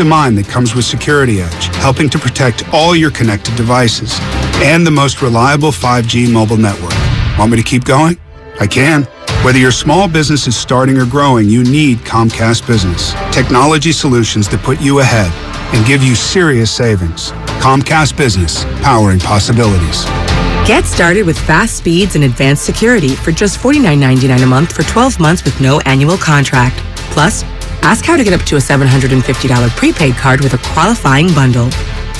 of mind that comes with Security Edge, helping to protect all your connected devices, and the most reliable 5G mobile network. Want me to keep going? I can. Whether your small business is starting or growing, you need Comcast Business. Technology solutions that put you ahead and give you serious savings. Comcast Business, powering possibilities. Get started with fast speeds and advanced security for just $49.99 a month for 12 months with no annual contract. Plus, ask how to get up to a $750 prepaid card with a qualifying bundle.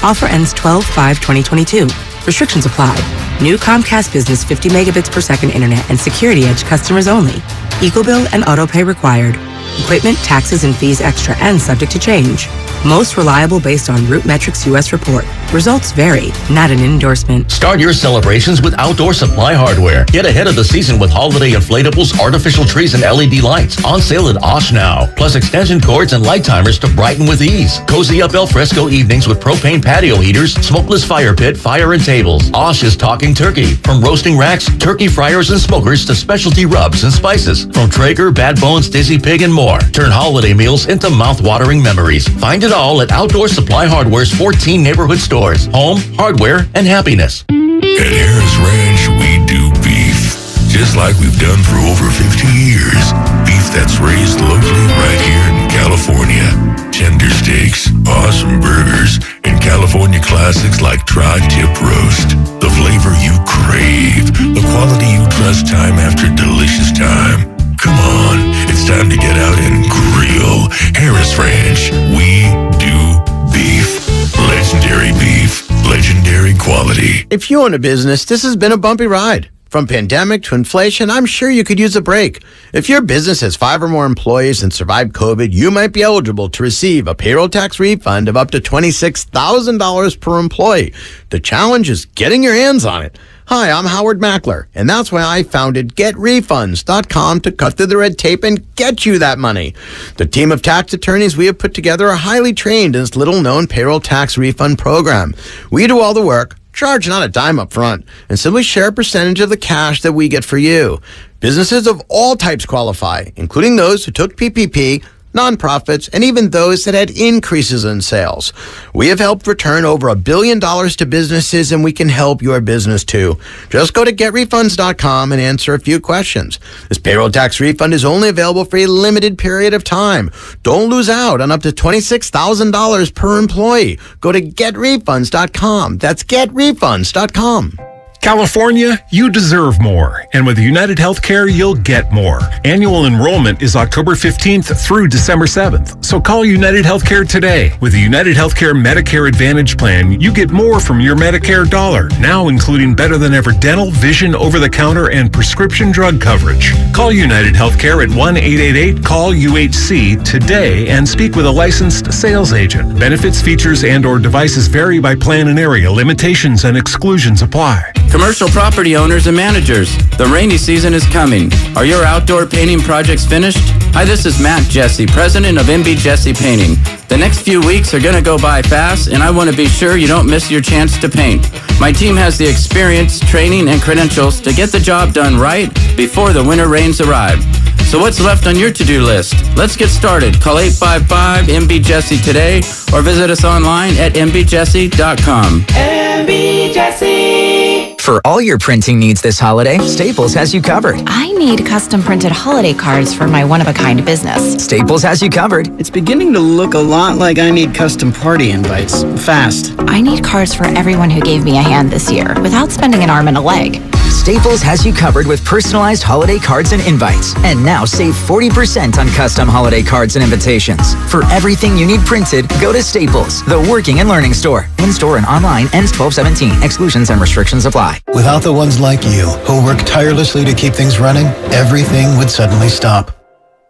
Offer ends 12/5/2022. Restrictions apply. New Comcast Business 50 megabits per second internet and Security Edge customers only. EcoBill and autopay required. Equipment, taxes, and fees extra and subject to change. Most reliable based on RootMetrics US report. Results vary, not an endorsement. Start your celebrations with Outdoor Supply Hardware. Get ahead of the season with holiday inflatables, artificial trees, and LED lights. On sale at Osh now. Plus extension cords and light timers to brighten with ease. Cozy up al fresco evenings with propane patio heaters, smokeless fire pit, fire and tables. Osh is talking turkey. From roasting racks, turkey fryers and smokers to specialty rubs and spices. From Traeger, Bad Bones, Dizzy Pig, and more. Turn holiday meals into mouth-watering memories. Find it all at Outdoor Supply Hardware's 14 neighborhood stores. Home, hardware, and happiness. At Harris Ranch, we do beef. Just like we've done for over 50 years. Beef that's raised locally right here in California. Tender steaks, awesome burgers, and California classics like tri-tip roast. The flavor you crave. The quality you trust time after delicious time. Come on, it's time to get out and grill. Harris Ranch, we do beef. Legendary beef, legendary quality. If you own a business, this has been a bumpy ride. From pandemic to inflation, I'm sure you could use a break. If your business has 5 or more employees and survived COVID, you might be eligible to receive a payroll tax refund of up to $26,000 per employee. The challenge is getting your hands on it. Hi, I'm Howard Mackler, and that's why I founded GetRefunds.com to cut through the red tape and get you that money. The team of tax attorneys we have put together are highly trained in this little-known payroll tax refund program. We do all the work, charge not a dime up front, and simply share a percentage of the cash that we get for you. Businesses of all types qualify, including those who took PPP, nonprofits, and even those that had increases in sales. We have helped return over $1 billion to businesses, and we can help your business too. Just go to getrefunds.com and answer a few questions. This payroll tax refund is only available for a limited period of time. Don't lose out on up to $26,000 per employee. Go to getrefunds.com. That's getrefunds.com. California, you deserve more. And with United Healthcare, you'll get more. Annual enrollment is October 15th through December 7th. So call United Healthcare today. With the United Healthcare Medicare Advantage Plan, you get more from your Medicare dollar, now including better than ever dental, vision, over-the-counter, and prescription drug coverage. Call United Healthcare at 1-888-CALL-UHC today and speak with a licensed sales agent. Benefits, features, and/or devices vary by plan and area. Limitations and exclusions apply. Commercial property owners and managers, the rainy season is coming. Are your outdoor painting projects finished? Hi, this is Matt Jesse, president of MB Jesse Painting. The next few weeks are going to go by fast, and I want to be sure you don't miss your chance to paint. My team has the experience, training, and credentials to get the job done right before the winter rains arrive. So what's left on your to-do list? Let's get started. Call 855-MB-JESSE today or visit us online at mbjesse.com. MB Jesse. For all your printing needs this holiday, Staples has you covered. I need custom printed holiday cards for my one-of-a-kind business. Staples has you covered. It's beginning to look a lot like I need custom party invites. Fast. I need cards for everyone who gave me a hand this year without spending an arm and a leg. Staples has you covered with personalized holiday cards and invites. And now save 40% on custom holiday cards and invitations. For everything you need printed, go to Staples, the working and learning store. In-store and online, ends 12/17. Exclusions and restrictions apply. Without the ones like you, who work tirelessly to keep things running, everything would suddenly stop.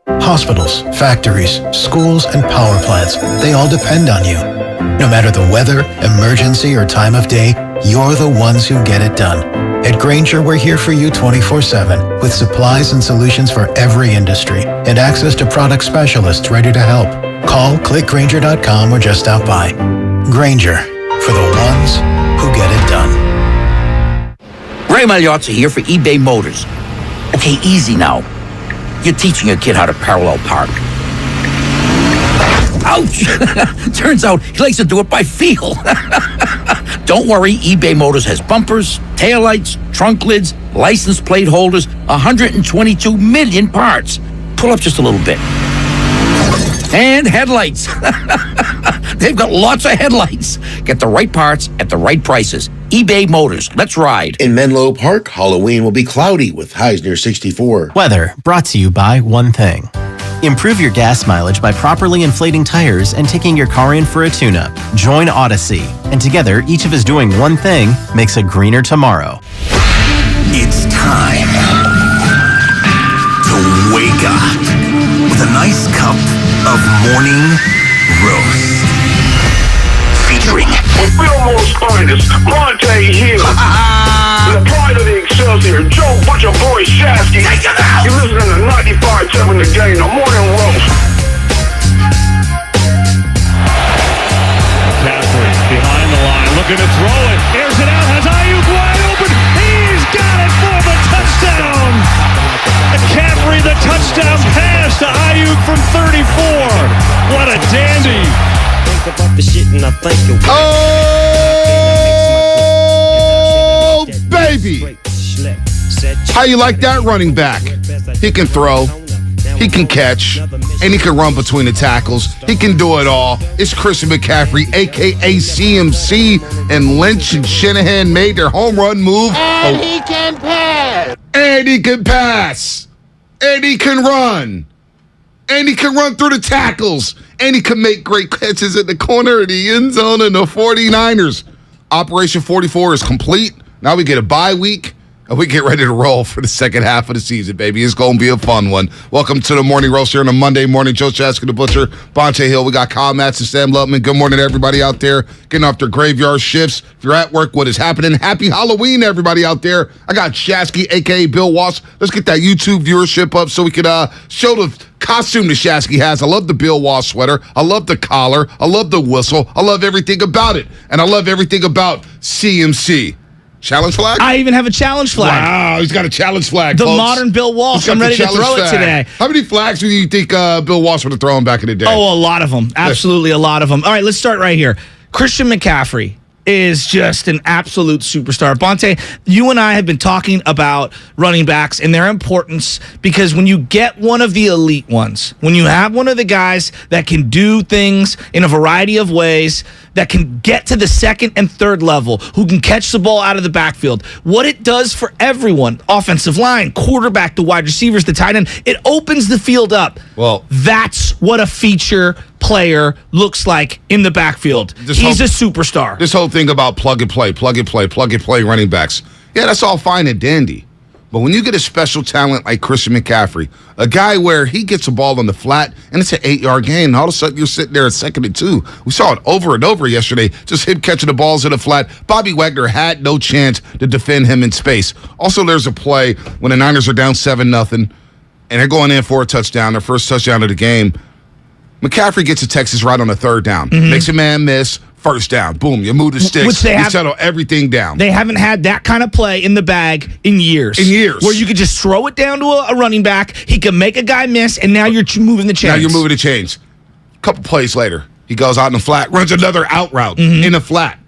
Hospitals, factories, schools, and power plants, they all depend on you. No matter the weather, emergency, or time of day, you're the ones who get it done. At Grainger, we're here for you 24/7 with supplies and solutions for every industry and access to product specialists ready to help. Call, click Grainger.com or just stop by. Grainger, for the ones who get it done. Ray Magliozzi here for eBay Motors. Okay, easy now. You're teaching your kid how to parallel park. Ouch! Turns out he likes to do it by feel. Don't worry, eBay Motors has bumpers, taillights, trunk lids, license plate holders, 122 million parts. Pull up just a little bit. And headlights. They've got lots of headlights. Get the right parts at the right prices. eBay Motors. Let's ride. In Menlo Park, Halloween will be cloudy with highs near 64. Weather brought to you by one thing. Improve your gas mileage by properly inflating tires and taking your car in for a tune-up. Join Odyssey. And together, each of us doing one thing makes a greener tomorrow. It's time to wake up with a nice cup of morning roast. Featuring Fillmore's finest, Monte Hill. The pride of the Excelsior, Joe Butcher Boy Shasky. Take him out! You're listening to 95.7 The Game, the morning roast. McCaffrey behind the line, looking to throw it. Airs it out, has Ayuk wide open. He's got it for the touchdown. McCaffrey, the touchdown pass to Ayuk from 34. What a dandy. Think about the shit and I think it. Oh, baby. How you like that running back? He can throw, he can catch, and he can run between the tackles. He can do it all. It's Christian McCaffrey, a.k.a. CMC, and Lynch and Shanahan made their home run move. And he can pass. And he can pass. And he can run. And he can run through the tackles. And he can make great catches in the corner of the end zone in the 49ers. Operation 44 is complete. Now we get a bye week. And we get ready to roll for the second half of the season, baby. It's going to be a fun one. Welcome to the Morning Roast here on a Monday morning. Joe Chaskin, the Butcher, Bonte Hill. We got Kyle Matson, Sam Lutman. Good morning to everybody out there getting off their graveyard shifts. If you're at work, what is happening? Happy Halloween to everybody out there. I got Shasky, a.k.a. Bill Walsh. Let's get that YouTube viewership up so we can show the costume that Shasky has. I love the Bill Walsh sweater. I love the collar. I love the whistle. I love everything about it. And I love everything about CMC. Challenge flag? I even have a challenge flag. Wow, he's got a challenge flag, The folks. modern Bill Walsh. I'm ready to throw it today. How many flags do you think Bill Walsh would have thrown back in the day? Oh, a lot of them. Absolutely a lot of them. All right, let's start right here. Christian McCaffrey is just an absolute superstar. Bonte, you and I have been talking about running backs and their importance because when you get one of the elite ones, when you have one of the guys that can do things in a variety of ways, that can get to the second and third level, who can catch the ball out of the backfield, what it does for everyone, offensive line, quarterback, the wide receivers, the tight end, it opens the field up. Well, that's what a feature player looks like in the backfield. He's a superstar. This whole thing about plug and play running backs. Yeah, that's all fine and dandy. But when you get a special talent like Christian McCaffrey, a guy where he gets a ball on the flat and it's an 8-yard gain, and all of a sudden you're sitting there at 2nd and 2. We saw it over and over yesterday, just him catching the balls in the flat. Bobby Wagner had no chance to defend him in space. Also, there's a play when the Niners are down 7-0, and they're going in for a touchdown, their first touchdown of the game. McCaffrey gets to Texas right on the 3rd down. Makes a man miss. First down. Boom. You move the sticks. You settle everything down. They haven't had that kind of play in the bag in years. Where you could just throw it down to a running back, he can make a guy miss, and now you're moving the chains. Now you're moving the chains. A couple plays later, he goes out in the flat, runs another out route in the flat.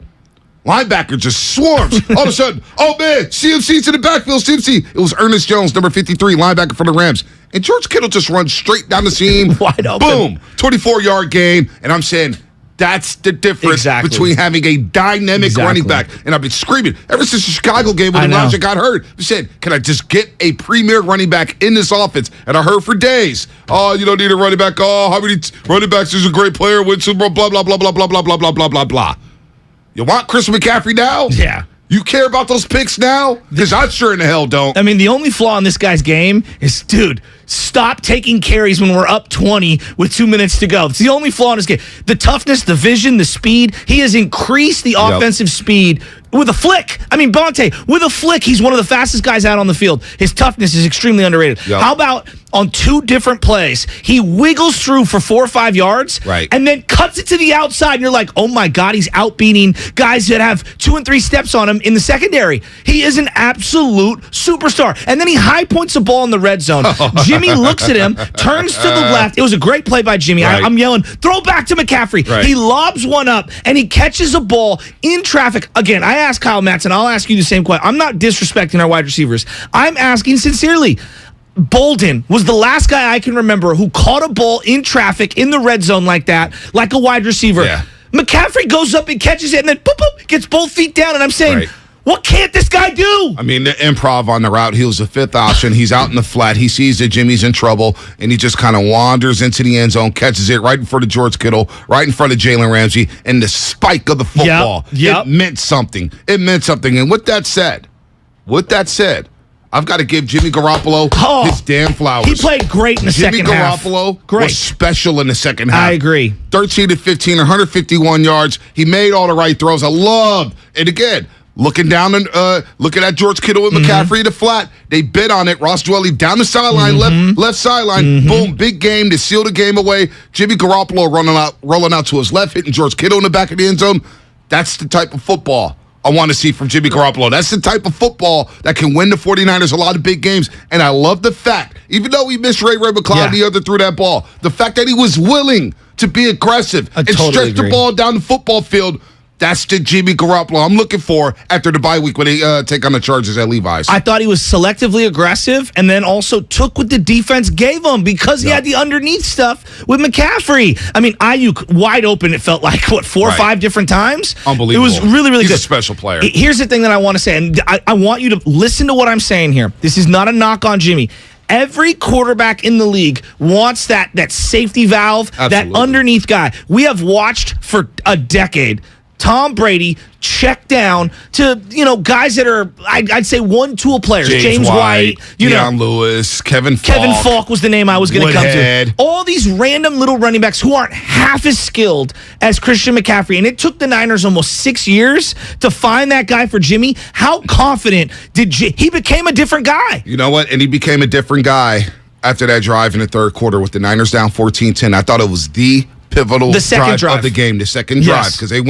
Linebacker just swarms. All of a sudden, oh man, CMC's in the backfield. CMC. It was Ernest Jones, number 53, linebacker for the Rams. And George Kittle just runs straight down the seam. Wide open. Boom. 24-yard gain. And I'm saying, that's the difference between having a dynamic running back. And I've been screaming ever since the Chicago game when Elijah got hurt. I said, can I just get a premier running back in this offense? And I heard for days, oh, you don't need a running back. Oh, how many running backs is a great player? Wins Super Bowl, blah, blah, blah, blah, blah, blah, blah, blah, blah, blah, blah. You want Chris McCaffrey now? Yeah. You care about those picks now? Because I sure in the hell don't. I mean, the only flaw in this guy's game is, dude, stop taking carries when we're up 20 with 2 minutes to go. It's the only flaw in his game. The toughness, the vision, the speed. He has increased the offensive speed with a flick. I mean, Bonte, with a flick, he's one of the fastest guys out on the field. His toughness is extremely underrated. How about on 2 different plays, he wiggles through for 4 or 5 yards and then cuts it to the outside, and you're like, oh my God, he's outbeating guys that have 2 and 3 steps on him in the secondary. He is an absolute superstar. And then he high points the ball in the red zone. Jimmy looks at him, turns to the left. It was a great play by Jimmy. Right. I'm yelling, throw back to McCaffrey. Right. He lobs one up, and he catches a ball in traffic. Again, I asked Kyle Matson, I'll ask you the same question. I'm not disrespecting our wide receivers. I'm asking sincerely. Bolden was the last guy I can remember who caught a ball in traffic in the red zone like that, like a wide receiver. Yeah. McCaffrey goes up and catches it, and then boop, boop, gets both feet down, and I'm saying, Right. what can't this guy do? I mean, the improv on the route, he was the fifth option. He's out in the flat. He sees that Jimmy's in trouble, and he just kind of wanders into the end zone, catches it right in front of George Kittle, right in front of Jalen Ramsey, and the spike of the football. Yep. It meant something. It meant something. And with that said, I've got to give Jimmy Garoppolo his damn flowers. He played great in the second half. Jimmy Garoppolo Great. was special in the second half. I agree. 13 to 15, 151 yards. He made all the right throws. I love, and again, looking down and looking at George Kittle and McCaffrey in the flat. They bid on it. Ross Dwelly down the sideline, left sideline. Boom, big game to seal the game away. Jimmy Garoppolo rolling out to his left, hitting George Kittle in the back of the end zone. That's the type of football I want to see from Jimmy Garoppolo. That's the type of football that can win the 49ers a lot of big games. And I love the fact, even though he missed Ray McCloud the other threw that ball, the fact that he was willing to be aggressive and stretch the ball down the football field. That's the Jimmy Garoppolo I'm looking for after the bye week when they take on the Chargers at Levi's. I thought he was selectively aggressive and then also took what the defense gave him because he had the underneath stuff with McCaffrey. I mean, Ayuk wide open, it felt like, 4 or 5 different times? Unbelievable. It was really, really He's good. a special player. Here's the thing that I want to say, and I want you to listen to what I'm saying here. This is not a knock on Jimmy. Every quarterback in the league wants that safety valve, that underneath guy. We have watched for a decade Tom Brady check down to, guys that are, I'd say, one-tool players. James White, Deion Lewis, Kevin Falk. Kevin Falk was the name I was going to come Woodhead. to. All these random little running backs who aren't half as skilled as Christian McCaffrey. And it took the Niners almost 6 years to find that guy for Jimmy. How confident did he became a different guy? You know what? And he became a different guy after that drive in the third quarter with the Niners down 14-10. I thought it was the pivotal drive of the game, the second drive, because they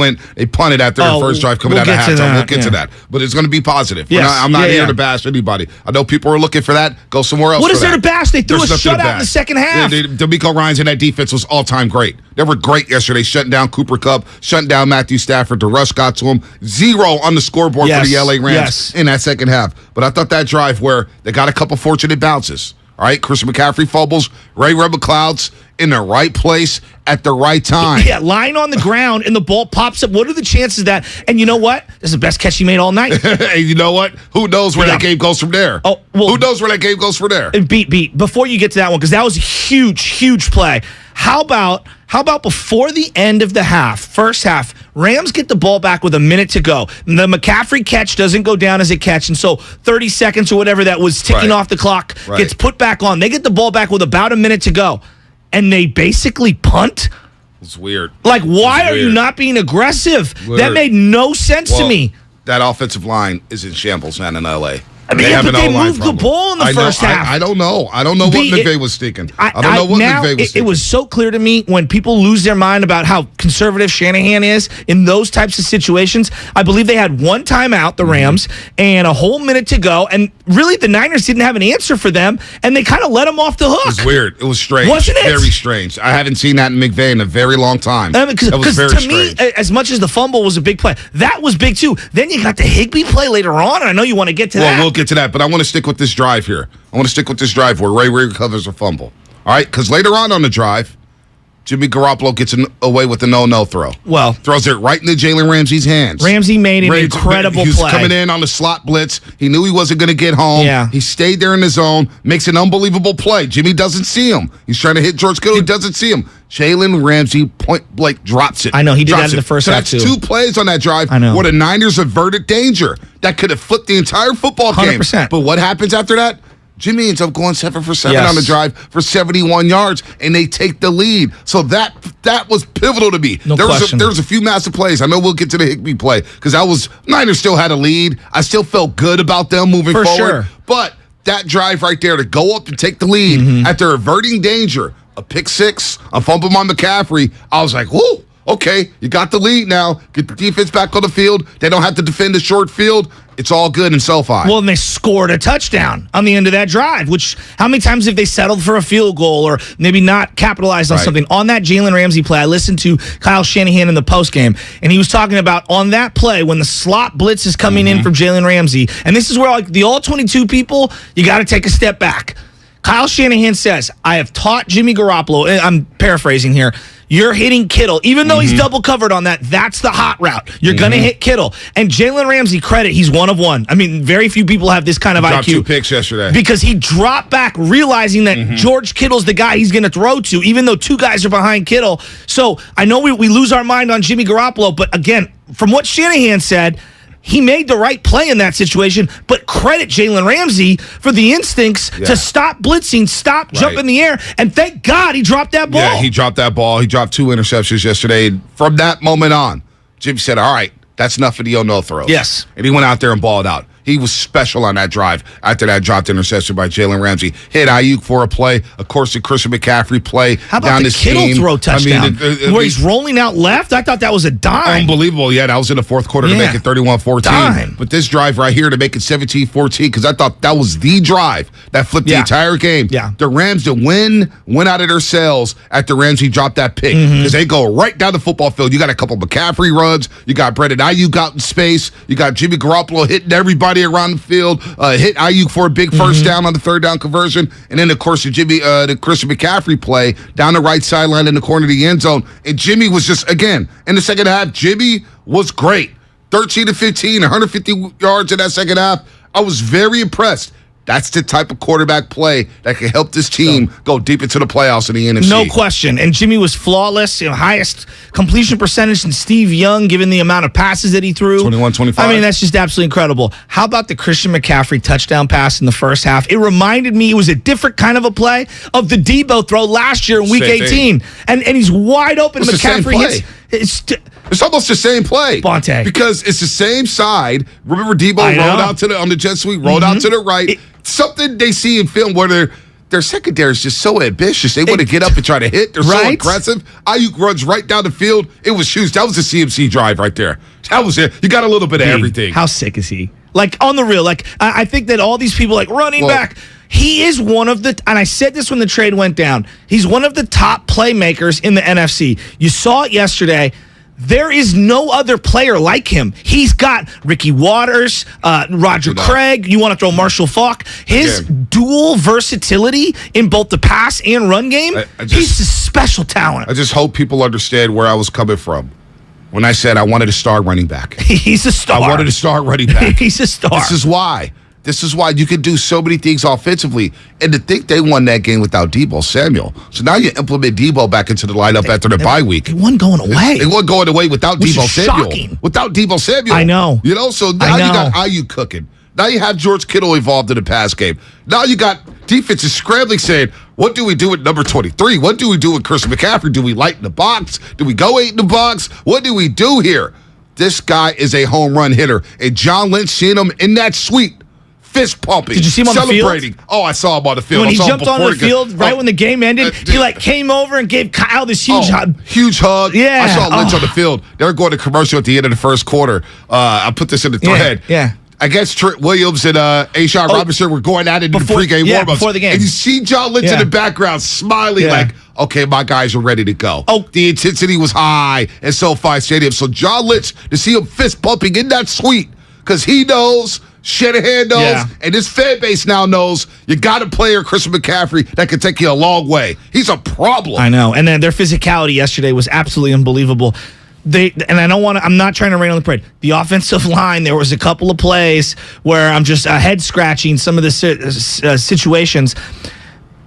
punted after the first drive coming out of halftime. We'll get to that. But it's going to be positive. I'm not here to bash anybody. I know people are looking for that. Go somewhere else. What is there to bash? They threw a shutout in the second half. D'Amico Ryans and that defense was all-time great. They were great yesterday, shutting down Cooper Kupp, shutting down Matthew Stafford. The rush got to him. 0 on the scoreboard for the LA Rams in that second half. But I thought that drive where they got a couple fortunate bounces. All right, Christian McCaffrey fumbles, Ray McCloud's in the right place at the right time. Yeah, lying on the ground and the ball pops up. What are the chances of that? And you know what? This is the best catch he made all night. Hey, you know what? Who knows where that game goes from there? Oh, well, who knows where that game goes from there? Beat. Before you get to that one, because that was a huge play. How about before the end of the first half, Rams get the ball back with a minute to go. The McCaffrey catch doesn't go down as a catch, and so 30 seconds or whatever that was ticking off the clock gets put back on. They get the ball back with about a minute to go, and they basically punt. It's weird. Like, why are you not being aggressive? Weird. That made no sense to me. That offensive line is in shambles, man, in L.A. I mean, but they moved the ball in the first half. I don't know. I don't know what McVay was thinking. I don't know what McVay was thinking. It was so clear to me when people lose their mind about how conservative Shanahan is in those types of situations. I believe they had one timeout, the Rams, and a whole minute to go. And really, the Niners didn't have an answer for them, and they kind of let them off the hook. It was weird. It was strange. Wasn't it? Very strange. I haven't seen that in McVay in a very long time. Because to me, as much as the fumble was a big play, that was big too. Then you got the Higbee play later on, and I know you want to get to that. Well, we'll get to that, but I want to stick with this drive here. I want to stick with this drive where Ray recovers a fumble. All right? Because later on the drive, Jimmy Garoppolo gets away with a no throw. Well, throws it right into Jalen Ramsey's hands. Ramsey made an incredible play. He was coming in on the slot blitz. He knew he wasn't going to get home. Yeah. He stayed there in the zone, makes an unbelievable play. Jimmy doesn't see him. He's trying to hit George Kittle. He doesn't see him. Jalen Ramsey point blank drops it. I know, he did that in the first half, too. So that's 2 plays on that drive where the Niners averted danger. That could have flipped the entire football game. 100%. But what happens after that? Jimmy ends up going 7 for 7 on the drive for 71 yards, and they take the lead. So that was pivotal to me. No question. There was a few massive plays. I know we'll get to the Higbee play because Niners still had a lead. I still felt good about them moving forward. Sure. But that drive right there to go up and take the lead after averting danger, a pick six, a fumble on McCaffrey, I was like, whoo. Okay, you got the lead now. Get the defense back on the field. They don't have to defend the short field. It's all good in SoFi. Well, and they scored a touchdown on the end of that drive, which how many times have they settled for a field goal or maybe not capitalized on something? On that Jalen Ramsey play, I listened to Kyle Shanahan in the postgame, and he was talking about on that play when the slot blitz is coming in from Jalen Ramsey, and this is where like the all-22 people, you got to take a step back. Kyle Shanahan says, I have taught Jimmy Garoppolo, and I'm paraphrasing here, you're hitting Kittle. Even though he's double covered on that, that's the hot route. You're going to hit Kittle. And Jalen Ramsey, credit, he's one of one. I mean, very few people have this kind of dropped IQ. 2 picks yesterday. Because he dropped back realizing that George Kittle's the guy he's going to throw to, even though 2 guys are behind Kittle. So I know we lose our mind on Jimmy Garoppolo, but again, from what Shanahan said, he made the right play in that situation, but credit Jalen Ramsey for the instincts to stop blitzing, stop jump in the air, and thank God he dropped that ball. Yeah, he dropped that ball. He dropped 2 interceptions yesterday. And from that moment on, Jimmy said, all right, that's enough of the no throws. Yes. And he went out there and balled out. He was special on that drive after that dropped interception by Jalen Ramsey. Hit Ayuk for a play. Of course, the Christian McCaffrey play. How about down the Kittle throw touchdown? Where he's rolling out left? I thought that was a dime. Unbelievable. Yeah, that was in the fourth quarter to make it 31-14. But this drive right here to make it 17-14, because I thought that was the drive that flipped the entire game. Yeah. The Rams to win went out of their cells after Ramsey dropped that pick, because they go right down the football field. You got a couple McCaffrey runs. You got Brandon Ayuk out in space. You got Jimmy Garoppolo hitting everybody around the field. Hit Ayuk for a big first down on the third down conversion. And then, of course, the Christian McCaffrey play down the right sideline in the corner of the end zone. And Jimmy was just, again, in the second half, Jimmy was great. 13-15, 150 yards in that second half. I was very impressed. That's the type of quarterback play that can help this team go deep into the playoffs in the NFC. No question. And Jimmy was flawless. Highest completion percentage than Steve Young, given the amount of passes that he threw. 21-25. I mean, that's just absolutely incredible. How about the Christian McCaffrey touchdown pass in the first half? It reminded me, it was a different kind of a play of the Debo throw last year in Week 18. And he's wide open. It's McCaffrey hits. It's almost the same play. Bonte. Because it's the same side. Remember Debo rolled out on the jet sweep, rolled out to the right. Something they see in film where their secondary is just so ambitious. They want to get up and try to hit. They're so aggressive. Ayuk runs right down the field. It was huge. That was a CMC drive right there. That was it. You got a little bit of everything. How sick is he? Like, on the real, like, I think that all these people, like, running back, he is one of the, and I said this when the trade went down, he's one of the top playmakers in the NFC. You saw it yesterday. There is no other player like him. He's got Ricky Waters, Roger Craig. You want to throw Marshall Faulk. His dual versatility in both the pass and run game, he's a special talent. I just hope people understand where I was coming from when I said I wanted a star running back. He's a star. I wanted a star running back. He's a star. This is why. This is why you can do so many things offensively. And to think they won that game without Debo Samuel. So now you implement Debo back into the lineup after the bye week. They wasn't going away. They wasn't going away without Debo Samuel. Shocking. Without Debo Samuel. I know. You know, so now you got Ayuk cooking. Now you have George Kittle involved in the pass game. Now you got defenses scrambling saying, what do we do with number 23? What do we do with Christian McCaffrey? Do we lighten the box? Do we go 8 in the box? What do we do here? This guy is a home run hitter. And John Lynch seeing him in that suite. Fist pumping. Did you see him on the field? Celebrating. Oh, I saw him on the field. When he jumped on the field right when the game ended, he like came over and gave Kyle this huge hug. Huge hug. Yeah. I saw Lynch on the field. They were going to commercial at the end of the first quarter. I put this in the thread. Yeah. I guess Trent Williams and A'Shawn Robinson were going at it in the pregame warm-ups. Before the game. And you see John Lynch in the background smiling like, okay, my guys are ready to go. The intensity was high at SoFi Stadium. So John Lynch, to see him fist pumping in that suite, because he knows, Shanahan knows, and this fan base now knows you got a player, Christian McCaffrey, that can take you a long way. He's a problem. I know. And then their physicality yesterday was absolutely unbelievable. I'm not trying to rain on the parade. The offensive line, there was a couple of plays where I'm just head scratching some of the situations.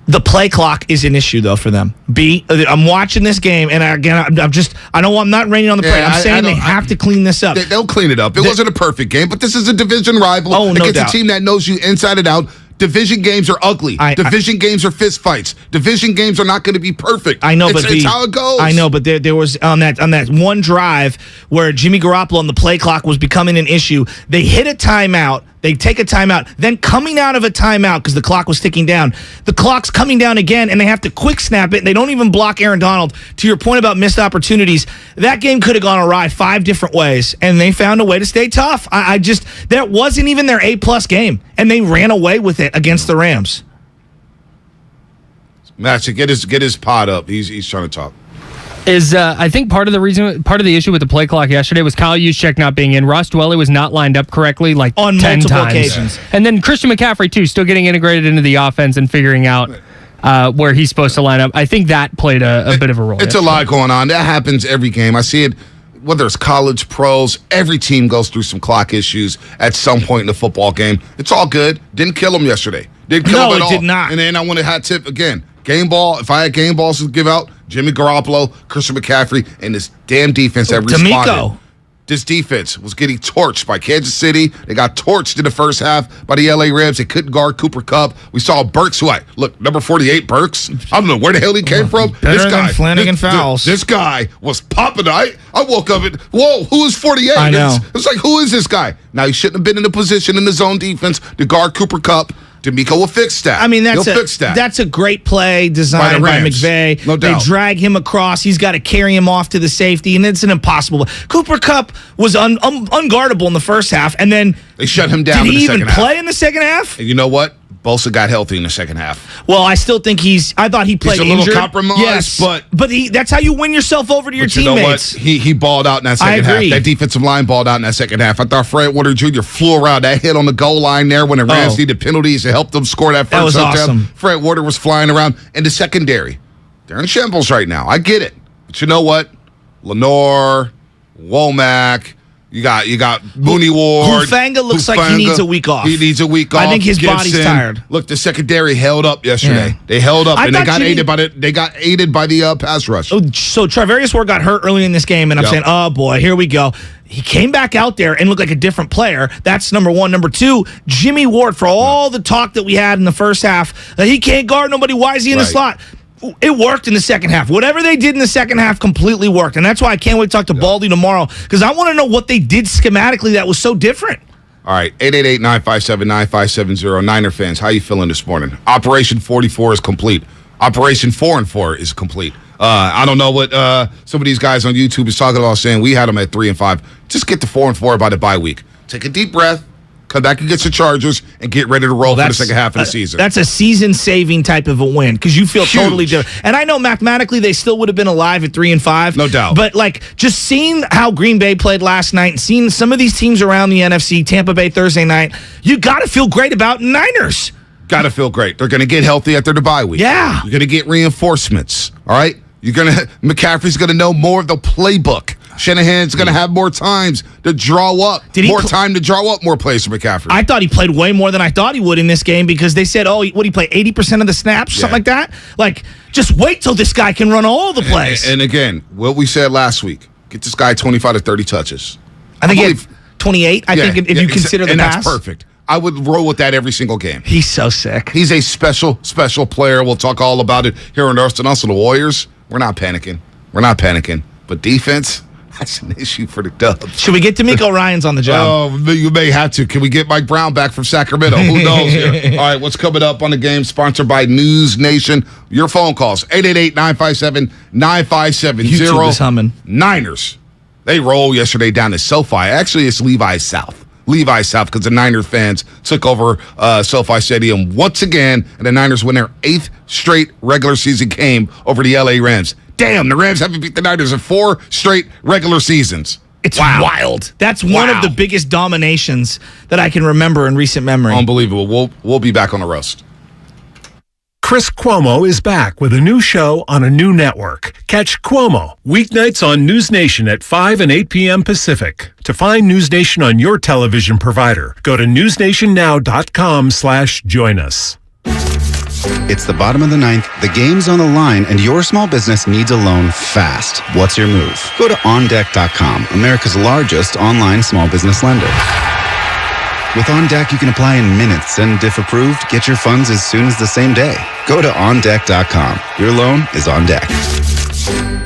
The play clock is an issue, though, for them. I'm watching this game, and I'm not raining on the parade. I'm saying they have to clean this up. They'll clean it up. It wasn't a perfect game, but this is a division rival against a team that knows you inside and out. Division games are ugly. Division games are fist fights. Division games are not going to be perfect. I know, but it's how it goes. I know, but there was on that one drive where Jimmy Garoppolo on the play clock was becoming an issue. They hit a timeout. They take a timeout. Then coming out of a timeout, because the clock was ticking down, the clock's coming down again, and they have to quick snap it, and they don't even block Aaron Donald. To your point about missed opportunities, that game could have gone awry 5 different ways, and they found a way to stay tough. That wasn't even their A-plus game, and they ran away with it against the Rams. Match, get his pod up. He's trying to talk. I think part of the issue with the play clock yesterday was Kyle Juszczyk not being in. Ross Dwelly was not lined up correctly on 10 multiple times. occasions. And then Christian McCaffrey, too, still getting integrated into the offense and figuring out where he's supposed to line up. I think that played a bit of a role. It's yesterday. a lot going on. That happens every game. I see it, whether it's college, pros, every team goes through some clock issues at some point in the football game. It's all good. Didn't kill them yesterday. Didn't kill them at all. No, it did not. And then I want a hat tip again. Game ball, if I had game balls to give out, Jimmy Garoppolo, Christian McCaffrey, and this damn defense that responded. D'Amico. This defense was getting torched by Kansas City. They got torched in the first half by the LA Rams. They couldn't guard Cooper Kupp. We saw Burks, look, number 48, Burks. I don't know where the hell he came from. Better than Flanagan Fowles. This guy was popping. I woke up and, whoa, who is 48? I know. It's like, who is this guy? Now, he shouldn't have been in the position in the zone defense to guard Cooper Kupp. D'Amico will fix that. I mean, He'll fix that. That's a great play designed by McVay. No doubt. They drag him across. He's got to carry him off to the safety, and it's an impossible. Cooper Kupp was unguardable in the first half, and then they shut him down. Did he even second half. play in the second half? And you know what? Bosa got healthy in the second half. Well, I still think I thought he played He's a little injured. compromised, yes, but that's how you win yourself over to your you know what? teammates. He balled out in that second half. That defensive line balled out in that second half. I thought Fred Warner Jr. flew around. That hit on the goal line there when the Rams needed penalties to help them score that first touchdown. Awesome. Fred Warner was flying around in the secondary. They're in shambles right now. I get it. But you know what? Lenore, Womack, you got Mooney Ward. Hufanga looks like he needs a week off. He needs a week off. I think his body's tired. Look, the secondary held up yesterday. Yeah. They held up, and they got aided by the pass rush. So Travarius Ward got hurt early in this game, and I'm saying, oh boy, here we go. He came back out there and looked like a different player. That's number one. Number two, Jimmy Ward, for all the talk that we had in the first half, that he can't guard nobody. Why is he in the slot? It worked in the second half. Whatever they did in the second half completely worked. And that's why I can't wait to talk to Baldy tomorrow, because I want to know what they did schematically that was so different. All right, 888-957-9570. Niner fans, how you feeling this morning? Operation 44 is complete. Operation 4 and 4 is complete. I don't know what some of these guys on YouTube is talking about, saying we had them at 3 and 5. Just get to 4 and 4 by the bye week. Take a deep breath. Come back and get your Chargers and get ready to roll for the second half of the season. That's a season-saving type of a win, because you feel totally different. And I know mathematically they still would have been alive at 3 and 5. No doubt. But just seeing how Green Bay played last night and seeing some of these teams around the NFC, Tampa Bay Thursday night, you got to feel great about Niners. Got to feel great. They're going to get healthy after the bye week. Yeah. You're going to get reinforcements. All right? McCaffrey's going to know more of the playbook. Shanahan's going to have more times to draw up. Time to draw up more plays for McCaffrey. I thought he played way more than I thought he would in this game, because they said, what he play 80% of the snaps, something like that? Just wait till this guy can run all the plays. And again, what we said last week, get this guy 25 to 30 touches. I think he had 28, if you consider the and pass. That's perfect. I would roll with that every single game. He's so sick. He's a special player. We'll talk all about it here on Earth and us. The Warriors, we're not panicking. But defense, that's an issue for the Dubs. Should we get D'Amico Ryans on the job? Oh, you may have to. Can we get Mike Brown back from Sacramento? Who knows here? All right, what's coming up on the game? Sponsored by News Nation. Your phone calls, 888-957-9570. YouTube is humming. Niners. They roll yesterday down to SoFi. Actually, it's Levi South, because the Niners fans took over SoFi Stadium once again, and the Niners win their 8th straight regular season game over the LA Rams. Damn, the Rams haven't beat the Niners in 4 straight regular seasons. It's wild. That's one of the biggest dominations that I can remember in recent memory. Unbelievable. We'll be back on the roast. Chris Cuomo is back with a new show on a new network. Catch Cuomo weeknights on News Nation at 5 and 8 p.m. Pacific. To find News Nation on your television provider, go to newsnationnow.com/join us. It's the bottom of the 9th, the game's on the line, and your small business needs a loan fast. What's your move? Go to OnDeck.com, America's largest online small business lender. With OnDeck, you can apply in minutes, and if approved, get your funds as soon as the same day. Go to OnDeck.com. Your loan is on deck.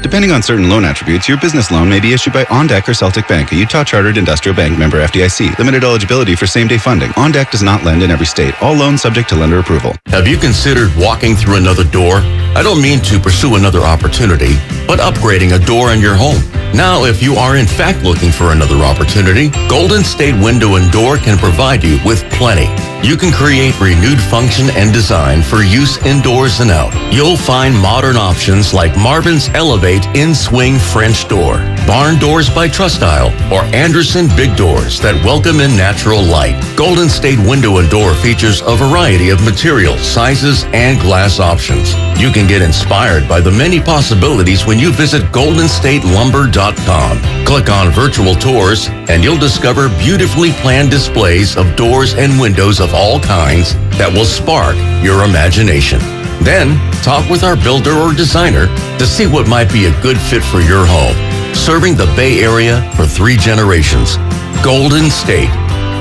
Depending on certain loan attributes, your business loan may be issued by OnDeck or Celtic Bank, a Utah Chartered Industrial Bank member FDIC. Limited eligibility for same-day funding. OnDeck does not lend in every state. All loans subject to lender approval. Have you considered walking through another door? I don't mean to pursue another opportunity, but upgrading a door in your home. Now, if you are in fact looking for another opportunity, Golden State Window and Door can provide you with plenty. You can create renewed function and design for use indoors and out. You'll find modern options like Marvin's Elevate In-Swing French Door, Barn Doors by Trustile, or Anderson Big Doors that welcome in natural light. Golden State Window and Door features a variety of materials, sizes, and glass options. You can get inspired by the many possibilities when you visit goldenstatelumber.com. Click on virtual tours and you'll discover beautifully planned displays of doors and windows of all kinds that will spark your imagination. Then, talk with our builder or designer to see what might be a good fit for your home. Serving the Bay Area for 3 generations. Golden State.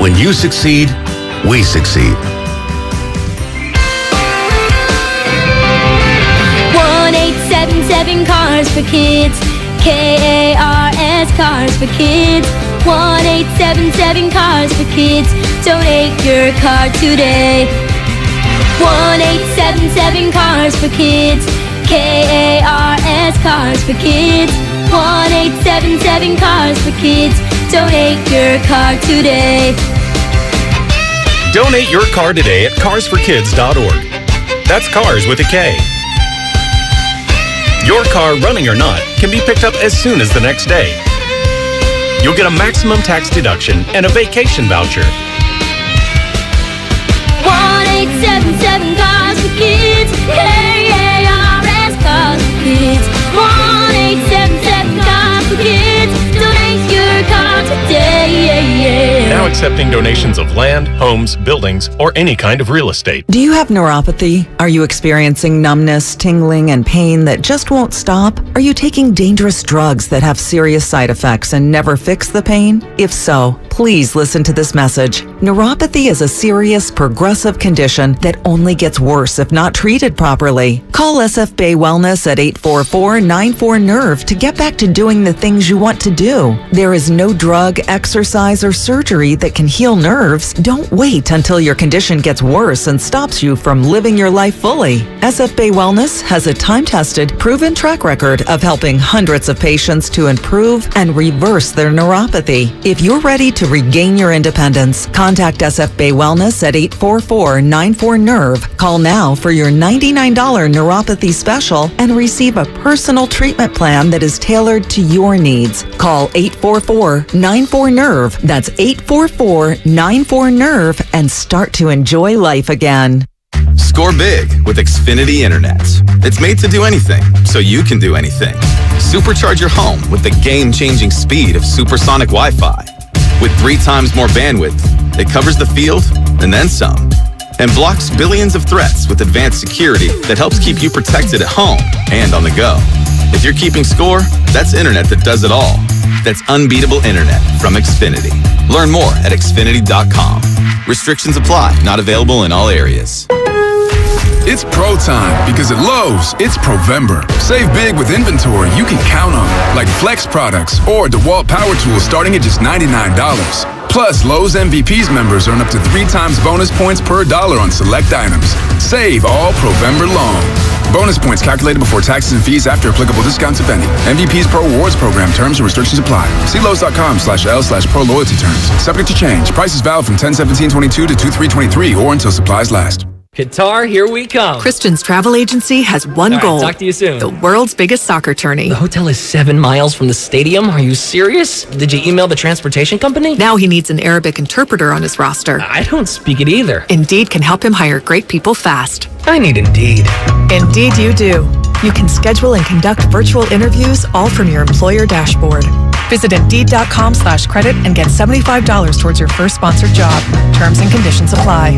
When you succeed, we succeed. 1-877 Cars for Kids. KARS Cars for Kids. 1-877 Cars for Kids. Donate your car today. 1-877 Cars for Kids. KARS Cars for Kids. 1-877 Cars for Kids. Donate your car today. Donate your car today at carsforkids.org. That's cars with a K. Your car, running or not, can be picked up as soon as the next day. You'll get a maximum tax deduction and a vacation voucher. 1-877 Cars for Kids. KARS Cars for Kids. 1-877 Cars for Kids. Donate your car today. Now accepting donations of land, homes, buildings, or any kind of real estate. Do you have neuropathy? Are you experiencing numbness, tingling, and pain that just won't stop? Are you taking dangerous drugs that have serious side effects and never fix the pain? If so, please listen to this message. Neuropathy is a serious, progressive condition that only gets worse if not treated properly. Call SF Bay Wellness at 844-94-NERVE to get back to doing the things you want to do. There is no drug, exercise, or surgery that can heal nerves. Don't wait until your condition gets worse and stops you from living your life fully. SF Bay Wellness has a time-tested, proven track record of helping hundreds of patients to improve and reverse their neuropathy. If you're ready to regain your independence, contact SF Bay Wellness at 844-94-NERVE. Call now for your $99 neuropathy special and receive a personal treatment plan that is tailored to your needs. Call 844-94-NERVE. That's 844-94-NERVE and start to enjoy life again. Score big with Xfinity Internet. It's made to do anything, so you can do anything. Supercharge your home with the game-changing speed of supersonic Wi-Fi. With 3 times more bandwidth, it covers the field and then some. And blocks billions of threats with advanced security that helps keep you protected at home and on the go. If you're keeping score, that's internet that does it all. That's unbeatable internet from Xfinity. Learn more at Xfinity.com. Restrictions apply. Not available in all areas. It's pro time because at Lowe's, it's Provember. Save big with inventory you can count on, like Flex products or DeWalt power tools starting at just $99. Plus, Lowe's MVPs members earn up to 3 times bonus points per dollar on select items. Save all Provember long. Bonus points calculated before taxes and fees after applicable discounts, if any. MVPs Pro Rewards Program terms and restrictions apply. See Lowe's.com/L/Pro Loyalty terms. Subject to change. Prices valid from 10/17/22 to 2/3/23 or until supplies last. Qatar, here we come. Christian's travel agency has one goal. Talk to you soon. The world's biggest soccer tourney. The hotel is 7 miles from the stadium. Are you serious? Did you email the transportation company? Now he needs an Arabic interpreter on his roster. I don't speak it either. Indeed can help him hire great people fast. I need Indeed. Indeed you do. You can schedule and conduct virtual interviews all from your employer dashboard. Visit Indeed.com/credit and get $75 towards your first sponsored job. Terms and conditions apply.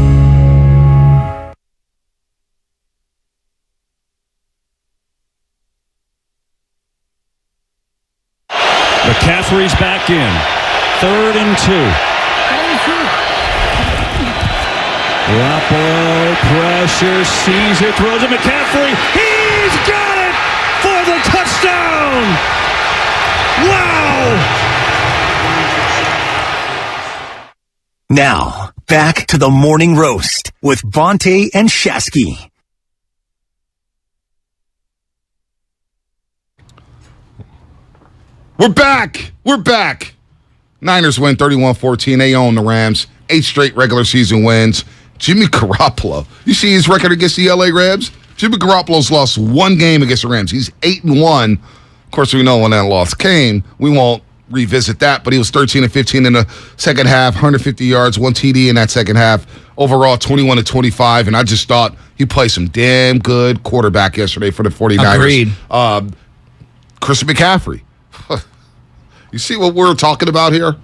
McCaffrey's back in. 3rd and 2. Garoppolo, pressure, sees it, throws it. McCaffrey, he's got it for the touchdown! Wow! Now, back to the morning roast with Bonte and Shasky. We're back. Niners win 31-14. They own the Rams. 8 straight regular season wins. Jimmy Garoppolo. You see his record against the LA Rams? Jimmy Garoppolo's lost 1 game against the Rams. He's 8-1. Of course, we know when that loss came. We won't revisit that, but he was 13-15 in the second half, 150 yards, 1 TD in that second half. Overall, 21-25, and I just thought he played some damn good quarterback yesterday for the 49ers. Agreed. Christian McCaffrey. You see what we're talking about here?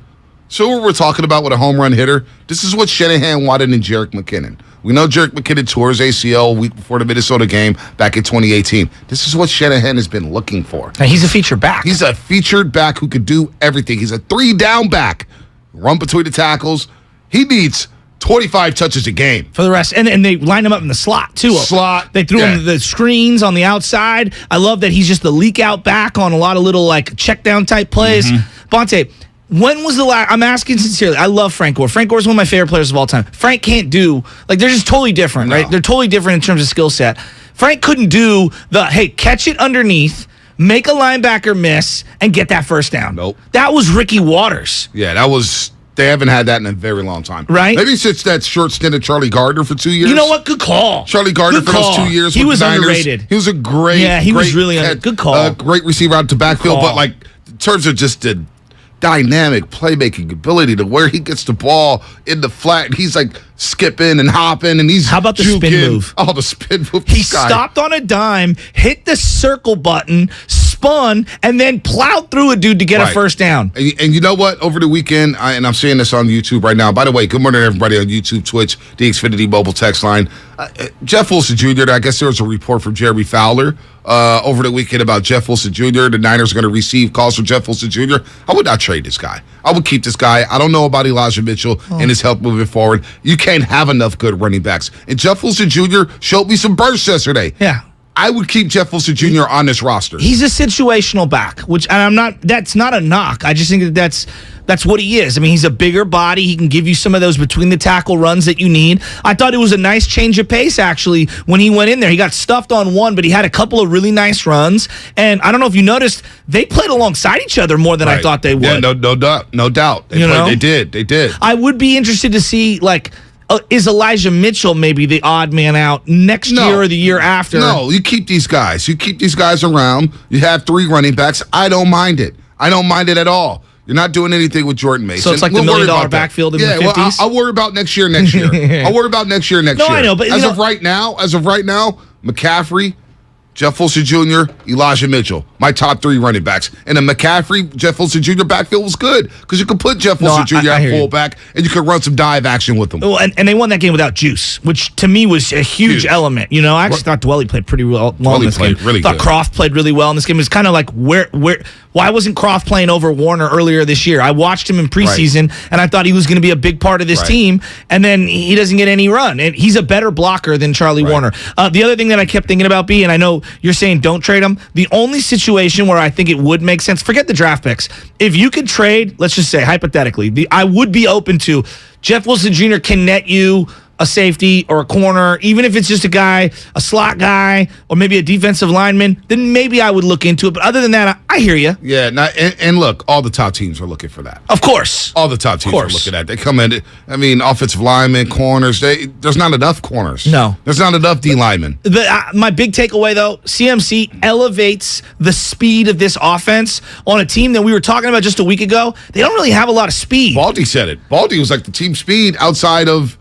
So what we're talking about with a home run hitter? This is what Shanahan wanted in Jerick McKinnon. We know Jerick McKinnon tore his ACL a week before the Minnesota game back in 2018. This is what Shanahan has been looking for. And he's a featured back. He's a featured back who could do everything. He's a 3-down back. Run between the tackles. He needs 25 touches a game. For the rest. And they line him up in the slot, too. Slot. They threw him the screens on the outside. I love that he's just the leak-out back on a lot of little, like, check-down type plays. Bonte, when was the last... I'm asking sincerely. I love Frank Gore. Frank Gore is one of my favorite players of all time. Frank can't do... Like, they're just totally different, right? They're totally different in terms of skill set. Frank couldn't do the, hey, catch it underneath, make a linebacker miss, and get that first down. Nope. That was Ricky Waters. Yeah, that was... They haven't had that in a very long time. Right? Maybe since that short stint of Charlie Gardner for 2 years. You know what? Good call. Charlie Gardner for those 2 years. He with was the Niners. underrated. He was a great... Yeah, he was really good call. Great receiver out to backfield, but like in terms of just the dynamic playmaking ability to where he gets the ball in the flat, and he's like skipping and hopping, and he's how about the spin move? Oh, the spin move. He stopped on a dime, hit the circle button, spun, and then plowed through a dude to get a first down. And you know what? Over the weekend, and I'm seeing this on YouTube right now. By the way, good morning, everybody on YouTube, Twitch, the Xfinity mobile text line. Jeff Wilson Jr., I guess there was a report from Jeremy Fowler over the weekend about Jeff Wilson Jr. The Niners are going to receive calls from Jeff Wilson Jr. I would not trade this guy. I would keep this guy. I don't know about Elijah Mitchell and his health moving forward. You can't have enough good running backs. And Jeff Wilson Jr. showed me some bursts yesterday. Yeah. I would keep Jeff Wilson Jr. on this roster. He's a situational back, which I'm not. That's not a knock. I just think that's what he is. I mean, he's a bigger body. He can give you some of those between the tackle runs that you need. I thought it was a nice change of pace, actually, when he went in there. He got stuffed on one, but he had a couple of really nice runs. And I don't know if you noticed, they played alongside each other more than I thought they would. Yeah, no doubt. They did. I would be interested to see, like, is Elijah Mitchell maybe the odd man out next year or the year after? No, you keep these guys. You keep these guys around. You have 3 running backs. I don't mind it. I don't mind it at all. You're not doing anything with Jordan Mason. So it's like the $1 million backfield in the 50s? Well, I'll worry about next year. I'll worry about next year. No, I know, but as of right now, McCaffrey, Jeff Wilson Jr., Elijah Mitchell, my top 3 running backs. And the McCaffrey, Jeff Wilson Jr. backfield was good because you could put Jeff Wilson Jr. at fullback and you could run some dive action with him. Well, and they won that game without Juice, which to me was a huge element. You know, I actually thought Dwelly played pretty well in this game. Really thought good. Croft played really well in this game. It was kind of like why wasn't Croft playing over Warner earlier this year? I watched him in preseason, and I thought he was going to be a big part of this team, and then he doesn't get any run. And he's a better blocker than Charlie Warner. The other thing that I kept thinking about, B, and I know you're saying don't trade him, the only situation where I think it would make sense, forget the draft picks. If you could trade, let's just say, hypothetically, I would be open to Jeff Wilson Jr. can net you a safety or a corner, even if it's just a guy, a slot guy, or maybe a defensive lineman, then maybe I would look into it. But other than that, I hear you. Yeah, and look, all the top teams are looking for that. Of course. All the top teams are looking at that. They come in, I mean, offensive linemen, corners, there's not enough corners. No. There's not enough D linemen. My big takeaway, though, CMC elevates the speed of this offense on a team that we were talking about just a week ago. They don't really have a lot of speed. Baldy said it. Baldy was like the team speed outside of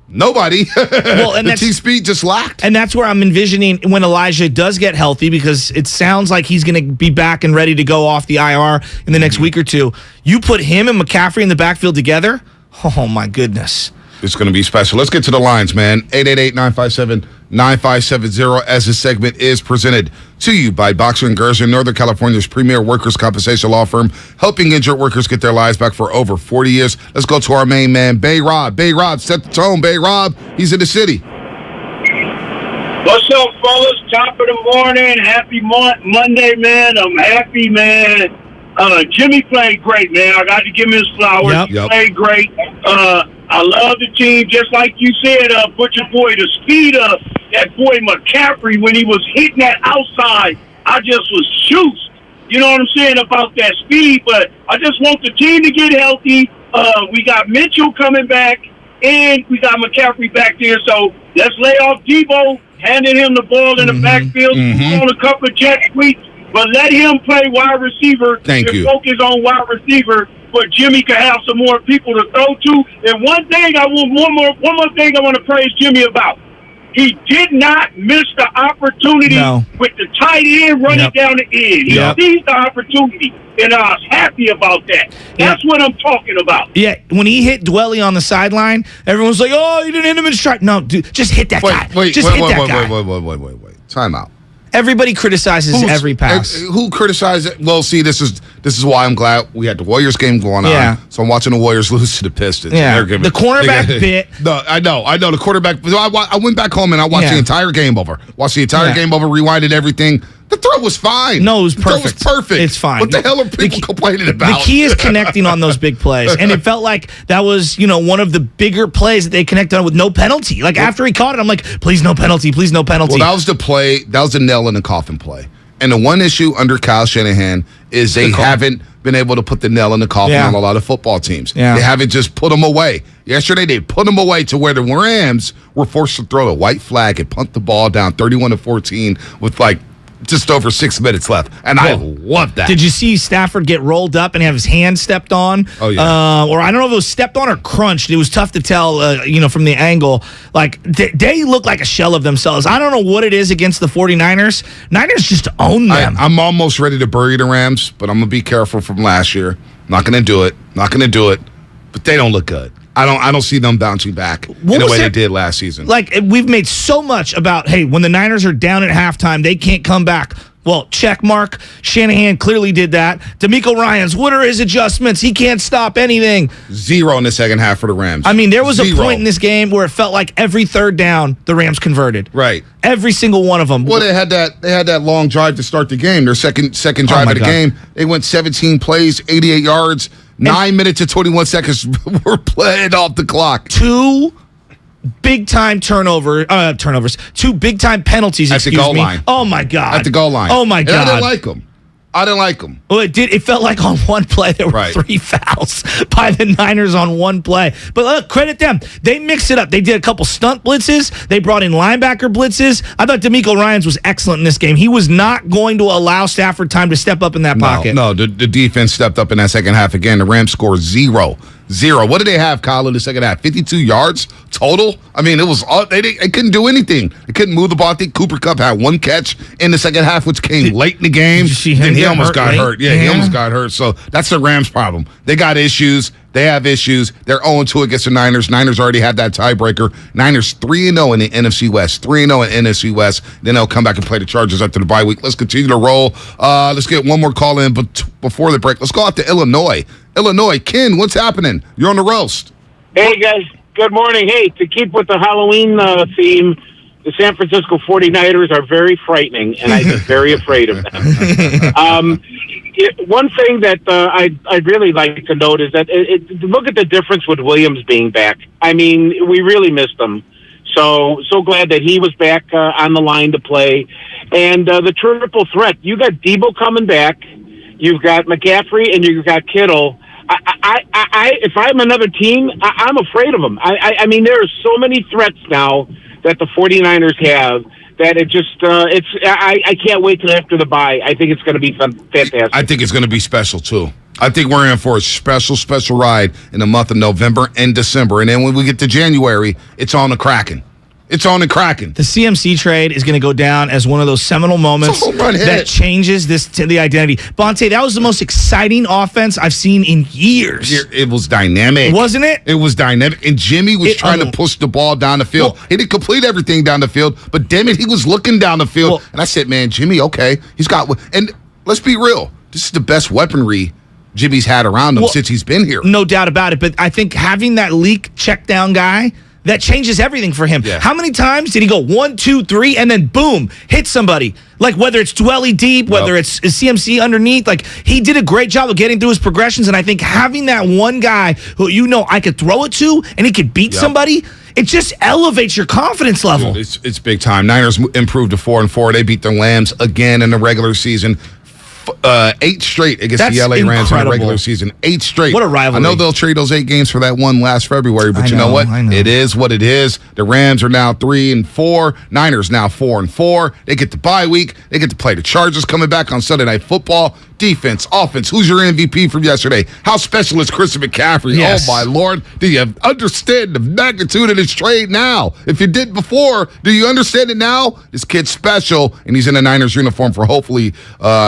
nobody. Well, and the team speed just lacked. And that's where I'm envisioning when Elijah does get healthy, because it sounds like he's going to be back and ready to go off the IR in the next week or two. You put him and McCaffrey in the backfield together, oh my goodness. It's going to be special. Let's get to the lines, man. 888-957-9570 as this segment is presented to you by Boxer & Gerser, Northern California's premier workers' compensation law firm, helping injured workers get their lives back for over 40 years. Let's go to our main man, Bay Rob. Bay Rob, set the tone. Bay Rob, he's in the city. What's up, fellas? Top of the morning. Happy Monday, man. I'm happy, man. Jimmy played great, man. I got to give him his flowers. He played great. I love the team. Just like you said, Butcher Boy, the speed of that boy McCaffrey when he was hitting that outside, I just was juiced. You know what I'm saying about that speed? But I just want the team to get healthy. We got Mitchell coming back, and we got McCaffrey back there. So let's lay off Debo, handing him the ball in the backfield, on a couple of jet sweeps, but let him play wide receiver and focus on wide receiver, but Jimmy can have some more people to throw to. And one more thing I want to praise Jimmy about. He did not miss the opportunity with the tight end running down the end. He seized the opportunity, and I was happy about that. That's what I'm talking about. Yeah, when he hit Dwelly on the sideline, everyone's like, "Oh, you didn't hit him in stride." No, dude, just hit that guy. Wait. Time out. Everybody criticizes every pass. Who criticized it? Well, see, this is why I'm glad we had the Warriors game going on. So I'm watching the Warriors lose to the Pistons. Yeah, the cornerback bit. No, I know the quarterback. I went back home and I watched the entire game over. Rewinded everything. The throw was fine. No, it was perfect. The throw was perfect. It's fine. What the hell are people complaining about? The key is connecting on those big plays. And it felt like that was, one of the bigger plays that they connected on with no penalty. Like, after he caught it, I'm like, please no penalty, please no penalty. Well, that was the play. That was the nail in the coffin play. And the one issue under Kyle Shanahan is they haven't been able to put the nail in the coffin on a lot of football teams. Yeah. They haven't just put them away. Yesterday, they put them away to where the Rams were forced to throw a white flag and punt the ball down 31-14 with just over 6 minutes left, and I love that. Did you see Stafford get rolled up and have his hand stepped on? Oh, yeah. Or I don't know if it was stepped on or crunched. It was tough to tell, from the angle. Like, they look like a shell of themselves. I don't know what it is against the 49ers. Niners just own them. I'm almost ready to bury the Rams, but I'm going to be careful from last year. Not going to do it. But they don't look good. I don't see them bouncing back in the way they did last season. Like, we've made so much about, hey, when the Niners are down at halftime, they can't come back. Well, check mark. Shanahan clearly did that. DeMeco Ryans, what are his adjustments? He can't stop anything. 0 in the second half for the Rams. I mean, there was a point in this game where it felt like every third down, the Rams converted. Right. Every single one of them. Well, they had that long drive to start the game. Their second drive of the game. They went 17 plays, 88 yards. 9 minutes and 21 seconds were played off the clock. 2 big-time turnovers. 2 big-time penalties, at the goal line. Oh, my God. At the goal line. Oh, my God. And I didn't like them. Well, it did. It felt like on one play there were 3 fouls by the Niners on one play. But look, credit them. They mixed it up. They did a couple stunt blitzes. They brought in linebacker blitzes. I thought DeMeco Ryans was excellent in this game. He was not going to allow Stafford time to step up in that pocket. No, the defense stepped up in that second half again. The Rams scored 0. What did they have, Kyle, in the second half? 52 yards total? I mean, it was all, they couldn't do anything. They couldn't move the ball. I think Cooper Kupp had 1 catch in the second half, which came late in the game. And he almost got hurt. Yeah, he almost got hurt. So that's the Rams' problem. They got issues. They have issues. They're 0-2 against the Niners. Niners already had that tiebreaker. Niners 3-0 in the NFC West. 3-0 in NFC West. Then they'll come back and play the Chargers after the bye week. Let's continue to roll. Let's get one more call in before the break. Let's go out to Illinois. Ken, what's happening? You're on the roast. Hey, guys. Good morning. Hey, to keep with the Halloween theme, the San Francisco 49ers are very frightening, and I'm very afraid of them. One thing that I'd really like to note is that look at the difference with Williams being back. I mean, we really missed him. So glad that he was back on the line to play. And the triple threat, you got Debo coming back, you've got McCaffrey, and you've got Kittle. If I'm another team, I'm afraid of them. I mean, there are so many threats now that the 49ers have that it just I can't wait till after the bye. I think it's going to be fantastic. I think it's going to be special too. I think we're in for a special ride in the month of November and December, and then when we get to January, it's on the Kraken. It's on and cracking. The CMC trade is going to go down as one of those seminal moments that changes the identity. Bonte, that was the most exciting offense I've seen in years. It was dynamic. Wasn't it? It was dynamic. And Jimmy was trying to push the ball down the field. He didn't complete everything down the field, but damn it, he was looking down the field. And I said, man, Jimmy, okay. He's got – and let's be real. This is the best weaponry Jimmy's had around him since he's been here. No doubt about it. But I think having that leak check down guy – that changes everything for him. Yeah. How many times did he go 1, 2, 3, and then boom, hit somebody? Like whether it's Dwelly deep, whether it's CMC underneath, like he did a great job of getting through his progressions. And I think having that one guy who I could throw it to and he could beat somebody, it just elevates your confidence level. Dude, it's big time. Niners improved to 4-4. They beat the Lambs again in the regular season. 8 straight against the LA Rams in the regular season. 8 straight. What a rivalry. I know they'll trade those 8 games for that one last February, but you know what? It is what it is. The Rams are now 3-4. Niners now 4-4. They get the bye week. They get to play the Chargers coming back on Sunday Night Football. Defense, offense. Who's your MVP from yesterday? How special is Christian McCaffrey? Yes. Oh, my Lord. Do you understand the magnitude of this trade now? If you did before, do you understand it now? This kid's special, and he's in a Niners uniform for hopefully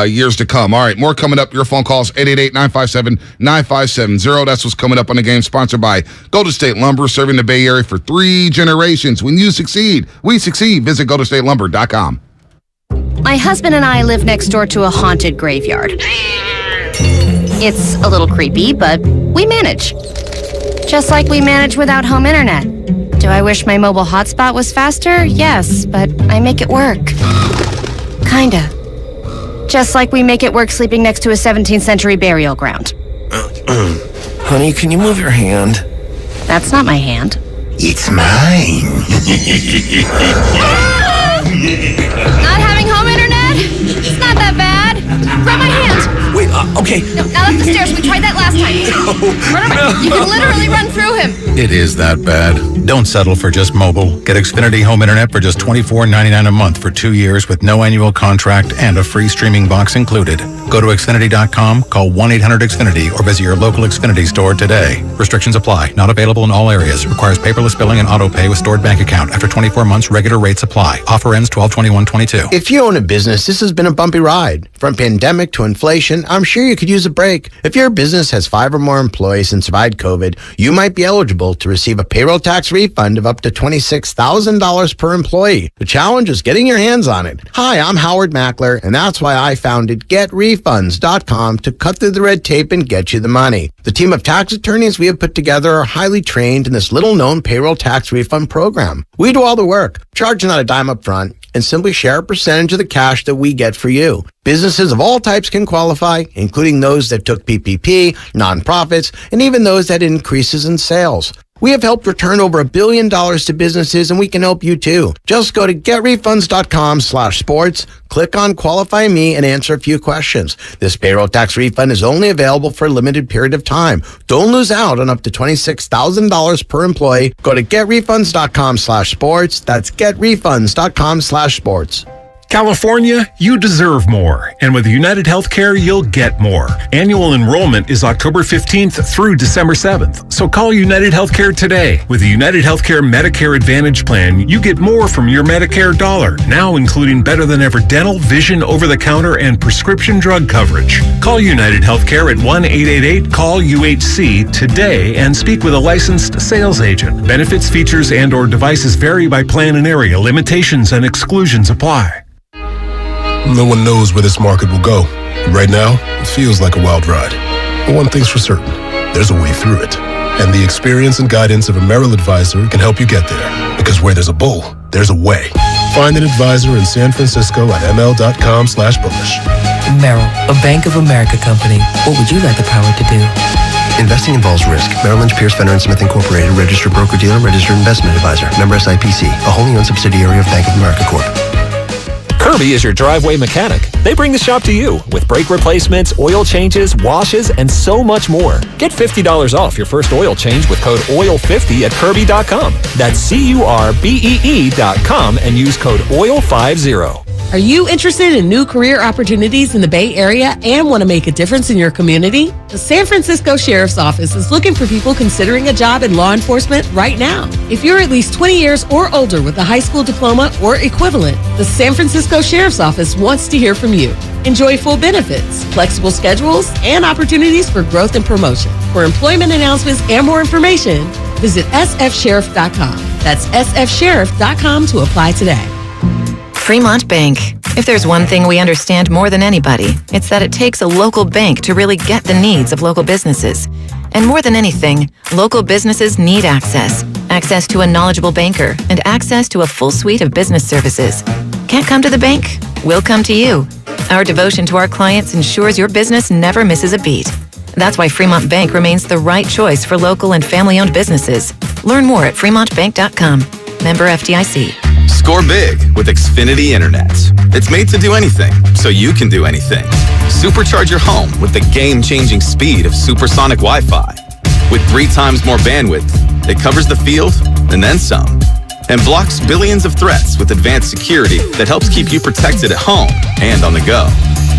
years to come. All right, more coming up. Your phone calls, 888-957-9570. That's what's coming up on the game, sponsored by Golden State Lumber, serving the Bay Area for 3 generations. When you succeed, we succeed. Visit goldenstatelumber.com. My husband and I live next door to a haunted graveyard. It's a little creepy, but we manage. Just like we manage without home internet. Do I wish my mobile hotspot was faster? Yes, but I make it work. Kinda. Just like we make it work sleeping next to a 17th century burial ground. Honey, can you move your hand? That's not my hand. It's mine. Not having home internet? It's not that bad. Grab my hand. Wait, okay. No, not up the stairs. We tried that last time. Run around. You can literally run through him. It is that bad. Don't settle for just mobile. Get Xfinity Home Internet for just $24.99 a month for 2 years with no annual contract and a free streaming box included. Go to Xfinity.com, call 1-800-XFINITY, or visit your local Xfinity store today. Restrictions apply. Not available in all areas. Requires paperless billing and auto pay with stored bank account. After 24 months, regular rates apply. Offer ends 12/21/22. If you own a business, this has been a bumpy ride. From pandemic to inflation, I'm sure you could use a break. If your business has 5 or more employees and survived COVID, you might be eligible to receive a payroll tax refund of up to $26,000 per employee. The challenge is getting your hands on it. Hi, I'm Howard Mackler, and that's why I founded GetRefunds.com to cut through the red tape and get you the money. The team of tax attorneys we have put together are highly trained in this little-known payroll tax refund program. We do all the work, charge not a dime up front, and simply share a percentage of the cash that we get for you. Businesses of all types can qualify, including those that took PPP, nonprofits, and even those that had increases in sales. We have helped return over $1 billion to businesses, and we can help you too. Just go to getrefunds.com/sports, click on Qualify Me, and answer a few questions. This payroll tax refund is only available for a limited period of time. Don't lose out on up to $26,000 per employee. Go to getrefunds.com/sports. That's getrefunds.com/sports. California, you deserve more. And with United Healthcare, you'll get more. Annual enrollment is October 15th through December 7th. So call United Healthcare today. With the United Healthcare Medicare Advantage Plan, you get more from your Medicare dollar, now including better than ever dental, vision, over-the-counter, and prescription drug coverage. Call United Healthcare at 1-888-CALL-UHC today and speak with a licensed sales agent. Benefits, features, and/or devices vary by plan and area. Limitations and exclusions apply. No one knows where this market will go. Right now, it feels like a wild ride. But one thing's for certain, there's a way through it. And the experience and guidance of a Merrill advisor can help you get there. Because where there's a bull, there's a way. Find an advisor in San Francisco at ml.com/bullish. Merrill, a Bank of America company. What would you like the power to do? Investing involves risk. Merrill Lynch, Pierce, Fenner & Smith Incorporated, registered broker-dealer, registered investment advisor. Member SIPC, a wholly owned subsidiary of Bank of America Corp. Kirby is your driveway mechanic. They bring the shop to you with brake replacements, oil changes, washes, and so much more. Get $50 off your first oil change with code OIL50 at Kirby.com. That's CURBEE.com and use code OIL50. Are you interested in new career opportunities in the Bay Area and want to make a difference in your community? The San Francisco Sheriff's Office is looking for people considering a job in law enforcement right now. If you're at least 20 years or older with a high school diploma or equivalent, the San Francisco Sheriff's Office wants to hear from you. Enjoy full benefits, flexible schedules, and opportunities for growth and promotion. For employment announcements and more information, visit sfsheriff.com. That's sfsheriff.com to apply today. Fremont Bank. If there's one thing we understand more than anybody, it's that it takes a local bank to really get the needs of local businesses. And more than anything, local businesses need access access to a knowledgeable banker, and access to a full suite of business services. Can't come to the bank? We'll come to you. Our devotion to our clients ensures your business never misses a beat. That's why Fremont Bank remains the right choice for local and family-owned businesses. Learn more at fremontbank.com. Member FDIC. Score big with Xfinity Internet. It's made to do anything, so you can do anything. Supercharge your home with the game-changing speed of supersonic Wi-Fi. With 3 times more bandwidth, it covers the field and then some. And blocks billions of threats with advanced security that helps keep you protected at home and on the go.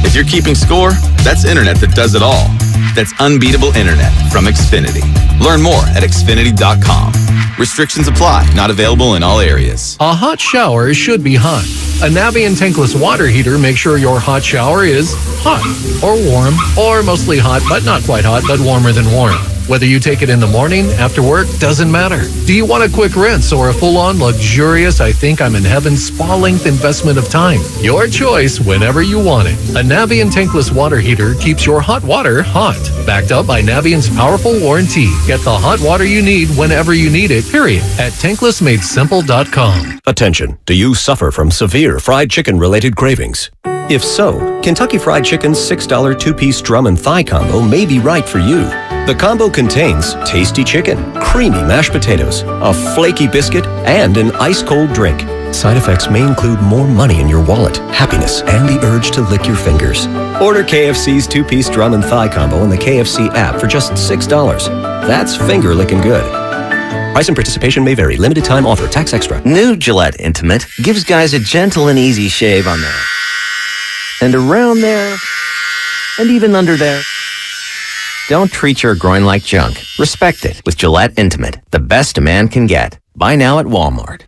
If you're keeping score, that's internet that does it all. That's unbeatable internet from Xfinity. Learn more at Xfinity.com. Restrictions apply. Not available in all areas. A hot shower should be hot. A Navien tankless water heater makes sure your hot shower is hot or warm or mostly hot, but not quite hot, but warmer than warm. Whether you take it in the morning, after work, doesn't matter. Do you want a quick rinse or a full-on luxurious, I think I'm in heaven spa-length investment of time? Your choice whenever you want it. A Navien tankless water heater keeps your hot water hot. Backed up by Navien's powerful warranty. Get the hot water you need whenever you need it, period. At tanklessmadesimple.com. Attention, do you suffer from severe fried chicken-related cravings? If so, Kentucky Fried Chicken's $6 2-piece drum and thigh combo may be right for you. The combo contains tasty chicken, creamy mashed potatoes, a flaky biscuit, and an ice-cold drink. Side effects may include more money in your wallet, happiness, and the urge to lick your fingers. Order KFC's 2-piece drum and thigh combo in the KFC app for just $6. That's finger-licking good. Price and participation may vary. Limited time offer. Tax extra. New Gillette Intimate gives guys a gentle and easy shave on there. And around there. And even under there. Don't treat your groin like junk. Respect it with Gillette Intimate, the best a man can get. Buy now at Walmart.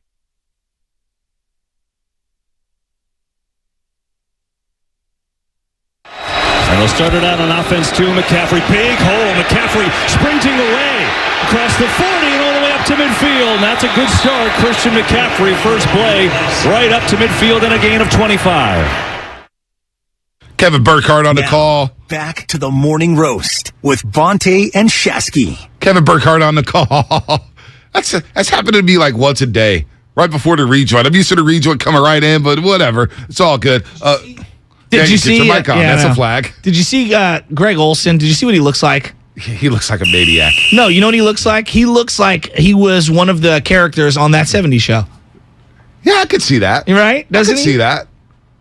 And they'll start it out on offense too. McCaffrey, big hole. McCaffrey sprinting away across the 40 and all the way up to midfield. And that's a good start. Christian McCaffrey, first play, right up to midfield and a gain of 25. Kevin Burkhardt on the call. Back to the morning roast with Bonte and Shasky. Kevin Burkhardt on the call. That's happened to me like once a day, right before the rejoin. I'm used to the rejoin coming right in, but whatever. It's all good. Did you see? Your mic on. That's a flag. Did you see Greg Olsen? Did you see what he looks like? He looks like a maniac. No, you know what he looks like? He looks like he was one of the characters on That 70s Show. Yeah, I could see that. You're right? Doesn't he?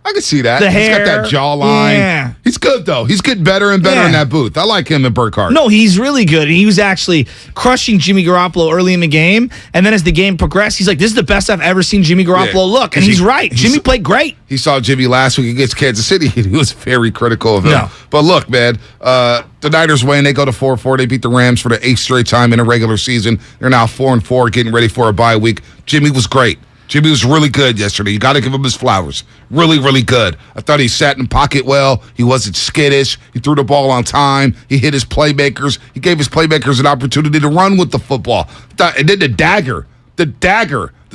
I can see that. The hair. He's got that jawline. Yeah. He's good, though. He's getting better and better in that booth. I like him and Burkhardt. No, he's really good. He was actually crushing Jimmy Garoppolo early in the game. And then as the game progressed, he's like, this is the best I've ever seen Jimmy Garoppolo look. And he's right. Jimmy played great. He saw Jimmy last week against Kansas City. He was very critical of him. No. But look, man, the Niners win. They go to 4-4. They beat the Rams for the 8th straight time in a regular season. They're now 4-4, getting ready for a bye week. Jimmy was great. Jimmy was really good yesterday. You got to give him his flowers. Really, really good. I thought he sat in pocket well. He wasn't skittish. He threw the ball on time. He hit his playmakers. He gave his playmakers an opportunity to run with the football. And then the dagger, the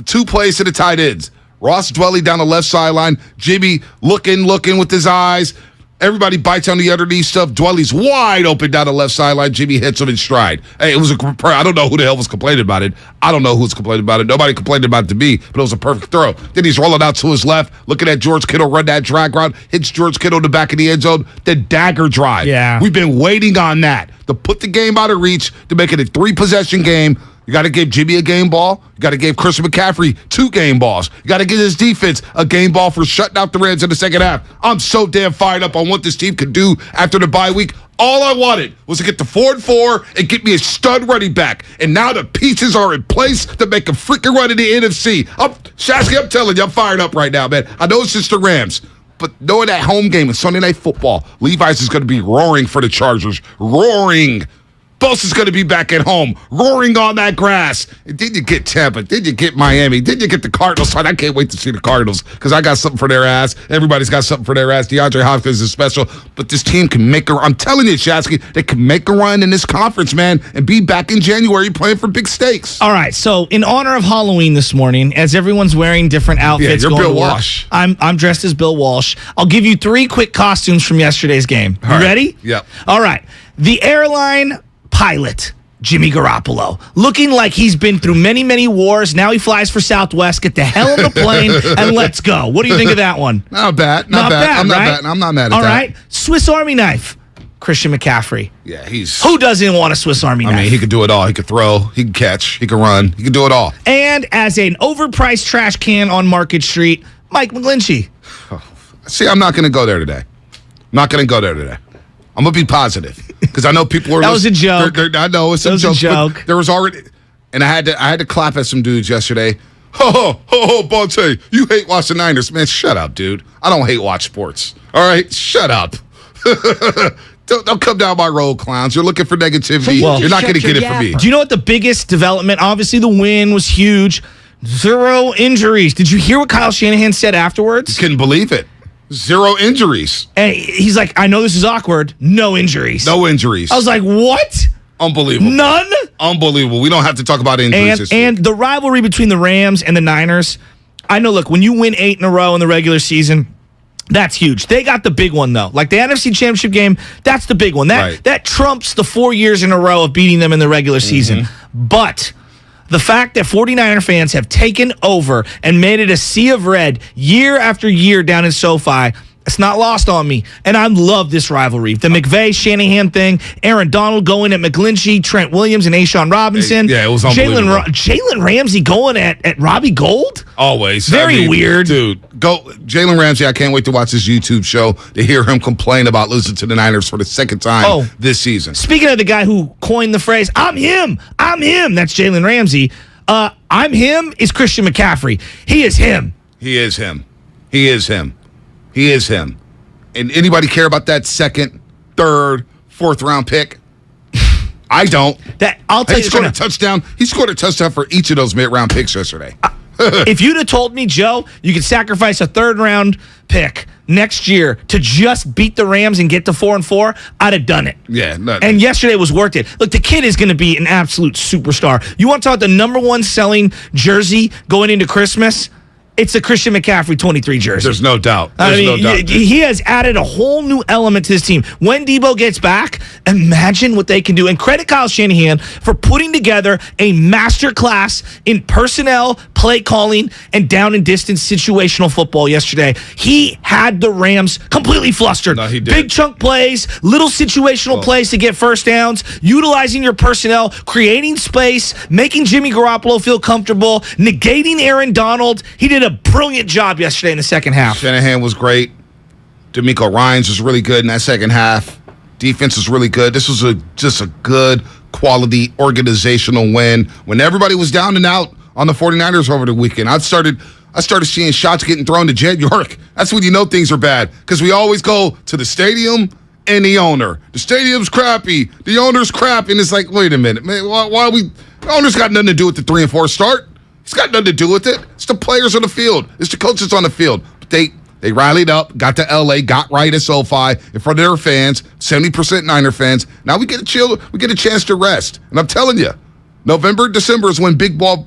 2 plays to the tight ends. Ross Dwelley down the left sideline. Jimmy looking with his eyes. Everybody bites on the underneath stuff. Dwelley's wide open down the left sideline. Jimmy hits him in stride. Hey, it was I don't know who the hell was complaining about it. I don't know who's complaining about it. Nobody complained about it to me, but it was a perfect throw. Then he's rolling out to his left, looking at George Kittle run that drag route, hits George Kittle in the back of the end zone. The dagger drive. Yeah. We've been waiting on that to put the game out of reach, to make it a 3-possession game. You got to give Jimmy a game ball. You got to give Christian McCaffrey 2 game balls. You got to give his defense a game ball for shutting out the Rams in the second half. I'm so damn fired up on what this team could do after the bye week. All I wanted was to get to 4-4 and get me a stud running back. And now the pieces are in place to make a freaking run in the NFC. Shasky, I'm telling you, I'm fired up right now, man. I know it's just the Rams, but knowing that home game is Sunday Night Football, Levi's is going to be roaring for the Chargers. Roaring. Bosa's going to be back at home, roaring on that grass. And did you get Tampa? Did you get Miami? Did you get the Cardinals? I can't wait to see the Cardinals because I got something for their ass. Everybody's got something for their ass. DeAndre Hopkins is special. But this team can make a run. I'm telling you, Shasky, they can make a run in this conference, man, and be back in January playing for big stakes. All right, so in honor of Halloween this morning, as everyone's wearing different outfits, you're going Bill to work, Walsh. I'm dressed as Bill Walsh. I'll give you 3 quick costumes from yesterday's game. You ready? Yep. All right. The airline pilot Jimmy Garoppolo, looking like he's been through many, many wars. Now he flies for Southwest. Get the hell on the plane and let's go. What do you think of that one? Not bad. Not bad. I'm not mad at that. All right. Swiss Army knife. Christian McCaffrey. Yeah, Who doesn't want a Swiss Army knife? I mean, he could do it all. He could throw. He can catch. He can run. He can do it all. And as an overpriced trash can on Market Street, Mike McGlinchey. See, I'm not going to go there today. I'm going to be positive because I know people are. That was a joke. I know it's a joke. There was already, and I had to clap at some dudes yesterday. Bonte, you hate watching the Niners, man. Shut up, dude. I don't hate watch sports. All right, shut up. Don't come down my road, clowns. You're looking for negativity. You're not going to get it from me. Do you know what the biggest development? Obviously, the win was huge. 0 injuries. Did you hear what Kyle Shanahan said afterwards? Couldn't believe it. 0 injuries. And he's like, I know this is awkward. No injuries. No injuries. I was like, what? Unbelievable. None? Unbelievable. We don't have to talk about injuries. And the rivalry between the Rams and the Niners, I know, look, when you win 8 in a row in the regular season, that's huge. They got the big one, though. Like the NFC Championship game, that's the big one. That trumps the 4 years in a row of beating them in the regular season. But the fact that 49er fans have taken over and made it a sea of red year after year down in SoFi, it's not lost on me. And I love this rivalry. The McVay-Shanahan thing, Aaron Donald going at McGlinchey, Trent Williams and A'Shaun Robinson. Yeah, it was unbelievable. Jalen Ramsey going at Robbie Gold? Always. Very weird. Dude, Jalen Ramsey, I can't wait to watch his YouTube show to hear him complain about losing to the Niners for the second time this season. Speaking of the guy who coined the phrase, I'm him, that's Jalen Ramsey. I'm him is Christian McCaffrey. He is him. He is him. He is him. He is him. And anybody care about that second, third, fourth round pick? I don't. I'll tell you. He scored a touchdown. He scored a touchdown for each of those mid-round picks yesterday. If you'd have told me, Joe, you could sacrifice a third-round pick next year to just beat the Rams and get to 4-4, I'd have done it. Yeah. And yesterday was worth it. Look, the kid is going to be an absolute superstar. You want to talk about the number one selling jersey going into Christmas? It's a Christian McCaffrey 23 jersey. There's no doubt. He has added a whole new element to this team. When Debo gets back, imagine what they can do. And credit Kyle Shanahan for putting together a masterclass in personnel, play calling, and down and distance situational football yesterday. He had the Rams completely flustered. No, he did. Big chunk plays, little situational plays to get first downs, utilizing your personnel, creating space, making Jimmy Garoppolo feel comfortable, negating Aaron Donald. He did a brilliant job yesterday in the second half. Shanahan was great. D'Amico Ryans was really good in that second half. Defense was really good. This was just a good quality organizational win. When everybody was down and out on the 49ers over the weekend, I started seeing shots getting thrown to Jed York. That's when you know things are bad because we always go to the stadium and the owner. The stadium's crappy. The owner's crap. And it's like, wait a minute, man. Why are we? The owner's got nothing to do with the 3 and 4 start. It's got nothing to do with it. It's the players on the field. It's the coaches on the field. But they rallied up, got to L.A., got right at SoFi in front of their fans, 70% Niner fans. Now we get a chance to rest. And I'm telling you, November, December is when big boy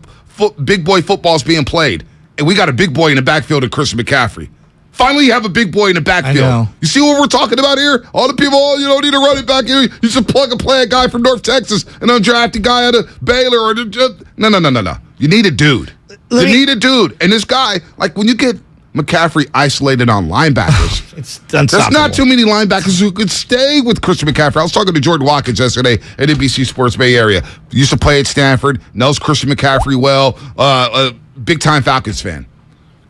football is being played. And we got a big boy in the backfield of Christian McCaffrey. Finally, you have a big boy in the backfield. I know. You see what we're talking about here? All the people, you don't need to run it back. You should plug and play a guy from North Texas, an undrafted guy out of Baylor. No. You need a dude. Need a dude. And this guy, like when you get McCaffrey isolated on linebackers, it's unstoppable. There's not too many linebackers who could stay with Christian McCaffrey. I was talking to Jordan Watkins yesterday at NBC Sports Bay Area. Used to play at Stanford, knows Christian McCaffrey well, a big-time Falcons fan.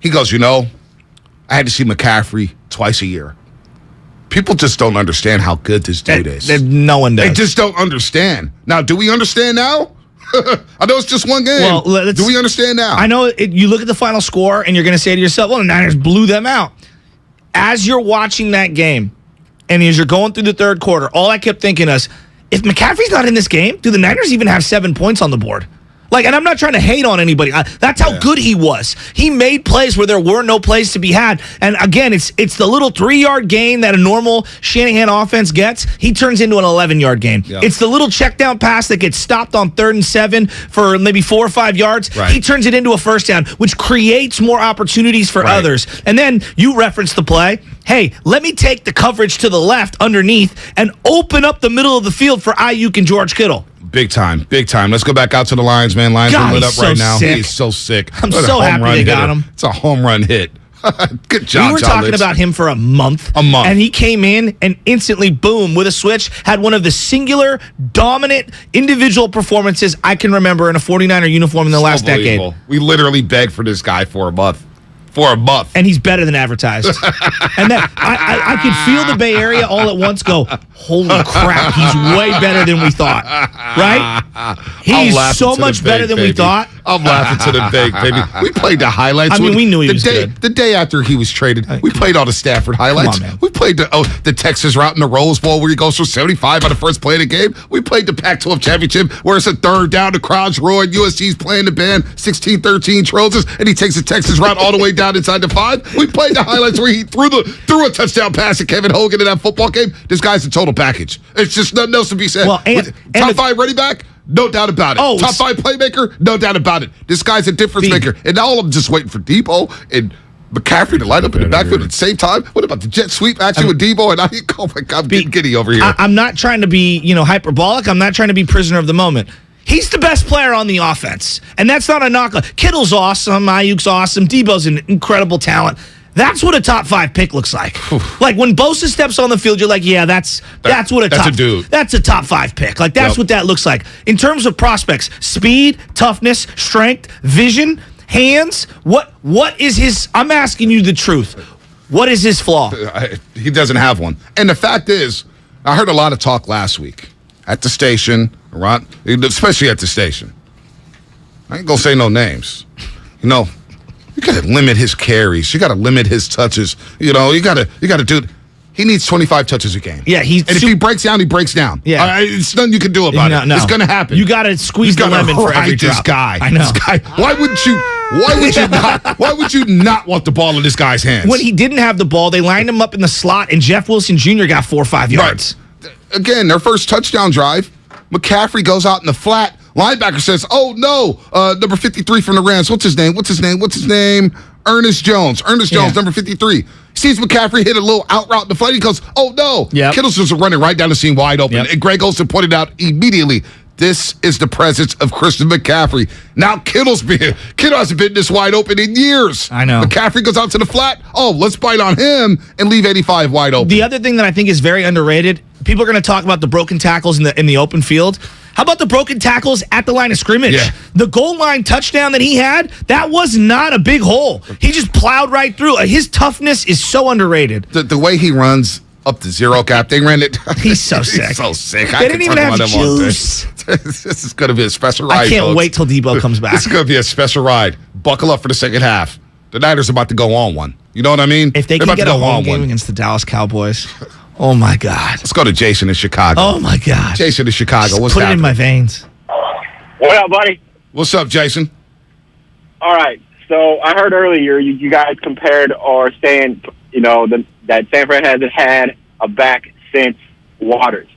He goes, I had to see McCaffrey twice a year. People just don't understand how good this dude is. No one does. They just don't understand. Now, do we understand now? I know it's just one game. Well, do we understand now? I know you look at the final score and you're going to say to yourself, well, the Niners blew them out. As you're watching that game and as you're going through the third quarter, all I kept thinking is, if McCaffrey's not in this game, do the Niners even have 7 points on the board? And I'm not trying to hate on anybody. That's how good he was. He made plays where there were no plays to be had. And again, it's the little 3-yard gain that a normal Shanahan offense gets. He turns into an 11-yard gain. Yep. It's the little check down pass that gets stopped on 3rd and 7 for maybe 4 or 5 yards. Right. He turns it into a first down, which creates more opportunities for others. And then you reference the play. Hey, let me take the coverage to the left underneath and open up the middle of the field for Ayuk and George Kittle. big time. Let's go back out to the Lions, man. Lions are lit up right now. Sick. He's so sick. I'm so happy they got him. It's a home run hit. Good job, We were talking about him for a month. And he came in and instantly, boom, with a switch, had one of the singular, dominant individual performances I can remember in a 49er uniform in the last decade. We literally begged for this guy for a month. And he's better than advertised. And that I could feel the Bay Area all at once go, holy crap, he's way better than we thought. Right? He's so much better than we thought. I'm laughing to the bank, baby. We played the highlights. I mean, we knew he was good. The day after he was traded, we played all the Stafford highlights. Come on, man. We played the Texas route in the Rose Bowl where he goes for 75 on the first play of the game. We played the Pac-12 championship where it's a third down, the crowd's roaring, USC's playing the band, 16-13 Trojans, and he takes the Texas route all the way down inside the 5. We played the highlights where he threw a touchdown pass to Kevin Hogan in that football game. This guy's a total package. It's just nothing else to be said. Well, top 5 running back? No doubt about it. Top 5 playmaker? No doubt about it. This guy's a difference maker. And now I'm just waiting for Debo and McCaffrey to line up in the backfield at the same time. What about the jet sweep action with Debo? And oh my God, I'm getting giddy over here. I'm not trying to be, hyperbolic. I'm not trying to be prisoner of the moment. He's the best player on the offense. And that's not a knock. Kittle's awesome. Ayuk's awesome. Debo's an incredible talent. That's what a top 5 pick looks like. Like when Bosa steps on the field, you're like, yeah, that's a top 5 pick. Like that's what that looks like. In terms of prospects, speed, toughness, strength, vision, hands, what is his, I'm asking you the truth. What is his flaw? He doesn't have one. And the fact is, I heard a lot of talk last week at the station, right? Especially at the station. I ain't gonna say no names. You got to limit his carries. You got to limit his touches. You got to do it. He needs 25 touches a game. Yeah, if he breaks down, he breaks down. Yeah, it's nothing you can do about it. It's going to happen. You got to squeeze the lemon for every drop. This guy. I know. This guy. Why would you not want the ball in this guy's hands? When he didn't have the ball, they lined him up in the slot, and Jeff Wilson Jr. got 4 or 5 yards. Right. Again, their first touchdown drive, McCaffrey goes out in the flat. Linebacker says, oh, no, number 53 from the Rams. What's his name? Ernest Jones. Number 53. Sees McCaffrey hit a little out route in the flat. He goes, oh, no. Yep. Kittle's just running right down the seam wide open. Yep. And Greg Olsen pointed out immediately, this is the presence of Christian McCaffrey. Now Kittle hasn't been this wide open in years. I know. McCaffrey goes out to the flat. Oh, let's bite on him and leave 85 wide open. The other thing that I think is very underrated, people are going to talk about the broken tackles in the open field. How about the broken tackles at the line of scrimmage? Yeah. The goal line touchdown that he had, that was not a big hole. He just plowed right through. His toughness is so underrated. The way he runs up the zero gap, they ran it. He's so sick. He's so sick. They didn't even have juice. This is going to be a special ride, I can't folks. wait till Debo comes back. This is going to be a special ride. Buckle up for the second half. The Niners are about to go on one. You know what I mean? If they can get a home game against the Dallas Cowboys, oh my God. Let's go to Jason in Chicago. Oh my God. Jason in Chicago. What's put happening? it in my veins. What up, buddy? What's up, Jason? All right. So I heard earlier you guys compared or saying, that San Fran hasn't had a back since Waters.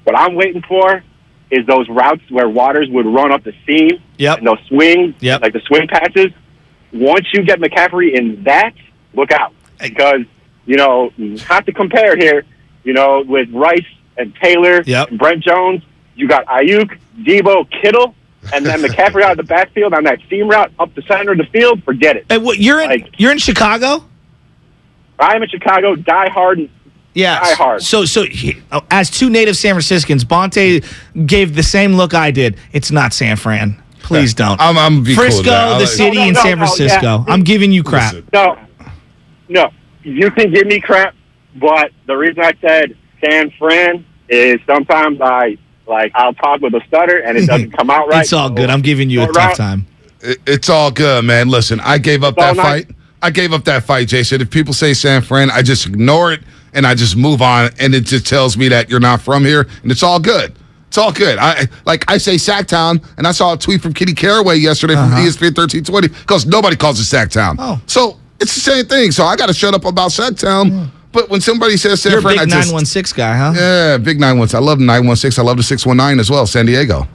What I'm waiting for is those routes where Waters would run up the seam. Yep. And those swings, yep. like the swing passes. Once you get McCaffrey in that, look out. Because, not to compare here, with Rice and Taylor and Brent Jones, you got Ayuk, Debo, Kittle, and then McCaffrey out of the backfield on that seam route up the center of the field. Forget it. Hey, you're in Chicago? I'm in Chicago, die hard. Yeah. Die hard. So as two native San Franciscans, Bonte gave the same look I did. It's not San Fran. Please don't. I'm be Frisco, cool the city, and San Francisco. Yeah. I'm giving you crap. No. You can give me crap, but the reason I said San Fran is sometimes I'll talk with a stutter and it doesn't come out right. It's all good. I'm giving you a tough time. It's all good, man. Listen, I gave up that fight. I gave up that fight, Jason. If people say San Fran, I just ignore it and I just move on, and it just tells me that you're not from here, and it's all good. It's all good. I say Sacktown, and I saw a tweet from Kitty Caraway yesterday from ESPN 1320 because nobody calls it Sacktown. Oh. So it's the same thing. So I got to shut up about Sacktown. But when somebody says San Fran, you're a big 916 guy, huh? Yeah, big 916. I love the 916. I love the 619 as well, San Diego.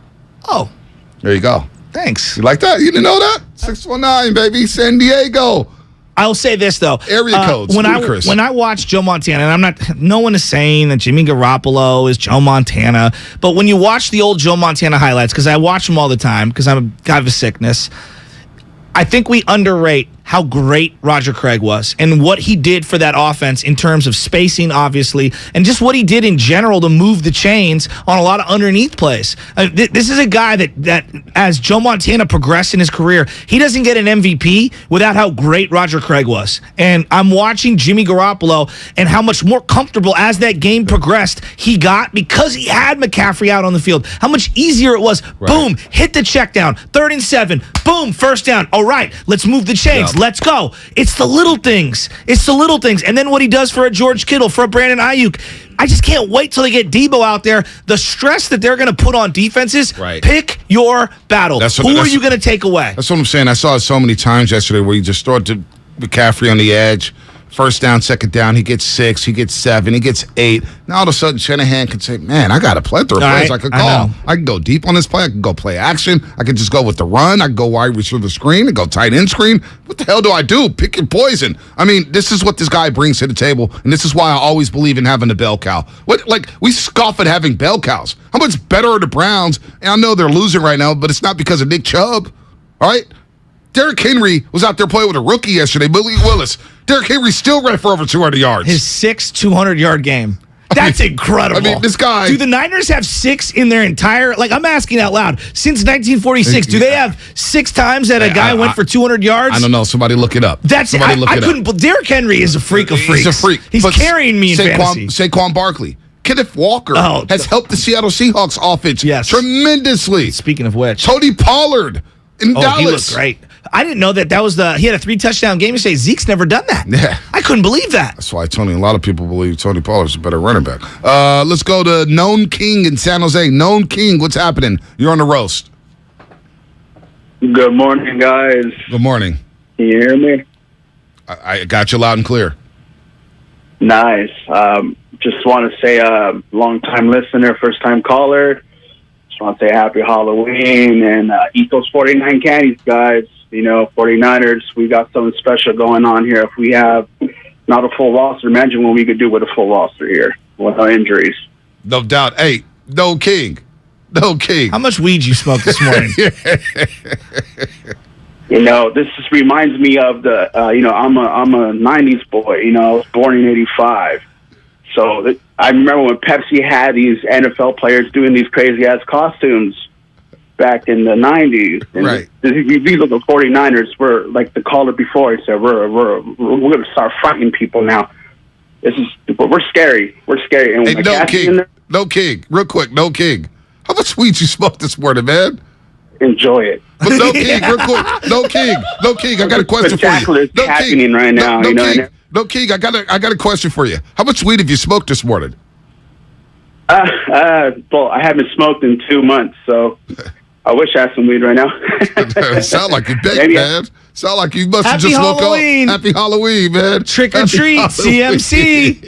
Oh. There you go. Thanks. You like that? You didn't know that? 619, baby, San Diego. I'll say this though. Area codes. When I watch Joe Montana, and no one is saying that Jimmy Garoppolo is Joe Montana, but when you watch the old Joe Montana highlights, because I watch them all the time because I'm a guy of a sickness, I think we underrate how great Roger Craig was and what he did for that offense in terms of spacing, obviously, and just what he did in general to move the chains on a lot of underneath plays. This is a guy that as Joe Montana progressed in his career, he doesn't get an MVP without how great Roger Craig was. And I'm watching Jimmy Garoppolo and how much more comfortable as that game progressed he got because he had McCaffrey out on the field. How much easier it was. Right. Boom, hit the check down. 3rd and 7. Boom, first down. All right, let's move the chains. Yep. Let's go. It's the little things. And then what he does for a George Kittle, for a Brandon Ayuk. I just can't wait till they get Debo out there. The stress that they're going to put on defenses, right. Pick your battle. Who are you going to take away? That's what I'm saying. I saw it so many times yesterday where you just throw it to McCaffrey on the edge. First down, second down, he gets 6, he gets 7, he gets 8. Now all of a sudden Shanahan can say, man, I got a plethora of plays I could call. I can go deep on this play. I can go play action. I can just go with the run. I can go wide receiver screen and go tight end screen. What the hell do I do? Pick your poison. I mean, this is what this guy brings to the table, and this is why I always believe in having a bell cow. We scoff at having bell cows. How much better are the Browns? And I know they're losing right now, but it's not because of Nick Chubb. All right? Derrick Henry was out there playing with a rookie yesterday, Malik Willis. Derrick Henry still ran for over 200 yards. His 6 200-yard game. That's incredible. I mean, this guy. Do the Niners have 6 in their entire, I'm asking out loud, since 1946, do they have 6 times that a guy went for 200 yards? I don't know. Somebody look it up. I couldn't, Derrick Henry is a freak of freaks. He's a freak. He's carrying me in fantasy. Saquon Barkley. Kenneth Walker has helped the Seattle Seahawks offense tremendously. Speaking of which. Tony Pollard in Dallas. He looked great. I didn't know that was he had a 3-touchdown game yesterday. Zeke's never done that. Yeah. I couldn't believe that. That's why a lot of people believe Tony Pollard's a better running back. Let's go to Known King in San Jose. Known King, what's happening? You're on the roast. Good morning, guys. Good morning. Can you hear me? I got you loud and clear. Nice. Just want to say long-time listener, first-time caller. Just want to say happy Halloween and eat those 49 candies, guys. 49ers, we got something special going on here. If we have not a full roster, imagine what we could do with a full roster here with no injuries. No doubt. Hey, no King. How much weed you smoked this morning? This just reminds me of the, I'm a 90s boy. I was born in 85. So I remember when Pepsi had these NFL players doing these crazy-ass costumes back in the 90s. And right. These are the 49ers. We're like the caller before. He said, we're going to start fighting people now. We're scary. We're scary. And hey, no King. Real quick, no King. How much weed you smoked this morning, man? Enjoy it. But no King, real quick. No King. I got a question for you. No happening right now. No King. I got a question for you. How much weed have you smoked this morning? Well, I haven't smoked in 2 months, so I wish I had some weed right now. Sound like you baked, man. Sound like you must have just woke up. Happy Halloween, man. Trick or treat, CMC.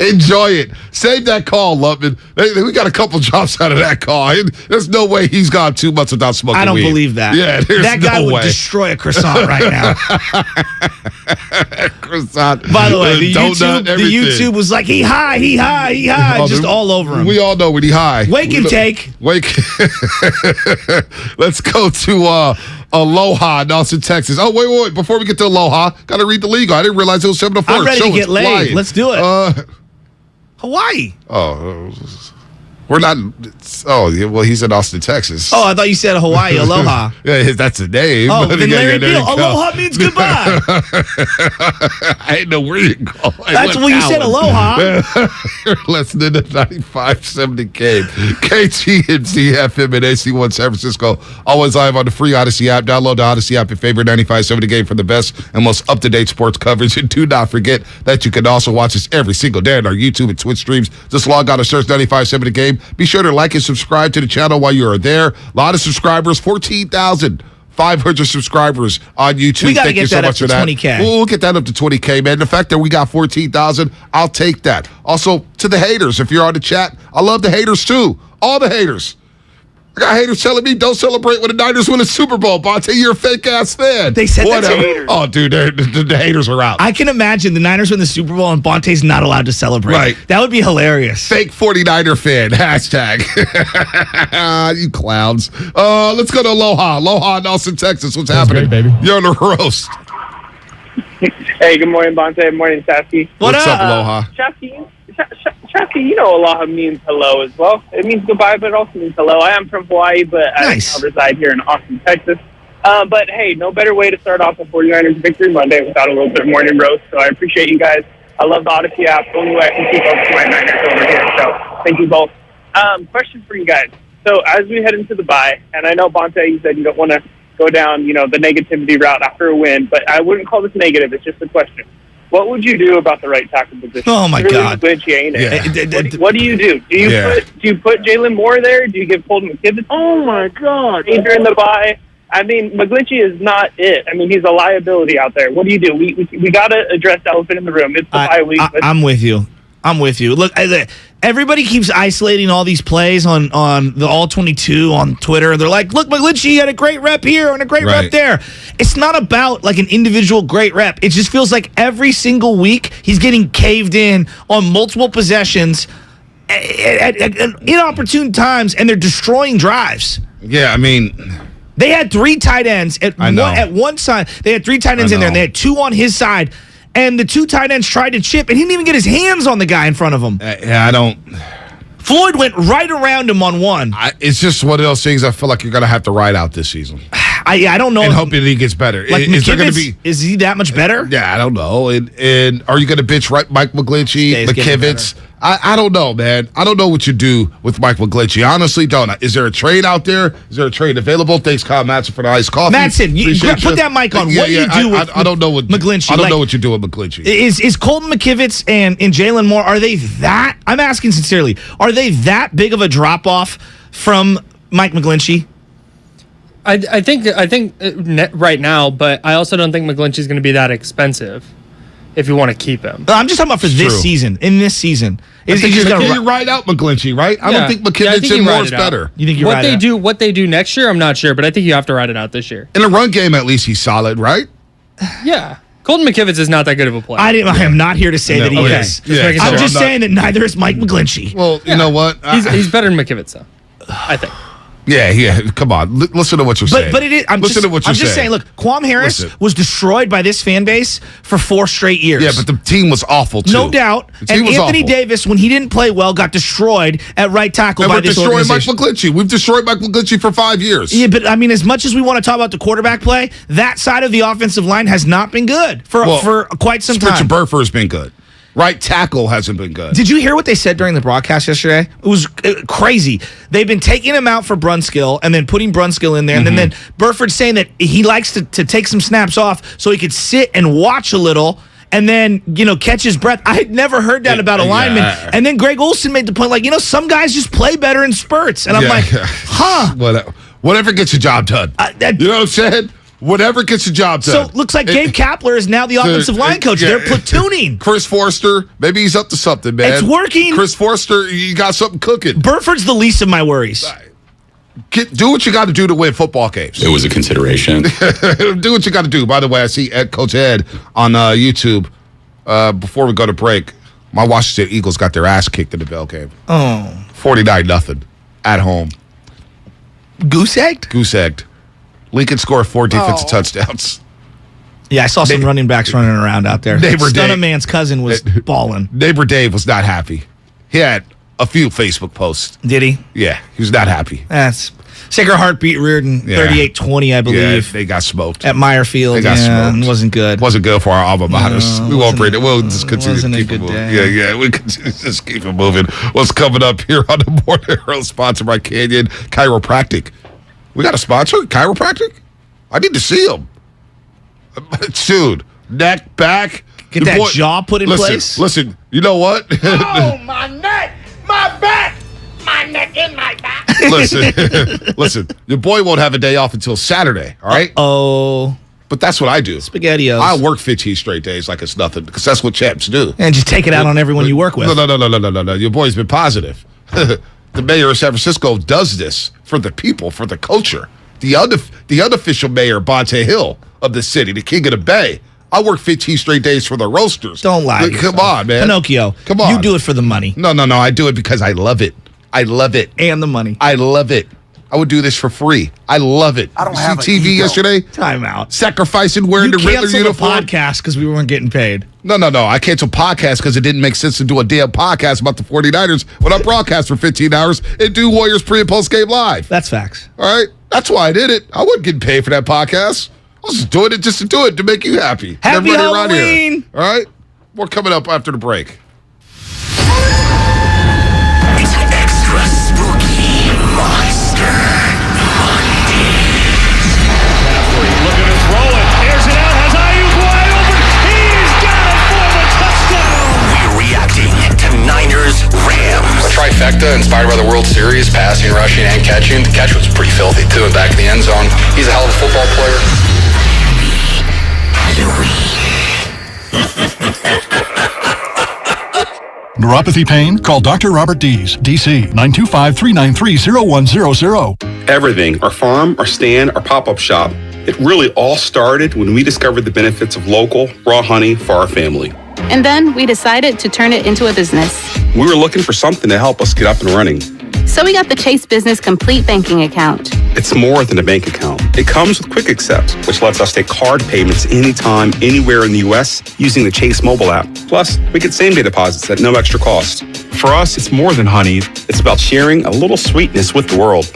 Enjoy it. Save that call, Lubman. We got a couple drops out of that call. There's no way he's gone 2 months without smoking weed. I don't believe that. Yeah, that guy would destroy a croissant right now. Croissant. By the way, the YouTube was like, he high, just all over him. We all know when he high. Wake and take. Let's go to Aloha in Austin, Texas. Oh, wait. Before we get to Aloha, got to read the legal. I didn't realize it was 7:04. I'm ready to get laid. Flying. Let's do it. Hawaii. Oh, we're not. Well, he's in Austin, Texas. Oh, I thought you said Hawaii. Aloha. Yeah, that's a name. Oh, then Larry Beal. Aloha means goodbye. I didn't know where you're going. That's when you said aloha. You're listening to 95.70 Game. KTNC FM and AC1 San Francisco. Always live on the free Odyssey app. Download the Odyssey app. Your favorite 95.70 Game for the best and most up-to-date sports coverage. And do not forget that you can also watch us every single day on our YouTube and Twitch streams. Just log on and search 95.70 Game. Be sure to like and subscribe to the channel while you are there. A lot of subscribers, 14,500 subscribers on YouTube. We got to get that up to 20K. We'll get that up to 20K, man. The fact that we got 14,000, I'll take that. Also, to the haters, if you're on the chat, I love the haters too. All the haters. I got haters telling me don't celebrate when the Niners win a Super Bowl. Bonte, you're a fake-ass fan. They said that to haters. Oh, dude, the haters are out. I can imagine the Niners win the Super Bowl and Bonte's not allowed to celebrate. Right. That would be hilarious. Fake 49er fan. Hashtag. You clowns. Let's go to Aloha. Aloha in Austin, Texas. What's happening? Great, baby. You're on the roast. Hey, good morning, Bonte. Good morning, Chasky. What's up, Aloha? Chasky, you know aloha means hello as well. It means goodbye, but it also means hello. I am from Hawaii, but I now reside here in Austin, Texas. But, hey, no better way to start off a 49ers Victory Monday without a little bit of morning roast. So I appreciate you guys. I love the Odyssey app. The only way I can keep up with my Niners over here. So thank you both. Question for you guys. So as we head into the bye, and I know, Bonte, you said you don't want to go down, the negativity route after a win, but I wouldn't call this negative. It's just a question. What would you do about the right tackle position? Oh, my God. What do you do? Do you put Jalen Moore there? Do you give Colton McKivitz? Oh, my God. During the bye? I mean, McGlinchey is not it. I mean, he's a liability out there. What do you do? We got to address the elephant in the room. It's the bye week. I'm with you. Look, everybody keeps isolating all these plays on the All-22 on Twitter. They're like, look, McGlinchey had a great rep here and a great rep there. It's not about like an individual great rep. It just feels like every single week he's getting caved in on multiple possessions at inopportune times, and they're destroying drives. Yeah, I mean... They had 3 tight ends at one side. They had 3 tight ends in there, and they had 2 on his side. And the 2 tight ends tried to chip, and he didn't even get his hands on the guy in front of him. I don't... Floyd went right around him on one. It's just one of those things I feel like you're going to have to ride out this season. I don't know. And hope that he gets better. Like, is he that much better? Yeah, I don't know. And are you going to bitch Mike McGlinchey, McKivitz? I don't know, man. I don't know what you do with Mike McGlinchey. Honestly, don't. Is there a trade out there? Is there a trade available? Thanks, Kyle Madsen, for the iced coffee. Madsen, put that mic on. What do you do with I don't know what McGlinchey? I don't know what you do with McGlinchey. Is Colton McKivitz and Jalen Moore, are they that? I'm asking sincerely. Are they that big of a drop-off from Mike McGlinchey? I think right now, but I also don't think McGlinchey's going to be that expensive if you want to keep him. I'm just talking about for this season. In this season, is he just going to ride out McGlinchey? Right? I don't think McKivitz and Moore's better. You think what they do next year? I'm not sure, but I think you have to ride it out this year. In the run game, at least he's solid, right? Yeah. Colton McKivitz is not that good of a player. I am not here to say that he is. I'm just saying that neither is Mike McGlinchey. Well, you know what? He's better than McKivitz, though. I think. Yeah. Come on, listen to what you're saying. But it is. I'm just saying. Look, Quam Harris was destroyed by this fan base for 4 straight years. Yeah, but the team was awful too. No doubt. And Anthony Davis, when he didn't play well, got destroyed at right tackle by this organization. Mike McGlinchey. We've destroyed Mike McGlinchey for 5 years. Yeah, but I mean, as much as we want to talk about the quarterback play, that side of the offensive line has not been good for quite some time. Richard Burfer has been good. Right tackle hasn't been good. Did you hear what they said during the broadcast yesterday? It was crazy. They've been taking him out for Brunskill and then putting Brunskill in there. And then Burford's saying that he likes to take some snaps off so he could sit and watch a little and then, catch his breath. I had never heard that about a lineman. And then Greg Olsen made the point, like, some guys just play better in spurts. And I'm like, huh. Whatever gets the job done. You know what I'm saying? Whatever gets the job done. So, looks like Gabe Kapler is now the offensive line coach. They're platooning. Chris Forster, maybe he's up to something, man. It's working. Chris Forster, you got something cooking. Burford's the least of my worries. Do what you got to do to win football games. It was a consideration. Do what you got to do. By the way, I see Coach Ed on YouTube. Before we go to break, my Washington Eagles got their ass kicked in the Bell game. 49-0 at home. Goose-egged? Goose-egged. Lincoln scored 4 defensive touchdowns. Yeah, I saw some running backs running around out there. Stunna Man's cousin was balling. Neighbor Dave was not happy. He had a few Facebook posts. Did he? Yeah, he was not happy. That's Sacred Heart beat Reardon 38-20, I believe. Yeah, they got smoked. At Meyerfield. They got smoked. It wasn't good. Wasn't good for our alma maters. We won't bring it. We'll just continue to keep it moving. Day. We continue to just keep it moving. What's coming up here on the Morning Herald, sponsored by Canyon Chiropractic. We got a sponsor, chiropractic? I need to see him. Dude, neck, back. Get that jaw put in place? Listen, you know what? My neck, my back, my neck and my back. Listen, your boy won't have a day off until Saturday, all right? But that's what I do. SpaghettiOs. I work 15 straight days like it's nothing because that's what champs do. And just take it out on everyone you work with. No. Your boy's been positive. the mayor of San Francisco does this for the people, for the culture. The unofficial mayor, Bonte Hill, of the city, the king of the Bay. I work 15 straight days for the Roasters. Don't lie. Come on, man. Pinocchio. Come on. You do it for the money. No. I do it because I love it. I love it. And the money. I love it. I would do this for free. I love it. I don't you have see an TV ego. yesterday? Time out. Sacrificing wearing the Riddler uniform. The podcast because we weren't getting paid. No. I canceled podcasts because it didn't make sense to do a damn podcast about the 49ers when I broadcast for 15 hours and do Warriors pre- and post-game live. That's facts. All right? That's why I did it. I wasn't getting paid for that podcast. I was just doing it just to do it, to make you happy. Happy Everybody around Halloween! here. All right? More coming up after the break. It's extra spooky Monster Mondays. Looking to throw it. Airs it out. Has Ayuk wide open. He's got it for the touchdown. We're reacting to Niners Rams. A trifecta inspired by the World Series, passing, rushing, and catching. The catch was pretty filthy, too, and back in the end zone. He's a hell of a football player. Neuropathy pain? Call Dr. Robert Dees, DC, 925-393-0100. Everything, our farm, our stand, our pop-up shop, it really all started when we discovered the benefits of local, raw honey for our family. And then we decided to turn it into a business. We were looking for something to help us get up and running. So we got the Chase Business Complete Banking Account. It's more than a bank account. It comes with Quick Accept, which lets us take card payments anytime, anywhere in the U.S. using the Chase mobile app. Plus, we get same-day deposits at no extra cost. For us, it's more than honey. It's about sharing a little sweetness with the world.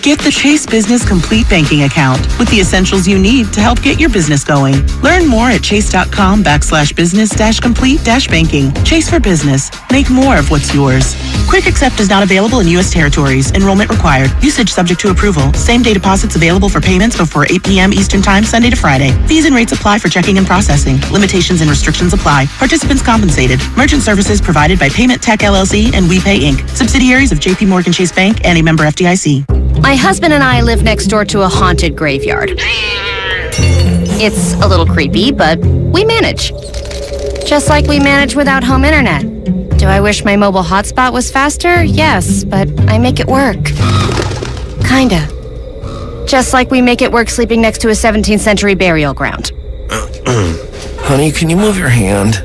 Get the Chase Business Complete Banking Account with the essentials you need to help get your business going. Learn more at chase.com/business-complete-banking. Chase for business. Make more of what's yours. Quick Accept is not available in U.S. territories. Enrollment required. Usage subject to approval. Same-day deposits available for payments before 8 p.m. Eastern Time, Sunday to Friday. Fees and rates apply for checking and processing. Limitations and restrictions apply. Participants compensated. Merchant services provided by Payment Tech LLC and WePay Inc. Subsidiaries of J.P. Morgan Chase Bank and a member FDIC. My husband and I live next door to a haunted graveyard. It's a little creepy, but we manage. Just like we manage without home internet. Do I wish my mobile hotspot was faster? Yes, but I make it work. Kinda. Just like we make it work sleeping next to a 17th century burial ground. Honey, can you move your hand?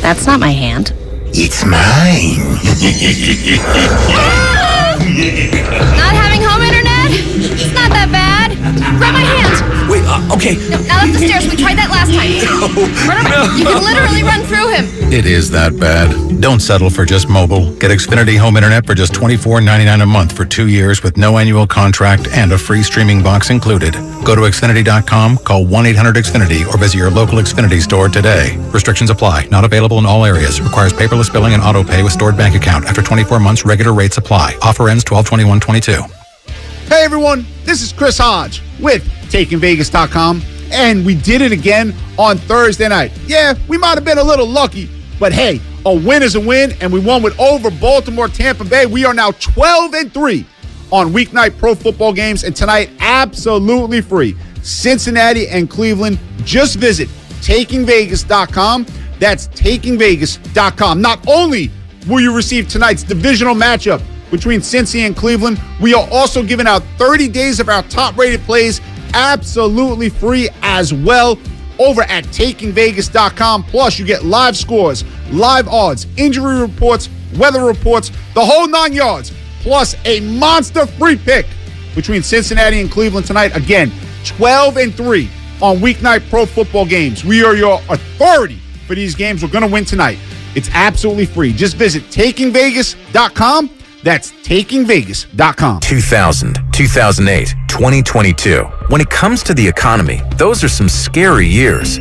That's not my hand. It's mine. Not having home internet? It's not that bad. Grab my hand. Wait, okay. No, not up the stairs. We tried that last time. You can literally run through him. It is that bad. Don't settle for just mobile. Get Xfinity Home Internet for just $24.99 a month for 2 years with no annual contract and a free streaming box included. Go to Xfinity.com, call 1-800-XFINITY, or visit your local Xfinity store today. Restrictions apply. Not available in all areas. Requires paperless billing and auto pay with stored bank account. After 24 months, regular rates apply. Offer ends 12/21/22. Hey everyone, this is Chris Hodge with TakingVegas.com, and we did it again on Thursday night. Yeah, we might have been a little lucky, but hey, a win is a win, and we won with over Baltimore, Tampa Bay. We are now 12-3 on weeknight pro football games, and tonight, absolutely free. Cincinnati and Cleveland. Just visit TakingVegas.com. That's TakingVegas.com. Not only will you receive tonight's divisional matchup between Cincy and Cleveland, we are also giving out 30 days of our top-rated plays absolutely free as well over at TakingVegas.com. Plus, you get live scores, live odds, injury reports, weather reports, the whole 9 yards, plus a monster free pick between Cincinnati and Cleveland tonight. Again, 12-3 on weeknight pro football games. We are your authority for these games. We're going to win tonight. It's absolutely free. Just visit TakingVegas.com. That's TakingVegas.com. 2000, 2008, 2022. When it comes to the economy, those are some scary years.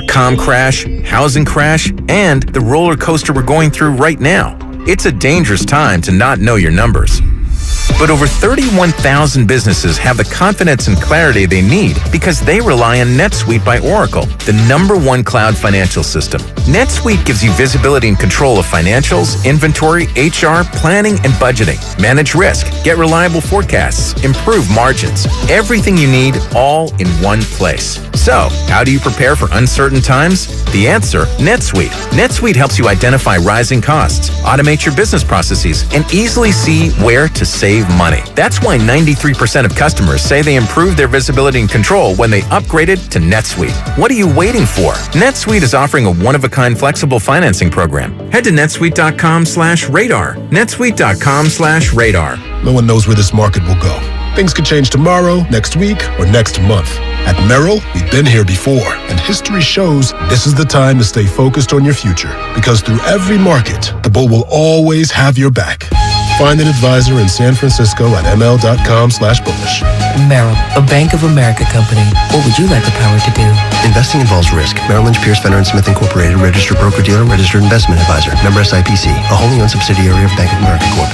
.com crash, housing crash, and the roller coaster we're going through right now. It's a dangerous time to not know your numbers. But over 31,000 businesses have the confidence and clarity they need because they rely on NetSuite by Oracle, the #1 cloud financial system. NetSuite gives you visibility and control of financials, inventory, HR, planning, and budgeting. Manage risk, get reliable forecasts, improve margins. Everything you need all in one place. So, how do you prepare for uncertain times? The answer, NetSuite. NetSuite helps you identify rising costs, automate your business processes, and easily see where to save money. That's why 93% of customers say they improved their visibility and control when they upgraded to NetSuite. What are you waiting for? NetSuite is offering a one-of-a-kind flexible financing program. Head to netsuite.com/radar. netsuite.com/radar. No one knows where this market will go. Things could change tomorrow, next week, or next month. At Merrill, we've been here before, and history shows this is the time to stay focused on your future. Because through every market, the bull will always have your back. Find an advisor in San Francisco at ml.com/bullish. Merrill, a Bank of America company. What would you like the power to do? Investing involves risk. Merrill Lynch, Pierce, Fenner & Smith Incorporated, registered broker-dealer, registered investment advisor. Member SIPC, a wholly owned subsidiary of Bank of America Corp.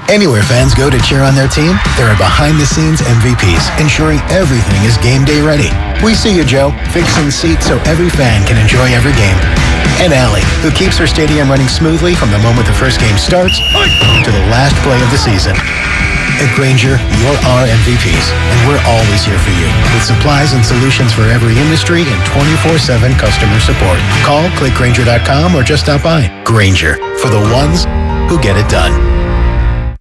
Anywhere fans go to cheer on their team, there are behind-the-scenes MVPs, ensuring everything is game day ready. We see you, Joe, fixing seats so every fan can enjoy every game. And Allie, who keeps her stadium running smoothly from the moment the first game starts to the last play of the season. At Grainger, you're our MVPs, and we're always here for you, with supplies and solutions for every industry and 24/7 customer support. Call, click Grainger.com, or just stop by. Grainger, for the ones who get it done.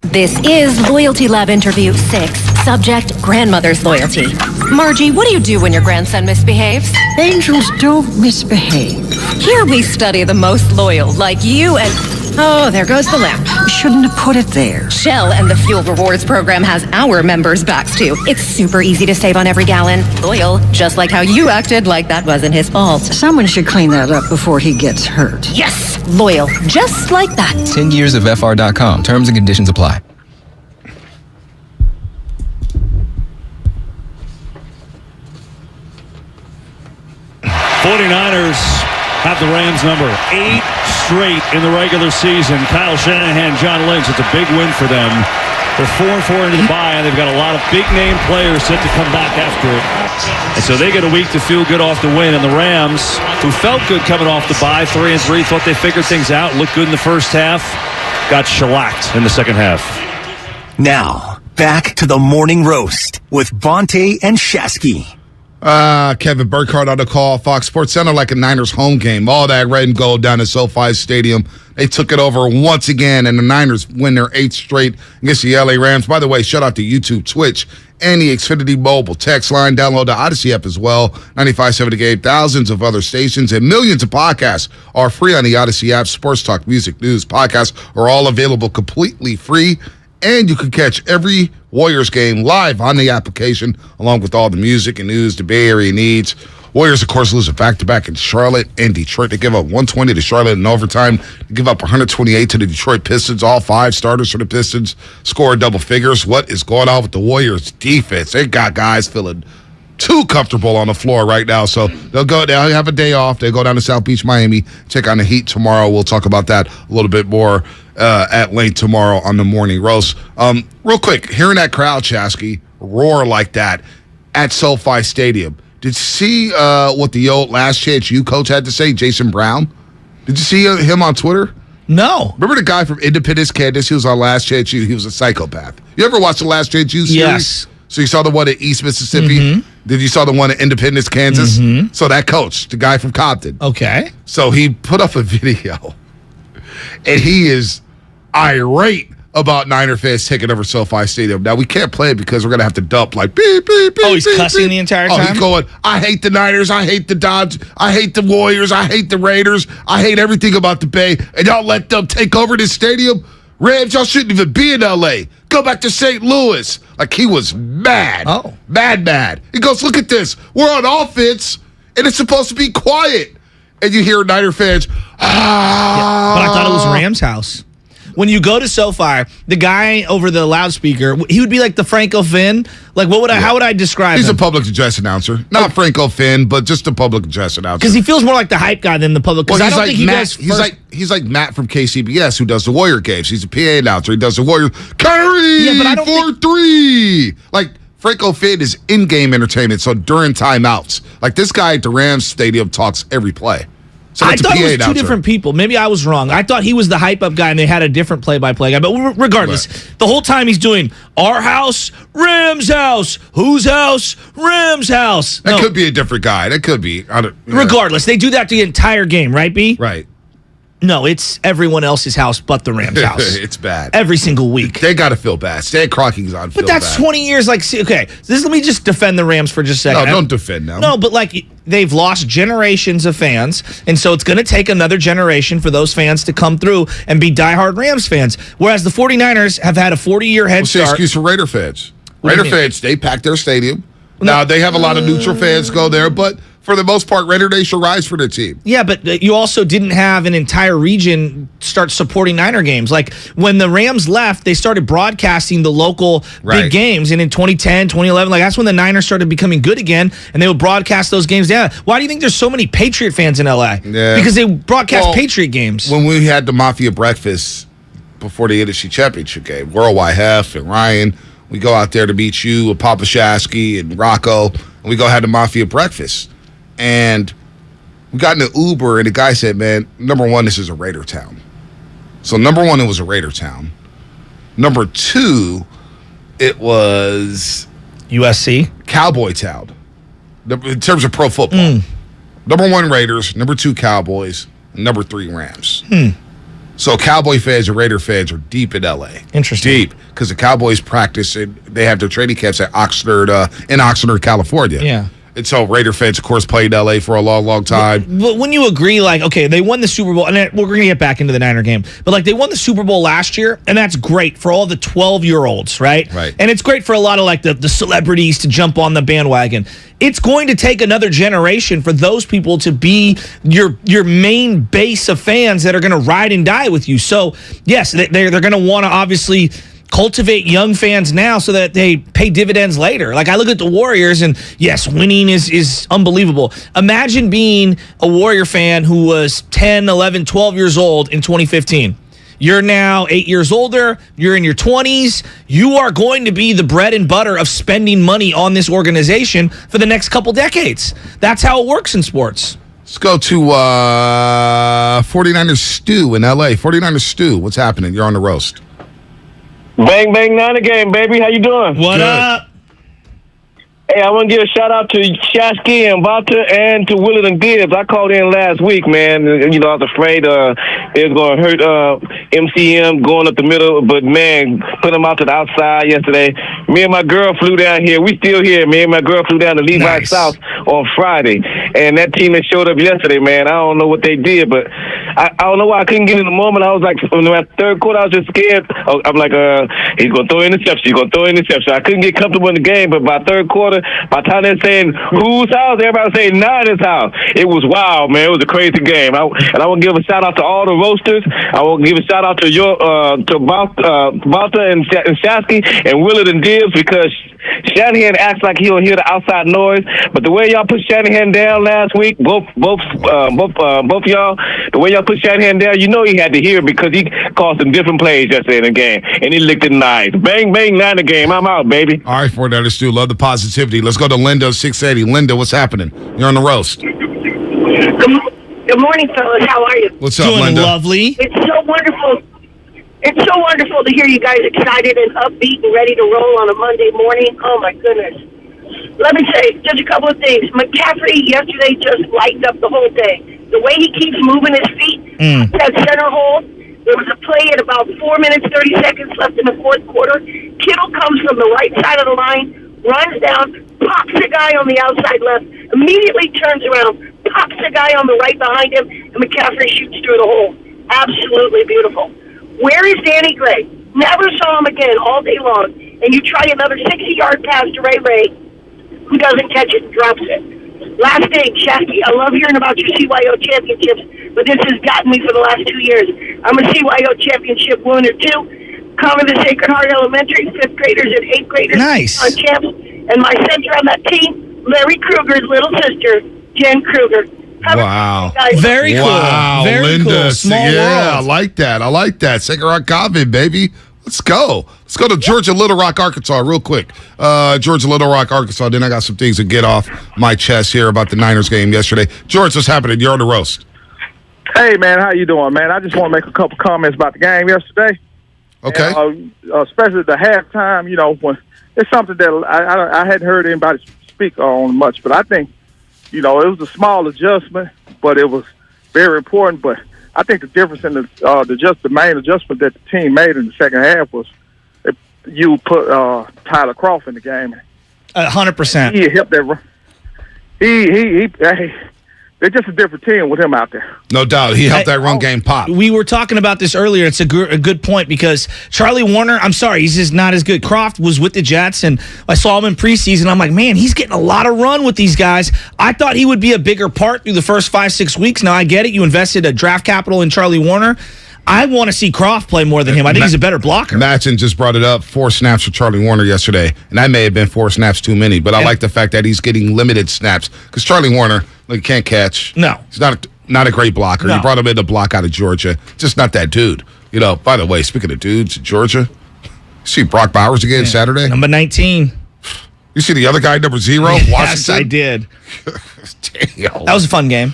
This is Loyalty Lab Interview 6. Subject, grandmother's loyalty. Margie, what do you do when your grandson misbehaves? Angels don't misbehave. Here we study the most loyal, like you and... Oh, there goes the lamp. You shouldn't have put it there. Shell and the Fuel Rewards program has our members' backs, too. It's super easy to save on every gallon. Loyal, just like how you acted like that wasn't his fault. Someone should clean that up before he gets hurt. Yes! Loyal, just like that. 10 years of FR.com. Terms and conditions apply. '49ers have the Rams number 8 straight in the regular season. Kyle Shanahan, John Lynch, it's a big win for them. They're 4-4 into the bye, and they've got a lot of big-name players set to come back after it. And so they get a week to feel good off the win. And the Rams, who felt good coming off the bye, 3-3, thought they figured things out, looked good in the first half, got shellacked in the second half. Now, back to the morning roast with Bonte and Shasky. Kevin Burkhardt on the call. Fox Sports sounded like a Niners home game. All that red and gold down at SoFi Stadium. They took it over once again, and the Niners win their 8th straight against the LA Rams. By the way, shout out to YouTube, Twitch, and the Xfinity Mobile text line. Download the Odyssey app as well. 95.7 The Game, thousands of other stations, and millions of podcasts are free on the Odyssey app. Sports talk, music, news, podcasts are all available completely free. And you can catch every Warriors game live on the application, along with all the music and news the Bay Area needs. Warriors, of course, lose a back-to-back in Charlotte and Detroit. They give up 120 to Charlotte in overtime. They give up 128 to the Detroit Pistons. All 5 starters for the Pistons score double figures. What is going on with the Warriors' defense? They got guys feeling too comfortable on the floor right now. So they'll have a day off. They go down to South Beach, Miami, check on the Heat tomorrow. We'll talk about that a little bit more at length tomorrow on the morning roast. Real quick, hearing that crowd, Shasky, roar like that at SoFi Stadium. Did you see what the old Last Chance U coach had to say, Jason Brown? Did you see him on Twitter? No. Remember the guy from Independence, Kansas? He was on Last Chance U. He was a psychopath. You ever watch the Last Chance U series? Yes. So you saw the one at East Mississippi? Mm-hmm. Did you saw the one at Independence, Kansas? Mm-hmm. So that coach, the guy from Compton. Okay. So he put up a video, and he is irate about Niner fans taking over SoFi Stadium. Now, we can't play it because we're going to have to dump like beep, beep, beep. Oh, he's beep, cussing beep. the entire time? Oh, he's going, I hate the Niners, I hate the Dodgers, I hate the Warriors, I hate the Raiders, I hate everything about the Bay, and y'all let them take over this stadium? Rams, y'all shouldn't even be in L.A. Go back to St. Louis. Like, he was mad. Oh. Mad. He goes, look at this. We're on offense, and it's supposed to be quiet. And you hear Niner fans, Yeah, but I thought it was Rams' house. When you go to SoFi, the guy over the loudspeaker, he would be like the Franco Finn. Like, how would I describe He's him? a public address announcer. Not Franco Finn, but just a public address announcer. Because he feels more like the hype guy than the public. Because I don't think he does. He's like Matt from KCBS, who does the Warrior games. He's a PA announcer. He does the Warrior. Curry, Yeah, but I don't 4-3. Like, Franco Finn is in-game entertainment, so during timeouts. Like, this guy at the Rams Stadium talks every play. So I thought it was two different people. Maybe I was wrong. I thought he was the hype-up guy, and they had a different play-by-play guy. But regardless, the whole time he's doing, Our house, Rams house. Whose house? Rams house. That could be a different guy. That could be. Regardless, they do that the entire game, right, B? Right. No, it's everyone else's house but the Rams house. It's bad. Every single week. They got to feel bad. Stan Kroenke's on feel But that's bad. 20 years. Like, okay, let me just defend the Rams for just a second. No, don't defend them. No, but like they've lost generations of fans, and so it's going to take another generation for those fans to come through and be diehard Rams fans. Whereas the 49ers have had a 40-year head What's the start. excuse for Raider fans? What do you Raider mean? fans, they pack their stadium. Now, they have a lot of neutral fans go there, but for the most part, Raider Nation rides for their team. Yeah, but you also didn't have an entire region start supporting Niner games. Like, when the Rams left, they started broadcasting the local big games. And in 2010, 2011, like that's when the Niners started becoming good again, and they would broadcast those games down. Why do you think there's so many Patriot fans in L.A.? Yeah. Because they broadcast Patriot games. When we had the Mafia breakfast before the NFC Championship game, Worldwide Hef and Ryan, we go out there to meet you with Papa Shasky and Rocco, and we go have the Mafia breakfast. And we got in an Uber, and the guy said, man, number one, this is a Raider town. So number one, it was a Raider town. Number two, it was USC? Cowboy town in terms of pro football. Number one, Raiders. Number two, Cowboys. And number three, Rams. So Cowboy fans and Raider fans are deep in L.A. Interesting. Deep, because the Cowboys practice, and they have their training camps at Oxnard, in Oxnard, California. Yeah. And so Raider fans, of course, played in L.A. for a long, long time. But when you agree, like, okay, they won the Super Bowl, and we're going to get back into the Niner game, but like they won the Super Bowl last year, and that's great for all the 12-year-olds, right? Right. And it's great for a lot of like the celebrities to jump on the bandwagon. It's going to take another generation for those people to be your main base of fans that are going to ride and die with you. So, yes, they're going to want to obviously cultivate young fans now so that they pay dividends later. Like, I look at the Warriors, and yes, winning is unbelievable. Imagine being a Warrior fan who was 10, 11, 12 years old in 2015. You're now 8 years older. You're in your 20s. You are going to be the bread and butter of spending money on this organization for the next couple decades. That's how it works in sports. Let's go to 49ers Stew in L.A. 49ers Stew, what's happening? You're on the roast. Bang, bang, Niner game, baby. How you doing? What up? Hey, I want to give a shout-out to Shasky and Walter and to Willard Dibs. I called in last week, man. You know, I was afraid it was going to hurt MCM going up the middle, but, man, put them out to the outside yesterday. Me and my girl flew down here. We still here. Me and my girl flew down to Levi South on Friday, and that team that showed up yesterday, man, I don't know what they did, but I don't know why I couldn't get in the moment. I was like, in the third quarter, I was just scared. I'm like, he's going to throw interception. He's going to throw interception. I couldn't get comfortable in the game, but by third quarter, by the time they're saying whose house, everybody was saying Niners house. It was wild, man. It was a crazy game. I want to give a shout out to all the roasters. I want to give a shout out to Balta and Shasky and Willard and Dibs, because Shanahan acts like he'll hear the outside noise, but the way y'all put Shanahan down last week, both y'all, the way y'all put Shanahan down, you know he had to hear it because he called some different plays yesterday in the game, and he licked it nice. Bang, bang, Niner game. I'm out, baby. All right, 49ers Stew, love the positivity. Let's go to Linda, 680. Linda, what's happening? You're on the roast. Good morning, fellas. How are you? What's up, Doing Linda? lovely. It's so wonderful. It's so wonderful to hear you guys excited and upbeat and ready to roll on a Monday morning. Oh, my goodness. Let me say just a couple of things. McCaffrey yesterday just lightened up the whole day. The way he keeps moving his feet, that center hold. There was a play at about 4 minutes, 30 seconds left in the fourth quarter. Kittle comes from the right side of the line, runs down, pops a guy on the outside left, immediately turns around, pops a guy on the right behind him, and McCaffrey shoots through the hole. Absolutely beautiful. Where is Danny Gray? Never saw him again all day long. And you try another 60-yard pass to Ray, who doesn't catch it and drops it. Last thing, Shasky, I love hearing about your CYO championships, but this has gotten me for the last 2 years. I'm a CYO championship winner, too. Cover the Sacred Heart Elementary, 5th graders and 8th graders on champs. And my center on that team, Larry Kruger's little sister, Jen Kruger. Wow. Very cool. Wow, Very Linda. cool. Small yeah, world. I like that. I like that. Sacred Heart Convent, baby. Let's go. Let's go to Georgia, Little Rock, Arkansas, real quick. Georgia, Little Rock, Arkansas. Then I got some things to get off my chest here about the Niners game yesterday. George, what's happening? You're on the roast. Hey, man, how you doing, man? I just want to make a couple comments about the game yesterday. Okay. And, especially the halftime, when it's something that I hadn't heard anybody speak on much, but I think, it was a small adjustment, but it was very important. But I think the difference in the main adjustment that the team made in the second half was you put Tyler Croft in the game. 100%. He helped that. They're just a different team with him out there. No doubt. He helped that run game pop. We were talking about this earlier. It's a good point because Charlie Warner, I'm sorry, he's just not as good. Croft was with the Jets, and I saw him in preseason. I'm like, man, he's getting a lot of run with these guys. I thought he would be a bigger part through the first 5-6 weeks. Now, I get it. You invested a draft capital in Charlie Warner. I want to see Croft play more than him. I think he's a better blocker. Matson just brought it up, 4 snaps for Charlie Warner yesterday, and that may have been 4 snaps too many, but I like the fact that he's getting limited snaps because Charlie Warner can't catch. No. He's not a great blocker. No. You brought him in to block out of Georgia. Just not that dude. By the way, speaking of dudes, Georgia, see Brock Bowers again Saturday? Number 19. You see the other guy, number 0, Washington? Yes, I did. Damn. That was a fun game.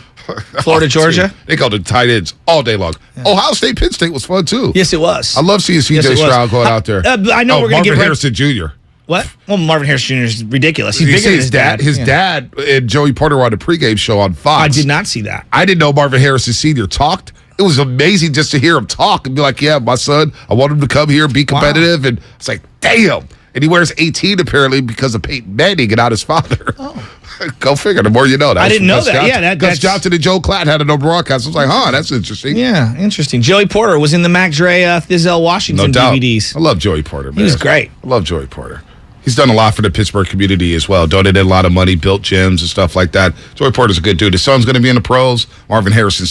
Florida, Georgia. Dude, they go to tight ends all day long. Yeah. Ohio State, Penn State was fun too. Yes, it was. I love seeing C.J. Stroud going out there. I know we're going to get Marvin Harrison Jr. What? Well, Marvin Harrison Jr. is ridiculous. He's bigger than his dad. His dad and Joey Porter were on the pregame show on Fox. I did not see that. I didn't know Marvin Harrison Sr. talked. It was amazing just to hear him talk and be like, yeah, my son, I want him to come here and be competitive. Wow. And it's like, damn. And he wears 18 apparently because of Peyton Manning and not his father. Oh. Go figure. The more you know. I didn't know that. Yeah, Gus Johnson and Joe Klatt had it on broadcast. I was like, that's interesting. Yeah, interesting. Joey Porter was in the Mac Dre, Thizelle Washington DVDs. I love Joey Porter, man. He was great. I love Joey Porter. He's done a lot for the Pittsburgh community as well. Donated a lot of money, built gyms and stuff like that. Joey Porter's a good dude. His son's going to be in the pros. Marvin Harrison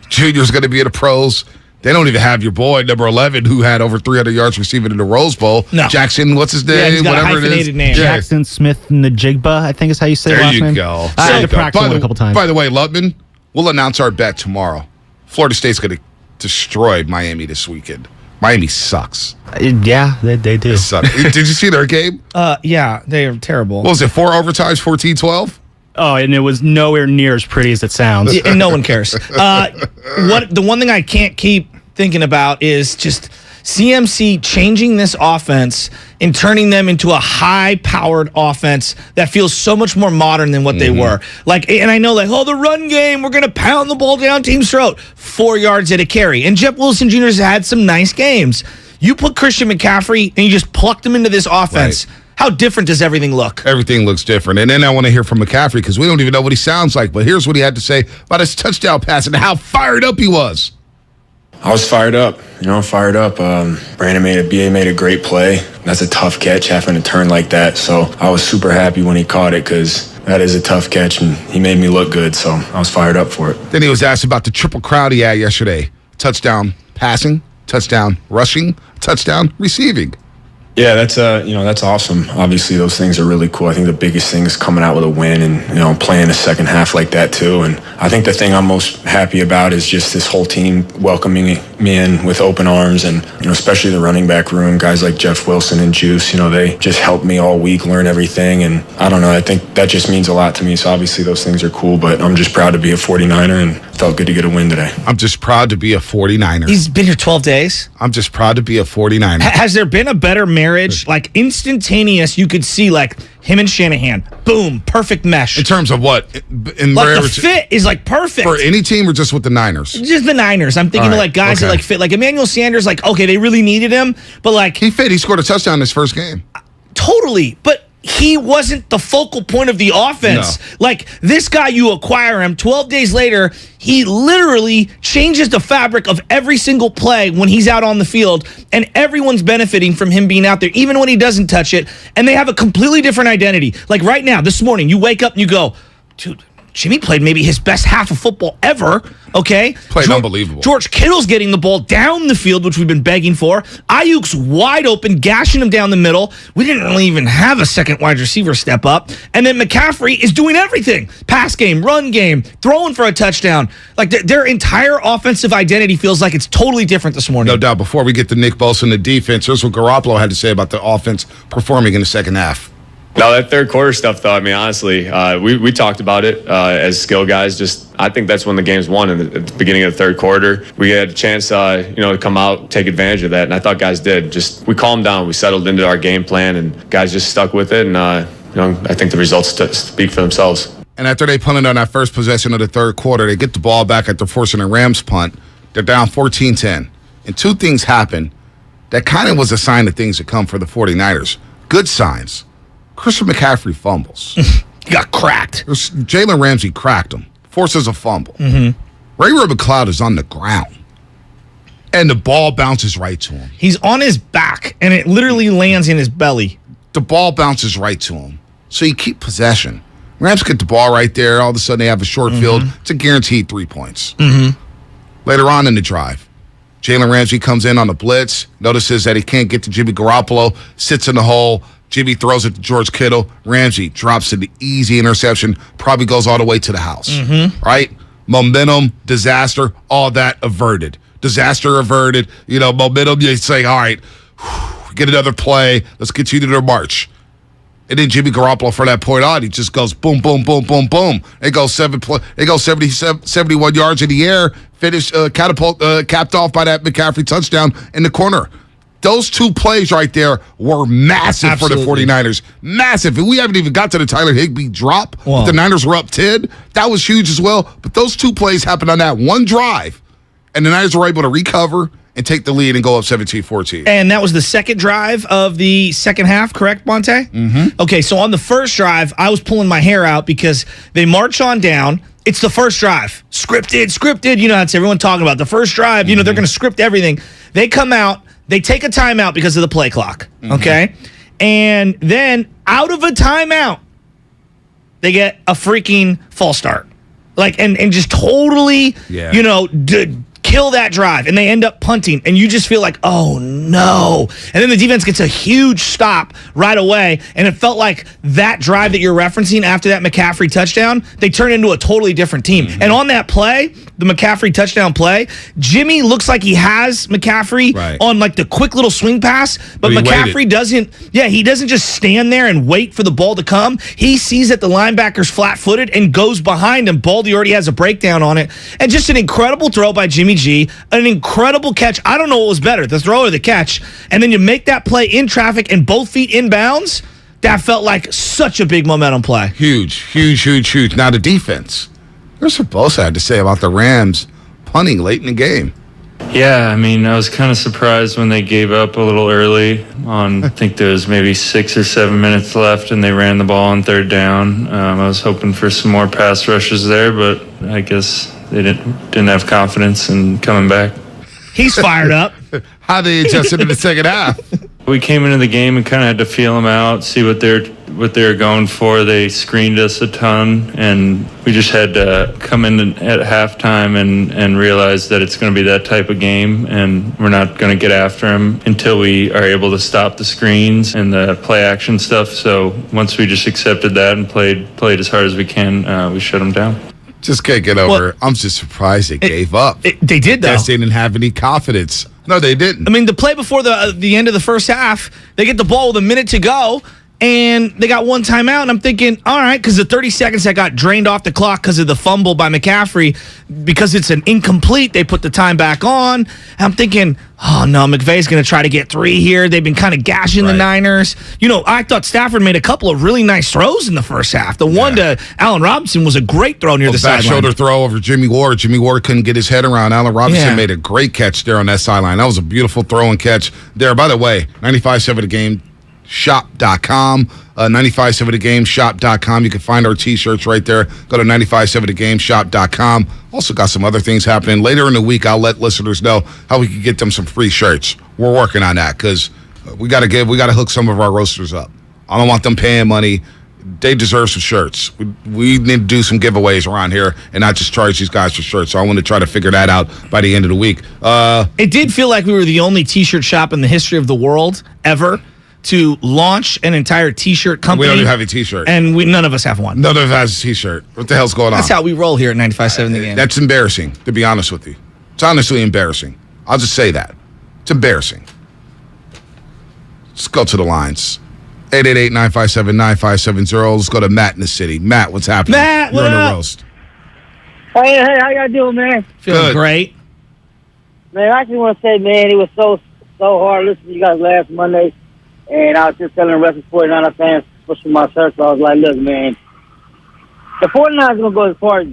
Jr. is going to be in the pros. They don't even have your boy, number 11, who had over 300 yards receiving in the Rose Bowl. No. Jackson, what's his name? Yeah, he's got whatever a hyphenated it is. name. Jackson Smith Najigba, I think is how you say there last you name. Go. I had to practice one a couple times. By the way, Lutman, we'll announce our bet tomorrow. Florida State's going to destroy Miami this weekend. Miami sucks. Yeah, they do. They suck. Did you see their game? Yeah, they are terrible. What was it, 4 overtimes, 14-12? Oh, and it was nowhere near as pretty as it sounds. Yeah, and no one cares. The one thing I can't keep thinking about is just CMC changing this offense and turning them into a high-powered offense that feels so much more modern than what they were. And I know, the run game, we're going to pound the ball down team's throat. 4 yards at a carry. And Jeff Wilson Jr. has had some nice games. You put Christian McCaffrey and you just plucked him into this offense. Right. How different does everything look? Everything looks different. And then I want to hear from McCaffrey because we don't even know what he sounds like. But here's what he had to say about his touchdown pass and how fired up he was. I was fired up, Brandon made a great play. That's a tough catch, having to turn like that. So I was super happy when he caught it because that is a tough catch, and he made me look good. So I was fired up for it. Then he was asked about the triple crown he had yesterday. Touchdown passing, touchdown rushing, touchdown receiving. Yeah, that's awesome. Obviously, those things are really cool. I think the biggest thing is coming out with a win and, playing the second half like that too. And I think the thing I'm most happy about is just this whole team welcoming me in with open arms and, especially the running back room, guys like Jeff Wilson and Juice, they just helped me all week learn everything. And I don't know, I think that just means a lot to me. So obviously those things are cool, but I'm just proud to be a 49er and felt good to get a win today. I'm just proud to be a 49er. He's been here 12 days. I'm just proud to be a 49er. Has there been a better marriage, instantaneous, you could see him and Shanahan, boom, perfect mesh. In terms of what? The fit is perfect. For any team or just with the Niners? Just the Niners. I'm thinking of guys that fit. Emmanuel Sanders, okay, they really needed him, but he fit. He scored a touchdown in his first game. Totally, but he wasn't the focal point of the offense. No. This guy, you acquire him, 12 days later, he literally changes the fabric of every single play when he's out on the field, and everyone's benefiting from him being out there, even when he doesn't touch it, and they have a completely different identity. Right now, this morning, you wake up and you go, dude, Jimmy played maybe his best half of football ever, okay? Played unbelievable. George Kittle's getting the ball down the field, which we've been begging for. Ayuk's wide open, gashing him down the middle. We didn't really even have a second wide receiver step up. And then McCaffrey is doing everything. Pass game, run game, throwing for a touchdown. Their entire offensive identity feels like it's totally different this morning. No doubt. Before we get to Nick Bosa and the defense, here's what Garoppolo had to say about the offense performing in the second half. No, that third quarter stuff, though, I mean, honestly, we talked about it as skill guys. I think that's when the game's won at the beginning of the third quarter. We had a chance, to come out, take advantage of that, and I thought guys did. We calmed down. We settled into our game plan, and guys just stuck with it, and, I think the results speak for themselves. And after they punted on that first possession of the third quarter, they get the ball back after forcing a Rams punt. They're down 14-10. And two things happen that kind of was a sign of things to come for the 49ers. Good signs. Christian McCaffrey fumbles. He got cracked. Jalen Ramsey cracked him. Forces a fumble. Mm-hmm. Ray Rubin-Cloud is on the ground. And the ball bounces right to him. He's on his back, and it literally lands in his belly. The ball bounces right to him. So you keep possession. Rams get the ball right there. All of a sudden, they have a short field. It's a guaranteed 3 points. Mm-hmm. Later on in the drive, Jalen Ramsey comes in on the blitz, notices that he can't get to Jimmy Garoppolo, sits in the hole. Jimmy throws it to George Kittle. Ramsey drops an easy interception, probably goes all the way to the house. Right? Momentum, disaster, all that averted. Disaster averted. Momentum, you say, all right, get another play. Let's continue their march. And then Jimmy Garoppolo, from that point on, he just goes boom, boom, boom, boom, boom. It goes 71 yards in the air, capped off by that McCaffrey touchdown in the corner. Those two plays right there were massive for the 49ers. Massive. And we haven't even got to the Tyler Higbee drop. The Niners were up 10. That was huge as well. But those two plays happened on that one drive. And the Niners were able to recover and take the lead and go up 17-14. And that was the second drive of the second half, correct, Monte? Mm-hmm. Okay, so on the first drive, I was pulling my hair out because they march on down. It's the first drive. Scripted. That's everyone talking about. The first drive, they're going to script everything. They come out. They take a timeout because of the play clock, okay? And then out of a timeout, they get a freaking false start. And just totally, kill that drive, and they end up punting, and you just feel like, oh, no. And then the defense gets a huge stop right away, and it felt like that drive that you're referencing after that McCaffrey touchdown, they turn into a totally different team. And on that play, the McCaffrey touchdown play, Jimmy looks like he has McCaffrey on the quick little swing pass, but McCaffrey doesn't just stand there and wait for the ball to come. He sees that the linebacker's flat-footed and goes behind him. Baldy already has a breakdown on it. And just an incredible throw by Jimmy G, an incredible catch. I don't know what was better, the throw or the catch. And then you make that play in traffic and both feet inbounds. That felt like such a big momentum play. Huge. Now the defense. There's what Bosa had to say about the Rams punting late in the game. Yeah, I was kind of surprised when they gave up a little early on, I think there was maybe 6 or 7 minutes left, and they ran the ball on third down. I was hoping for some more pass rushes there, but I guess they didn't have confidence in coming back. He's fired up. How they adjusted in the second half? We came into the game and kind of had to feel them out, see what they're going for. They screened us a ton, and we just had to come in at halftime and realize that it's going to be that type of game, and we're not going to get after them until we are able to stop the screens and the play action stuff. So once we just accepted that and played as hard as we can, we shut them down. Just can't get over it. I'm just surprised they gave up. They did, though. Guess they didn't have any confidence. No, they didn't. The play before the end of the first half, they get the ball with a minute to go, and they got one timeout, and I'm thinking, all right, because the 30 seconds that got drained off the clock because of the fumble by McCaffrey, because it's an incomplete, they put the time back on. And I'm thinking, oh, no, McVay's going to try to get 3 here. They've been kind of gashing the Niners. I thought Stafford made a couple of really nice throws in the first half. The one to Allen Robinson was a great throw near the sideline. Back shoulder throw over Jimmy Ward. Jimmy Ward couldn't get his head around. Allen Robinson made a great catch there on that sideline. That was a beautiful throw and catch there. By the way, 95.7 The Game shop.com, 957thegame.shop.com. You can find our t-shirts right there. Go to 957thegame.shop.com. Also got some other things happening. Later in the week, I'll let listeners know how we can get them some free shirts. We're working on that because we got to hook some of our roasters up. I don't want them paying money. They deserve some shirts. We need to do some giveaways around here and not just charge these guys for shirts. So I want to try to figure that out by the end of the week. It did feel like we were the only t-shirt shop in the history of the world ever to launch an entire t-shirt company. We don't even have a t-shirt. And none of us have one. None of us has a t-shirt. What the hell's going on? That's how we roll here at 95.7 The Game. That's embarrassing, to be honest with you. It's honestly embarrassing. I'll just say that. It's embarrassing. Let's go to the lines. 888-957-9570. Let's go to Matt in the city. Matt, what's happening? Matt, you're what on up? the roast. Hey, how y'all doing, man? Feeling Good. great. Man, I just want to say, man, it was so hard listening to you guys last Monday, and I was just telling the rest of the 49er fans, especially my circle, I was like, look, man, the 49ers are going to go as far as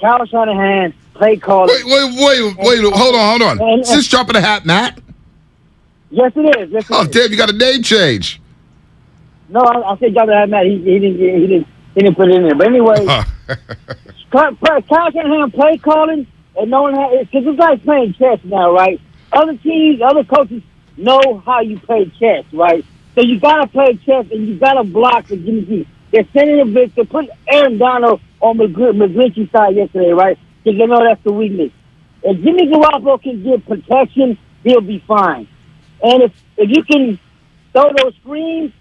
Kyle Shanahan, play caller. Wait, hold on. Is this dropping a hat, Matt? Yes, it is. Yes, it is. Damn, you got a name change. No, I said dropping a hat, Matt. He didn't put it in there. But anyway, Kyle Shanahan, play calling, and no one has, because this guy's playing chess now, right? Other teams, other coaches know how you play chess, right? So you got to play chess, and you got to block the Jimmy G. They're sending a blitz. They put Aaron Donald on McGlinchey's side yesterday, right? Because they know that's the weakness. If Jimmy Garoppolo can get protection, he'll be fine. And if you can throw those screens,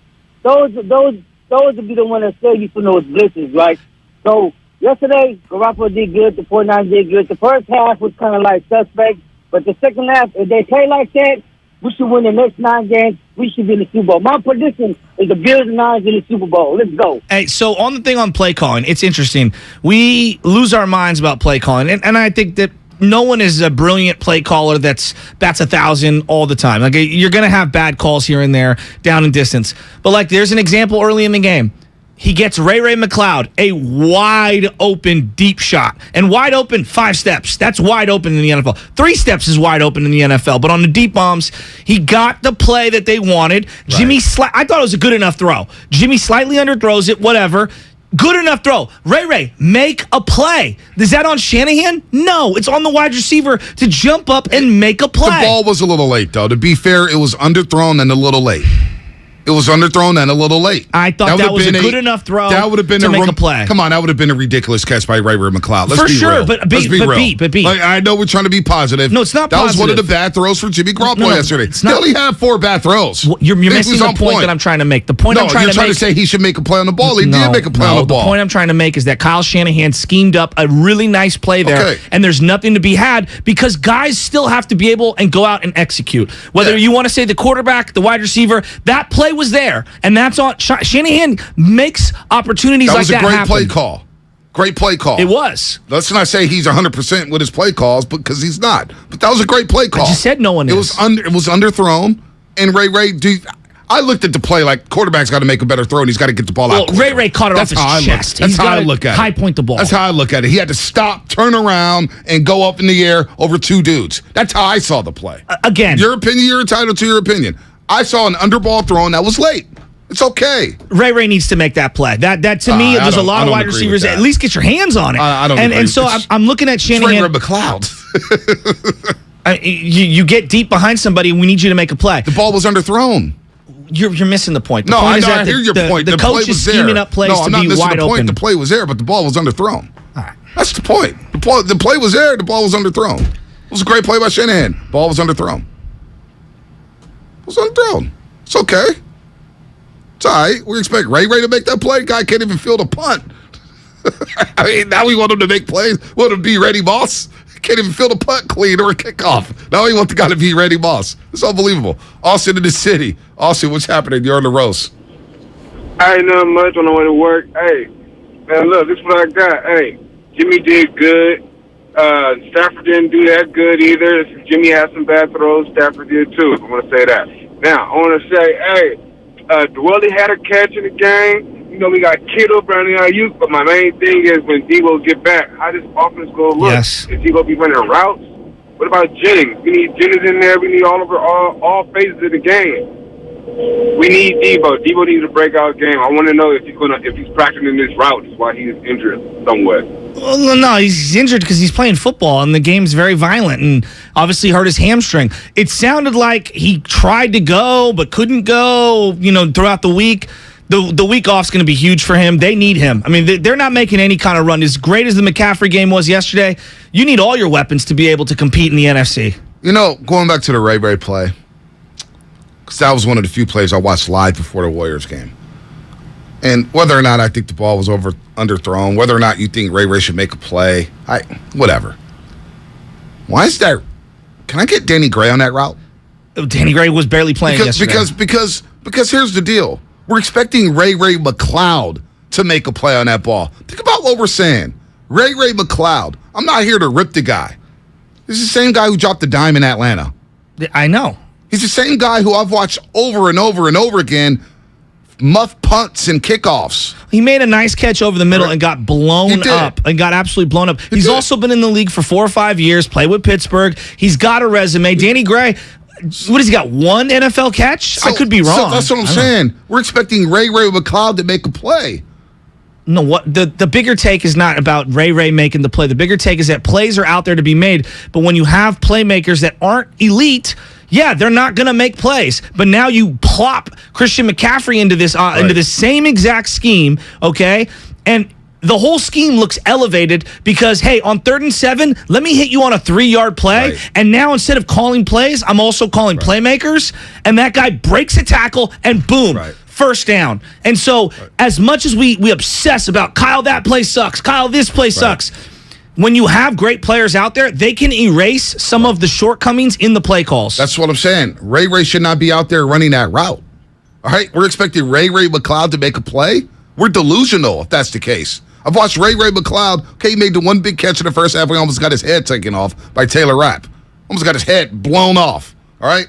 those will be the one that save you from those blitzes, right? So yesterday, Garoppolo did good. The 49ers did good. The first half was kind of like suspect, but the second half, if they play like that, we should win the next 9 games. We should be in the Super Bowl. My prediction is the Bills and Niners in the Super Bowl. Let's go. Hey, so on the thing on play calling, it's interesting. We lose our minds about play calling, and I think that no one is a brilliant play caller that's bats 1,000 all the time. Like, you're going to have bad calls here and there, down in distance. But like, there's an example early in the game. He gets Ray McLeod a wide open deep shot, and wide open 5 steps. That's wide open in the NFL. 3 steps is wide open in the NFL. But on the deep bombs, he got the play that they wanted. Right. I thought it was a good enough throw. Jimmy slightly underthrows it. Whatever. Good enough throw. Ray, make a play. Is that on Shanahan? No, it's on the wide receiver to jump up and make a play. The ball was a little late, though. To be fair, it was underthrown and a little late. It was underthrown and a little late. I thought that was a good enough throw that would have been to make a play. Come on, that would have been a ridiculous catch by Ray McLeod. Let's for be sure, real. But Let's be real. But like, I know we're trying to be positive. No, it's not that positive. That was one of the bad throws for Jimmy Garoppolo yesterday. He only had 4 bad throws. Well, you're missing the point that I'm trying to make. The point I'm trying to make. You're trying to say he should make a play on the ball. He did make a play on the ball. The point I'm trying to make is that Kyle Shanahan schemed up a really nice play there, and there's nothing to be had because guys still have to be able and go out and execute. Whether you want to say the quarterback, the wide receiver, that play was there, and that's on. Shanahan makes opportunities like that happen. That was a great play call. Great play call. It was. Let's not say he's 100% with his play calls because he's not. But that was a great play call. I just said no one is. It was underthrown. And Ray, I looked at the play like quarterback's got to make a better throw and he's got to get the ball out. Well, Ray caught it off his chest. That's how I look at it. High point the ball. That's how I look at it. He had to stop, turn around, and go up in the air over 2 dudes. That's how I saw the play. Again. Your opinion, you're entitled to your opinion. I saw an underball throw and that was late. It's okay. Ray needs to make that play. That to me, there's a lot of wide receivers. At least get your hands on it. I don't agree. And so I'm looking at Shanahan. Ray McLeod. You get deep behind somebody. We need you to make a play. The ball was underthrown. You're missing the point. No, I hear your point. The coach is scheming up plays to be wide open. The play was there, but the ball was underthrown. All right. That's the point. The play was there. The ball was underthrown. It was a great play by Shanahan. Ball was underthrown. It was underthrown. It's okay. It's all right. We expect Ray to make that play. Guy can't even field a punt. I mean, now we want him to make plays. We want him to be ready, boss. Can't even field a punt clean or a kickoff. Now we want the guy to be ready, boss. It's unbelievable. Austin in the city. Austin, what's happening? You're on the roast. I ain't nothing much on the way to work. Hey, man, look, this is what I got. Hey, Jimmy did good. Stafford didn't do that good either. Jimmy had some bad throws. Stafford did too. I want to say that. Now, I want to say, hey, Dwelly had a catch in the game. You know, we got Kittle, Brandon Ayuk, but my main thing is when Debo get back, how this offense going to look? Yes. Is he going to be running routes? What about Jennings? We need Jennings in there. We need all phases of the game. We need Debo. Debo needs a breakout game. I want to know if he's practicing this route. Is why he's injured somewhat. Well, no, he's injured because he's playing football, and the game's very violent, and obviously hurt his hamstring. It sounded like he tried to go but couldn't go. Throughout the week. The week off's going to be huge for him. They need him. I mean, they're not making any kind of run. As great as the McCaffrey game was yesterday, you need all your weapons to be able to compete in the NFC. Going back to the Ray play, because that was one of the few plays I watched live before the Warriors game. And whether or not I think the ball was underthrown, whether or not you think Ray should make a play, whatever. Why is that? Can I get Danny Gray on that route? Danny Gray was barely playing yesterday. Because here's the deal. We're expecting Ray McCloud to make a play on that ball. Think about what we're saying. Ray McCloud. I'm not here to rip the guy. This is the same guy who dropped the dime in Atlanta. I know. He's the same guy who I've watched over and over and over again muff punts and kickoffs. He made a nice catch over the middle and got blown up. And got absolutely blown up. He's also been in the league for 4 or 5 years, played with Pittsburgh. He's got a resume. Danny Gray, what has he got, 1 NFL catch? I could be wrong. So that's what I'm saying. We're expecting Ray McCloud to make a play. No, what the bigger take is not about Ray making the play. The bigger take is that plays are out there to be made, but when you have playmakers that aren't elite, yeah, they're not going to make plays. But now you plop Christian McCaffrey into this into the same exact scheme, okay? And the whole scheme looks elevated because, hey, on 3rd and 7, let me hit you on a 3-yard play. Right. And now instead of calling plays, I'm also calling playmakers. And that guy breaks a tackle and boom. Right. First down. And so as much as we obsess about Kyle, that play sucks, Kyle, this play sucks, when you have great players out there, they can erase some of the shortcomings in the play calls. That's what I'm saying. Ray should not be out there running that route. All right? We're expecting Ray McCloud to make a play? We're delusional if that's the case. I've watched Ray McCloud. Okay, he made the one big catch in the first half. He almost got his head taken off by Taylor Rapp. Almost got his head blown off. All right?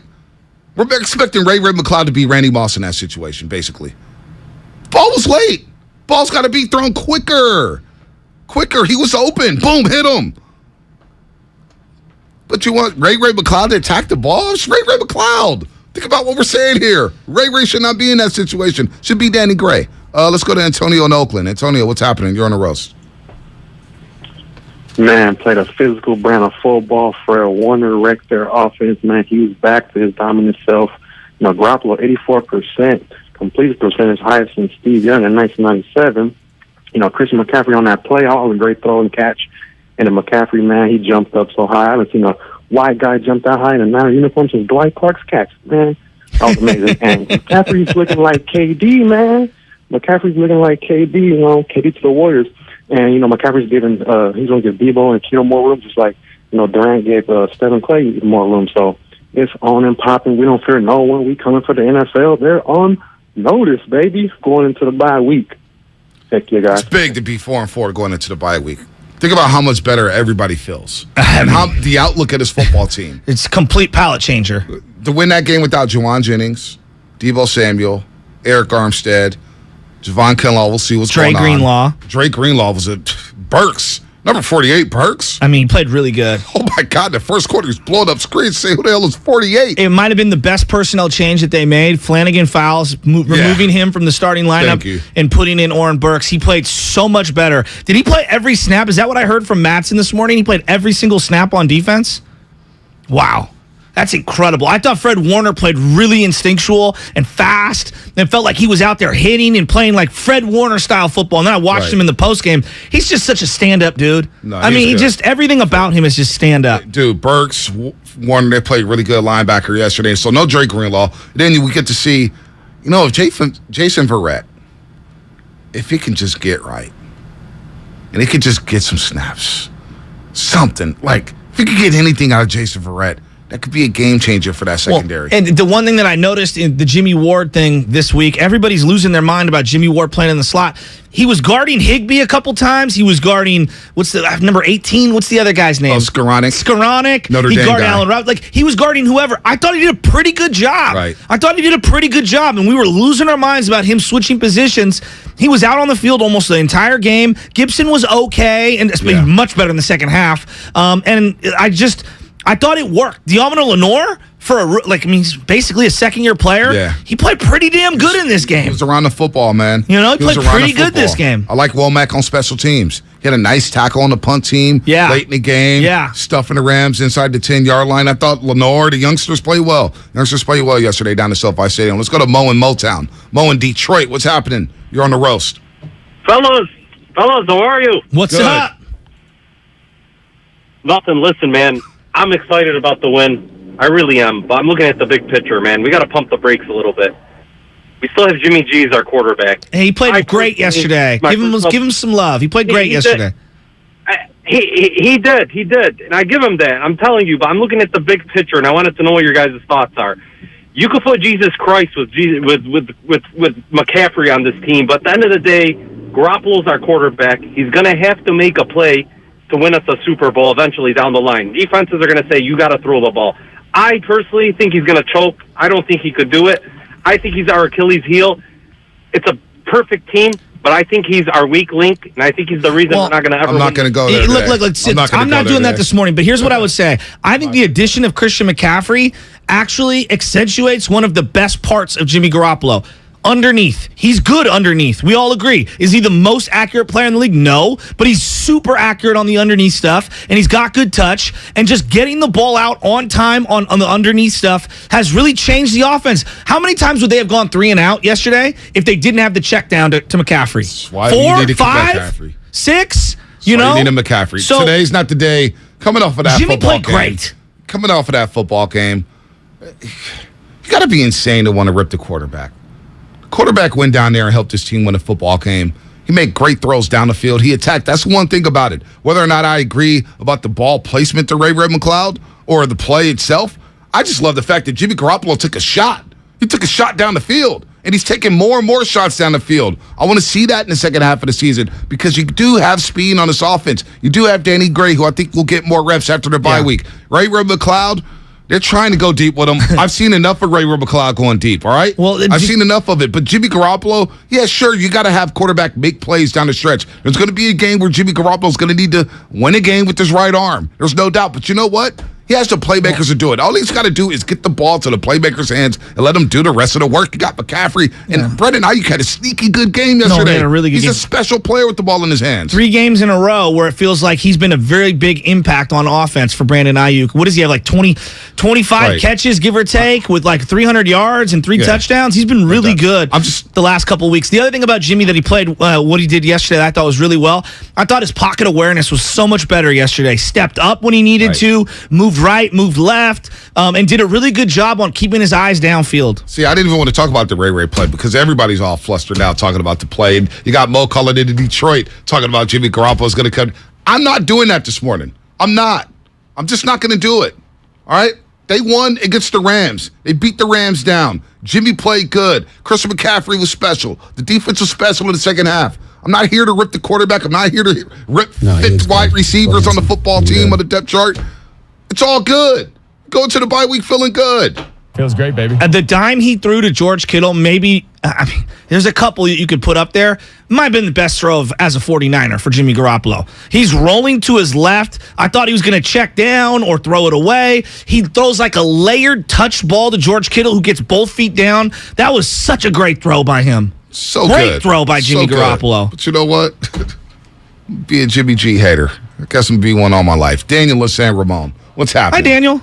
We're expecting Ray McCloud to be Randy Moss in that situation, basically. Ball was late. Ball's got to be thrown quicker. He was open. Boom, hit him. But you want Ray McCloud to attack the ball? It's Ray McCloud. Think about what we're saying here. Ray should not be in that situation. Should be Danny Gray. Let's go to Antonio in Oakland. Antonio, what's happening? You're on the roast. Man, played a physical brand of football. Fred Warner wrecked their offense, man. He was back to his dominant self. You know, Garoppolo, 84%, completion percentage highest since Steve Young in 1997. You know, Christian McCaffrey on that play, all a great throw and catch. And the McCaffrey, man, he jumped up so high. I haven't seen a white guy jump that high in a Niner uniform since Dwight Clark's catch, man. That was amazing. And McCaffrey's looking like KD, man. McCaffrey's looking like KD, you know, KD to the Warriors. And, you know, McCaffrey's giving, he's going to give Debo and Kittle more room, just like, you know, Durant gave Stephen Clay more room. So it's on and popping. We don't fear no one. We coming for the NFL. They're on notice, baby, going into the bye week. Heck yeah, guys. It's big to be 4-4 going into the bye week. Think about how much better everybody feels. And how the outlook at his football team. It's a complete palate changer. To win that game without Juwan Jennings, Deebo Samuel, Eric Armstead, Javon Kinlaw, we'll see what's going on. Drake Greenlaw was at Burks. Number 48, Burks. I mean, he played really good. Oh, my God. The first quarter, he's blowing up screens. Say, who the hell is 48? It might have been the best personnel change that they made. Flanagan Fowles, removing him from the starting lineup and putting in Oren Burks. He played so much better. Did he play every snap? Is that what I heard from Mattson this morning? He played every single snap on defense? Wow. That's incredible. I thought Fred Warner played really instinctual and fast and felt like he was out there hitting and playing like Fred Warner-style football. And then I watched him in the postgame. He's just such a stand-up dude. No, I mean, everything about him is just stand-up. Dude, Burks, Warner, they played really good linebacker yesterday. So no Drake Greenlaw. Then we get to see, you know, if Jason Verrett, if he can just get right and he can just get some snaps, something, like if he could get anything out of Jason Verrett, that could be a game changer for that secondary. Well, and the one thing that I noticed in the Jimmy Ward thing this week, everybody's losing their mind about Jimmy Ward playing in the slot. He was guarding Higbee a couple times. He was guarding, number 18? What's the other guy's name? Oh, Skoranek. Notre Dame guarded Allen Robinson. Like, he was guarding whoever. I thought he did a pretty good job. Right. I thought he did a pretty good job, and we were losing our minds about him switching positions. He was out on the field almost the entire game. Gibson was okay, and much better in the second half. And I thought it worked. Diomino Lenore, he's basically a second-year player. Yeah. He played pretty damn good in this game. He was around the football, man. You know, he played pretty good this game. I like Womack on special teams. He had a nice tackle on the punt team late in the game. Yeah. Stuffing the Rams inside the 10-yard line. I thought Lenore, the youngsters played well. Youngsters played well yesterday down at SoFi Stadium. Let's go to Mo in Motown. Mo in Detroit. What's happening? You're on the roast. Fellas, how are you? What's up? Nothing. Listen, man. I'm excited about the win. I really am. But I'm looking at the big picture, man. We got to pump the brakes a little bit. We still have Jimmy G as our quarterback. Hey, he played great yesterday. Give him some love. He played great yesterday. He did. And I give him that. I'm telling you, but I'm looking at the big picture, and I wanted to know what your guys' thoughts are. you could put Jesus Christ with McCaffrey on this team, but at the end of the day, Garoppolo's our quarterback. He's going to have to make a play to win us a Super Bowl eventually down the line. Defenses are going to say, you got to throw the ball. I personally think he's going to choke. I don't think he could do it. I think he's our Achilles heel. It's a perfect team, but I think he's our weak link, and I think he's the reason we're not going to ever I'm not going to go there. Look, I'm not doing that this morning, but here's what I would say. I think the addition of Christian McCaffrey actually accentuates one of the best parts of Jimmy Garoppolo. Underneath. He's good underneath. We all agree. Is he the most accurate player in the league? No, but he's super accurate on the underneath stuff, and he's got good touch, and just getting the ball out on time on the underneath stuff has really changed the offense. How many times would they have gone 3 and out yesterday if they didn't have the check down to McCaffrey? Why 4, 5, 6? You know? You need a McCaffrey. So, today's not the day. Coming off of that Jimmy football played game. great. Coming off of that football game, you got to be insane to want to rip the quarterback. Quarterback went down there and helped his team win a football game. He made great throws down the field. He attacked. That's one thing about it. Whether or not I agree about the ball placement to Ray McCloud or the play itself, I just love the fact that Jimmy Garoppolo took a shot. He took a shot down the field, and he's taking more and more shots down the field. I want to see that in the second half of the season because you do have speed on this offense. You do have Danny Gray, who I think will get more reps after their bye week. Ray McCloud, they're trying to go deep with him. I've seen enough of Ray McCloud going deep, all right? Well, I've seen enough of it. But Jimmy Garoppolo, yeah, sure, you got to have quarterback make plays down the stretch. There's going to be a game where Jimmy Garoppolo's going to need to win a game with his right arm. There's no doubt. But you know what? He has the playmakers to do it. All he's got to do is get the ball to the playmakers' hands and let them do the rest of the work. You got McCaffrey. And Brendan Ayuk had a sneaky good game yesterday. No, he had a really good game. He's a special player with the ball in his hands. 3 games in a row where it feels like he's been a very big impact on offense for Brandon Ayuk. What does he have, like 25 catches, give or take, with like 300 yards and 3 touchdowns? He's been really good the last couple of weeks. The other thing about Jimmy that he played, what he did yesterday, that I thought was really well. I thought his pocket awareness was so much better yesterday. Stepped up when he needed to, moved right, moved left, and did a really good job on keeping his eyes downfield. See, I didn't even want to talk about the Ray play because everybody's all flustered now talking about the play. And you got Mo calling into Detroit talking about Jimmy Garoppolo's going to come. I'm not doing that this morning. I'm not. I'm just not going to do it. All right? They won against the Rams. They beat the Rams down. Jimmy played good. Christian McCaffrey was special. The defense was special in the second half. I'm not here to rip the quarterback. I'm not here to rip fit wide receivers on the football team on the depth chart. It's all good. Going to the bye week feeling good. Feels great, baby. The dime he threw to George Kittle, maybe, there's a couple that you could put up there. Might have been the best throw as a 49er for Jimmy Garoppolo. He's rolling to his left. I thought he was going to check down or throw it away. He throws like a layered touch ball to George Kittle, who gets both feet down. That was such a great throw by him. So great good. Throw by Jimmy Garoppolo. But you know what? Be a Jimmy G hater. I guess I'm be one all my life. Daniel in San Ramon. What's happening? Hi, Daniel.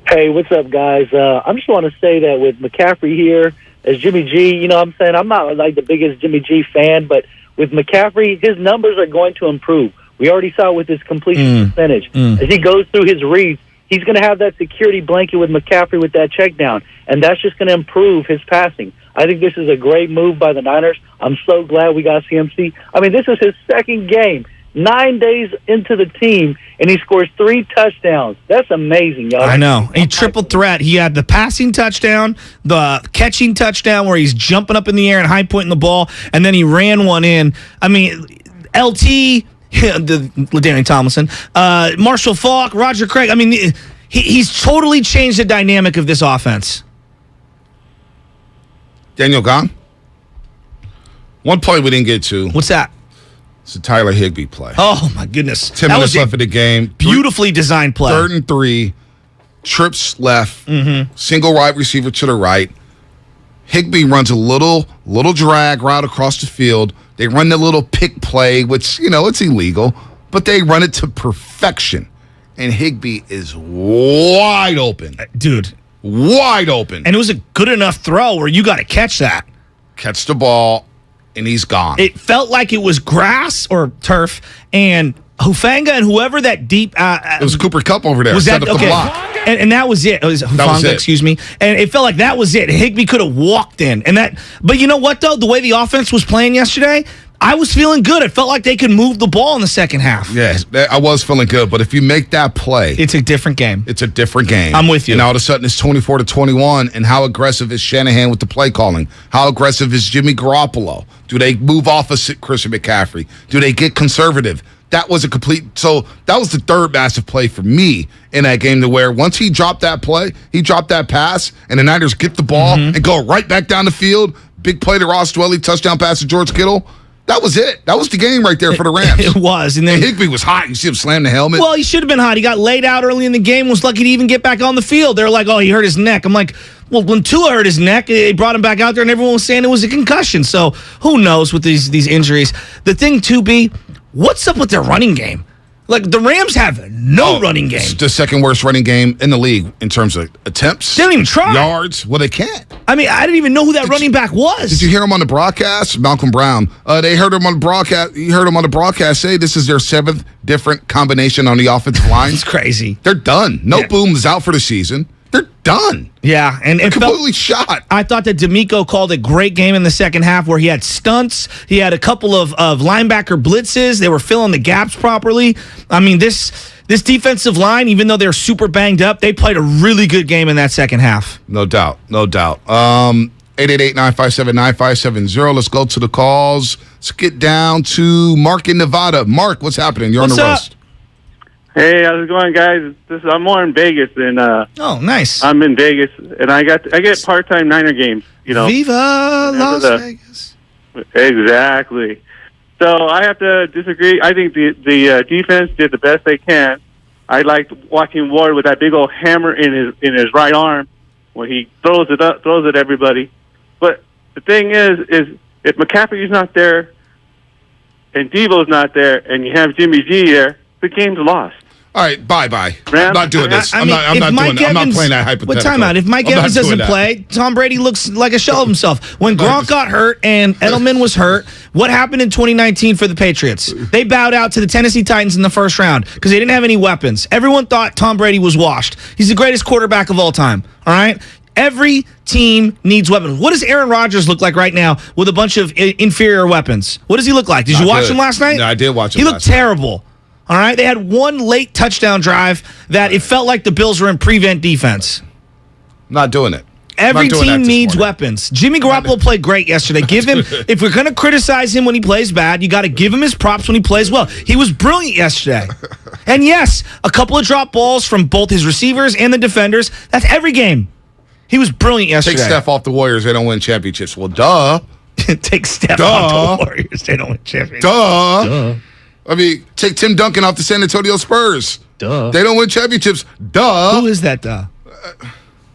Hey, what's up, guys? I just want to say that with McCaffrey here as Jimmy G, you know what I'm saying? I'm not like the biggest Jimmy G fan, but with McCaffrey, his numbers are going to improve. We already saw with his completion percentage. As he goes through his reads, he's going to have that security blanket with McCaffrey with that check down, and that's just going to improve his passing. I think this is a great move by the Niners. I'm so glad we got CMC. I mean, this is his second game. 9 days into the team, and he scores 3 touchdowns. That's amazing, y'all. I know. A triple threat. He had the passing touchdown, the catching touchdown where he's jumping up in the air and high pointing the ball, and then he ran one in. I mean, LT, Danny Tomlinson, Marshall Faulk, Roger Craig. I mean, he's totally changed the dynamic of this offense. Daniel gone? One play we didn't get to. What's that? It's a Tyler Higbee play. Oh, my goodness. 10 minutes left of the game. Beautifully designed play. 3rd and 3. Trips left. Single wide receiver to the right. Higbee runs a little drag route across the field. They run the little pick play, which, you know, it's illegal, but they run it to perfection. And Higbee is wide open. Dude. Wide open. And it was a good enough throw where you got to catch that. Catch the ball. And he's gone. It felt like it was grass or turf, and Hufanga and whoever that deep... it was Cooper Kupp over there. Was that okay? The block. And that was it. It was Hufanga, excuse me. And it felt like that was it. Higbee could have walked in. But you know what, though? The way the offense was playing yesterday, I was feeling good. I felt like they could move the ball in the second half. Yes, I was feeling good. But if you make that play, it's a different game. It's a different game. I'm with you. And all of a sudden, it's 24-21. And how aggressive is Shanahan with the play calling? How aggressive is Jimmy Garoppolo? Do they move off of Christian McCaffrey? Do they get conservative? That was a complete. So that was the third massive play for me in that game, to where once he dropped that play, he dropped that pass, and the Niners get the ball and go right back down the field. Big play to Ross Dwelly, touchdown pass to George Kittle. That was it. That was the game right there for the Rams. It was. And then Higbee was hot. You see him slam the helmet. Well, he should have been hot. He got laid out early in the game, was lucky to even get back on the field. They're like, oh, he hurt his neck. I'm like, well, when Tua hurt his neck, they brought him back out there, and everyone was saying it was a concussion. So who knows with these injuries. The thing, too, B, what's up with their running game? Like, the Rams have no running game. It's the second worst running game in the league in terms of attempts. They didn't even try. Yards. Well, they can't. I mean, I didn't even know who that running back was. Did you hear him on the broadcast? Malcolm Brown. They heard him on the broadcast. You heard him on the broadcast say this is their 7th different combination on the offensive line. It's crazy. They're done. No Boom is out for the season. They're done. Yeah, and it completely shot. I thought that D'Amico called a great game in the second half, where he had stunts. He had a couple of linebacker blitzes. They were filling the gaps properly. I mean, this defensive line, even though they're super banged up, they played a really good game in that second half. No doubt. 888-957-9570. Let's go to the calls. Let's get down to Mark in Nevada. Mark, what's happening? You're on the roast. Hey, how's it going, guys? I'm more in Vegas than. Oh, nice. I'm in Vegas, and I get part-time Niner games. You know, Viva Las Vegas. Exactly. So I have to disagree. I think the defense did the best they can. I liked watching Ward with that big old hammer in his right arm when he throws it at everybody. But the thing is if McCaffrey's not there and Deebo's not there, and you have Jimmy G there, the game's lost. All right, bye. I'm not doing this. I'm not playing that hypothetical. What timeout? If Mike Evans doesn't play, Tom Brady looks like a shell of himself. When Gronk got hurt and Edelman was hurt, what happened in 2019 for the Patriots? They bowed out to the Tennessee Titans in the first round because they didn't have any weapons. Everyone thought Tom Brady was washed. He's the greatest quarterback of all time. All right? Every team needs weapons. What does Aaron Rodgers look like right now with a bunch of inferior weapons? What does he look like? Did you watch him last night? No, I did watch him. He looked terrible. All right, they had one late touchdown drive that it felt like the Bills were in prevent defense. Not doing it. Every team needs weapons. Jimmy Garoppolo played great yesterday. Give him, if we're going to criticize him when he plays bad, you got to give him his props when he plays well. He was brilliant yesterday. And yes, a couple of drop balls from both his receivers and the defenders. That's every game. He was brilliant yesterday. Take Steph off the Warriors, they don't win championships. Well, duh. Take Steph off the Warriors, they don't win championships. Duh. I mean, take Tim Duncan off the San Antonio Spurs. Duh. They don't win championships. Duh. Who is that, duh?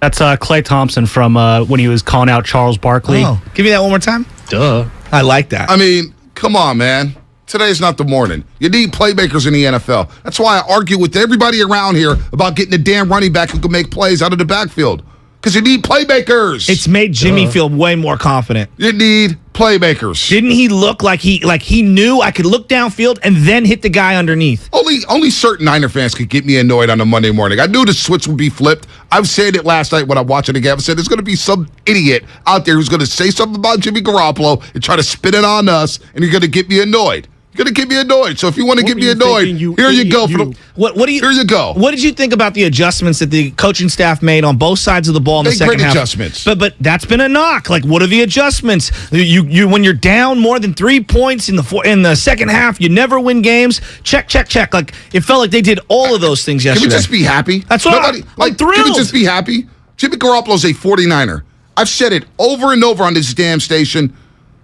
That's Klay Thompson from when he was calling out Charles Barkley. Oh, give me that one more time. Duh. I like that. I mean, come on, man. Today's not the morning. You need playmakers in the NFL. That's why I argue with everybody around here about getting a damn running back who can make plays out of the backfield. Because you need playmakers. It's made Jimmy feel way more confident. You need playmakers. Didn't he look like he knew I could look downfield and then hit the guy underneath? Only certain Niner fans could get me annoyed on a Monday morning. I knew the switch would be flipped. I've said it last night when I watched it again. I said there's going to be some idiot out there who's going to say something about Jimmy Garoppolo and try to spin it on us, and you're going to get me annoyed. You're going to get me annoyed. So if you want to get me annoyed, here you go. Here you go. What did you think about the adjustments that the coaching staff made on both sides of the ball in the second half? Great adjustments. But that's been a knock. Like, what are the adjustments? You when you're down more than 3 points in the second half, you never win games. Check. Like, it felt like they did all of those things yesterday. Can we just be happy? That's what I'm thrilled. Can we just be happy? Jimmy Garoppolo's a 49er. I've said it over and over on this damn station.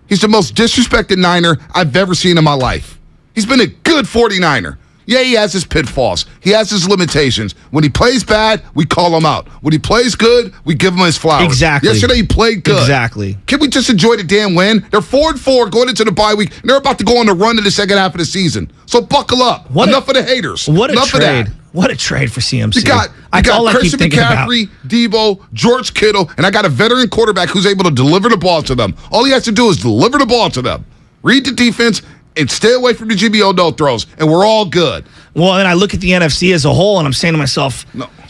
He's the most disrespected Niner I've ever seen in my life. He's been a good 49er. Yeah, he has his pitfalls. He has his limitations. When he plays bad, we call him out. When he plays good, we give him his flowers. Exactly. Yesterday, he played good. Exactly. Can we just enjoy the damn win? They're 4-4 going into the bye week, and they're about to go on the run in the second half of the season. So buckle up. Enough of the haters. What a Enough trade. Of that. What a trade for CMC. You got Christian McCaffrey, Deebo, George Kittle, and I got a veteran quarterback who's able to deliver the ball to them. All he has to do is deliver the ball to them. Read the defense and stay away from the Jimmy Odo throws, and we're all good. Well, then I look at the NFC as a whole, and I'm saying to myself,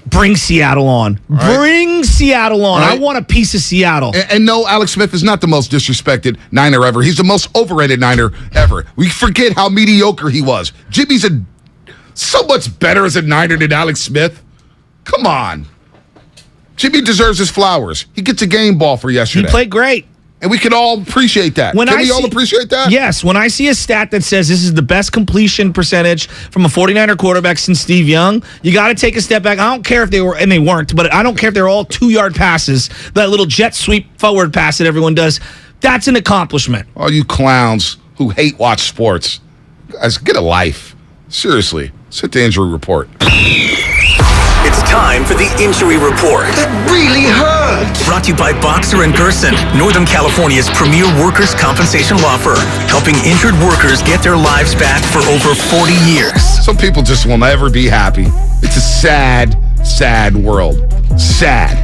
Bring Seattle on. Right. Bring Seattle on. Right. I want a piece of Seattle. And no, Alex Smith is not the most disrespected Niner ever. He's the most overrated Niner ever. We forget how mediocre he was. Jimmy's so much better as a Niner than Alex Smith. Come on. Jimmy deserves his flowers. He gets a game ball for yesterday. He played great. And we can all appreciate that. Can we all appreciate that? Yes. When I see a stat that says this is the best completion percentage from a 49er quarterback since Steve Young, you got to take a step back. I don't care if they were, and they weren't, but I don't care if they're all 2-yard passes, that little jet sweep forward pass that everyone does. That's an accomplishment. All you clowns who hate watch sports, guys, get a life. Seriously. Sit the injury report. It's time for the injury report. That really hurt. Brought to you by Boxer & Gerson, Northern California's premier workers' compensation law firm, helping injured workers get their lives back for over 40 years. Some people just will never be happy. It's a sad, sad world. Sad.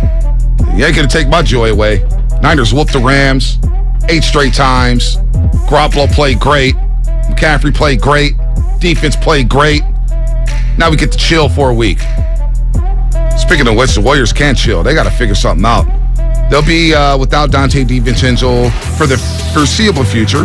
You ain't gonna take my joy away. Niners whooped the Rams 8 straight times. Garoppolo played great. McCaffrey played great. Defense played great. Now we get to chill for a week. Speaking of which, the Warriors can't chill. They got to figure something out. They'll be without Dante DiVincenzo for the foreseeable future.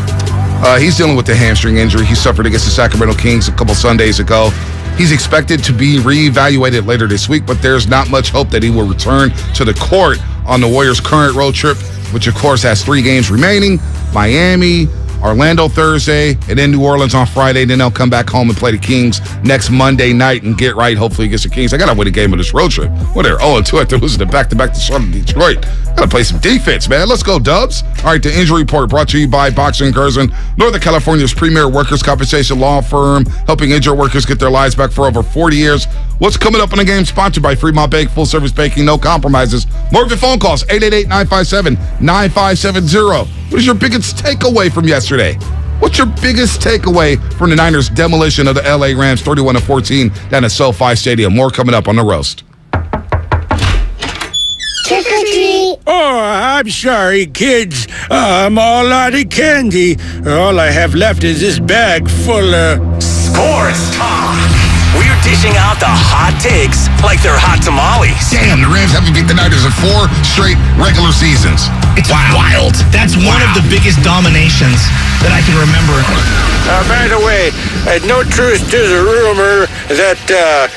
He's dealing with the hamstring injury he suffered against the Sacramento Kings a couple Sundays ago. He's expected to be reevaluated later this week, but there's not much hope that he will return to the court on the Warriors' current road trip, which of course has 3 games remaining: Miami, Orlando Thursday, and then New Orleans on Friday. Then they'll come back home and play the Kings next Monday night and get right, hopefully, against the Kings. I got to win a game of this road trip. Well, they're 0-2 after losing it back-to-back to Charlotte and Detroit. Got to play some defense, man. Let's go, Dubs. All right, the injury report brought to you by Boxer & Gerson, Northern California's premier workers' compensation law firm, helping injured workers get their lives back for over 40 years. What's coming up in the game? Sponsored by Fremont Bank, full-service banking, no compromises. More of your phone calls, 888-957-9570. What is your biggest takeaway from yesterday? What's your biggest takeaway from the Niners' demolition of the LA Rams 31-14 down at SoFi Stadium? More coming up on The Roast. Trick or treat. Oh, I'm sorry, kids. I'm all out of candy. All I have left is this bag full of... Sports talk. We're dishing out the hot takes like they're hot tamales. Damn, the Rams haven't beat the Niners in 4 straight regular seasons. It's wild. That's one of the biggest dominations that I can remember. By the way, no truth to the rumor that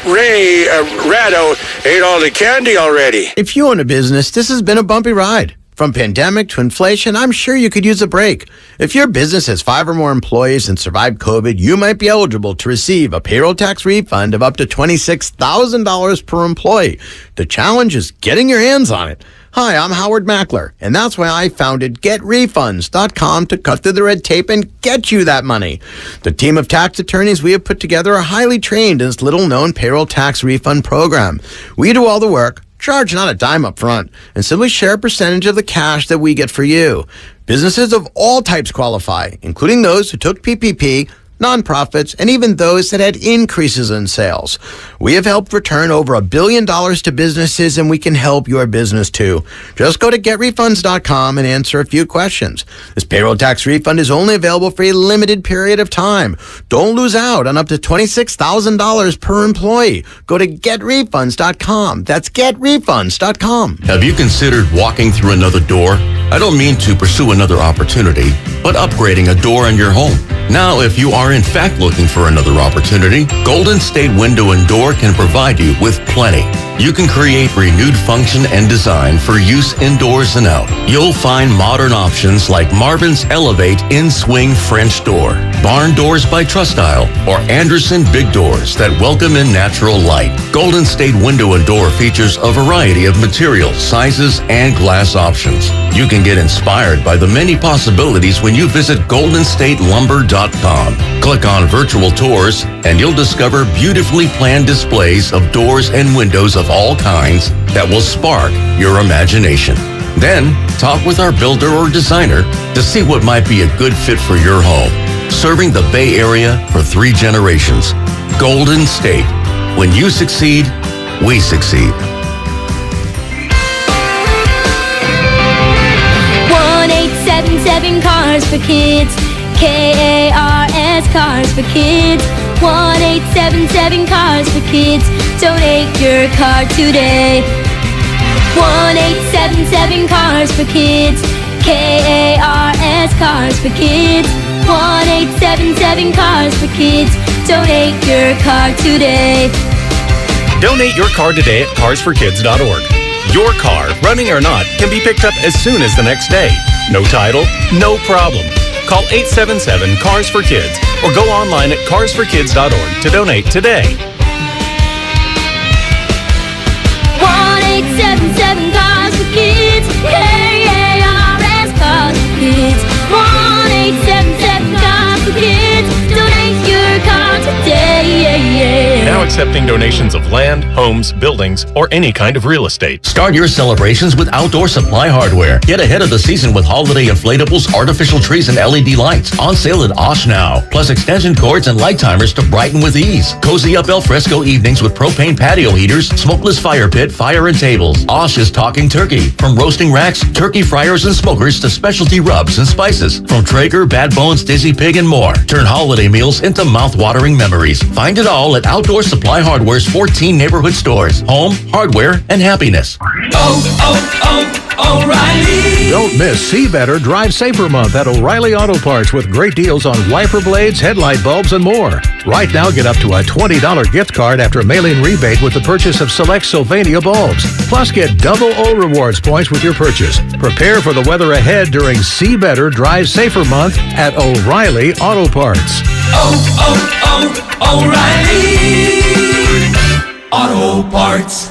Ratto ate all the candy already. If you own a business, this has been a bumpy ride. From pandemic to inflation, I'm sure you could use a break. If your business has 5 or more employees and survived COVID, you might be eligible to receive a payroll tax refund of up to $26,000 per employee. The challenge is getting your hands on it. Hi, I'm Howard Mackler, and that's why I founded GetRefunds.com to cut through the red tape and get you that money. The team of tax attorneys we have put together are highly trained in this little-known payroll tax refund program. We do all the work, charge not a dime up front, and simply share a percentage of the cash that we get for you. Businesses of all types qualify, including those who took PPP, nonprofits, and even those that had increases in sales. We have helped return over $1 billion to businesses, and we can help your business too. Just go to GetRefunds.com and answer a few questions. This payroll tax refund is only available for a limited period of time. Don't lose out on up to $26,000 per employee. Go to GetRefunds.com. That's GetRefunds.com. Have you considered walking through another door? I don't mean to pursue another opportunity, but upgrading a door in your home. Now, if you are in fact looking for another opportunity, Golden State Window and Door can provide you with plenty. You can create renewed function and design for use indoors and out. You'll find modern options like Marvin's Elevate In-Swing French Door, Barn Doors by Trustyle, or Anderson Big Doors that welcome in natural light. Golden State Window and Door features a variety of materials, sizes, and glass options. You can get inspired by the many possibilities when you visit GoldenStateLumber.com. Click on virtual tours and you'll discover beautifully planned displays of doors and windows of all kinds that will spark your imagination. Then, talk with our builder or designer to see what might be a good fit for your home. Serving the Bay Area for 3 generations. Golden State. When you succeed, we succeed. 1-877 Cars for Kids. KARS Cars for Kids. 1-877 Cars for Kids. Donate your car today. 1-877-CARS-FOR-KIDS. KARS Cars for Kids. 1-877-CARS-FOR-KIDS. Donate your car today. Donate your car today at carsforkids.org. Your car, running or not, can be picked up as soon as the next day. No title, no problem. Call 877-CARS-FOR-KIDS or go online at carsforkids.org to donate today. 1-877-CARS-FOR-KIDS. KARS Cars for Kids. 1-877-CARS-FOR-KIDS. Donate your car today. Now accepting donations of land, homes, buildings, or any kind of real estate. Start your celebrations with Outdoor Supply Hardware. Get ahead of the season with holiday inflatables, artificial trees, and LED lights. On sale at Osh now. Plus extension cords and light timers to brighten with ease. Cozy up al fresco evenings with propane patio heaters, smokeless fire pit, fire and tables. Osh is talking turkey. From roasting racks, turkey fryers and smokers to specialty rubs and spices. From Traeger, Bad Bones, Dizzy Pig, and more. Turn holiday meals into mouth-watering memories. Find it all at Outdoor Supply Hardware's 14 neighborhood stores. Home, hardware, and happiness. O'Reilly. Don't miss See Better, Drive Safer month at O'Reilly Auto Parts with great deals on wiper blades, headlight bulbs, and more. Right now, get up to a $20 gift card after mailing rebate with the purchase of select Sylvania bulbs. Plus, get double O Rewards points with your purchase. Prepare for the weather ahead during See Better, Drive Safer month at O'Reilly Auto Parts. O'Reilly Auto Parts.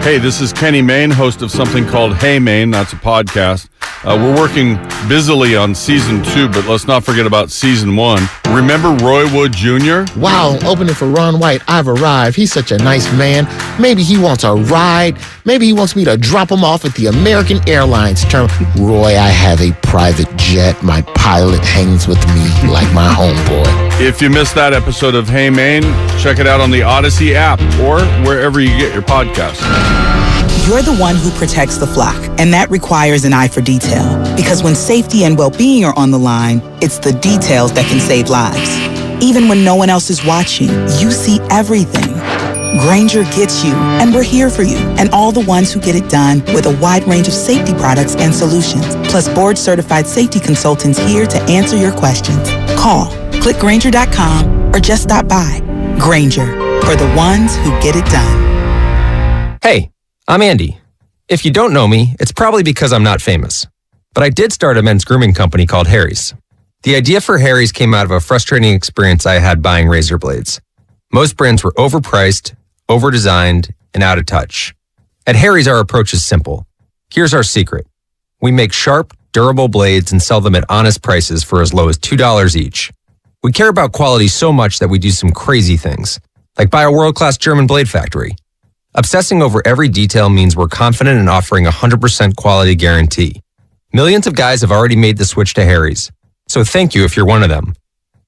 Hey, this is Kenny Mayne, host of something called Hey Mayne. That's a podcast. We're working busily on season 2, but let's not forget about season 1. Remember Roy Wood Jr.? Wow, opening for Ron White. I've arrived. He's such a nice man. Maybe he wants a ride. Maybe he wants me to drop him off at the American Airlines terminal. Roy, I have a private jet. My pilot hangs with me like my homeboy. If you missed that episode of Hey Mayne, check it out on the Odyssey app or wherever you get your podcasts. You're the one who protects the flock, and that requires an eye for detail. Because when safety and well-being are on the line, it's the details that can save lives. Even when no one else is watching, you see everything. Grainger gets you, and we're here for you, and all the ones who get it done with a wide range of safety products and solutions, plus board-certified safety consultants here to answer your questions. Call, click Grainger.com, or just stop by. Grainger, for the ones who get it done. Hey, I'm Andy. If you don't know me, it's probably because I'm not famous. But I did start a men's grooming company called Harry's. The idea for Harry's came out of a frustrating experience I had buying razor blades. Most brands were overpriced, overdesigned, and out of touch. At Harry's, our approach is simple. Here's our secret. We make sharp, durable blades and sell them at honest prices for as low as $2 each. We care about quality so much that we do some crazy things, like buy a world-class German blade factory. Obsessing over every detail means we're confident in offering a 100% quality guarantee. Millions of guys have already made the switch to Harry's, so thank you if you're one of them.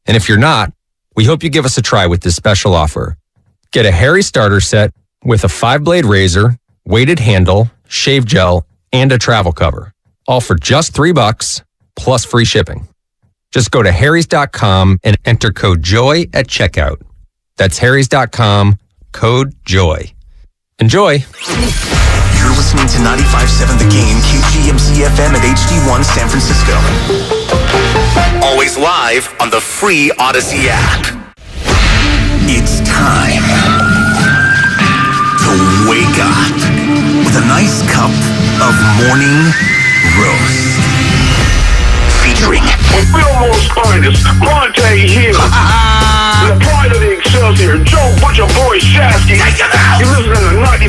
And if you're not, we hope you give us a try with this special offer. Get a Harry's starter set with a 5-blade razor, weighted handle, shave gel, and a travel cover, all for just $3 plus free shipping. Just go to harrys.com and enter code JOY at checkout. That's harrys.com, code JOY. Enjoy. You're listening to 95.7 The Game, KGMC FM at HD1 San Francisco. Always live on the free Odyssey app. It's time to wake up with a nice cup of morning roast. Featuring the Fillmore's finest, Monte here. The pride of the Excelsior, Joe Butcher Boy Shasky. You're listening to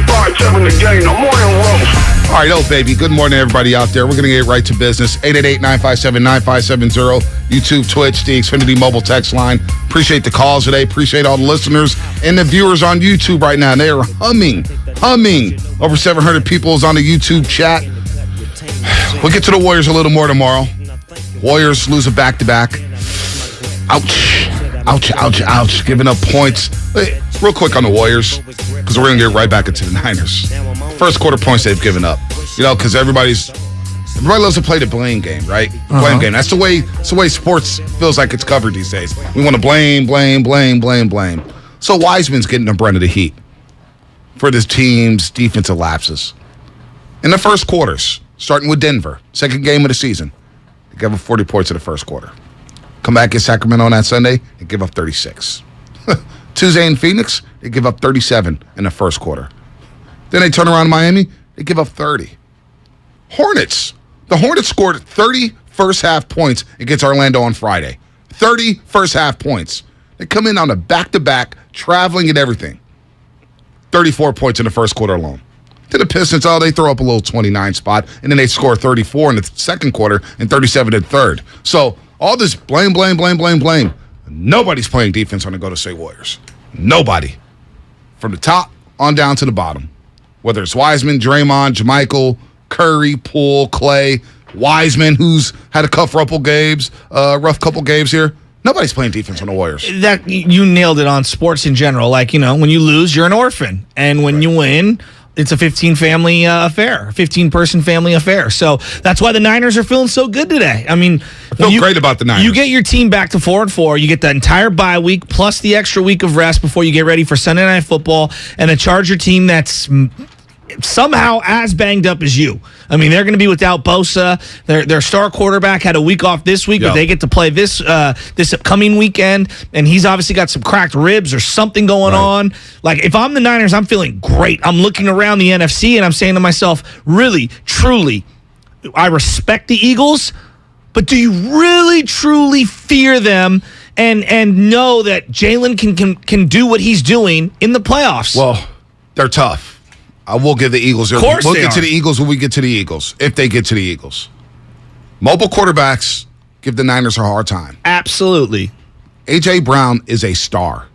95.7 The Game, the morning roast. All right, baby. Good morning, everybody out there. We're going to get right to business. 888-957-9570. YouTube, Twitch, the Xfinity mobile text line. Appreciate the calls today. Appreciate all the listeners and the viewers on YouTube right now. They are humming. Over 700 people is on the YouTube chat. We'll get to the Warriors a little more tomorrow. Warriors lose a back-to-back. Ouch. Giving up points. Hey, real quick on the Warriors, because we're going to get right back into the Niners. First quarter points they've given up. You know, because everybody loves to play the blame game, right? Blame game. That's the way sports feels like it's covered these days. We want to blame. So Wiseman's getting the brunt of the heat. for this team's defensive lapses. In the first quarters, starting with Denver, second game of the season, they gave up 40 points in the first quarter. Come back in Sacramento on that Sunday and give up 36. Tuesday in Phoenix, they give up 37 in the first quarter. Then they turn around in Miami, they give up 30. Hornets. The Hornets scored 30 first-half points against Orlando on Friday. 30 first-half points. They come in on a back-to-back, traveling and everything. 34 points in the first quarter alone. To the Pistons, they throw up a little 29 spot, and then they score 34 in the second quarter and 37 in the third. So all this blame. Nobody's playing defense on the Golden State Warriors. Nobody. From the top on down to the bottom. Whether it's Wiseman, Draymond, JaMychal, Curry, Poole, Clay, Wiseman, who's had a rough couple games here. Nobody's playing defense on the Warriors. That you nailed it on sports in general. Like, when you lose, you're an orphan. And when you win, it's a 15-person family affair. So that's why the Niners are feeling so good today. I mean, I feel great about the Niners. You get your team back to 4-4. You get the entire bye week plus the extra week of rest before you get ready for Sunday Night Football, and a Charger team that's somehow as banged up as you. I mean, they're going to be without Bosa. Their star quarterback had a week off this week, but they get to play this upcoming weekend, and he's obviously got some cracked ribs or something going on. Like, if I'm the Niners, I'm feeling great. I'm looking around the NFC, and I'm saying to myself, really, truly, I respect the Eagles, but do you really, truly fear them and know that Jalen can do what he's doing in the playoffs? Well, they're tough. I will give the Eagles. Of course we'll get to the Eagles when we get to the Eagles, if they get to the Eagles. Mobile quarterbacks give the Niners a hard time. Absolutely. A.J. Brown is a star.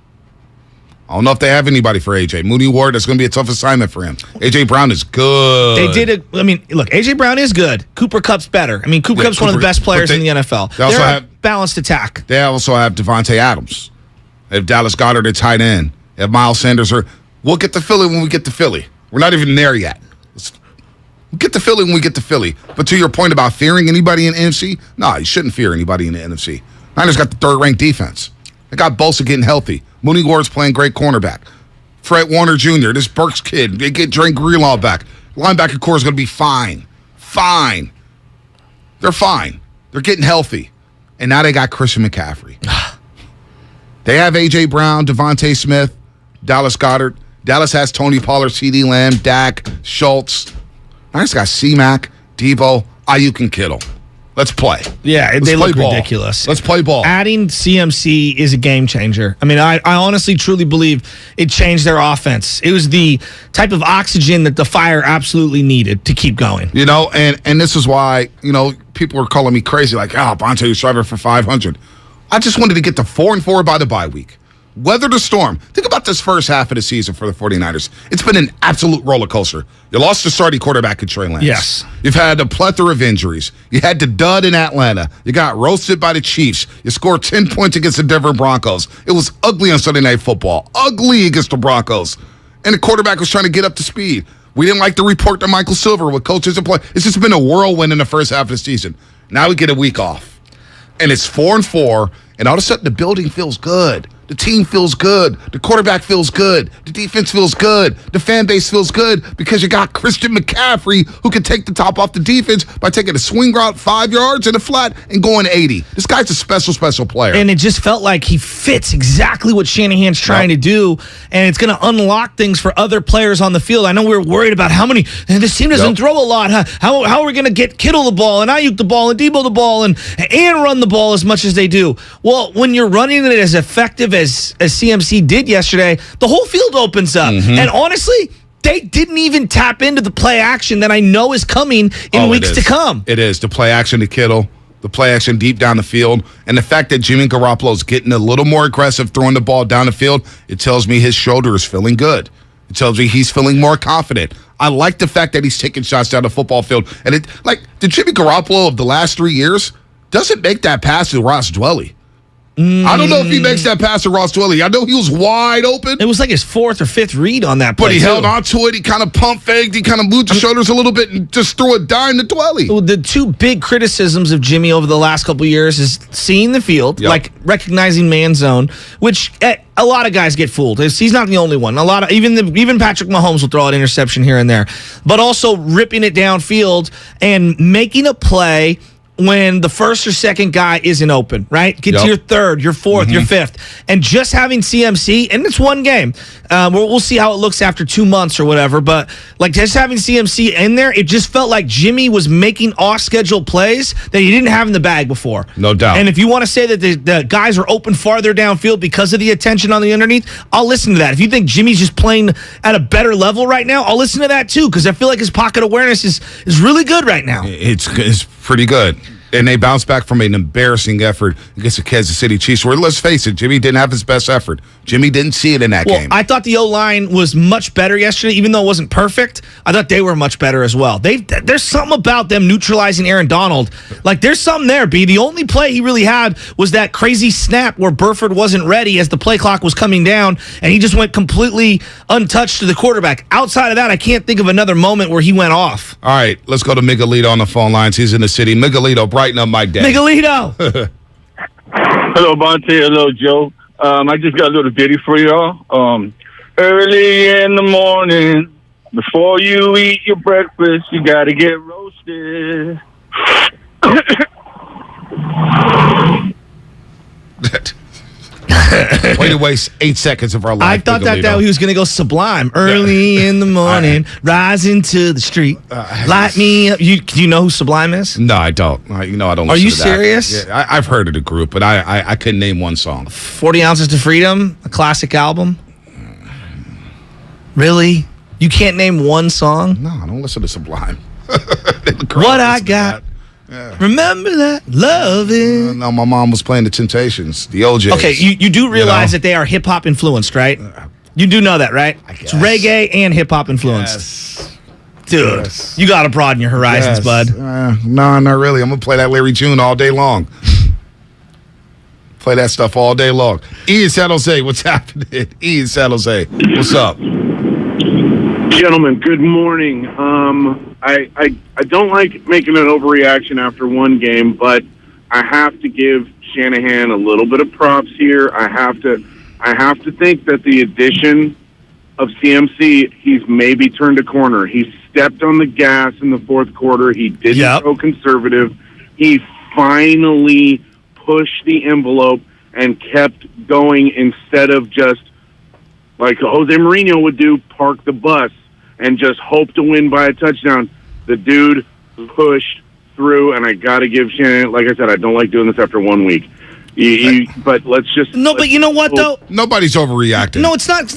I don't know if they have anybody for A.J. Mooney Ward, that's going to be a tough assignment for him. A.J. Brown is good. Look, A.J. Brown is good. Cooper Kupp's better. I mean, Cooper Kupp's one of the best players in the NFL. They also have balanced attack. They also have Devontae Adams. They have Dallas Goedert at tight end. They have Miles Sanders. We'll get to Philly when we get to Philly. We're not even there yet. We'll get to Philly when we get to Philly. But to your point about fearing anybody in the NFC, no, you shouldn't fear anybody in the NFC. Niners got the third-ranked defense. They got Bosa getting healthy. Mooney Ward's playing great cornerback. Fred Warner Jr., this Burks kid, they get Dre Greenlaw back. Linebacker core is going to be fine. Fine. They're fine. They're getting healthy. And now they got Christian McCaffrey. They have A.J. Brown, Devontae Smith, Dallas Goedert. Dallas has Tony Pollard, CeeDee Lamb, Dak, Schultz. Niners got C-Mac, Debo, Ayuk, and Kittle. Let's play. Yeah, they look ridiculous. Let's play ball. Adding CMC is a game changer. I mean, I honestly, truly believe it changed their offense. It was the type of oxygen that the Fire absolutely needed to keep going. And this is why, people were calling me crazy, like, Bonte, you're striving for 500. I just wanted to get to 4-4 by the bye week. Weather the storm. Think about this first half of the season for the 49ers. It's been an absolute roller coaster. You lost the starting quarterback in Trey Lance. Yes. You've had a plethora of injuries. You had the dud in Atlanta. You got roasted by the Chiefs. You scored 10 points against the Denver Broncos. It was ugly on Sunday Night Football. Ugly against the Broncos. And the quarterback was trying to get up to speed. We didn't like the report to Michael Silver with coaches and play. It's just been a whirlwind in the first half of the season. Now we get a week off. And it's 4-4, and all of a sudden the building feels good. The team feels good. The quarterback feels good. The defense feels good. The fan base feels good because you got Christian McCaffrey who can take the top off the defense by taking a swing route 5 yards in the flat and going 80. This guy's a special, special player. And it just felt like he fits exactly what Shanahan's trying to do, and it's going to unlock things for other players on the field. I know we were worried about how many, and this team doesn't throw a lot. Huh? How are we going to get Kittle the ball and Ayuk the ball and Debo the ball and run the ball as much as they do? Well, when you're running it as effective as CMC did yesterday, the whole field opens up. Mm-hmm. And honestly, they didn't even tap into the play action that I know is coming in weeks to come. It is. The play action to Kittle, the play action deep down the field, and the fact that Jimmy Garoppolo's getting a little more aggressive throwing the ball down the field, it tells me his shoulder is feeling good. It tells me he's feeling more confident. I like the fact that he's taking shots down the football field. And the Jimmy Garoppolo of the last 3 years doesn't make that pass to Ross Dwelly. I don't know if he makes that pass to Ross Dwelley. I know he was wide open. It was like his 4th or 5th read on that play. But he held on to it. He kind of pump faked. He kind of moved his shoulders a little bit and just threw a dime to Dwelley. Well, the two big criticisms of Jimmy over the last couple of years is seeing the field, like recognizing man zone, which a lot of guys get fooled. He's not the only one. A lot of even Patrick Mahomes will throw an interception here and there, but also ripping it downfield and making a play when the first or second guy isn't open, right? Get to your third, your fourth, your fifth. And just having CMC, and it's one game. We'll see how it looks after 2 months or whatever, but like just having CMC in there, it just felt like Jimmy was making off-schedule plays that he didn't have in the bag before. No doubt. And if you want to say that the guys are open farther downfield because of the attention on the underneath, I'll listen to that. If you think Jimmy's just playing at a better level right now, I'll listen to that too, because I feel like his pocket awareness is really good right now. It's pretty good. And they bounced back from an embarrassing effort against the Kansas City Chiefs, where, let's face it, Jimmy didn't have his best effort. Jimmy didn't see it in that game. I thought the O-line was much better yesterday, even though it wasn't perfect. I thought they were much better as well. There's something about them neutralizing Aaron Donald. Like, there's something there, B. The only play he really had was that crazy snap where Burford wasn't ready as the play clock was coming down, and he just went completely untouched to the quarterback. Outside of that, I can't think of another moment where he went off. All right, let's go to Miguelito on the phone lines. He's in the city. Miguelito, brighten up my day. Miguelito! Hello, Bonte. Hello, Joe. I just got a little ditty for y'all. Early in the morning, before you eat your breakfast, you got to get roasted. Way to waste 8 seconds of our life. I thought that he was going to go Sublime. Early in the morning, rising to the street. Light me up. Do you know who Sublime is? No, I don't. I don't Are listen you to that. serious? Yeah, I've heard of the group, but I couldn't name one song. 40 Ounces to Freedom, a classic album. Really? You can't name one song? No, I don't listen to Sublime. What I got. Remember that? Love it. No, my mom was playing the Temptations, the OJs. Okay, you do realize that they are hip-hop influenced, right? You do know that, right? It's reggae and hip-hop influenced. Yes. Dude, you got to broaden your horizons, bud. No, not really. I'm going to play that Larry June all day long. Play that stuff all day long. Ian San Jose, what's happening? Ian San Jose, what's up? Gentlemen, good morning. I don't like making an overreaction after one game, but I have to give Shanahan a little bit of props here. I have to think that the addition of CMC, he's maybe turned a corner. He stepped on the gas in the fourth quarter. He didn't go conservative. He finally pushed the envelope and kept going instead of just like Jose Mourinho would do, park the bus and just hope to win by a touchdown. The dude pushed through, and I got to give Shannon, like I said, I don't like doing this after 1 week. But let's just... No, but you know what, though? Nobody's overreacting. No, it's not.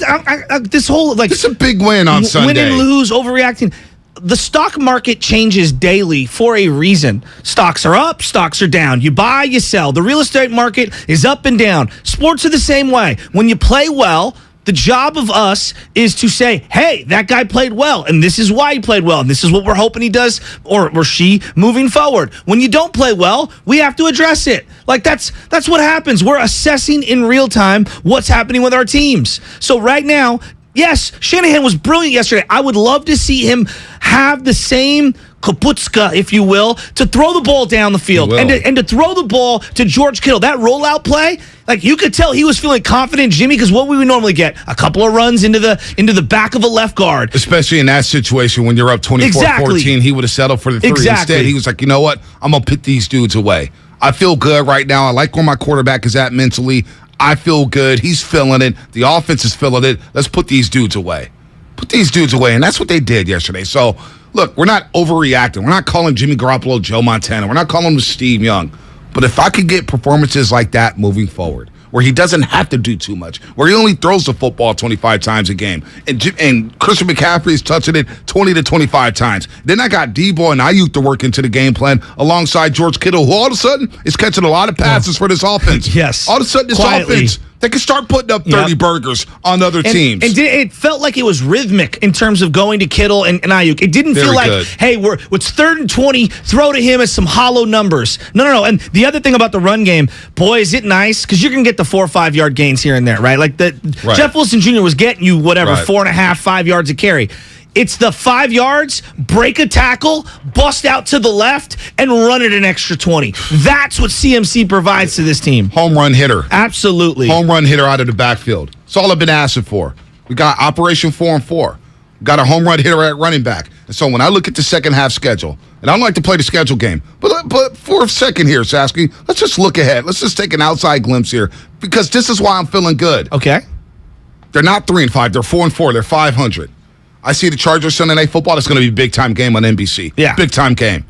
This whole, like... It's a big win on Sunday. Win and lose, overreacting. The stock market changes daily for a reason. Stocks are up, stocks are down. You buy, you sell. The real estate market is up and down. Sports are the same way. When you play well... The job of us is to say, hey, that guy played well, and this is why he played well, and this is what we're hoping he does, or she, moving forward. When you don't play well, we have to address it. Like, that's what happens. We're assessing in real time what's happening with our teams. So right now, yes, Shanahan was brilliant yesterday. I would love to see him have the same kaputska, if you will, to throw the ball down the field and to throw the ball to George Kittle. That rollout play, like you could tell he was feeling confident, Jimmy, because what we would normally get, a couple of runs into the back of a left guard. Especially in that situation when you're up 24-14, he would have settled for the 3. Instead, he was like, you know what? I'm going to put these dudes away. I feel good right now. I like where my quarterback is at mentally. I feel good. He's feeling it. The offense is feeling it. Let's put these dudes away. Put these dudes away. And that's what they did yesterday. So, look, we're not overreacting. We're not calling Jimmy Garoppolo Joe Montana. We're not calling him Steve Young. But if I could get performances like that moving forward, where he doesn't have to do too much, where he only throws the football 25 times a game, and Christian McCaffrey is touching it 20 to 25 times. Then I got Debo and Ayuk to work into the game plan alongside George Kittle, who all of a sudden is catching a lot of passes for this offense. Yes. All of a sudden, this Quietly. offense, They can start putting up 30 burgers on other teams. And it felt like it was rhythmic in terms of going to Kittle and Ayuk. It didn't feel like, hey, it's 3rd and 20, throw to him as some hollow numbers. No. And the other thing about the run game, boy, is it nice, because you're going to get the 4 or 5 yard gains here and there, right? Like Jeff Wilson Jr. was getting you, 4.5, 5 yards a carry. It's the 5 yards, break a tackle, bust out to the left, and run it an extra 20. That's what CMC provides to this team. Home run hitter. Absolutely. Home run hitter out of the backfield. That's all I've been asking for. We got Operation 4-4. We got a home run hitter at running back. And so when I look at the second half schedule, and I don't like to play the schedule game, but for a second here, Sasky, let's just look ahead. Let's just take an outside glimpse here, because this is why I'm feeling good. Okay. They're not 3-5. They're 4-4. They're 500. I see the Chargers Sunday Night Football. That's going to be a big-time game on NBC. Yeah. Big-time game.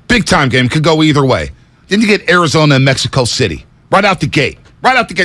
Big-time game. Could go either way. Then you get Arizona and Mexico City. Right out the gate.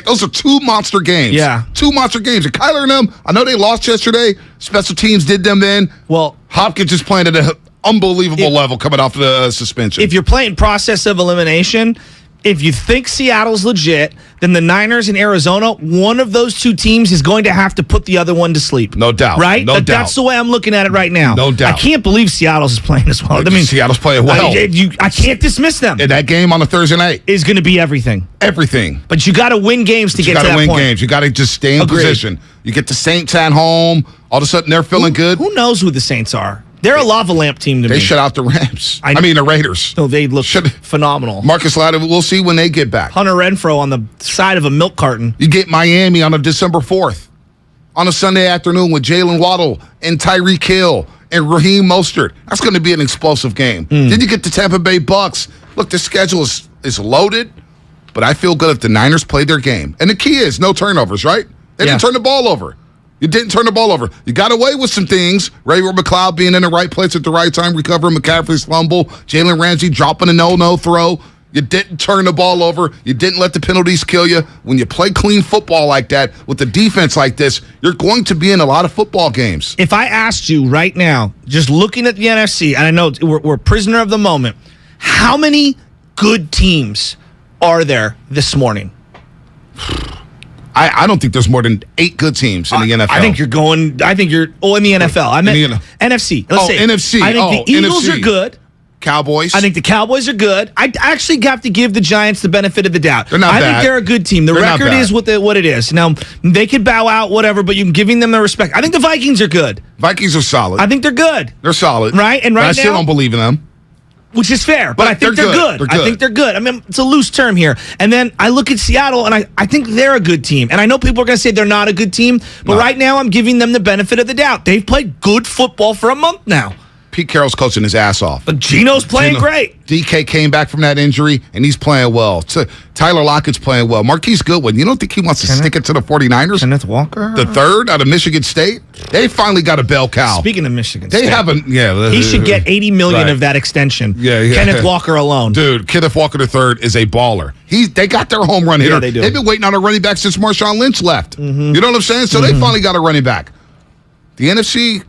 Those are 2 monster games. Yeah. 2 monster games. And Kyler and them, I know they lost yesterday. Special teams did them in. Well, Hopkins is playing at an unbelievable level coming off the suspension. If you're playing process of elimination, if you think Seattle's legit, then the Niners and Arizona, one of those 2 teams is going to have to put the other one to sleep. No doubt. Right? No doubt. That's the way I'm looking at it right now. No doubt. I can't believe Seattle's is playing as well. Seattle's playing well. I can't dismiss them. And that game on a Thursday night is going to be everything. Everything. But you got to win games to get to that point. You got to win games. You got to just stay in position. You get the Saints at home. All of a sudden, they're feeling good. Who knows who the Saints are? They're a lava lamp team to me. They shut out the Rams. I mean, the Raiders. No, they look phenomenal. Marcus Louder, we'll see when they get back. Hunter Renfrow on the side of a milk carton. You get Miami on a December 4th. On a Sunday afternoon with Jalen Waddle and Tyreek Hill and Raheem Mostert. That's going to be an explosive game. Then you get the Tampa Bay Bucks. Look, the schedule is loaded, but I feel good if the Niners play their game. And the key is no turnovers, right? They didn't turn the ball over. You didn't turn the ball over. You got away with some things. Ray McLeod being in the right place at the right time, recovering McCaffrey's fumble, Jalen Ramsey dropping a no throw. You didn't turn the ball over. You didn't let the penalties kill you. When you play clean football like that, with a defense like this, you're going to be in a lot of football games. If I asked you right now, just looking at the NFC, and I know we're prisoner of the moment, how many good teams are there this morning? I don't think there's more than 8 good teams in the NFL. I think you're in the NFL. I meant NFC. Let's say NFC. I think the Eagles are good. Cowboys. I think the Cowboys are good. I actually have to give the Giants the benefit of the doubt. They're not bad. I think they're a good team. The record is what it is. Now, they could bow out, whatever, but you're giving them the respect. I think the Vikings are good. Vikings are solid. I think they're good. They're solid. Right? And I still don't believe in them. Which is fair, but I think they're good. I think they're good. I mean, it's a loose term here. And then I look at Seattle, and I think they're a good team. And I know people are going to say they're not a good team, but right now I'm giving them the benefit of the doubt. They've played good football for a month now. Pete Carroll's coaching his ass off. But Geno's playing great. DK came back from that injury, and he's playing well. Tyler Lockett's playing well. Marquise Goodwin, you don't think he wants to stick it to the 49ers? Kenneth Walker? The third out of Michigan State? They finally got a bell cow. Speaking of Michigan State. They haven't, he should get $80 million of that extension. Yeah. Kenneth Walker alone. Dude, Kenneth Walker III is a baller. They got their home run hitter. Yeah, they do. They've been waiting on a running back since Marshawn Lynch left. Mm-hmm. You know what I'm saying? So they finally got a running back. The NFC...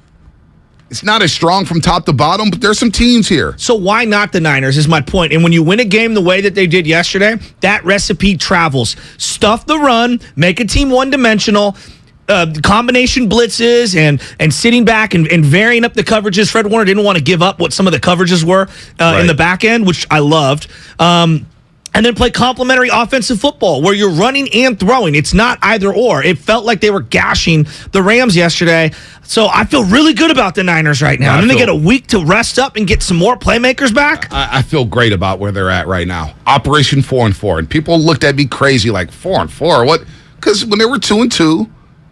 It's not as strong from top to bottom, but there's some teams here. So why not the Niners is my point. And when you win a game the way that they did yesterday, that recipe travels. Stuff the run, make a team one-dimensional, combination blitzes and sitting back and varying up the coverages. Fred Warner didn't want to give up what some of the coverages were in the back end, which I loved. And then play complementary offensive football where you're running and throwing. It's not either or. It felt like they were gashing the Rams yesterday. So I feel really good about the Niners right now. And then they get a week to rest up and get some more playmakers back. I feel great about where they're at right now. Operation 4-4. And people looked at me crazy like 4-4. What? Because when they were 2-2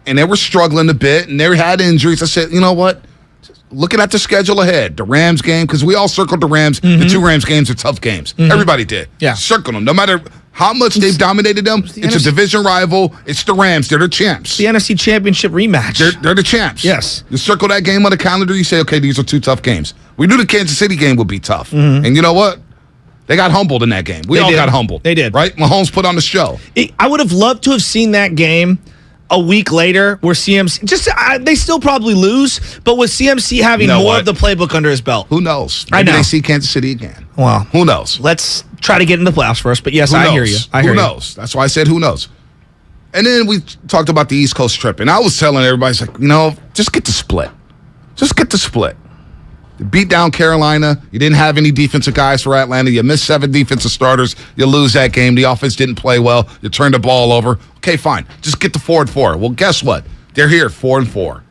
and they were struggling a bit and they had injuries, I said, you know what? Looking at the schedule ahead, the Rams game, because we all circled the Rams. Mm-hmm. The 2 Rams games are tough games. Mm-hmm. Everybody did. Yeah. Circle them. No matter how much they've dominated them, it's a division rival. It's the Rams. They're the champs. The NFC Championship rematch. They're the champs. Yes. You circle that game on the calendar, you say, okay, these are 2 tough games. We knew the Kansas City game would be tough. Mm-hmm. And you know what? They got humbled in that game. We all got humbled. They did. Right? Mahomes put on the show. I would have loved to have seen that game a week later where CMC they still probably lose, but with CMC having more of the playbook under his belt. Who knows? Maybe they see Kansas City again. Well, who knows? Let's try to get in the playoffs first, but yes, I hear you. Who knows? That's why I said who knows. And then we talked about the East Coast trip, and I was telling everybody, it's like, just get the split. Just get the split. You beat down Carolina. You didn't have any defensive guys for Atlanta. You missed 7 defensive starters. You lose that game. The offense didn't play well. You turned the ball over. Okay, fine. Just get the 4-4. Well, guess what? They're here 4-4.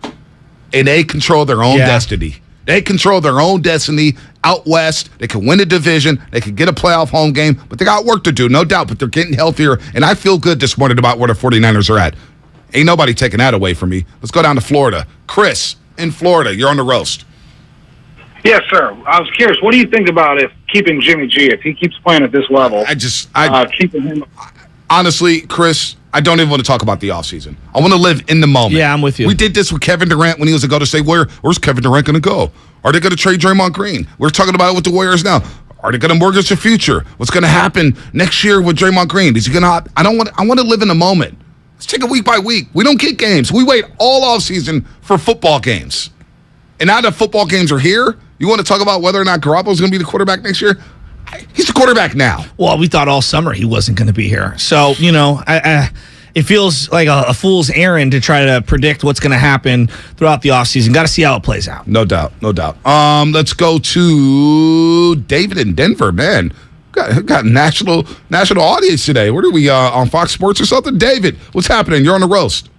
And they control their own destiny. They control their own destiny out west. They can win a division. They can get a playoff home game. But they got work to do, no doubt. But they're getting healthier. And I feel good this morning about where the 49ers are at. Ain't nobody taking that away from me. Let's go down to Florida. Chris, in Florida, you're on the roast. Yes, sir. I was curious. What do you think about keeping Jimmy G if he keeps playing at this level? Keeping him. Honestly, Chris, I don't even want to talk about the offseason. I want to live in the moment. Yeah, I'm with you. We did this with Kevin Durant when he was a Golden State Warrior. Where's Kevin Durant going to go? Are they going to trade Draymond Green? We're talking about it with the Warriors now. Are they going to mortgage the future? What's going to happen next year with Draymond Green? Is he going to? I want to live in the moment. Let's take it week by week. We don't get games. We wait all offseason for football games. And now that football games are here, you want to talk about whether or not Garoppolo's going to be the quarterback next year? He's the quarterback now. Well, we thought all summer he wasn't going to be here. So, it feels like a fool's errand to try to predict what's going to happen throughout the offseason. Got to see how it plays out. No doubt. Let's go to David in Denver, man. Got national audience today. What are we, on Fox Sports or something? David, what's happening? You're on the roast.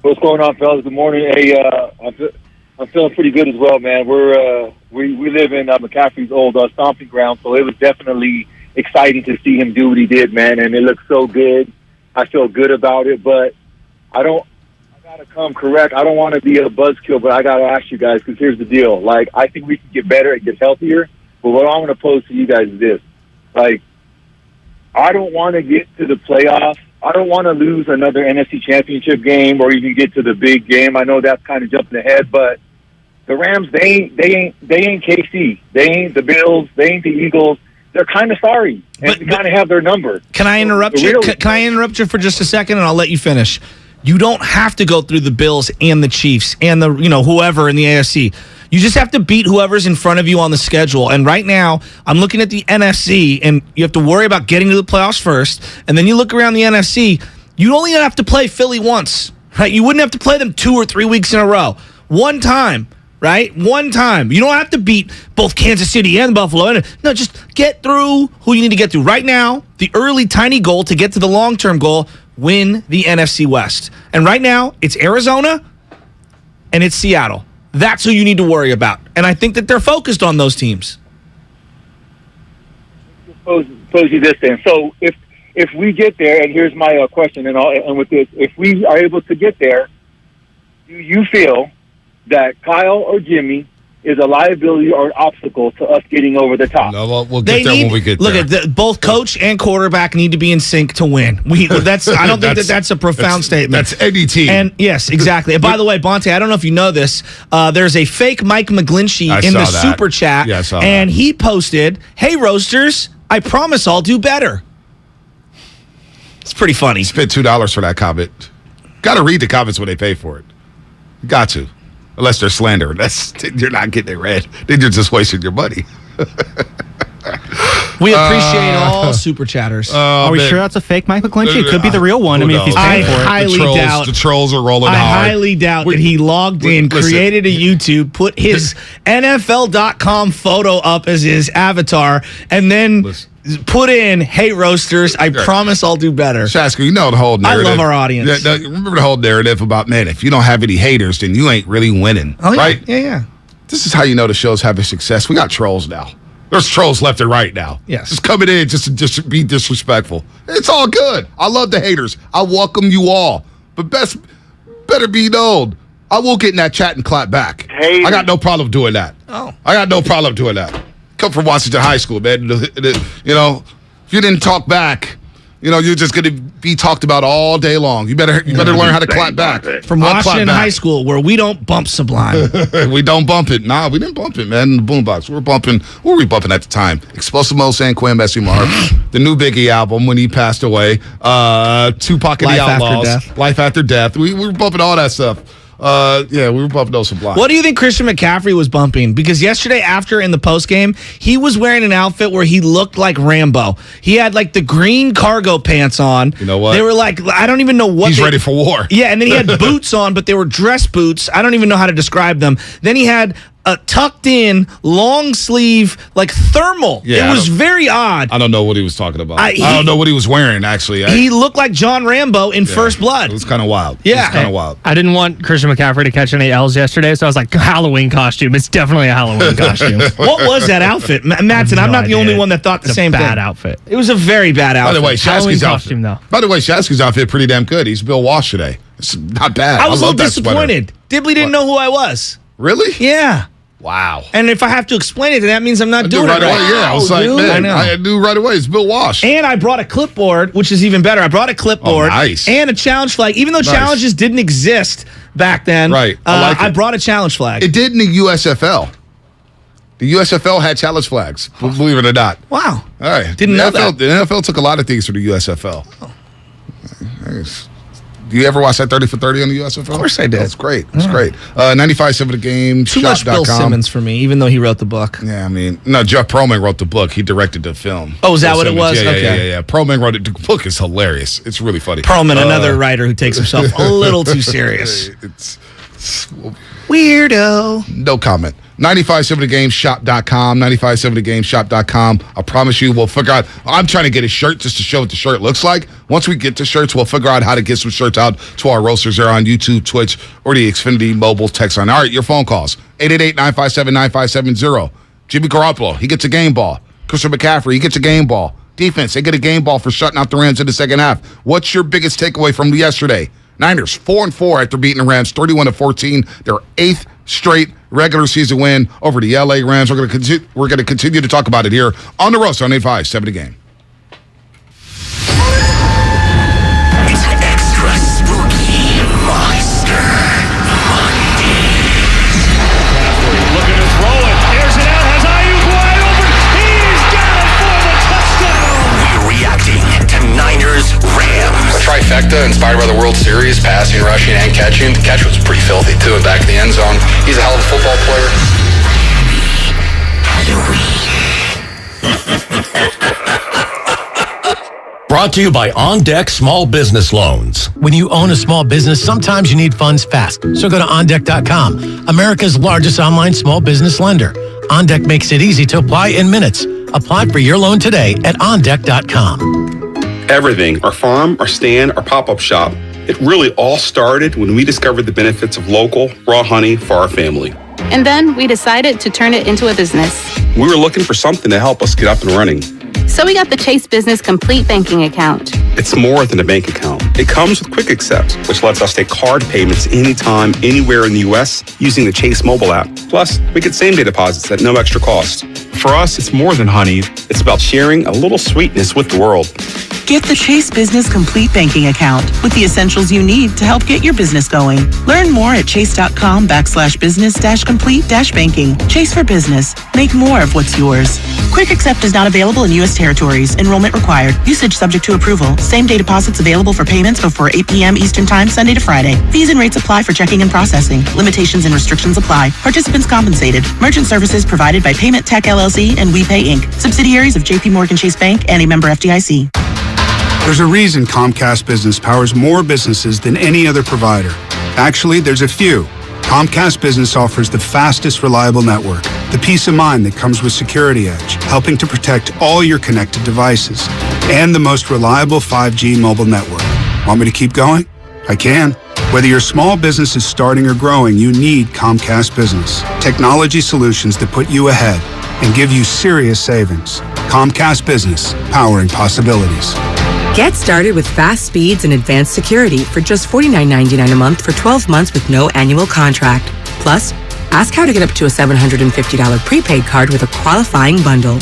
What's going on, fellas? Good morning. Hey, I'm feeling pretty good as well, man. We live in McCaffrey's old stomping ground, so it was definitely exciting to see him do what he did, man, and it looks so good. I feel good about it, but I gotta come correct. I don't want to be a buzzkill, but I gotta ask you guys, because here's the deal. Like, I think we can get better and get healthier, but what I'm going to pose to you guys is this. Like, I don't want to get to the playoffs. I don't want to lose another NFC Championship game or even get to the big game. I know that's kind of jumping ahead, but the Rams, they ain't KC. They ain't the Bills. They ain't the Eagles. They're kind of sorry, and they kind of have their number. Can I interrupt you? Can I interrupt you for just a second, and I'll let you finish? You don't have to go through the Bills and the Chiefs and the whoever in the AFC. You just have to beat whoever's in front of you on the schedule. And right now, I'm looking at the NFC, and you have to worry about getting to the playoffs first. And then you look around the NFC, you only have to play Philly once, right? You wouldn't have to play them 2 or 3 weeks in a row. One time, right? One time. You don't have to beat both Kansas City and Buffalo. No, just get through who you need to get through. Right now, the early tiny goal to get to the long-term goal, win the NFC West. And right now, it's Arizona and it's Seattle. That's who you need to worry about. And I think that they're focused on those teams. Pose you this then. So if we get there, and here's my question, and with this, if we are able to get there, do you feel that Kyle or Jimmy is a liability or an obstacle to us getting over the top? No, we'll get there when we get there. Look, both coach and quarterback need to be in sync to win. I don't think that's a profound statement. That's any team. And yes, exactly. And by the way, Bonte, I don't know if you know this. There's a fake Mike McGlinchey in the super chat, yeah, I saw and he posted, "Hey Roasters, I promise I'll do better." It's pretty funny. Spent $2 for that comment. Got to read the comments when they pay for it. You got to. Unless they're slander. You're not getting it read. Then you're just wasting your money. We appreciate all super chatters. Are we sure that's a fake Mike McGlinchey? It could be the real one. I mean, if he's paying for it. Highly doubt. The trolls are rolling hard. I highly doubt that he logged in, created a YouTube, put his NFL.com photo up as his avatar, and then put in, "Hey Roasters, I promise I'll do better." Shasker, you know the whole narrative. I love our audience. Remember the whole narrative about, man, if you don't have any haters, then you ain't really winning. Oh, yeah. Right? Yeah. This is how you know the show's having success. We got trolls now. There's trolls left and right now. Yes. Just coming in just to be disrespectful. It's all good. I love the haters. I welcome you all. But better be known, I will get in that chat and clap back. Haters. I got no problem doing that. Oh. I got no problem doing that. Come from Washington High School, man. If you didn't talk back, you're just going to be talked about all day long. You better learn how to clap back. From Washington High School, where we don't bump Sublime. We don't bump it. Nah, we didn't bump it, man. In the boombox, what were we bumping at the time? Explosive Mo, San Quinn, Messi Marv, the new Biggie album when he passed away, Tupac and the Outlaws, Life After Death. We were bumping all that stuff. Yeah, we were bumping those some blocks. What do you think Christian McCaffrey was bumping? Because yesterday, after in the postgame, he was wearing an outfit where he looked like Rambo. He had like the green cargo pants on. You know what? They were like, I don't even know what. He's ready for war. Yeah, and then he had boots on, but they were dress boots. I don't even know how to describe them. Then he had a tucked in, long sleeve, like thermal. Yeah, it was very odd. I don't know what he was talking about. I He- don't know what he was wearing, actually. He looked like John Rambo in First Blood. It was kind of wild. Yeah. It was kind of wild. I didn't want Christian McCaffrey to catch any L's yesterday, so I was like, Halloween costume. It's definitely a Halloween costume. What was that outfit? Mattson, I'm not the only one that thought the same thing. Bad outfit. It was a very bad outfit. By the way, Shasky's costume, though. By the way, Shasky's outfit pretty damn good. He's Bill Walsh today. It's not bad. I was a love little that sweater. disappointed. Dibley didn't know who I was. Really? Yeah. Wow. And if I have to explain it, then that means I'm not I doing knew right it right. away. Yeah, I was like, man, I knew right away. It's Bill Walsh. And I brought a clipboard, which is even better. I brought a clipboard nice. and a challenge flag. Even though Nice. challenges didn't exist back then, Right. I like I it. brought a challenge flag. It did in the USFL. The USFL had challenge flags, believe it or not. Wow. All right. Didn't know that. The NFL took a lot of things from the USFL. Nice. Do you ever watch that 30 for 30 on the USFL? Of course I did. That's great. That's great. 95.7 The Game. Too much Bill Simmons for me, even though he wrote the book. Yeah, I mean, no, Jeff Perlman wrote the book. He directed the film. Oh, is that Bill what it Simmons. was? Yeah, Okay. yeah. Perlman wrote it. The book is hilarious. It's really funny. Perlman, another writer who takes himself a little too serious. It's Weirdo. no comment. 95.7thegameshop.com, 95.7thegameshop.com. I promise you we'll figure out. I'm trying to get a shirt just to show what the shirt looks like. Once we get the shirts, we'll figure out how to get some shirts out to our roasters there on YouTube, Twitch, or the Xfinity mobile text line. All right, your phone calls. 888-957-9570. Jimmy Garoppolo, he gets a game ball. Christian McCaffrey, he gets a game ball. Defense, they get a game ball for shutting out the Rams in the second half. What's your biggest takeaway from yesterday? Niners 4-4 after beating the Rams 31-14. Their 8th straight regular season win over the LA Rams. We're going to continue to talk about it here on the roast on 85.7 The Game. It's extra spooky Monster Monday. Looking to throw it. Airs it out. Has Ayuk wide open. He's got it for the touchdown. We're reacting to Niners Rams. A trifecta inspired by the World Series, passing, rushing, and catching. The catch was pretty filthy, too, in back of the end zone. He's a hell of a football player. Brought to you by On Deck Small Business Loans. When you own a small business, sometimes you need funds fast. So go to OnDeck.com, America's largest online small business lender. OnDeck makes it easy to apply in minutes. Apply for your loan today at OnDeck.com. Everything, our farm, our stand, our pop-up shop, it really all started when we discovered the benefits of local, raw honey for our family. And then we decided to turn it into a business. We were looking for something to help us get up and running. So we got the Chase Business Complete Banking Account. It's more than a bank account. It comes with Quick Accept, which lets us take card payments anytime, anywhere in the U.S. using the Chase mobile app. Plus, we get same-day deposits at no extra cost. For us, it's more than honey. It's about sharing a little sweetness with the world. Get the Chase Business Complete Banking Account with the essentials you need to help get your business going. Learn more at chase.com/business-complete-banking. Chase for business. Make more of what's yours. Quick Accept is not available in U.S. territories. Enrollment required. Usage subject to approval. Same-day deposits available for payments before 8 p.m. Eastern Time, Sunday to Friday. Fees and rates apply for checking and processing. Limitations and restrictions apply. Participants compensated. Merchant services provided by Payment Tech LLC and WePay Inc. Subsidiaries of J.P. Morgan Chase Bank and a member FDIC. There's a reason Comcast Business powers more businesses than any other provider. Actually, there's a few. Comcast Business offers the fastest, reliable network, the peace of mind that comes with Security Edge, helping to protect all your connected devices, and the most reliable 5G mobile network. Want me to keep going? I can. Whether your small business is starting or growing, you need Comcast Business. Technology solutions that put you ahead and give you serious savings. Comcast Business, powering possibilities. Get started with fast speeds and advanced security for just $49.99 a month for 12 months with no annual contract. Plus, ask how to get up to a $750 prepaid card with a qualifying bundle.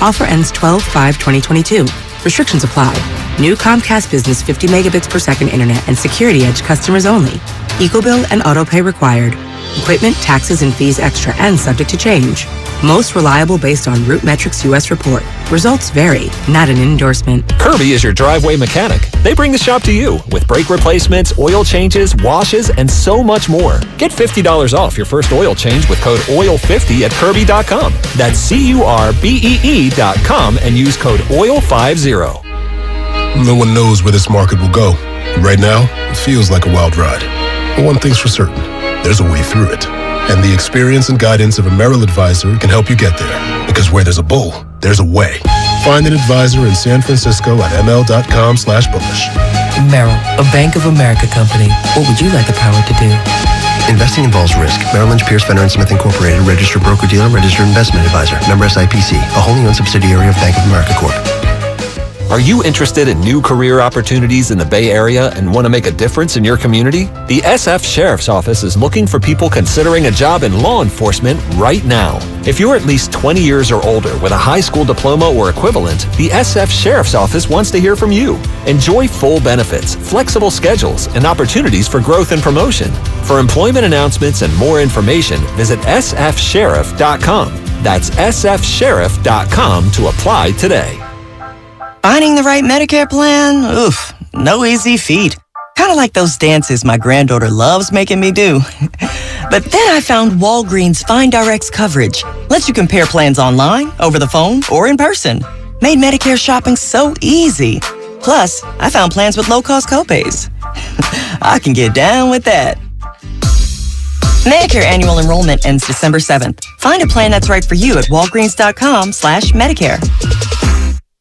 Offer ends 12/5/2022. Restrictions apply. New Comcast Business 50 megabits per second internet and Security Edge customers only. EcoBill and autopay required. Equipment, taxes, and fees extra and subject to change. Most reliable based on Root Metrics US report. Results vary, not an endorsement. Kirby is your driveway mechanic. They bring the shop to you with brake replacements, oil changes, washes, and so much more. Get $50 off your first oil change with code OIL50 at Kirby.com. That's CURBEE.com and use code OIL50. No one knows where this market will go. Right now, it feels like a wild ride. But one thing's for certain, there's a way through it. And the experience and guidance of a Merrill advisor can help you get there. Because where there's a bull, there's a way. Find an advisor in San Francisco at ml.com/bullish. Merrill, a Bank of America company. What would you like the power to do? Investing involves risk. Merrill Lynch, Pierce, Fenner & Smith Incorporated, registered broker-dealer, registered investment advisor. Member SIPC, a wholly owned subsidiary of Bank of America Corp. Are you interested in new career opportunities in the Bay Area and want to make a difference in your community? The SF Sheriff's Office is looking for people considering a job in law enforcement right now. If you're at least 20 years or older with a high school diploma or equivalent, the SF Sheriff's Office wants to hear from you. Enjoy full benefits, flexible schedules, and opportunities for growth and promotion. For employment announcements and more information, visit sfsheriff.com. That's sfsheriff.com to apply today. Finding the right Medicare plan? Oof, no easy feat. Kind of like those dances my granddaughter loves making me do. But then I found Walgreens FindRx coverage. Lets you compare plans online, over the phone, or in person. Made Medicare shopping so easy. Plus, I found plans with low-cost copays. I can get down with that. Medicare annual enrollment ends December 7th. Find a plan that's right for you at walgreens.com/Medicare.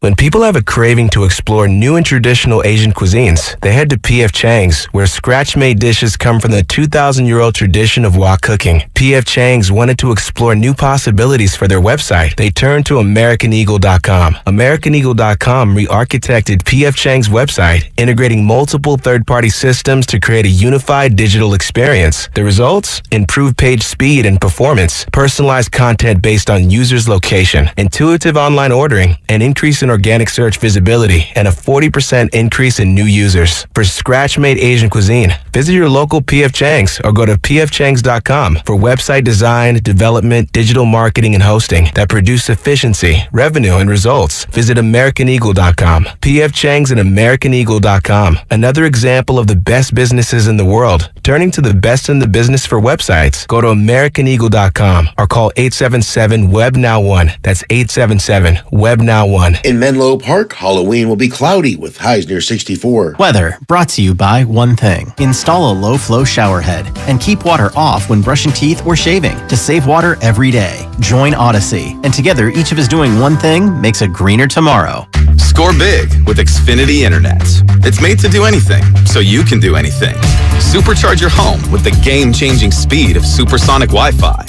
When people have a craving to explore new and traditional Asian cuisines, they head to P.F. Chang's, where scratch-made dishes come from the 2,000-year-old tradition of wok cooking. P.F. Chang's wanted to explore new possibilities for their website. They turned to AmericanEagle.com. AmericanEagle.com re-architected P.F. Chang's website, integrating multiple third-party systems to create a unified digital experience. The results? Improved page speed and performance, personalized content based on users' location, intuitive online ordering, and increase in organic search visibility, and a 40% increase in new users. For scratch-made Asian cuisine, visit your local P.F. Chang's or go to pfchangs.com for website design, development, digital marketing, and hosting that produce efficiency, revenue, and results. Visit AmericanEagle.com. P.F. Chang's and AmericanEagle.com. Another example of the best businesses in the world, turning to the best in the business for websites. Go to AmericanEagle.com or call 877-WEB-NOW1. That's 877-WEB-NOW1. In Menlo Park, Halloween will be cloudy with highs near 64. Weather brought to you by one thing. Install a low-flow shower head and keep water off when brushing teeth or shaving to save water every day. Join Odyssey, and together each of us doing one thing makes a greener tomorrow. Score big with Xfinity Internet. It's made to do anything, so you can do anything. Supercharge your home with the game-changing speed of supersonic Wi-Fi.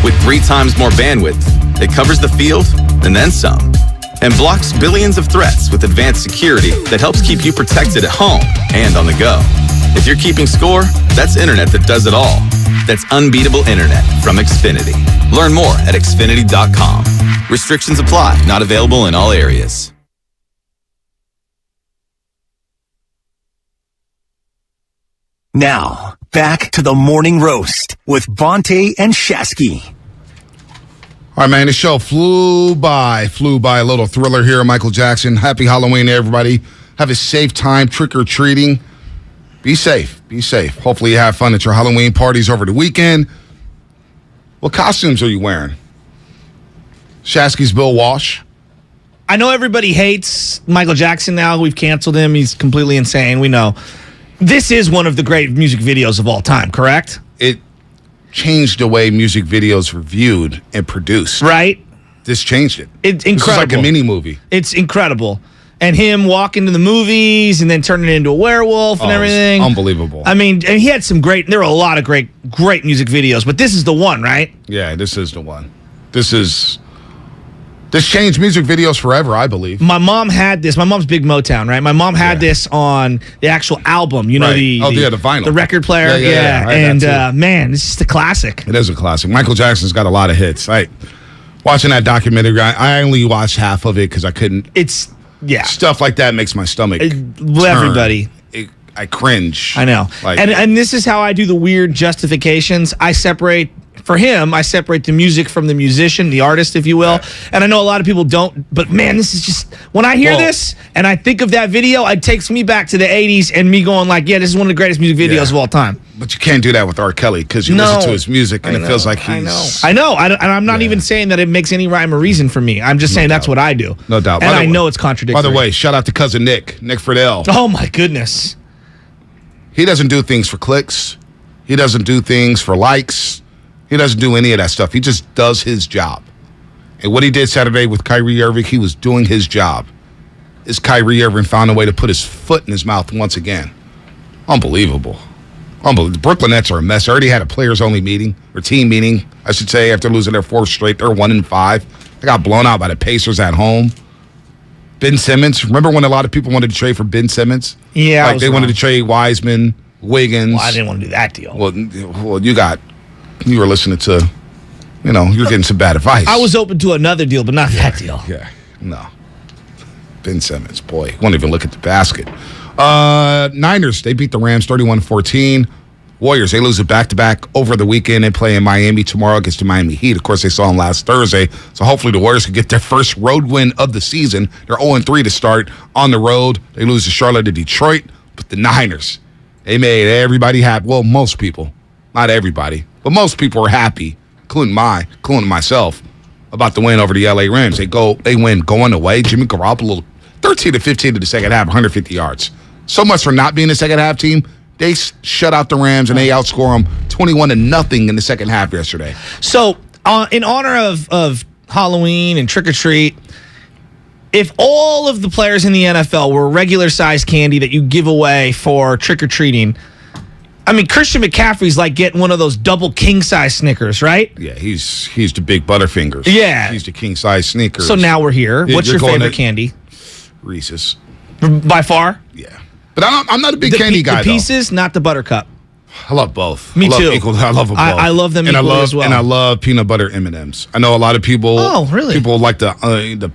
With 3 times more bandwidth, it covers the field and then some. And blocks billions of threats with advanced security that helps keep you protected at home and on the go. If you're keeping score, that's internet that does it all. That's unbeatable internet from Xfinity. Learn more at Xfinity.com. Restrictions apply. Not available in all areas. Now, back to the morning roast with Bonte and Shasky. All right, man, the show flew by. A little thriller here, Michael Jackson. Happy Halloween to everybody. Have a safe time trick-or-treating. Be safe. Hopefully you have fun at your Halloween parties over the weekend. What costumes are you wearing? Shasky's Bill Walsh. I know everybody hates Michael Jackson now. We've canceled him. He's completely insane. We know. This is one of the great music videos of all time, correct? It changed the way music videos were viewed and produced. Right? This changed it. It's incredible. This is like a mini movie. It's incredible. And him walking to the movies and then turning into a werewolf and everything. Unbelievable. I mean, and he had some there were a lot of great music videos, but this is the one, right? Yeah, this is the one. This changed music videos forever, I believe. My mom had this. My mom's big Motown, right? My mom had this on the actual album, you know, the vinyl. The record player. Yeah. Right, and man, this is just a classic. It is a classic. Michael Jackson's got a lot of hits. Watching that documentary, I only watched half of it because I couldn't. Stuff like that makes my stomach turn. Everybody. I cringe. I know. And this is how I do the weird justifications. I separate for him, I separate the music from the musician, the artist, if you will. And I know a lot of people don't, but man, this is just, when I hear this and I think of that video, it takes me back to the 80s and me going like, yeah, this is one of the greatest music videos of all time. But you can't do that with R. Kelly because you listen to his music and it feels like he's... I know. And I'm not even saying that it makes any rhyme or reason for me. I'm just saying that's what I do. No doubt. And I know it's contradictory. By the way, shout out to cousin Nick Friedel. Oh, my goodness. He doesn't do things for clicks. He doesn't do things for likes. He doesn't do any of that stuff. He just does his job. And what he did Saturday with Kyrie Irving, he was doing his job. Is Kyrie Irving found a way to put his foot in his mouth once again. Unbelievable. The Brooklyn Nets are a mess. They already had a players-only meeting, or team meeting, I should say, after losing their fourth straight. They're 1-5. They got blown out by the Pacers at home. Ben Simmons. Remember when a lot of people wanted to trade for Ben Simmons? Yeah, like they wanted to trade Wiseman, Wiggins. Well, I didn't want to do that deal. Well, you were listening to, you were getting some bad advice. I was open to another deal, but not that deal. Yeah, no. Ben Simmons, boy, won't even look at the basket. Niners, they beat the Rams 31-14. Warriors, they lose it back-to-back over the weekend. They play in Miami tomorrow against the Miami Heat. Of course, they saw them last Thursday, so hopefully the Warriors can get their first road win of the season. They're 0-3 to start on the road. They lose to Charlotte and Detroit, but the Niners, they made everybody happy. Well, most people. Not everybody, but most people are happy, including myself, about the win over the LA Rams. They win going away. Jimmy Garoppolo, 13-15 to the second half, 150 yards. So much for not being a second half team. They shut out the Rams and they outscore them 21-0 in the second half yesterday. So, in honor of Halloween and trick or treat, if all of the players in the NFL were regular size candy that you give away for trick or treating, I mean, Christian McCaffrey's like getting one of those double king size Snickers, right? Yeah, he's the big Butterfingers. Yeah, he's the king size Snickers. So now we're here. What's your favorite candy? Reese's, by far. Yeah, but I'm not a big candy guy. The Pieces, not the Buttercup. I love both. Me too. I love them both. I love them equally as well. And I love peanut butter M&Ms. I know a lot of people. Oh, really? People like the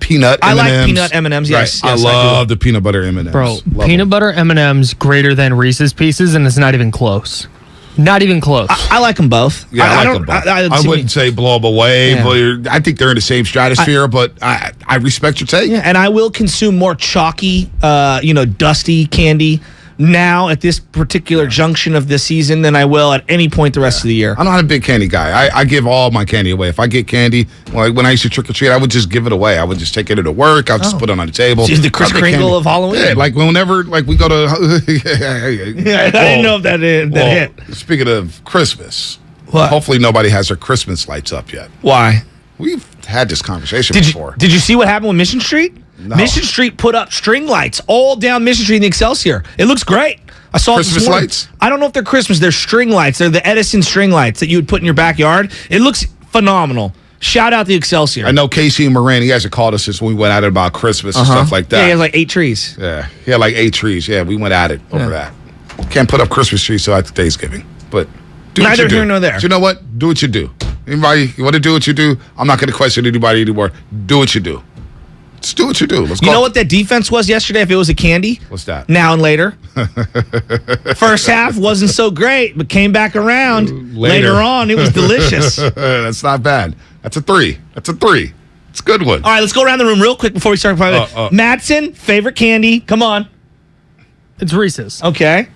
peanut M&Ms. I like peanut M&Ms. Yes, right. I love the peanut butter M&Ms. Bro, love peanut butter M&Ms greater than Reese's Pieces, and it's not even close. Not even close. I like them both. Yeah, I like them both. I wouldn't say blow them away, but I think they're in the same stratosphere, but I respect your take. Yeah, and I will consume more chalky, dusty candy now at this particular junction of the season than I will at any point the rest of the year. I'm not a big candy guy. I give all my candy away. If I get candy, like when I used to trick or treat, I would just give it away. I would just take it to work. I'll just put it on the table. So the Kris Kringle of Halloween. Yeah, like whenever we go to. I didn't know if that hit. Speaking of Christmas, what? Hopefully nobody has their Christmas lights up yet. Why? We've had this conversation before. Did you see what happened with Mission Street? No. Mission Street put up string lights all down Mission Street in the Excelsior. It looks great. I saw Christmas lights? I don't know if they're Christmas. They're string lights. They're the Edison string lights that you would put in your backyard. It looks phenomenal. Shout out the Excelsior. I know Casey and Moran, you guys have called us since we went at it about Christmas and stuff like that. Yeah, he has like 8 trees. Yeah, he had like 8 trees. Yeah, we went at it over that. Can't put up Christmas trees till after Thanksgiving. But neither here nor there. But you know what? Do what you do. Anybody, you want to do what you do? I'm not going to question anybody anymore. Do what you do. Just do what you do. Let's go. You know what that defense was yesterday if it was a candy? What's that? Now and later. First half wasn't so great, but came back around. Later on, it was delicious. That's not bad. That's a 3. It's a good one. All right, let's go around the room real quick before we start. Madsen, favorite candy. Come on. It's Reese's. Okay.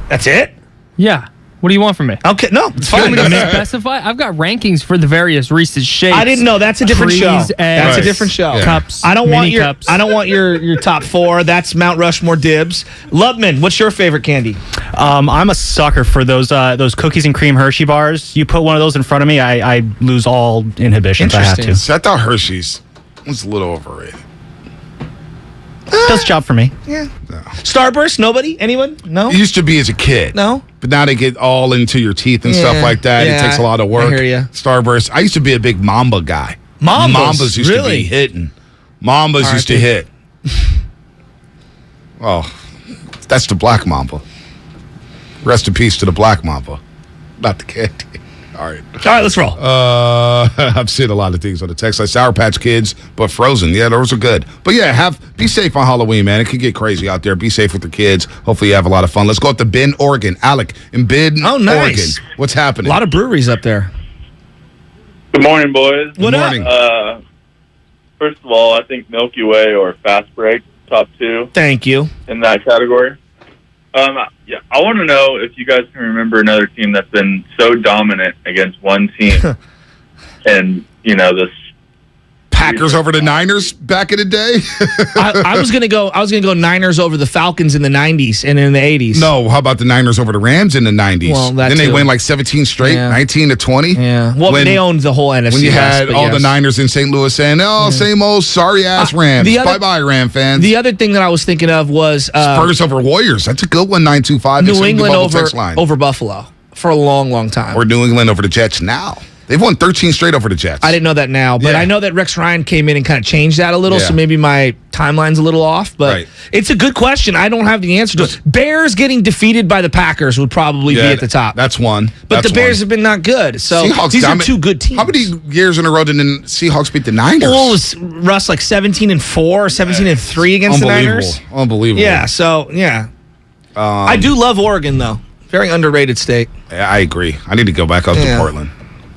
That's it? Yeah. What do you want from me? Okay, no, it's fine. Want me to specify? I've got rankings for the various Reese's shapes. I didn't know. That's a different show. That's a different show. Cups. I don't want cups. I don't want your top 4. That's Mount Rushmore dibs. Lubman, what's your favorite candy? I'm a sucker for those cookies and cream Hershey bars. You put one of those in front of me, I lose all inhibitions. I have to. So I thought Hershey's was a little overrated. Does the job for me. Yeah. No. Starburst? Nobody? Anyone? No? It used to be as a kid. No? But now they get all into your teeth and stuff like that. Yeah, it takes a lot of work. I hear you. Starburst. I used to be a big Mamba guy. Mambas used to be hitting. Mambas used to hit. Oh, that's the Black Mamba. Rest in peace to the Black Mamba. Not the candy. All right, let's roll. I've seen a lot of things on the text, like Sour Patch Kids, but frozen. Yeah, those are good. But yeah, be safe on Halloween, man. It can get crazy out there. Be safe with your kids. Hopefully you have a lot of fun. Let's go up to Bend, Oregon. Alec in Bend, nice. Oregon. What's happening? A lot of breweries up there. Good morning, boys. What up? First of all, I think Milky Way or Fast Break, top two. Thank you. In that category. Yeah, I want to know if you guys can remember another team that's been so dominant against one team, and this Packers over the Niners back in the day. I was gonna go Niners over the Falcons in the 90s and in the 80s. No, how about the Niners over the Rams in the 90s? Well, that then they too. win like 17 straight, Yeah. 19-20. Yeah. Well, they owned the whole NFC. When you West, had but all the yes. Niners in St. Louis saying, same old sorry-ass Rams. the other- Bye-bye, Ram fans. The other thing that I was thinking of was Spurs over Warriors. That's a good one, 925. New England over Buffalo for a long, long time. Or New England over the Jets now. They've won 13 straight over the Jets. I didn't know that now, but Yeah. I know that Rex Ryan came in and kind of changed that a little, Yeah. so maybe my timeline's a little off. But it's a good question. I don't have the answer to it. Bears getting defeated by the Packers would probably be at the top. That's one. But the Bears have been not good. So Seahawks these are dominate- two good teams. How many years in a row did the Seahawks beat the Niners? Well, was Russ like 17-4 or 17-3 against the Niners? Unbelievable. Yeah, so, I do love Oregon, though. Very underrated state. Yeah, I agree. I need to go back up to Portland.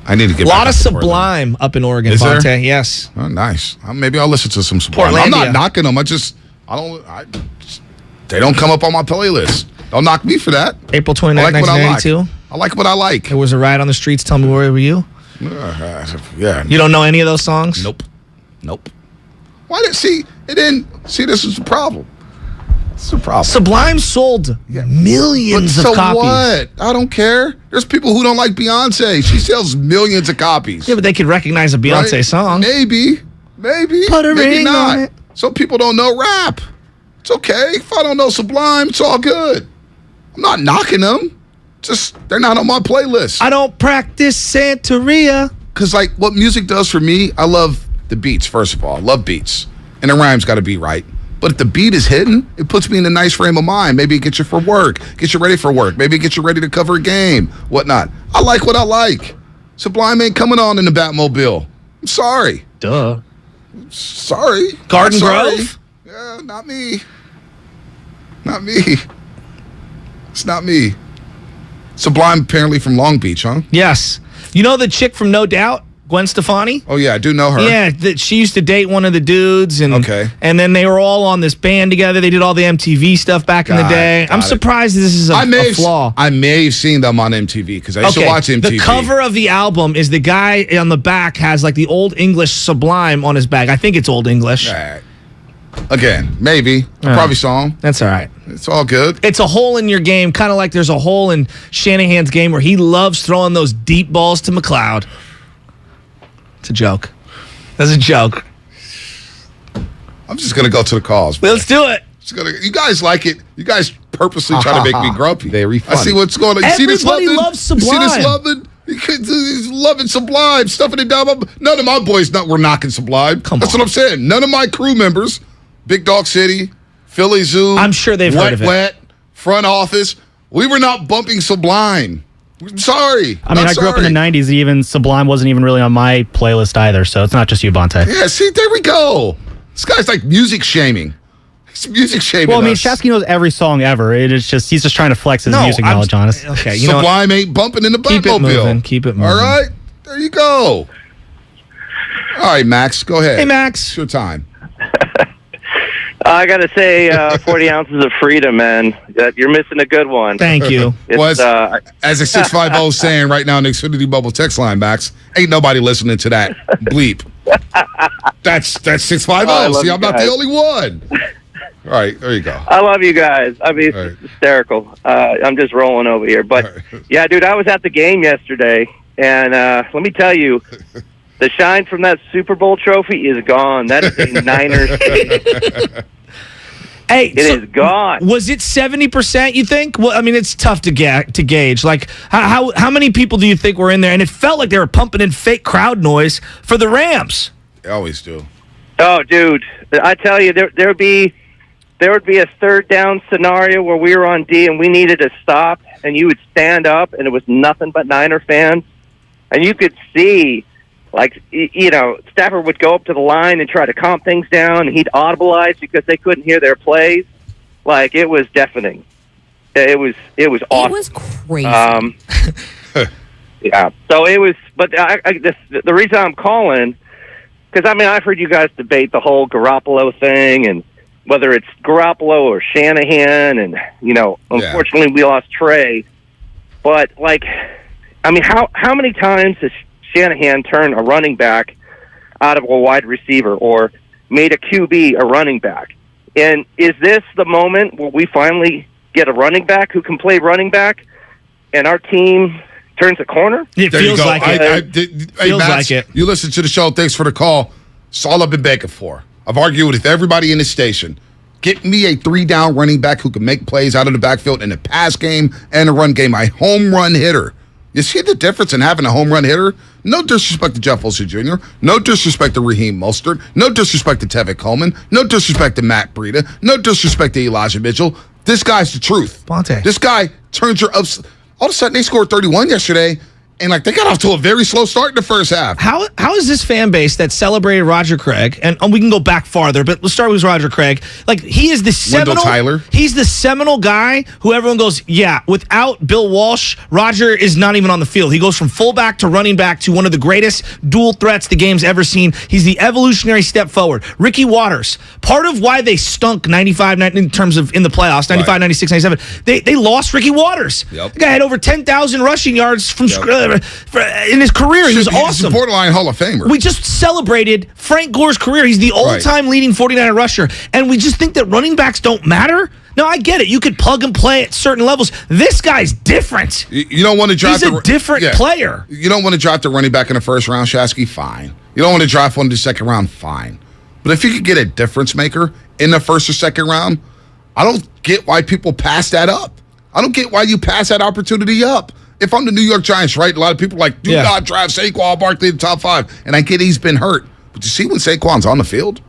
I need to get A lot back of up to Portland. Sublime up in Oregon, Is there? Bonte. Yes. Oh, nice. Maybe I'll listen to some Sublime. I'm not Portlandia. knocking them. They don't come up on my playlist. Don't knock me for that. April 29th, I like what I like. 1992. I like what I like. There was a riot on the streets. Tell me, where were you? Yeah. You don't know any of those songs? Nope. Why did this is the problem. It's the problem. Sublime sold millions But of copies. What? I don't care. There's people who don't like Beyonce. She sells millions of copies. Yeah, but they could recognize a Beyonce Right? song. Maybe. Put a Maybe ring not. on it. Some people don't know rap. It's okay. If I don't know Sublime, it's all good. I'm not knocking them. Just, they're not on my playlist. I don't practice Santeria. Because, like, what music does for me, I love the beats, first of all. I love beats. And the rhyme's got to be right. But if the beat is hidden, it puts me in a nice frame of mind. Maybe it gets you for work, get you ready for work. Maybe it gets you ready to cover a game, whatnot. I like what I like. Sublime ain't coming on in the Batmobile. I'm sorry. Duh. Sorry. Garden Sorry. Grove? Yeah, not me. Not me. It's not me. Sublime apparently from Long Beach, huh? Yes. You know the chick from No Doubt? Gwen Stefani? Oh, yeah, I do know her. Yeah, she used to date one of the dudes, and and then they were all on this band together. They did all the MTV stuff back in the day. I'm surprised this is a flaw. I may have seen them on MTV because I used to watch MTV. The cover of the album is the guy on the back has like the Old English Sublime on his back. I think it's Old English. Right. Again, maybe. I probably saw him. That's all right. It's all good. It's a hole in your game, kind of like there's a hole in Shanahan's game where he loves throwing those deep balls to McLeod. It's a joke. That's a joke. I'm just going to go to the calls. Let's do it. You guys like it. You guys purposely try to make me grumpy. Very funny. I see what's going on. You see this Everybody loving? loves You see this Sublime. loving? He's loving Sublime, stuffing it down. None of my boys were knocking Sublime. That's what I'm saying. None of my crew members, Big Dog City, Philly Zoo. I'm sure they've heard of it. Wet, front office. We were not bumping Sublime. I'm sorry. I mean, I grew up in the 90s. Even Sublime wasn't even really on my playlist either, so it's not just you, Bonte. Yeah, see, there we go. This guy's like music shaming. He's music shaming Well, I mean, us. Shasky knows every song ever. It is just he's just trying to flex his music knowledge on us. Okay, you Sublime ain't bumping in the Keep it Batmobile. moving. Keep it moving. All right, there you go. All right, Max, go ahead. Hey, Max. It's your time. I got to say, 40 ounces of freedom, man. You're missing a good one. Thank you. As a 650 saying right now in the Xfinity Bubble text line, Max, ain't nobody listening to that bleep. That's 650. See, I'm not the only one. All right, there you go. I love you guys. I mean, it's hysterical. I'm just rolling over here. But, yeah, dude, I was at the game yesterday, and let me tell you, the shine from that Super Bowl trophy is gone. That is a Niners. Hey, it is gone. Was it 70%? You think? Well, I mean, it's tough to gauge. Like, how many people do you think were in there? And it felt like they were pumping in fake crowd noise for the Rams. They always do. Oh, dude, I tell you, there would be a third down scenario where we were on D and we needed to stop, and you would stand up, and it was nothing but Niner fans, and you could see. Like, you know, Stafford would go up to the line and try to calm things down, and he'd audibilize because they couldn't hear their plays. Like, it was deafening. It was awesome. It was crazy. Yeah. So it was But the reason I'm calling, because, I mean, I've heard you guys debate the whole Garoppolo thing and whether it's Garoppolo or Shanahan. And, you know, unfortunately we lost Trey. But, like, I mean, how many times has Shanahan turned a running back out of a wide receiver or made a QB a running back? And is this the moment where we finally get a running back who can play running back and our team turns a corner? It There feels you go. like it. Feels like it. You listen to the show. Thanks for the call. It's all I've been begging for. I've argued with everybody in the station. Get me a 3-down running back who can make plays out of the backfield in the pass game and the run game. A home run hitter. You see the difference in having a home run hitter? No disrespect to Jeff Wilson Jr., no disrespect to Raheem Mostert, no disrespect to Tevin Coleman, no disrespect to Matt Breida, no disrespect to Elijah Mitchell. This guy's the truth. Bonte. This guy turns your ups. All of a sudden, they scored 31 yesterday, and like they got off to a very slow start in the first half. How is this fan base that celebrated Roger Craig, and we can go back farther, but let's start with Roger Craig. Like, he is the seminal. Wendell Tyler. He's the seminal guy who everyone goes, yeah, without Bill Walsh, Roger is not even on the field. He goes from fullback to running back to one of the greatest dual threats the game's ever seen. He's the evolutionary step forward. Ricky Waters, part of why they stunk 95 in terms of in the playoffs, 95, Right. 96, 97, they lost Ricky Waters. Yep. The guy had over 10,000 rushing yards from in his career. He was awesome. He's a borderline Hall of Famer. We just celebrated Frank Gore's career. He's the all-time leading 49er rusher. And we just think that running backs don't matter? No, I get it. You could plug and play at certain levels. This guy's different. You don't want to draft He's a different player. You don't want to draft a running back in the first round, Shasky? Fine. You don't want to draft one in the second round? Fine. But if you could get a difference maker in the first or second round, I don't get why people pass that up. I don't get why you pass that opportunity up. If I'm the New York Giants, right, a lot of people are like, do not draft Saquon Barkley in the top 5. And I get he's been hurt. But you see when Saquon's on the field?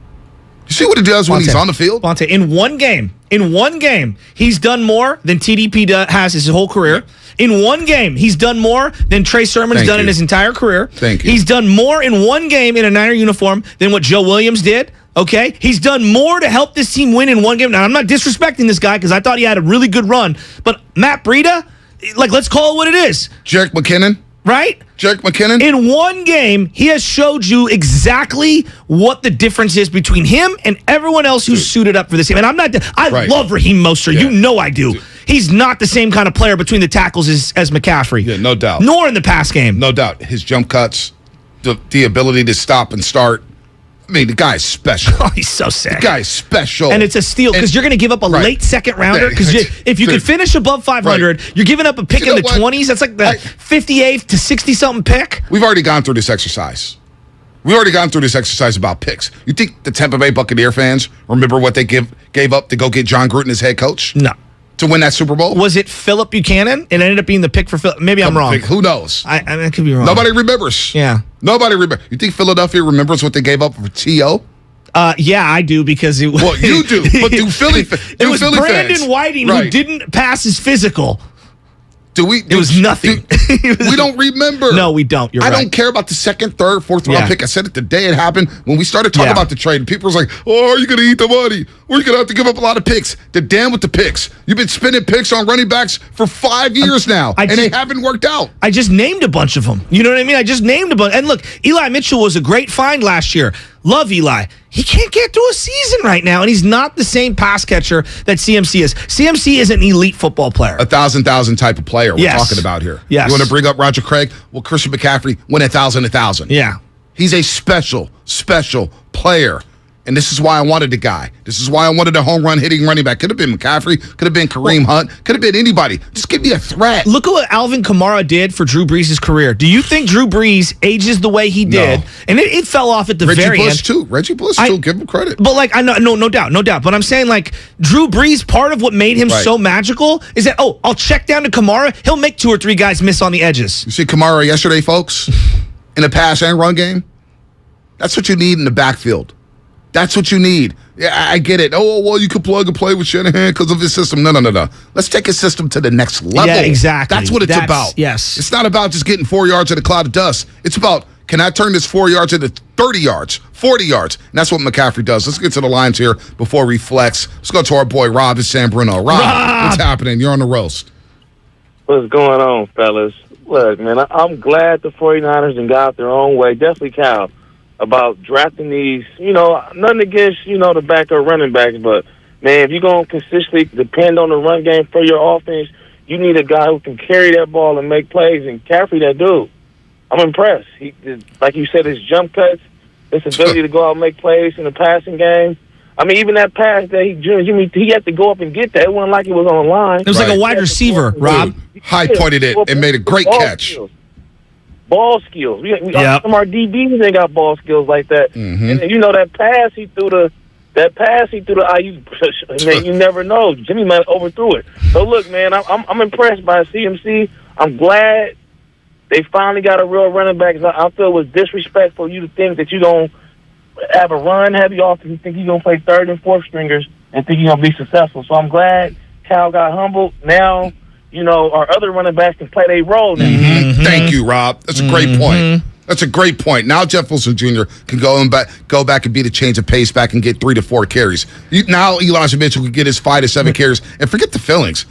You see what he does when he's on the field? Bonte, in one game, he's done more than TDP has his whole career. In one game, he's done more than Trey Sermon's done in his entire career. Thank you. He's done more in one game in a Niner uniform than what Joe Williams did. Okay? He's done more to help this team win in one game. Now, I'm not disrespecting this guy because I thought he had a really good run. But Matt Breida, like, let's call it what it is. Jerick McKinnon. Right? Jerick McKinnon. In one game, he has showed you exactly what the difference is between him and everyone else who's suited up for this game. And I love Raheem Mostert. Yeah. You know I do. He's not the same kind of player between the tackles as McCaffrey. Yeah, no doubt. Nor in the pass game. No doubt. His jump cuts, the ability to stop and start. I mean, the guy's special. Oh, he's so sick. The guy's special. And it's a steal because you're going to give up a late second rounder. Because if you could finish above 500, you're giving up a pick in the 20s. That's like the 58th to 60-something pick. We've already gone through this exercise. About picks. You think the Tampa Bay Buccaneer fans remember what they gave up to go get John Gruden as head coach? No. To win that Super Bowl? Was it Phillip Buchanan? It ended up being the pick for Phillip. Maybe I'm wrong. Who knows? I could be wrong. Nobody remembers. Yeah. Nobody remembers. You think Philadelphia remembers what they gave up for T.O.? Yeah, I do because it was. Well, you do, but do Philly fans? It was Brandon Whiting who didn't pass his physical. It was nothing. We don't remember. No, we don't. You're right. I don't care about the second, third, fourth round pick. I said it the day it happened when we started talking about the trade. People was like, "Oh, are you going to eat the money? We're going to have to give up a lot of picks." They're damn with the picks. You've been spending picks on running backs for 5 years now, and they haven't worked out. I just named a bunch of them. You know what I mean? I just named a bunch. And look, Eli Mitchell was a great find last year. Love Eli. He can't get through a season right now, and he's not the same pass catcher that CMC is. CMC is an elite football player. A 1,000 type of player we're talking about here. Yes. You want to bring up Roger Craig? Well, Christian McCaffrey went 1,000. Yeah. He's a special player. And this is why I wanted the guy. This is why I wanted a home run hitting running back. Could have been McCaffrey. Could have been Kareem Hunt. Could have been anybody. Just give me a threat. Look at what Alvin Kamara did for Drew Brees' career. Do you think Drew Brees ages the way he did? No. And it fell off at the very end. Reggie Bush, too. Give him credit. But, like, I know, no doubt. But I'm saying, like, Drew Brees, part of what made him so magical is that, I'll check down to Kamara. He'll make 2 or 3 guys miss on the edges. You see Kamara yesterday, folks? In the pass and run game? That's what you need in the backfield. That's what you need. Yeah, I get it. Oh, well, you could plug and play with Shanahan because of his system. No. Let's take his system to the next level. Yeah, exactly. That's what it's about. Yes. It's not about just getting 4 yards in a cloud of dust. It's about, can I turn this 4 yards into 30 yards, 40 yards? And that's what McCaffrey does. Let's get to the lines here before we flex. Let's go to our boy Rob in San Bruno. Rob, what's happening? You're on the roast. What's going on, fellas? Look, man, I'm glad the 49ers and got their own way. Definitely, Cal, about drafting these, nothing against, the backup running backs, but, man, if you're going to consistently depend on the run game for your offense, you need a guy who can carry that ball and make plays, and Caffrey, that dude. I'm impressed. He, like you said, his jump cuts, his ability to go out and make plays in the passing game. I mean, even that pass that he had to go up and get that. It wasn't like it was on the line. It was like a wide receiver, Rob. High-pointed it and made a great catch. Ball skills. Some of our DBs ain't got ball skills like that. Mm-hmm. And that pass he threw to IU, man, you never know. Jimmy might have overthrew it. So look, man, I'm impressed by CMC. I'm glad they finally got a real running back. I feel it was disrespectful for you to think that you're going to have a run-heavy offense. You think you're going to play third and fourth stringers and think you're going to be successful. So I'm glad Cal got humbled. Now, our other running backs can play their role now. Mm-hmm. Thank you, Rob. That's a great point. That's a great point. Now Jeff Wilson Jr. can go back and beat a change of pace back and get 3 to 4 carries. Now Elijah Mitchell can get his 5 to 7 carries. And forget the fillings.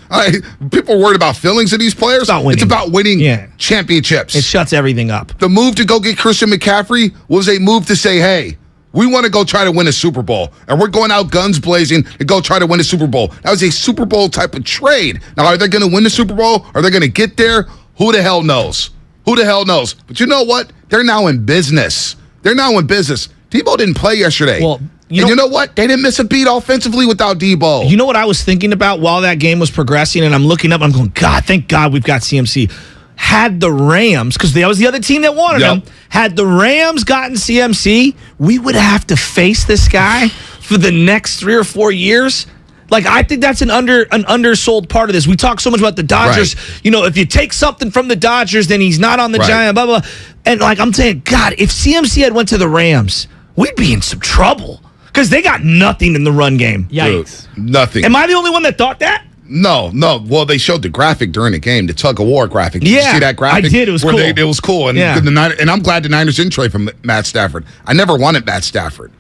People are worried about fillings of these players. It's about winning championships. It shuts everything up. The move to go get Christian McCaffrey was a move to say, hey, we want to go try to win a Super Bowl, and we're going out guns blazing to go try to win a Super Bowl. That was a Super Bowl type of trade. Now, are they going to win the Super Bowl? Are they going to get there? Who the hell knows? Who the hell knows? But you know what? They're now in business. Debo didn't play yesterday. Well, you know what? They didn't miss a beat offensively without Debo. You know what I was thinking about while that game was progressing, and I'm looking up, I'm going, God, thank God we've got CMC. Had the Rams, because that was the other team that wanted him, had the Rams gotten CMC, we would have to face this guy for the next 3 or 4 years. Like, I think that's an undersold part of this. We talk so much about the Dodgers. Right. If you take something from the Dodgers, then he's not on the Giants, blah, blah, blah. And, I'm saying, God, if CMC had went to the Rams, we'd be in some trouble because they got nothing in the run game. Yikes. Dude, nothing. Am I the only one that thought that? No. Well, they showed the graphic during the game, the tug-of-war graphic. Did you see that graphic? I did. It was cool. It was cool. And, and I'm glad the Niners didn't trade from Matt Stafford. I never wanted Matt Stafford.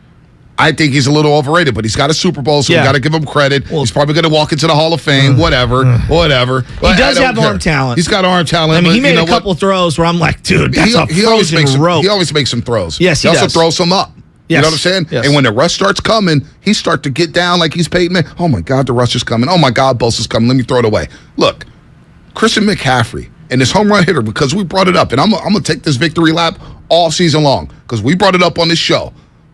I think he's a little overrated, but he's got a Super Bowl, so we got to give him credit. He's probably going to walk into the Hall of Fame, whatever. He does have arm talent. He's got arm talent. I mean, he made a couple throws where I'm like, dude, that's a frozen rope. He always makes some throws. Yes, he also throws some up. Yes. You know what I'm saying? Yes. And when the rush starts coming, he starts to get down like he's Peyton Manning. Oh, my God, the rush is coming. Oh, my God, Bosa's coming. Let me throw it away. Look, Christian McCaffrey and this home run hitter, because we brought it up, and I'm going to take this victory lap all season long because we brought it up on this show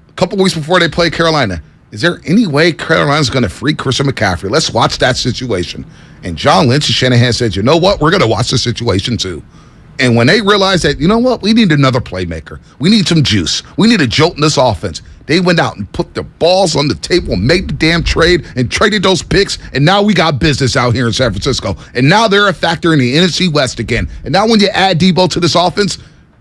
a couple weeks before they play Carolina. Is there any way Carolina's going to free Christian McCaffrey? Let's watch that situation. And John Lynch and Shanahan said, you know what? We're going to watch the situation too. And when they realized that, you know what? We need another playmaker. We need some juice. We need a jolt in this offense. They went out and put their balls on the table and made the damn trade and traded those picks. And now we got business out here in San Francisco. And now they're a factor in the NFC West again. And now when you add Debo to this offense,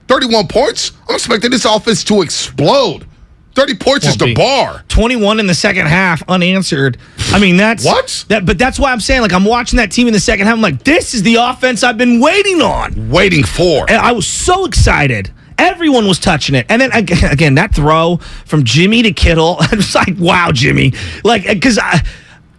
31 points, I'm expecting this offense to explode. 30 points is the bar. 21 in the second half, unanswered. I mean, that's what? But that's why I'm saying, like, I'm watching that team in the second half. I'm like, this is the offense I've been waiting on. Waiting for. And I was so excited. Everyone was touching it. And then, again, that throw from Jimmy to Kittle, I was like, wow, Jimmy. Like, because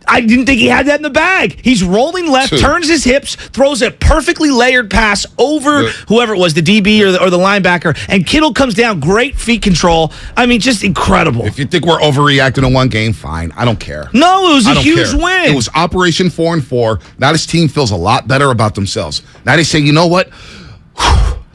I didn't think he had that in the bag. He's rolling left, turns his hips, throws a perfectly layered pass over whoever it was, the DB or the linebacker, and Kittle comes down, great feet control. I mean, just incredible. If you think we're overreacting to one game, fine. I don't care. No, it was a huge win. It was Operation 4-4. Now this team feels a lot better about themselves. Now they say, you know what?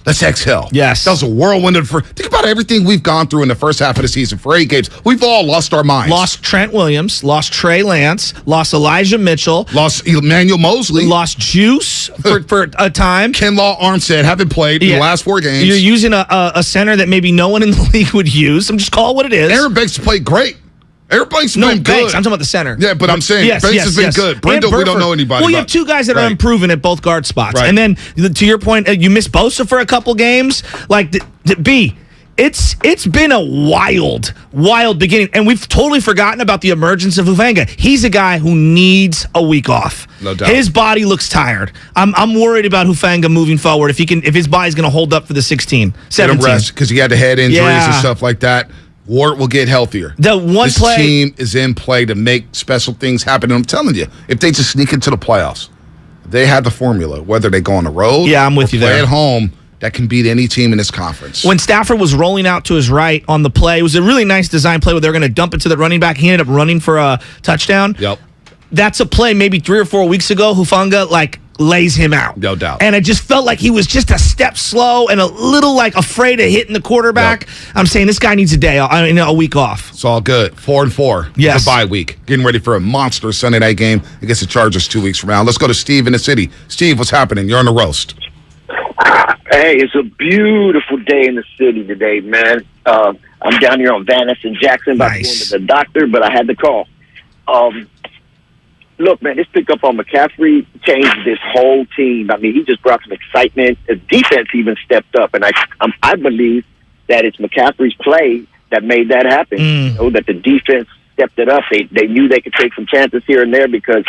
Let's exhale. Yes. That was a whirlwind. Think about everything we've gone through in the first half of the season for 8 games. We've all lost our minds. Lost Trent Williams, lost Trey Lance, lost Elijah Mitchell, lost Emmanuel Mosley, lost Juice for a time. Kinlaw Armstead haven't played in the last 4 games. You're using a center that maybe no one in the league would use. I'm just calling it what it is. Aaron Banks played great. Everybody's been good. Banks. I'm talking about the center. Yeah, but I'm saying Banks has been good. Brindle, we don't know anybody. Well, you have 2 guys that are unproven at both guard spots. Right. And then, to your point, you missed Bosa for a couple games. Like, it's been a wild beginning. And we've totally forgotten about the emergence of Hufanga. He's a guy who needs a week off. No doubt. His body looks tired. I'm worried about Hufanga moving forward. If his body's going to hold up for the 16, 17. Let him rest because he had the head injuries and stuff like that. Ward will get healthier. This team is in play to make special things happen. And I'm telling you, if they just sneak into the playoffs, they have the formula. Whether they go on the road, I'm with you play there. at home, that can beat any team in this conference. When Stafford was rolling out to his right on the play, it was a really nice design play where they were going to dump it to the running back. He ended up running for a touchdown. Yep. That's a play maybe 3 or 4 weeks ago. Hufanga lays him out. No doubt. And it just felt like he was just a step slow and a little afraid of hitting the quarterback. Yep. I'm saying this guy needs a week off. It's all good. 4-4. Yes. It's a bye week. Getting ready for a monster Sunday night game against the Chargers 2 weeks from now. Let's go to Steve in the city. Steve, what's happening? You're on the roast. Hey, it's a beautiful day in the city today, man. I'm down here on Van Ness and Jackson about to go to the doctor, but I had to call. Look, man, this pickup on McCaffrey changed this whole team. I mean, he just brought some excitement. The defense even stepped up, and I believe that it's McCaffrey's play that made that happen. You know, that the defense stepped it up. They knew they could take some chances here and there because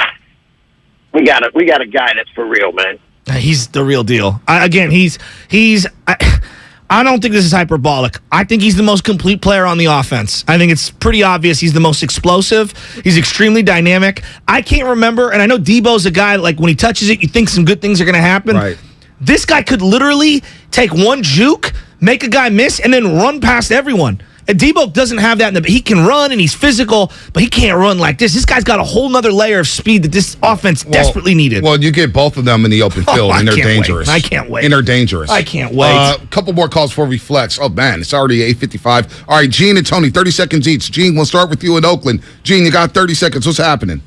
we got a guy that's for real, man. He's the real deal. I don't think this is hyperbolic. I think he's the most complete player on the offense. I think it's pretty obvious he's the most explosive. He's extremely dynamic. I can't remember, and I know Debo's a guy, when he touches it, you think some good things are going to happen. Right. This guy could literally take one juke, make a guy miss, and then run past everyone. And Debo doesn't have that. He can run, and he's physical, but he can't run like this. This guy's got a whole nother layer of speed that this offense desperately needed. Well, you get both of them in the open field, and they're dangerous. I can't wait. And they're dangerous. I can't wait. A couple more calls before we flex. Oh, man, it's already 8:55. All right, Gene and Tony, 30 seconds each. Gene, we'll start with you in Oakland. Gene, you got 30 seconds. What's happening?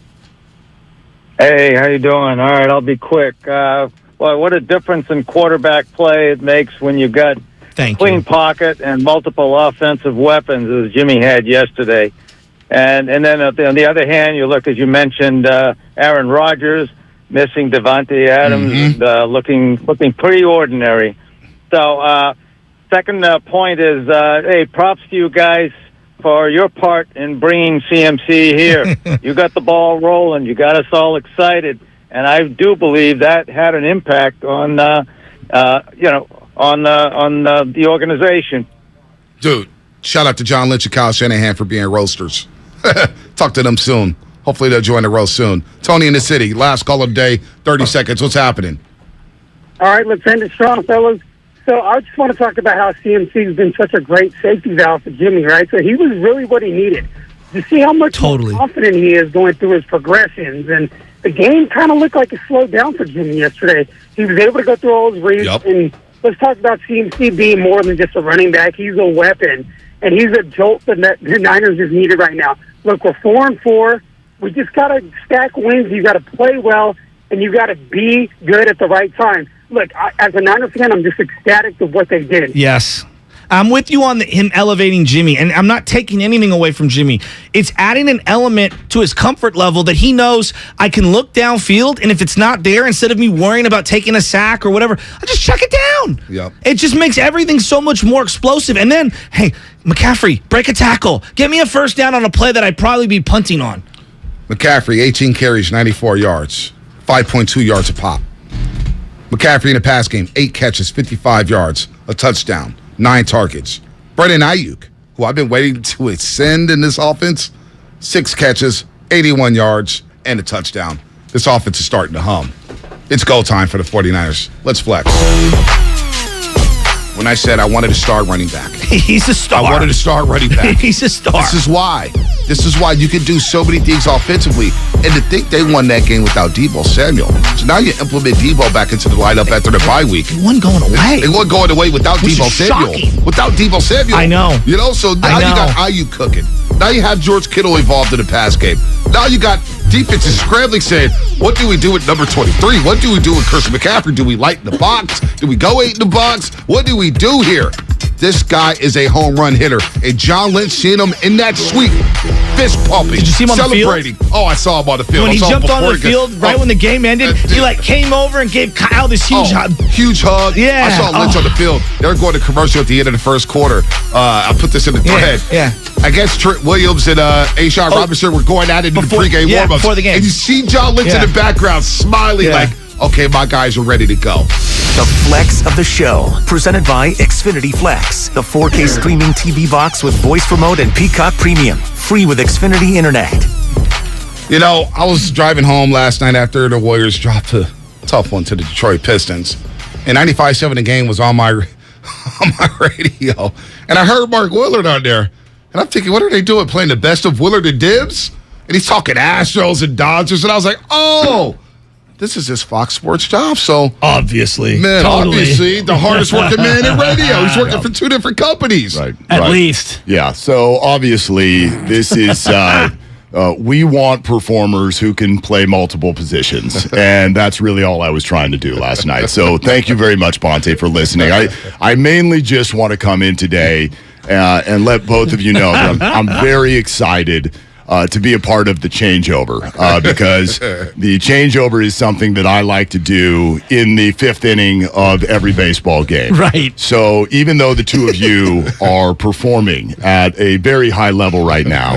Hey, how you doing? All right, I'll be quick. Well, what a difference in quarterback play it makes when you got clean pocket and multiple offensive weapons as Jimmy had yesterday. And then on the other hand, you look, as you mentioned, Aaron Rodgers missing Devontae Adams and looking pretty ordinary. So second point is, hey, props to you guys for your part in bringing CMC here. You got the ball rolling. You got us all excited. And I do believe that had an impact on, on the organization. Dude, shout out to John Lynch and Kyle Shanahan for being roasters. Talk to them soon. Hopefully they'll join the roast soon. Tony in the city, last call of the day, 30 seconds. What's happening? All right, let's end it strong, fellas. So I just want to talk about how CMC has been such a great safety valve for Jimmy, right? So he was really what he needed. You see how much more confident he is going through his progressions, and the game kind of looked like it slowed down for Jimmy yesterday. He was able to go through all his reads, and let's talk about CMC being more than just a running back. He's a weapon, and he's a jolt that the Niners just needed right now. Look, we're 4-4. We just got to stack wins. You got to play well, and you got to be good at the right time. Look, as a Niners fan, I'm just ecstatic of what they did. Yes. I'm with you on him elevating Jimmy, and I'm not taking anything away from Jimmy. It's adding an element to his comfort level that he knows I can look downfield, and if it's not there, instead of me worrying about taking a sack or whatever, I just check it down. Yep. It just makes everything so much more explosive. And then, hey, McCaffrey, break a tackle. Get me a first down on a play that I'd probably be punting on. McCaffrey, 18 carries, 94 yards, 5.2 yards a pop. McCaffrey in the pass game, 8 catches, 55 yards, a touchdown. 9 targets. Brandon Ayuk, who I've been waiting to ascend in this offense, 6 catches, 81 yards, and a touchdown. This offense is starting to hum. It's go time for the 49ers. Let's flex. When I said I wanted a star running back. He's a star. I wanted a star running back. He's a star. This is why. This is why you can do so many things offensively. And to think they won that game without Deebo Samuel. So now you implement Deebo back into the lineup after the bye week. He wasn't going away. They weren't going away without Deebo Samuel. Shocking. Without Deebo Samuel. I know. You know, so now you got Ayuk cooking. Now you have George Kittle involved in the pass game. Now you got defenses scrambling saying, what do we do with number 23? What do we do with Christian McCaffrey? Do we lighten the box? Do we go 8 in the box? What do we do here? This guy is a home run hitter. And John Lynch seeing him in that suite, fist pumping, Did you see him on celebrating. the field? Oh, I saw him on the field. When he jumped on the field right when the game ended, he came over and gave Kyle this huge hug. Huge hug. Yeah. I saw Lynch on the field. They were going to commercial at the end of the first quarter. I put this in the thread. Yeah. I guess Trent Williams and Ashawn Robinson were going at it in the pregame warm-ups. Before the game. And you see John Lynch in the background smiling like, okay, my guys are ready to go. The Flex of the Show, presented by Xfinity Flex, the 4K streaming TV box with voice remote and Peacock Premium, free with Xfinity Internet. You know, I was driving home last night after the Warriors dropped a tough one to the Detroit Pistons. And 95.7 The Game was on my radio. And I heard Mark Willard on there. And I'm thinking, what are they doing? Playing the best of Willard and Dibs? And he's talking Astros and Dodgers. And I was like, oh, this is his Fox Sports job. So obviously, obviously, the hardest working man in radio. He's working for 2 different companies. Right. At least. Yeah. So obviously, this is. We want performers who can play multiple positions, and that's really all I was trying to do last night. So thank you very much, Bonte, for listening. I mainly just want to come in today and let both of you know that I'm very excited to be a part of the changeover because the changeover is something that I like to do in the 5th inning of every baseball game. Right. So even though the two of you are performing at a very high level right now,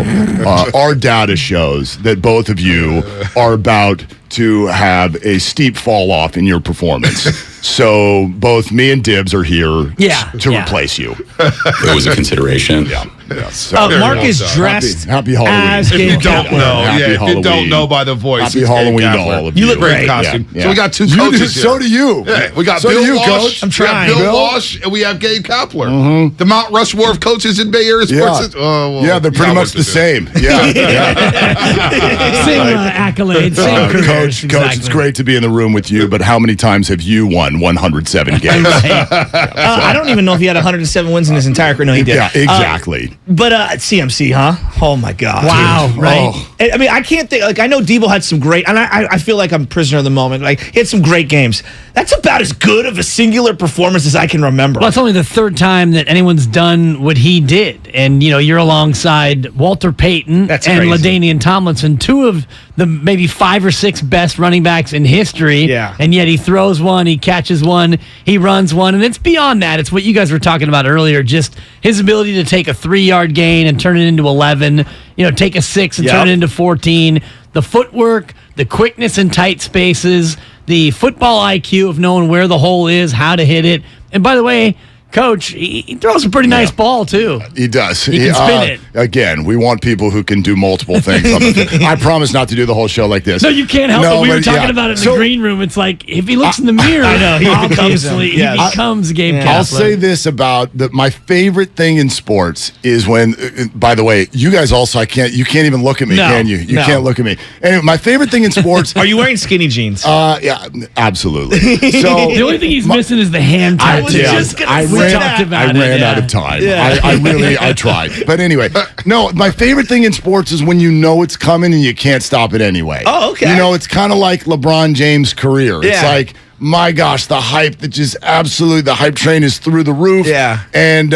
our data shows that both of you are about to have a steep fall off in your performance. So both me and Dibs are here to replace you. It was a consideration. Yeah. So, Mark is dressed happy Halloween. as If you Gabe don't Kapler. know, Happy if you don't Halloween. know by the voice, Happy it's Halloween Gabe to Kapler. all of You you. look great Great. costume. Yeah. So we got 2 You coaches do- here. so do you. Yeah, we got So do Bill you, Walsh. Coach. I'm trying. We have Bill Bill? Walsh, and we have Gabe Kapler. The Mount Rushmore of coaches in Bay Area sports. Yeah, they're pretty much the same. Yeah. Same accolades, same careers. Coach, it's great to be in the room with you, but how many times have you won 107 games? I don't even know if he had 107 wins in his entire career. No, he did. Yeah, exactly. But CMC, huh? Oh my God! Wow, Dude. right? Oh. I mean, I can't think. Like, I know Debo had some great, and I feel like I'm prisoner of the moment. Like, he had some great games. That's about as good of a singular performance as I can remember. Well, it's only the 3rd time that anyone's done what he did. And, you're alongside Walter Payton and crazy. LaDainian Tomlinson, 2 of the maybe 5 or 6 best running backs in history. Yeah. And yet he throws one, he catches one, he runs one. And it's beyond that. It's what you guys were talking about earlier, just his ability to take a 3-yard gain and turn it into 11, take a 6 and turn it into 14. The footwork, the quickness in tight spaces, the football IQ of knowing where the hole is, how to hit it. And by the way, Coach, he throws a pretty nice ball, too. He does. He can spin it. Again, we want people who can do multiple things. On the I promise not to do the whole show like this. No, you can't help it. We were talking about it in the green room. It's like, if he looks in the mirror, I know, he obviously, he becomes Gabe Kapler. I'll say this about my favorite thing in sports is when, by the way, you guys also, you can't even look at me, can you? You can't look at me. Anyway, my favorite thing in sports. Are you wearing skinny jeans? Yeah, absolutely. So the only thing he's missing is the hand tattoo. I was just going to say that. I ran out of time. Yeah. I tried. But anyway, no, my favorite thing in sports is when you know it's coming and you can't stop it anyway. Oh, okay. It's kind of like LeBron James' career. It's like, my gosh, the hype that just absolutely, the hype train is through the roof. Yeah. And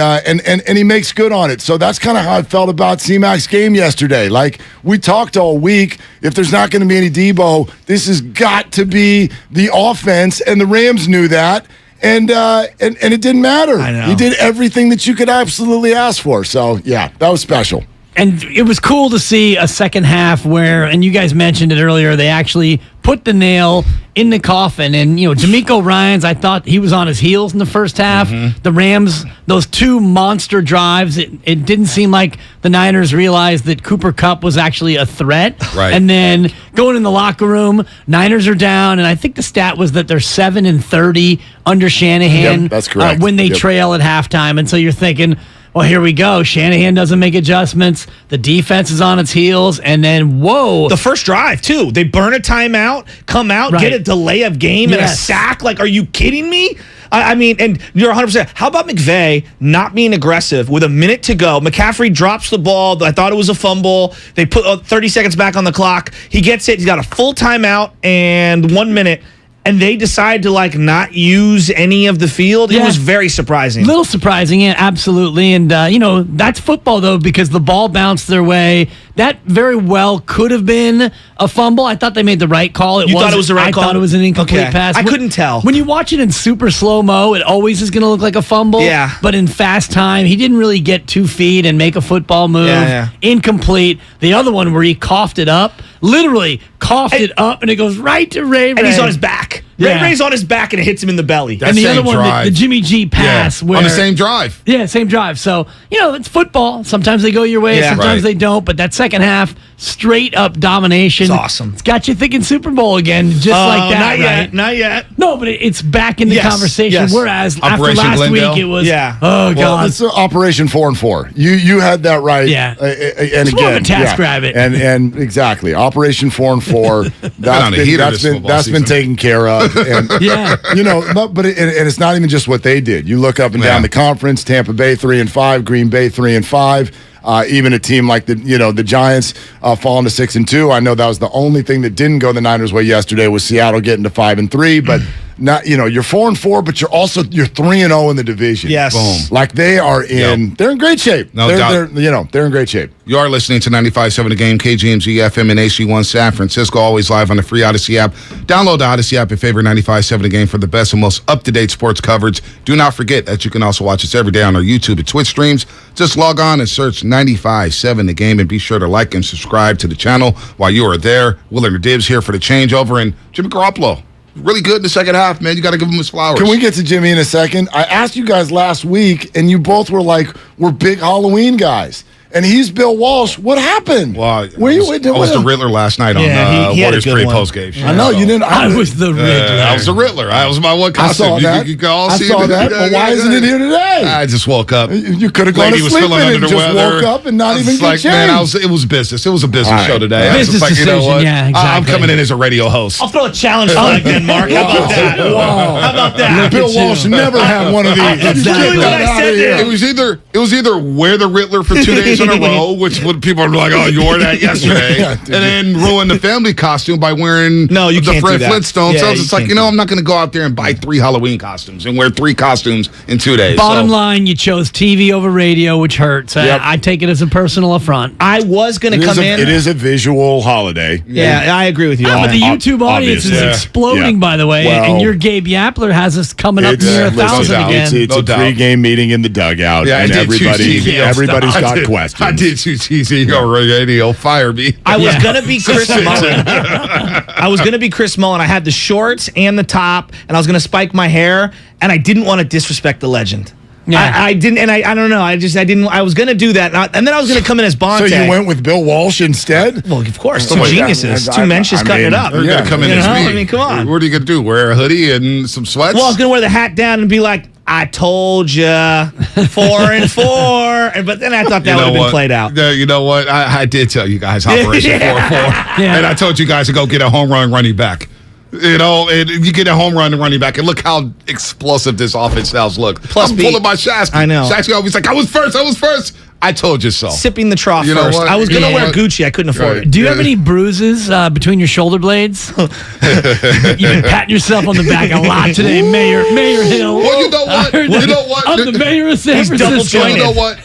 he makes good on it. So that's kind of how I felt about C-Mac's game yesterday. Like, we talked all week. If there's not going to be any Debo, this has got to be the offense. And the Rams knew that. And it didn't matter. I know. He did everything that you could absolutely ask for. So, yeah, that was special. And it was cool to see a second half where, and you guys mentioned it earlier, they actually put the nail in the coffin. And, D'Amico Ryans, I thought he was on his heels in the first half. Mm-hmm. The Rams, those 2 monster drives, it didn't seem like the Niners realized that Cooper Kupp was actually a threat. Right. And then going in the locker room, Niners are down, and I think the stat was that they're 7-30 under Shanahan. Yep, that's correct. When they Yep. trail at halftime. And so you're thinking, well, here we go. Shanahan doesn't make adjustments. The defense is on its heels. And then, whoa. The first drive, too. They burn a timeout, come out, get a delay of game and a sack. Like, are you kidding me? I mean, and you're 100%. How about McVay not being aggressive with a minute to go? McCaffrey drops the ball. I thought it was a fumble. They put 30 seconds back on the clock. He gets it. He's got a full timeout and 1 minute. And they decide to not use any of the field. It was very surprising. Little surprising, yeah, absolutely. And, that's football, though, because the ball bounced their way. That very well could have been a fumble. I thought they made the right call. You thought it was the right call? I thought it was an incomplete pass. I couldn't tell. When you watch it in super slow-mo, it always is going to look like a fumble. Yeah. But in fast time, he didn't really get 2 feet and make a football move. Yeah. Incomplete. The other one where he coughed it up, literally coughed it up, and it goes right to Ray. And he's on his back. Ray's on his back and it hits him in the belly. And the other one, the Jimmy G pass. On the same drive. Yeah, same drive. So, it's football. Sometimes they go your way, sometimes they don't. But that second half, straight up domination. It's awesome. It's got you thinking Super Bowl again, just like that. Not yet. No, but it's back in the conversation. Yes. Whereas Operation after last Glendale? week, it was, Well, God. it's Operation 4-4. You had that right. Yeah. And It's again, more of a TaskRabbit. And exactly, Operation 4-4. That's been taken care of. And but it's not even just what they did. You look up and down the conference. Tampa Bay 3-5, Green Bay 3-5. Even a team like the Giants falling to 6-2. I know that was the only thing that didn't go the Niners' way yesterday was Seattle getting to 5-3, but. Not, you're 4-4, but you're 3-0 in the division. Yes, boom. Like they are they're in great shape. No doubt. They're in great shape. You are listening to 95.7 The Game, KGMZ FM and AC1 San Francisco, always live on the free Odyssey app. Download the Odyssey app and favorite 95.7 The Game for the best and most up-to-date sports coverage. Do not forget that you can also watch us every day on our YouTube and Twitch streams. Just log on and search 95.7 The Game and be sure to like and subscribe to the channel while you are there. Willard Dibs here for the changeover, and Jimmy Garoppolo. Really good in the second half, man. You got to give him his flowers. Can we get to Jimmy in a second? I asked you guys last week, and you both were like, we're big Halloween guys. And he's Bill Walsh. What happened? Well, I was the Riddler last night on Warriors pre-post game. I know you didn't. I was the Riddler. I was the Riddler. I was my one costume. I saw that. You can all I see saw it. that. But why isn't it here today? I just woke up. You could have gone to sleep and just woke up and not even get changed. Man, it was business. It was a business show today. Business decision. You know what? Yeah, exactly. I'm coming in as a radio host. I'll throw a challenge flag then, Mark. How about that? Wow. How about that? Bill Walsh never had one of these. Exactly what I said there. It was either wear the Riddler for 2 days in a row, which would people are like, oh, you wore that yesterday, and then ruin the family costume by wearing the Fred Flintstones. Yeah, so I was just like, I'm not going to go out there and buy 3 Halloween costumes and wear 3 costumes in 2 days. Bottom line, you chose TV over radio, which hurts. Yep. I take it as a personal affront. I was going to come in. It is a visual holiday. Yeah, I agree with you. But the YouTube audience is exploding, by the way, and your Gabe Yapler has us coming up near 1,000 again. It's a pregame meeting in the dugout, and everybody's got questions. I did choose TV over radio. Fire me. I was gonna be Chris Mullen. I had the shorts and the top, and I was gonna spike my hair, and I didn't want to disrespect the legend. Yeah. I didn't, and I don't know. I didn't. I was gonna do that, and then I was gonna come in as Bonte. So you went with Bill Walsh instead? Well, of course, 2 geniuses, 2 men just cutting it up. You're gonna come in as me. I mean, come on. What are you gonna do? Wear a hoodie and some sweats? Well, I was gonna wear the hat down and be like, I told you, 4-4. But then I thought that would have been played out. You know what? I did tell you guys Operation 4-4. And I told you guys to go get a home run running back. And you get a home run running back, and look how explosive this offense now looks. Plus, I'm pulling my Shasky. I know. Shasky always like, I was first. I told you so. Sipping the trough You know first. what? I was going to wear Gucci. I couldn't afford it. Do you have any bruises between your shoulder blades? You've been patting yourself on the back a lot today, Mayor Hill. Well, you know what? I'm the mayor of San Francisco. You know what?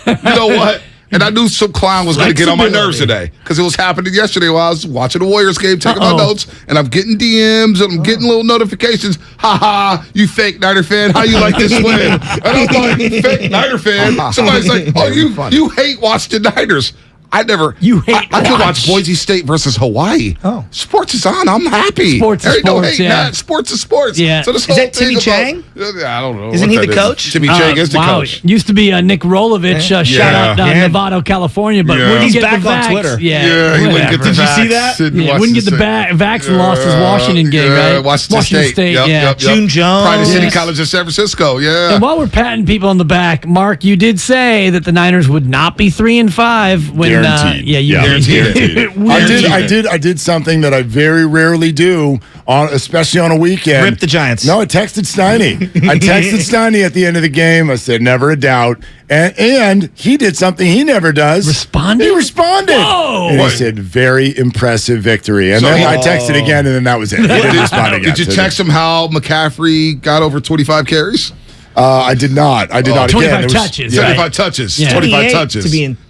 And I knew some clown was going to get on my nerves today because it was happening yesterday while I was watching the Warriors game, taking my notes, and I'm getting DMs and I'm getting little notifications. Ha ha, you fake Niner fan. How you like this win? And I'm like, fake Niner fan. Somebody's like, oh, you hate watching the Niners. I never. You hate. I could watch Boise State versus Hawaii. Oh, sports is on. I'm happy. Sports is sports. Yeah. Sports is sports. Yeah. So this is that Timmy Chang? I don't know. Isn't he the coach? Timmy Chang is the coach. Used to be Nick Rolovich. Shout out Novato, California. But wouldn't he's get back the vax. on Twitter. Yeah, he wouldn't get the vax. Did you see that? Wouldn't get the vax and lost his Washington game, right? Washington State. Yeah. June Jones. Pride City College of San Francisco. Yeah. And while we're patting people on the back, Mark, you did say that the Niners would not be 3-5 when. Guaranteed. Guaranteed. I did something that I very rarely do, especially on a weekend. Rip the Giants. No, I texted Steiny. I texted Steiny at the end of the game. I said, never a doubt. And he did something he never does. Responded? He responded. Whoa. And he said, very impressive victory. And then I texted again, and then that was it. He didn't respond again. Did you text him how McCaffrey got over 25 carries? I did not. 25 touches. 75 touches. Yeah. 25 touches.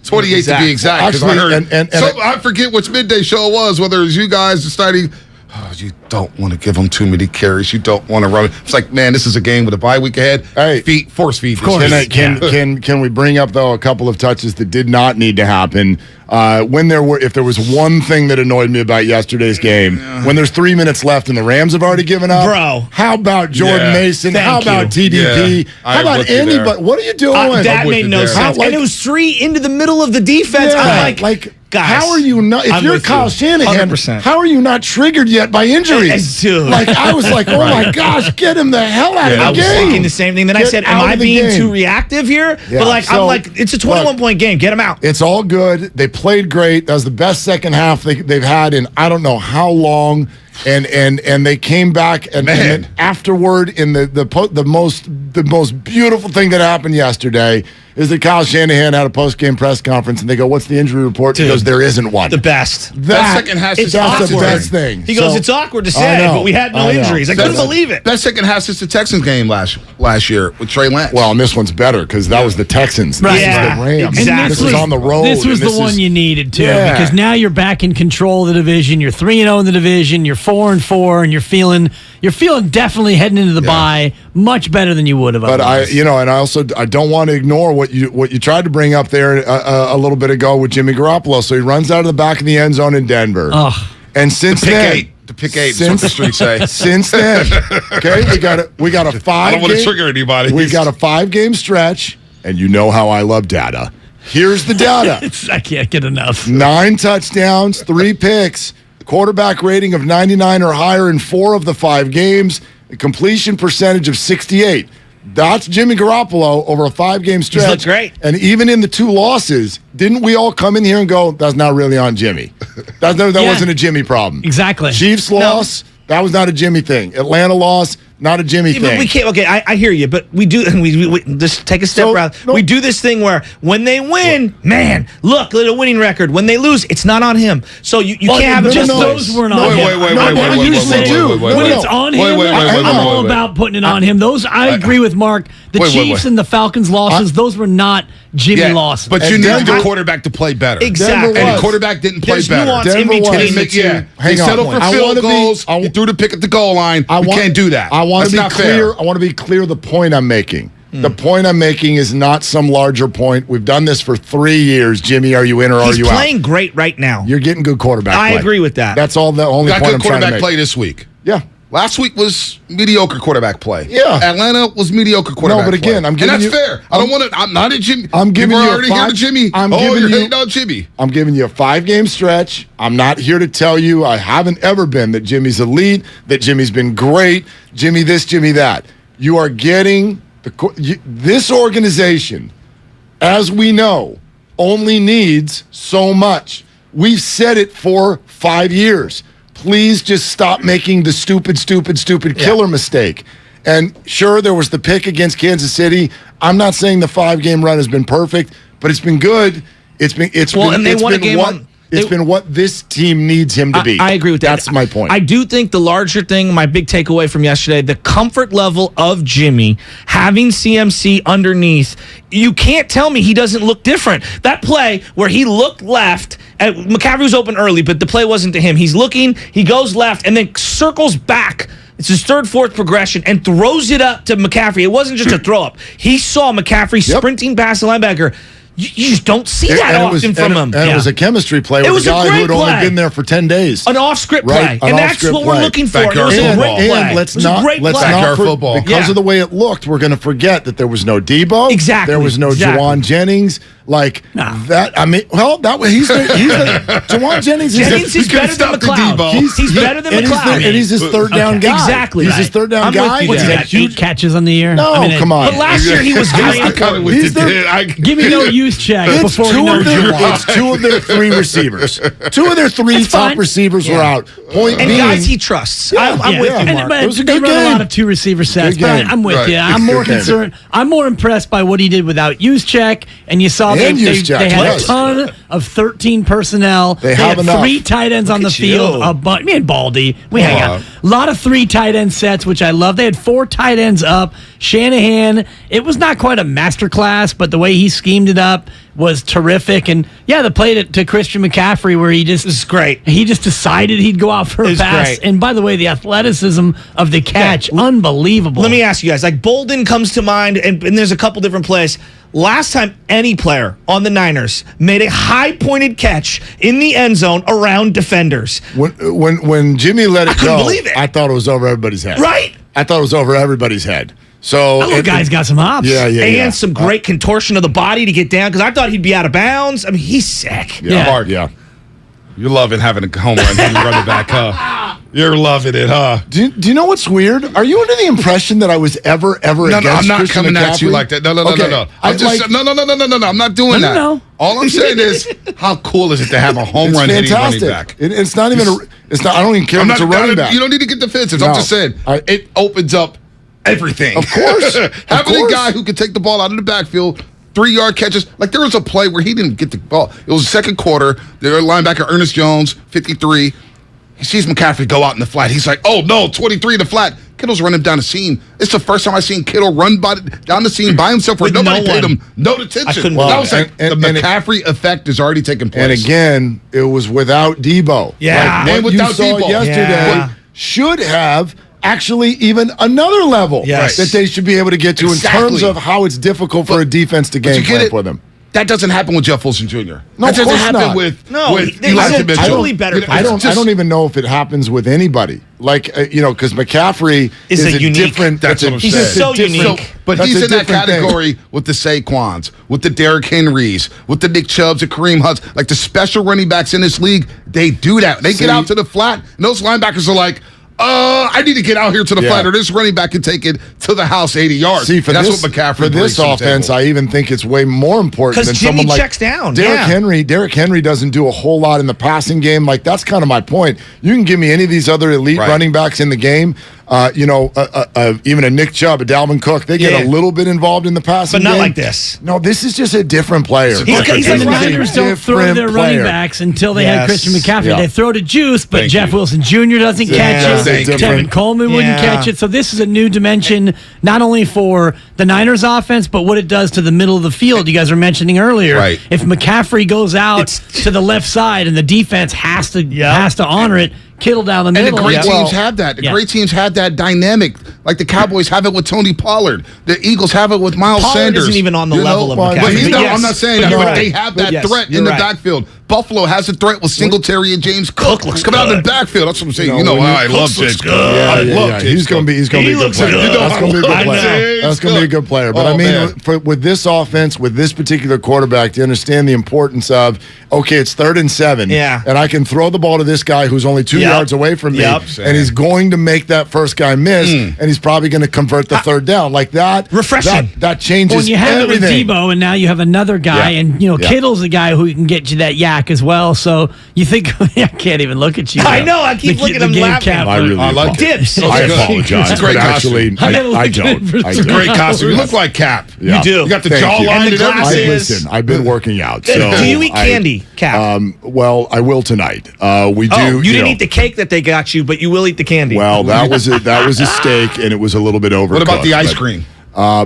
28 to be exact. Actually, I forget which midday show it was, whether it was you guys or Steiny. You don't want to give them too many carries. You don't want to run. It's like, man, this is a game with a bye week ahead. Hey, force feed. Of course. Can we bring up though a couple of touches that did not need to happen? If there was one thing that annoyed me about yesterday's game, when there's 3 minutes left and the Rams have already given up, bro. How about Jordan Mason? Thank how about TDP? Yeah. How about anybody? What are you doing? That made no sense. And it was 3 into the middle of the defense. I'm like, guys, how are you not? If you're Kyle Shanahan, 100%. how are you not triggered yet by injuries? Dude. Like I was like, oh my gosh, get him the hell out of the I was game. thinking the same thing. Then I said, am I being too reactive here? Yeah, But like, so, I'm like, it's a 21-point game. Get him out. It's all good. They played great. That was the best second half they've had in I don't know how long. And they came back and then afterward in the most beautiful thing that happened yesterday is that Kyle Shanahan had a post-game press conference and they go, "What's the injury report?" He goes, "There isn't one." The best. That second half is that's the best thing. He goes, "It's awkward to say, but we had no injuries." I couldn't believe it. That second half since the Texans game last year with Trey Lance. Well, and this one's better because that was the Texans. This is the Rams. Exactly. This was on the road. This was the one you needed too, because now you're back in control of the division. You're 3-0 in the division. You're 4-4, and you're feeling definitely heading into the bye much better than you would have. But otherwise. I don't want to ignore what you tried to bring up there a little bit ago with Jimmy Garoppolo. So he runs out of the back of the end zone in Denver. And since the pick eight. That's what the streets say. Since then, okay, we got a 5. I don't want to trigger anybody. We got a 5-game stretch, and you know how I love data. Here's the data. I can't get enough. 9 touchdowns, 3 picks, quarterback rating of 99 or higher in 4 of the 5 games, a completion percentage of 68. That's Jimmy Garoppolo over a 5-game stretch. He's looked great. And even in the 2 losses, didn't we all come in here and go, that's not really on Jimmy? That wasn't a Jimmy problem. Exactly. Chiefs loss, that was not a Jimmy thing. Atlanta loss, not a Jimmy thing. But we can't. Okay, I hear you, but we do. We just take a step back. We do this thing where when they win, man, look at the winning record. When they lose, it's not on him. So you can't have just those weren't on him. When it's on him, I'm all about putting it on him. Those I agree with Mark. The Chiefs and the Falcons losses, those were not Jimmy losses. But you needed the quarterback to play better. Exactly. And the quarterback didn't play better. Denver in between. They settled for field goals. He threw the pick at the goal line. You can't do that. I want to be clear. I want to be clear the point I'm making. The point I'm making is not some larger point. We've done this for 3 years. Jimmy, are you in or are you out? He's playing great right now. You're getting good quarterback play. I agree with that. That's all the only point I'm trying to make. Got good quarterback play this week. Yeah. Last week was mediocre quarterback play. Yeah. Atlanta was mediocre quarterback play. No, but again, I'm giving you... And that's fair. I don't want to... I'm not a Jimmy. I'm giving you already here to Jimmy. You're hating on Jimmy. I'm giving you a 5-game stretch. I'm not here to tell you, I haven't ever been, that Jimmy's elite, that Jimmy's been great, Jimmy this, Jimmy that. You are getting... This organization, as we know, only needs so much. We've said it for 5 years. Please just stop making the stupid killer mistake. And sure, there was the pick against Kansas City. I'm not saying the 5-game run has been perfect, but it's been good. It's been what this team needs him to be. I agree with that. That's my point. I do think the larger thing, my big takeaway from yesterday, the comfort level of Jimmy having CMC underneath, you can't tell me he doesn't look different. That play where he looked left, and McCaffrey was open early, but the play wasn't to him. He's looking, he goes left, and then circles back. It's his 3rd, 4th progression and throws it up to McCaffrey. It wasn't just a throw up. He saw McCaffrey sprinting past the linebacker. You just don't see that often from him. And it was a chemistry play with a guy who had only been there for 10 days. An off-script play. And that's what we're looking for. Backyard it was a great play. And let's not football. Because of the way it looked, we're going to forget that there was no Debo. Exactly. There was no Juwan Jennings. That, I mean, well, that way he's the Juwan Jennings is better than McLeod. He's better than McLeod. And he's his 3rd down guy. Exactly. He's his 3rd down guy. What's that, 8 catches on the year? No, come on. But last year he was Give me no youth check before you know Juwan. It's 2 of their 3 receivers. 2 of their 3 top receivers were out. Point and being, guys he trusts. I'm with you, Mark. It was a good game. game. A lot of 2 receiver sets, but I'm with you. I'm more concerned. I'm more impressed by what he did without Juszczyk, and you saw football. And They use Jack had a Twice. ton of 13 personnel. They have had enough. 3 tight ends on the field. Me and Baldy, we hang out. A lot of 3 tight end sets, which I love. They had 4 tight ends up. Shanahan, it was not quite a masterclass, but the way he schemed it up was terrific. And yeah, the play to Christian McCaffrey where he just is great. He just decided he'd go out for a pass. Great. And by the way, the athleticism of the catch, unbelievable. Let me ask you guys, like Bolden comes to mind, and there's a couple different plays. Last time any player on the Niners made a high-pointed catch in the end zone around defenders. When Jimmy let it couldn't go, believe it. I thought it was over everybody's head. Right? I thought it was over everybody's head. So That little guy's got some hops. Yeah, yeah, and yeah. some great contortion of the body to get down, because I thought he'd be out of bounds. I mean, he's sick. Yeah, Mark. Yeah. You're loving having a home run when you run it back, huh? You're loving it, huh? Do you know what's weird? Are you under the impression that I was ever No, against I'm not Christian coming at you McCaffrey? like that. No. Okay. I'm just no. I'm not doing that. No. All I'm saying is, how cool is it to have a home It's run hitting running fantastic. back? It's not even. It's not. I don't even care if it's a running back. You don't need to get defensive. No. I'm just saying it opens up everything. Of course. Having a guy who can take the ball out of the backfield, 3-yard catches. Like there was a play where he didn't get the ball. It was the second quarter. Their linebacker Ernest Jones, 53. He sees McCaffrey go out in the flat. He's like, "Oh no, 23 in the flat." Kittle's running down the seam. It's the first time I've seen Kittle run down the seam by himself where With nobody no paid one. him no attention. Well, That was like and the McCaffrey effect is already taking place. And again, it was without Debo. Yeah. Like And what without you saw Debo. yesterday Yeah. should have actually even another level Yes. that they should be able to get to Exactly. in terms of how it's difficult for a defense to But you game get plan it? for them. That doesn't happen with Jeff Wilson Jr. No, that of doesn't course happen not. with he's Elijah a Mitchell. totally better player. I don't even know if it happens with anybody. Like because McCaffrey Is is a unique- different. That's what I'm He's saying. so unique. But that's he's a in that different thing. category with the Saquons, with the Derrick Henrys, with the Nick Chubbs and Kareem Hunts. Like the special running backs in this league, they do that. They get out to the flat, and those linebackers are like, I need to get out here to the flat, or this running back can take it to the house 80 yards. See, for that's this, what McCaffrey for brings this to the offense, table. I even think it's way more important 'Cause than Jimmy someone like checks down, Derrick yeah. Henry. Derrick Henry doesn't do a whole lot in the passing game. Like that's kind of my point. You can give me any of these other elite running backs in the game. Even a Nick Chubb, a Dalvin Cook, they get a little bit involved in the passing But not game. like this. No, this is just a different player. He's And like the Ryan Niners don't throw to their running backs until they had Christian McCaffrey. Yeah. They throw to Juice, but Thank Jeff you. Wilson Jr. doesn't catch Thank it. you. Tevin Coleman wouldn't Yeah. catch it. So this is a new dimension, not only for the Niners offense, but what it does to the middle of the field. You guys were mentioning earlier. Right. If McCaffrey goes out to the left side and the defense has to honor it, Kittle down the And middle. the great teams have that. The great teams have that dynamic. Like the Cowboys have it with Tony Pollard. The Eagles have it with Miles Pollard Sanders. isn't even on the level of But McCaffrey. he's But not, yes, I'm not saying but that, you're but right. they have that Yes, threat you're in the right. backfield. Buffalo has a threat with Singletary and James Cook. looks coming out of the good. backfield. That's what I'm saying. No, You know when why I Cooks love James looks Cook. good. Yeah, I yeah, love yeah. James He's going to be a good looks player. good. That's going to be a good I player. know. That's going to be a good player. But Oh, I mean, man. with this offense, with this particular quarterback, to understand the importance of, okay, it's 3rd and 7. Yeah. And I can throw the ball to this guy who's only 2 yards away from me. Yep. And he's going to make that first guy miss. And he's probably going to convert the 3rd down. Like that. Refreshing. That changes When you have everything. it with Debo, and now you have another guy, Yeah. and Yeah. Kittle's a guy who can get you that yak as well. So you think I can't even look at you. I know, I keep looking at him game laughing. capper. I really like Dibs. I It's apologize. a great but actually, costume. I don't. It's a great costume. You look like Cap. Yeah. You do. You got the Thank you. jawline And and, the everything. glasses. Listen, I've been working out. So Do you eat candy, Cap? Well, I will tonight. We do. You didn't know, eat the cake that they got you, but you will eat the candy. Well, that was a steak, and it was a little bit overcooked. What about the ice but, cream?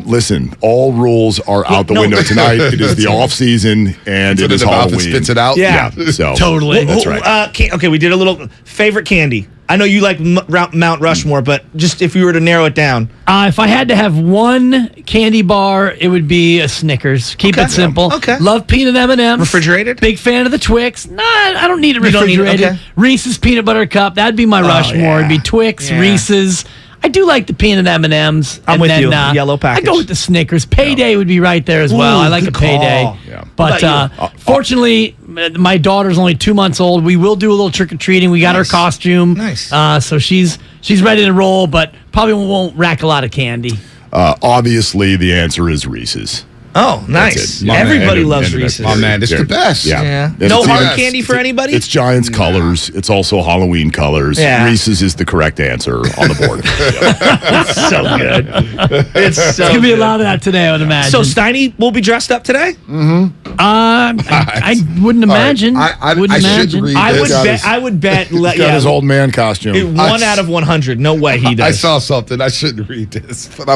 Listen, all rules are out the no. window tonight. It is the off season, and So it is the mouth Halloween. spits it out? Yeah. So Totally. That's right. Okay, we did a little favorite candy. I know you like Mount Rushmore, but just if you were to narrow it down. If I had to have one candy bar, it would be a Snickers. Keep it simple. Okay. Love peanut M&Ms. Refrigerated? Big fan of the Twix. No, I don't need it You don't need it, refrigerated. okay. Reese's peanut butter cup. That'd be my Rushmore. It'd be Twix, Yeah. Reese's. I do like the peanut M&Ms. I'm and with then, you. Yellow package. I go with the Snickers. Payday would be right there as well. Ooh, I like a good payday. call. Yeah. But What about fortunately, my daughter's only 2 months old. We will do a little trick or treating. We got her costume. Nice. So she's ready to roll, but probably won't rack a lot of candy. Obviously, the answer is Reese's. Oh, nice. Everybody loves Reese's. My man, it's the best. Yeah. It's No the hard best. candy for anybody? It's Giants colors. It's also Halloween colors. Yeah. Reese's is the correct answer on the board. It's so good. It's so There's gonna be a good. lot of that today, I would imagine. So Steiny will be dressed up today? Mm-hmm. I wouldn't imagine. Wouldn't imagine. I would bet. He's got his old man costume. 1 out of 100. No way he does. I saw something. I shouldn't read this, but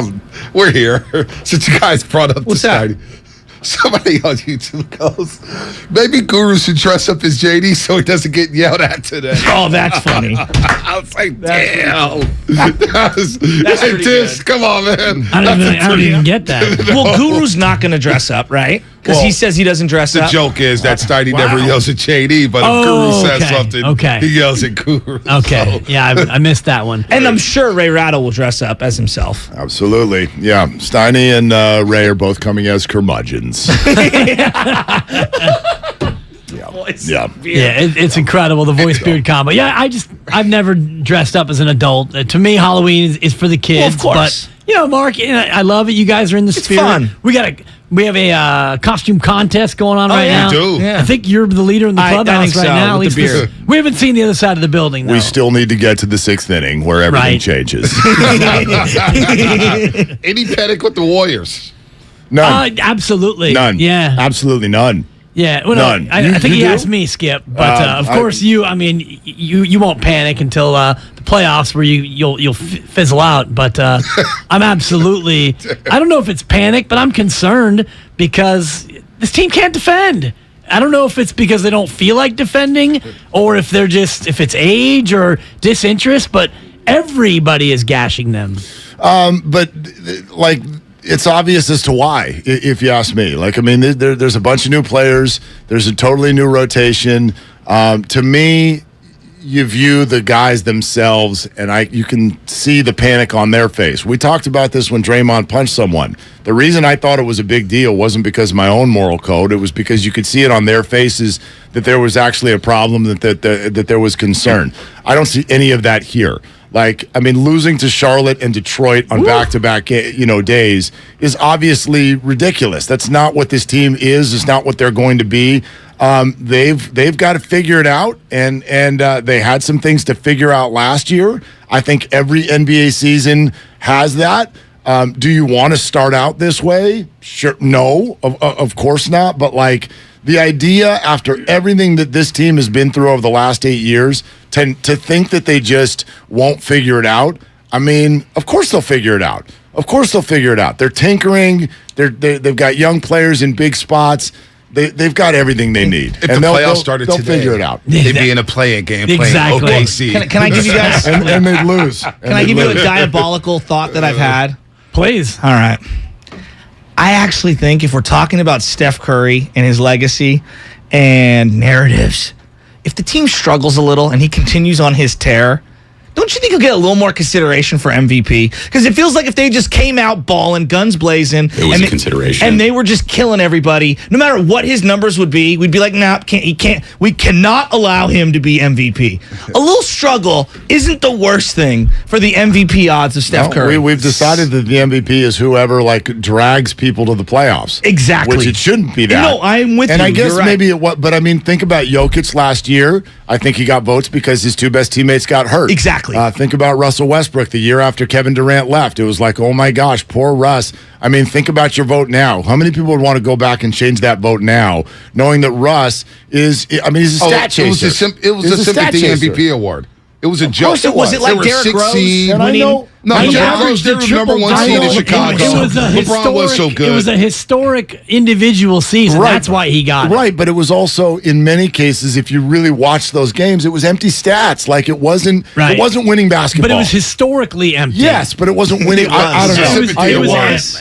we're here. Since you guys brought up What's the that? Steiny. Somebody on YouTube goes, maybe Guru should dress up as JD so he doesn't get yelled at today. Oh, that's funny. I was like, damn. That's pretty Dibs, good. come on, man. I don't even get that. Well, Guru's not going to dress up, right? Because he says he doesn't dress The up. joke is that Steiny never yells at JD, but if Guru says something, he yells at Guru. Okay. So. Yeah, I missed that one. And I'm sure Ray Ratto will dress up as himself. Absolutely. Yeah. Steiny and Ray are both coming as curmudgeons. Yeah. It's incredible, the voice beard combo. Yeah, I've never dressed up as an adult. To me, Halloween is for the kids. Well, of course. But, Mark, I love it. You guys are in the spirit. fun. We have a costume contest going on right now. We do. Yeah. I think you're the leader in the I clubhouse think right so, now. At with least the beard. we haven't seen the other side of the building, though. We still need to get to the 6th inning where everything Right. changes. Any panic with the Warriors? None. Absolutely. None. Yeah. Absolutely none. Yeah, well, None. no, I You think he do? asked me, Skip, but of course you won't panic until the playoffs where you'll fizzle out. But I'm absolutely, I don't know if it's panic, but I'm concerned because this team can't defend. I don't know if it's because they don't feel like defending or if it's age or disinterest, but everybody is gashing them. It's obvious as to why, if you ask me. There's a bunch of new players. There's a totally new rotation. To me, you view the guys themselves, and you can see the panic on their face. We talked about this when Draymond punched someone. The reason I thought it was a big deal wasn't because of my own moral code. It was because you could see it on their faces that there was actually a problem, that there was concern. I don't see any of that here. Losing to Charlotte and Detroit on back-to-back, days is obviously ridiculous. That's not what this team is. It's not what they're going to be. They've got to figure it out, and they had some things to figure out last year. I think every NBA season has that. Do you want to start out this way? Sure, no, of course not. But the idea, after everything that this team has been through over the last 8 years, to think that they just won't figure it out. Of course they'll figure it out. Of course they'll figure it out. They're tinkering. They've got young players in big spots. They've got everything they need. If the playoffs started they'll today, figure it out. They'd be in a play-in game Exactly. playing OKC. Can I give you guys? and they'd lose. Can I give you a diabolical thought that I've had? Please. All right. I actually think if we're talking about Steph Curry and his legacy and narratives, if the team struggles a little and he continues on his tear, don't you think he'll get a little more consideration for MVP? Because it feels like if they just came out balling, guns blazing, It was a consideration. and they were just killing everybody, no matter what his numbers would be, we'd be like, nah, he can't. We cannot allow him to be MVP. A little struggle isn't the worst thing for the MVP odds of Steph Curry. We've decided that the MVP is whoever drags people to the playoffs. Exactly. Which it shouldn't be that. No, I'm with and you. I guess You're right. maybe but think about Jokic last year. I think he got votes because his two best teammates got hurt. Exactly. Think about Russell Westbrook the year after Kevin Durant left. It was like, oh my gosh, poor Russ. Think about your vote now. How many people would want to go back and change that vote now, knowing that Russ is, he's a stat chaser. It was a sympathy MVP award. It was a joke. course it was. Was it like They were Derrick 6 Rose seed. And I winning? know. No, He Derrick averaged Rose, they a were number one triple-double. seed in Chicago. It was a LeBron was so good. It was a historic individual season. Right. That's why he got it. Right, but it was also in many cases, if you really watched those games, it was empty stats. It wasn't winning basketball. But it was historically empty. Yes, but it wasn't winning. I don't know.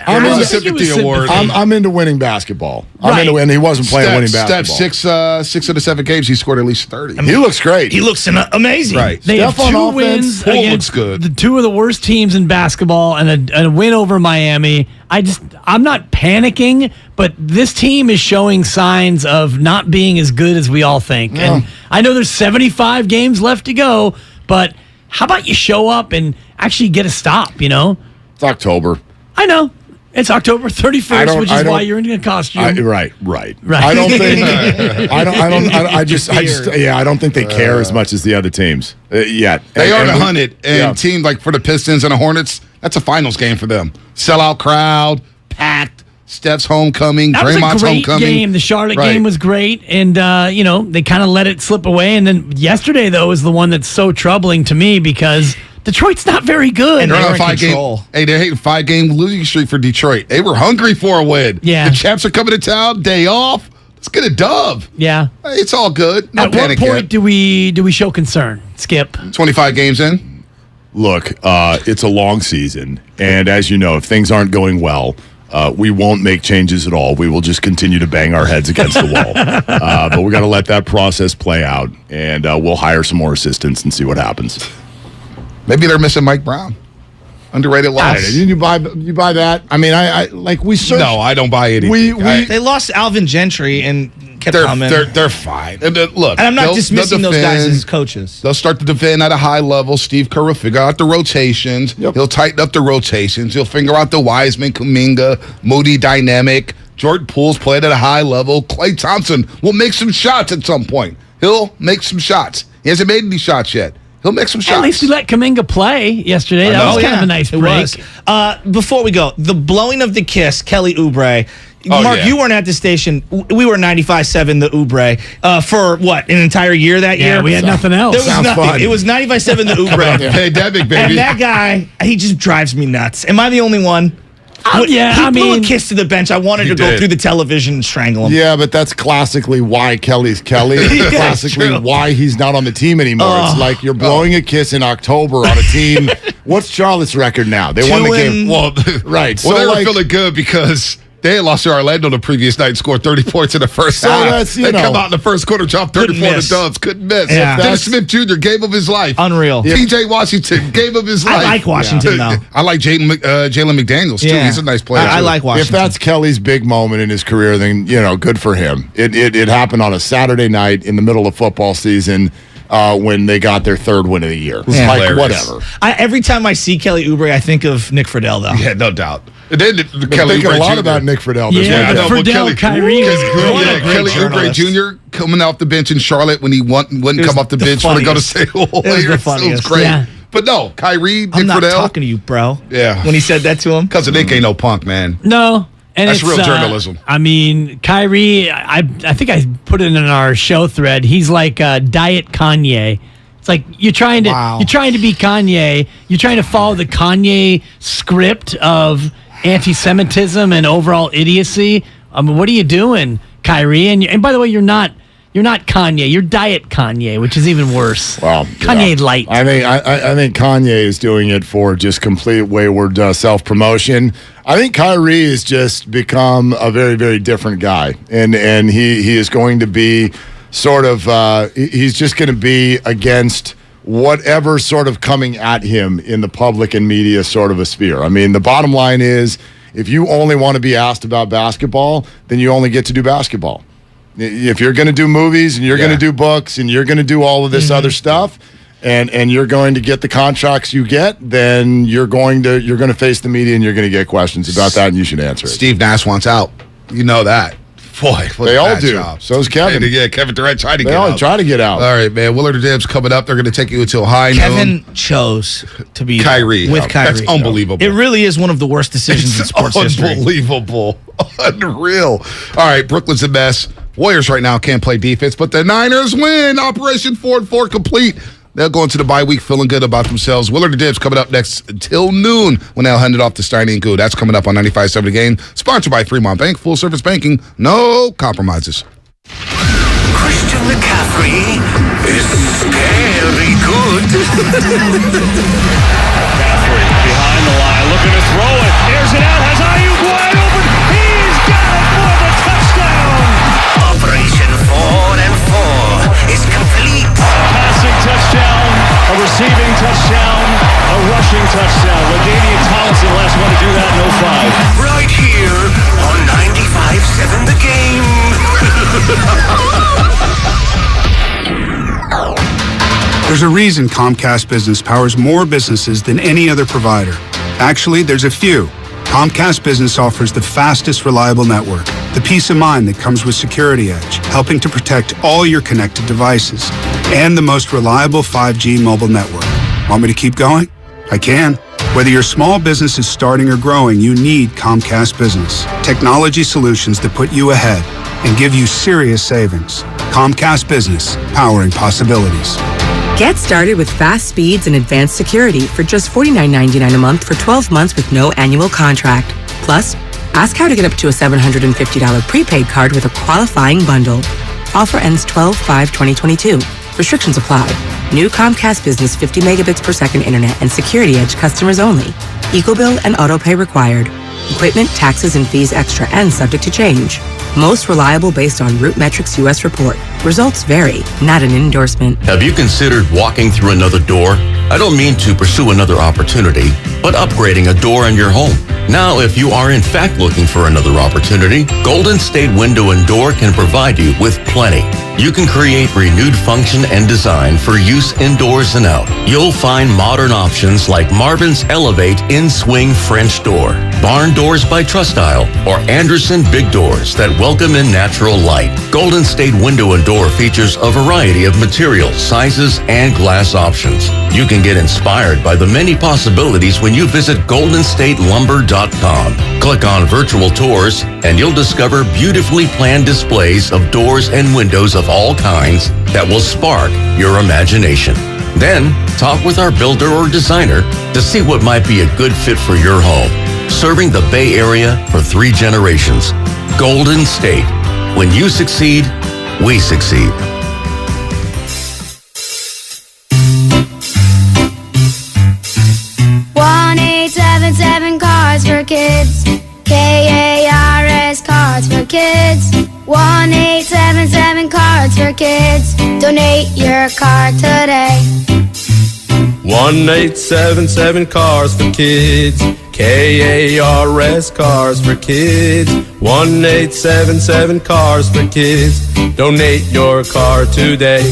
It was a sympathy award. I'm into winning basketball. Right. And he wasn't playing winning basketball. Steph, 6 of the 7 games, he scored at least 30. He looks great. He looks amazing. Right. They Steph have two on offense, wins Poole against looks good. the two of the worst teams in basketball and a win over Miami. I'm not panicking, but this team is showing signs of not being as good as we all think. Yeah. And I know there's 75 games left to go, but how about you show up and actually get a stop, It's October. I know. It's October 31st, which is why you're in a costume. Right. I don't think. I don't think they care as much as the other teams yet. They are the hunted, and teams like for the Pistons and the Hornets, that's a finals game for them. Sellout crowd, packed. Steph's homecoming, That was Draymond's a great homecoming. game. The Charlotte game was great, and they kind of let it slip away. And then yesterday, though, is the one that's so troubling to me because Detroit's not very good. And they're on a 5-game. Hey, they're hitting 5-game losing streak for Detroit. They were hungry for a win. Yeah, the champs are coming to town. Day off. Let's get a dub. Yeah, it's all good. No At panic what point yet. do we show concern, Skip? 25 games in. Look, it's a long season, and as you know, if things aren't going well. We won't make changes at all. We will just continue to bang our heads against the wall. But we got to let that process play out, and we'll hire some more assistants and see what happens. Maybe they're missing Mike Brown. Underrated loss. You buy that? I mean, I we searched. No, I don't buy anything. They lost Alvin Gentry and kept coming. They're fine. And, look, and I'm not dismissing those guys as coaches. They'll start to defend at a high level. Steve Kerr will figure out the rotations. Yep. He'll tighten up the rotations. He'll figure out the Wiseman, Kuminga, Moody dynamic. Jordan Poole's played at a high level. Klay Thompson will make some shots at some point. He'll make some shots. He hasn't made any shots yet. He'll make some shots. At least we let Kuminga play yesterday. That was kind of a nice break. Before we go, the blowing of the kiss, Kelly Oubre. Mark, you weren't at the station. We were 95.7 the Oubre for what, an entire year that year? Yeah, we had nothing else. There was nothing. Fun. It was 95.7 the Oubre. Pandemic, baby. And that guy, he just drives me nuts. Am I the only one? He blew a kiss to the bench. I wanted to go through the television and strangle him. Yeah, but that's classically why Kelly's Kelly. It's classically why he's not on the team anymore. It's like you're blowing a kiss in October on a team. What's Charlotte's record now? They won the game. Well, right. Well, they were feeling good because they had lost to Orlando the previous night and scored 30 points in the first half. They come out in the first quarter, dropped 34 to Dubs. Couldn't miss. Yeah. Dennis Smith Jr., game of his life. Unreal. T.J. Washington, game of his life. I like Washington, though. I like Jalen McDaniels, too. He's a nice player. I like Washington. If that's Kelly's big moment in his career, then, good for him. It happened on a Saturday night in the middle of football season. When they got their third win of the year. Like, whatever. Every time I see Kelly Oubre, I think of Nick Friedel, though. Yeah, no doubt. And then Kelly thinking a lot about Nick Friedel. Friedel, Kyrie. Kelly Oubre Jr. coming off the bench in Charlotte when he wouldn't come off the bench for the go to St. It was great. Yeah. But no, Kyrie, Nick Friedel. I'm not talking to you, bro. Yeah. When he said that to him. Because Nick ain't no punk, man. No. And that's real journalism. I mean, Kyrie, I think I put it in our show thread. He's like Diet Kanye. It's like you're trying to be Kanye. You're trying to follow the Kanye script of anti-Semitism and overall idiocy. I mean, what are you doing, Kyrie? And by the way, you're not Kanye. You're Diet Kanye, which is even worse. Well, Kanye light. I think Kanye is doing it for just complete wayward self-promotion. I think Kyrie has just become a very, very different guy, and he is going to be sort of he's just going to be against whatever sort of coming at him in the public and media sort of a sphere. I mean, the bottom line is, if you only want to be asked about basketball, then you only get to do basketball. If you're going to do movies and you're going to do books and you're going to do all of this other stuff, and you're going to get the contracts you get, then you're going to face the media and you're going to get questions about that, and you should answer it. Steve Nash wants out. You know that. Boy, they all do. So is Kevin. Yeah, Kevin Durant tried to get out. They all try to get out. All right, man. Willard Dibs coming up. They're going to take you until high noon. Kevin chose to be Kyrie. With Kyrie. That's unbelievable. It really is one of the worst decisions in sports history. Unbelievable. Unreal. All right, Brooklyn's a mess. Warriors right now can't play defense, but the Niners win. Operation 4-4 complete. They'll go into the bye week feeling good about themselves. Willard Dibs coming up next until noon when they'll hand it off to Steiny Guru. That's coming up on 95.7 The Game. Sponsored by Fremont Bank. Full service banking. No compromises. Christian McCaffrey is scary good. McCaffrey behind the line, looking to throw it. Airs it out, has Ayuk wide open. He's got it for the touchdown. Operation 4-4 is complete. Passing touchdown, a receiving touchdown, a rushing touchdown. LaDainian Tomlinson, last one to do that in 05. Right here on 95.7 The Game. There's a reason Comcast Business powers more businesses than any other provider. Actually, there's a few. Comcast Business offers the fastest, reliable network, the peace of mind that comes with Security Edge, helping to protect all your connected devices, and the most reliable 5G mobile network. Want me to keep going? I can. Whether your small business is starting or growing, you need Comcast Business. Technology solutions that put you ahead and give you serious savings. Comcast Business, powering possibilities. Get started with fast speeds and advanced security for just $49.99 a month for 12 months with no annual contract. Plus, ask how to get up to a $750 prepaid card with a qualifying bundle. Offer ends 12/5/2022. Restrictions apply. New Comcast Business 50 megabits per second internet and Security Edge customers only. EcoBill and autopay required. Equipment, taxes, and fees extra and subject to change. Most reliable based on RootMetrics US report. Results vary, not an endorsement. Have you considered walking through another door? I don't mean to pursue another opportunity, but upgrading a door in your home. Now, if you are in fact looking for another opportunity, Golden State Window and Door can provide you with plenty. You can create renewed function and design for use indoors and out. You'll find modern options like Marvin's Elevate In-Swing French Door, Barn Doors by Trustile, or Anderson Big Doors that welcome in natural light. Golden State Window and Door features a variety of materials, sizes, and glass options. You can get inspired by the many possibilities when you visit GoldenStateLumber.com. Click on virtual tours and you'll discover beautifully planned displays of doors and windows of all kinds that will spark your imagination. Then, talk with our builder or designer to see what might be a good fit for your home. Serving the Bay Area for 3 generations. Golden State. When you succeed, we succeed. 1-877 Cars for Kids. KARS Cards for Kids. 1-877 Cards for Kids. Donate your card today. 1-877 Cars for Kids. KARS Cars for Kids. 1-877 Cars for Kids. Donate your car today.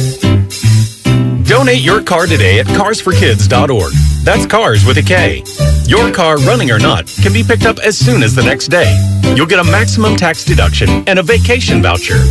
Donate your car today at carsforkids.org. That's cars with a K. Your car, running or not, can be picked up as soon as the next day. You'll get a maximum tax deduction and a vacation voucher.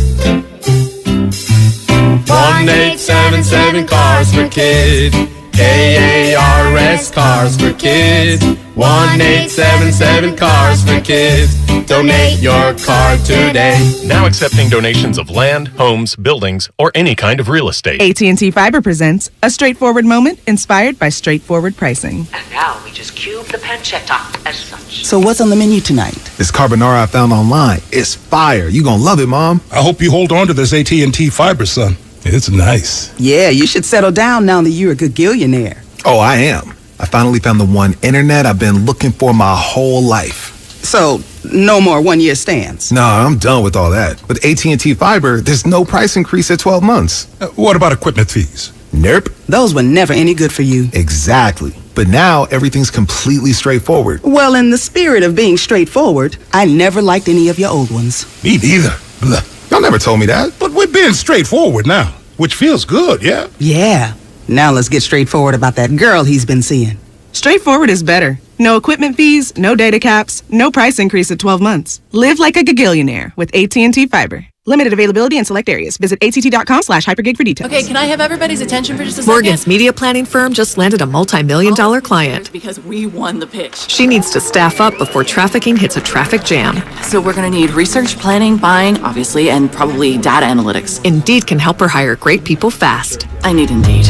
1-877 Cars for Kids. KARS Cars for Kids. 1-877 Cars for Kids. Donate your car today. Now accepting donations of land, homes, buildings, or any kind of real estate. AT&T Fiber presents a straightforward moment inspired by straightforward pricing. And now we just cube the pancetta as such. So what's on the menu tonight? This carbonara I found online. It's fire. You gonna love it, Mom. I hope you hold on to this AT&T Fiber, son. It's nice. Yeah, you should settle down now that you're a gagillionaire. Oh, I am. I finally found the one internet I've been looking for my whole life. So, no more one-year stands? No, I'm done with all that. With AT&T Fiber, there's no price increase at 12 months. What about equipment fees? Nope. Those were never any good for you. Exactly. But now, everything's completely straightforward. Well, in the spirit of being straightforward, I never liked any of your old ones. Me neither. Blah. Y'all never told me that. But we're being straightforward now, which feels good, yeah? Yeah. Now let's get straightforward about that girl he's been seeing. Straightforward is better. No equipment fees, no data caps, no price increase at 12 months. Live like a gagillionaire with AT&T Fiber. Limited availability in select areas. Visit att.com/hypergig for details. Okay, can I have everybody's attention for just a second? Morgan's media planning firm just landed a multi-million-dollar client. Because we won the pitch. She needs to staff up before trafficking hits a traffic jam. So we're going to need research, planning, buying, obviously, and probably data analytics. Indeed can help her hire great people fast. I need Indeed.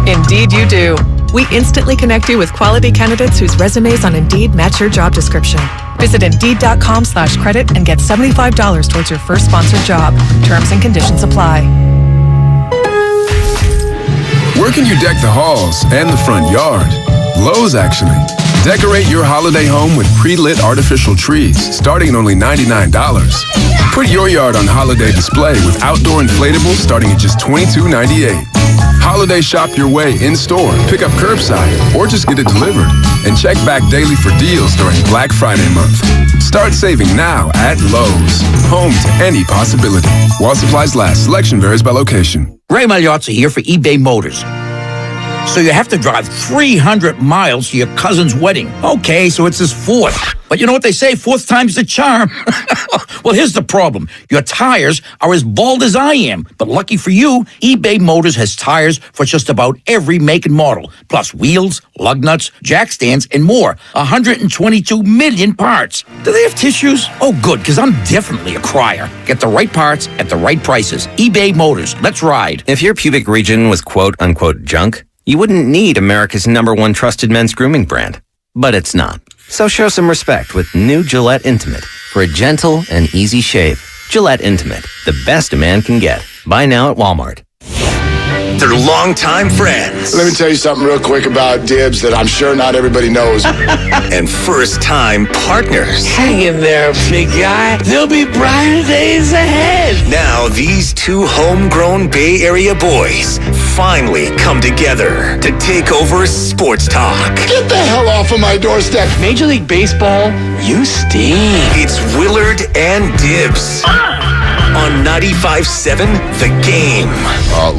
Indeed you do. We instantly connect you with quality candidates whose resumes on Indeed match your job description. Visit Indeed.com/credit and get $75 towards your first sponsored job. Terms and conditions apply. Where can you deck the halls and the front yard? Lowe's, actually. Decorate your holiday home with pre-lit artificial trees, starting at only $99. Put your yard on holiday display with outdoor inflatables starting at just $22.98. Holiday shop your way in-store, pick up curbside, or just get it delivered. And check back daily for deals during Black Friday month. Start saving now at Lowe's. Home to any possibility. While supplies last, selection varies by location. Ray Magliozzi here for eBay Motors. So you have to drive 300 miles to your cousin's wedding. Okay, so it's his fourth. But you know what they say, fourth time's the charm. Well, here's the problem. Your tires are as bald as I am. But lucky for you, eBay Motors has tires for just about every make and model. Plus wheels, lug nuts, jack stands, and more. 122 million parts. Do they have tissues? Oh, good, because I'm definitely a crier. Get the right parts at the right prices. eBay Motors. Let's ride. If your pubic region was quote-unquote junk, you wouldn't need America's #1 trusted men's grooming brand. But it's not. So show some respect with new Gillette Intimate for a gentle and easy shave. Gillette Intimate, the best a man can get. Buy now at Walmart. They're longtime friends. Let me tell you something real quick about Dibs that I'm sure not everybody knows. And first-time partners. Hang in there, big guy. There'll be brighter days ahead. Now, these two homegrown Bay Area boys finally come together to take over sports talk. Get the hell off of my doorstep. Major League Baseball, you stink. It's Willard and Dibs. On 95.7 The Game.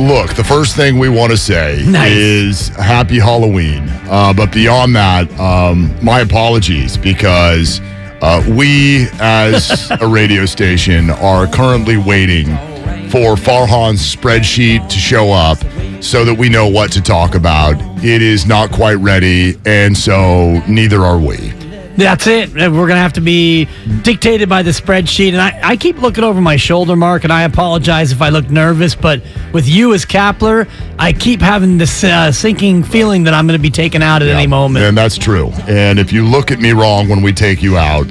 Look, the first thing we want to say is Happy Halloween. But beyond that, my apologies because we, as a radio station, are currently waiting for Farhan's spreadsheet to show up so that we know what to talk about. It is not quite ready, and so neither are we. That's it. We're going to have to be dictated by the spreadsheet. And I keep looking over my shoulder, Mark, and I apologize if I look nervous. But with you as Kapler, I keep having this sinking feeling that I'm going to be taken out at any moment. And that's true. And if you look at me wrong when we take you out,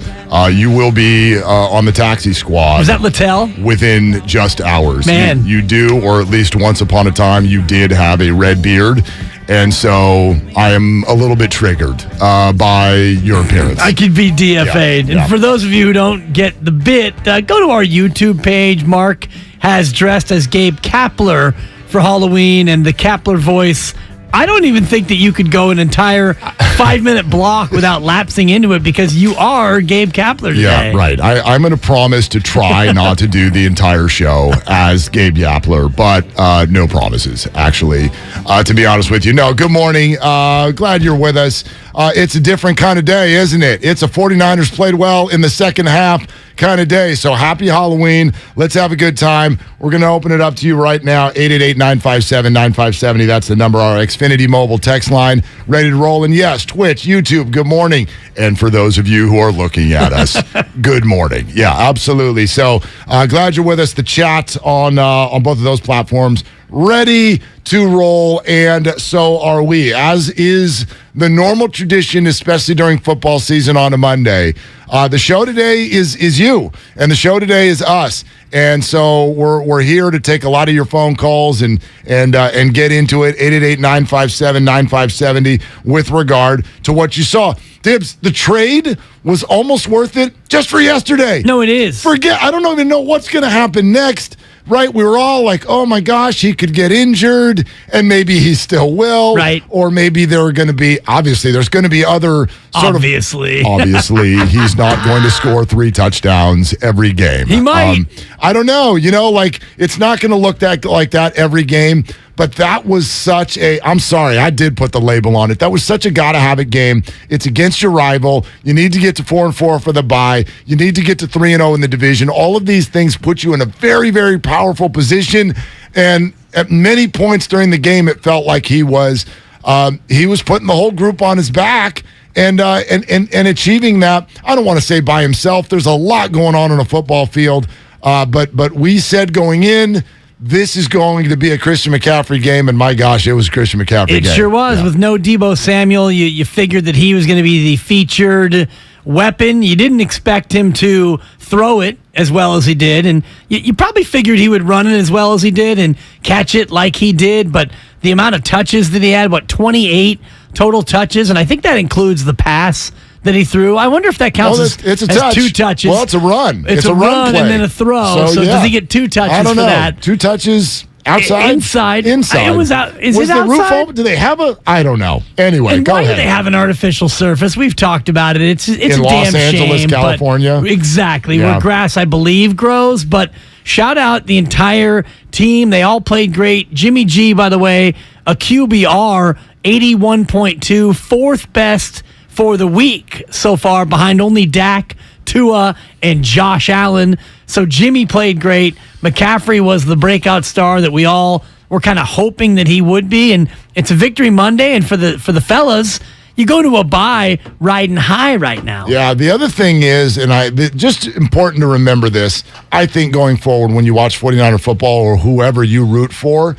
you will be on the taxi squad. Was that Littell? Within just hours. Man. You do, or at least once upon a time, you did have a red beard. And so I am a little bit triggered by your appearance. I could be DFA'd. And for those of you who don't get the bit, go to our YouTube page. Mark has dressed as Gabe Kapler for Halloween, and the Kapler voice. I don't even think that you could go an entire 5-minute block without lapsing into it because you are Gabe Kapler today. Yeah, right. I'm going to promise to try not to do the entire show as Gabe Kapler, but no promises, actually, to be honest with you. No, good morning. Glad you're with us. It's a different kind of day, isn't it? It's a 49ers played well in the second half kind of day. So happy Halloween. Let's have a good time. We're going to open it up to you right now. 888-957-9570. That's the number, our Xfinity mobile text line. Ready to roll. And yes, Twitch, YouTube, good morning. And for those of you who are looking at us, good morning. Yeah, absolutely. So glad you're with us. The chat on both of those platforms ready to roll, and so are we, as is the normal tradition, especially during football season on a Monday. The show today is you, and the show today is us, and so we're here to take a lot of your phone calls and get into it. 888-957-9570 with regard to what you saw. Dibs, the trade was almost worth it just for yesterday. No, it is. I don't even know what's going to happen next. Right, we were all like, oh my gosh, he could get injured, and maybe he still will. Right. Or maybe there's going to be other Obviously, he's not going to score 3 touchdowns every game. He might. I don't know. It's not going to look like that every game. But that was such I'm sorry, I did put the label on it. That was such a gotta-have-it game. It's against your rival. You need to get to 4-4 for the bye. You need to get to 3-0 in the division. All of these things put you in a very, very powerful position. And at many points during the game, it felt like he was putting the whole group on his back and achieving that. I don't want to say by himself. There's a lot going on a football field. But we said going in, this is going to be a Christian McCaffrey game, and my gosh, it was a Christian McCaffrey game. It sure was. With no Deebo Samuel, you figured that he was going to be the featured weapon. You didn't expect him to throw it as well as he did, and you probably figured he would run it as well as he did and catch it like he did, but the amount of touches that he had, 28 total touches, and I think that includes the pass that he threw. I wonder if that counts as 2 touches. Well, it's a run. It's a run play. And then a throw. So does he get 2 touches I don't know. for that? 2 touches outside? Inside. It was out. Is was it the outside? roof open? Do they have I don't know. Anyway, and go why ahead. do they have an artificial surface? We've talked about it. It's in a damn Los Angeles, shame. California. Exactly. Where grass, I believe, grows. But shout out the entire team. They all played great. Jimmy G, by the way, a QBR 81.2, fourth best for the week so far, behind only Dak, Tua, and Josh Allen. So Jimmy played great. McCaffrey was the breakout star that we all were kind of hoping that he would be. And it's a victory Monday, and for the fellas, you go to a bye riding high right now. Yeah, the other thing is, and just important to remember this, I think going forward when you watch 49er football or whoever you root for,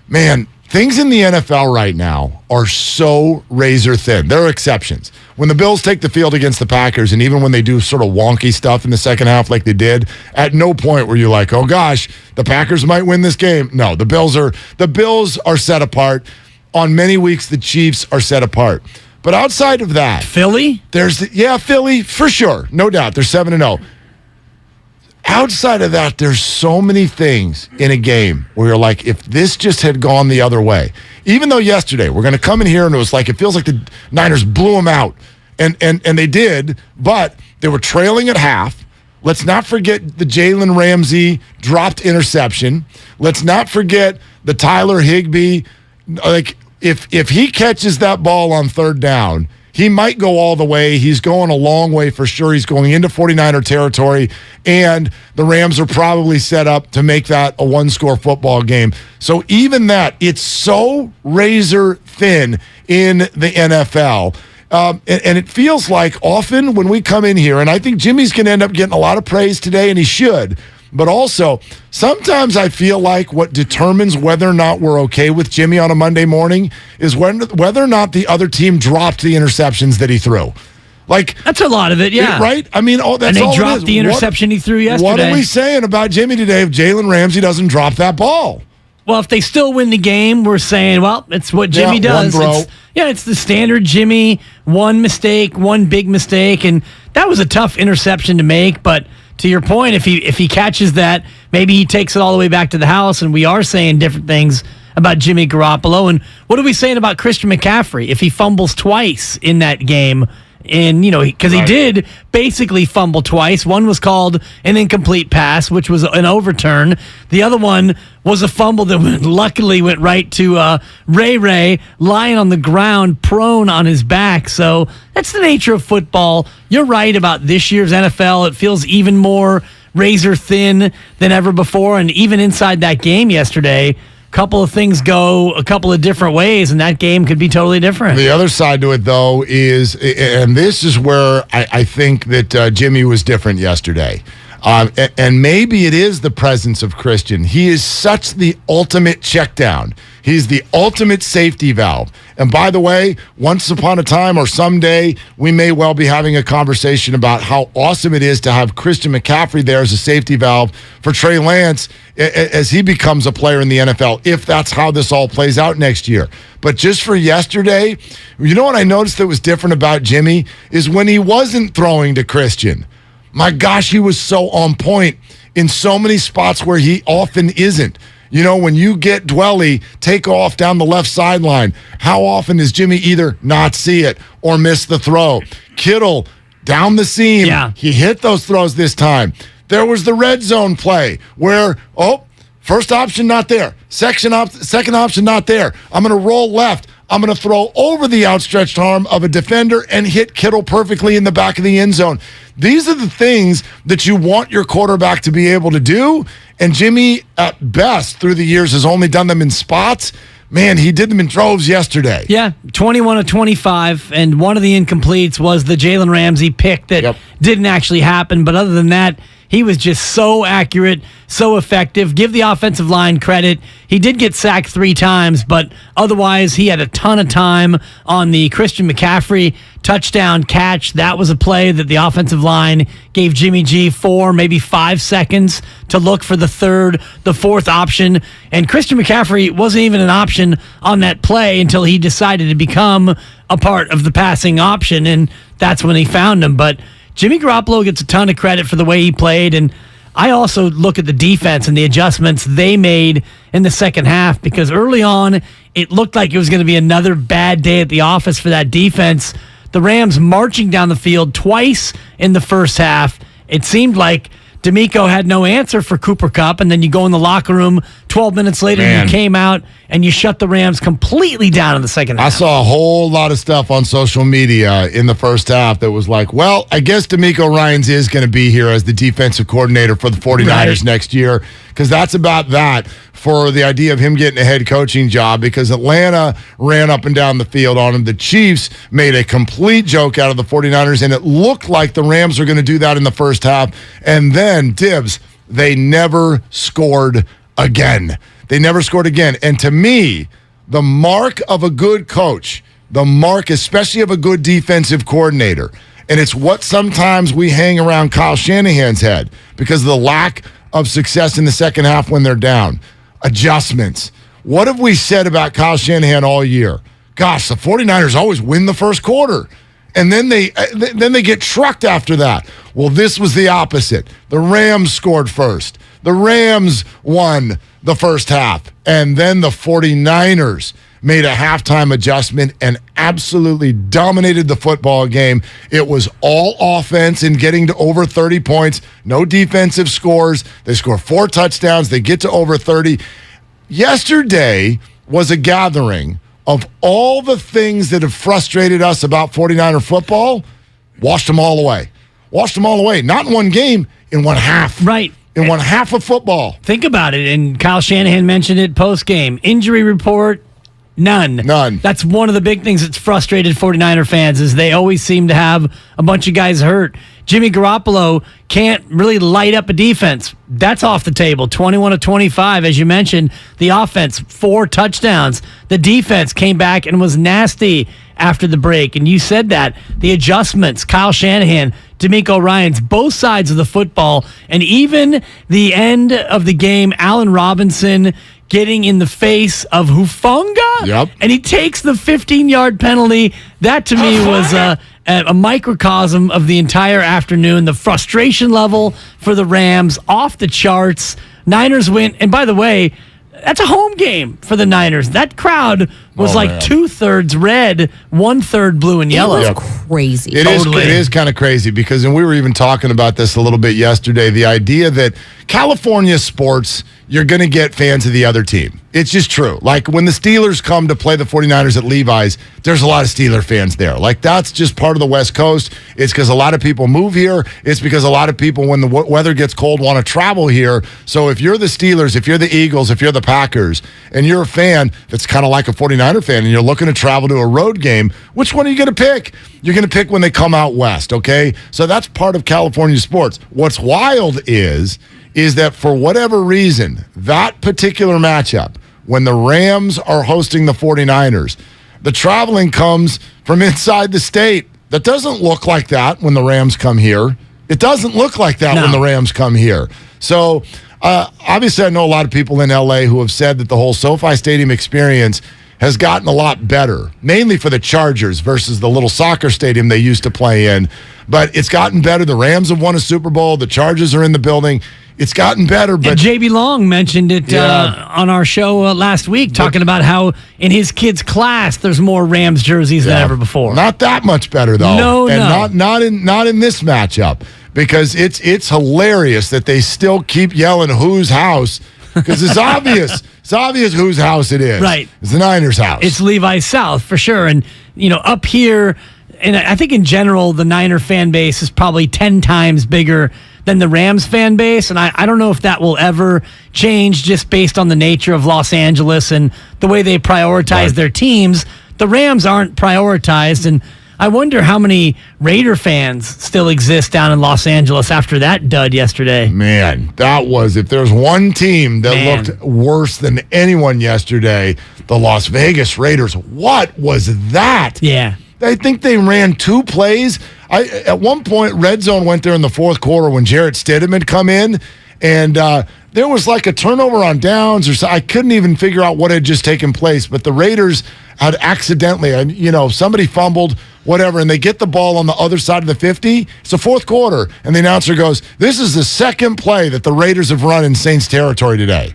man, things in the NFL right now are so razor thin. There are exceptions. When the Bills take the field against the Packers, and even when they do sort of wonky stuff in the second half like they did, at no point were you like, oh gosh, the Packers might win this game. No, the Bills are set apart. On many weeks, the Chiefs are set apart. But outside of that, Philly? Philly, for sure. No doubt. They're 7-0. Outside of that, there's so many things in a game where you're like, if this just had gone the other way. Even though yesterday, we're going to come in here and it feels like the Niners blew them out. And they did, but they were trailing at half. Let's not forget the Jalen Ramsey dropped interception. Let's not forget the Tyler Higbee, If he catches that ball on third down, he might go all the way. He's going a long way for sure. He's going into 49er territory, and the Rams are probably set up to make that a one-score football game. So even that, it's so razor thin in the NFL. And it feels like often when we come in here, and I think Jimmy's going to end up getting a lot of praise today, and he should. But also, sometimes I feel like what determines whether or not we're okay with Jimmy on a Monday morning is whether or not the other team dropped the interceptions that he threw. That's a lot of it, yeah. Right? I mean, that's all it is. And they dropped the interception he threw yesterday. What are we saying about Jimmy today if Jalen Ramsey doesn't drop that ball? Well, if they still win the game, we're saying, well, it's what Jimmy does. It's the standard Jimmy, one mistake, one big mistake, and that was a tough interception to make, but to your point, if he catches that, maybe he takes it all the way back to the house, and we are saying different things about Jimmy Garoppolo. And what are we saying about Christian McCaffrey if he fumbles twice in that game? And, because he did basically fumble twice. One was called an incomplete pass, which was an overturn. The other one was a fumble that luckily went right to Ray lying on the ground, prone on his back. So that's the nature of football. You're right about this year's NFL. It feels even more razor thin than ever before. And even inside that game yesterday, couple of things go a couple of different ways, and that game could be totally different. The other side to it, though, is, and this is where I think that Jimmy was different yesterday. And maybe it is the presence of Christian. He is such the ultimate check down. He's the ultimate safety valve. And by the way, once upon a time or someday, we may well be having a conversation about how awesome it is to have Christian McCaffrey there as a safety valve for Trey Lance as he becomes a player in the NFL, if that's how this all plays out next year. But just for yesterday, you know what I noticed that was different about Jimmy is when he wasn't throwing to Christian. My gosh, he was so on point in so many spots where he often isn't. When you get Dwelly take off down the left sideline, how often does Jimmy either not see it or miss the throw? Kittle down the seam. Yeah. He hit those throws this time. There was the red zone play where, first option not there. Second option not there. I'm going to roll left. I'm going to throw over the outstretched arm of a defender and hit Kittle perfectly in the back of the end zone. These are the things that you want your quarterback to be able to do. And Jimmy, at best, through the years, has only done them in spots. Man, he did them in droves yesterday. Yeah, 21 of 25, and one of the incompletes was the Jalen Ramsey pick that didn't actually happen. But other than that, he was just so accurate, so effective. Give the offensive line credit. He did get sacked 3 times, but otherwise he had a ton of time on the Christian McCaffrey touchdown catch. That was a play that the offensive line gave Jimmy G 4, maybe 5 seconds to look for the third, the fourth option. And Christian McCaffrey wasn't even an option on that play until he decided to become a part of the passing option, and that's when he found him. But Jimmy Garoppolo gets a ton of credit for the way he played, and I also look at the defense and the adjustments they made in the second half, because early on it looked like it was going to be another bad day at the office for that defense. The Rams marching down the field twice in the first half. It seemed like D'Amico had no answer for Cooper Kupp, and then you go in the locker room 12 minutes later, Man. you came out and you shut the Rams completely down in the second half. I saw a whole lot of stuff on social media in the first half that was like, well, I guess DeMeco Ryans is going to be here as the defensive coordinator for the 49ers next year, because that's about that for the idea of him getting a head coaching job, because Atlanta ran up and down the field on him. The Chiefs made a complete joke out of the 49ers, and it looked like the Rams were going to do that in the first half. And then, Dibs, they never scored again. They never scored again. And to me, the mark of a good coach, the mark especially of a good defensive coordinator, and it's what sometimes we hang around Kyle Shanahan's head because of the lack of success in the second half when they're down. Adjustments. What have we said about Kyle Shanahan all year? Gosh, the 49ers always win the first quarter. And then they get trucked after that. Well, this was the opposite. The Rams scored first. The Rams won the first half. And then the 49ers made a halftime adjustment and absolutely dominated the football game. It was all offense and getting to over 30 points. No defensive scores. They score 4 touchdowns. They get to over 30. Yesterday was a gathering of all the things that have frustrated us about 49er football. Washed them all away. Washed them all away. Not in one game, in one half. Right. In one half of football. Think about it, and Kyle Shanahan mentioned it post-game. Injury report, none. That's one of the big things that's frustrated 49er fans is they always seem to have a bunch of guys hurt. Jimmy Garoppolo can't really light up a defense. That's off the table. 21 of 25, as you mentioned. The offense, 4 touchdowns. The defense came back and was nasty after the break. And you said that. The adjustments, Kyle Shanahan, DeMeco Ryans, both sides of the football. And even the end of the game, Allen Robinson getting in the face of Hufanga. Yep. And he takes the 15-yard penalty. That, to me, was a microcosm of the entire afternoon. The frustration level for the Rams, off the charts. Niners win. And by the way, that's a home game for the Niners. That crowd was 2/3 red, 1/3 blue and yellow. It was crazy. It is kind of crazy because, and we were even talking about this a little bit yesterday, the idea that California sports, you're going to get fans of the other team. It's just true. Like when the Steelers come to play the 49ers at Levi's, there's a lot of Steeler fans there. Like that's just part of the West Coast. It's because a lot of people move here. It's because a lot of people, when the weather gets cold, want to travel here. So if you're the Steelers, if you're the Eagles, if you're the Packers, and you're a fan that's kind of like a 49er fan, and you're looking to travel to a road game, which one are you going to pick? You're going to pick when they come out west, okay? So that's part of California sports. What's wild is that for whatever reason, that particular matchup, when the Rams are hosting the 49ers, the traveling comes from inside the state. That doesn't look like that when the Rams come here. It doesn't look like that when the Rams come here. So obviously I know a lot of people in L.A. who have said that the whole SoFi Stadium experience has gotten a lot better, mainly for the Chargers versus the little soccer stadium they used to play in. But it's gotten better. The Rams have won a Super Bowl. The Chargers are in the building. It's gotten better. But JB Long mentioned it on our show last week, talking about how in his kid's class there's more Rams jerseys than ever before. Not that much better, though. No. Not in this matchup, because it's hilarious that they still keep yelling whose house, because it's obvious. It's obvious whose house it is. Right. It's the Niners' house. It's Levi's South for sure. And, up here, and I think in general, the Niner fan base is probably 10 times bigger than the Rams fan base. And I don't know if that will ever change just based on the nature of Los Angeles and the way they prioritize their teams. The Rams aren't prioritized. And I wonder how many Raider fans still exist down in Los Angeles after that dud yesterday. Man, that was, if there's one team that looked worse than anyone yesterday, the Las Vegas Raiders. What was that? Yeah. I think they ran 2 plays. At one point, Red Zone went there in the fourth quarter when Jarrett Stidham had come in, and there was like a turnover on downs or so. I couldn't even figure out what had just taken place, but the Raiders had accidentally, somebody fumbled, whatever, and they get the ball on the other side of the 50. It's the fourth quarter, and the announcer goes, "This is the second play that the Raiders have run in Saints territory today."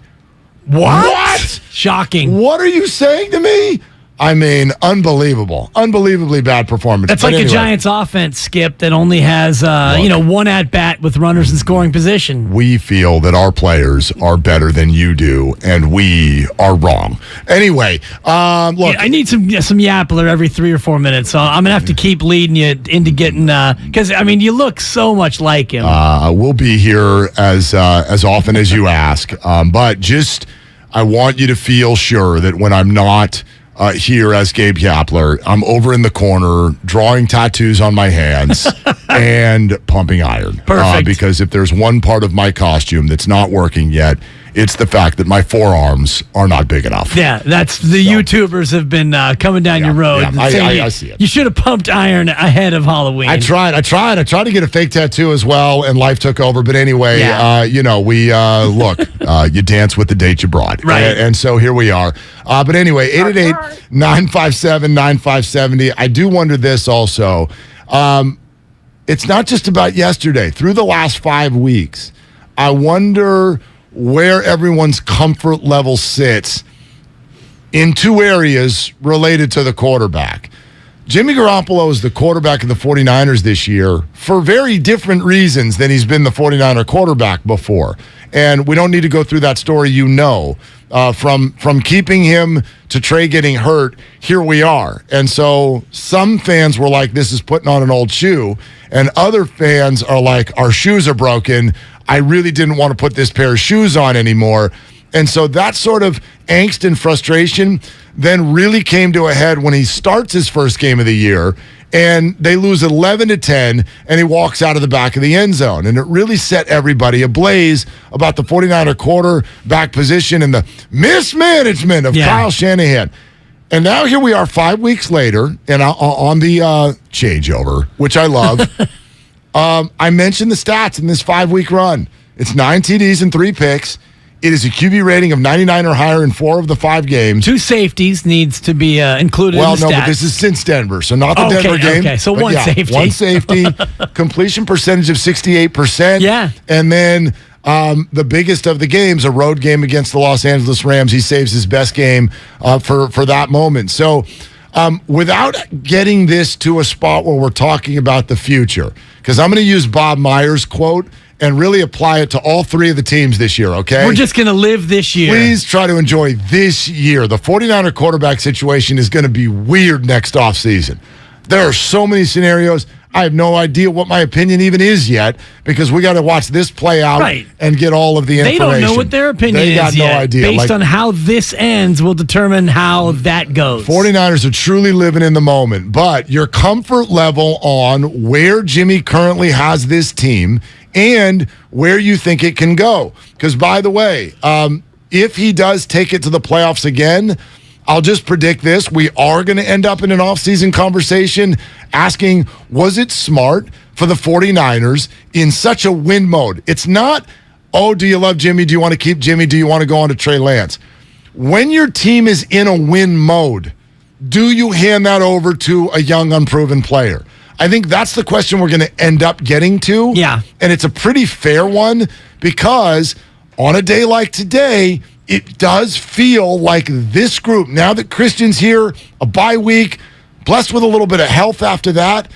What? Shocking. What are you saying to me? I mean, unbelievably bad performance. That's But like anyway, a Giants offense, Skip, that only has one at bat with runners in scoring position. We feel that our players are better than you do, and we are wrong. Anyway, look, I need some Yapler every 3 or 4 minutes, so I'm gonna have to keep leading you into getting because you look so much like him. we'll be here as often as you ask, but just I want you to feel sure that when I'm not here as Gabe Yapler, I'm over in the corner drawing tattoos on my hands and pumping iron. Perfect. Because if there's one part of my costume that's not working yet, it's the fact that my forearms are not big enough. Yeah, that's the YouTubers have been coming down your road. Yeah, and I saying see it. You should have pumped iron ahead of Halloween. I tried to get a fake tattoo as well, and life took over. But anyway, we look, you dance with the date you brought. Right. And so here we are. But anyway, 888-957-9570. I do wonder this also. It's not just about yesterday. Through the last 5 weeks, I wonder where everyone's comfort level sits in two areas related to the quarterback. Jimmy Garoppolo is the quarterback of the 49ers this year for very different reasons than he's been the 49er quarterback before. And we don't need to go through that story, from keeping him to Trey getting hurt, here we are. And so some fans were like, this is putting on an old shoe. And other fans are like, our shoes are broken. I really didn't want to put this pair of shoes on anymore. And so that sort of angst and frustration then really came to a head when he starts his first game of the year and they lose 11-10 and he walks out of the back of the end zone. And it really set everybody ablaze about the 49er quarterback position and the mismanagement of Kyle Shanahan. And now here we are 5 weeks later and on the changeover, which I love. I mentioned the stats in this 5-week run. It's 9 TDs and 3 picks. It is a QB rating of 99 or higher in 4 of the 5 games. 2 safeties needs to be included in the stats. Well, no, but this is since Denver, so not the Denver game. Okay, so one safety. One safety. Completion percentage of 68%. Yeah. And then the biggest of the games, a road game against the Los Angeles Rams. He saves his best game for that moment. So without getting this to a spot where we're talking about the future, because I'm going to use Bob Myers' quote and really apply it to all 3 of the teams this year, okay? We're just going to live this year. Please try to enjoy this year. The 49er quarterback situation is going to be weird next offseason. There are so many scenarios. I have no idea what my opinion even is yet because we got to watch this play out and get all of the information. They don't know what their opinion is yet. They got no idea. Based on how this ends will determine how that goes. 49ers are truly living in the moment, but your comfort level on where Jimmy currently has this team and where you think it can go. Because, by the way, if he does take it to the playoffs again, I'll just predict this. We are going to end up in an offseason conversation asking, was it smart for the 49ers in such a win mode? It's not, do you love Jimmy? Do you want to keep Jimmy? Do you want to go on to Trey Lance? When your team is in a win mode, do you hand that over to a young, unproven player? I think that's the question we're going to end up getting to. Yeah. And it's a pretty fair one because on a day like today, it does feel like this group, now that Christian's here, a bye week, blessed with a little bit of health after that,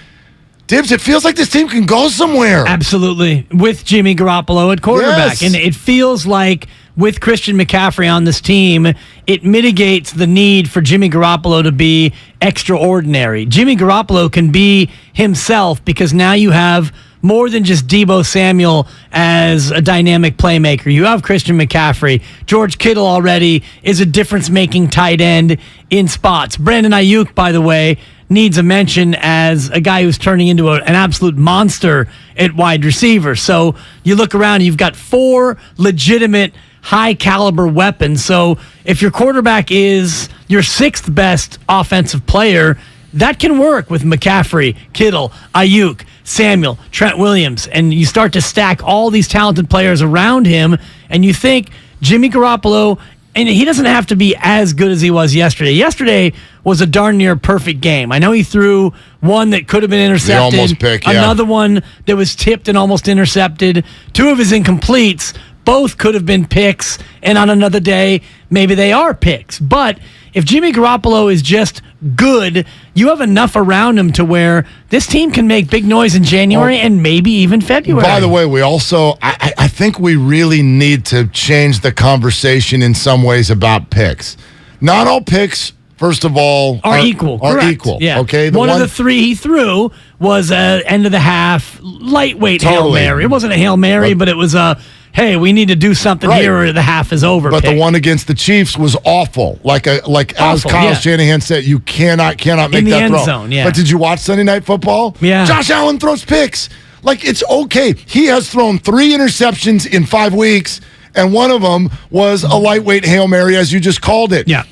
Dibs, it feels like this team can go somewhere. Absolutely. With Jimmy Garoppolo at quarterback. Yes. And it feels like with Christian McCaffrey on this team, it mitigates the need for Jimmy Garoppolo to be extraordinary. Jimmy Garoppolo can be himself because now you have more than just Deebo Samuel as a dynamic playmaker. You have Christian McCaffrey. George Kittle already is a difference-making tight end in spots. Brandon Ayuk, by the way, needs a mention as a guy who's turning into an absolute monster at wide receiver. So you look around, you've got 4 legitimate high-caliber weapons. So if your quarterback is your 6th best offensive player, that can work with McCaffrey, Kittle, Ayuk, Samuel, Trent Williams, and you start to stack all these talented players around him, and you think Jimmy Garoppolo, and he doesn't have to be as good as he was yesterday. Yesterday was a darn near perfect game. I know he threw one that could have been intercepted, the almost pick, another one that was tipped and almost intercepted, 2 of his incompletes. Both could have been picks, and on another day, maybe they are picks. But if Jimmy Garoppolo is just good, you have enough around him to where this team can make big noise in January and maybe even February. By the way, we also, I think we really need to change the conversation in some ways about picks. Not all picks, first of all, are equal. Are Correct. equal. Yeah. Okay. One of the three he threw was a end of the half lightweight Hail Mary. It wasn't a Hail Mary, but it was a, hey, we need to do something here or the half is over. But the one against the Chiefs was awful. As Kyle Shanahan said, you cannot make that throw. In the end zone, yeah. But did you watch Sunday Night Football? Yeah. Josh Allen throws picks. It's okay. He has thrown 3 interceptions in 5 weeks, and one of them was a lightweight Hail Mary, as you just called it. Yeah.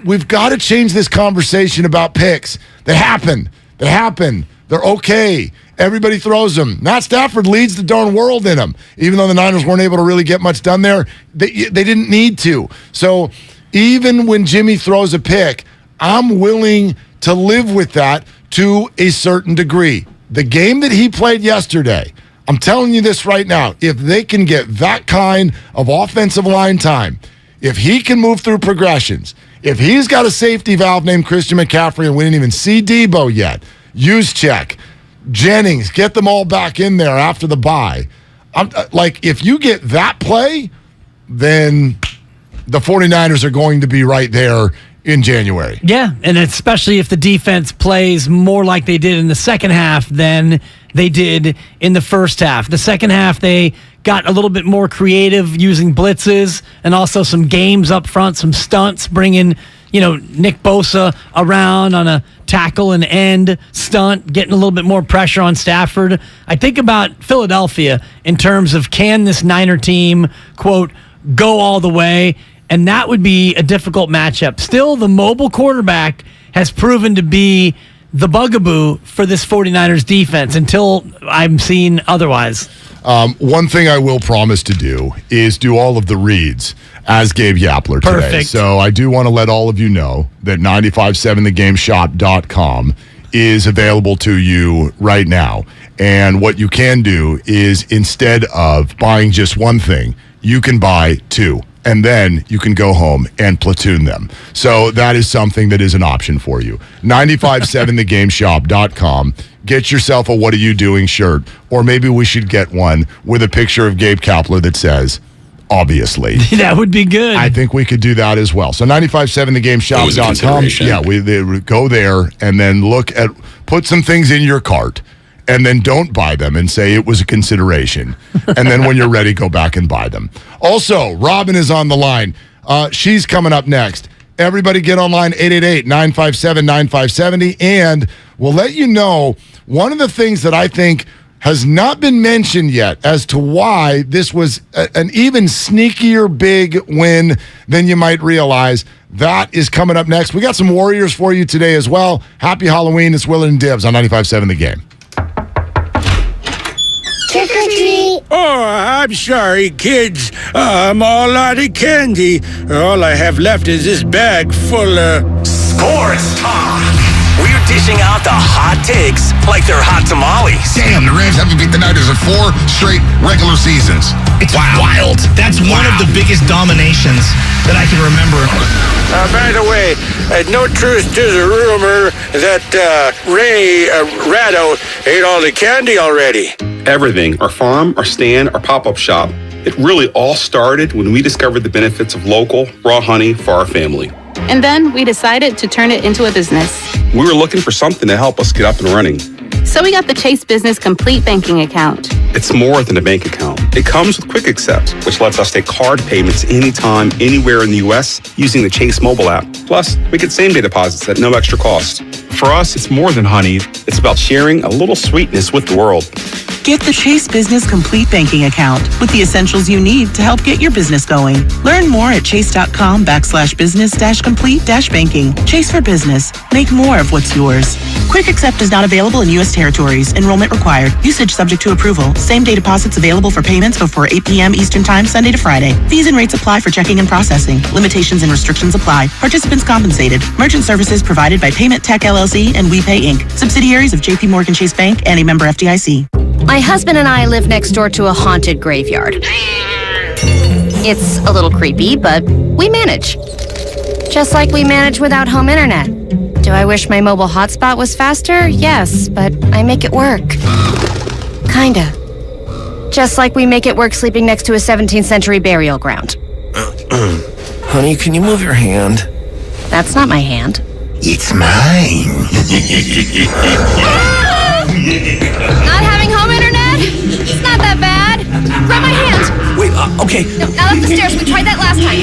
We've got to change this conversation about picks. They happen. They're okay. Everybody throws them. Matt Stafford leads the darn world in them. Even though the Niners weren't able to really get much done there, they didn't need to. So even when Jimmy throws a pick, I'm willing to live with that to a certain degree. The game that he played yesterday, I'm telling you this right now, if they can get that kind of offensive line time, if he can move through progressions, if he's got a safety valve named Christian McCaffrey and we didn't even see Debo yet, Juszczyk, Jennings, get them all back in there after the bye. If you get that play, then the 49ers are going to be right there in January. Yeah, and especially if the defense plays more like they did in the second half than they did in the first half. The second half, they got a little bit more creative using blitzes and also some games up front, some stunts, bringing Nick Bosa around on a tackle and end stunt, getting a little bit more pressure on Stafford. I think about Philadelphia in terms of can this Niner team, quote, go all the way? And that would be a difficult matchup. Still, the mobile quarterback has proven to be the bugaboo for this 49ers defense until I'm seen otherwise. One thing I will promise to do is do all of the reads as Gabe Yapler today. Perfect. So I do want to let all of you know that 957thegameshop.com is available to you right now. And what you can do is instead of buying just one thing, you can buy 2. And then you can go home and platoon them. So that is something that is an option for you. 957thegameshop.com. Get yourself a What Are You Doing shirt, or maybe we should get one with a picture of Gabe Kapler that says, obviously. That would be good. I think we could do that as well. So 957thegameshop.com. Yeah, they go there and then put some things in your cart. And then don't buy them and say it was a consideration. And then when you're ready, go back and buy them. Also, Robin is on the line. She's coming up next. Everybody get online, 888-957-9570. And we'll let you know one of the things that I think has not been mentioned yet as to why this was an even sneakier big win than you might realize. That is coming up next. We got some Warriors for you today as well. Happy Halloween. It's Willard Dibs on 95.7 The Game. Trick or treat. Oh, I'm sorry, kids. I'm all out of candy. All I have left is this bag full of Sports Talk. We're dishing out the hot takes like they're hot tamales. Damn, the Rams haven't beat the Niners in 4 straight regular seasons. It's wild. That's one of the biggest dominations that I can remember. by the way, no truth to the rumor that Ratto ate all the candy already. Everything, our farm, our stand, our pop-up shop, it really all started when we discovered the benefits of local, raw honey for our family. And then we decided to turn it into a business. We were looking for something to help us get up and running. So we got the Chase Business Complete Banking Account. It's more than a bank account. It comes with Quick Accept, which lets us take card payments anytime, anywhere in the U.S. using the Chase mobile app. Plus, we get same-day deposits at no extra cost. For us, it's more than honey. It's about sharing a little sweetness with the world. Get the Chase Business Complete Banking Account with the essentials you need to help get your business going. Learn more at chase.com/business-complete-banking. Chase for business. Make more of what's yours. Quick Accept is not available in U.S. territories. Enrollment required. Usage subject to approval. Same-day deposits available for payments before 8 p.m. Eastern Time, Sunday to Friday. Fees and rates apply for checking and processing. Limitations and restrictions apply. Participants compensated. Merchant services provided by Payment Tech LLC and WePay Inc. Subsidiaries of J.P. Morgan Chase Bank and a member FDIC. My husband and I live next door to a haunted graveyard. It's a little creepy, but we manage. Just like we manage without home internet. Do I wish my mobile hotspot was faster? Yes, but I make it work. Kinda. Just like we make it work sleeping next to a 17th century burial ground. Honey, can you move your hand? That's not my hand. It's mine. Not having home internet? It's not that bad. Grab my hand. Wait, okay. No, not up the stairs. We tried that last time.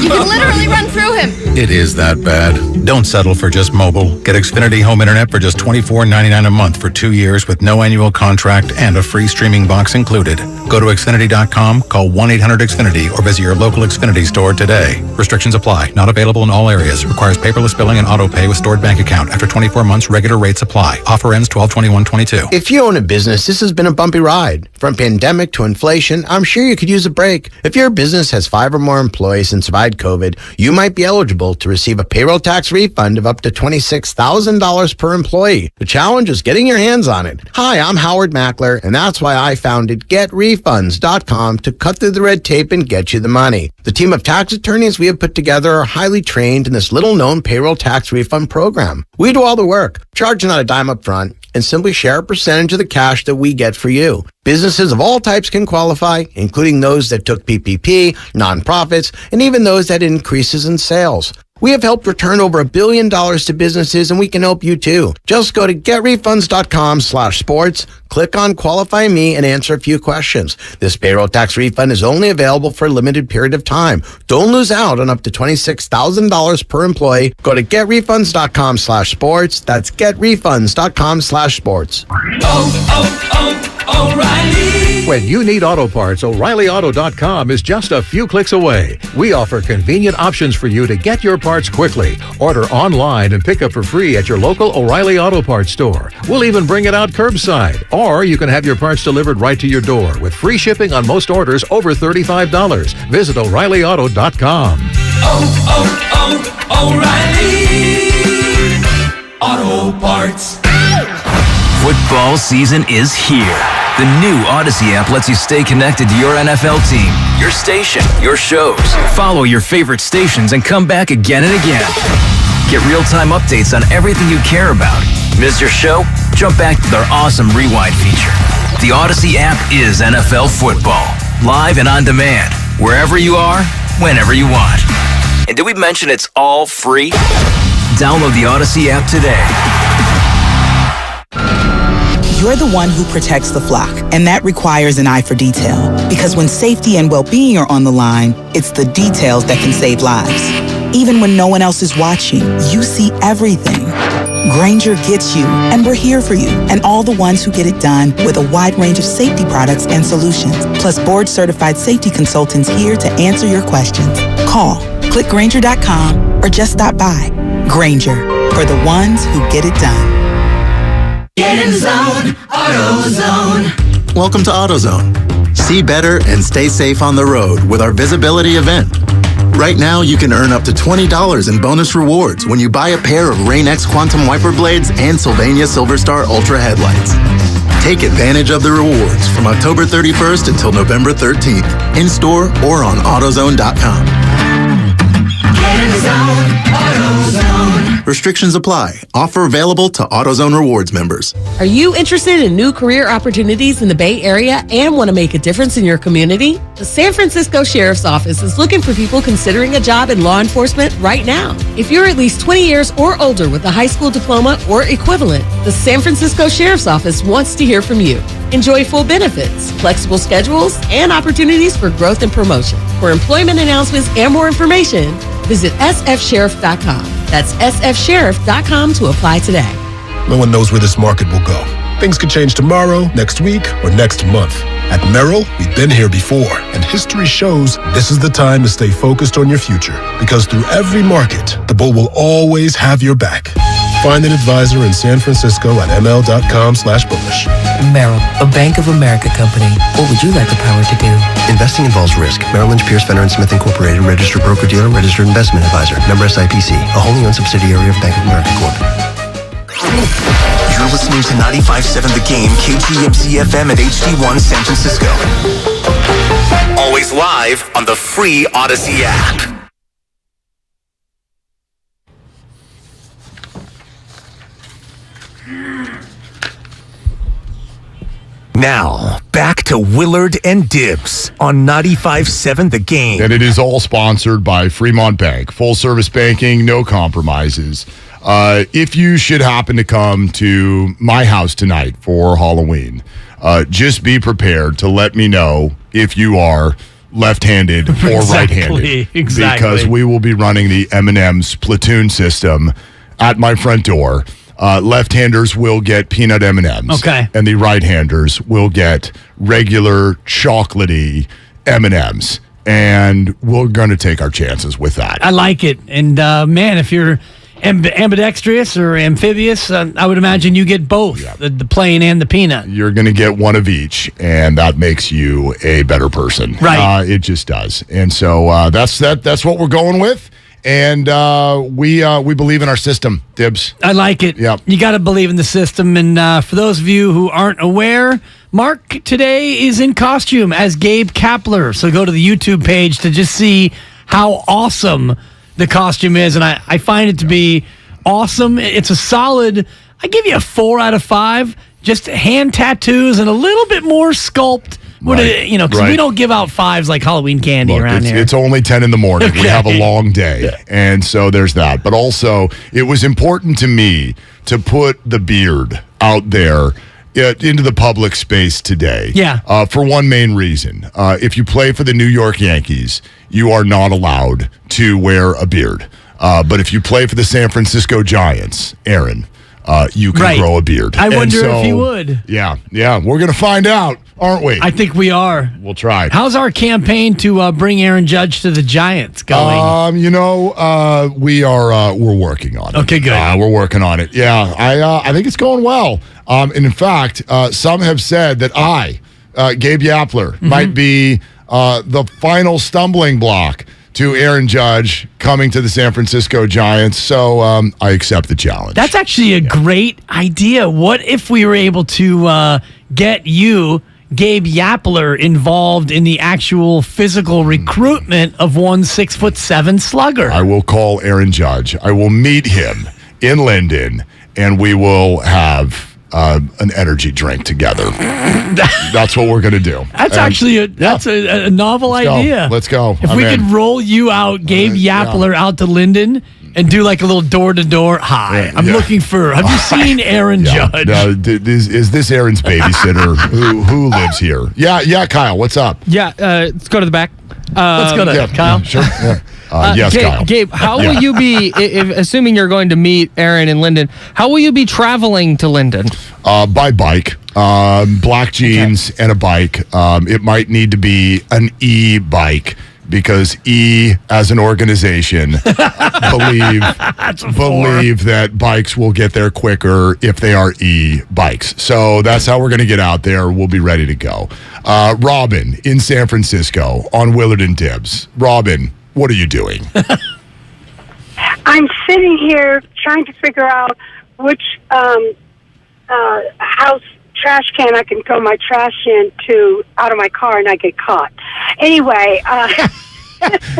You can literally run through him. It is that bad. Don't settle for just mobile. Get Xfinity Home Internet for just $24.99 a month for 2 years with no annual contract and a free streaming box included. Go to Xfinity.com, call 1-800-XFINITY, or visit your local Xfinity store today. Restrictions apply. Not available in all areas. Requires paperless billing and auto pay with stored bank account. After 24 months, regular rates apply. Offer ends 12/21/22. If you own a business, this has been a bumpy ride. From pandemic to inflation, I'm sure you could use a break. If your business has 5 or more employees and survived COVID, you might be eligible to receive a payroll tax refund of up to $26,000 per employee. The challenge is getting your hands on it. Hi, I'm Howard Mackler, and that's why I founded GetRefunds.com to cut through the red tape and get you the money. The team of tax attorneys we have put together are highly trained in this little-known payroll tax refund program. We do all the work, charge not a dime up front, and simply share a percentage of the cash that we get for you. Businesses of all types can qualify, including those that took PPP, nonprofits, and even those that had increases in sales. We have helped return over $1 billion to businesses, and we can help you too. Just go to getrefunds.com/sports, click on Qualify Me, and answer a few questions. This payroll tax refund is only available for a limited period of time. Don't lose out on up to $26,000 per employee. Go to getrefunds.com/sports. That's getrefunds.com/sports. O'Reilly. When you need auto parts, O'ReillyAuto.com is just a few clicks away. We offer convenient options for you to get your parts quickly. Order online and pick up for free at your local O'Reilly Auto Parts store. We'll even bring it out curbside. Or you can have your parts delivered right to your door with free shipping on most orders over $35. Visit O'ReillyAuto.com. O'Reilly Auto Parts. Football season is here. The new Odyssey app lets you stay connected to your NFL team, your station, your shows. Follow your favorite stations and come back again and again. Get real-time updates on everything you care about. Miss your show? Jump back to their awesome rewind feature. The Odyssey app is NFL football. Live and on demand. Wherever you are, whenever you want. And did we mention it's all free? Download the Odyssey app today. You're the one who protects the flock, and that requires an eye for detail. Because when safety and well-being are on the line, it's the details that can save lives. Even when no one else is watching, you see everything. Grainger gets you, and we're here for you, and all the ones who get it done with a wide range of safety products and solutions, plus board-certified safety consultants here to answer your questions. Call, click Grainger.com, or just stop by. Grainger, for the ones who get it done. Get in the zone, AutoZone. Welcome to AutoZone. See better and stay safe on the road with our visibility event. Right now, you can earn up to $20 in bonus rewards when you buy a pair of Rain-X Quantum Wiper Blades and Sylvania Silverstar Ultra headlights. Take advantage of the rewards from October 31st until November 13th, in-store or on AutoZone.com. Get in the zone, AutoZone. Restrictions apply. Offer available to AutoZone Rewards members. Are you interested in new career opportunities in the Bay Area and want to make a difference in your community? The San Francisco Sheriff's Office is looking for people considering a job in law enforcement right now. If you're at least 20 years or older with a high school diploma or equivalent, the San Francisco Sheriff's Office wants to hear from you. Enjoy full benefits, flexible schedules, and opportunities for growth and promotion. For employment announcements and more information, visit sfsheriff.com. That's sfsheriff.com to apply today. No one knows where this market will go. Things could change tomorrow, next week, or next month. At Merrill, we've been here before, and history shows this is the time to stay focused on your future. Because through every market, the bull will always have your back. Find an advisor in San Francisco at ml.com/bullish. Merrill, a Bank of America company. What would you like the power to do? Investing involves risk. Merrill Lynch, Pierce, Fenner & Smith Incorporated, registered broker-dealer, registered investment advisor. Member SIPC, a wholly owned subsidiary of Bank of America Corp. You're listening to 95.7 The Game, KGMC FM at HD1 San Francisco. Always live on the free Odyssey app. Now, back to Willard and Dibs on 95.7 The Game. And it is all sponsored by Fremont Bank. Full service banking, no compromises. If you should happen to come to my house tonight for Halloween, just be prepared to let me know if you are left-handed or right-handed. Exactly. Because we will be running the M&M's platoon system at my front door. Left-handers will get peanut M&Ms. Okay. And the right-handers will get regular chocolatey M&Ms. And we're going to take our chances with that. I like it. And, man, if you're ambidextrous or amphibious, I would imagine you get both, the plain and the peanut. You're going to get one of each, and that makes you a better person. Right. It just does. And so that's what we're going with. And we believe in our system, Dibs. I like it. Yep. You got to believe in the system. And for those of you who aren't aware, Mark today is in costume as Gabe Kapler. So go to the YouTube page to just see how awesome the costume is. And I find it to be awesome. It's a solid, I give you a 4 out of 5. Just hand tattoos and a little bit more sculpt. Right. Because we don't give out 5s like Halloween candy around here. It's only 10 in the morning. Okay. We have a long day. Yeah. And so there's that. But also, it was important to me to put the beard out there into the public space today. Yeah. For one main reason. If you play for the New York Yankees, you are not allowed to wear a beard. But if you play for the San Francisco Giants, Aaron, you can grow a beard. I wonder if you would. Yeah. We're going to find out, aren't we? I think we are. We'll try. How's our campaign to bring Aaron Judge to the Giants going? We're working on it. Okay, good. We're working on it. Yeah, I think it's going well. And in fact, some have said that Gabe Yapler, might be the final stumbling block to Aaron Judge coming to the San Francisco Giants. So I accept the challenge. That's actually a great idea. What if we were able to get you, Gabe Yapler, involved in the actual physical recruitment of one 6'7" slugger? I will call Aaron Judge. I will meet him in Linden, and we will have an energy drink together. That's what we're going to do. That's a novel idea. Let's go. If we could roll you out, Gabe Yapler, out to Linden and do like a little door-to-door. Hi, I'm looking for. Have you seen Aaron Judge? No, is this Aaron's babysitter who lives here? Yeah, Kyle, what's up? Yeah, let's go to the back. Let's go to Kyle. Sure. Yes, Kyle. Gabe, how will you be, assuming you're going to meet Aaron in Linden, how will you be traveling to Linden? By bike. Black jeans and a bike. It might need to be an e-bike because E, as an organization, believe that bikes will get there quicker if they are e-bikes. So that's how we're going to get out there. We'll be ready to go. Robin in San Francisco on Willard and Dibs. Robin, what are you doing? I'm sitting here trying to figure out which house trash can I can throw my trash into out of my car and I get caught. Anyway,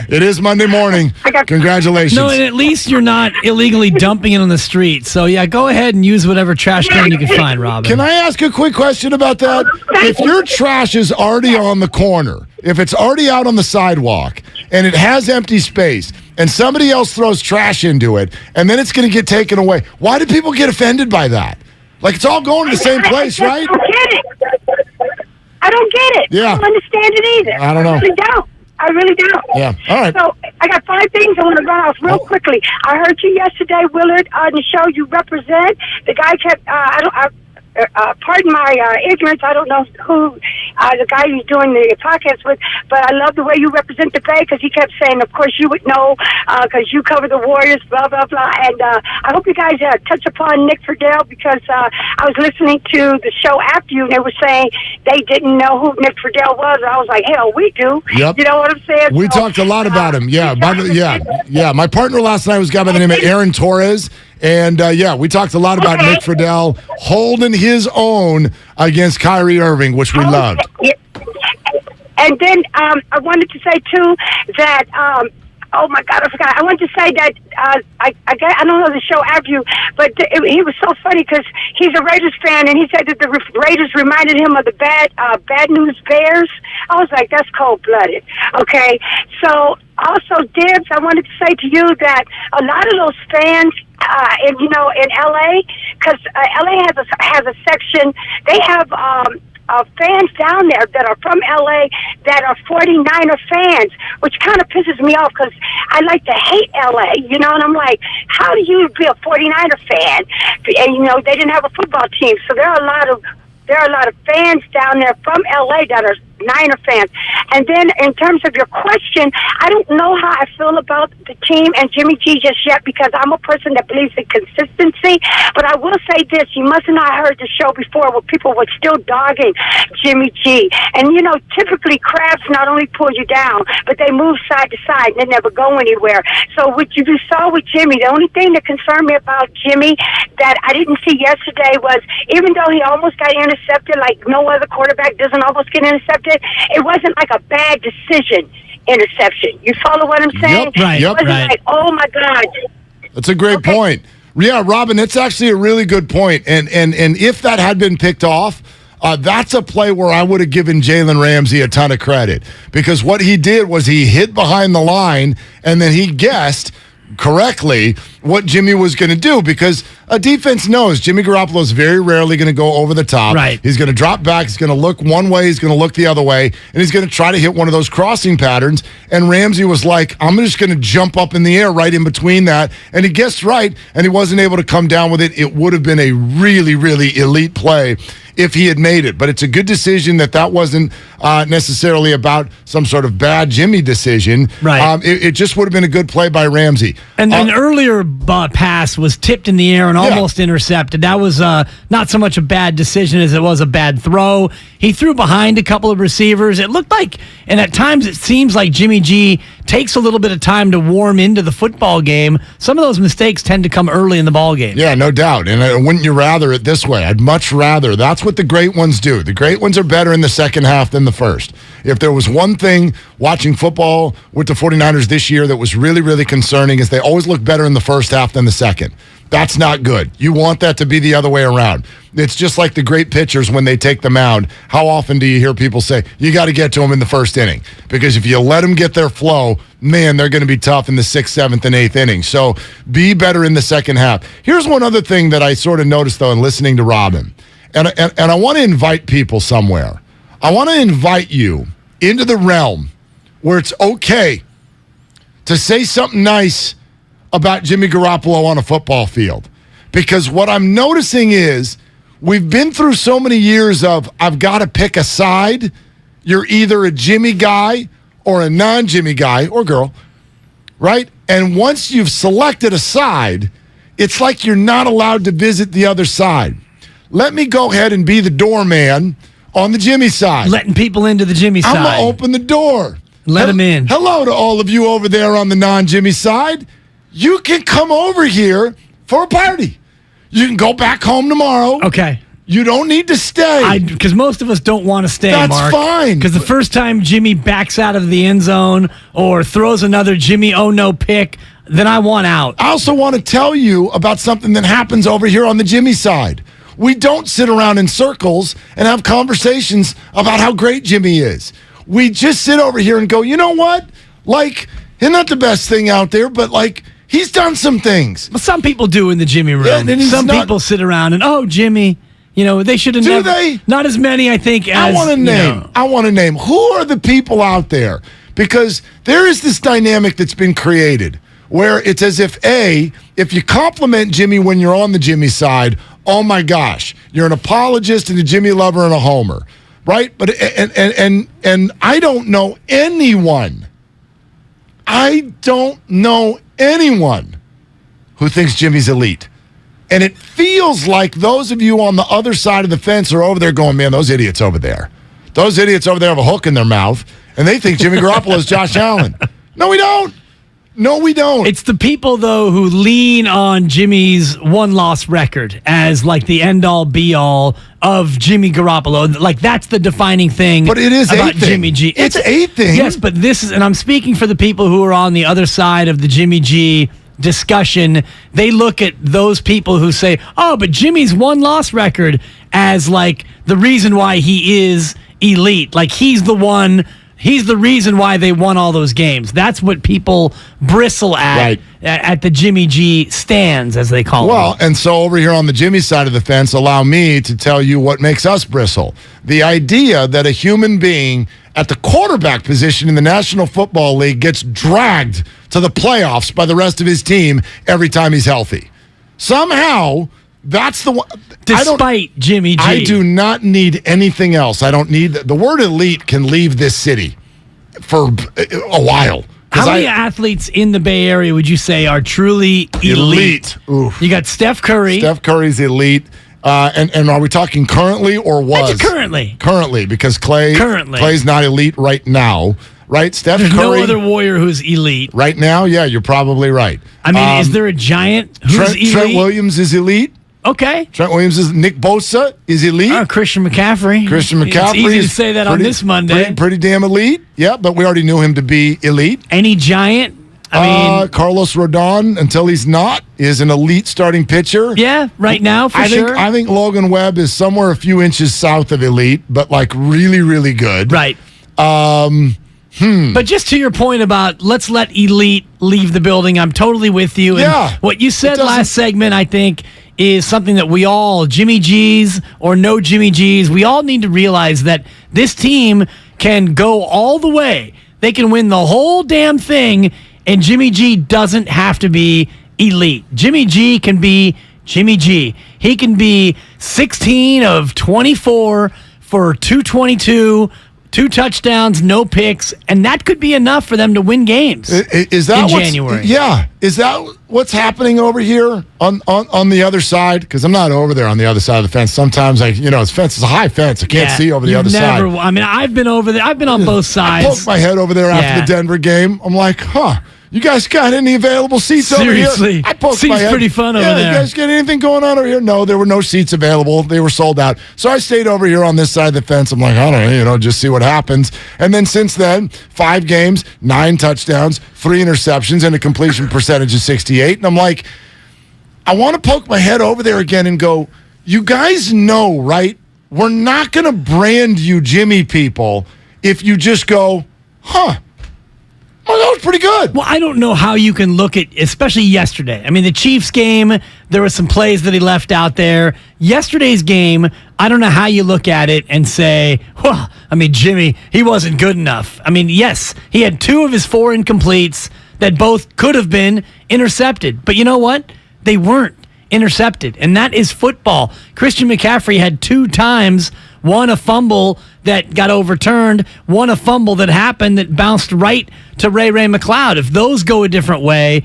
it is Monday morning. Congratulations. No, and at least you're not illegally dumping it on the street. So, yeah, go ahead and use whatever trash can you can find, Robin. Can I ask a quick question about that? If your trash is already on the corner, if it's already out on the sidewalk, and it has empty space, and somebody else throws trash into it, and then it's going to get taken away, why do people get offended by that? Like, it's all going to the same place, right? I don't get it. Yeah. I don't understand it either. I don't know. I really don't. Yeah. All right. So I got 5 things I want to run off real quickly. I heard you yesterday, Willard, on the show you represent. The guy kept, pardon my ignorance, I don't know who the guy who's doing the podcast with, but I love the way you represent the Bay because he kept saying, of course you would know because you cover the Warriors, blah, blah, blah. And I hope you guys touch upon Nick Friedel because I was listening to the show after you and they were saying they didn't know who Nick Friedel was. I was like, hell, we do. Yep. You know what I'm saying? We talked a lot about him. Yeah. My partner last night was a guy by the name of Aaron Torres. And, we talked a lot about Nick Friedel holding his own against Kyrie Irving, which we loved. And then I wanted to say, too, that oh my God, I forgot. I want to say that I don't know the show after you, but he was so funny because he's a Raiders fan, and he said that the Raiders reminded him of the Bad News Bears. I was like, that's cold-blooded. Okay, so also, Dibs, I wanted to say to you that a lot of those fans, in LA, because LA has a section. They have fans down there that are from LA that are 49er fans, which kind of pisses me off because I like to hate LA, and I'm like, how do you be a 49er fan? And they didn't have a football team, so there are a lot of fans down there from LA that are Niner fans. And then in terms of your question, I don't know how I feel about the team and Jimmy G just yet because I'm a person that believes in consistency. But I will say this, you must have not heard the show before where people were still dogging Jimmy G. And, typically crabs not only pull you down, but they move side to side and they never go anywhere. So what you saw with Jimmy, the only thing that concerned me about Jimmy that I didn't see yesterday was even though he almost got intercepted like no other quarterback doesn't almost get intercepted, it wasn't like a bad decision interception. You follow what I'm saying? Yep, right. It wasn't like, oh my God. That's a great point. Yeah, Robin, it's actually a really good point. And if that had been picked off, that's a play where I would have given Jalen Ramsey a ton of credit because what he did was he hid behind the line and then he guessed correctly what Jimmy was going to do because a defense knows Jimmy Garoppolo is very rarely going to go over the top. Right. He's going to drop back. He's going to look one way. He's going to look the other way. And he's going to try to hit one of those crossing patterns. And Ramsey was like, I'm just going to jump up in the air right in between that. And he guessed right, and he wasn't able to come down with it. It would have been a really, really elite play if he had made it. But it's a good decision that wasn't necessarily about some sort of bad Jimmy decision. Right. It just would have been a good play by Ramsey. And an earlier pass was tipped in the air and almost intercepted. That was not so much a bad decision as it was a bad throw. He threw behind a couple of receivers. It looked like, and at times it seems like Jimmy G takes a little bit of time to warm into the football game. Some of those mistakes tend to come early in the ball game. Yeah, no doubt. And wouldn't you rather it this way? I'd much rather. That's what the great ones do. The great ones are better in the second half than the first. If there was one thing watching football with the 49ers this year that was really, really concerning is they always look better in the first half than the second. That's not good. You want that to be the other way around. It's just like the great pitchers when they take the mound. How often do you hear people say, you got to get to them in the first inning? Because if you let them get their flow, man, they're going to be tough in the 6th, 7th, and 8th inning. So be better in the second half. Here's one other thing that I sort of noticed, though, in listening to Robin. And I want to invite people somewhere. I want to invite you into the realm where it's okay to say something nice about Jimmy Garoppolo on a football field. Because what I'm noticing is we've been through so many years of I've got to pick a side. You're either a Jimmy guy or a non-Jimmy guy or girl, right? And once you've selected a side, it's like you're not allowed to visit the other side. Let me go ahead and be the doorman on the Jimmy side. Letting people into the Jimmy side. I'm going to open the door. Let them in. Hello to all of you over there on the non-Jimmy side. You can come over here for a party. You can go back home tomorrow. Okay. You don't need to stay. Because most of us don't want to stay, That's Mark. fine. Because the first time Jimmy backs out of the end zone or throws another Jimmy oh-no pick, then I want out. I also want to tell you about something that happens over here on the Jimmy side. We don't sit around in circles and have conversations about how great Jimmy is. We just sit over here and go, you know what? Like, he's not the best thing out there, but like, he's done some things. Well, some people do in the Jimmy room. Yeah, some people sit around and, oh, Jimmy, they should have never. Do they? Not as many, I think, as. I want to name. I want to name. Who are the people out there? Because there is this dynamic that's been created where it's as if, if you compliment Jimmy when you're on the Jimmy side, oh my gosh, you're an apologist and a Jimmy lover and a homer, right? But and I don't know anyone. I don't know anyone who thinks Jimmy's elite. And it feels like those of you on the other side of the fence are over there going, man, those idiots over there. Those idiots over there have a hook in their mouth, and they think Jimmy Garoppolo is Josh Allen. No, we don't. No, we don't. It's the people, though, who lean on Jimmy's one-loss record as like the end-all, be-all of Jimmy Garoppolo. Like that's the defining thing. But it is about a thing. Jimmy G. It's a thing. Yes, but this is, and I'm speaking for the people who are on the other side of the Jimmy G discussion. They look at those people who say, "Oh, but Jimmy's one-loss record" as like the reason why he is elite. Like he's the one. He's the reason why they won all those games. That's what people bristle at at the Jimmy G stands, as they call Well, them. and so over here on the Jimmy side of the fence, allow me to tell you what makes us bristle. The idea that a human being at the quarterback position in the National Football League gets dragged to the playoffs by the rest of his team every time he's healthy. Somehow, that's the one. Despite Jimmy G. I do not need anything else. I don't need the word elite can leave this city for a while. How many athletes in the Bay Area would you say are truly elite? Oof. You got Steph Curry. Steph Curry's elite. And are we talking currently or was? Currently. Currently, because Clay's not elite right now, right? Steph There's Curry. no other Warrior who's elite. Right now, yeah, you're probably right. I mean, is there a giant who's elite? Trent Williams is elite. Okay. Trent Williams is. Nick Bosa is elite. Christian McCaffrey. It's easy to say that on this Monday. Pretty damn elite. Yeah, but we already knew him to be elite. Any giant? I mean, Carlos Rodon, until he's not, is an elite starting pitcher. Yeah, right now, for sure. I think Logan Webb is somewhere a few inches south of elite, but like really, really good. Right. But just to your point about let's let elite leave the building, I'm totally with you. And Yeah. what you said last segment, I think, is something that we all, Jimmy G's or no Jimmy G's, we all need to realize that this team can go all the way. They can win the whole damn thing, and Jimmy G doesn't have to be elite. Jimmy G can be Jimmy G. He can be 16 of 24 for 222, 2 touchdowns, no picks, and that could be enough for them to win games. Is that in what's- January? Yeah. Is that what's happening over here on the other side? Because I'm not over there on the other side of the fence. Sometimes it's a high fence. I can't see over the other side. I mean, I've been over there. I've been on both sides. I poked my head over there after the Denver game. I'm like, you guys got any available seats over here? Seriously. I poked Seems my head. pretty fun over You there. guys got anything going on over here? No, there were no seats available. They were sold out. So I stayed over here on this side of the fence. I'm like, I don't know, just see what happens. And then since then, 5 games, 9 touchdowns, 3 interceptions, and a completion percentage of 68. And I'm like, I want to poke my head over there again and go, you guys know, right? We're not going to brand you Jimmy people if you just go, oh, that was pretty good. Well, I don't know how you can look at, especially yesterday. I mean, the Chiefs game, there were some plays that he left out there. Yesterday's game, I don't know how you look at it and say, well, I mean, Jimmy, he wasn't good enough. I mean, yes, he had 2 of his 4 incompletes that both could have been intercepted. But you know what? They weren't intercepted, and that is football. Christian McCaffrey had 2 times, one a fumble that got overturned, one a fumble that happened that bounced right to Ray McLeod. If those go a different way,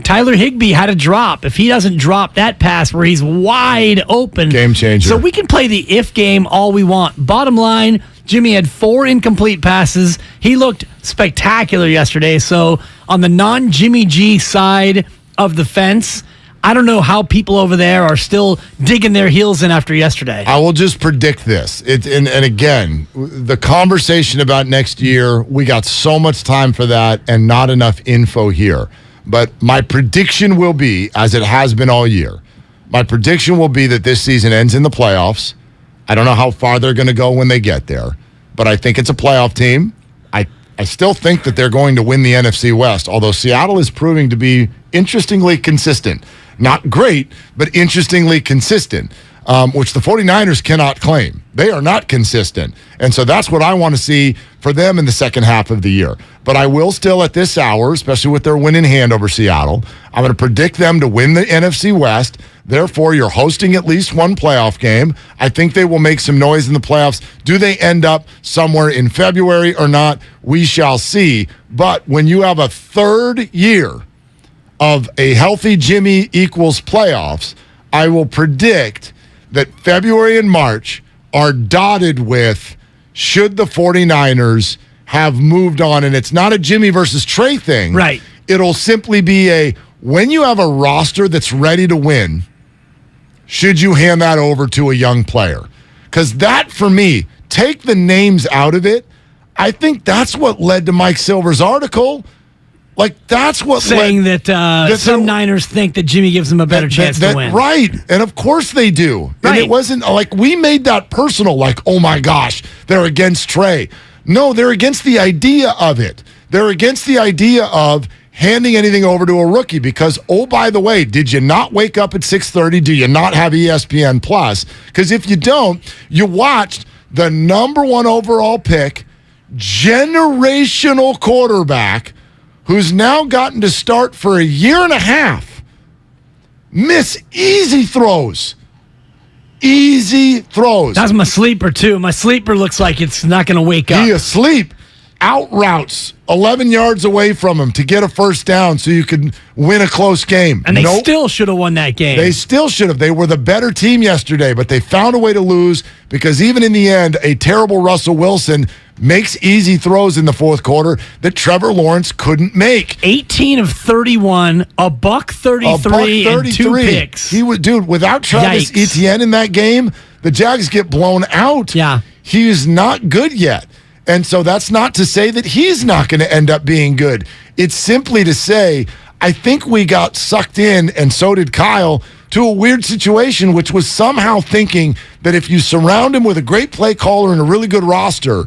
Tyler Higbee had a drop. If he doesn't drop that pass where he's wide open. Game changer. So we can play the if game all we want. Bottom line, Jimmy had 4 incomplete passes. He looked spectacular yesterday. So on the non-Jimmy G side of the fence, I don't know how people over there are still digging their heels in after yesterday. I will just predict this. And again, the conversation about next year, we got so much time for that and not enough info here. But my prediction will be, as it has been all year, my prediction will be that this season ends in the playoffs. I don't know how far they're going to go when they get there, but I think it's a playoff team. I still think that they're going to win the NFC West, although Seattle is proving to be interestingly consistent. Not great, but interestingly consistent, which the 49ers cannot claim. They are not consistent. And so that's what I want to see for them in the second half of the year. But I will still at this hour, especially with their win in hand over Seattle, I'm going to predict them to win the NFC West. Therefore, you're hosting at least one playoff game. I think they will make some noise in the playoffs. Do they end up somewhere in February or not? We shall see. But when you have a third year of a healthy Jimmy equals playoffs, I will predict that February and March are dotted with should the 49ers have moved on. And it's not a Jimmy versus Trey thing. Right. it'll simply be when you have a roster that's ready to win, should you hand that over to a young player? Because that, for me, take the names out of it. I think that's what led to Mike Silver's article. Like, that's what saying that some Niners think that Jimmy gives them a better chance to win. Right. And of course they do. Right. And it wasn't like we made that personal, like, oh my gosh, they're against Trey. No, they're against the idea of it. They're against the idea of handing anything over to a rookie because, oh, by the way, did you not wake up at 6:30? Do you not have ESPN Plus? Because if you don't, you watched the number 1 overall pick, generational quarterback, who's now gotten to start for a year and a half, miss easy throws. Easy throws. That's my sleeper, too. My sleeper looks like it's not going to wake up. He asleep. Out routes 11 yards away from him to get a first down so you could win a close game. And they still should have won that game. They still should have. They were the better team yesterday, but they found a way to lose because even in the end, a terrible Russell Wilson makes easy throws in the fourth quarter that Trevor Lawrence couldn't make. 18 of 31, a buck 33, and 2 picks. He was, dude, without Travis Etienne in that game, the Jags get blown out. Yeah. He is not good yet. And so that's not to say that he's not going to end up being good. It's simply to say, I think we got sucked in, and so did Kyle, to a weird situation, which was somehow thinking that if you surround him with a great play caller and a really good roster,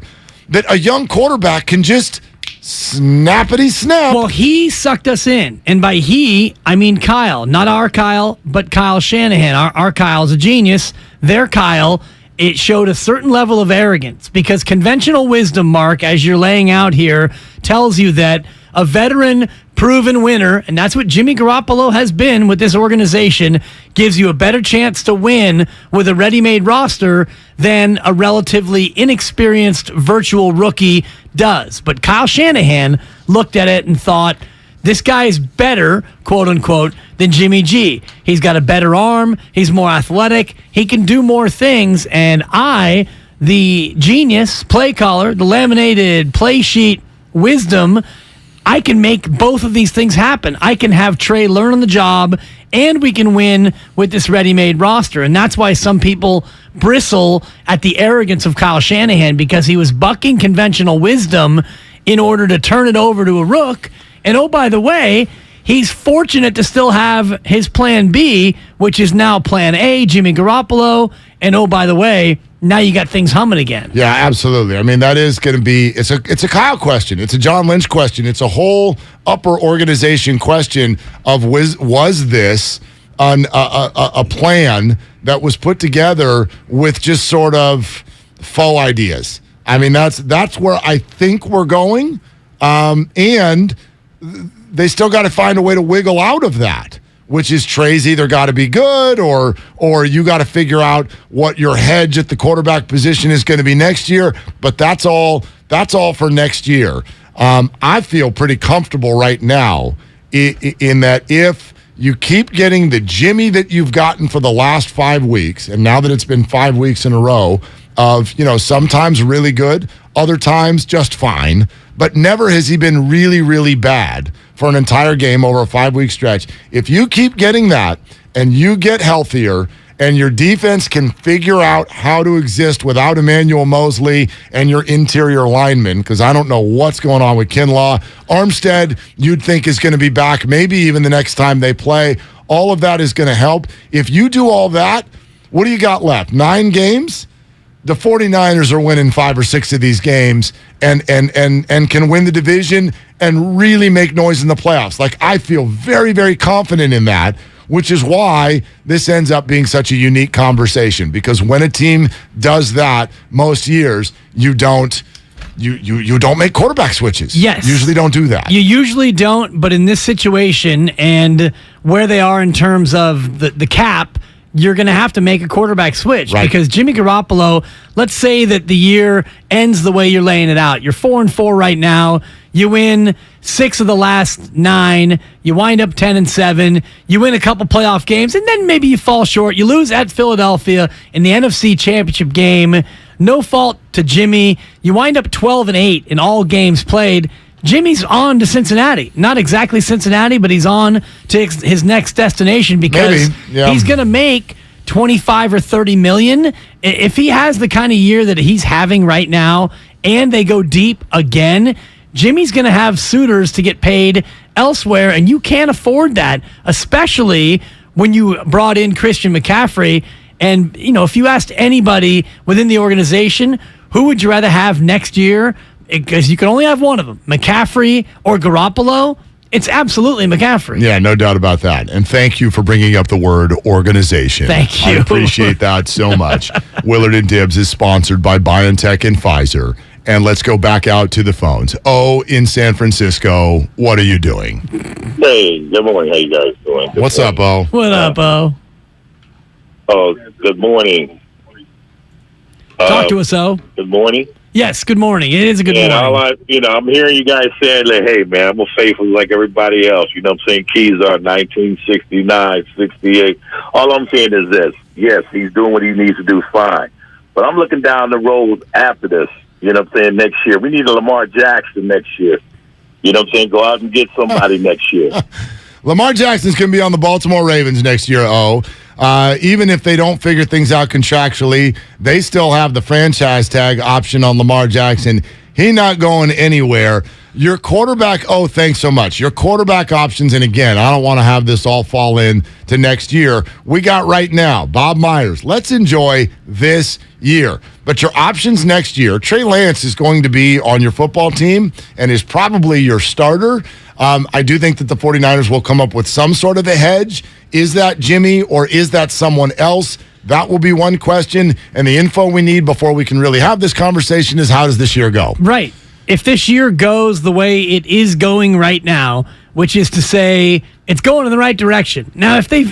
that a young quarterback can just snappity snap. Well, he sucked us in. And by he, I mean Kyle. Not our Kyle, but Kyle Shanahan. Our Kyle's a genius. Their Kyle, it showed a certain level of arrogance because conventional wisdom, Mark, as you're laying out here, tells you that a veteran proven winner, and that's what Jimmy Garoppolo has been with this organization, gives you a better chance to win with a ready-made roster than a relatively inexperienced virtual rookie does. But Kyle Shanahan looked at it and thought, this guy is better, quote unquote, than Jimmy G. He's got a better arm. He's more athletic. He can do more things. And I, the genius play caller, the laminated play sheet wisdom, I can make both of these things happen. I can have Trey learn on the job, and we can win with this ready-made roster. And that's why some people bristle at the arrogance of Kyle Shanahan, because he was bucking conventional wisdom in order to turn it over to a rook. And oh, by the way, he's fortunate to still have his plan B, which is now plan A, Jimmy Garoppolo. And oh, by the way, now you got things humming again. Yeah, absolutely. I mean, that is going to be, it's a Kyle question. It's a John Lynch question. It's a whole upper organization question of was this a plan that was put together with just sort of faux ideas? I mean, that's where I think we're going. And they still got to find a way to wiggle out of that, which is Trey's either got to be good or you got to figure out what your hedge at the quarterback position is going to be next year. But that's all for next year. I feel pretty comfortable right now in that if you keep getting the Jimmy that you've gotten for the last 5 weeks, and now that it's been 5 weeks in a row of, sometimes really good, other times just fine, but never has he been really, really bad for an entire game over a 5-week stretch. If you keep getting that and you get healthier and your defense can figure out how to exist without Emmanuel Mosley and your interior linemen, because I don't know what's going on with Kinlaw. Armstead, you'd think is going to be back maybe even the next time they play. All of that is going to help. If you do all that, what do you got left? 9 games? The 49ers are winning 5 or 6 of these games and can win the division and really make noise in the playoffs. Like, I feel very, very confident in that, which is why this ends up being such a unique conversation, because when a team does that most years, you don't make quarterback switches. Yes. You usually don't do that. You usually don't, but in this situation and where they are in terms of the cap, you're going to have to make a quarterback switch, right? Because Jimmy Garoppolo, let's say that the year ends the way you're laying it out. You're 4-4 right now. You win 6 of the last 9. You wind up 10-7. You win a couple playoff games, and then maybe you fall short. You lose at Philadelphia in the NFC Championship game. No fault to Jimmy. You wind up 12-8 in all games played. Jimmy's on to Cincinnati. Not exactly Cincinnati, but he's on to his next destination because he's going to make 25 or 30 million. If he has the kind of year that he's having right now and they go deep again, Jimmy's going to have suitors to get paid elsewhere, and you can't afford that, especially when you brought in Christian McCaffrey. And, if you asked anybody within the organization, who would you rather have next year? Because you can only have one of them, McCaffrey or Garoppolo. It's absolutely McCaffrey. Yeah, no doubt about that. And thank you for bringing up the word organization. Thank you. I appreciate that so much. Willard and Dibs is sponsored by BioNTech and Pfizer. And let's go back out to the phones. In San Francisco, what are you doing? Hey, good morning. How you guys doing? What's up, O? What up, O? Oh, good morning. Talk to us, O. Good morning. Yes, good morning. It is a good morning. I'm hearing you guys saying, like, hey, man, I'm a faithful like everybody else. You know what I'm saying? Keys are 1969, 68. All I'm saying is this. Yes, he's doing what he needs to do, fine. But I'm looking down the road after this. You know what I'm saying? Next year. We need a Lamar Jackson next year. You know what I'm saying? Go out and get somebody next year. Lamar Jackson's going to be on the Baltimore Ravens next year, even if they don't figure things out contractually, they still have the franchise tag option on Lamar Jackson. He not going anywhere. Your quarterback, thanks so much. Your quarterback options, and again, I don't want to have this all fall in to next year. We got right now, Bob Myers. Let's enjoy this year. But your options next year, Trey Lance is going to be on your football team and is probably your starter. I do think that the 49ers will come up with some sort of a hedge. Is that Jimmy or is that someone else? That will be one question. And the info we need before we can really have this conversation is, how does this year go? Right. If this year goes the way it is going right now, which is to say it's going in the right direction. Now, if they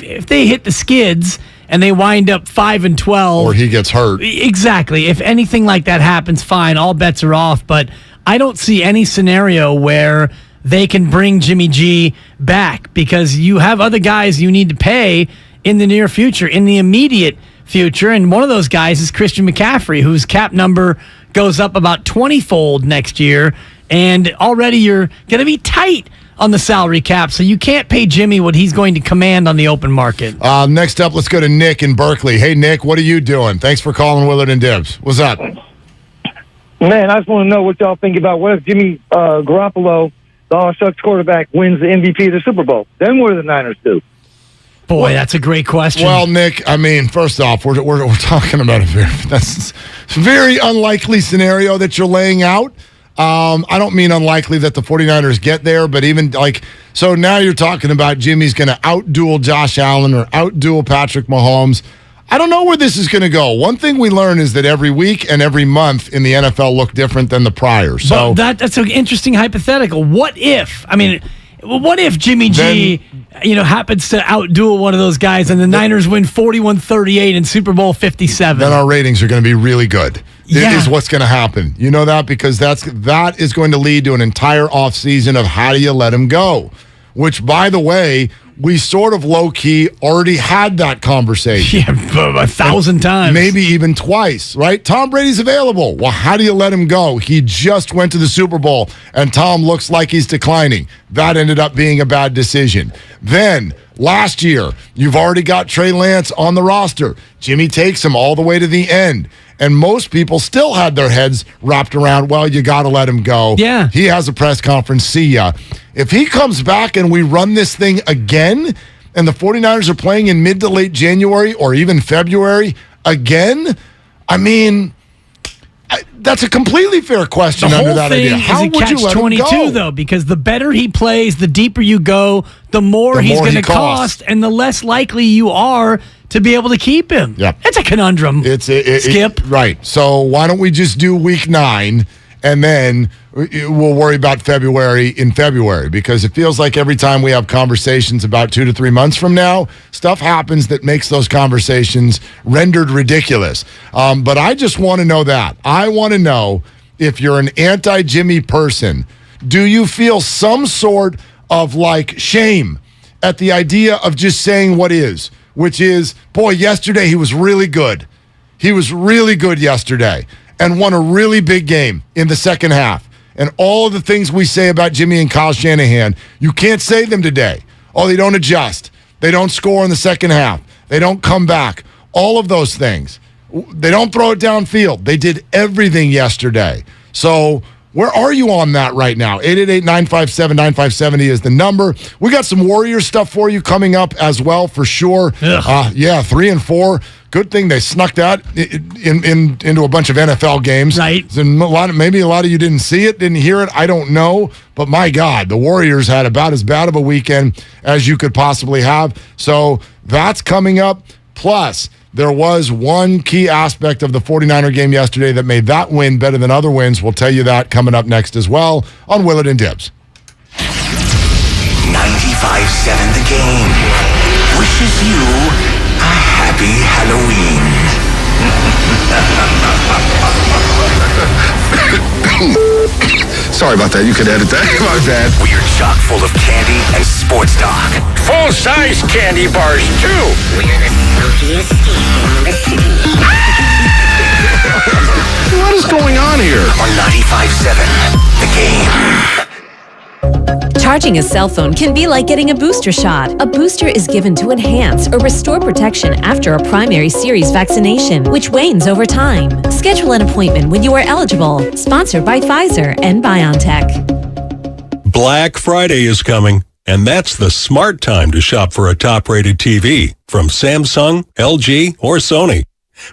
hit the skids and they wind up 5-12, or he gets hurt. Exactly. If anything like that happens, fine, all bets are off. But I don't see any scenario where they can bring Jimmy G back, because you have other guys you need to pay in the near future, in the immediate future. And one of those guys is Christian McCaffrey, whose cap number goes up about 20-fold next year. And already you're going to be tight on the salary cap, so you can't pay Jimmy what he's going to command on the open market. Next up, let's go to Nick in Berkeley. Hey, Nick, what are you doing? Thanks for calling Willard and Dibs. What's up? Man, I just want to know what y'all think about what if Jimmy Garoppolo, the all-shucks quarterback, wins the MVP of the Super Bowl? Then what do the Niners do? Boy, that's a great question. Well, Nick, I mean, first off, we're talking about that's a very unlikely scenario that you're laying out. I don't mean unlikely that the 49ers get there, but even so now you're talking about Jimmy's going to outduel Josh Allen or outduel Patrick Mahomes. I don't know where this is going to go. One thing we learn is that every week and every month in the NFL look different than the prior. So that's an interesting hypothetical. What if Jimmy G, happens to outduel one of those guys and the Niners win 41-38 in Super Bowl 57? Then our ratings are going to be really good. Yeah. Is what's going to happen. You know that? Because that is going to lead to an entire offseason of how do you let him go? Which, by the way, we sort of low-key already had that conversation. Yeah, 1,000 times. Maybe even twice, right? Tom Brady's available. Well, how do you let him go? He just went to the Super Bowl, and Tom looks like he's declining. That ended up being a bad decision. Then, last year, you've already got Trey Lance on the roster. Jimmy takes him all the way to the end. And most people still had their heads wrapped around, well, you got to let him go. Yeah. He has a press conference. See ya. If he comes back and we run this thing again, and the 49ers are playing in mid to late January or even February again, I mean, that's a completely fair question under that idea. How would you let him go? Though, because the better he plays, the deeper you go, the more he's going to cost, and the less likely you are to be able to keep him. Yep. It's a conundrum. Skip. Right. So why don't we just do week 9 and then we'll worry about February in February, because it feels like every time we have conversations about 2 to 3 months from now, stuff happens that makes those conversations rendered ridiculous. But I just want to know that. I want to know, if you're an anti-Jimmy person, do you feel some sort of shame at the idea of just saying what is? Which is, boy, yesterday he was really good. He was really good yesterday and won a really big game in the second half. and all of the things we say about Jimmy and Kyle Shanahan, you can't say them today. Oh, they don't adjust. They don't score in the second half. They don't come back. All of those things. They don't throw it downfield. They did everything yesterday. So where are you on that right now? 888-957-9570 is the number. We got some Warriors stuff for you coming up as well, for sure. 3-4. Good thing they snuck that into a bunch of NFL games. Right. And maybe a lot of you didn't see it, didn't hear it. I don't know. But my God, the Warriors had about as bad of a weekend as you could possibly have. So that's coming up. Plus, there was one key aspect of the 49er game yesterday that made that win better than other wins. We'll tell you that coming up next as well on Willard and Dibs. 95.7 The Game wishes you a happy Halloween. Sorry about that. You could edit that. My bad. We're chock full of candy and sports talk. Full-size candy bars, too. We're the spookiest station in the city. What is going on here? On 95.7 The Game. Charging a cell phone can be like getting a booster shot. A booster is given to enhance or restore protection after a primary series vaccination, which wanes over time. Schedule an appointment when you are eligible. Sponsored by Pfizer and BioNTech. Black Friday is coming, and that's the smart time to shop for a top-rated TV from Samsung, LG, or Sony.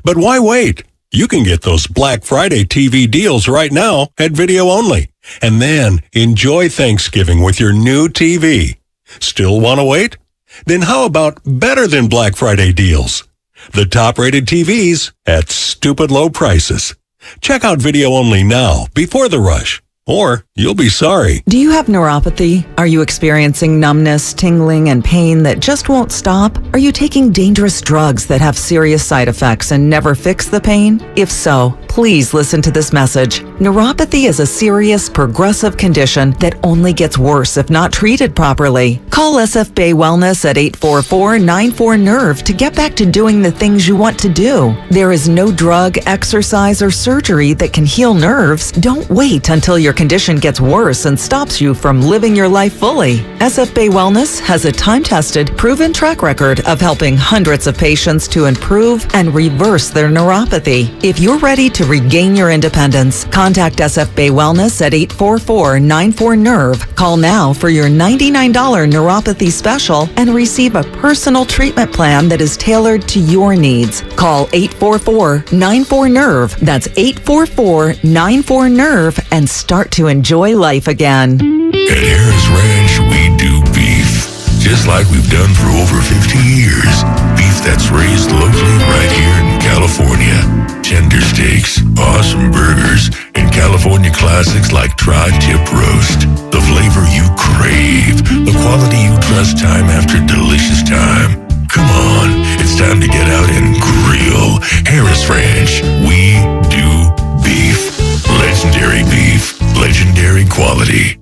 But why wait? You can get those Black Friday TV deals right now at Video Only. And then enjoy Thanksgiving with your new TV. Still want to wait? Then how about better than Black Friday deals? The top-rated TVs at stupid low prices. Check out Video Only now before the rush, or you'll be sorry. Do you have neuropathy? Are you experiencing numbness, tingling, and pain that just won't stop? Are you taking dangerous drugs that have serious side effects and never fix the pain? If so, please listen to this message. Neuropathy is a serious, progressive condition that only gets worse if not treated properly. Call SF Bay Wellness at 844-94-NERVE to get back to doing the things you want to do. There is no drug, exercise, or surgery that can heal nerves. Don't wait until your condition gets worse and stops you from living your life fully. SF Bay Wellness has a time-tested, proven track record of helping hundreds of patients to improve and reverse their neuropathy. If you're ready to regain your independence, contact SF Bay Wellness at 844-94-NERVE. Call now for your $99 neuropathy special and receive a personal treatment plan that is tailored to your needs. Call 844-94-NERVE. That's 844-94-NERVE and start to enjoy life again. At Harris Ranch, we do beef, just like we've done for over 50 years. Beef that's raised locally right here in California. Tender steaks, awesome burgers, and California classics like tri-tip roast. The flavor you crave, the quality you trust time after delicious time. Come on, it's time to get out and grill. Harris Ranch, we do beef. Legendary beef, legendary quality.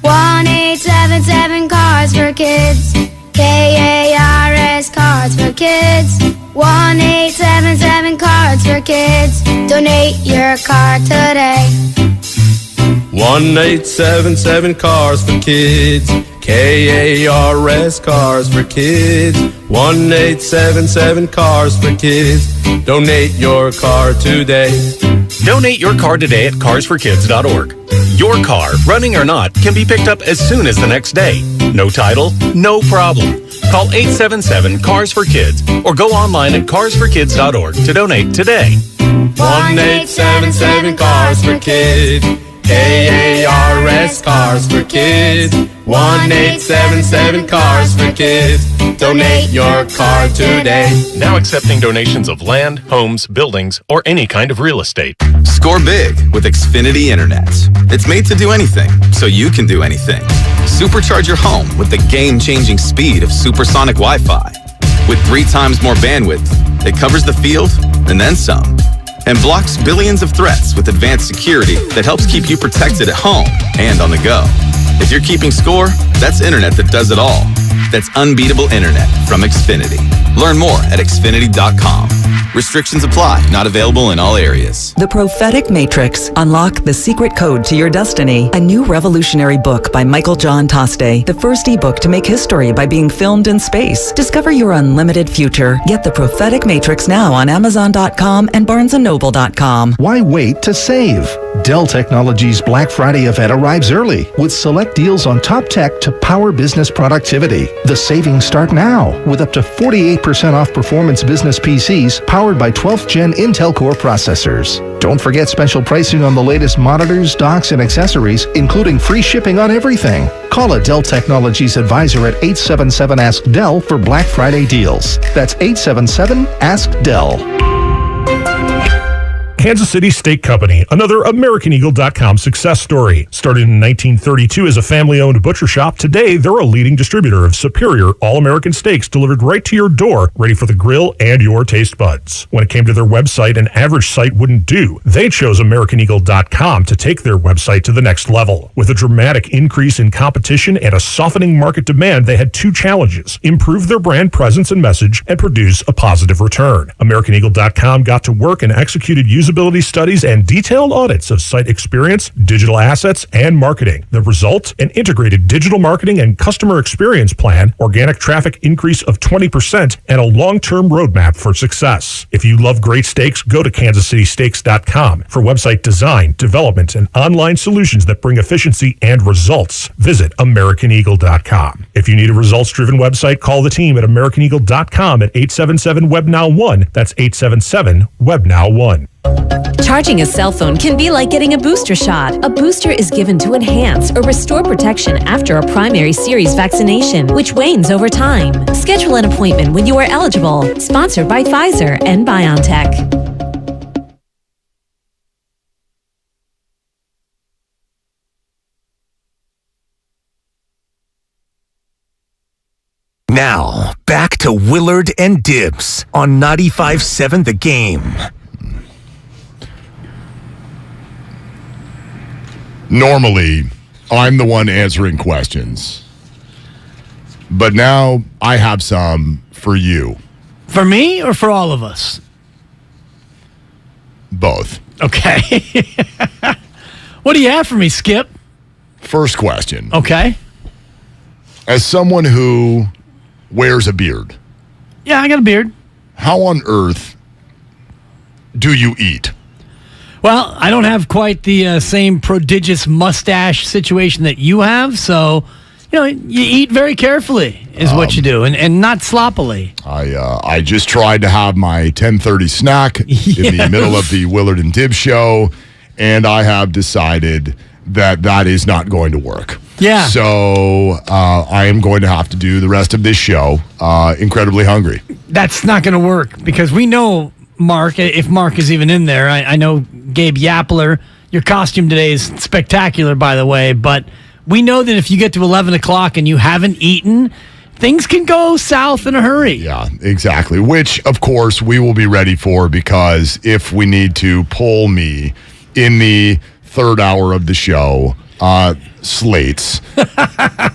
1-877 Cars for Kids. KARS Cards for Kids. 1-877 Cards for Kids. Donate your car today. 1-877 Cars for Kids. KARS Cars for Kids. 1-877 Cars for Kids. Donate your car today. Donate your car today at carsforkids.org. Your car, running or not, can be picked up as soon as the next day. No title? No problem. Call 877-CARS-FOR-KIDS or go online at carsforkids.org to donate today. 1-877 Cars for Kids. KARS Cars for Kids. 1-877 Cars for Kids. Donate your car today. Now accepting donations of land, homes, buildings, or any kind of real estate. Score big with Xfinity Internet. It's made to do anything, so you can do anything. Supercharge your home with the game-changing speed of supersonic Wi-Fi. With 3 times more bandwidth, it covers the field and then some. And blocks billions of threats with advanced security that helps keep you protected at home and on the go. If you're keeping score, that's internet that does it all. That's unbeatable internet from Xfinity. Learn more at Xfinity.com. Restrictions apply. Not available in all areas. The Prophetic Matrix. Unlock the secret code to your destiny. A new revolutionary book by Michael John Toste. The first ebook to make history by being filmed in space. Discover your unlimited future. Get The Prophetic Matrix now on Amazon.com and BarnesandNoble.com. Why wait to save? Dell Technologies Black Friday event arrives early with select deals on top tech to power business productivity. The savings start now with up to 48% off performance business PCs powered by 12th Gen Intel Core processors. Don't forget special pricing on the latest monitors, docks, and accessories, including free shipping on everything. Call a Dell Technologies advisor at 877-ASK-DELL for Black Friday deals. That's 877-ASK-DELL. Kansas City Steak Company, another AmericanEagle.com success story. Started in 1932 as a family-owned butcher shop, today they're a leading distributor of superior all-American steaks delivered right to your door, ready for the grill and your taste buds. When it came to their website, an average site wouldn't do. They chose AmericanEagle.com to take their website to the next level. With a dramatic increase in competition and a softening market demand, they had two challenges: improve their brand presence and message, and produce a positive return. AmericanEagle.com got to work and executed usability studies and detailed audits of site experience, digital assets, and marketing. The result? An integrated digital marketing and customer experience plan, organic traffic increase of 20%, and a long-term roadmap for success. If you love great steaks, go to kansascitysteaks.com for website design, development, and online solutions that bring efficiency and results. Visit AmericanEagle.com. If you need a results-driven website, call the team at AmericanEagle.com at 877-WEB-NOW1. That's 877-WEB-NOW1. Charging a cell phone can be like getting a booster shot. A booster is given to enhance or restore protection after a primary series vaccination, which wanes over time. Schedule an appointment when you are eligible. Sponsored by Pfizer and BioNTech. Now, back to Willard and Dibs on 95.7 The Game. Normally, I'm the one answering questions. But now I have some for you. For me or for all of us? Both. Okay. What do you have for me, Skip? First question. Okay. As someone who wears a beard. Yeah, I got a beard. How on earth do you eat? Well, I don't have quite the same prodigious mustache situation that you have, so you eat very carefully is what you do, and not sloppily. I just tried to have my 10:30 snack in the middle of the Willard and Dibs show, and I have decided that is not going to work. Yeah. So I am going to have to do the rest of this show incredibly hungry. That's not going to work because we know Mark, if Mark is even in there. I know Gabe Yapler. Your costume today is spectacular, by the way, but we know that if you get to 11 o'clock and you haven't eaten, things can go south in a hurry. Yeah, exactly, which, of course, we will be ready for because if we need to pull me in the third hour of the show, slates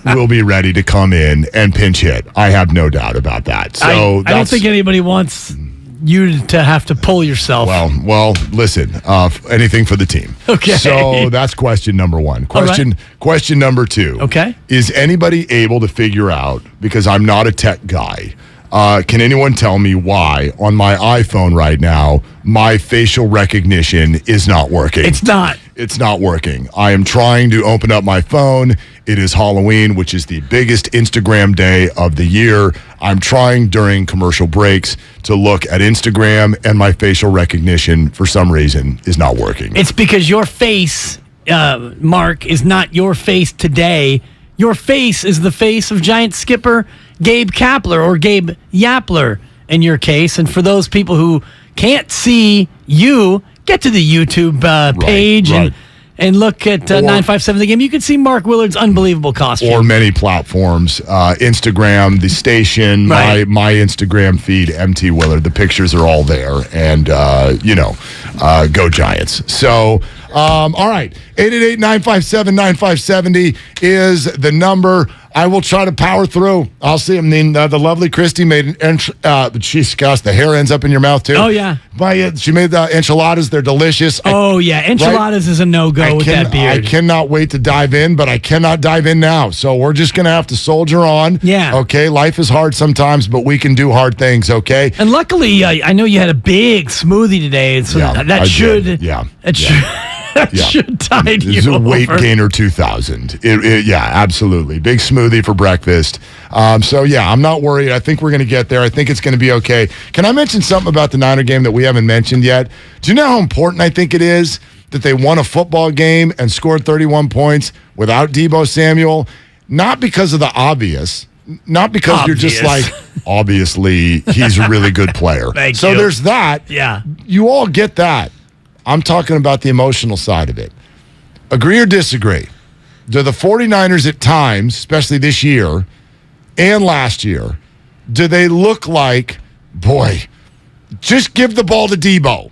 will be ready to come in and pinch hit. I have no doubt about that. So I don't think anybody wants you to have to pull yourself. Well, listen, anything for the team. Okay. So that's question number one. Question number two. Okay. Is anybody able to figure out, because I'm not a tech guy, can anyone tell me why on my iPhone right now, my facial recognition is not working? It's not. It's not working. I am trying to open up my phone. It is Halloween, which is the biggest Instagram day of the year. I'm trying during commercial breaks to look at Instagram, and my facial recognition, for some reason, is not working. It's because your face, Mark, is not your face today. Your face is the face of giant skipper Gabe Kapler, or Gabe Yapler in your case. And for those people who can't see you, get to the YouTube page and look at 957 The Game. You can see Mark Willard's unbelievable costume. Or many platforms, Instagram, the station, my Instagram feed, MT Willard. The pictures are all there, and go Giants. So, all right, 888-957-9570 is the number. I will try to power through. I'll see. I mean, the lovely Christy made the hair ends up in your mouth too. Oh, yeah. She made the enchiladas. They're delicious. Enchiladas is a no-go with that beard. I cannot wait to dive in, but I cannot dive in now. So we're just going to have to soldier on. Yeah. Okay, life is hard sometimes, but we can do hard things, okay? And luckily, I know you had a big smoothie today, so that should tide you It's a over. weight gainer 2000. Absolutely. Big smoothie for breakfast. I'm not worried. I think we're going to get there. I think it's going to be okay. Can I mention something about the Niner game that we haven't mentioned yet? Do you know how important I think it is that they won a football game and scored 31 points without Deebo Samuel? Not because of the obvious. Not because you're just like, obviously, he's a really good player. Thank you. There's that. Yeah. You all get that. I'm talking about the emotional side of it. Agree or disagree? Do the 49ers at times, especially this year and last year, do they look like, boy, just give the ball to Deebo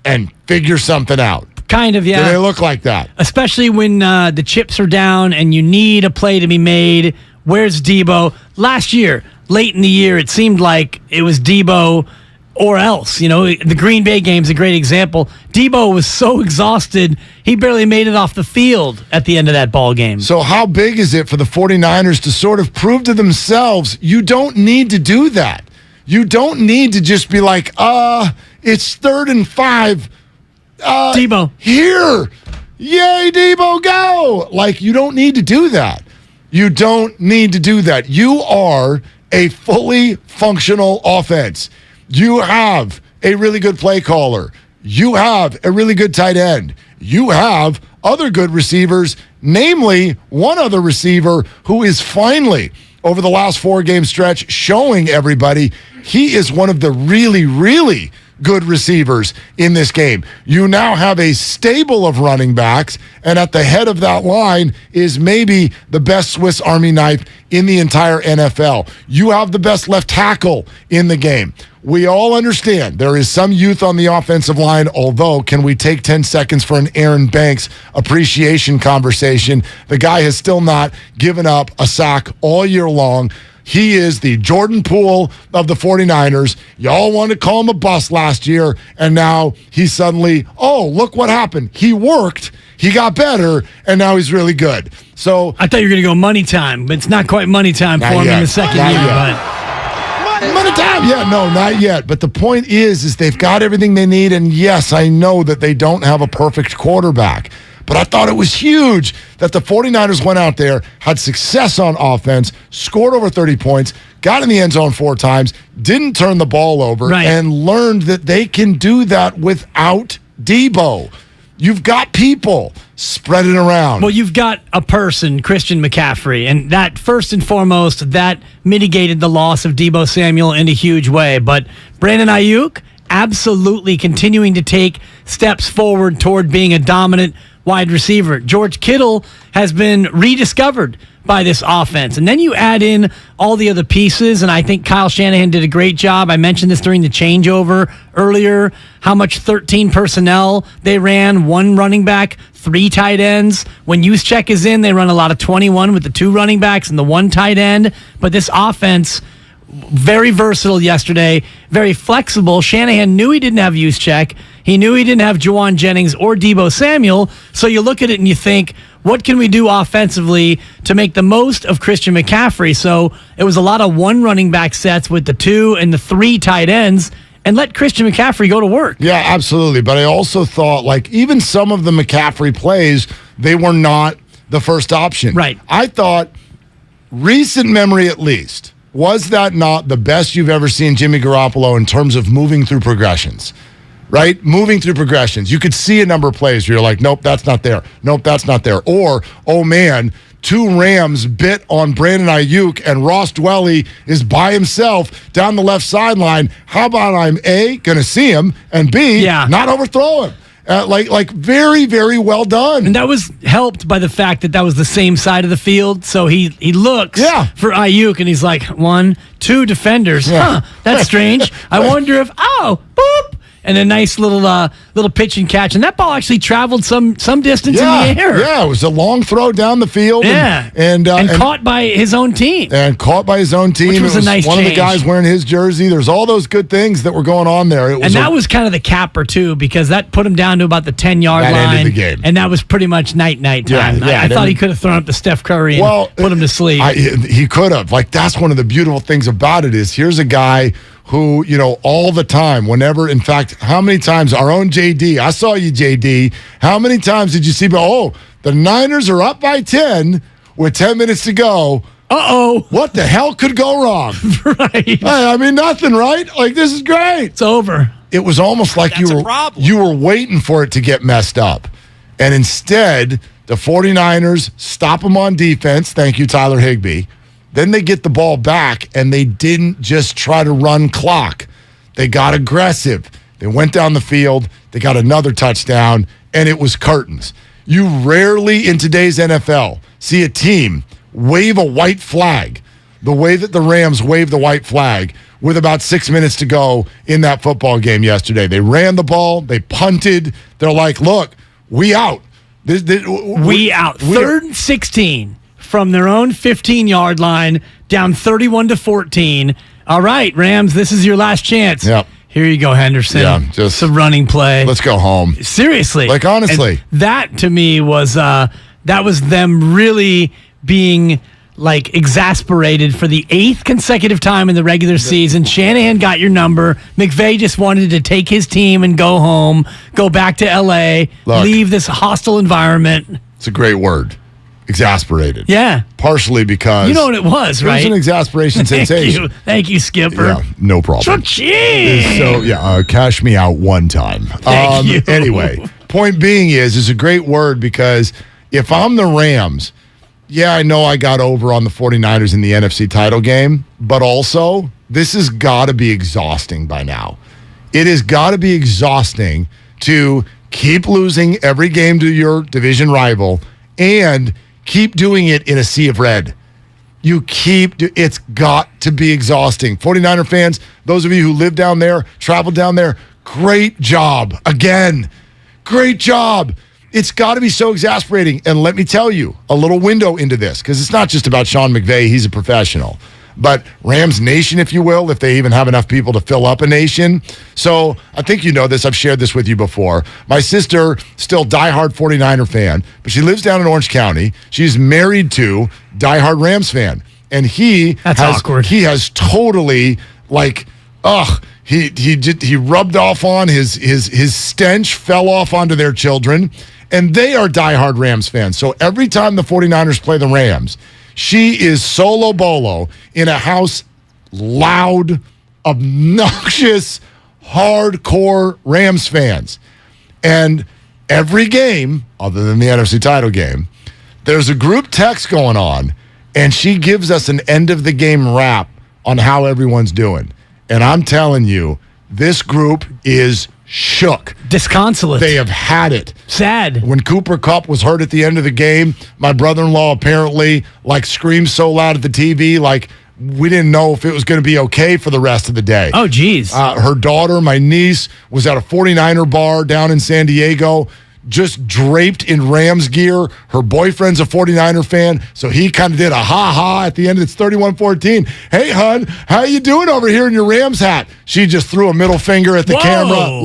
and figure something out? Kind of, yeah. Do they look like that? Especially when the chips are down and you need a play to be made. Where's Deebo? Last year, late in the year, it seemed like it was Deebo or else. The Green Bay game's a great example. Deebo was so exhausted, he barely made it off the field at the end of that ball game. So how big is it for the 49ers to sort of prove to themselves, you don't need to do that. You don't need to just be like, it's 3rd and 5. Deebo. Here. Yay, Deebo, go. Like, you don't need to do that. You don't need to do that. You are a fully functional offense. You have a really good play caller. You have a really good tight end. You have other good receivers, namely one other receiver who is finally, over the last 4-game stretch, showing everybody he is one of the really, really good receivers in this game. You now have a stable of running backs, and at the head of that line is maybe the best Swiss Army knife in the entire NFL. You have the best left tackle in the game. We all understand there is some youth on the offensive line, although can we take 10 seconds for an Aaron Banks appreciation conversation? The guy has still not given up a sack all year long. He is the Jordan Poole of the 49ers. Y'all wanted to call him a bust last year, and now he's suddenly, look what happened. He worked, he got better, and now he's really good. So I thought you were going to go money time, but it's not quite money time for him in the second year. Money time. Yeah, no, not yet. But the point is they've got everything they need, and yes, I know that they don't have a perfect quarterback. But I thought it was huge that the 49ers went out there, had success on offense, scored over 30 points, got in the end zone 4 times, didn't turn the ball over, and learned that they can do that without Deebo. You've got people. Spread it around. Well, you've got a person, Christian McCaffrey, and that, first and foremost, that mitigated the loss of Deebo Samuel in a huge way. But Brandon Ayuk, absolutely continuing to take steps forward toward being a dominant wide receiver. George Kittle has been rediscovered by this offense. And then you add in all the other pieces, and I think Kyle Shanahan did a great job. I mentioned this during the changeover earlier, how much 13 personnel they ran, 1 running back, 3 tight ends. When Juszczyk is in, they run a lot of 21 with the 2 running backs and the 1 tight end. But this offense, very versatile yesterday, very flexible. Shanahan knew he didn't have Juszczyk. He knew he didn't have Juwan Jennings or Deebo Samuel. So you look at it and you think, what can we do offensively to make the most of Christian McCaffrey? So it was a lot of 1 running back sets with the 2 and the 3 tight ends, and let Christian McCaffrey go to work. Yeah, absolutely. But I also thought, even some of the McCaffrey plays, they were not the first option. Right. I thought, recent memory at least, was that not the best you've ever seen Jimmy Garoppolo in terms of moving through progressions? Right? Moving through progressions. You could see a number of plays where you're like, nope, that's not there. Nope, that's not there. Or, oh man, 2 Rams bit on Brandon Ayuk and Ross Dwelly is by himself down the left sideline. How about I'm A, going to see him, and B, not overthrow him? Very, very well done. And that was helped by the fact that was the same side of the field. So he looks for Ayuk, and he's like, 1, 2 defenders. Huh, that's strange. I wonder if, boop. and a nice little pitch and catch. And that ball actually traveled some distance in the air. Yeah, it was a long throw down the field. Yeah. And caught by his own team. And caught by his own team. Which was a nice one change. of the guys wearing his jersey. There's all those good things that were going on there. And that was kind of the capper, too, because that put him down to about the 10-yard line. That ended the game. And that was pretty much night time. Yeah, I thought he could have thrown up to Steph Curry and put him to sleep. He could have. Like, that's one of the beautiful things about it is here's a guy who, all the time, whenever, in fact, how many times, our own JD, I saw you, JD, how many times did you see, the Niners are up by 10 with 10 minutes to go. Uh-oh. What the hell could go wrong? Right. I mean, nothing, right? Like, this is great. It's over. It was almost like you were waiting for it to get messed up. And instead, the 49ers stop them on defense. Thank you, Tyler Higbee. Then they get the ball back, and they didn't just try to run clock. They got aggressive. They went down the field. They got another touchdown, and it was curtains. You rarely in today's NFL see a team wave a white flag the way that the Rams waved the white flag with about 6 minutes to go in that football game yesterday. They ran the ball. They punted. They're like, look, we out. We out. 3rd and 16 from their own 15-yard line, down 31-14. All right, Rams, this is your last chance. Yep. Here you go, Henderson. Yeah, just a running play. Let's go home. Seriously. Like, honestly. And that, to me, was them really being like exasperated for the 8th consecutive time in the regular season. Shanahan got your number. McVay just wanted to take his team and go home, go back to L.A., leave this hostile environment. It's a great word. Exasperated. Yeah. Partially because... You know what it was, right? It was an exasperation sensation. Thank you, Skipper. Yeah, no problem. So, cash me out one time. Thank you. Anyway, point being is a great word because if I'm the Rams... Yeah, I know I got over on the 49ers in the NFC title game, but also this has got to be exhausting by now. It has got to be exhausting to keep losing every game to your division rival and keep doing it in a sea of red. It's got to be exhausting. 49er fans, those of you who live down there, travel down there, great job. Again, great job. It's got to be so exasperating. And let me tell you a little window into this, because it's not just about Sean McVay. He's a professional. But Rams Nation, if you will, if they even have enough people to fill up a nation. So I think you know this. I've shared this with you before. My sister, still diehard 49er fan, but she lives down in Orange County. She's married to diehard Rams fan. And That's awkward. He has totally, he rubbed off on his stench, fell off onto their children. And they are diehard Rams fans. So every time the 49ers play the Rams, she is solo bolo in a house, loud, obnoxious, hardcore Rams fans. And every game, other than the NFC title game, there's a group text going on, and she gives us an end-of-the-game wrap on how everyone's doing. And I'm telling you, this group is shook. Disconsolate. They have had it. Sad. When Cooper Kupp was hurt at the end of the game, my brother-in-law apparently screamed so loud at the TV, we didn't know if it was going to be okay for the rest of the day. Oh, geez. Her daughter, my niece, was at a 49er bar down in San Diego, just draped in Rams gear. Her boyfriend's a 49er fan, so he kind of did a ha-ha at the end. It's 31-14. Hey, hon, how you doing over here in your Rams hat? She just threw a middle finger at the camera.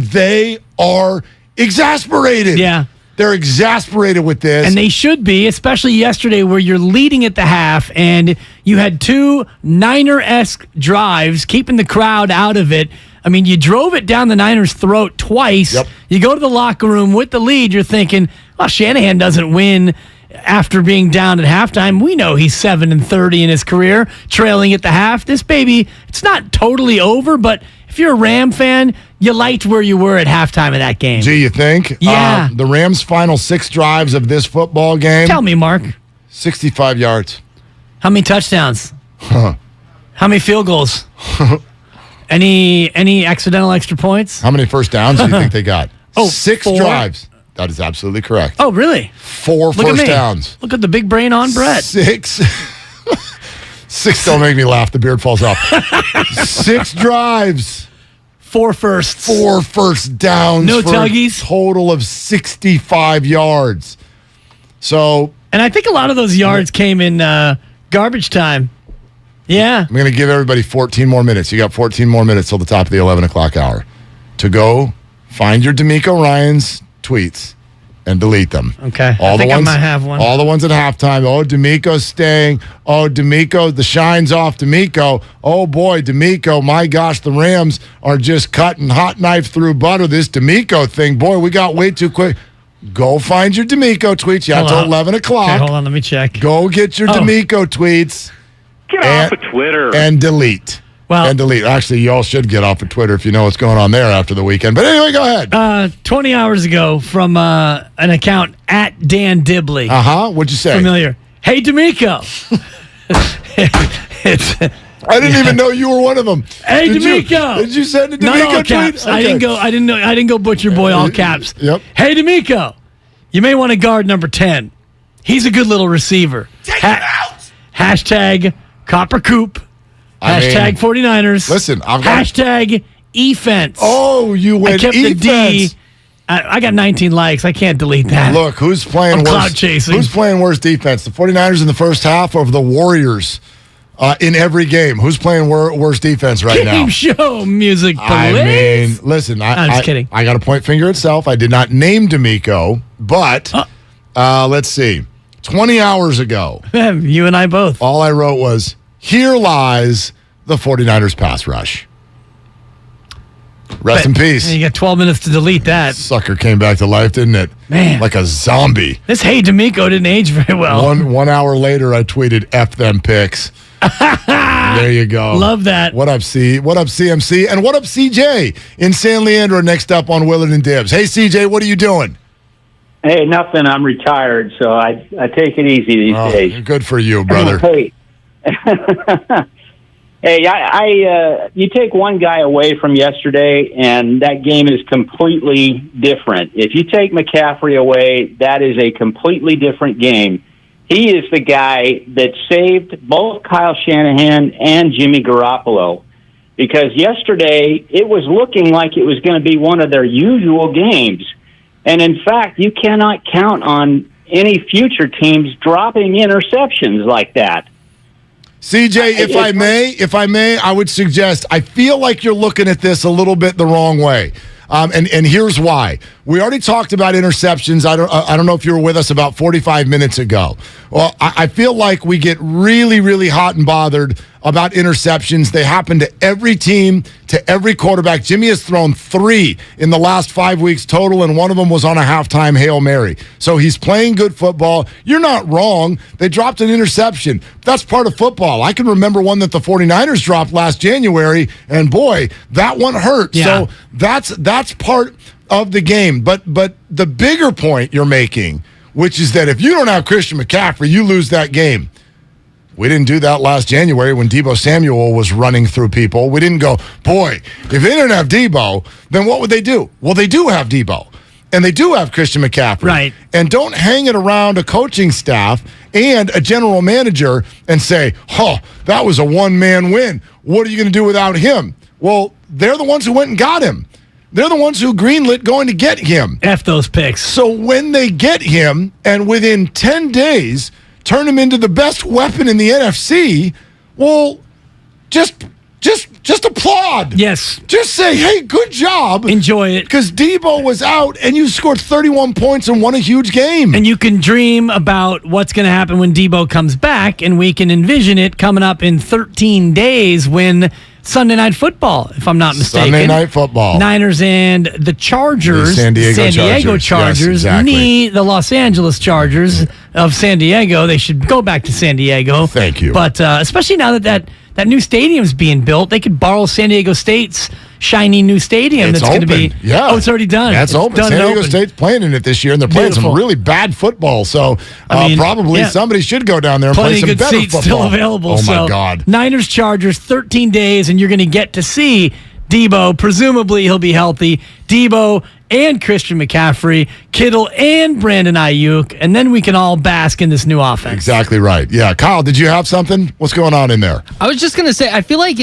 They are exasperated. Yeah. They're exasperated with this. And they should be, especially yesterday where you're leading at the half and you had 2 Niner-esque drives, keeping the crowd out of it. I mean, you drove it down the Niners' throat twice. Yep. You go to the locker room with the lead. You're thinking, Shanahan doesn't win after being down at halftime. We know he's 7-30 in his career, trailing at the half. This baby, it's not totally over, but if you're a Ram fan, you liked where you were at halftime of that game. Do you think? Yeah. The Rams' final 6 drives of this football game. Tell me, Mark. 65 yards. How many touchdowns? How many field goals? Any accidental extra points? How many first downs do you think they got? 6 4? drives. That is absolutely correct. Oh, really? 4 first downs. Look at the big brain on Brett. 6. 6 don't make me laugh. The beard falls off. 6 drives. 4 firsts. 4 first downs. No for tuggies. A total of 65 yards. So, and I think a lot of those yards came in garbage time. Yeah. I'm going to give everybody 14 more minutes. You got 14 more minutes till the top of the 11 o'clock hour to go find your D'Amico Ryans tweets and delete them. Okay. I think I might have one. All the ones at halftime. Oh, D'Amico's staying. Oh, D'Amico, the shine's off D'Amico. Oh, boy, D'Amico, my gosh, the Rams are just cutting hot knife through butter. This D'Amico thing, boy, we got way too quick. Go find your D'Amico tweets. You have till 11 o'clock. Okay, hold on, let me check. Go get your D'Amico tweets. Get off of Twitter. And delete. Well, delete. Actually, y'all should get off of Twitter if you know what's going on there after the weekend. But anyway, go ahead. 20 hours ago from an account at Dan Dibley. What'd you say? Familiar. Hey, D'Amico. I didn't even know you were one of them. Hey, D'Amico. Did you send a Not D'Amico all tweet? caps. I didn't go butcher boy all caps. Yep. Hey, D'Amico. You may want to guard number 10. He's a good little receiver. Take him out. Hashtag Copper Coop. Hashtag 49ers. Listen, I've got hashtag E-fence. Oh, you went I kept the D. I got 19 likes. I can't delete that. Look, who's playing I'm worse? cloud chasing. Who's playing worse defense? The 49ers in the first half or the Warriors in every game? Who's playing worse defense right now? Game show music, please. I mean, listen, I'm just kidding. I got to point finger itself. I did not name D'Amico, but let's see. 20 hours ago. You and I both. All I wrote was, here lies the 49ers pass rush. Rest in peace. You got 12 minutes to delete that. Sucker came back to life, didn't it? Man. Like a zombie. This Hey D'Amico didn't age very well. One hour later, I tweeted, F them picks. There you go. Love that. What up, What up, CMC? And what up, CJ? In San Leandro, next up on Willard and Dibs. Hey, CJ, what are you doing? Hey, nothing. I'm retired, so I take it easy these days. Good for you, brother. Hey, you take one guy away from yesterday, and that game is completely different. If you take McCaffrey away, that is a completely different game. He is the guy that saved both Kyle Shanahan and Jimmy Garoppolo, because yesterday it was looking like it was going to be one of their usual games. And in fact, you cannot count on any future teams dropping interceptions like that. CJ, if I may, I would suggest, I feel like you're looking at this a little bit the wrong way. And here's why. We already talked about interceptions. I don't know if you were with us about 45 minutes ago. Well, I feel like we get really, really hot and bothered about interceptions. They happen to every team, to every quarterback. Jimmy has thrown 3 in the last 5 weeks total, and one of them was on a halftime Hail Mary. So he's playing good football. You're not wrong. They dropped an interception. That's part of football. I can remember one that the 49ers dropped last January, and boy, that one hurt. Yeah. So that's part of the game. But the bigger point you're making, which is that if you don't have Christian McCaffrey, you lose that game. We didn't do that last January when Deebo Samuel was running through people. We didn't go, boy, if they didn't have Deebo, then what would they do? Well, they do have Deebo, and they do have Christian McCaffrey. Right. And don't hang it around a coaching staff and a general manager and say, that was a one-man win. What are you going to do without him? Well, they're the ones who went and got him. They're the ones who greenlit going to get him. F those picks. So when they get him, and within 10 days turn him into the best weapon in the NFC, well, just applaud. Yes. Just say, hey, good job. Enjoy it. Because Deebo was out, and you scored 31 points and won a huge game. And you can dream about what's going to happen when Deebo comes back, and we can envision it coming up in 13 days when Sunday Night Football, if I'm not mistaken. Sunday Night Football. Niners and the Chargers. The San Diego Chargers. Yes, exactly. The Los Angeles Chargers of San Diego. They should go back to San Diego. Thank you. But especially now that new stadium's being built, they could borrow San Diego State's shiny new stadium. It's that's going to be. Yeah. Oh, it's already done. That's open. Done San and Diego open. State's playing in it this year, and they're playing some really bad football. So probably somebody should go down there and play plenty some of good better seats football. Still available. Oh, so my God. Niners, Chargers, 13 days, and you're going to get to see Deebo. Presumably, he'll be healthy. Deebo and Christian McCaffrey, Kittle and Brandon Ayuk, and then we can all bask in this new offense. Exactly right. Yeah, Kyle, did you have something? What's going on in there? I was just going to say, I feel like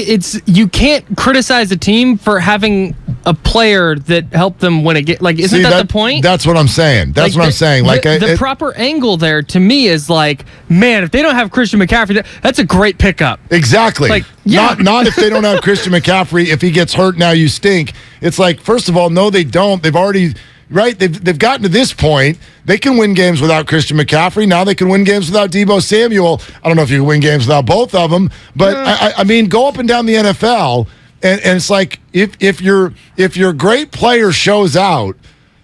you can't criticize a team for having a player that helped them win a game. Like, isn't that the point? That's what I'm saying. That's what I'm saying. Like the proper angle there to me is like, man, if they don't have Christian McCaffrey, that's a great pickup. Exactly. Like, yeah. Not if they don't have Christian McCaffrey. If he gets hurt, now you stink. It's like, first of all, no, they don't. They've already, right? They've gotten to this point. They can win games without Christian McCaffrey. Now they can win games without Deebo Samuel. I don't know if you can win games without both of them, but I mean, go up and down the NFL, and it's like if your great player shows out,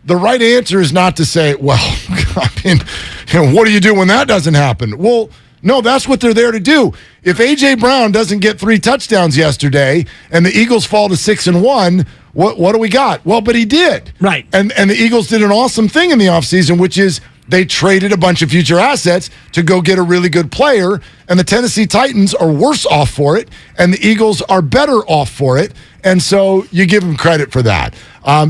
the right answer is not to say, well, I mean, what do you do when that doesn't happen? Well, no, that's what they're there to do. If A.J. Brown doesn't get 3 touchdowns yesterday and the Eagles fall to 6-1, what do we got? Well, but he did. Right. And the Eagles did an awesome thing in the offseason, which is they traded a bunch of future assets to go get a really good player, and the Tennessee Titans are worse off for it, and the Eagles are better off for it, and so you give them credit for that.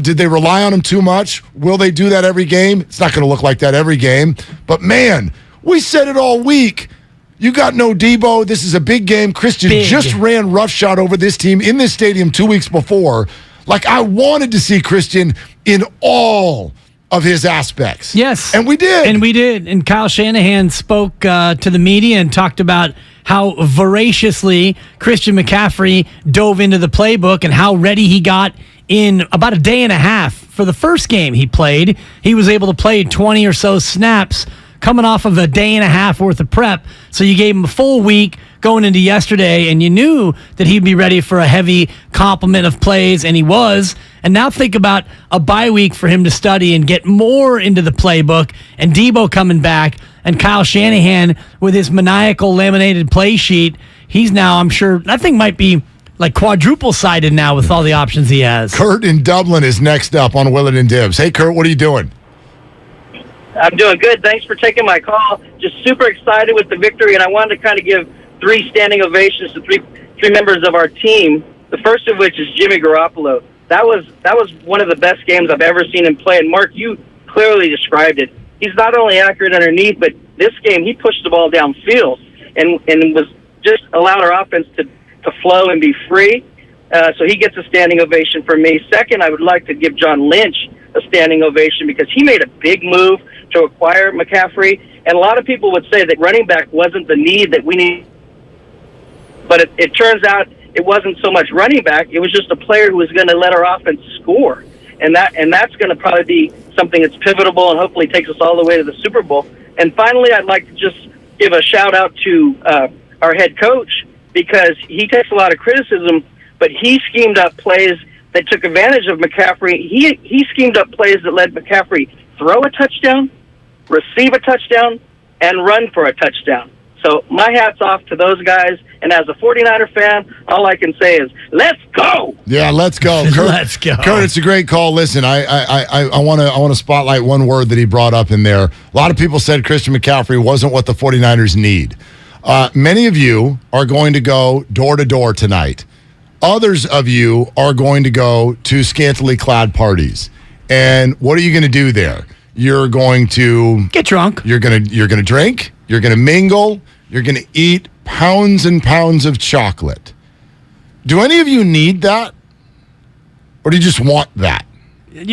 Did they rely on him too much? Will they do that every game? It's not going to look like that every game, but man, we said it all week. You got no Deebo. This is a big game. Christian just ran roughshod over this team in this stadium 2 weeks before. Like, I wanted to see Christian in all of his aspects. Yes. And we did. And Kyle Shanahan spoke to the media and talked about how voraciously Christian McCaffrey dove into the playbook and how ready he got in about a day and a half. For the first game he played, he was able to play 20 or so snaps coming off of a day and a half worth of prep. So you gave him a full week going into yesterday, and you knew that he'd be ready for a heavy complement of plays, and he was. And now think about a bye week for him to study and get more into the playbook, and Deebo coming back, and Kyle Shanahan with his maniacal laminated play sheet. He's now, I'm sure, that thing might be like quadruple-sided now with all the options he has. Kurt in Dublin is next up on Willard and Dibs. Hey, Kurt, what are you doing? I'm doing good. Thanks for taking my call. Just super excited with the victory, and I wanted to kind of give 3 standing ovations to three members of our team. The first of which is Jimmy Garoppolo. That was one of the best games I've ever seen him play. And Mark, you clearly described it. He's not only accurate underneath, but this game he pushed the ball downfield and was just allowed our offense to flow and be free. So he gets a standing ovation from me. Second, I would like to give John Lynch a standing ovation because he made a big move to acquire McCaffrey. And a lot of people would say that running back wasn't the need that we need. But it turns out it wasn't so much running back. It was just a player who was going to let our offense score. And that's going to probably be something that's pivotal and hopefully takes us all the way to the Super Bowl. And finally, I'd like to just give a shout-out to our head coach because he takes a lot of criticism, but he schemed up plays that took advantage of McCaffrey. He schemed up plays that let McCaffrey throw a touchdown, receive a touchdown, and run for a touchdown. So my hat's off to those guys. And as a 49er fan, all I can say is, let's go. Yeah, let's go. Kurt, let's go. Kurt, it's a great call. Listen, I want to spotlight one word that he brought up in there. A lot of people said Christian McCaffrey wasn't what the 49ers need. Many of you are going to go door to door tonight. Others of you are going to go to scantily clad parties. And what are you going to do there? You're going to get drunk. You're going to drink. You're going to mingle. You're going to eat pounds and pounds of chocolate. Do any of you need that? Or do you just want that?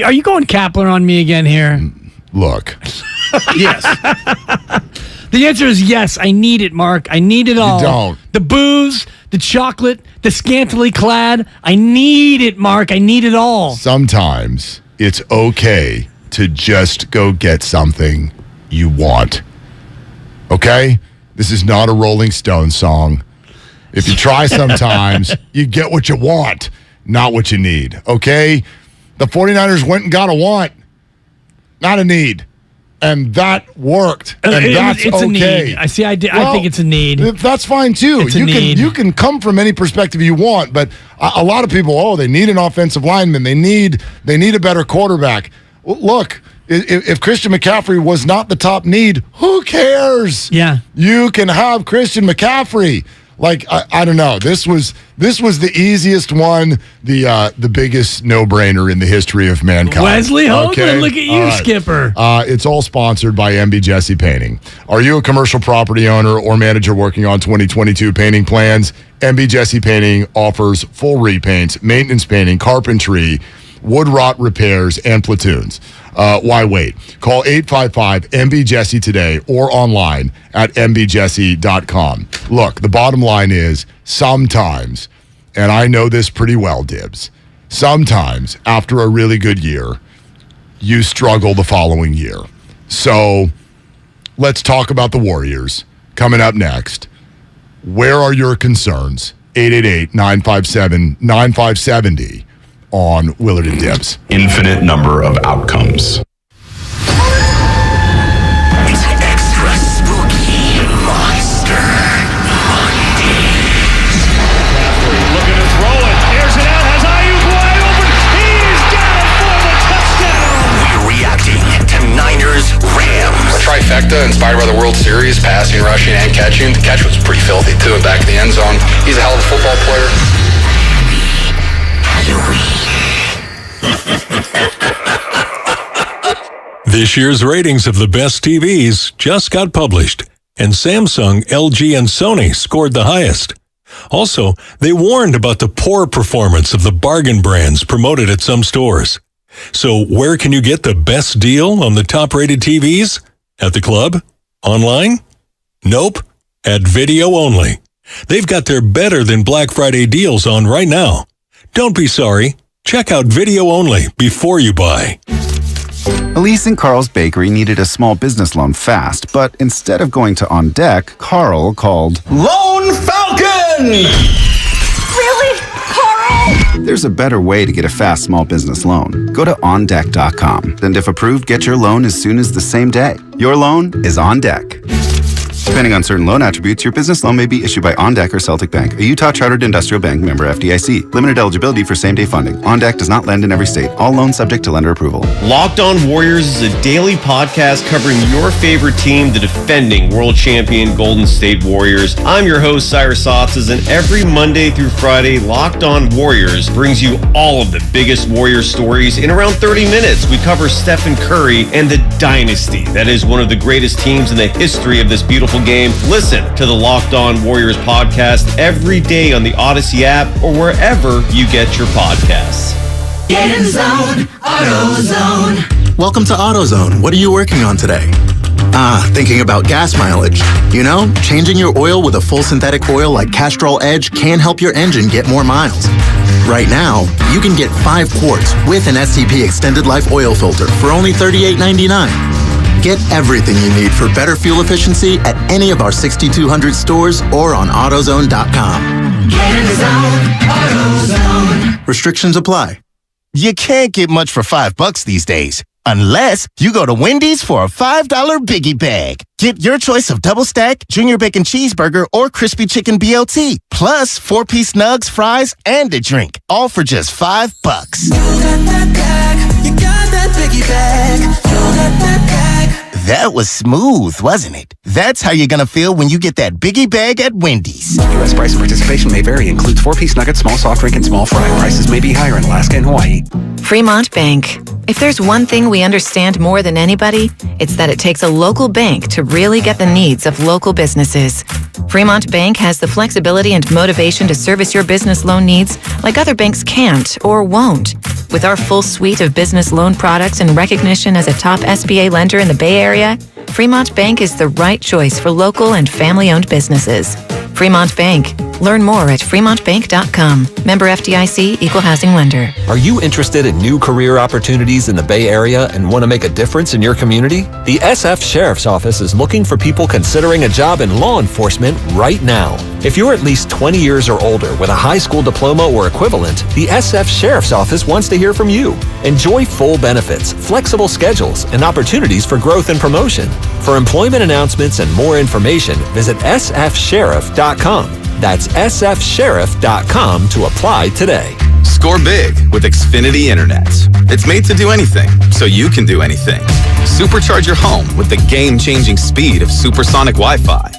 Are you going Kaplan on me again here? Look. Yes. The answer is yes. I need it, Mark. I need it all. You don't. The booze, the chocolate, the scantily clad. I need it, Mark. I need it all. Sometimes it's okay to just go get something you want. Okay? This is not a Rolling Stones song. If you try sometimes, you get what you want, not what you need. Okay? The 49ers went and got a want, not a need. And that worked. And that's it's okay. A need. I think it's a need. That's fine too. You can come from any perspective you want, but a lot of people, they need an offensive lineman. They need a better quarterback. Look, if Christian McCaffrey was not the top need, who cares? Yeah. You can have Christian McCaffrey. Like, I don't know. This was the easiest one, the biggest no-brainer in the history of mankind. Wesley Hoagland, look at you, Skipper. It's all sponsored by MB Jesse Painting. Are you a commercial property owner or manager working on 2022 painting plans? MB Jesse Painting offers full repaints, maintenance painting, carpentry, wood rot repairs, and platoons. Why wait? Call 855-MB-JESSE today or online at mbjesse.com. Look, the bottom line is sometimes, and I know this pretty well, Dibs, sometimes after a really good year, you struggle the following year. So let's talk about the Warriors coming up next. Where are your concerns? 888-957-9570. On Willard and Dibs. Infinite number of outcomes. It's extra spooky Monster Mondays. Looking to throw it. Airs it out. Has Ayuk wide open. He's got it for the touchdown. We're reacting to Niners Rams. A trifecta inspired by the World Series, passing, rushing, and catching. The catch was pretty filthy, too, in back of the end zone. He's a hell of a football player. This year's ratings of the best TVs just got published, and Samsung, LG, and Sony scored the highest. Also, they warned about the poor performance of the bargain brands promoted at some stores. So where can you get the best deal on the top-rated TVs? At the club? Online? Nope. At Video Only. They've got their better than Black Friday deals on right now. Don't be sorry. Check out Video Only before you buy. Elise and Carl's Bakery needed a small business loan fast, but instead of going to On Deck, Carl called Lone Falcon! Really? Carl? There's a better way to get a fast small business loan. Go to OnDeck.com, and if approved, get your loan as soon as the same day. Your loan is on deck. Depending on certain loan attributes, your business loan may be issued by OnDeck or Celtic Bank, a Utah chartered industrial bank, member FDIC. Limited eligibility for same-day funding. OnDeck does not lend in every state. All loans subject to lender approval. Locked On Warriors is a daily podcast covering your favorite team, the defending world champion Golden State Warriors. I'm your host, Cyrus Softs, and every Monday through Friday, Locked On Warriors brings you all of the biggest Warrior stories in around 30 minutes. We cover Stephen Curry and the dynasty that is one of the greatest teams in the history of this beautiful game. Listen to the Locked On Warriors podcast every day on the Odyssey app or wherever you get your podcasts. Get in zone, AutoZone. Welcome to AutoZone. What are you working on today? Thinking about gas mileage. You know, changing your oil with a full synthetic oil like Castrol Edge can help your engine get more miles. Right now, you can get 5 quarts with an STP extended life oil filter for only $38.99. Get everything you need for better fuel efficiency at any of our 6,200 stores or on AutoZone.com. Get in the zone, AutoZone. Restrictions apply. You can't get much for $5 these days, unless you go to Wendy's for a $5 Biggie Bag. Get your choice of double stack, junior bacon cheeseburger, or crispy chicken BLT, plus 4-piece nugs, fries, and a drink, all for just $5. You got that bag, you got that Biggie Bag, you got that bag. That was smooth, wasn't it? That's how you're gonna feel when you get that Biggie Bag at Wendy's. U.S. price and participation may vary. Includes 4-piece nuggets, small soft drink, and small fry. Prices may be higher in Alaska and Hawaii. Fremont Bank. If there's one thing we understand more than anybody, it's that it takes a local bank to really get the needs of local businesses. Fremont Bank has the flexibility and motivation to service your business loan needs like other banks can't or won't. With our full suite of business loan products and recognition as a top SBA lender in the Bay Area, Fremont Bank is the right choice for local and family-owned businesses. Fremont Bank. Learn more at fremontbank.com. Member FDIC, Equal Housing Lender. Are you interested in new career opportunities in the Bay Area and want to make a difference in your community? The SF Sheriff's Office is looking for people considering a job in law enforcement right now. If you're at least 20 years or older with a high school diploma or equivalent, the SF Sheriff's Office wants to hear from you. Enjoy full benefits, flexible schedules, and opportunities for growth and promotion. For employment announcements and more information, visit sfsheriff.com. That's sfsheriff.com to apply today. Score big with Xfinity Internet. It's made to do anything, so you can do anything. Supercharge your home with the game-changing speed of supersonic Wi-Fi.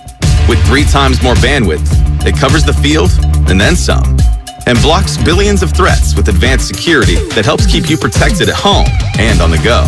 With 3 times more bandwidth, it covers the field and then some. And blocks billions of threats with advanced security that helps keep you protected at home and on the go.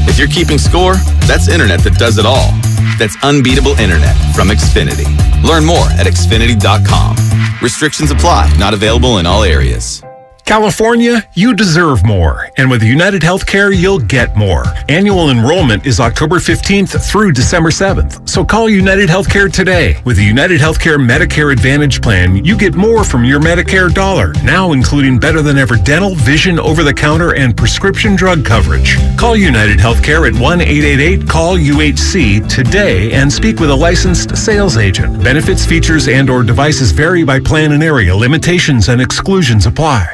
If you're keeping score, that's internet that does it all. That's unbeatable internet from Xfinity. Learn more at Xfinity.com. Restrictions apply. Not available in all areas. California, you deserve more. And with United Healthcare, you'll get more. Annual enrollment is October 15th through December 7th. So call United Healthcare today. With the United Healthcare Medicare Advantage Plan, you get more from your Medicare dollar, now including better than ever dental, vision, over-the-counter, and prescription drug coverage. Call United Healthcare at 1-888-CALL-UHC today and speak with a licensed sales agent. Benefits, features, and/or devices vary by plan and area. Limitations and exclusions apply.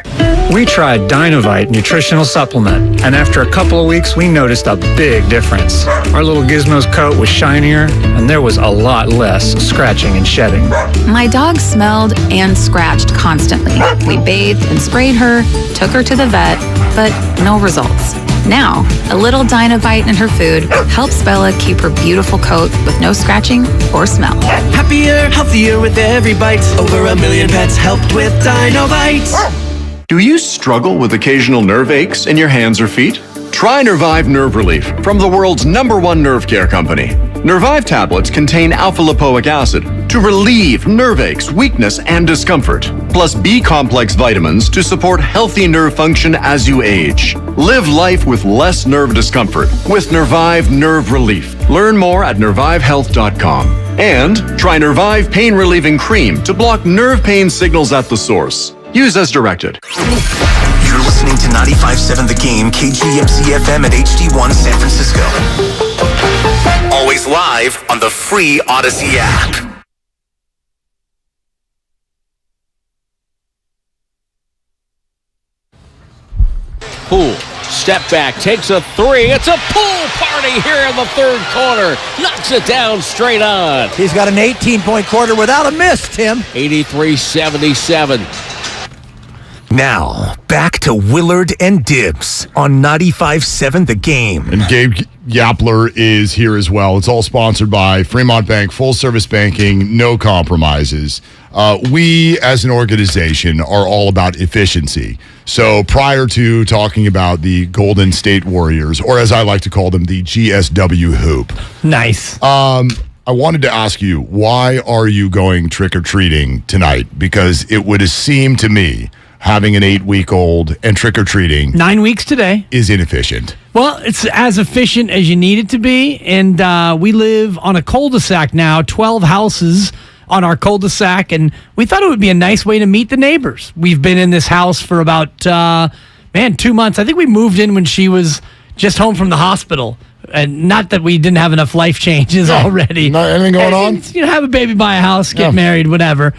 We tried Dynovite nutritional supplement, and after a couple of weeks, we noticed a big difference. Our little Gizmo's coat was shinier, and there was a lot less scratching and shedding. My dog smelled and scratched constantly. We bathed and sprayed her, took her to the vet, but no results. Now, a little Dynovite in her food helps Bella keep her beautiful coat with no scratching or smell. Happier, healthier with every bite. Over 1 million pets helped with Dynovite. Do you struggle with occasional nerve aches in your hands or feet? Try Nervive Nerve Relief from the world's #1 nerve care company. Nervive tablets contain alpha-lipoic acid to relieve nerve aches, weakness, and discomfort, plus B-complex vitamins to support healthy nerve function as you age. Live life with less nerve discomfort with Nervive Nerve Relief. Learn more at nervivehealth.com. And try Nervive Pain Relieving Cream to block nerve pain signals at the source. Use as directed. You're listening to 95.7 The Game, KGMC FM at HD1 San Francisco. Always live on the free Odyssey app. Poole, step back, takes a 3. It's a pool party here in the third quarter. Knocks it down straight on. He's got an 18-point quarter without a miss, Tim. 83-77. Now, back to Willard and Dibs on 95.7 The Game. And Gabe Yapler is here as well. It's all sponsored by Fremont Bank, full service banking, no compromises. We, as an organization, are all about efficiency. So prior to talking about the Golden State Warriors, or as I like to call them, the GSW Hoop. Nice. I wanted to ask you, why are you going trick-or-treating tonight? Because it would seem to me having an 8-week-old and trick-or-treating 9 weeks today is inefficient. Well, it's as efficient as you need it to be, and we live on a cul-de-sac now, 12 houses on our cul-de-sac, and we thought it would be a nice way to meet the neighbors. We've been in this house for about 2 months. I think we moved in when she was just home from the hospital, and not that we didn't have enough life changes already. Not anything going on? Have a baby, buy a house, get married, whatever.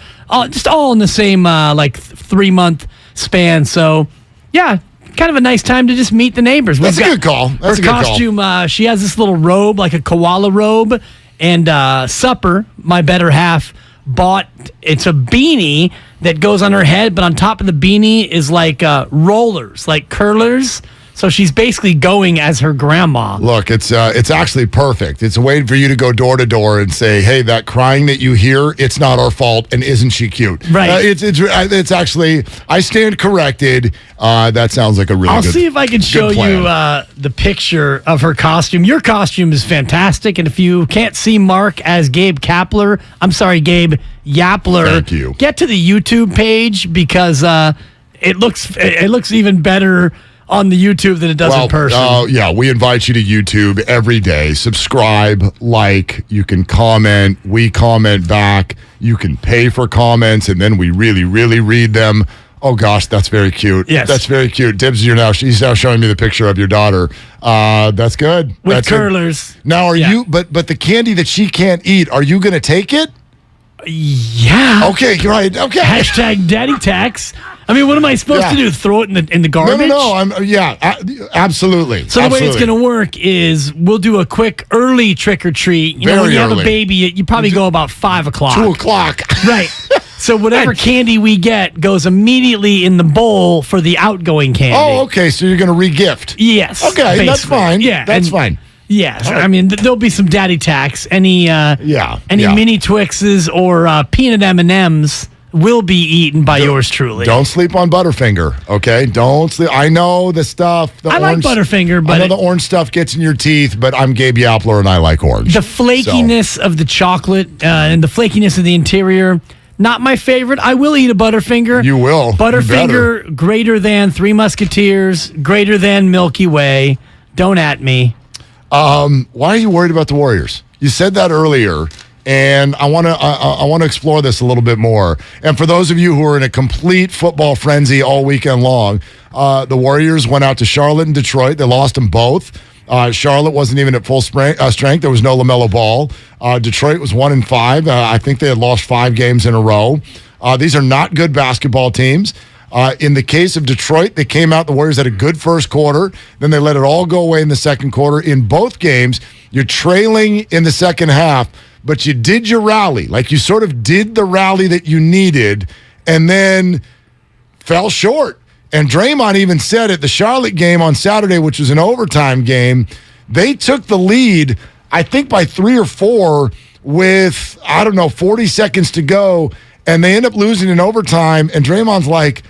Just all in the same 3-month span. So, yeah, kind of a nice time to just meet the neighbors. That's a good call. That's a good costume, she has this little robe, like a koala robe, and Supper, my better half, bought, it's a beanie that goes on her head, but on top of the beanie is like rollers, like curlers. So she's basically going as her grandma. Look, it's actually perfect. It's a way for you to go door to door and say, "Hey, that crying that you hear, it's not our fault, and isn't she cute?" Right. It's actually, I stand corrected. That sounds like a really I'll good. see if I can show you the picture of her costume. Your costume is fantastic, and if you can't see Mark as Gabe Yapler, Thank you. Get to the YouTube page because it looks even better on the YouTube than it does in person. Yeah, we invite you to YouTube every day. Subscribe, like, you can comment, we comment back, you can pay for comments, and then we really, really read them. Oh gosh, that's very cute. Yes. That's very cute. Dibs, she's now showing me the picture of your daughter. That's good. With that's curlers. Good. Now you but the candy that she can't eat, are you gonna take it? Yeah. Okay, right. Okay. Hashtag daddy tax. I mean, what am I supposed to do? Throw it in the garbage? No. Absolutely. So the way it's going to work is we'll do a quick early trick or treat. When you have a baby, you probably go about 5 o'clock. 2 o'clock. Right. So whatever candy we get goes immediately in the bowl for the outgoing candy. Oh, okay. So you're going to re-gift. Yes. Okay, basically. that's fine. Yeah, that's fine. Yes, I mean there'll be some daddy tax. Any mini Twixes or peanut M&Ms will be eaten by yours truly. Don't sleep on Butterfinger, okay? Don't sleep. I know the stuff. I like Butterfinger, but I know the orange stuff gets in your teeth, but I'm Gabe Yapler and I like orange. The flakiness of the chocolate and the flakiness of the interior, not my favorite. I will eat a Butterfinger. You will. Butterfinger greater than Three Musketeers, greater than Milky Way. Don't at me. Why are you worried about the Warriors? You said that earlier. And I want to explore this a little bit more. And for those of you who are in a complete football frenzy all weekend long, the Warriors went out to Charlotte and Detroit. They lost them both. Charlotte wasn't even at full strength. There was no LaMelo Ball. Detroit was 1-5. I think they had lost 5 games in a row. These are not good basketball teams. In the case of Detroit, they came out. The Warriors had a good first quarter. Then they let it all go away in the second quarter. In both games, you're trailing in the second half, but you did your rally. Like you sort of did the rally that you needed and then fell short. And Draymond even said at the Charlotte game on Saturday, which was an overtime game, they took the lead, I think by 3 or 4 with, 40 seconds to go. And they end up losing in overtime. And Draymond's like,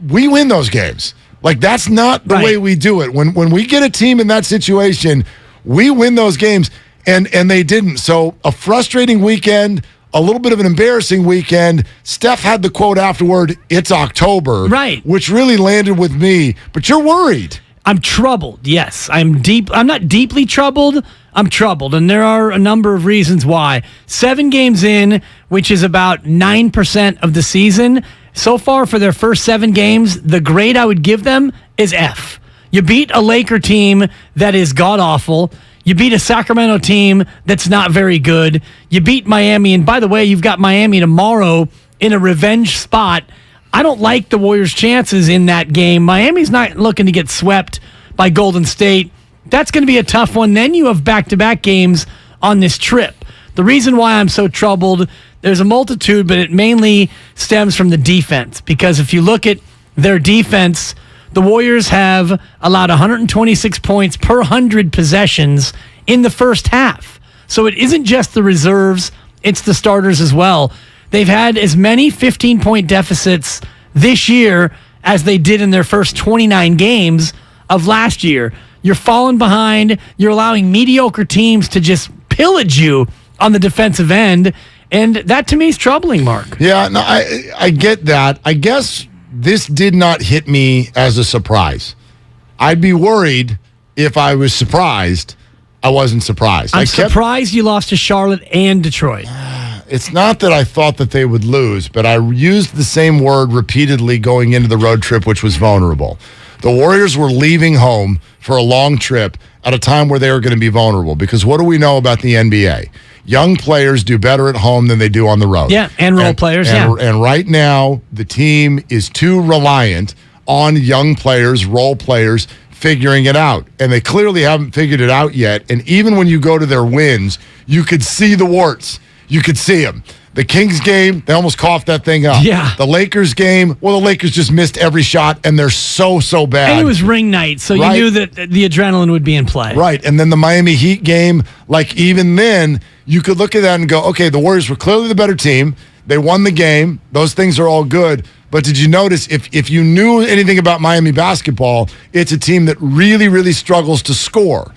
we win those games. Like that's not the way we do it. When we get a team in that situation, we win those games. And they didn't. So a frustrating weekend, a little bit of an embarrassing weekend. Steph had the quote afterward, "It's October." Right. Which really landed with me. But you're worried. I'm troubled, yes. I'm not deeply troubled. I'm troubled, and there are a number of reasons why. 7 games in, which is about 9% of the season. So far for their first 7 games, the grade I would give them is F. You beat a Laker team that is god-awful. You beat a Sacramento team that's not very good. You beat Miami. And by the way, you've got Miami tomorrow in a revenge spot. I don't like the Warriors' chances in that game. Miami's not looking to get swept by Golden State. That's going to be a tough one. Then you have back-to-back games on this trip. The reason why I'm so troubled, there's a multitude, but it mainly stems from the defense. Because if you look at their defense, the Warriors have allowed 126 points per 100 possessions in the first half. So it isn't just the reserves, it's the starters as well. They've had as many 15-point deficits this year as they did in their first 29 games of last year. You're falling behind. You're allowing mediocre teams to just pillage you on the defensive end. And that to me is troubling, Mark. Yeah, no, I get that. I guess this did not hit me as a surprise. I'd be worried if I was surprised. I wasn't surprised. I'm surprised you lost to Charlotte and Detroit. It's not that I thought that they would lose, but I used the same word repeatedly going into the road trip, which was vulnerable. The Warriors were leaving home for a long trip at a time where they were going to be vulnerable, because what do we know about the NBA? Young players do better at home than they do on the road. Yeah, and role players, And right now, the team is too reliant on young players, role players, figuring it out. And they clearly haven't figured it out yet. And even when you go to their wins, you could see the warts. You could see them. The Kings game, they almost coughed that thing up. Yeah. The Lakers game, well, the Lakers just missed every shot, and they're so bad. And it was ring night, so you knew that the adrenaline would be in play. Right, and then the Miami Heat game, like even then, you could look at that and go, okay, the Warriors were clearly the better team. They won the game. Those things are all good. But did you notice, if you knew anything about Miami basketball, it's a team that really, really struggles to score.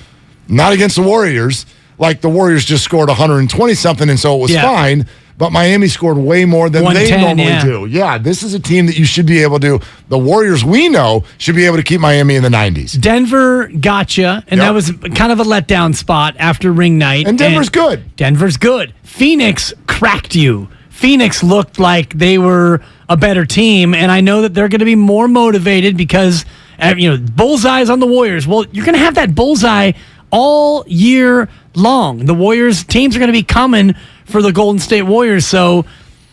Not against the Warriors. Like the Warriors just scored 120-something, and so it was fine. But Miami scored way more than they normally do. Yeah, this is a team that you should be able to. The Warriors, we know, should be able to keep Miami in the 90s. Denver gotcha, and that was kind of a letdown spot after ring night. And Denver's good. Denver's good. Phoenix cracked you. Phoenix looked like they were a better team, and I know that they're going to be more motivated because, bullseyes on the Warriors. Well, you're going to have that bullseye all year long. The Warriors teams are going to be coming for the Golden State Warriors. So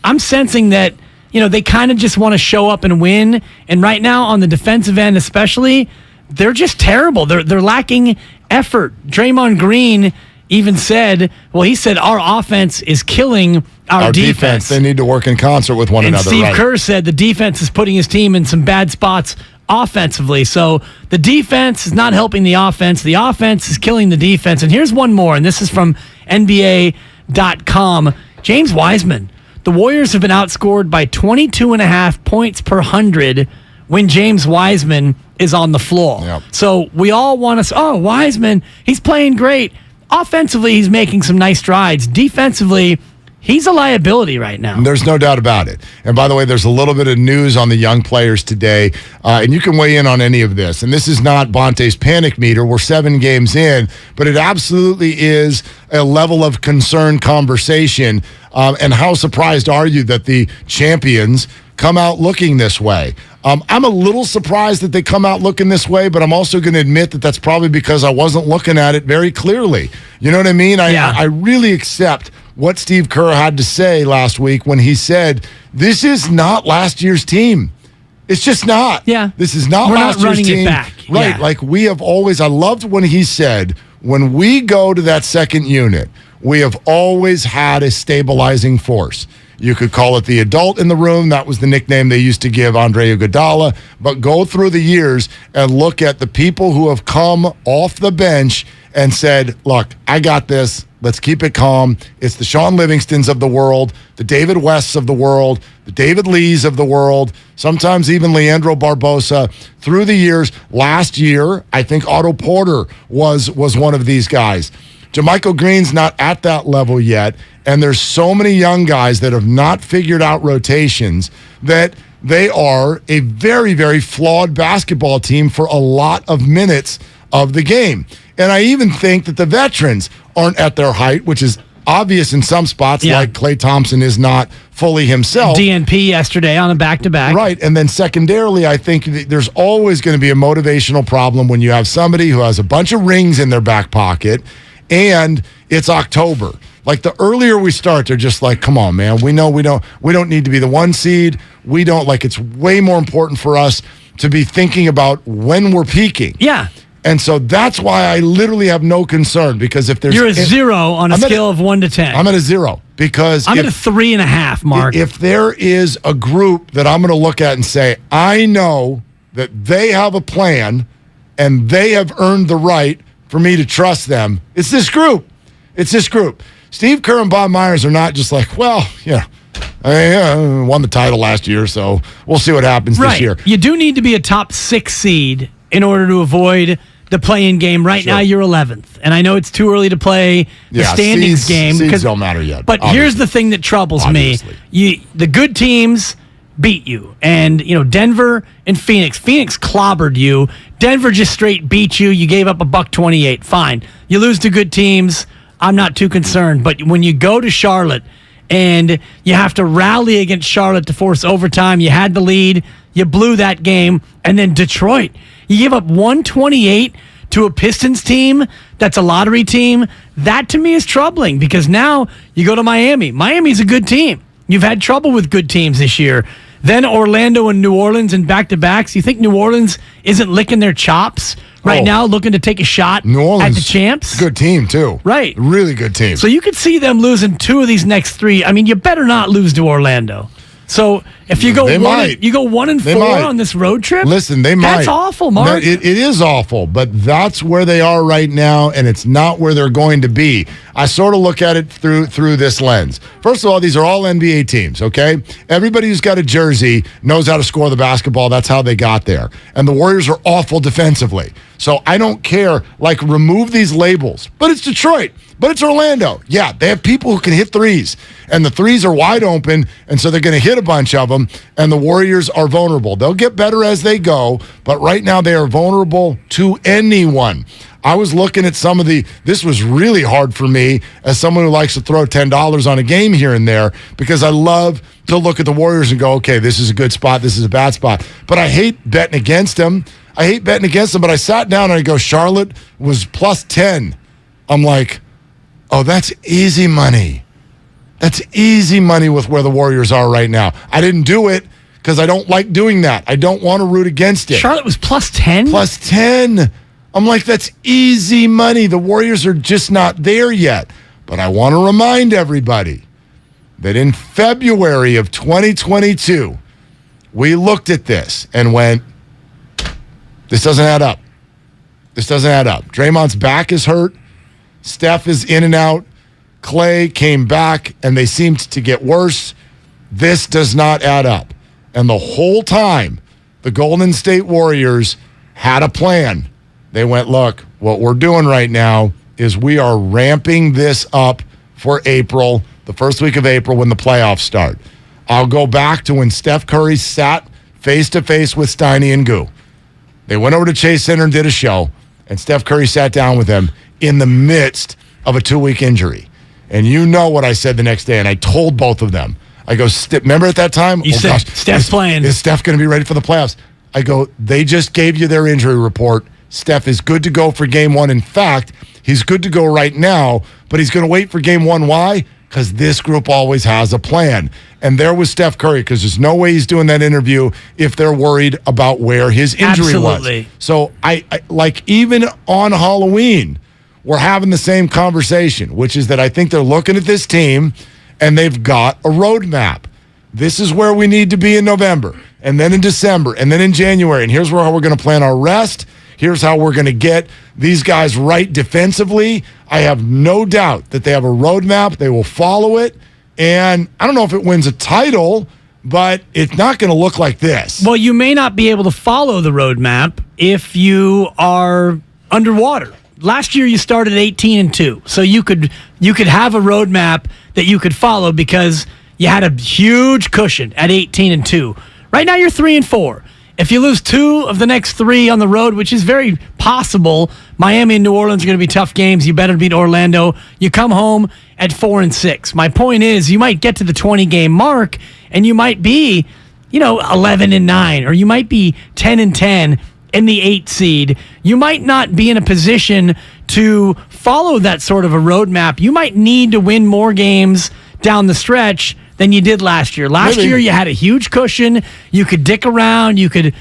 I'm sensing that, they kind of just want to show up and win. And right now on the defensive end especially, they're just terrible. They're lacking effort. Draymond Green even said, our offense is killing our defense. They need to work in concert with one another. And Steve Kerr said the defense is putting his team in some bad spots offensively. So the defense is not helping the offense. The offense is killing the defense. And here's one more, and this is from NBA.com. James Wiseman. The Warriors have been outscored by 22.5 points per 100 when James Wiseman is on the floor. Yep. So we all want to Wiseman, he's playing great. Offensively, he's making some nice strides. Defensively, he's a liability right now. There's no doubt about it. And by the way, there's a little bit of news on the young players today, and you can weigh in on any of this. And this is not Bonte's panic meter. We're 7 games in, but it absolutely is a level of concern conversation. And how surprised are you that the champions come out looking this way? I'm a little surprised that they come out looking this way, but I'm also going to admit that that's probably because I wasn't looking at it very clearly. You know what I mean? I really accept what Steve Kerr had to say last week when he said, this is not last year's team. It's just not. Yeah. This is not We're last not running year's team. it back. Right. Yeah. Like we have always, I loved when he said, when we go to that second unit, we have always had a stabilizing force. You could call it the adult in the room. That was the nickname they used to give Andre Iguodala. But go through the years and look at the people who have come off the bench and said, look, I got this. Let's keep it calm. It's the Sean Livingstons of the world, the David Wests of the world, the David Lees of the world, sometimes even Leandro Barbosa. Through the years, last year, I think Otto Porter was one of these guys. JaMychal Green's not at that level yet, and there's so many young guys that have not figured out rotations that they are a very, very flawed basketball team for a lot of minutes of the game. And I even think that the veterans aren't at their height, which is obvious in some spots, like Klay Thompson is not fully himself. DNP yesterday on a back-to-back. Right, and then secondarily, I think there's always going to be a motivational problem when you have somebody who has a bunch of rings in their back pocket and it's October. Like the earlier we start, they're just like, come on, man. We know we don't need to be the 1 seed. We don't it's way more important for us to be thinking about when we're peaking. Yeah. And so that's why I literally have no concern, because if there's You're a 0 on a scale of 1 to 10. I'm at a 0 because I'm at a 3.5, Mark. If there is a group that I'm going to look at and say, I know that they have a plan and they have earned the right for me to trust them, it's this group. It's this group. Steve Kerr and Bob Myers are not just like, well, I won the title last year, so we'll see what happens this year. You do need to be a top 6 seed in order to avoid the play-in game. Right now, you're 11th. And I know it's too early to play the standings game. Seeds don't matter yet. But here's the thing that troubles me. The good teams beat you. And, Denver and Phoenix. Phoenix clobbered you. Denver just straight beat you. You gave up $128. Fine. You lose to good teams. I'm not too concerned. But when you go to Charlotte and you have to rally against Charlotte to force overtime, you had the lead, you blew that game. And then Detroit, you give up 128 to a Pistons team that's a lottery team. That to me is troubling, because now you go to Miami. Miami's a good team. You've had trouble with good teams this year. Then Orlando and New Orleans in back-to-backs. You think New Orleans isn't licking their chops right now, looking to take a shot New Orleans, at the champs? Good team, too. Right. Really good team. So you could see them losing 2 of these next 3. I mean, you better not lose to Orlando. So if you go 1 and 4 on this road trip, listen, they might. That's awful, Mark. No, it is awful, but that's where they are right now, and it's not where they're going to be. I sort of look at it through this lens. First of all, these are all NBA teams, okay? Everybody who's got a jersey knows how to score the basketball. That's how they got there. And the Warriors are awful defensively. So I don't care. Remove these labels. But it's Detroit. But it's Orlando. Yeah, they have people who can hit threes. And the threes are wide open, and so they're going to hit a bunch of them, and the Warriors are vulnerable. They'll get better as they go, but right now they are vulnerable to anyone. I was looking at this was really hard for me as someone who likes to throw $10 on a game here and there, because I love to look at the Warriors and go, okay, this is a good spot, this is a bad spot. But I hate betting against them. But I sat down and I go, Charlotte was plus 10. I'm like, oh, that's easy money. That's easy money with where the Warriors are right now. I didn't do it because I don't like doing that. I don't want to root against it. Charlotte was plus 10? Plus 10. I'm like, that's easy money. The Warriors are just not there yet. But I want to remind everybody that in February of 2022, we looked at this and went, This doesn't add up. Draymond's back is hurt. Steph is in and out. Clay came back, and they seemed to get worse. This does not add up. And the whole time, the Golden State Warriors had a plan. They went, look, what we're doing right now is we are ramping this up for April, the first week of April when the playoffs start. I'll go back to when Steph Curry sat face-to-face with Steiny and Guru. They went over to Chase Center and did a show, and Steph Curry sat down with him in the midst of a 2-week injury. And you know what I said the next day, and I told both of them. I go, remember at that time? You said, Steph's playing. Is Steph going to be ready for the playoffs? I go, they just gave you their injury report. Steph is good to go for game one. In fact, he's good to go right now, but he's going to wait for game one. Why? Because this group always has a plan. And there was Steph Curry, because there's no way he's doing that interview if they're worried about where his injury was. So I like, even on Halloween, we're having the same conversation, which is that I think they're looking at this team and they've got a roadmap. This is where we need to be in November, and then in December, and then in January. And here's how we're going to plan our rest. Here's how we're going to get these guys right defensively. I have no doubt that they have a roadmap. They will follow it. And I don't know if it wins a title, but it's not going to look like this. Well, you may not be able to follow the roadmap if you are underwater. Last year you started 18-2, so you could have a roadmap that you could follow because you had a huge cushion at 18-2. Right now you're 3-4. If you lose 2 of the next 3 on the road, which is very possible, Miami and New Orleans are going to be tough games. You better beat Orlando. You come home at 4-6. My point is, you might get to the 20-game mark, and you might be, 11-9, or you might be 10-10 in the 8 seed. You might not be in a position to follow that sort of a roadmap. You might need to win more games down the stretch than you did last year. Last year you had a huge cushion. You could dick around. You could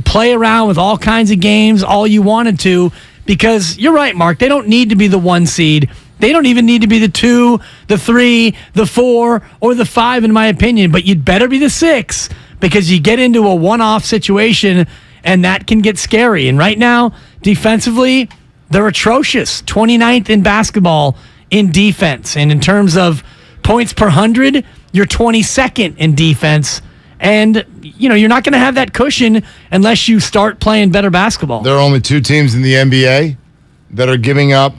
play around with all kinds of games all you wanted to, because you're right, Mark. They don't need to be the 1 seed. They don't even need to be the 2, the 3, the 4, or the 5, in my opinion. But you'd better be the 6, because you get into a one-off situation and that can get scary. And right now, defensively, they're atrocious. 29th in basketball in defense. And in terms of points per 100, you're 22nd in defense. And, you're not going to have that cushion unless you start playing better basketball. There are only 2 teams in the NBA that are giving up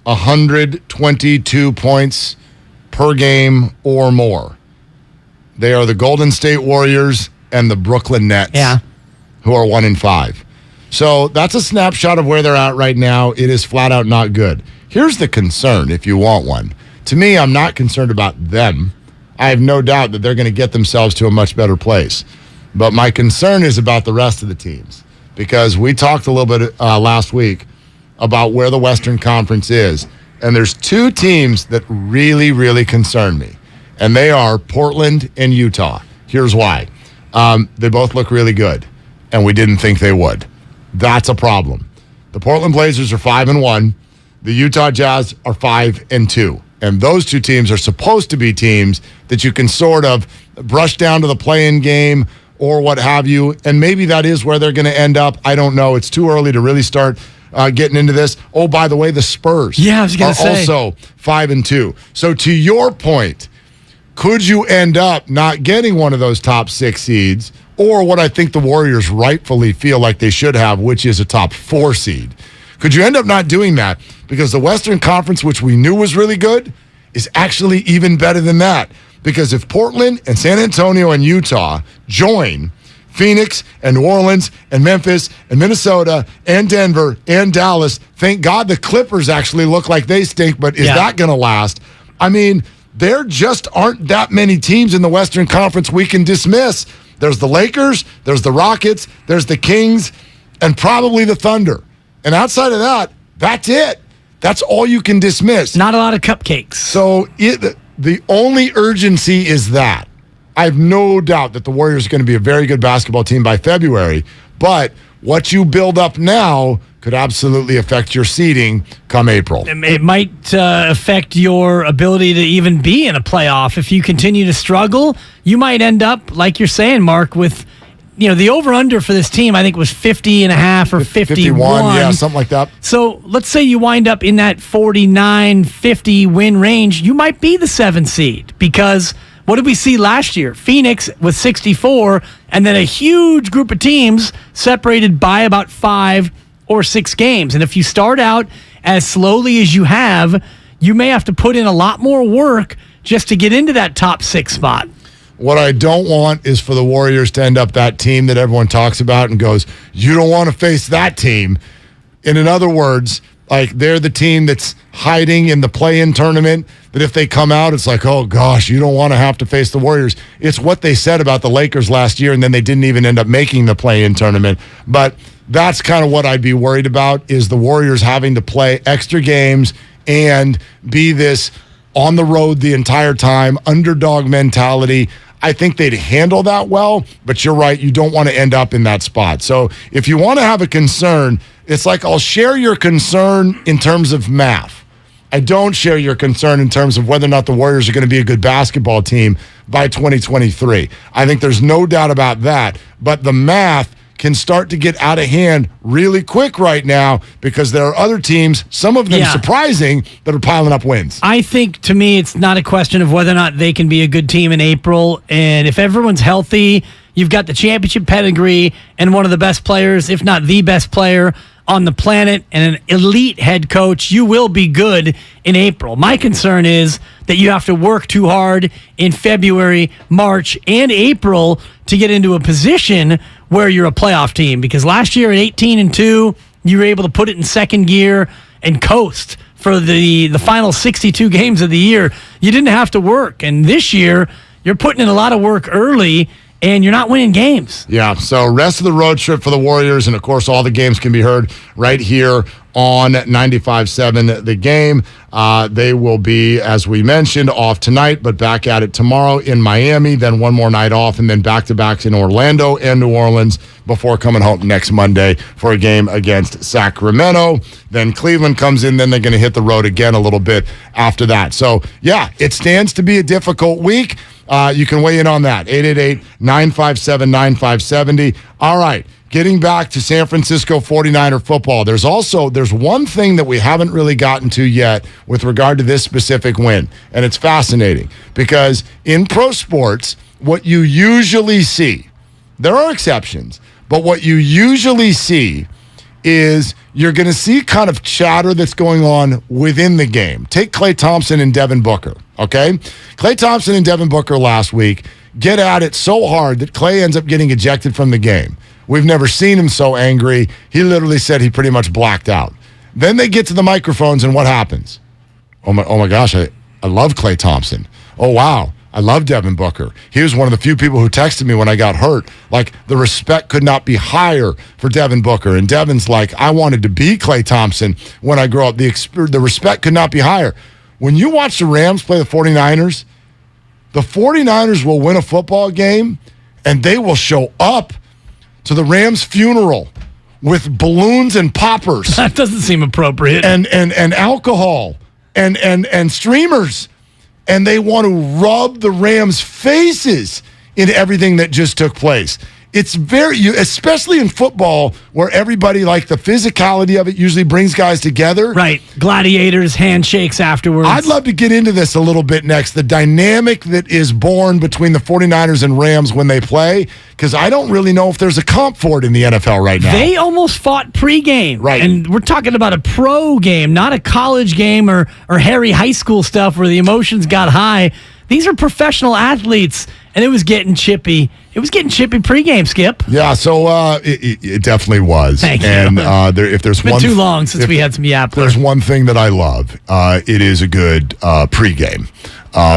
122 points per game or more. They are the Golden State Warriors and the Brooklyn Nets, who are 1-5. So that's a snapshot of where they're at right now. It is flat out not good. Here's the concern, if you want one. To me, I'm not concerned about them. I have no doubt that they're going to get themselves to a much better place. But my concern is about the rest of the teams, because we talked a little bit last week about where the Western Conference is. And there's 2 teams that really, really concern me. And they are Portland and Utah. Here's why. They both look really good, and we didn't think they would. That's a problem. The Portland Blazers are 5-1. The Utah Jazz are 5-2. And those 2 teams are supposed to be teams that you can sort of brush down to the play-in game or what have you. And maybe that is where they're going to end up. I don't know. It's too early to really start getting into this. Oh, by the way, the Spurs I was gonna say. also 5-2. So to your point, could you end up not getting one of those top 6 seeds, or what I think the Warriors rightfully feel like they should have, which is a top 4 seed? Could you end up not doing that? Because the Western Conference, which we knew was really good, is actually even better than that. Because if Portland and San Antonio and Utah join Phoenix and New Orleans and Memphis and Minnesota and Denver and Dallas, thank God the Clippers actually look like they stink, but is that going to last? I mean, there just aren't that many teams in the Western Conference we can dismiss. There's the Lakers, there's the Rockets, there's the Kings, and probably the Thunder. And outside of that, that's it. That's all you can dismiss. Not a lot of cupcakes. So the only urgency is that. I have no doubt that the Warriors are going to be a very good basketball team by February, but what you build up now could absolutely affect your seeding come April. It might affect your ability to even be in a playoff. If you continue to struggle, you might end up, like you're saying, Mark, with the over-under for this team, I think, was 50.5 or 51. Yeah, something like that. So let's say you wind up in that 49-50 win range. You might be the 7th seed because what did we see last year? Phoenix with 64, and then a huge group of teams separated by about 5 or 6 games. And if you start out as slowly as you have, you may have to put in a lot more work just to get into that top 6 spot. What I don't want is for the Warriors to end up that team that everyone talks about and goes, you don't want to face that team. And in other words, like they're the team that's hiding in the play-in tournament, that if they come out, it's like, oh gosh, you don't want to have to face the Warriors. It's what they said about the Lakers last year, and then they didn't even end up making the play-in tournament. But that's kind of what I'd be worried about, is the Warriors having to play extra games and be this on the road the entire time, underdog mentality. I think they'd handle that well, but you're right, you don't want to end up in that spot. So if you want to have a concern, it's like I'll share your concern in terms of math. I don't share your concern in terms of whether or not the Warriors are going to be a good basketball team by 2023. I think there's no doubt about that, but the math can start to get out of hand really quick right now because there are other teams, some of them surprising, that are piling up wins. I think, to me, it's not a question of whether or not they can be a good team in April. And if everyone's healthy, you've got the championship pedigree and one of the best players, if not the best player on the planet, and an elite head coach, you will be good in April. My concern is that you have to work too hard in February, March, and April to get into a position where you're a playoff team. Because last year at 18-2, you were able to put it in second gear and coast for the final 62 games of the year. You didn't have to work. And this year, you're putting in a lot of work early, and you're not winning games. Yeah, so rest of the road trip for the Warriors, and of course all the games can be heard right here on 95.7 The Game. They will be, as we mentioned, off tonight, but back at it tomorrow in Miami, then one more night off, and then back-to-backs in Orlando and New Orleans before coming home next Monday for a game against Sacramento. Then Cleveland comes in, then they're going to hit the road again a little bit after that. So, yeah, it stands to be a difficult week. You can weigh in on that, 888-957-9570. All right, getting back to San Francisco 49er football, there's one thing that we haven't really gotten to yet with regard to this specific win, and it's fascinating because in pro sports, what you usually see, there are exceptions, but what you usually see is you're going to see kind of chatter that's going on within the game. Take Klay Thompson and Devin Booker, okay? Klay Thompson and Devin Booker last week get at it so hard that Klay ends up getting ejected from the game. We've never seen him so angry. He literally said he pretty much blacked out. Then they get to the microphones, and what happens? Oh my gosh, I love Klay Thompson. Oh, wow. I love Devin Booker. He was one of the few people who texted me when I got hurt. Like, the respect could not be higher for Devin Booker. And Devin's like, I wanted to be Klay Thompson when I grow up. The respect could not be higher. When you watch the Rams play the 49ers will win a football game, and they will show up to the Rams' funeral with balloons and poppers. That doesn't seem appropriate. And alcohol and streamers. And they want to rub the Rams' faces in everything that just took place. It's especially in football, where everybody, like the physicality of it usually brings guys together. Right. Gladiators, handshakes afterwards. I'd love to get into this a little bit next. The dynamic that is born between the 49ers and Rams when they play, because I don't really know if there's a comp for it in the NFL right now. They almost fought pregame. Right. And we're talking about a pro game, not a college game or hairy high school stuff where the emotions got high. These are professional athletes, and it was getting chippy. It was getting chippy pregame, Skip. Yeah, so it definitely was. Thank you. And if there's it's been too long since we had some Yapler. There's one thing that I love. It is a good pregame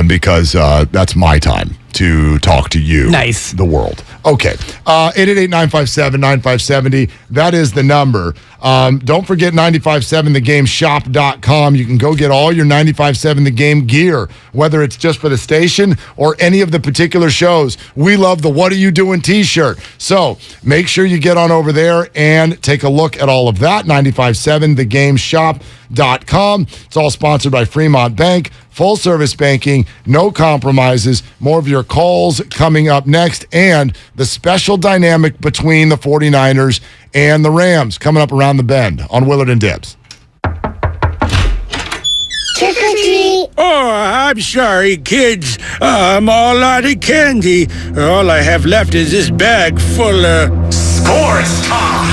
because that's my time to talk to you, nice, the world. Okay, 888-957-9570. That is the number. Don't forget 957thegameshop.com. You can go get all your 95.7 The Game gear, whether it's just for the station or any of the particular shows. We love the What Are You Doing t-shirt. So make sure you get on over there and take a look at all of that, 957thegameshop.com. It's all sponsored by Fremont Bank. Full service banking, no compromises. More of your calls coming up next. And the special dynamic between the 49ers and the Rams coming up around the bend on Willard and Dibs. Trick or treat. Oh, I'm sorry, kids. I'm all out of candy. All I have left is this bag full of... Sports talk.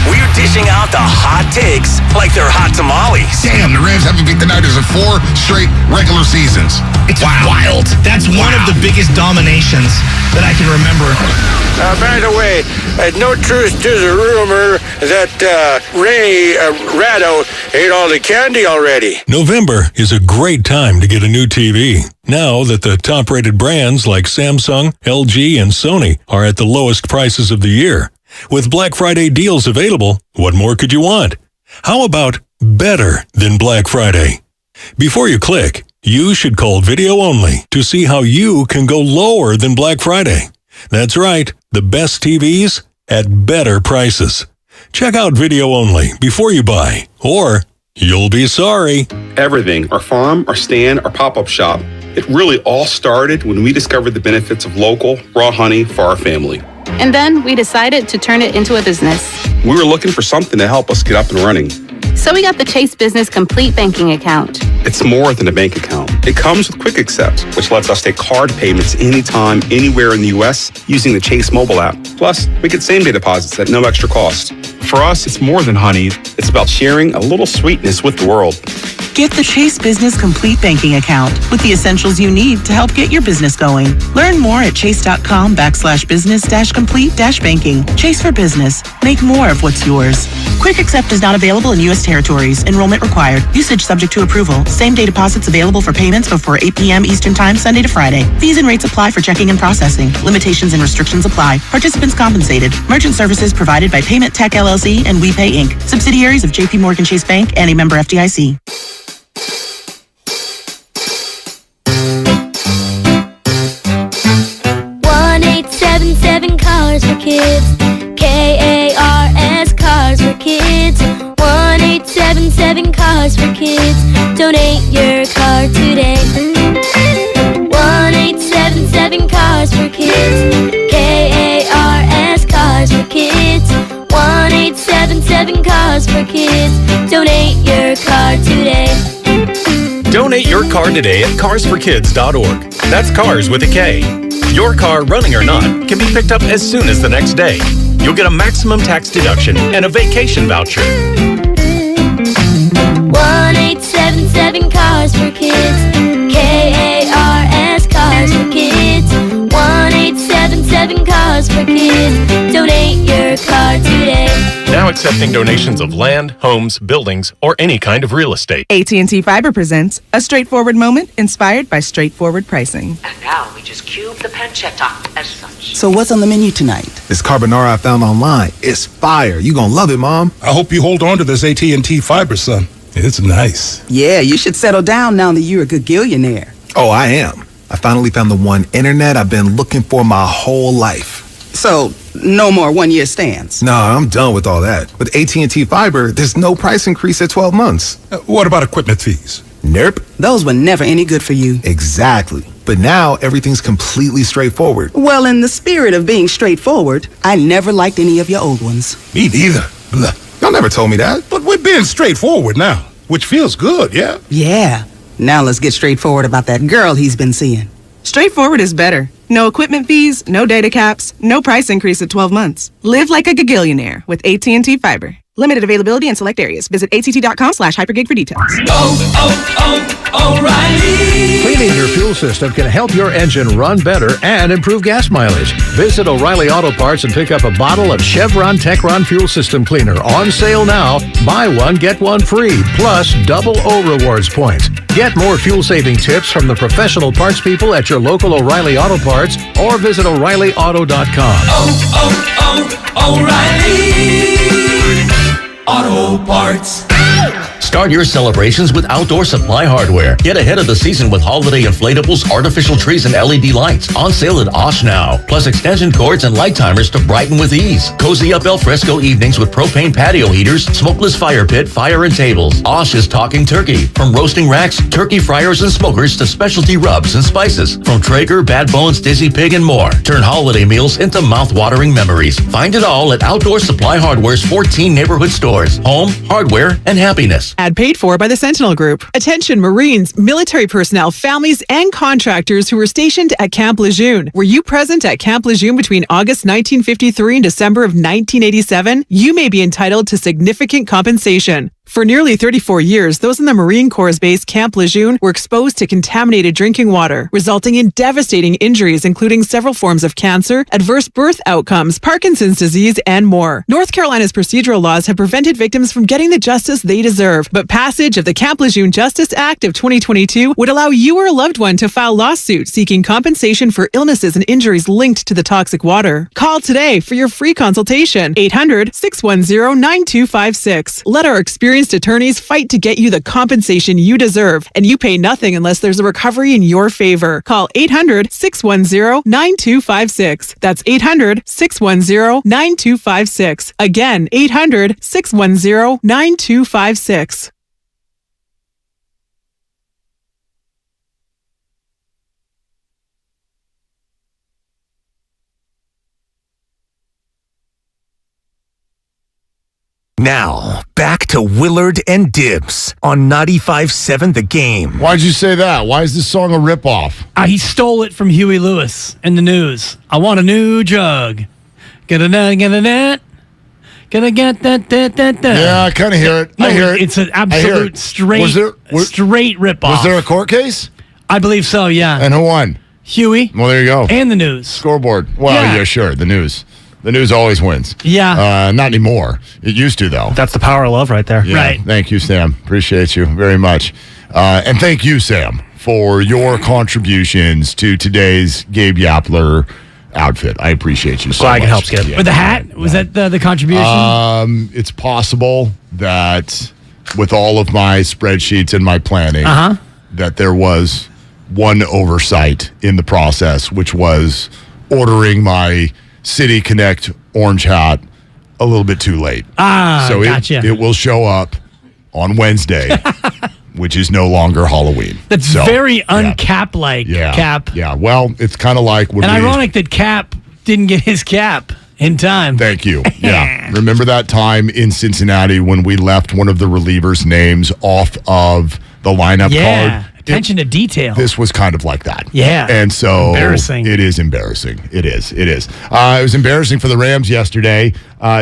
We're dishing out the hot takes like they're hot tamales. Damn, the Rams haven't beat the Niners in 4 straight regular seasons. It's wild. That's one of the biggest dominations that I can remember. By the way, no truth to the rumor that Ratto ate all the candy already. November is a great time to get a new TV. Now that the top-rated brands like Samsung, LG, and Sony are at the lowest prices of the year. With Black Friday deals available, what more could you want? How about better than Black Friday? Before you click, you should call Video Only to see how you can go lower than Black Friday. That's right, the best TVs at better prices. Check out Video Only before you buy, or you'll be sorry. Everything, our farm, our stand, our pop-up shop, it really all started when we discovered the benefits of local, raw honey for our family. And then we decided to turn it into a business. We were looking for something to help us get up and running. So we got the Chase Business Complete Banking Account. It's more than a bank account. It comes with Quick Accept, which lets us take card payments anytime, anywhere in the U.S. using the Chase mobile app. Plus, we get same-day deposits at no extra cost. For us, it's more than honey. It's about sharing a little sweetness with the world. Get the Chase Business Complete Banking Account with the essentials you need to help get your business going. Learn more at chase.com/business-complete-banking. Chase for business. Make more of what's yours. Quick Accept is not available in U.S. territories. Enrollment required. Usage subject to approval. Same-day deposits available for payments before 8 p.m. Eastern Time, Sunday to Friday. Fees and rates apply for checking and processing. Limitations and restrictions apply. Participants compensated. Merchant services provided by Payment Tech LLC and WePay Inc. Subsidiaries of J.P. Morgan Chase Bank and a member FDIC. 1-877 Cars for Kids. KARS Cars for Kids. 1-877 Cars for Kids. Donate your car today. 1-877 Cars for Kids. KARS Cars for Kids. 1-877 Cars for Kids. Donate your car today. Donate your car today at carsforkids.org. That's cars with a K. Your car, running or not, can be picked up as soon as the next day. You'll get a maximum tax deduction and a vacation voucher. 1-877 Cars for Kids. KARS Cars for Kids. 1-877 Cars for Kids. Donate your car today. Now accepting donations of land, homes, buildings, or any kind of real estate. AT&T Fiber presents a straightforward moment inspired by straightforward pricing. And now we just cube the pancetta as such. So what's on the menu tonight? This carbonara I found online. It's fire. You gonna love it, Mom. I hope you hold on to this AT&T Fiber, son. It's nice. Yeah, you should settle down now that you're a gagillionaire. Oh, I am. I finally found the one internet I've been looking for my whole life. So, no more one-year stands? Nah, I'm done with all that. With AT&T Fiber, there's no price increase at 12 months. What about equipment fees? Nope. Those were never any good for you. Exactly. But now, everything's completely straightforward. Well, in the spirit of being straightforward, I never liked any of your old ones. Me neither. Blah. Y'all never told me that. But we're being straightforward now, which feels good, yeah? Yeah. Now let's get straightforward about that girl he's been seeing. Straightforward is better. No equipment fees, no data caps, no price increase at 12 months. Live like a gagillionaire with AT&T Fiber. Limited availability in select areas. Visit att.com/hypergig for details. O'Reilly! Cleaning your fuel system can help your engine run better and improve gas mileage. Visit O'Reilly Auto Parts and pick up a bottle of Chevron Techron Fuel System Cleaner. On sale now. Buy one, get one free. Plus, double O Rewards points. Get more fuel-saving tips from the professional parts people at your local O'Reilly Auto Parts or visit O'ReillyAuto.com. O'Reilly Auto Parts. Start your celebrations with Outdoor Supply Hardware. Get ahead of the season with holiday inflatables, artificial trees, and LED lights. On sale at Osh now. Plus extension cords and light timers to brighten with ease. Cozy up al fresco evenings with propane patio heaters, smokeless fire pit, fire and tables. Osh is talking turkey. From roasting racks, turkey fryers and smokers to specialty rubs and spices. From Traeger, Bad Bones, Dizzy Pig, and more. Turn holiday meals into mouth-watering memories. Find it all at Outdoor Supply Hardware's 14 neighborhood stores. Home, hardware, and happiness. Ad paid for by the Sentinel Group. Attention Marines, military personnel, families, and contractors who were stationed at Camp Lejeune. Were you present at Camp Lejeune between August 1953 and December of 1987? You may be entitled to significant compensation. For nearly 34 years, those in the Marine Corps' base Camp Lejeune were exposed to contaminated drinking water, resulting in devastating injuries, including several forms of cancer, adverse birth outcomes, Parkinson's disease, and more. North Carolina's procedural laws have prevented victims from getting the justice they deserve, but passage of the Camp Lejeune Justice Act of 2022 would allow you or a loved one to file lawsuits seeking compensation for illnesses and injuries linked to the toxic water. Call today for your free consultation. 800-610-9256. Let our experienced attorneys fight to get you the compensation you deserve, and you pay nothing unless there's a recovery in your favor. Call 800-610-9256. That's 800-610-9256. Again, 800-610-9256. Now, back to Willard and Dibs on 95.7 The Game. Why'd you say that? Why is this song a ripoff? He stole it from Huey Lewis in the news. I want a new jug. Gonna get that. Yeah, I kind of hear it. No, I hear it. It's an absolute straight ripoff. Was there a court case? I believe so, yeah. And who won? Huey. Well, there you go. And the news. Scoreboard. Well, yeah sure. The news. The news always wins. Yeah. Not anymore. It used to, though. That's the power of love right there. Yeah. Right. Thank you, Sam. Appreciate you very much. And thank you, Sam, for your contributions to today's Gabe Yapler outfit. I appreciate you so much. Glad I can help, Skip. With the hat? Was that the contribution? It's possible that with all of my spreadsheets and my planning, that there was one oversight in the process, which was ordering my City Connect orange hat a little bit too late. So gotcha. It will show up on Wednesday, which is no longer Halloween. That's very uncap-like, Cap. Yeah, well, it's kind of like when ironic that Cap didn't get his cap in time. Thank you. Yeah. Remember that time in Cincinnati when we left one of the relievers' names off of the lineup card? Attention to detail. This was kind of like that. Yeah. And so embarrassing. It is embarrassing. It is. It was embarrassing for the Rams yesterday.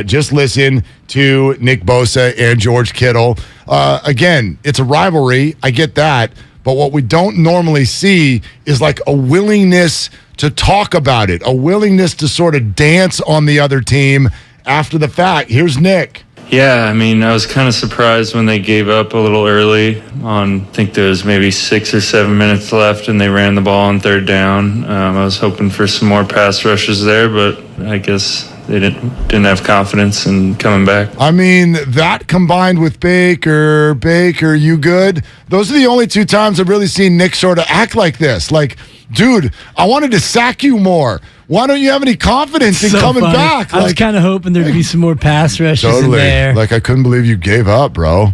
Just listen to Nick Bosa and George Kittle. Again, it's a rivalry. I get that. But what we don't normally see is like a willingness to talk about it, a willingness to sort of dance on the other team after the fact. Here's Nick. Yeah, I mean, I was kind of surprised when they gave up a little early on, I think there was maybe 6 or 7 minutes left, and they ran the ball on third down. I was hoping for some more pass rushes there, but I guess they didn't have confidence in coming back. I mean, that combined with Baker, you good? Those are the only two times I've really seen Nick sort of act like this. Like, dude, I wanted to sack you more. Why don't you have any confidence in coming back? I was kind of hoping there'd be some more pass rushes totally. in there. Like, I couldn't believe you gave up, bro.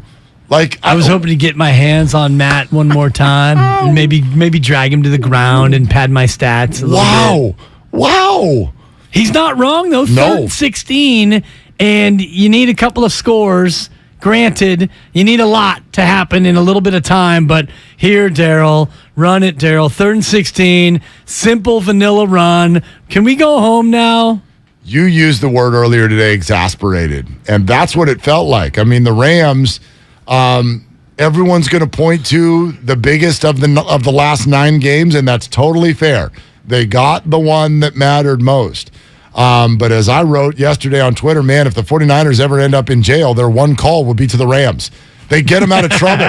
Like, I was hoping to get my hands on Matt one more time and maybe drag him to the ground and pad my stats a little bit. Wow. He's not wrong, though. Third and 16, and you need a couple of scores. Granted, you need a lot to happen in a little bit of time, but here, Daryl, run it, Daryl. 3rd and 16, simple vanilla run. Can we go home now? You used the word earlier today, exasperated, and that's what it felt like. I mean, the Rams, everyone's going to point to the biggest of the last 9 games, and that's totally fair. They got the one that mattered most. But as I wrote yesterday on Twitter, man, if the 49ers ever end up in jail, their one call would be to the Rams. They get them out of trouble.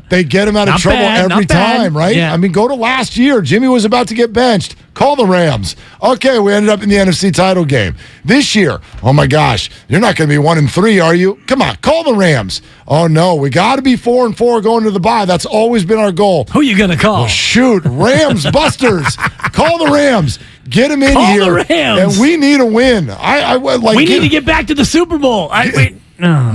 They get them out of trouble every time, right? Yeah. I mean, go to last year. Jimmy was about to get benched. Call the Rams. Okay, we ended up in the NFC title game. This year, oh my gosh, you're not going to be 1-3, are you? Come on, call the Rams. Oh no, we got to be 4-4 going to the bye. That's always been our goal. Who you going to call? Well, shoot, Rams Busters. Call the Rams. Get them in Call here. the Rams. And we need a win. We need to get back to the Super Bowl. No.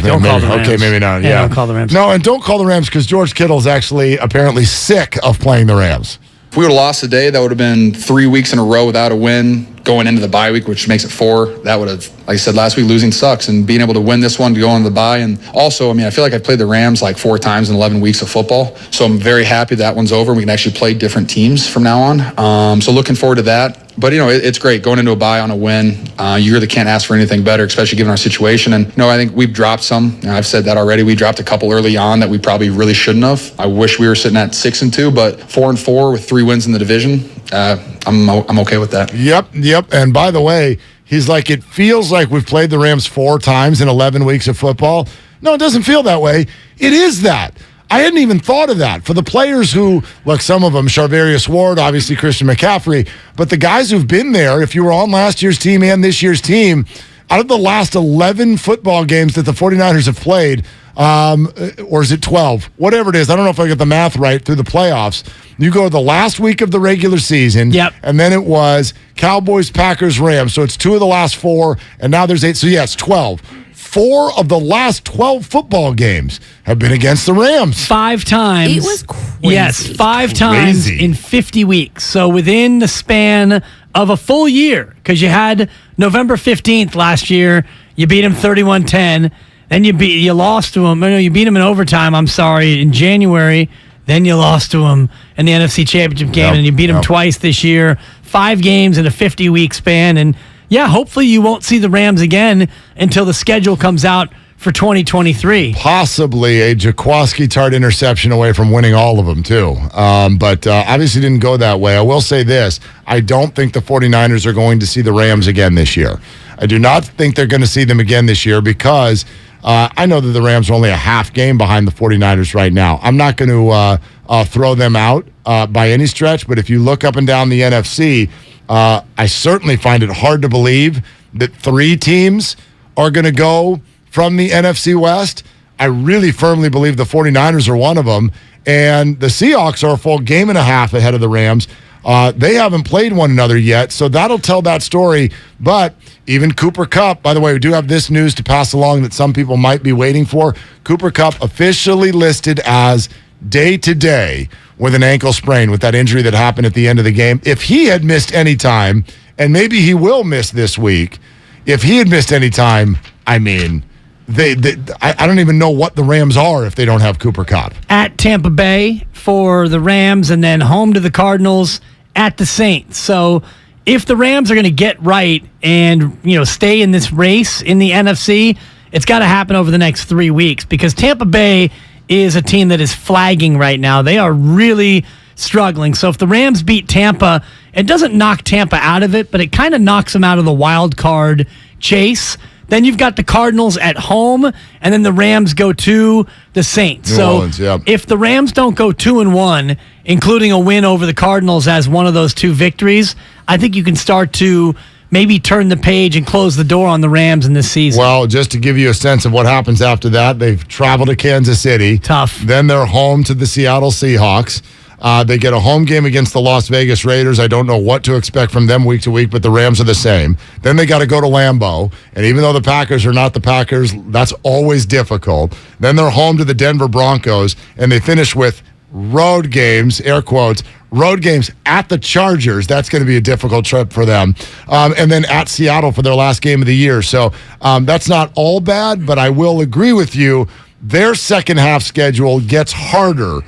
Don't call the Rams. Okay, maybe not. Yeah, don't call the Rams. No, and don't call the Rams because George Kittle's actually apparently sick of playing the Rams. If we would have lost today, that would have been 3 weeks in a row without a win going into the bye week, which makes it 4. That would have, like I said last week, losing sucks. And being able to win this one to go on the bye. And also, I feel like I've played the Rams like 4 times in 11 weeks of football. So I'm very happy that one's over. We can actually play different teams from now on. So looking forward to that. But, it's great going into a bye on a win. You really can't ask for anything better, especially given our situation. And, I think we've dropped some. I've said that already. We dropped a couple early on that we probably really shouldn't have. I wish we were sitting at 6-2, but 4-4 with 3 wins in the division. I'm okay with that. Yep. And by the way, he's like, it feels like we've played the Rams 4 times in 11 weeks of football. No, it doesn't feel that way. It is that. I hadn't even thought of that. For the players who, like some of them, Charvarius Ward, obviously Christian McCaffrey, but the guys who've been there, if you were on last year's team and this year's team, out of the last 11 football games that the 49ers have played, or is it 12? Whatever it is, I don't know if I get the math right, through the playoffs. You go to the last week of the regular season, and then it was Cowboys, Packers, Rams. So it's 2 of the last 4, and now there's 8. So, yeah, it's 12. 4 of the last 12 football games have been against the Rams. 5 times. It was crazy. Yes, 5 times in 50 weeks. So within the span of a full year, because you had November 15th last year, you beat them 31-10. Then you lost to them. No, you beat them in overtime, in January. Then you lost to them in the NFC Championship game, and you beat them twice this year. 5 games in a 50-week span, and yeah, hopefully you won't see the Rams again until the schedule comes out for 2023. Possibly a Jaquiski-Tartt interception away from winning all of them, too. But obviously didn't go that way. I will say this. I don't think the 49ers are going to see the Rams again this year. I do not think they're going to see them again this year because I know that the Rams are only a half game behind the 49ers right now. I'm not going to throw them out by any stretch, but if you look up and down the NFC, I certainly find it hard to believe that 3 teams are going to go from the NFC West. I really firmly believe the 49ers are one of them, and the Seahawks are a full game and a half ahead of the Rams. They haven't played one another yet, so that'll tell that story. But even Cooper Kupp, by the way, we do have this news to pass along that some people might be waiting for. Cooper Kupp officially listed as day-to-day with an ankle sprain with that injury that happened at the end of the game. If he had missed any time, and maybe he will miss this week, if he had missed any time, I don't even know what the Rams are if they don't have Cooper Kupp. At Tampa Bay for the Rams, and then home to the Cardinals at the Saints. So if the Rams are going to get right and stay in this race in the NFC, it's got to happen over the next 3 weeks because Tampa Bay is a team that is flagging right now. They are really struggling. So if the Rams beat Tampa, it doesn't knock Tampa out of it, but it kind of knocks them out of the wild card chase. Then you've got the Cardinals at home, and then the Rams go to the Saints. New Orleans, yeah. If the Rams don't go 2-1, including a win over the Cardinals as one of those 2 victories, I think you can start to maybe turn the page and close the door on the Rams in this season. Well, just to give you a sense of what happens after that, they've traveled to Kansas City. Tough. Then they're home to the Seattle Seahawks. They get a home game against the Las Vegas Raiders. I don't know what to expect from them week to week, but the Rams are the same. Then they got to go to Lambeau. And even though the Packers are not the Packers, that's always difficult. Then they're home to the Denver Broncos, and they finish with road games, air quotes, road games at the Chargers. That's going to be a difficult trip for them. And then at Seattle for their last game of the year. So that's not all bad, but I will agree with you. Their second half schedule gets harder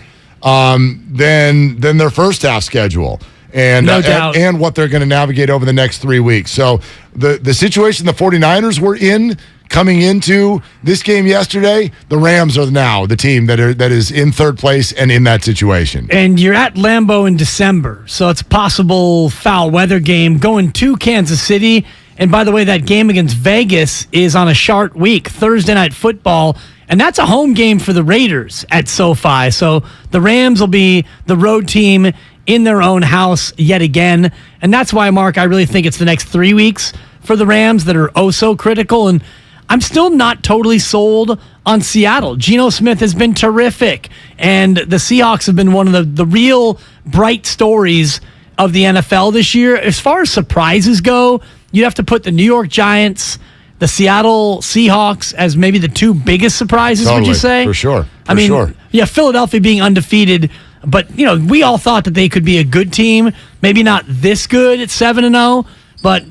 than their first half schedule. And, no doubt. and what they're going to navigate over the next 3 weeks. So the situation the 49ers were in coming into this game yesterday, the Rams are now the team that is in third place and in that situation. And you're at Lambeau in December, so it's a possible foul weather game going to Kansas City. And by the way, that game against Vegas is on a short week, Thursday Night Football, and that's a home game for the Raiders at SoFi. So the Rams will be the road team in their own house yet again. And that's why, Mark, I really think it's the next 3 weeks for the Rams that are oh so critical. And I'm still not totally sold on Seattle. Geno Smith has been terrific, and the Seahawks have been one of the real bright stories of the NFL this year. As far as surprises go, you have to put the New York Giants, the Seattle Seahawks as maybe the two biggest surprises, would you say? For sure. I mean, yeah, Philadelphia being undefeated, but we all thought that they could be a good team, maybe not this good at 7-0, but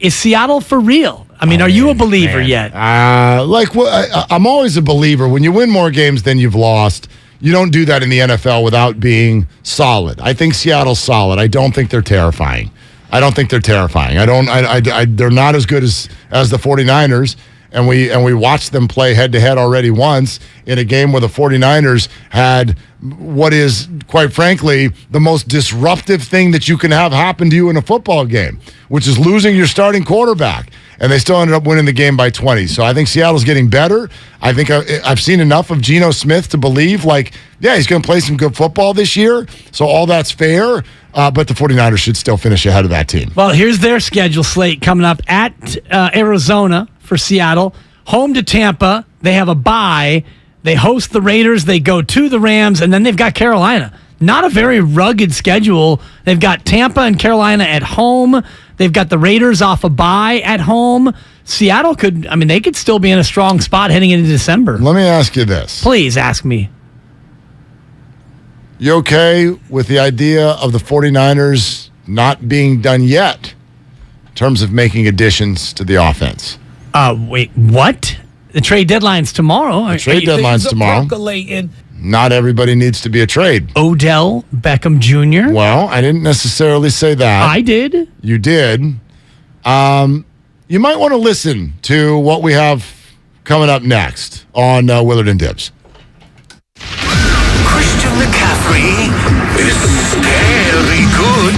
is Seattle for real? I mean, are you a believer yet? I'm always a believer. When you win more games than you've lost, you don't do that in the NFL without being solid. I think Seattle's solid. I don't think they're terrifying. They're not as good as the 49ers. And we watched them play head-to-head already once in a game where the 49ers had what is, quite frankly, the most disruptive thing that you can have happen to you in a football game, which is losing your starting quarterback. And they still ended up winning the game by 20. So I think Seattle's getting better. I think I've seen enough of Geno Smith to believe, he's going to play some good football this year. So all that's fair. But the 49ers should still finish ahead of that team. Well, here's their schedule slate coming up at Arizona for Seattle, home to Tampa. They have a bye. They host the Raiders. They go to the Rams, and then they've got Carolina. Not a very rugged schedule. They've got Tampa and Carolina at home. They've got the Raiders off a bye at home. Seattle they could still be in a strong spot heading into December. Let me ask you this. Please ask me. You okay with the idea of the 49ers not being done yet in terms of making additions to the offense? Wait, what? The trade deadline's tomorrow. The trade deadline's tomorrow. Not everybody needs to be a trade. Odell Beckham Jr.? Well, I didn't necessarily say that. I did. You did. You might want to listen to what we have coming up next on Willard and Dibs. Christian McCaffrey is scary good.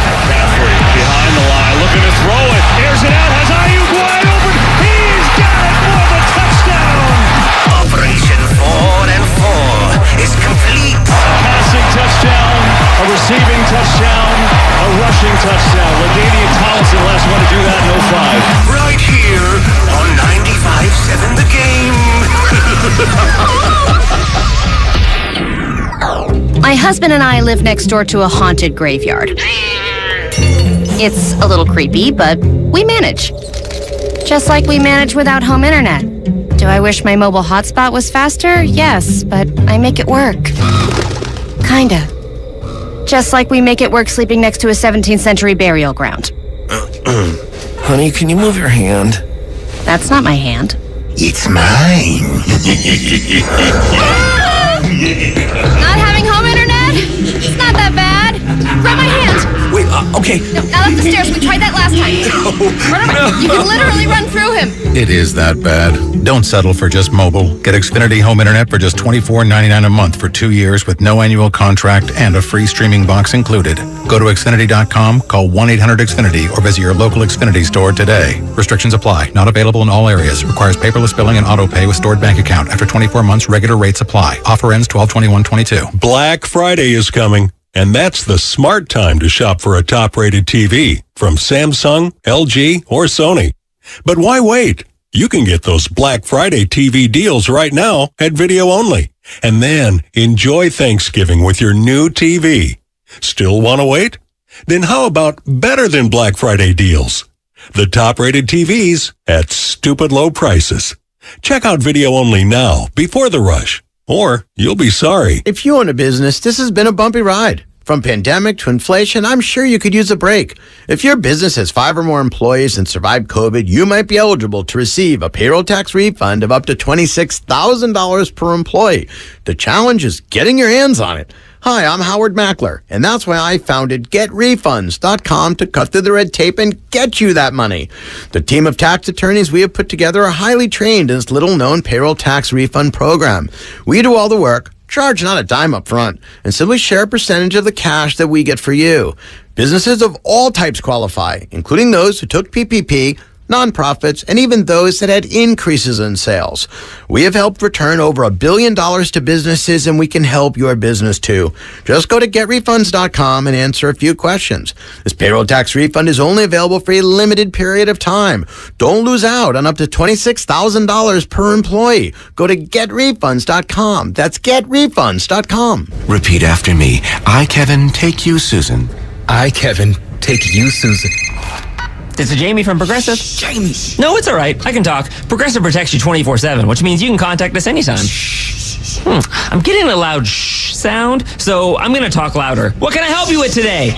McCaffrey behind the line, looking to throw it. Airs it out, has Ayuk wide open. He's got it for the touchdown. Operation 4 and 4 is complete. A passing touchdown, a receiving touchdown, a rushing touchdown. LaDainian Tomlinson, last one to do that in 05. Right here on 95.7 The Game. My husband and I live next door to a haunted graveyard. It's a little creepy, but we manage. Just like we manage without home internet. Do I wish my mobile hotspot was faster? Yes, but I make it work. Kinda. Just like we make it work sleeping next to a 17th century burial ground. Honey, can you move your hand? That's not my hand. It's mine. Not having home internet? It's not that bad. Grab my hand. Wait, okay. No, not up the stairs. We tried that last time. No. You can literally run through him. It is that bad. Don't settle for just mobile. Get Xfinity Home Internet for just $24.99 a month for 2 years with no annual contract and a free streaming box included. Go to Xfinity.com, call 1-800-XFINITY, or visit your local Xfinity store today. Restrictions apply. Not available in all areas. Requires paperless billing and auto pay with stored bank account. After 24 months, regular rates apply. Offer ends 12/21/22. Black Friday is coming, and that's the smart time to shop for a top-rated TV from Samsung, LG, or Sony. But why wait? You can get those Black Friday TV deals right now at Video Only, and then enjoy Thanksgiving with your new TV. Still want to wait? Then how about better than Black Friday deals? The top-rated TVs at stupid low prices. Check out Video Only now before the rush, or you'll be sorry. If you own a business, this has been a bumpy ride. From pandemic to inflation, I'm sure you could use a break. If your business has 5 or more employees and survived COVID, you might be eligible to receive a payroll tax refund of up to $26,000 per employee. The challenge is getting your hands on it. Hi, I'm Howard Mackler, and that's why I founded GetRefunds.com to cut through the red tape and get you that money. The team of tax attorneys we have put together are highly trained in this little-known payroll tax refund program. We do all the work, charge not a dime up front, and simply share a percentage of the cash that we get for you. Businesses of all types qualify, including those who took PPP, nonprofits, and even those that had increases in sales. We have helped return over $1 billion to businesses, and we can help your business too. Just go to getrefunds.com and answer a few questions. This payroll tax refund is only available for a limited period of time. Don't lose out on up to $26,000 per employee. Go to getrefunds.com. That's getrefunds.com. Repeat after me. I, Kevin, take you, Susan. I, Kevin, take you, Susan. This is Jamie from Progressive. Jamie. No, it's all right. I can talk. Progressive protects you 24/7, which means you can contact us anytime. I'm getting a loud shh sound, so I'm going to talk louder. What can I help you with today?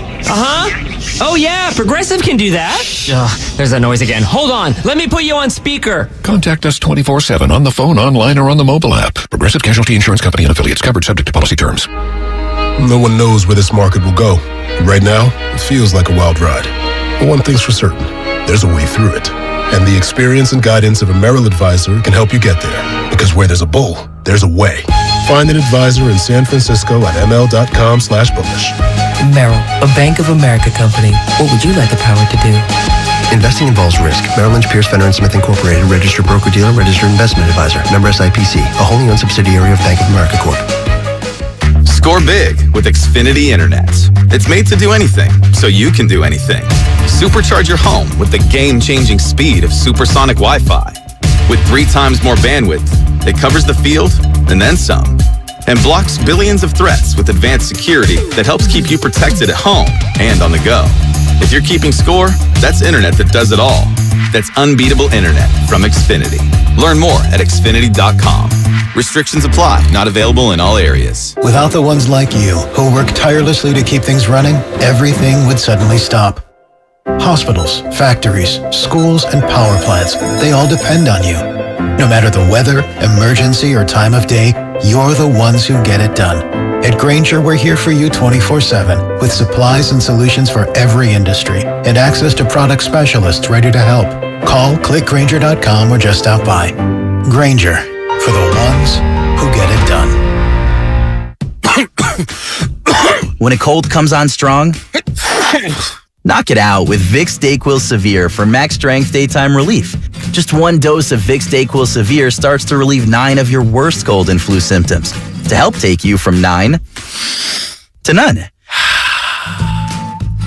Oh, yeah, Progressive can do that. Ugh, there's that noise again. Hold on. Let me put you on speaker. Contact us 24/7 on the phone, online, or on the mobile app. Progressive Casualty Insurance Company and affiliates, covered subject to policy terms. No one knows where this market will go. Right now, it feels like a wild ride. But one thing's for certain, there's a way through it. And the experience and guidance of a Merrill advisor can help you get there. Because where there's a bull, there's a way. Find an advisor in San Francisco at ml.com/bullish. Merrill, a Bank of America company. What would you like the power to do? Investing involves risk. Merrill Lynch, Pierce, Fenner & Smith Incorporated, registered broker-dealer, registered investment advisor. Member SIPC, a wholly owned subsidiary of Bank of America Corp. Score big with Xfinity Internet. It's made to do anything, so you can do anything. Supercharge your home with the game-changing speed of supersonic Wi-Fi. With 3 times more bandwidth, it covers the field and then some. And blocks billions of threats with advanced security that helps keep you protected at home and on the go. If you're keeping score, that's internet that does it all. That's unbeatable internet from Xfinity. Learn more at Xfinity.com. Restrictions apply, not available in all areas. Without the ones like you, who work tirelessly to keep things running, everything would suddenly stop. Hospitals, factories, schools, and power plants, they all depend on you. No matter the weather, emergency, or time of day, you're the ones who get it done. At Grainger, we're here for you 24/7, with supplies and solutions for every industry, and access to product specialists ready to help. Call, click Grainger.com, or just stop by. Grainger, for the ones who get it done. When a cold comes on strong, knock it out with Vicks DayQuil Severe for max strength daytime relief. Just 1 dose of Vicks DayQuil Severe starts to relieve 9 of your worst cold and flu symptoms to help take you from 9 to none.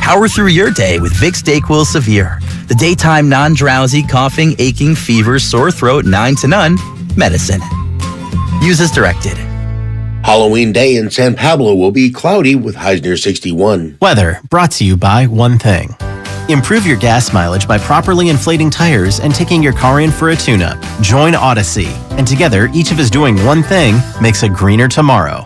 Power through your day with Vicks DayQuil Severe, the daytime non-drowsy, coughing, aching, fever, sore throat, 9 to none medicine. Use as directed. Halloween Day in San Pablo will be cloudy with highs near 61. Weather brought to you by one thing. Improve your gas mileage by properly inflating tires and taking your car in for a tune-up. Join Odyssey, and together, each of us doing one thing makes a greener tomorrow.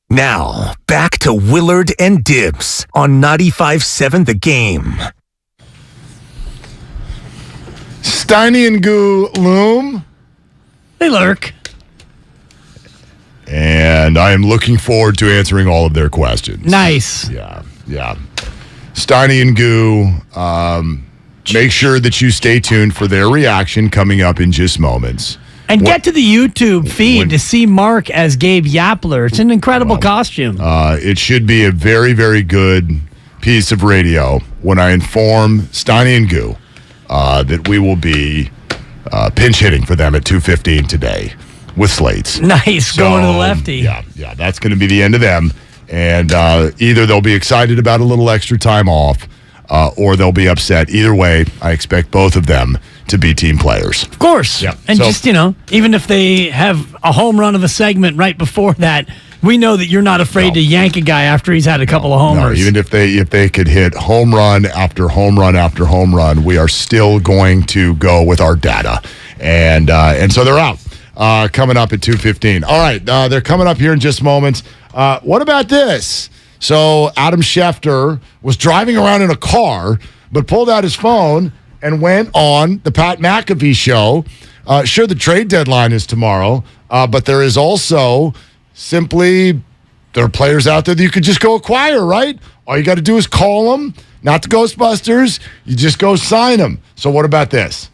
Now, back to Willard and Dibs on 95.7 The Game. Steiny and Goo loom. They lurk. And I am looking forward to answering all of their questions. Nice. Yeah. Steiny and Goo, make sure that you stay tuned for their reaction coming up in just moments. And get to the YouTube feed to see Mark as Gabe Yapler. It's an incredible costume. It should be a very, very good piece of radio when I inform Steiny and Goo that we will be pinch hitting for them at 2:15 today with slates. Nice, going to the lefty. Yeah, that's going to be the end of them. And either they'll be excited about a little extra time off or they'll be upset. Either way, I expect both of them to be team players. Of course. Yeah. And just, even if they have a home run of a segment right before that, we know that you're not afraid to yank a guy after he's had a couple of homers. No, even if they could hit home run after home run after home run, we are still going to go with our data. And so they're out. Coming up at 2:15. All right, they're coming up here in just moments. What about this? So Adam Schefter was driving around in a car, but pulled out his phone and went on the Pat McAfee show. Sure, the trade deadline is tomorrow, but there is also simply, there are players out there that you could just go acquire, right? All you got to do is call them, not the Ghostbusters. You just go sign them. So what about this?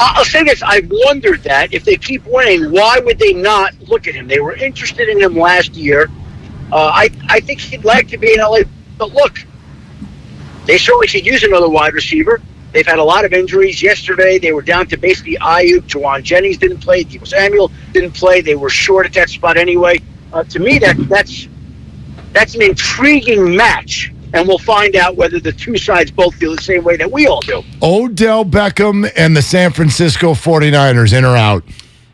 I'll say this. I've wondered that if they keep winning, why would they not look at him? They were interested in him last year. I think he'd like to be in LA. But look, they certainly could use another wide receiver. They've had a lot of injuries. Yesterday, they were down to basically Ayuk. Juwan Jennings didn't play. Deebo Samuel didn't play. They were short at that spot anyway. To me, that's an intriguing match. And we'll find out whether the two sides both feel the same way that we all do. Odell Beckham and the San Francisco 49ers, in or out?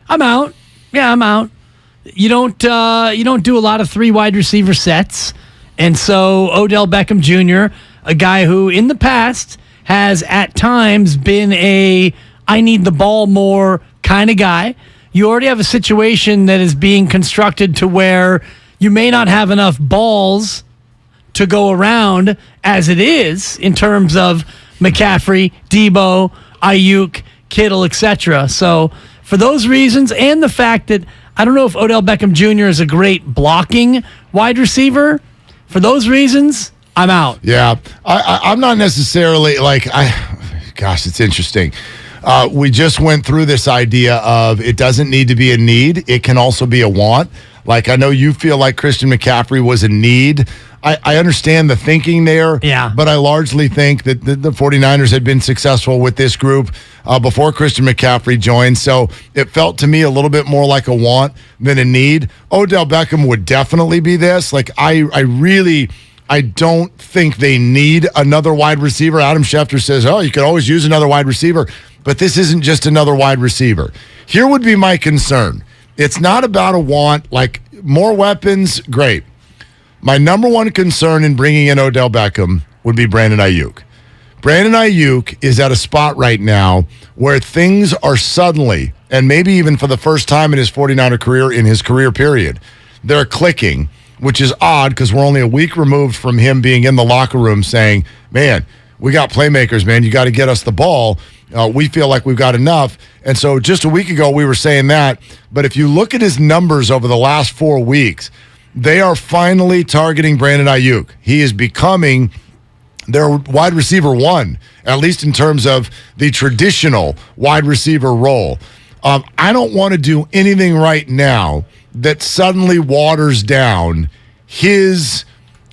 I'm out. Yeah, I'm out. You don't do a lot of 3 wide receiver sets. And so Odell Beckham Jr., a guy who in the past has at times been I need the ball more kind of guy. You already have a situation that is being constructed to where you may not have enough balls to go around as it is in terms of McCaffrey, Deebo, Ayuk, Kittle, etc. So for those reasons and the fact that I don't know if Odell Beckham Jr. is a great blocking wide receiver, for those reasons, I'm out. Yeah, I'm not necessarily gosh, it's interesting. We just went through this idea of it doesn't need to be a need. It can also be a want. Like, I know you feel like Christian McCaffrey was a need. I understand the thinking there, but I largely think that the 49ers had been successful with this group before Christian McCaffrey joined, so it felt to me a little bit more like a want than a need. Odell Beckham would definitely be this. Like, I don't think they need another wide receiver. Adam Schefter says, you could always use another wide receiver, but this isn't just another wide receiver. Here would be my concern. It's not about a want, like more weapons, great. My number one concern in bringing in Odell Beckham would be Brandon Ayuk. Brandon Ayuk is at a spot right now where things are suddenly, and maybe even for the first time in his 49er career, in his career period, they're clicking, which is odd because we're only a week removed from him being in the locker room saying, man, we got playmakers, man. You got to get us the ball. We feel like we've got enough. And so just a week ago, we were saying that. But if you look at his numbers over the last 4 weeks, they are finally targeting Brandon Ayuk. He is becoming their wide receiver one, at least in terms of the traditional wide receiver role. I don't want to do anything right now that suddenly waters down his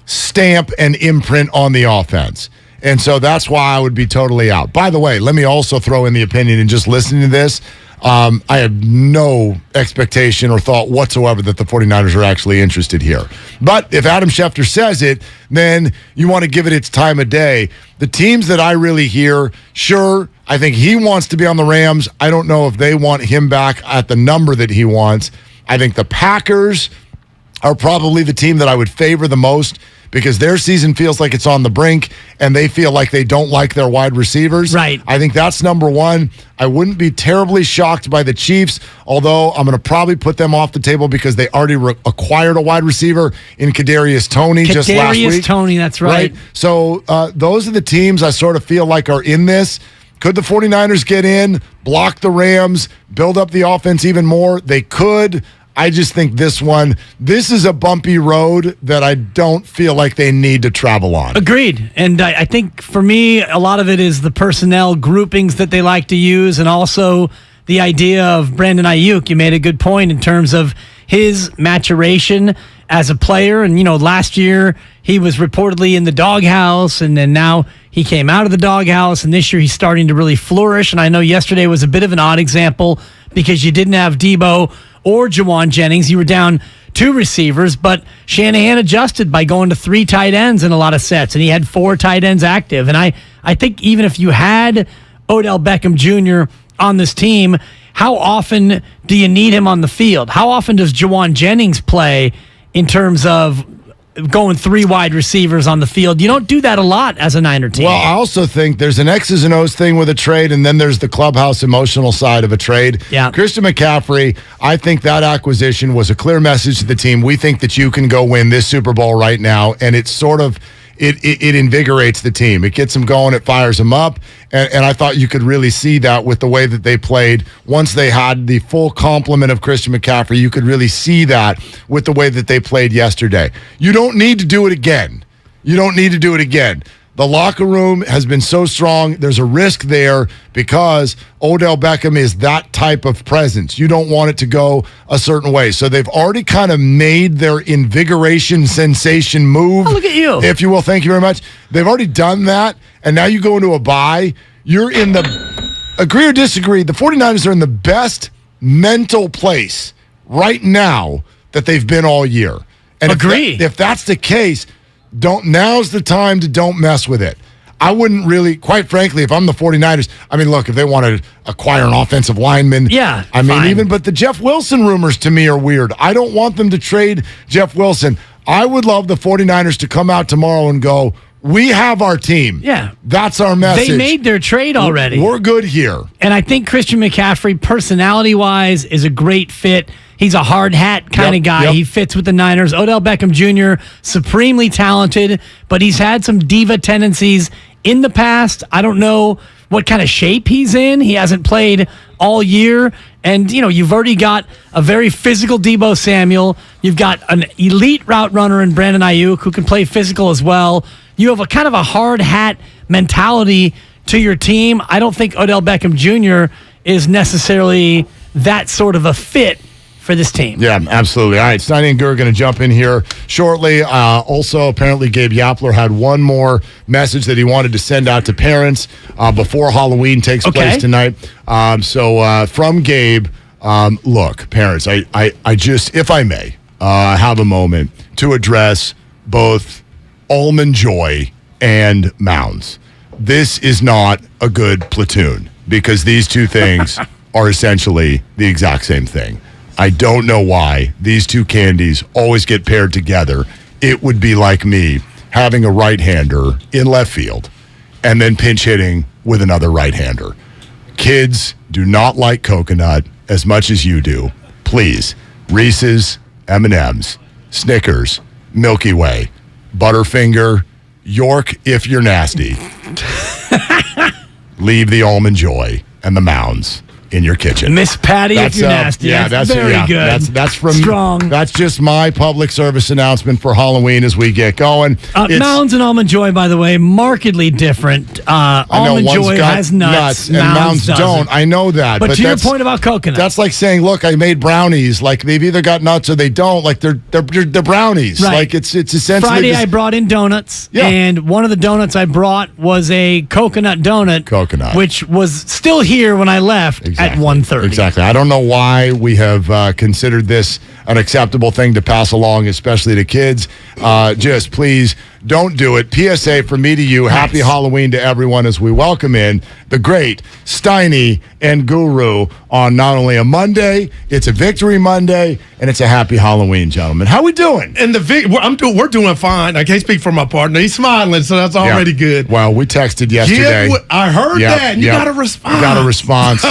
stamp and imprint on the offense. And so that's why I would be totally out. By the way, let me also throw in the opinion, and just listening to this, I have no expectation or thought whatsoever that the 49ers are actually interested here. But if Adam Schefter says it, then you want to give it its time of day. The teams that I really hear, sure, I think he wants to be on the Rams. I don't know if they want him back at the number that he wants. I think the Packers are probably the team that I would favor the most because their season feels like it's on the brink and they feel like they don't like their wide receivers. Right. I think that's number one. I wouldn't be terribly shocked by the Chiefs, although I'm going to probably put them off the table because they already acquired a wide receiver in Kadarius Toney just last week. Kadarius Toney, that's right. So those are the teams I sort of feel like are in this. Could the 49ers get in, block the Rams, build up the offense even more? They could. I just think this is a bumpy road that I don't feel like they need to travel on. Agreed. And I think for me, a lot of it is the personnel groupings that they like to use and also the idea of Brandon Ayuk. You made a good point in terms of his maturation as a player. And, last year he was reportedly in the doghouse and then now he came out of the doghouse and this year he's starting to really flourish. And I know yesterday was a bit of an odd example because you didn't have Deebo or Juwan Jennings. You were down 2 receivers, but Shanahan adjusted by going to 3 tight ends in a lot of sets, and he had 4 tight ends active. And I think even if you had Odell Beckham Jr. on this team, how often do you need him on the field? How often does Juwan Jennings play in terms of going 3 wide receivers on the field? You don't do that a lot as a Niner team. Well, I also think there's an X's and O's thing with a trade, and then there's the clubhouse emotional side of a trade. Yeah. Christian McCaffrey, I think that acquisition was a clear message to the team. We think that you can go win this Super Bowl right now, and it's sort of it invigorates the team. It gets them going. It fires them up. And I thought you could really see that with the way that they played. Once they had the full complement of Christian McCaffrey, you could really see that with the way that they played yesterday. You don't need to do it again. The locker room has been so strong. There's a risk there because Odell Beckham is that type of presence. You don't want it to go a certain way. So they've already kind of made their invigoration sensation move. Oh, look at you. If you will. Thank you very much. They've already done that, and now you go into a bye. You're in the, agree or disagree, the 49ers are in the best mental place right now that they've been all year. And agree. If that's the case, now's the time to don't mess with it. I wouldn't really, quite frankly, if I'm the 49ers, I mean, look, if they want to acquire an offensive lineman, but the Jeff Wilson rumors to me are weird. I don't want them to trade Jeff Wilson. I would love the 49ers to come out tomorrow and go, we have our team. Yeah. That's our message. They made their trade already. We're good here. And I think Christian McCaffrey, personality-wise, is a great fit. He's a hard hat kind of guy. He fits with the Niners. Odell Beckham Jr., supremely talented, but he's had some diva tendencies in the past. I don't know what kind of shape he's in. He hasn't played all year. And, you've already got a very physical Deebo Samuel. You've got an elite route runner in Brandon Ayuk who can play physical as well. You have a kind of a hard hat mentality to your team. I don't think Odell Beckham Jr. is necessarily that sort of a fit for this team. Yeah, absolutely. All right, Steiny and Guru are going to jump in here shortly. Also, apparently, Gabe Yapler had one more message that he wanted to send out to parents before Halloween takes place tonight. From Gabe, look, parents, I just, if I may, have a moment to address both Almond Joy and Mounds. This is not a good platoon because these two things are essentially the exact same thing. I don't know why these two candies always get paired together. It would be like me having a right-hander in left field and then pinch hitting with another right-hander. Kids do not like coconut as much as you do. Please, Reese's, M&M's, Snickers, Milky Way, Butterfinger, York if you're nasty. Leave the Almond Joy and the Mounds in your kitchen. Miss Patty, if you're nasty. Yeah, that's very good. That's from strong. That's just my public service announcement for Halloween as we get going. Mounds and Almond Joy, by the way, markedly different. Almond Joy has nuts and Mounds don't. I know that. But to your point about coconut, that's like saying, look, I made brownies. Like they've either got nuts or they don't. Like they're brownies. Right. Like it's essentially. Friday I brought in donuts, and one of the donuts I brought was a coconut donut, which was still here when I left at 1:30. Exactly. I don't know why we have considered this an acceptable thing to pass along, especially to kids. Just please don't do it. PSA from me to you. Happy Halloween to everyone as we welcome in the great Steiny and Guru on not only a Monday, it's a Victory Monday, and it's a happy Halloween, gentlemen. How we doing? And we're doing fine. I can't speak for my partner. He's smiling, so that's already good. Well, we texted yesterday. I heard that. You got a response. Got a response.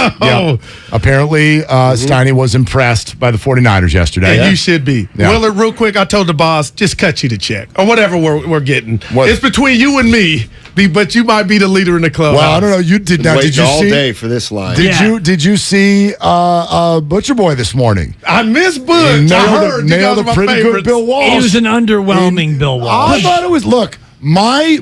Apparently, Steiny was impressed by the 49ers yesterday. And you should be. Willard, real quick, I told the boss, just cut you the check or whatever we're getting. It's between you and me, but you might be the leader in the club. Well, I don't know. You did not. Did you all see day for this line? Did you see Butcher Boy this morning? I missed Butch. Nailed a pretty good Bill Walsh. He was an underwhelming Bill Walsh. I thought it was. Look, my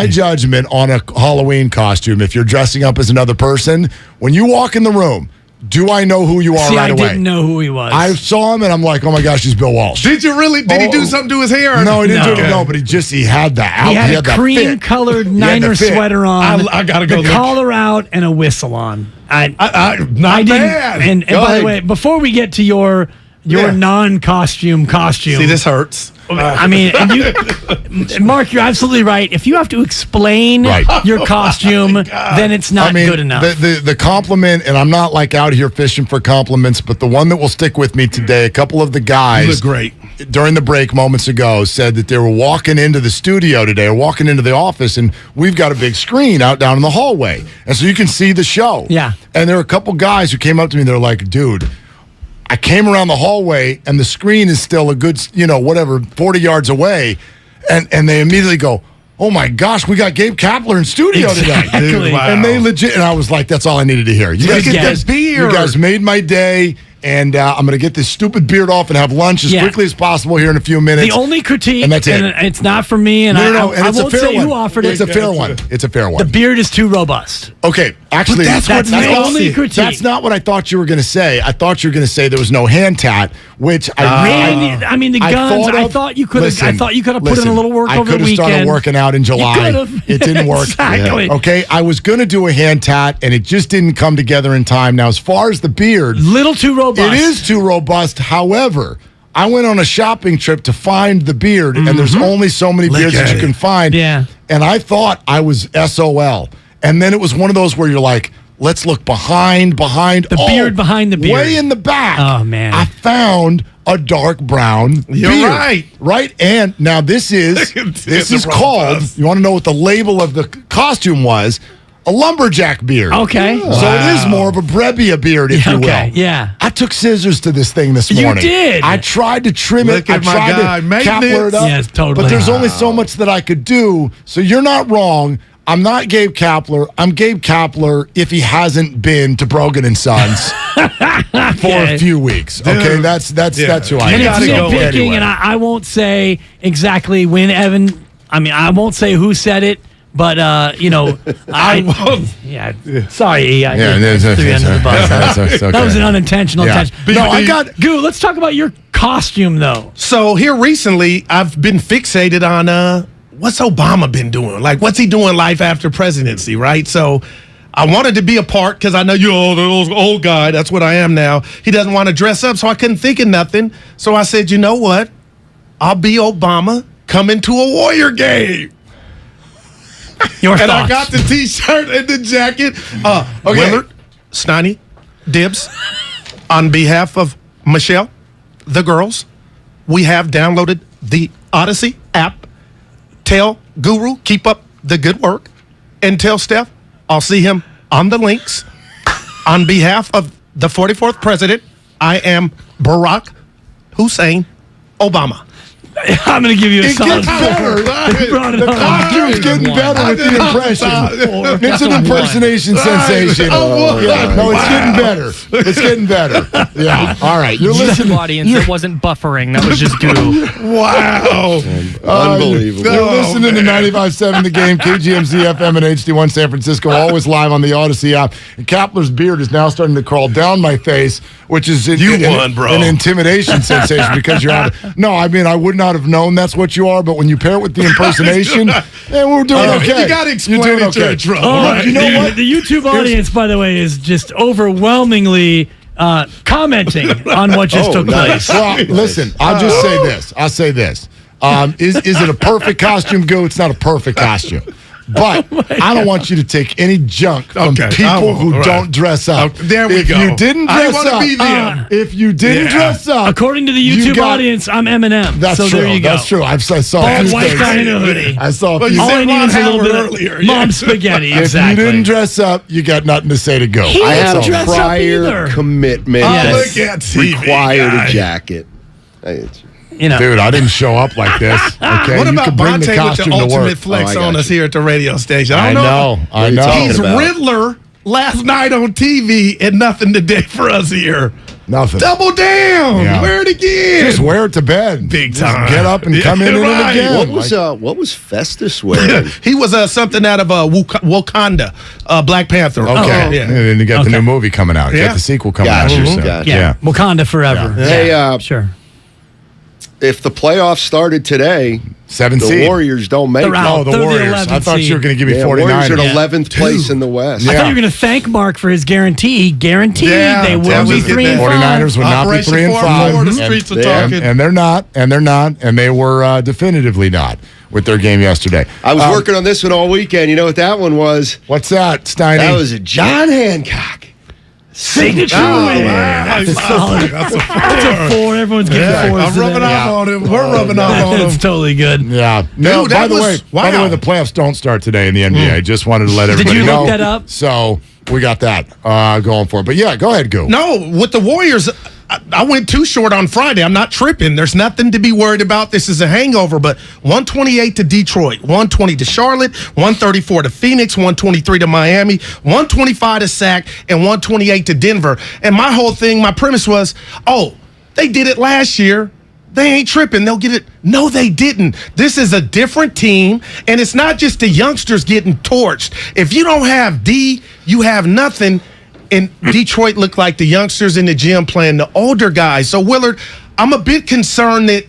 judgment on a Halloween costume. If you're dressing up as another person, when you walk in the room, do I know who you are right away? I didn't know who he was. I saw him and I'm like, oh my gosh, he's Bill Walsh. Did you really? Did he do something to his hair? No, he didn't do it. No, but he had that. He had a cream-colored Niner sweater on. I gotta go. The collar out and a whistle on. Not bad. And by the way, before we get to your non-costume costume, see, this hurts. I mean, Mark, you're absolutely right. If you have to explain your costume, then it's not good enough. The compliment, and I'm not like out here fishing for compliments, but the one that will stick with me today, a couple of the guys you look great. During the break moments ago said that they were walking into the studio today or walking into the office, and we've got a big screen out down in the hallway. And so you can see the show. Yeah. And there were a couple guys who came up to me, they're like, dude, I came around the hallway and the screen is still a good, 40 yards away. And they immediately go, oh my gosh, we got Gabe Kapler in studio today. Wow. And they legit, and I was like, that's all I needed to hear. You guys made my day. and I'm going to get this stupid beard off and have lunch as quickly as possible here in a few minutes. The only critique, and that's it. and it's not for me, and No, I won't say who offered it. It's a fair one. It's a fair one. The beard is too robust. Okay, actually, that's the only critique. That's not what I thought you were going to say. I thought you were going to say there was no hand tat, which I mean the guns. I thought you could have. I thought you could have put in a little work over the weekend. I could have started working out in July. It didn't work. Exactly. Okay, I was going to do a hand tat, and it just didn't come together in time. Now, as far as the beard, little too robust. It is too robust. However, I went on a shopping trip to find the beard, and there's only so many beards that you can find. Yeah. And I thought I was SOL. And then it was one of those where you're like, let's look behind. The beard behind the beard. Way in the back. Oh, man. I found a dark brown You're beard. right. Right? And now this is called, you want to know what the label of the costume was? A lumberjack beard. Okay. So it is more of a Brebbia beard, if you will. Yeah. I took scissors to this thing this morning. You did. I tried to trim Look it. at my I tried guy. to capler it up. Yes, totally. But there's only so much that I could do. So you're not wrong. I'm not Gabe Kapler. I'm Gabe Kapler if he hasn't been to Brogan and Sons for a few weeks. Okay, Dude. that's who I am. And it's So, nitpicking, anyway. and I won't say exactly when Evan. I mean, I won't say who said it, but I won't. Yeah, sorry, I threw you under the bus. That was an unintentional touch. No, I got. Goo, let's talk about your costume though. So here recently, I've been fixated on what's Obama been doing? Like, what's he doing life after presidency, right? So I wanted to be a part because I know you're the old guy. That's what I am now. He doesn't want to dress up, so I couldn't think of nothing. So I said, you know what? I'll be Obama coming to a Warrior game. Your and thoughts? I got the T-shirt and the jacket. Willard, Steiny, Dibs, on behalf of Michelle, the girls, we have downloaded the Odyssey app. Tell Guru, keep up the good work. And tell Steph, I'll see him on the links. On behalf of the 44th president, I am Barack Hussein Obama. I'm going to give you a It solid gets better. The costume's getting better with the impression. It's an impersonation sensation. No, it's getting better. It's getting better. Yeah. All right. You're listening. Audience, it wasn't buffering. That was just goo. Wow. Unbelievable. You're listening to 95.7 The Game, KGMZ FM and HD1 San Francisco, always live on the Odyssey app. And Kapler's beard is now starting to crawl down my face, which is an intimidation sensation because you're out of, no, I mean, I would not have known that's what you are, but when you pair it with the impersonation, we're doing okay. You got to explain it to trouble. Right? You know what? The YouTube audience, by the way, is just overwhelmingly commenting on what just took place. Well, listen, I'll just say this. I'll say this. Is it a perfect costume, Goo? It's not a perfect costume. But I don't want you to take any junk from people who don't dress up. There we if go. You didn't dress up. Be them. If you didn't dress up, according to the YouTube audience, I'm Eminem. That's so true. There you go. That's true. I saw Bald a few white things. guy in a hoodie. I saw a Well, few. All I need is a little bit earlier. of mom spaghetti. If Exactly. you didn't dress up, you got nothing to say to go. He I didn't had a dress up prior either. commitment Look at TV, required guy. a jacket. You know. Dude, I didn't show up like this. Okay, What you about can bring Bonte the with the costume to ultimate work. flex Oh, I on got us you. here at the radio station? I know. He's Riddler last night on TV and nothing today for us here. Nothing. Double down. Yeah. Wear it again. Just wear it to bed. Big Just time. get up and Yeah, come in it right. again. What was Festus wearing? He was something out of Wakanda, Black Panther. Okay. Yeah. And then you got the new movie coming out. You got the sequel coming out. Gotcha. So, Gotcha. Yeah. Wakanda forever. Yeah. Hey, sure. If the playoffs started today, 7 the seed. Warriors don't make They're it. out. Oh, the They're the Warriors. 11th I thought you were going to give me Yeah, 49. Warriors are 11th place in the West. I thought you were going to thank Mark for his guarantee. He guaranteed Yeah, they will Tampa's be getting 3-5. 49ers would not be Operation 3 and 5. 4-4, the streets are talking. And they're not. And they were definitively not with their game yesterday. I was working on this one all weekend. You know what that one was? What's that, Steiny? That was a John Hancock Signature win. That's solid. That's a 4. That's a 4. Everyone's getting 4s. I'm rubbing off on him. We're rubbing off on him. It's totally good. Yeah. No, Dude, by that the way, wow. the playoffs don't start today in the NBA. Just wanted to let Did everybody you know. look that up? So we got that going for it. But yeah, go ahead, Goo. No, with the Warriors, I went too short on Friday. I'm not tripping. There's nothing to be worried about. This is a hangover, but 128 to Detroit, 120 to Charlotte, 134 to Phoenix, 123 to Miami, 125 to Sac, and 128 to Denver. And my whole thing, my premise was, they did it last year. They ain't tripping. They'll get it. No, they didn't. This is a different team, and it's not just the youngsters getting torched. If you don't have D, you have nothing. And Detroit looked like the youngsters in the gym playing the older guys. So, Willard, I'm a bit concerned that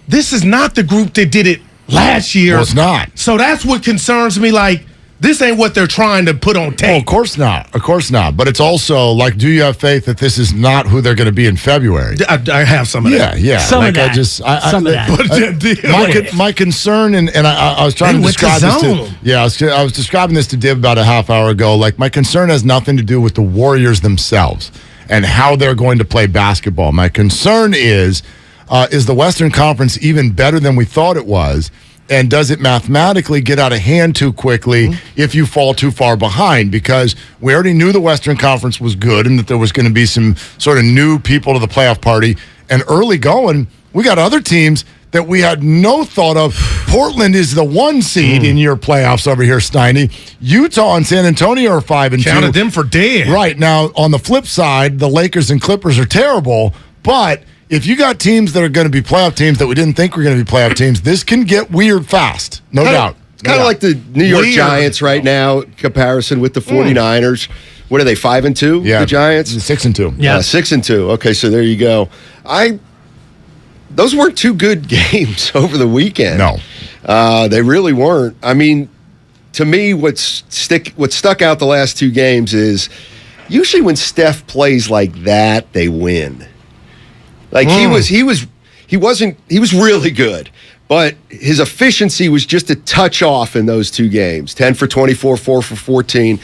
this is not the group that did it last year. Well, it's not. So that's what concerns me. Like, this ain't what they're trying to put on tape. Oh, of course not. Of course not. But it's also like, do you have faith that this is not who they're going to be in February? I have some of that. Yeah. Some of that. Some of that. My concern, and I was trying to describe this to, I was describing this to Dib about a half hour ago. Like, my concern has nothing to do with the Warriors themselves and how they're going to play basketball. My concern is the Western Conference even better than we thought it was? And does it mathematically get out of hand too quickly if you fall too far behind? Because we already knew the Western Conference was good and that there was going to be some sort of new people to the playoff party. And early going, we got other teams that we had no thought of. Portland is the 1 seed in your playoffs over here, Steiny. Utah and San Antonio are 5-2. Counted them for dead. Right. Now, on the flip side, the Lakers and Clippers are terrible, but if you got teams that are going to be playoff teams that we didn't think were going to be playoff teams, this can get weird fast. No doubt. It's kind of like the New York Giants right now, comparison with the 49ers. What are they, 5-2? Yeah. The Giants? 6-2. Yeah. 6-2. Okay, so there you go. Those weren't two good games over the weekend. No. They really weren't. I mean, to me, what stuck out the last two games is usually when Steph plays like that, they win. Like he was really good, but his efficiency was just a touch off in those two games. 10 for 24, 4 for 14.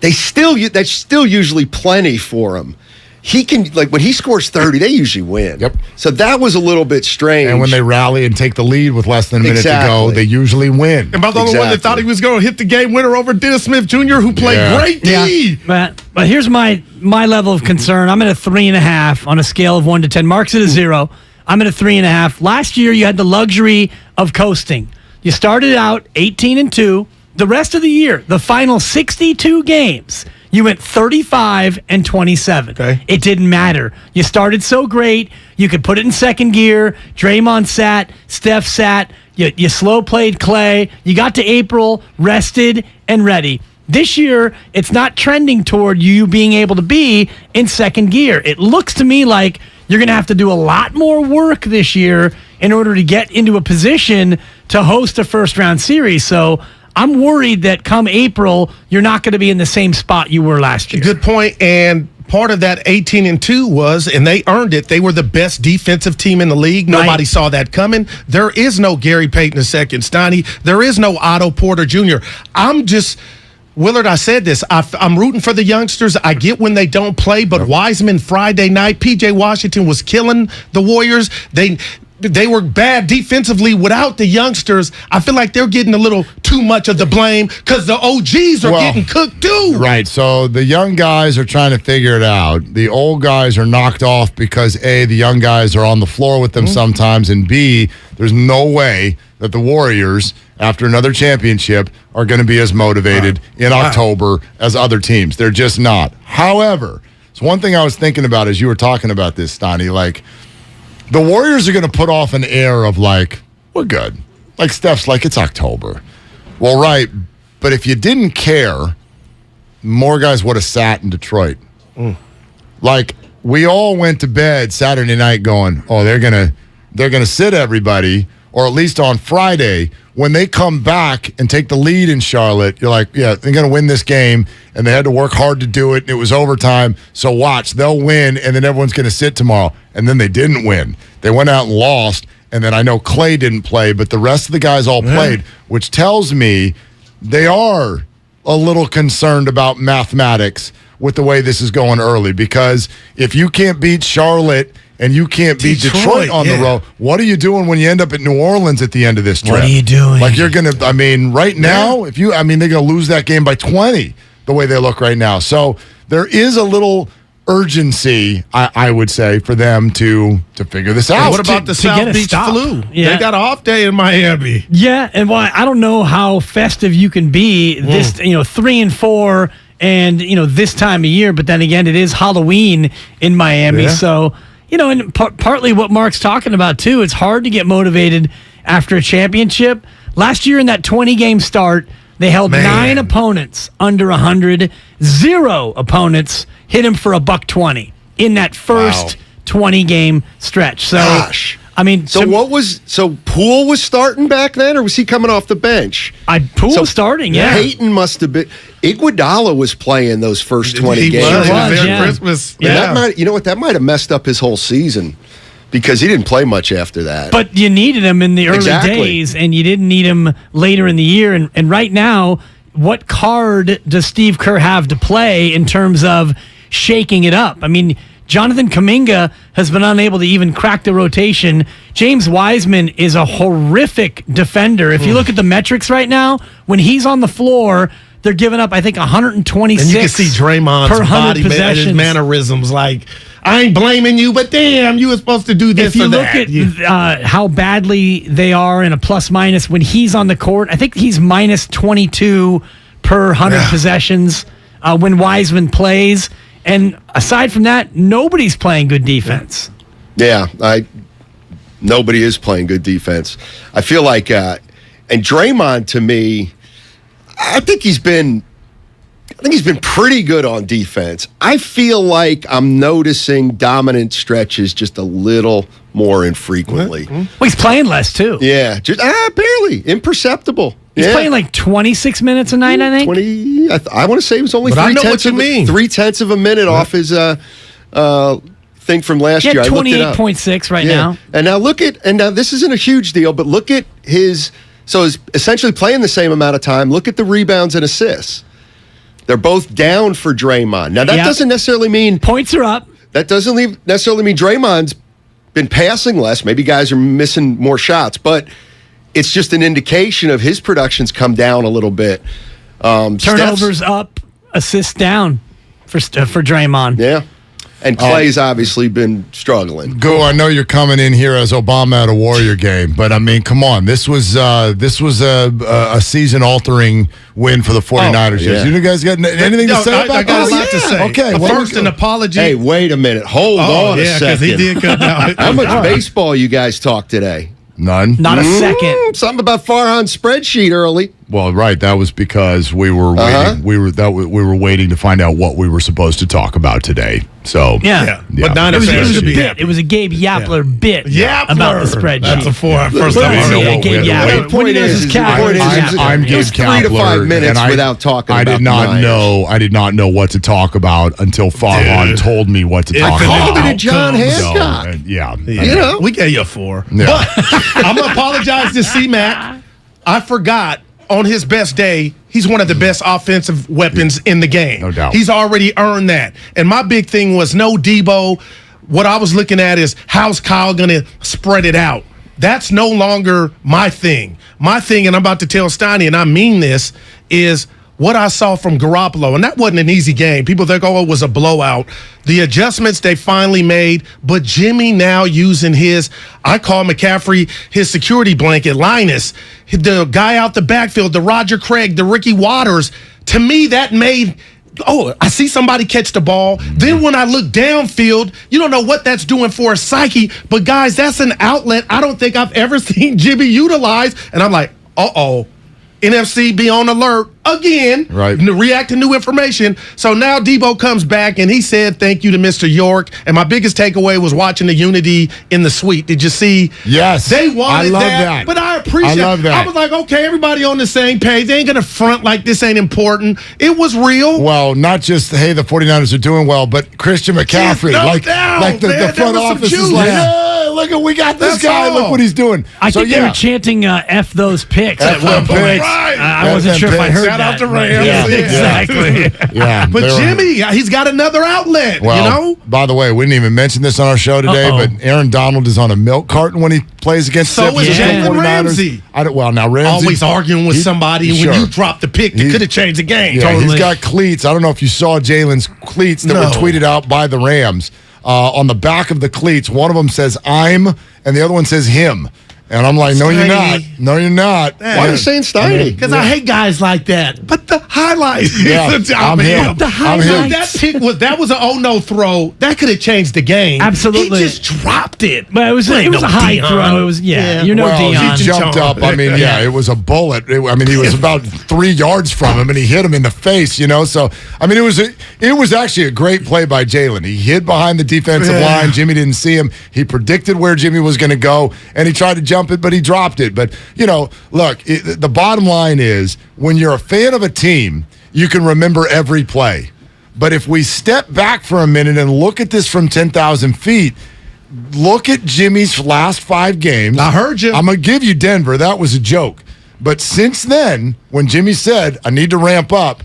That's still usually plenty for him. He can, like, when he scores 30, they usually win. Yep. So that was a little bit strange. And when they rally and take the lead with less than a minute to go, they usually win. And by the only one that thought he was going to hit the game winner over Dennis Smith Jr., who played great D. Yeah. But here's my level of concern. I'm at a 3.5 on a scale of 1 to 10. Mark's at a 0. I'm at a 3.5. Last year, you had the luxury of coasting. You started out 18-2. The rest of the year, the final 62 games, you went 35-27. Okay. It didn't matter. You started so great. You could put it in second gear. Draymond sat. Steph sat. You slow played Clay. You got to April, rested, and ready. This year, it's not trending toward you being able to be in second gear. It looks to me like you're going to have to do a lot more work this year in order to get into a position to host a first-round series. So I'm worried that come April, you're not going to be in the same spot you were last year. Good point. And part of that 18-2 was, and they earned it, they were the best defensive team in the league. Nobody saw that coming. There is no Gary Payton II, Steiny. There is no Otto Porter Jr. Willard, I said this. I'm rooting for the youngsters. I get when they don't play, but Wiseman Friday night, P.J. Washington was killing the Warriors. They were bad defensively without the youngsters. I feel like they're getting a little too much of the blame because the OGs are getting cooked too. Right. So the young guys are trying to figure it out. The old guys are knocked off because A, the young guys are on the floor with them sometimes, and B, there's no way that the Warriors, after another championship, are going to be as motivated in October as other teams. They're just not. However, it's one thing I was thinking about as you were talking about this, Steiny, like, the Warriors are going to put off an air of, like, we're good. Like, Steph's like, it's October. Well, right, but if you didn't care, more guys would have sat in Detroit. Like, we all went to bed Saturday night going, oh, they're gonna sit everybody, or at least on Friday, when they come back and take the lead in Charlotte, you're like, yeah, they're going to win this game, and they had to work hard to do it, and it was overtime, so watch, they'll win, and then everyone's going to sit tomorrow. And then they didn't win. They went out and lost, and then I know Clay didn't play, but the rest of the guys all played, which tells me they are a little concerned about mathematics with the way this is going early, because if you can't beat Charlotte and you can't beat Detroit on the road, what are you doing when you end up at New Orleans at the end of this trip? What are you doing? Like, you're going to, I mean, right now, they're going to lose that game by 20 the way they look right now. So there is a little urgency, I would say, for them to figure this out. What about the South Beach flu? Yeah. They got an off day in Miami. Yeah, and I don't know how festive you can be this 3 and 4 and this time of year, but then again it is Halloween in Miami. Yeah. So, and partly what Mark's talking about too, it's hard to get motivated after a championship. Last year in that 20-game start, they held 9 opponents under 100. 0 opponents hit him for $120 in that first 20-game stretch. So, Gosh. I mean, So Poole was starting back then, or was he coming off the bench? Poole was starting, yeah. Peyton must have been. Iguodala was playing those first 20 He games. was there yeah. Christmas. And that might have messed up his whole season because he didn't play much after that. But you needed him in the early Exactly. days, and you didn't need him later in the year. And right now, what card does Steve Kerr have to play in terms of shaking it up? I mean, Jonathan Kuminga has been unable to even crack the rotation. James Wiseman is a horrific defender. If you look at the metrics right now, when he's on the floor, they're giving up, I think, 126 And you can see Draymond's per 100 body, his possessions. mannerisms. Like, I ain't blaming you, but damn, you were supposed to do this If you or look that. at how badly they are in a plus-minus, when he's on the court, I think he's minus 22 per 100 possessions when Wiseman plays. And aside from that, nobody's playing good defense. Yeah, nobody is playing good defense. I feel like, and Draymond to me, I think he's been pretty good on defense. I feel like I'm noticing dominant stretches just a little more infrequently. Well, he's playing less too. Yeah, just barely imperceptible. He's playing like 26 minutes a night, I think. 20. I want to say it was only But I know 3/10 what you mean. 3/10 of a minute off his thing from last He year. had I looked it up. 28.6 right now. And now this isn't a huge deal, but look at his. So he's essentially playing the same amount of time. Look at the rebounds and assists. They're both down for Draymond. Now that doesn't necessarily mean points are up. That doesn't necessarily mean Draymond's been passing less. Maybe guys are missing more shots, but it's just an indication of his production's come down a little bit. Turnovers up, assists down for Draymond. Yeah. And Clay's obviously been struggling. Go, I know you're coming in here as Obama at a Warrior game, but I mean, come on. This was a season-altering win for the 49ers. yeah. You guys got anything to say about I got this? a lot to say. Okay. First, an apology. Hey, wait a minute. Hold on a yeah, because second. he did come out. How much baseball you guys talked today? None. Not a second. Something about Farhan's spreadsheet early. Well, right. That was because we were waiting. We were waiting to find out what we were supposed to talk about today. So Yeah. But Niners It fans was a should be bit. happy. It was a Gabe Yapler bit Yapler. about the spreadsheet. That's a first Well, time yeah, I know what Gabe we had to Yapler. wait. When he does his Cowboys, I'm It Gabe was 3 to 5 Kapler, minutes and without talking I about did not Niners. know. I did not know what to talk about until Farhan told me what to talk called about. it a John Hancock. So, yeah. You know? We gave you a 4. Yeah. But I'm going to apologize to C-Mac. I forgot on his best day, he's one of the best offensive weapons in the game. No doubt. He's already earned that. And my big thing was no Debo. What I was looking at is how's Kyle going to spread it out? That's no longer my thing. My thing, and I'm about to tell Steiny, and I mean this, is what I saw from Garoppolo. And that wasn't an easy game. People think, oh, it was a blowout. The adjustments they finally made, but Jimmy now using his, I call McCaffrey his security blanket, Linus, the guy out the backfield, the Roger Craig, the Ricky Waters. To me, that made, I see somebody catch the ball. Then when I look downfield, you don't know what that's doing for a psyche. But guys, that's an outlet I don't think I've ever seen Jimmy utilize. And I'm like, NFC be on alert again, Right. React to new information. So now Debo comes back and he said thank you to Mr. York. And my biggest takeaway was watching the unity in the suite. Did you see? Yes. They wanted I love that. but I appreciate I love that. I was like, okay, everybody on the same page. They ain't going to front like this ain't important. It was real. Well, not just, hey, the 49ers are doing well, but Christian McCaffrey. No like doubt, like the man. front There was some office is juice. like, Yeah. hey, look, we got this That's guy. all. Look what he's doing. I So, think they were chanting F those picks at F one them point. picks. I F wasn't them sure if I picks. heard Shout out to Rams. Yeah, exactly. Yeah. But Jimmy, he's got another outlet, Well, you know? by the way, we didn't even mention this on our show today, but Aaron Donald is on a milk carton when he plays against So the is San Jalen 49ers. Ramsey. Now Ramsey Always arguing with somebody, and when you drop the pick, it could have changed the game. Yeah, Totally. he's got cleats. I don't know if you saw Jalen's cleats that were tweeted out by the Rams. On the back of the cleats, one of them says "I'm" and the other one says "him." And I'm like, no, you're not. No, you're not. Why are you saying Steiny? Because I hate guys like that. But the highlights. Yeah, I'm him. The highlights. That pick was an oh-no throw. That could have changed the game. Absolutely. He just dropped it. But it was a high throw. It was you know well, Dion. he jumped up. I mean, it was a bullet. He was about 3 yards from him, and he hit him in the face. So I mean, it was actually a great play by Jalen. He hid behind the defensive line. Jimmy didn't see him. He predicted where Jimmy was going to go, and he tried to jump it, but he dropped it. But look, the bottom line is when you're a fan of a team, you can remember every play. But if we step back for a minute and look at this from 10,000 feet, look at Jimmy's last 5 games. I heard you. I'm going to give you Denver. That was a joke. But since then, when Jimmy said, I need to ramp up,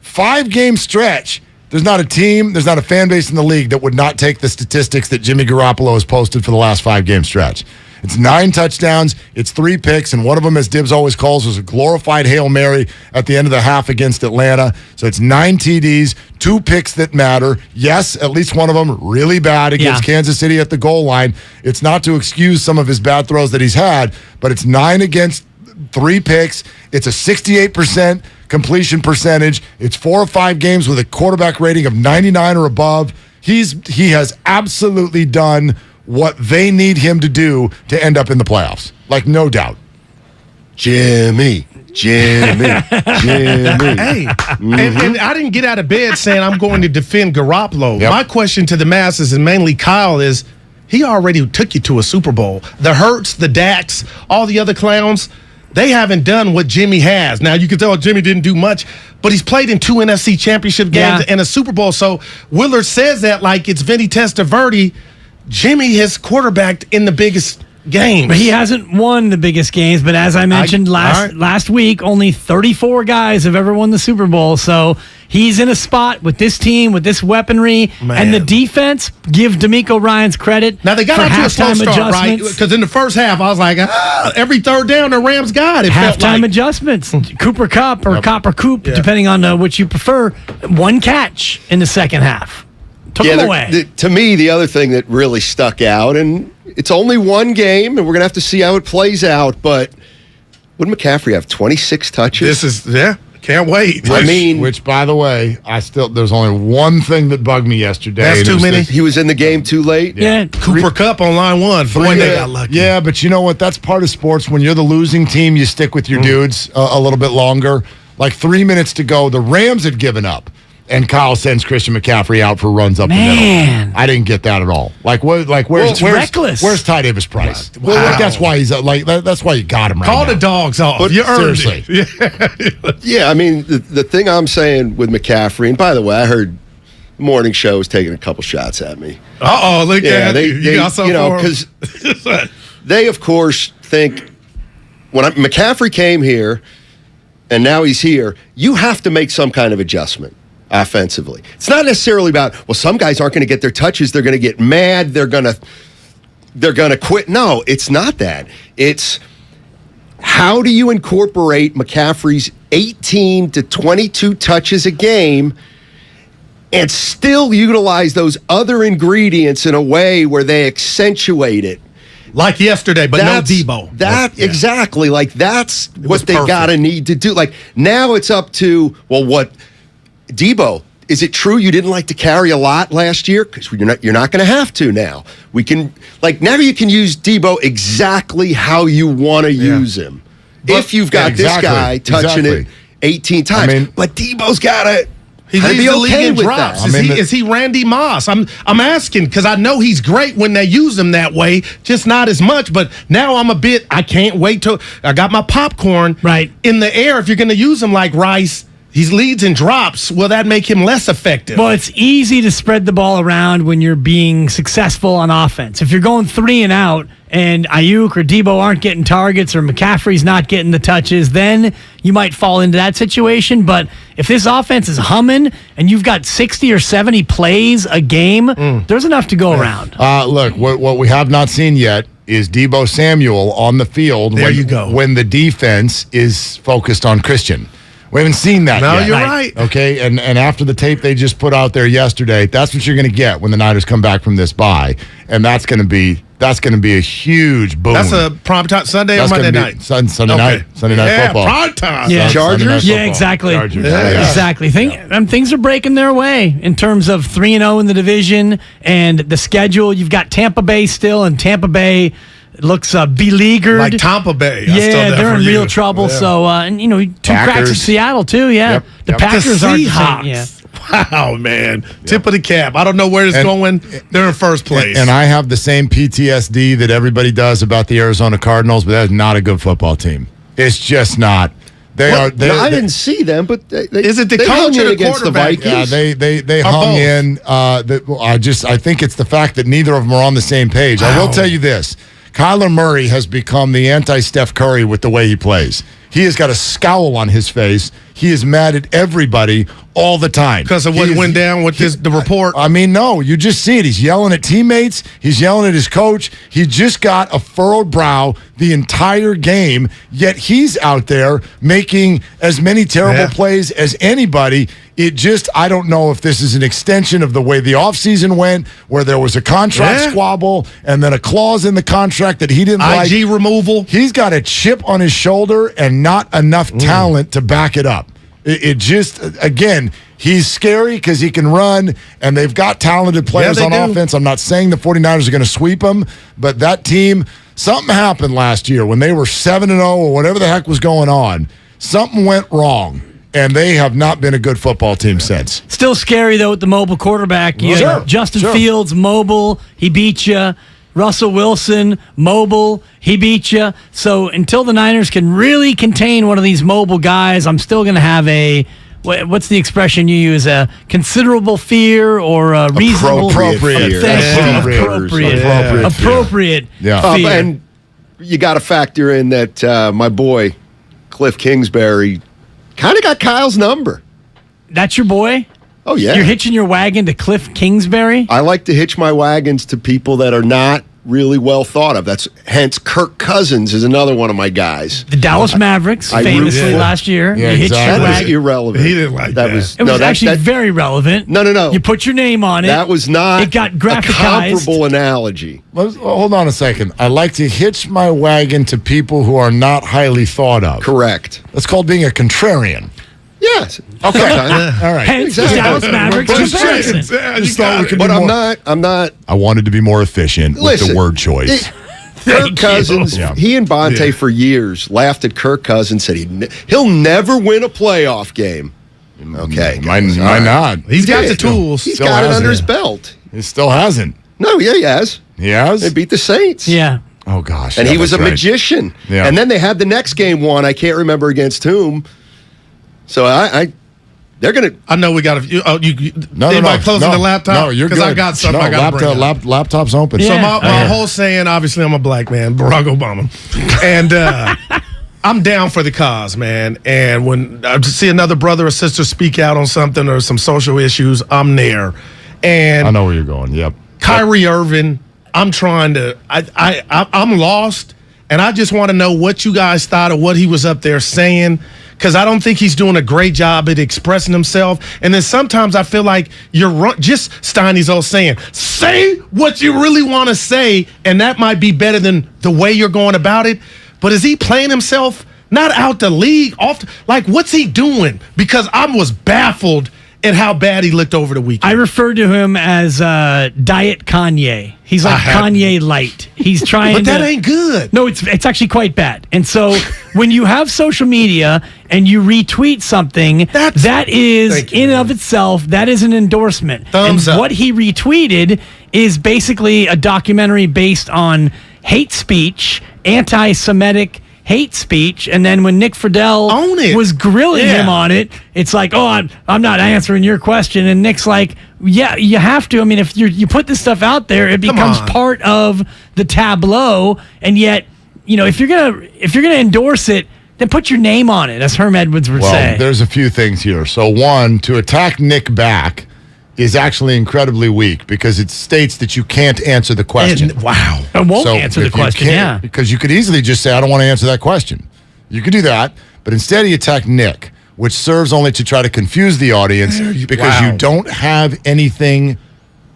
5-game stretch, there's not a team, there's not a fan base in the league that would not take the statistics that Jimmy Garoppolo has posted for the last 5-game stretch. It's 9 touchdowns, it's 3 picks, and one of them, as Dibs always calls, was a glorified Hail Mary at the end of the half against Atlanta. So it's 9 TDs, 2 picks that matter. Yes, at least one of them really bad against Kansas City at the goal line. It's not to excuse some of his bad throws that he's had, but it's 9 against 3 picks. It's a 68% completion percentage. It's 4 or 5 games with a quarterback rating of 99 or above. He has absolutely done what they need him to do to end up in the playoffs. Like, no doubt. Jimmy. Hey, and I didn't get out of bed saying I'm going to defend Garoppolo. Yep. My question to the masses, and mainly Kyle, is he already took you to a Super Bowl. The Hurts, the Daks, all the other clowns, they haven't done what Jimmy has. Now, you can tell Jimmy didn't do much, but he's played in 2 NFC championship games and a Super Bowl. So Willard says that like it's Vinny Testaverde. Jimmy has quarterbacked in the biggest games. But he hasn't won the biggest games. But as I mentioned last week, only 34 guys have ever won the Super Bowl. So he's in a spot with this team, with this weaponry, and the defense. Give D'Amico Ryans credit. Now they got out to a slow start, right? Because in the first half, I was like, every third down the Rams got it. Halftime adjustments. Cooper Kupp or Copper Coop, depending on what you prefer. 1 catch in the second half. Took him away. To me, the other thing that really stuck out, and it's only 1 game, and we're going to have to see how it plays out, but would McCaffrey have 26 touches? This is, can't wait. Which, by the way, there's only one thing that bugged me yesterday. That's too many. He was in the game too late? Yeah. Cooper Kupp on line 1. Boy, they got lucky. Yeah, but you know what? That's part of sports. When you're the losing team, you stick with your dudes a little bit longer. Like 3 minutes to go, the Rams had given up. And Kyle sends Christian McCaffrey out for runs up the middle. I didn't get that at all. Where's reckless. Where's Ty Davis Price? Wow. Well, that's why he's that's why you got him right Call now. the dogs off. But you earned seriously. it. Yeah, I mean, the thing I'm saying with McCaffrey, and by the way, I heard the morning show was taking a couple shots at me. Look at they you got something for him? because they, of course, think when McCaffrey came here and now he's here, you have to make some kind of adjustment offensively. It's not necessarily about, well, some guys aren't going to get their touches. They're going to get mad. They're going to quit. No, it's not that. It's how do you incorporate McCaffrey's 18 to 22 touches a game and still utilize those other ingredients in a way where they accentuate it? Like yesterday, but no Debo. Exactly. Like that's what they gotta need to do. Like now it's up to, well, what Debo, is it true you didn't like to carry a lot last year? Because you're not going to have to now. We can, like, now you can use Debo exactly how you want to use him. But if you've got this guy touching it 18 times. But Debo's got to He leads the league in with drops. that. Is he Randy Moss? I'm asking because I know he's great when they use him that way, just not as much. But now I can't wait till I got my popcorn in the air. If you're going to use him like Rice, he leads and drops. Will that make him less effective? Well, it's easy to spread the ball around when you're being successful on offense. If you're going 3 and out, and Ayuk or Debo aren't getting targets or McCaffrey's not getting the touches, then you might fall into that situation. But if this offense is humming and you've got 60 or 70 plays a game, there's enough to go around. Look, what we have not seen yet is Debo Samuel on the field when the defense is focused on Christian. We haven't seen that yet. No, you're right. Okay, and after the tape they just put out there yesterday, that's what you're going to get when the Niners come back from this bye, and that's going to be a huge boom. That's a prime time Sunday or Monday night? Sunday night football. Prime time. Yeah, Chargers. Yeah, exactly. Chargers. Exactly. Things are breaking their way in terms of 3-0 in the division and the schedule. You've got Tampa Bay still, and Tampa Bay looks beleaguered. Like Tampa Bay. Yeah, they're in real trouble. Yeah. So, and two cracks in Seattle too. Yeah, the Packers the are Seahawks. Wow, man. Tip of the cap. I don't know where it's going. They're in first place. And I have the same PTSD that everybody does about the Arizona Cardinals, but that's not a good football team. It's just not. I didn't see them, but is it the coach or the quarterback? Yeah, they hung in. I think it's the fact that neither of them are on the same page. Wow. I will tell you this. Kyler Murray has become the anti-Steph Curry with the way he plays. He has got a scowl on his face. He is mad at everybody all the time. Because of what went down with the report? I mean, no, you just see it. He's yelling at teammates. He's yelling at his coach. He just got a furrowed brow the entire game, yet he's out there making as many terrible plays as anybody. I don't know if this is an extension of the way the offseason went, where there was a contract squabble and then a clause in the contract that he didn't like. IG removal. He's got a chip on his shoulder and not enough talent to back it up. Again, he's scary because he can run, and they've got talented players on offense. I'm not saying the 49ers are going to sweep them, but that team, something happened last year when they were 7-0 or whatever the heck was going on. Something went wrong. And they have not been a good football team since. Still scary, though, with the mobile quarterback. Justin Fields, mobile, he beat you. Russell Wilson, mobile, he beat you. So until the Niners can really contain one of these mobile guys, I'm still going to have what's the expression you use? A considerable fear or a reasonable appropriate fear. And you got to factor in that my boy Cliff Kingsbury kind of got Kyle's number. That's your boy? Oh, yeah. You're hitching your wagon to Cliff Kingsbury? I like to hitch my wagons to people that are not really well thought of. Hence Kirk Cousins is another one of my guys. The Dallas Mavericks, famously last year. Yeah, you hitched your wagon. That was irrelevant. He didn't like that. It was actually very relevant. No. You put your name on it. That was not it got graphicized. A comparable analogy. Hold on a second. I like to hitch my wagon to people who are not highly thought of. Correct. That's called being a contrarian. Yes. Okay. All right. Hence the Dallas Mavericks comparison. But I'm not. I wanted to be more efficient with the word choice. Kirk Cousins, he and Bonte for years laughed at Kirk Cousins, said he'll never win a playoff game. Okay. Why not? He's got the tools. He's got it under his belt. He still hasn't. No, he has. He has? They beat the Saints. Yeah. Oh, gosh. And he was a magician. Yeah. And then they had the next game won. I can't remember against whom. So they're going to. I know we got anybody closing the laptop? No, you're good. Because I got something I got to bring up. Laptop's open. So my whole saying, obviously I'm a black man, Barack Obama. And I'm down for the cause, man. And when I see another brother or sister speak out on something or some social issues, I'm there. And I know where you're going. Yep. Kyrie Irving, I'm trying to. I'm lost, and I just want to know what you guys thought of what he was up there saying. Because I don't think he's doing a great job at expressing himself. And then sometimes I feel like you're just Steiny's old saying, say what you really want to say, and that might be better than the way you're going about it. But is he playing himself not out the league? What's he doing? Because I was baffled at how bad he looked over the weekend. I refer to him as Diet Kanye. He's like Kanye light. He's trying but that ain't good. No, it's actually quite bad. And so when you have social media and you retweet something, that is in and of itself, that is an endorsement. Thumbs up. What he retweeted is basically a documentary based on hate speech, anti-Semitic hate speech, and then when Nick Friedel was grilling him on it, it's like, oh, I'm not answering your question, and Nick's like, yeah, you have to. I mean, if you put this stuff out there, it becomes part of the tableau, and yet, if you're gonna endorse it, then put your name on it, as Herm Edwards would say. Well, there's a few things here. So one, to attack Nick back is actually incredibly weak because it states that you can't answer the question. Wow. I won't answer the question, yeah. Because you could easily just say, I don't want to answer that question. You could do that, but instead you attack Nick, which serves only to try to confuse the audience because you don't have anything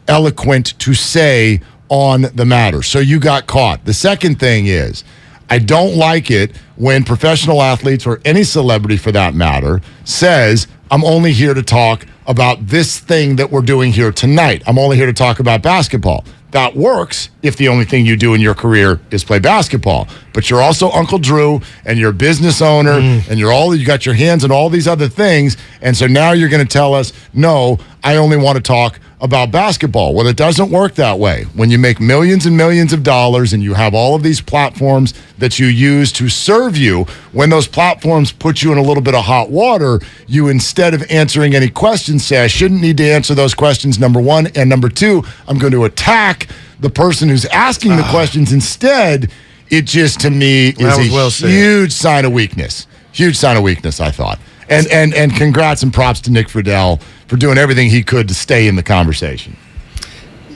eloquent to say on the matter. So you got caught. The second thing is, I don't like it when professional athletes or any celebrity for that matter says, I'm only here to talk about this thing that we're doing here tonight. I'm only here to talk about basketball. That works if the only thing you do in your career is play basketball. But you're also Uncle Drew, and you're a business owner, and you got your hands in all these other things. And so now you're going to tell us, no, I only want to talk about basketball. Well, it doesn't work that way. When you make millions and millions of dollars and you have all of these platforms that you use to serve you, when those platforms put you in a little bit of hot water, you, instead of answering any questions, say, I shouldn't need to answer those questions, number one. And number two, I'm going to attack the person who's asking the questions instead. It just, to me, is a huge sign of weakness. Huge sign of weakness, I thought. And congrats and props to Nick Friedel for doing everything he could to stay in the conversation.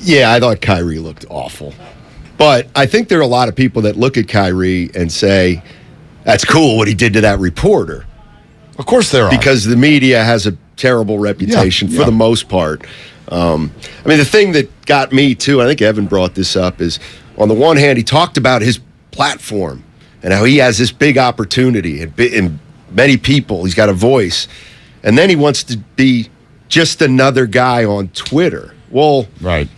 Yeah, I thought Kyrie looked awful. But I think there are a lot of people that look at Kyrie and say, that's cool what he did to that reporter. Of course there are. Because the media has a terrible reputation for the most part. I mean, the thing that got me, too, I think Evan brought this up, is on the one hand, he talked about his platform and how he has this big opportunity and many people. He's got a voice. And then he wants to be just another guy on Twitter. Well,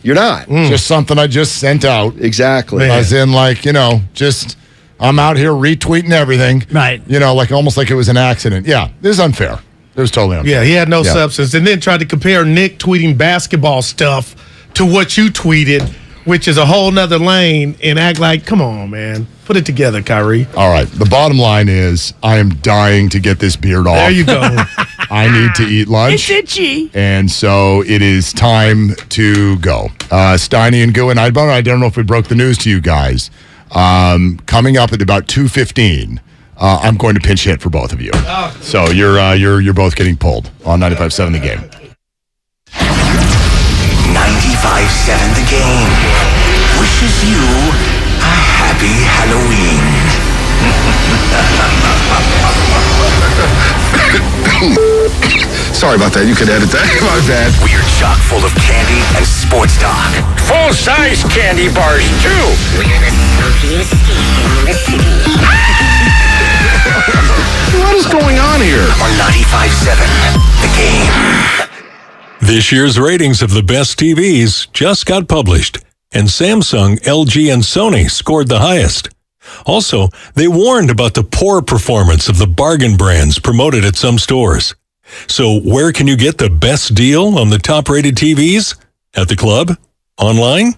you're not. Just something I just sent out. Exactly. As in, like, just I'm out here retweeting everything. Right. Almost like it was an accident. Yeah, this is unfair. It was totally unfair. Yeah, he had no substance. And then tried to compare Nick tweeting basketball stuff to what you tweeted, which is a whole nother lane, and act like, come on, man. Put it together, Kyrie. All right. The bottom line is I am dying to get this beard off. There you go. I need to eat lunch. It's itchy. And so it is time to go. Steiny and Guru, and I don't know if we broke the news to you guys. Coming up at about 2:15, I'm going to pinch hit for both of you. Oh. So you're both getting pulled on 95.7 The Game. 95.7 The Game wishes you a happy Halloween. Sorry about that. You could edit that. My bad. We're chock full of candy and sports talk. Full-size candy bars, too. We're the spookiest in the city. What is going on here? On 95.7 The Game. This year's ratings of the best TVs just got published, and Samsung, LG, and Sony scored the highest. Also, they warned about the poor performance of the bargain brands promoted at some stores. So where can you get the best deal on the top-rated TVs? At the club? Online?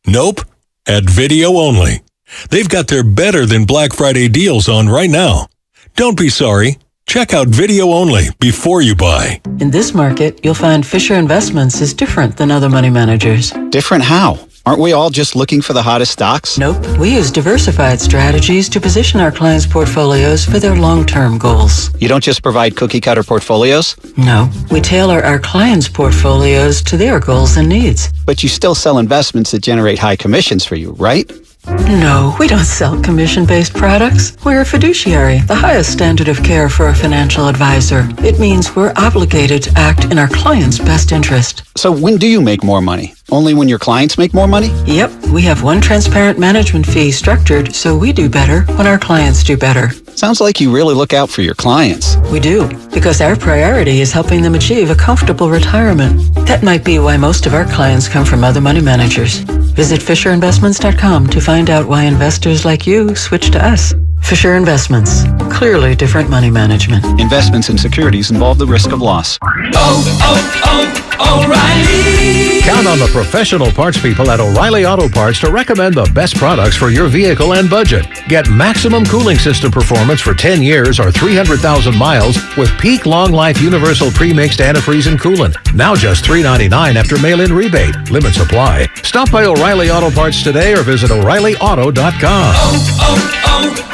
Nope. At Video Only. They've got their better than Black Friday deals on right now. Don't be sorry. Check out Video Only before you buy. In this market, you'll find Fisher Investments is different than other money managers. Different how? Aren't we all just looking for the hottest stocks? Nope. We use diversified strategies to position our clients' portfolios for their long-term goals. You don't just provide cookie-cutter portfolios? No. We tailor our clients' portfolios to their goals and needs. But you still sell investments that generate high commissions for you, right? No, we don't sell commission-based products. We're a fiduciary, the highest standard of care for a financial advisor. It means we're obligated to act in our client's best interest. So when do you make more money? Only when your clients make more money? Yep, we have one transparent management fee structured so we do better when our clients do better. Sounds like you really look out for your clients. We do, because our priority is helping them achieve a comfortable retirement. That might be why most of our clients come from other money managers. Visit FisherInvestments.com to find out why investors like you switch to us. Fisher Investments. Clearly different money management. Investments in securities involve the risk of loss. Oh, oh, O'Reilly. Count on the professional parts people at O'Reilly Auto Parts to recommend the best products for your vehicle and budget. Get maximum cooling system performance for 10 years or 300,000 miles with peak long life universal pre-mixed antifreeze and coolant. Now just $3.99 after mail-in rebate. Limits apply. Stop by O'Reilly Auto Parts today or visit O'ReillyAuto.com.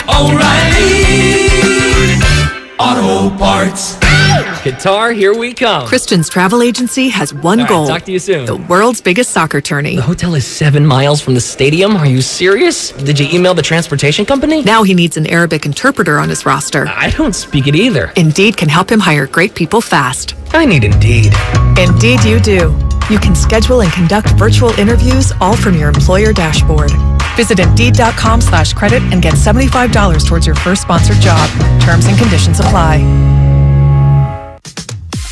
O'Reilly Auto Parts. Qatar, here we come. Christian's travel agency has one All right, goal. talk to you soon. The world's biggest soccer tourney. The hotel is 7 miles from the stadium. Are you serious? Did you email the transportation company? Now he needs an Arabic interpreter on his roster. I don't speak it either. Indeed can help him hire great people fast. I need Indeed. Indeed you do. You can schedule and conduct virtual interviews all from your employer dashboard. Visit Indeed.com/credit and get $75 towards your first sponsored job. Terms and conditions apply.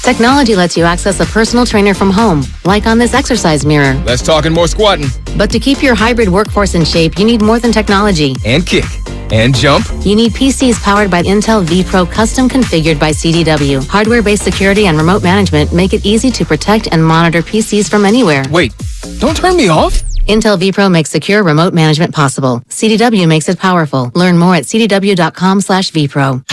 Technology lets you access a personal trainer from home, like on this exercise mirror. Less talking, more squatting. But to keep your hybrid workforce in shape, you need more than technology. And kick. And jump. You need PCs powered by Intel vPro, custom configured by CDW. Hardware-based security and remote management make it easy to protect and monitor PCs from anywhere. Wait, don't turn me off. Intel vPro makes secure remote management possible. CDW makes it powerful. Learn more at cdw.com/vPro.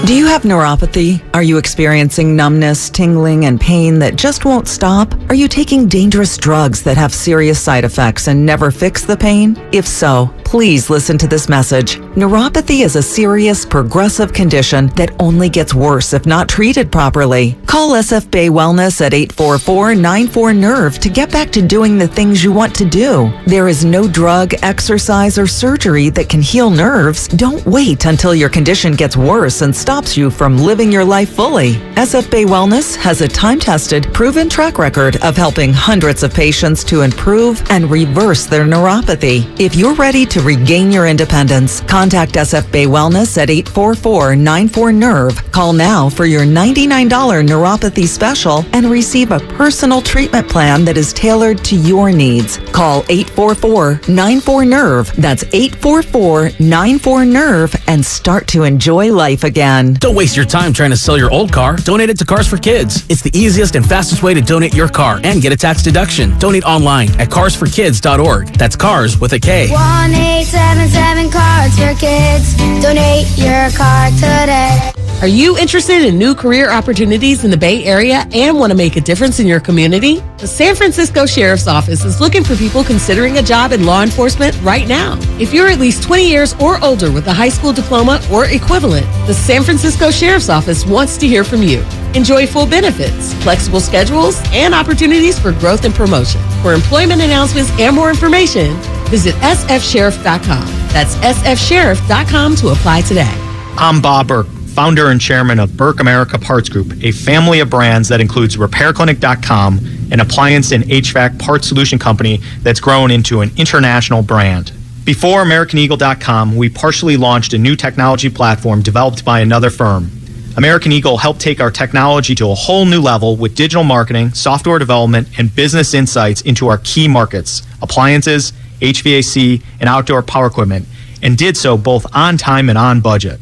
Do you have neuropathy? Are you experiencing numbness, tingling, and pain that just won't stop? Are you taking dangerous drugs that have serious side effects and never fix the pain? If so, please listen to this message. Neuropathy is a serious, progressive condition that only gets worse if not treated properly. Call SF Bay Wellness at 844-94-NERVE to get back to doing the things you want to do. There is no drug, exercise, or surgery that can heal nerves. Don't wait until your condition gets worse and stops you from living your life fully. SF Bay Wellness has a time-tested, proven track record of helping hundreds of patients to improve and reverse their neuropathy. If you're ready to regain your independence, contact SF Bay Wellness at 844-94-NERVE. Call now for your $99 neuropathy special and receive a personal treatment plan that is tailored to your needs. Call 844-94-NERVE. That's 844-94-NERVE and start to enjoy life again. Don't waste your time trying to sell your old car. Donate it to Cars for Kids. It's the easiest and fastest way to donate your car and get a tax deduction. Donate online at carsforkids.org. That's cars with a K. 1-877 Cars for Kids. Donate your car today. Are you interested in new career opportunities in the Bay Area and want to make a difference in your community? The San Francisco Sheriff's Office is looking for people considering a job in law enforcement right now. If you're at least 20 years or older with a high school diploma or equivalent, the San Francisco Sheriff's Office wants to hear from you. Enjoy full benefits, flexible schedules, and opportunities for growth and promotion. For employment announcements and more information, visit sfsheriff.com. That's sfsheriff.com to apply today. I'm Bob Burke, founder and chairman of Burke America Parts Group, a family of brands that includes RepairClinic.com, an appliance and HVAC parts solution company that's grown into an international brand. Before AmericanEagle.com, we partially launched a new technology platform developed by another firm. American Eagle helped take our technology to a whole new level with digital marketing, software development, and business insights into our key markets, appliances, HVAC, and outdoor power equipment, and did so both on time and on budget.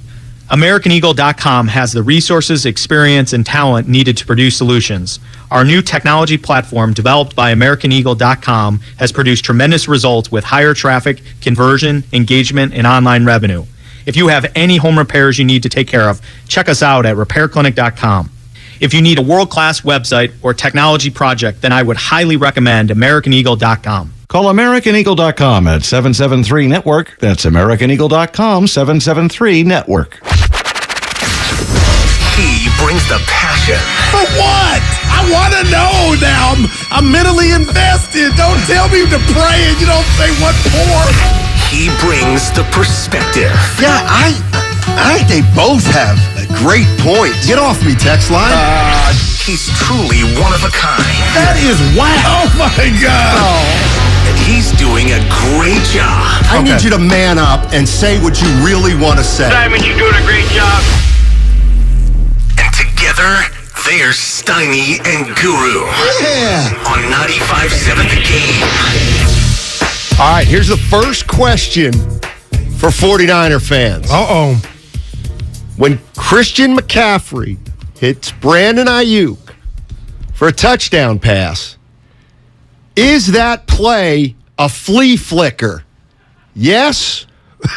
AmericanEagle.com has the resources, experience, and talent needed to produce solutions. Our new technology platform, developed by AmericanEagle.com, has produced tremendous results with higher traffic, conversion, engagement, and online revenue. If you have any home repairs you need to take care of, check us out at RepairClinic.com. If you need a world-class website or technology project, then I would highly recommend AmericanEagle.com. Call AmericanEagle.com at 773-NETWORK. That's AmericanEagle.com, 773-NETWORK. He brings the passion. For what? I want to know now. I'm mentally invested. Don't tell me to pray and you don't say what for. He brings the perspective. Yeah, I think they both have great points. Get off me, text line. He's truly one of a kind. That is wow. Oh, my God. Oh. And he's doing a great job. I need you to man up and say what you really want to say. Simon, you're doing a great job. And together, they're Steiny and Guru. Yeah. On 95.7 The Game. All right, here's the first question for 49er fans. Uh-oh. When Christian McCaffrey hits Brandon Ayuk for a touchdown pass. Is that play a flea flicker? Yes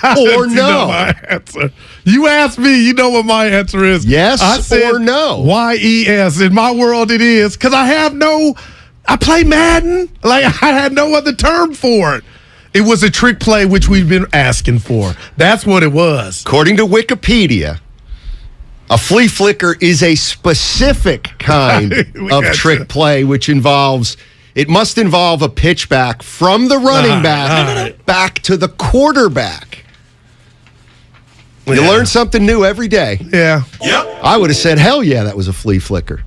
or You know no? my answer. You asked me, you know what my answer is. Yes I said or no? YES. In my world, it is. Because I play Madden. Like, I had no other term for it. It was a trick play, which we've been asking for. That's what it was. According to Wikipedia, a flea flicker is a specific kind of trick play, which must involve a pitchback from the running back to the quarterback. You learn something new every day. Yeah. Yep. I would have said, hell yeah, that was a flea flicker.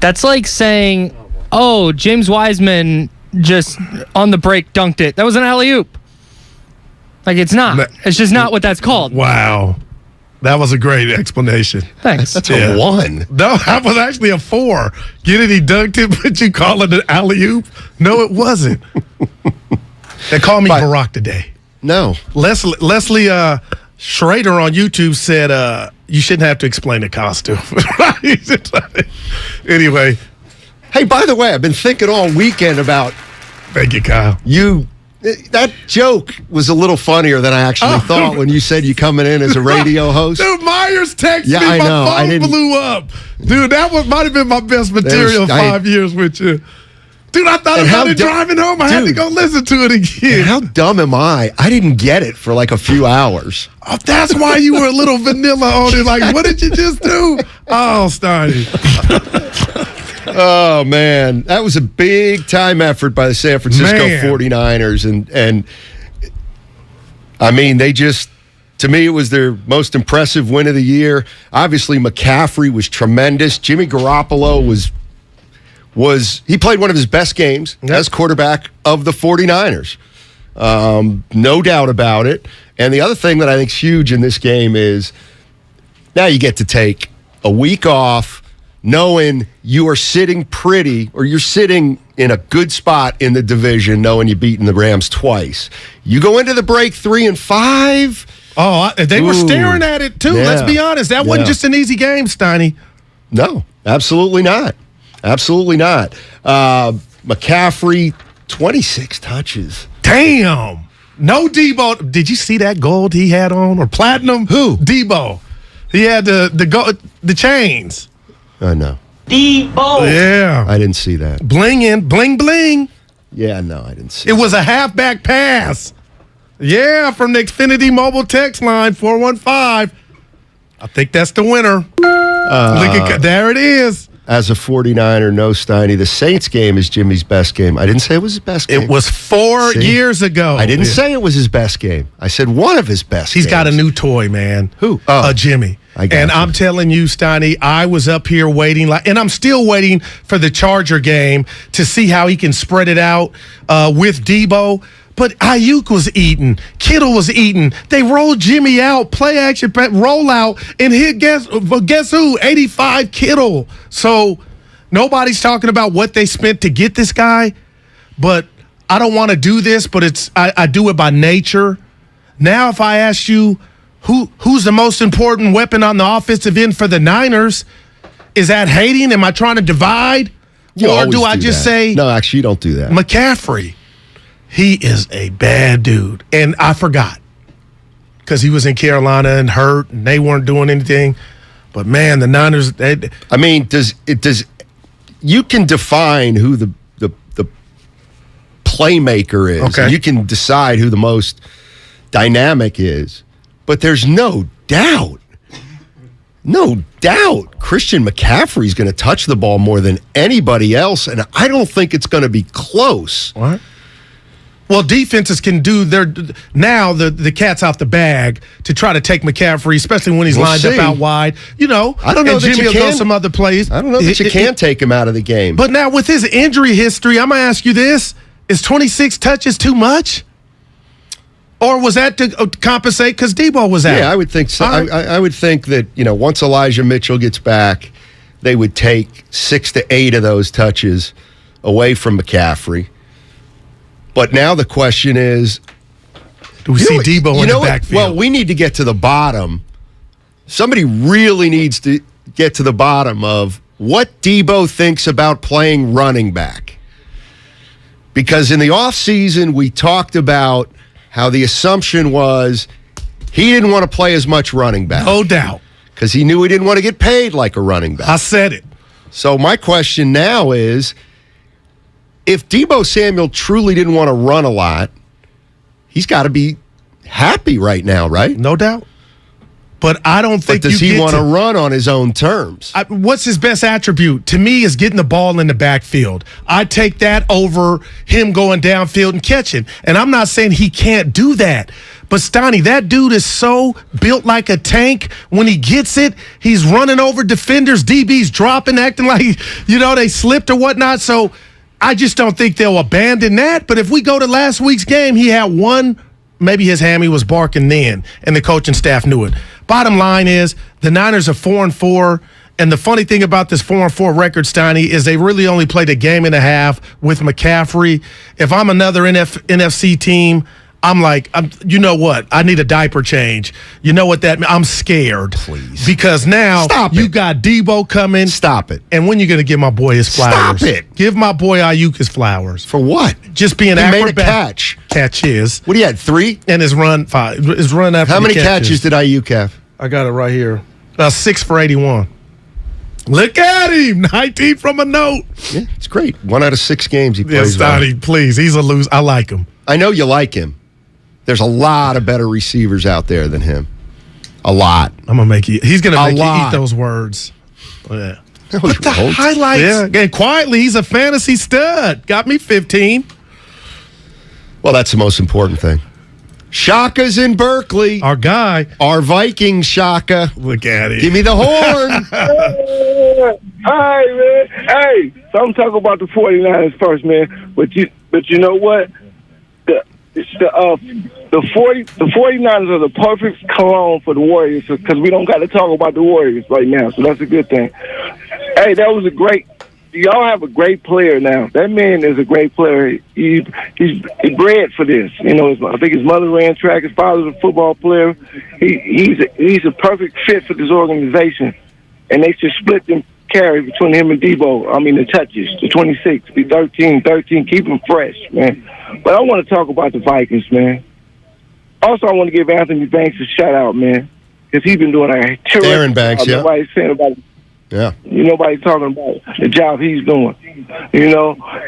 That's like saying, oh, James Wiseman just on the break dunked it. That was an alley-oop. Like, it's not. It's just not what that's called. Wow. That was a great explanation. Thanks. That's a 1. No, that was actually a 4. Get it? He dunked it, but you call it an alley-oop? No, it wasn't. They call me Barack today. No. Leslie Schrader on YouTube said you shouldn't have to explain the costume. Anyway. Hey, by the way, I've been thinking all weekend about... Thank you, Kyle. That joke was a little funnier than I actually thought when you said you coming in as a radio host. Dude, Myers texted me. I know. My phone blew up. Dude, that might have been my best material 5 years with you. Dude, I thought about it driving home. I had to go listen to it again. How dumb am I? I didn't get it for like a few hours. Oh, that's why you were a little vanilla on it. Like, what did you just do? Oh, Steiny. Oh, man. That was a big-time effort by the San Francisco 49ers. And I mean, to me, it was their most impressive win of the year. Obviously, McCaffrey was tremendous. Jimmy Garoppolo he played one of his best games as quarterback of the 49ers. No doubt about it. And the other thing that I think is huge in this game is now you get to take a week off knowing you are sitting you're sitting in a good spot in the division, knowing you've beaten the Rams twice. You go into the break 3-5. Oh, they were staring at it, too. Yeah. Let's be honest. That wasn't just an easy game, Steiny. No, absolutely not. Absolutely not. McCaffrey, 26 touches. Damn. No Debo. Did you see that gold he had on? Or platinum? Who? Debo. He had the chains. I know. Debo. Yeah. I didn't see that. Bling, bling. Yeah, no, I didn't see it. It was a halfback pass. Yeah, from the Xfinity mobile text line, 415. I think that's the winner. There it is. As a 49er, no, Steiny. The Saints game is Jimmy's best game. I didn't say it was his best game. It was 4 years ago. I didn't say it was his best game. I said one of his best He's got a new toy, man. Who? Jimmy. I'm telling you, Steiny, I was up here waiting, and I'm still waiting for the Charger game to see how he can spread it out with Debo. But Ayuk was eating. Kittle was eating. They rolled Jimmy out, play action, roll out, and hit, guess who? 85 Kittle. So nobody's talking about what they spent to get this guy, but I don't want to do this, but I do it by nature. Now if I ask you who's the most important weapon on the offensive end for the Niners, is that hating? Am I trying to divide? Or do I just say... No, actually, you don't do that. McCaffrey. He is a bad dude. And I forgot because he was in Carolina and hurt and they weren't doing anything. But, man, the Niners... You can define who the playmaker is. Okay. You can decide who the most dynamic is. But there's no doubt Christian McCaffrey's going to touch the ball more than anybody else, and I don't think it's going to be close. What? Well, defenses can do now the cat's off the bag to try to take McCaffrey, especially when he's lined up out wide. I don't know that Jimmy you can. Will go some other plays. I don't know that you can take him out of the game. But now with his injury history, I'm going to ask you this. Is 26 touches too much? Or was that to compensate because Debo was out? Yeah, I would think so. I would think that, once Elijah Mitchell gets back, they would take 6 to 8 of those touches away from McCaffrey. But now the question is, do we see Debo in the backfield? Well, we need to get to the bottom. Somebody really needs to get to the bottom of what Debo thinks about playing running back. Because in the offseason, we talked about how the assumption was he didn't want to play as much running back. No doubt. Because he knew he didn't want to get paid like a running back. I said it. So my question now is, if Debo Samuel truly didn't want to run a lot, he's got to be happy right now, right? No doubt. But I don't think does he want to run on his own terms? What's his best attribute? To me, is getting the ball in the backfield. I take that over him going downfield and catching. And I'm not saying he can't do that. But, Steiny, that dude is so built like a tank. When he gets it, he's running over defenders. DBs dropping, acting like, they slipped or whatnot. So I just don't think they'll abandon that. But if we go to last week's game, he had one. Maybe his hammy was barking then, and the coaching staff knew it. Bottom line is, the Niners are 4-4, and the funny thing about this 4-4 record, Steiny, is they really only played a game and a half with McCaffrey. If I'm another NFC team, I'm like, you know what? I need a diaper change. You know what that means? I'm scared. Please. Because now you got Debo coming. Stop it. And when you going to give my boy his flowers? Stop it. Give my boy Ayuk his flowers. For what? Just being he acrobat. Made a catch. Catch his. What do you had, 3? And his run 5. His run after How many catches. catches did Ayuk have? I got it right here. 6 for 81. Look at him. 19 from a note. Yeah, it's great. 1 out of 6 games he plays. Steiny, please. He's a loser. I like him. I know you like him. There's a lot of better receivers out there than him. A lot. I'm gonna make you. He's gonna make you eat those words. Yeah. No, but the highlights. Yeah. And quietly, he's a fantasy stud. Got me 15. Well, that's the most important thing. Shaka's in Berkeley. Our guy. Our Viking Shaka. Look at it. Give me the horn. Hi, man. Hey, so I'm talking about the 49ers first, man. But you know what? The 49ers are the perfect clone for the Warriors because we don't got to talk about the Warriors right now, so that's a good thing. Hey, that was y'all have a great player now. That man is a great player. He's bred for this. I think his mother ran track. His father's a football player. He's a perfect fit for this organization, and they should split them carry between him and Debo. I mean, the touches, the 26, the 13, keep him fresh, man. But I want to talk about the Vikings, man. Also, I want to give Anthony Banks a shout-out, man, because he's been doing a terrific Aaron Banks, job. Nobody's saying about it. Yeah. Nobody's talking about the job he's doing,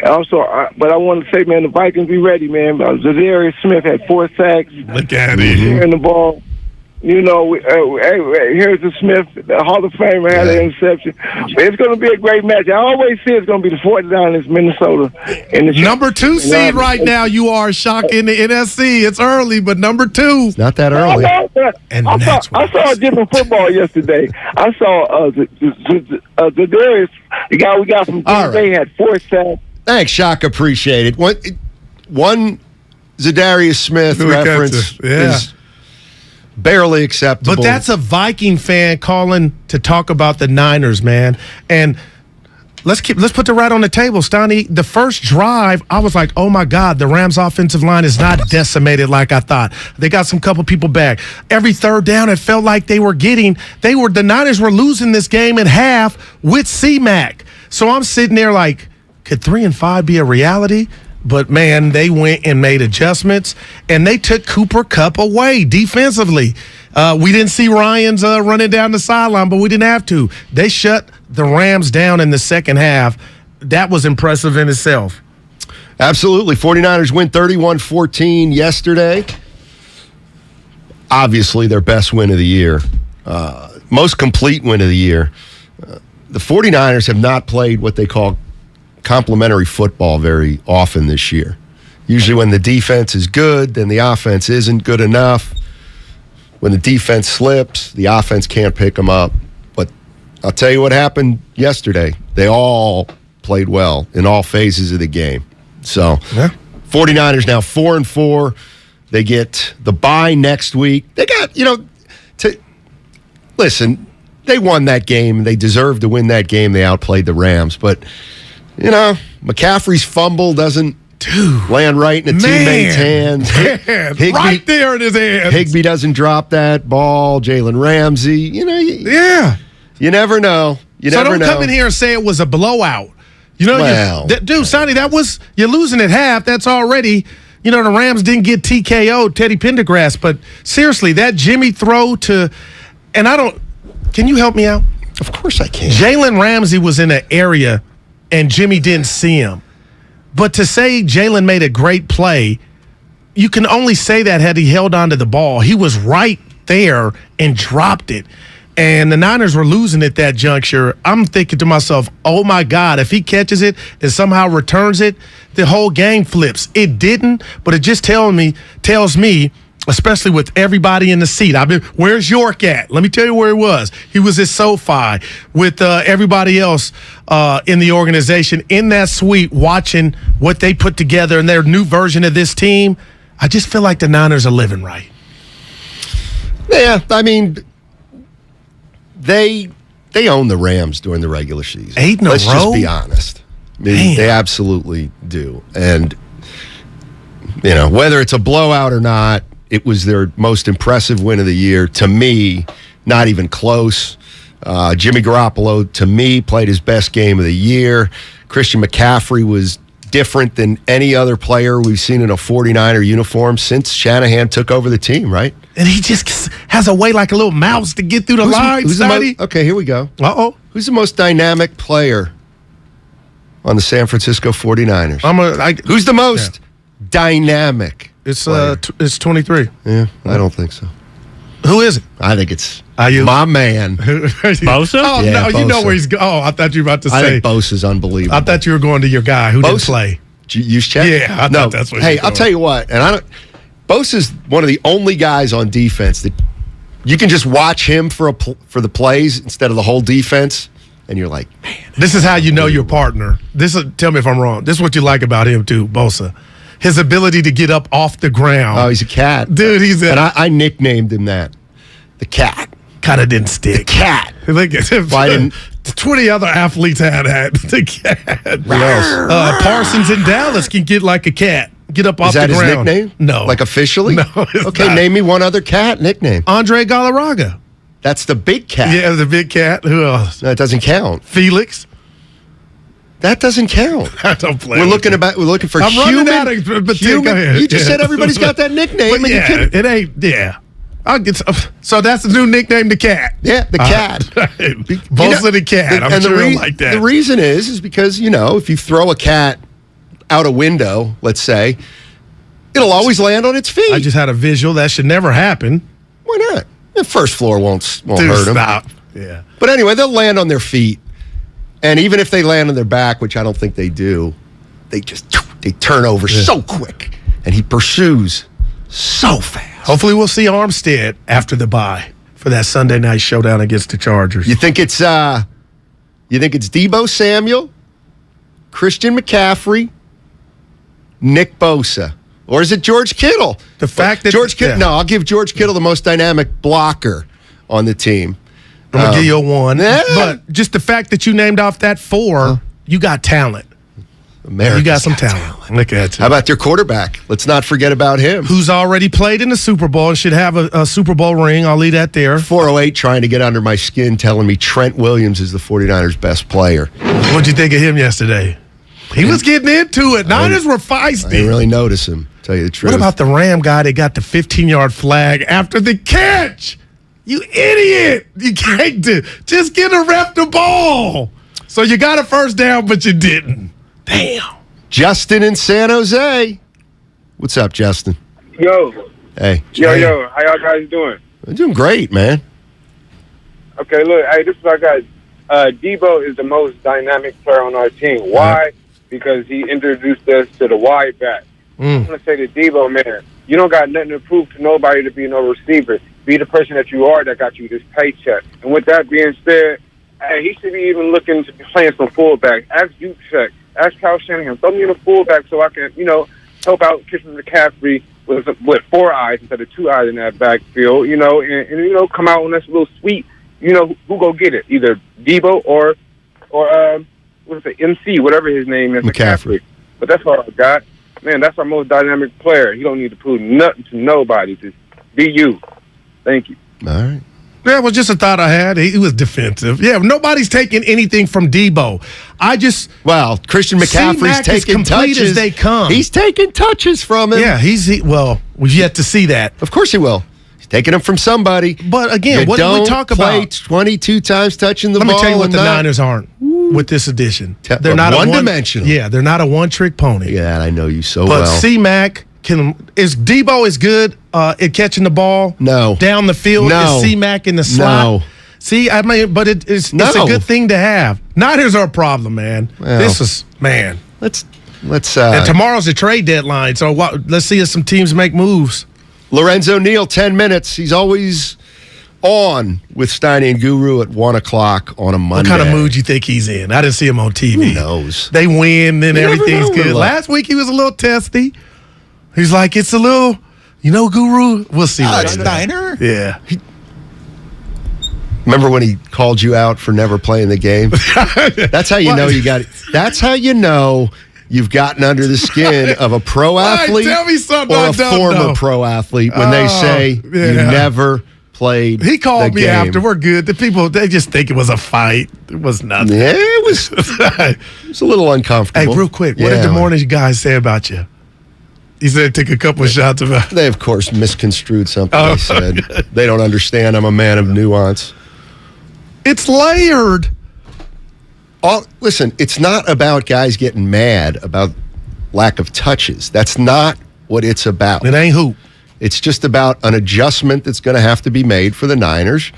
Also, but I want to say, man, the Vikings be ready, man. Zadarius Smith had 4 sacks. Look at him. Hearing the ball. Here's the Smith, the Hall of Famer, had an interception. It's going to be a great match. I always say it's going to be the 49ers, Minnesota. Number 2 seed right now. You are shocked in the NFC. It's early, but number 2. It's not that early. I saw a different football yesterday. I saw Zadarius, the guy we got from Green Bay, had 4 sacks. Thanks, Shaka. Appreciate it. One Zadarius Smith reference is barely acceptable. But that's a Viking fan calling to talk about the Niners, man. And let's put the right on the table, Steiny. The first drive, I was like, oh my God, the Rams offensive line is not decimated like I thought. They got some couple people back. Every third down, it felt like the Niners were losing this game in half with C-Mac. So I'm sitting there like, could 3-5 be a reality? But, man, they went and made adjustments, and they took Cooper Kupp away defensively. We didn't see Ryans running down the sideline, but we didn't have to. They shut the Rams down in the second half. That was impressive in itself. Absolutely. 49ers win 31-14 yesterday. Obviously, their best win of the year. Most complete win of the year. The 49ers have not played what they call complementary football very often this year. Usually when the defense is good, then the offense isn't good enough. When the defense slips, the offense can't pick them up. But I'll tell you what happened yesterday. They all played well in all phases of the game. So, 49ers now 4-4. They get the bye next week. They got, listen, they won that game. They deserved to win that game. They outplayed the Rams. But McCaffrey's fumble doesn't land right in a teammate's hands. Right there in his hands. Higbee doesn't drop that ball. Jalen Ramsey, you never know. You so never don't come in here and say it was a blowout. You know, dude, Sonny, you're losing at half. That's already, the Rams didn't get TKO'd, Teddy Pendergrass. But seriously, that Jimmy throw can you help me out? Of course I can. Jalen Ramsey was in an area and Jimmy didn't see him. But to say Jalen made a great play, you can only say that had he held onto the ball. He was right there and dropped it. And the Niners were losing at that juncture. I'm thinking to myself, oh, my God, if he catches it and somehow returns it, the whole game flips. It didn't, but it just tells me, especially with everybody in the seat. Where's York at? Let me tell you where he was. He was at SoFi with everybody else in the organization in that suite watching what they put together in their new version of this team. I just feel like the Niners are living right. Yeah, I mean, they own the Rams during the regular season. 8 in a row? Let's just be honest. I mean, they absolutely do. And, whether it's a blowout or not, it was their most impressive win of the year. To me, not even close. Jimmy Garoppolo, to me, played his best game of the year. Christian McCaffrey was different than any other player we've seen in a 49er uniform since Shanahan took over the team, right? And he just has a way like a little mouse to get through the lines. Okay, here we go. Uh-oh. Who's the most dynamic player on the San Francisco 49ers? Who's the most dynamic? It's 23. Yeah, I don't think so. Who is it? I think it's you? My man. Bosa? Oh, yeah, no, Bosa. you know where he's going. Oh, I thought you were about to say. I think Bosa's unbelievable. I thought you were going to your guy who didn't play. Juszczyk? Yeah, I thought that's what Hey, I'll tell you what, Bosa's one of the only guys on defense that you can just watch him for the plays instead of the whole defense, and you're like, man. This is how you know your partner. Tell me if I'm wrong. This is what you like about him too, Bosa. His ability to get up off the ground. Oh, he's a cat. Dude, And I nicknamed him that. The cat. Kind of didn't stick. The cat. Look at him. 20 other athletes had the cat. What else? Parsons in Dallas can get like a cat. Get up off the ground. Is that his nickname? No. Like officially? No, it's okay, not. name me one other cat nickname. Andre Galarraga. That's the big cat. Yeah, the big cat. Who else? That doesn't count. Felix. That doesn't count. I don't play. We're looking for I'm human. running out of, but human. Go ahead. You just said everybody's got that nickname. But yeah, it ain't. Yeah. I'll get so that's the new nickname, the cat. Yeah, the cat. Bosa the cat. I'm sure he'll like that. The reason is because, if you throw a cat out a window, let's say, it'll always land on its feet. I just had a visual. That should never happen. Why not? The first floor won't hurt them. Stop. Yeah. But anyway, they'll land on their feet. And even if they land on their back, which I don't think they do, they turn over so quick. And he pursues so fast. Hopefully we'll see Armstead after the bye for that Sunday night showdown against the Chargers. You think it's Deebo Samuel, Christian McCaffrey, Nick Bosa, or is it George Kittle? The fact that George Kittle. No, I'll give George Kittle the most dynamic blocker on the team. I'm gonna give you a 1. Yeah. But just the fact that you named off that 4, you got talent. You got some talent. Look at you. How about your quarterback? Let's not forget about him. Who's already played in the Super Bowl and should have a Super Bowl ring. I'll leave that there. 408 trying to get under my skin, telling me Trent Williams is the 49ers' best player. What'd you think of him yesterday? He was getting into it. Niners were feisty. I didn't really notice him, tell you the truth. What about the Ram guy that got the 15-yard flag after the catch? You idiot. You can't just get a ref the ball. So you got a first down, but you didn't. Damn. Justin in San Jose. What's up, Justin? Yo. Hey. Yo. How y'all guys doing? I'm doing great, man. Okay, look. Hey, this is our guy. Deebo is the most dynamic player on our team. Why? Because he introduced us to the wide back. I'm going to say to Deebo, man, you don't got nothing to prove to nobody to be no receiver. Be the person that you are that got you this paycheck. And with that being said, hey, he should be even looking to be playing some fullback. Ask Juszczyk. Ask Kyle Shanahan. Throw me in a fullback so I can, help out Christian McCaffrey with 4 eyes instead of 2 eyes in that backfield, and come out on this little sweet, who go get it? Either Deebo or what's it, MC, whatever his name is, McCaffrey. But that's all I got. Man, that's our most dynamic player. He don't need to prove nothing to nobody. Just be you. Thank you. All right. Yeah, it was just a thought I had. He was defensive. Yeah, nobody's taking anything from Debo. Christian McCaffrey's taking touches. As they come. He's taking touches from him. Yeah, we've yet to see that. Of course he will. He's taking them from somebody. But again, what do we talk about? 22 times touching the ball. Let me tell you what the Niners aren't with this addition. They're not one-dimensional. Yeah, they're not a one-trick pony. Yeah, I know you so well. But C-Mac is Debo as good at catching the ball? No. Down the field? No. Is C-Mac in the slot? No. See, but it's a good thing to have. Niners are a problem, man. Well, Let's and tomorrow's the trade deadline, so let's see if some teams make moves. Lorenzo Neal, 10 minutes. He's always on with Steiny and Guru at 1 o'clock on a Monday. What kind of mood you think he's in? I didn't see him on TV. Who knows? They win, then everything's good. Last week he was a little testy. He's like, it's a little, Guru. We'll see. Steiner? Yeah. Remember when he called you out for never playing the game? That's how you know you got it. That's how you know you've gotten under the skin of a pro athlete tell me something or I a don't former know. Pro athlete when they say you never played He called the me game. after. We're good. The people, they just think it was a fight. It was nothing. Yeah, it was a little uncomfortable. Hey, real quick, what did the morning guys say about you? He said took a couple of shots about. They, of course, misconstrued something I said. They don't understand I'm a man of nuance. It's layered. Listen, it's not about guys getting mad about lack of touches. That's not what it's about. It ain't hoop. It's just about an adjustment that's going to have to be made for the Niners.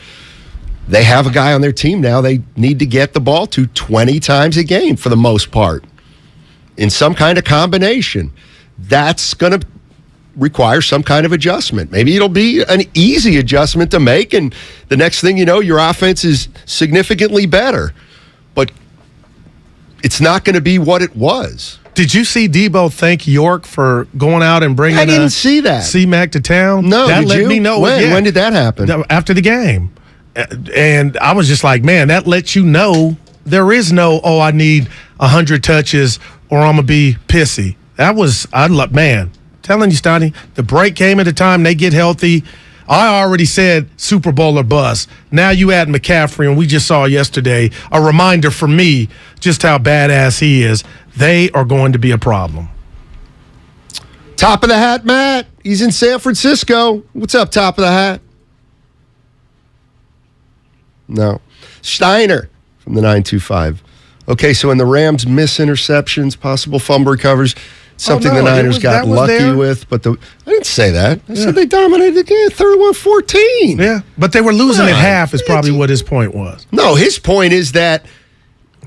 They have a guy on their team now they need to get the ball to 20 times a game for the most part in some kind of combination. That's going to require some kind of adjustment. Maybe it'll be an easy adjustment to make, and the next thing you know, your offense is significantly better. But it's not going to be what it was. Did you see Debo thank York for going out and bringing I didn't see that. C-Mac to town? No, that did let you? me know. When did that happen? After the game. And I was just like, man, that lets you know there is no, I need 100 touches or I'm going to be pissy. Telling you, Steiny, the break came at a time they get healthy. I already said Super Bowl or bust. Now you add McCaffrey, and we just saw yesterday a reminder for me just how badass he is. They are going to be a problem. Top of the hat, Matt. He's in San Francisco. What's up, top of the hat? No. Steiner from the 925. Okay, so in the Rams miss interceptions, possible fumble recovers, something the Niners got lucky with, but I didn't say that. I said they dominated the game 31-14. Yeah, but they were losing at half is probably what his point was. No, his point is that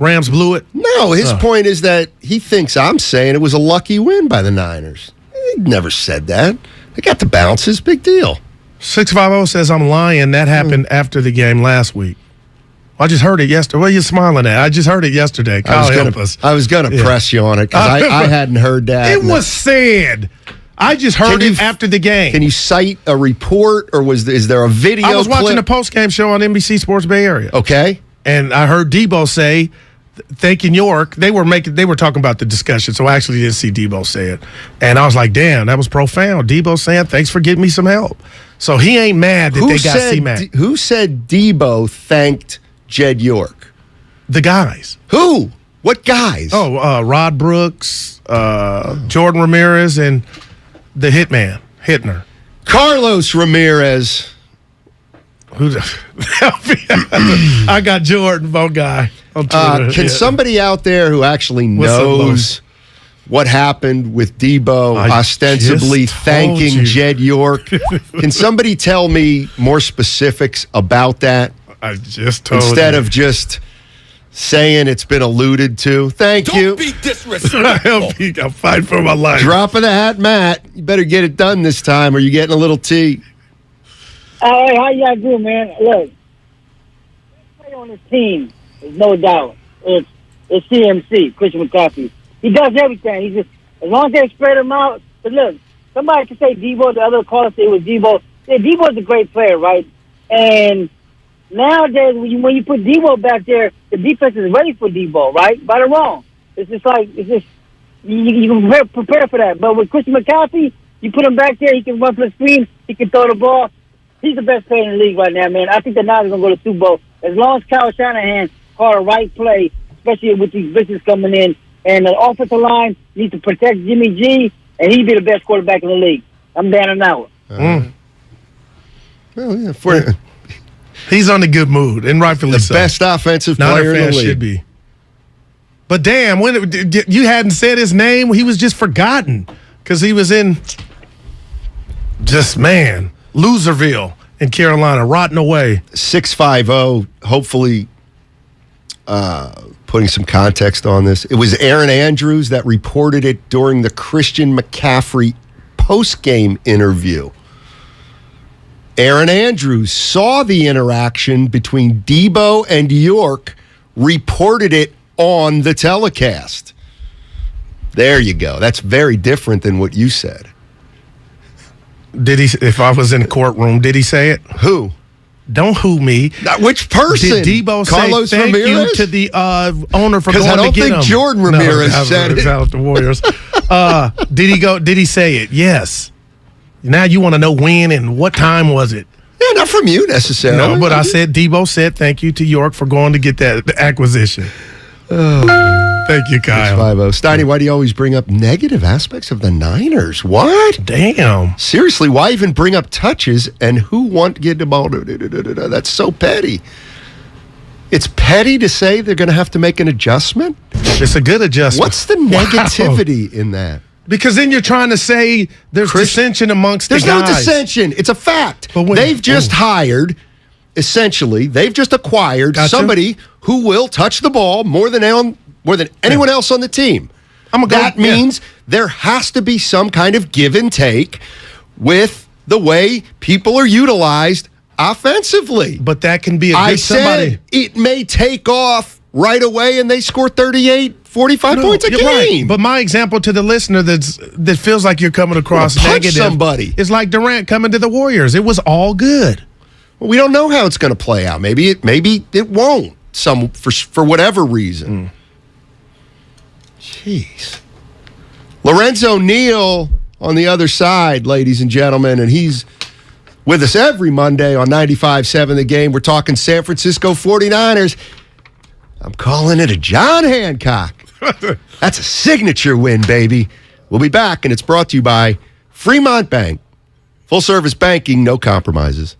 Rams blew it? No, his point is that he thinks I'm saying it was a lucky win by the Niners. He never said that. They got the bounces, big deal. 650 says I'm lying. That happened after the game last week. I just heard it yesterday. What are you smiling at? I just heard it yesterday. Kyle, help us. I was going to press you on it because I hadn't heard that. It was said. I just heard it after the game. Can you cite a report or is there a video I was watching clip? the post-game show on NBC Sports Bay Area. Okay. And I heard Debo say, thanking York, they were talking about the discussion, so I actually didn't see Debo say it. And I was like, damn, that was profound. Debo saying, thanks for getting me some help. So he ain't mad that they got C-Mac. Who said Debo thanked Jed York? The guys. Who? What guys? Rod Brooks, Jordan Ramirez, and the hitman, Hittner. Carlos Ramirez. I got Jordan, both guy. Can somebody out there who actually knows what happened with Debo ostensibly thanking Jed York, can somebody tell me more specifics about that? I just told you. Instead of just saying it's been alluded to. Thank you. Don't be disrespectful. I'll fight for my life. Drop of the hat, Matt. You better get it done this time or you're getting a little tea. Hey, how you guys doing, man? Look, play on this team, there's no doubt. It's CMC, Christian McCaffrey. He does everything. He just, as long as they spread him out. But look, somebody can say Debo, the other caller say it was Debo. Yeah, Debo's a great player, right? And nowadays, when you put Debo back there, the defense is ready for Debo, right? Right or wrong. It's just you can prepare for that. But with Christian McCaffrey, you put him back there, he can run for the screen, he can throw the ball. He's the best player in the league right now, man. I think the Niners are going to go to the Super Bowl. As long as Kyle Shanahan call the right play, especially with these bitches coming in, and the offensive line needs to protect Jimmy G, and he'd be the best quarterback in the league. I'm down an hour. Well, yeah, he's on a good mood, and rightfully so. The best offensive player in the league. Should be. But damn, when you hadn't said his name, he was just forgotten because he was in Loserville in Carolina, rotting away. 650, hopefully putting some context on this. It was Aaron Andrews that reported it during the Christian McCaffrey post-game interview. Aaron Andrews saw the interaction between Debo and York, reported it on the telecast. There you go. That's very different than what you said. Did he? If I was in the courtroom, did he say it? Who? Don't who me. Which person? Did Debo Carlos say thank Ramirez? you to the owner for going to get him? Because I don't think Jordan Ramirez said it. That was the Warriors. Did he go? Did he say it? Yes. Now you want to know when and what time was it? Yeah, not from you necessarily. No, but I said Debo said thank you to York for going to get that acquisition. Oh, thank you, Kyle. 650. Steiny, why do you always bring up negative aspects of the Niners? What? Damn. Seriously, why even bring up touches and who want to get the ball? That's so petty. It's petty to say they're going to have to make an adjustment? It's a good adjustment. What's the negativity in that? Because then you're trying to say there's dissension amongst the guys. There's no dissension. It's a fact. They've just hired, essentially, they've just acquired somebody who will touch the ball more than anyone else on the team. That means there has to be some kind of give and take with the way people are utilized offensively. But that can be a good somebody. Said it may take off right away and they score 45 points a game. Right. But my example to the listener that feels like you're coming across negative somebody. Is like Durant coming to the Warriors. It was all good. Well, we don't know how it's going to play out. Maybe it won't. For whatever reason. Jeez. Lorenzo Neal on the other side, ladies and gentlemen, and he's with us every Monday on 95.7 The Game. We're talking San Francisco 49ers. I'm calling it a John Hancock. That's a signature win, baby. We'll be back, and it's brought to you by Fremont Bank. Full-service banking, no compromises.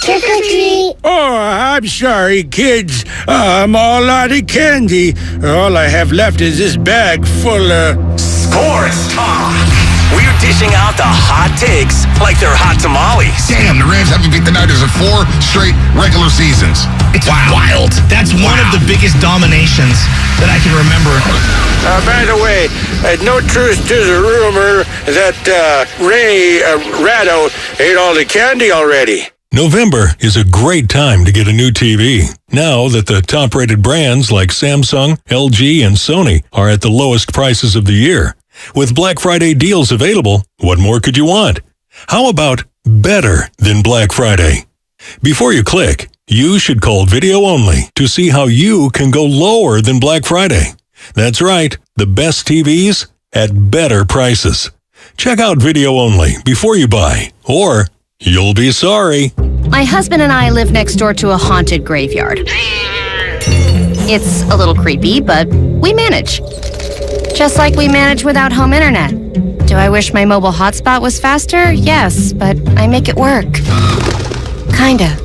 Trick or treat. Oh, I'm sorry, kids. I'm all out of candy. All I have left is this bag full of... Sports talk. We're dishing out the hot takes like they're hot tamales. Damn, the Rams haven't beat the Niners in 4 straight regular seasons. It's wild. That's one of the biggest dominations that I can remember. By the way, no truth to the rumor that Ratto ate all the candy already. November is a great time to get a new TV. Now that the top-rated brands like Samsung, LG, and Sony are at the lowest prices of the year. With Black Friday deals available, what more could you want? How about better than Black Friday? Before you click, you should call Video Only to see how you can go lower than Black Friday. That's right, the best TVs at better prices. Check out Video Only before you buy, or you'll be sorry. My husband and I live next door to a haunted graveyard. It's a little creepy, but we manage. Just like we manage without home internet. Do I wish my mobile hotspot was faster? Yes, but I make it work. Kinda.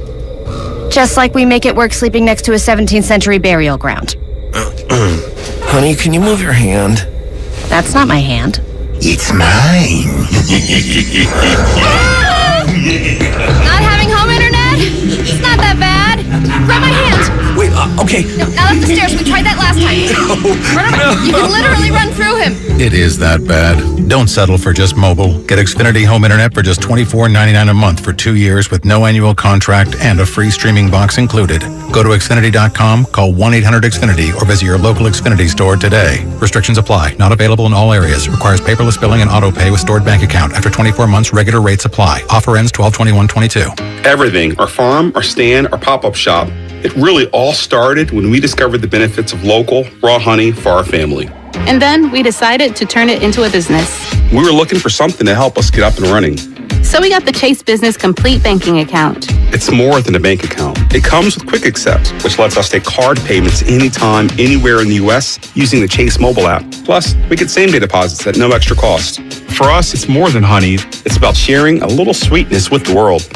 Just like we make it work sleeping next to a 17th century burial ground. Honey, can you move your hand? That's not my hand. It's mine. Not having home internet? It's not that bad. Grab my hand. Wait, okay. No, not up the stairs. We tried that last time. You can literally run through him. It is that bad. Don't settle for just mobile. Get Xfinity Home Internet for just $24.99 a month for 2 years with no annual contract and a free streaming box included. Go to Xfinity.com, call 1-800-XFINITY, or visit your local Xfinity store today. Restrictions apply. Not available in all areas. Requires paperless billing and auto pay with stored bank account. After 24 months, regular rates apply. Offer ends 12/21/22. Everything, our farm, our stand, our pop-up shop, it really all started when we discovered the benefits of local, raw honey for our family. And then we decided to turn it into a business. We were looking for something to help us get up and running. So we got the Chase Business Complete Banking Account. It's more than a bank account. It comes with Quick Accept, which lets us take card payments anytime, anywhere in the U.S. using the Chase mobile app. Plus, we get same-day deposits at no extra cost. For us, it's more than honey. It's about sharing a little sweetness with the world.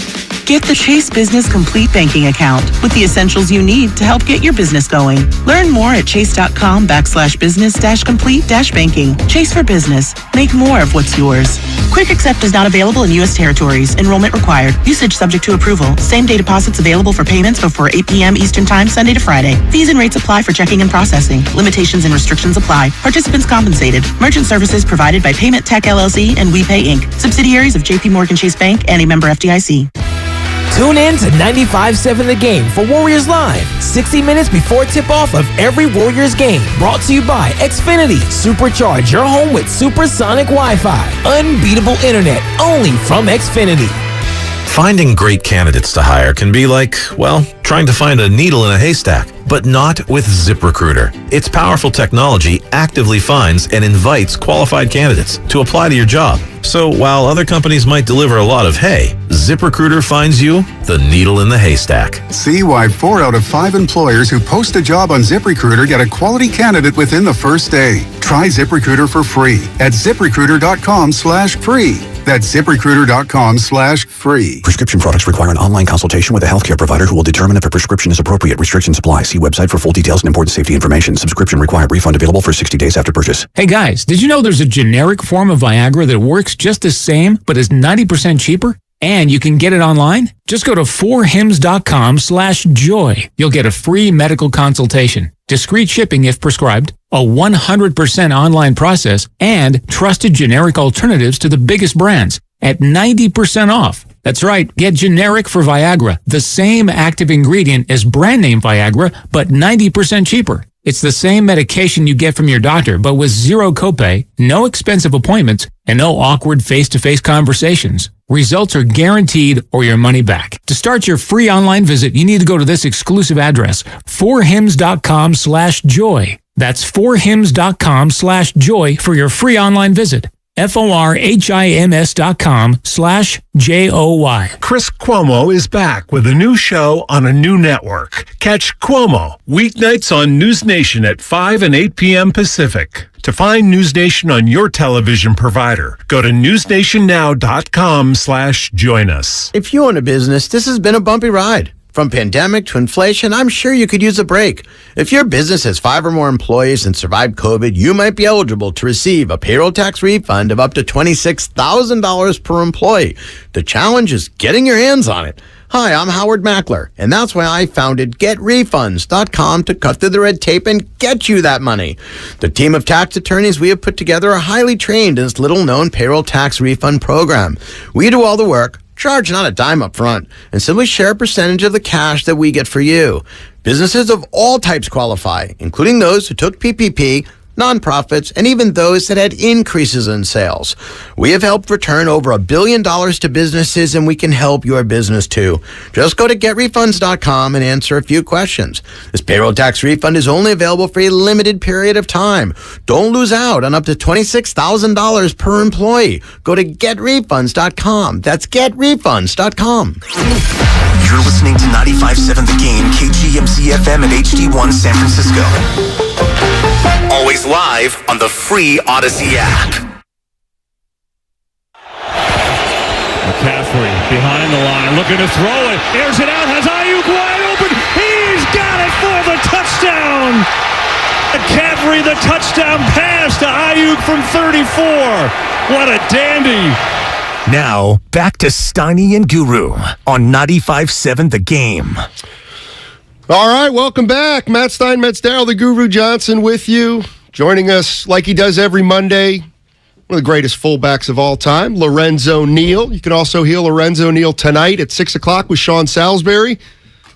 Get the Chase Business Complete Banking Account with the essentials you need to help get your business going. Learn more at chase.com/business-complete-banking. Chase for business. Make more of what's yours. Quick Accept is not available in U.S. territories. Enrollment required. Usage subject to approval. Same-day deposits available for payments before 8 p.m. Eastern Time, Sunday to Friday. Fees and rates apply for checking and processing. Limitations and restrictions apply. Participants compensated. Merchant services provided by Payment Tech LLC and WePay Inc., subsidiaries of J.P. Morgan Chase Bank and a member FDIC. Tune in to 95.7 The Game for Warriors Live, 60 minutes before tip-off of every Warriors game. Brought to you by Xfinity. Supercharge your home with supersonic Wi-Fi. Unbeatable internet, only from Xfinity. Finding great candidates to hire can be like, well, trying to find a needle in a haystack, but not with ZipRecruiter. Its powerful technology actively finds and invites qualified candidates to apply to your job. So while other companies might deliver a lot of hay, ZipRecruiter finds you the needle in the haystack. See why 4 out of 5 employers who post a job on ZipRecruiter get a quality candidate within the first day. Try ZipRecruiter for free at ZipRecruiter.com/free. That's ZipRecruiter.com/free. Prescription products require an online consultation with a healthcare provider who will determine if a prescription is appropriate. Restrictions apply. See website for full details and important safety information. Subscription required. Refund available for 60 days after purchase. Hey guys, did you know there's a generic form of Viagra that works just the same but is 90% cheaper? And you can get it online? Just go to 4hims.com/joy. You'll get a free medical consultation, discreet shipping if prescribed, a 100% online process, and trusted generic alternatives to the biggest brands at 90% off. That's right, get generic for Viagra, the same active ingredient as brand name Viagra, but 90% cheaper. It's the same medication you get from your doctor, but with zero copay, no expensive appointments, and no awkward face-to-face conversations. Results are guaranteed or your money back. To start your free online visit, you need to go to this exclusive address, 4hims.com/joy. That's 4hims.com/joy for your free online visit. FORHIMS.com/JOY. Chris Cuomo is back with a new show on a new network. Catch Cuomo weeknights on News Nation at 5 and 8 p.m. Pacific. To find News Nation on your television provider, go to newsnationnow.com/join us. If you own a business, this has been a bumpy ride. From pandemic to inflation, I'm sure you could use a break. If your business has 5 or more employees and survived COVID, you might be eligible to receive a payroll tax refund of up to $26,000 per employee. The challenge is getting your hands on it. Hi, I'm Howard Mackler, and that's why I founded GetRefunds.com to cut through the red tape and get you that money. The team of tax attorneys we have put together are highly trained in this little-known payroll tax refund program. We do all the work, charge not a dime up front, and simply share a percentage of the cash that we get for you. Businesses of all types qualify, including those who took PPP, nonprofits, and even those that had increases in sales. We have helped return over $1 billion to businesses, and we can help your business too. Just go to GetRefunds.com and answer a few questions. This payroll tax refund is only available for a limited period of time. Don't lose out on up to $26,000 per employee. Go to GetRefunds.com. That's GetRefunds.com. You're listening to 95.7 The Game, KGMC FM at HD1 San Francisco. Always live on the free Odyssey app. McCaffrey behind the line, looking to throw it. Airs it out, has Ayuk wide open. He's got it for the touchdown. McCaffrey, the touchdown pass to Ayuk from 34. What a dandy. Now, back to Steiny and Guru on 95.7 The Game. All right, welcome back. Matt Stein, Matt Darrell, the Guru Johnson with you. Joining us like he does every Monday, one of the greatest fullbacks of all time, Lorenzo Neal. You can also hear Lorenzo Neal tonight at 6 o'clock with Sean Salisbury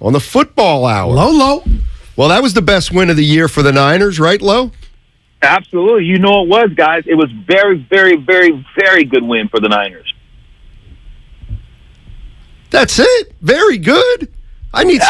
on the Football Hour. Lo. Well, that was the best win of the year for the Niners, right, Lo? Absolutely. You know it was, guys. It was very, very, very, very good win for the Niners. That's it. Very good. I need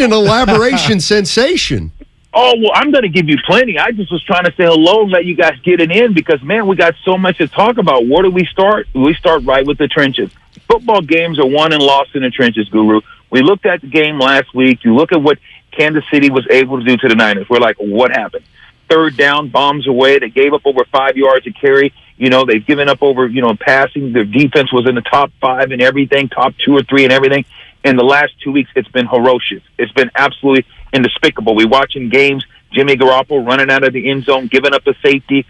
an elaboration sensation. Oh, well, I'm going to give you plenty. I just was trying to say hello and let you guys get it in because, man, we got so much to talk about. Where do we start? We start right with the trenches. Football games are won and lost in the trenches, Guru. We looked at the game last week. You look at what Kansas City was able to do to the Niners. We're like, what happened? Third down, bombs away. They gave up over 5 yards to carry. They've given up over, passing. Their defense was in the top 5 and everything, top 2 or 3 and everything. In the last 2 weeks, it's been ferocious. It's been absolutely despicable. We're watching games, Jimmy Garoppolo running out of the end zone, giving up a safety.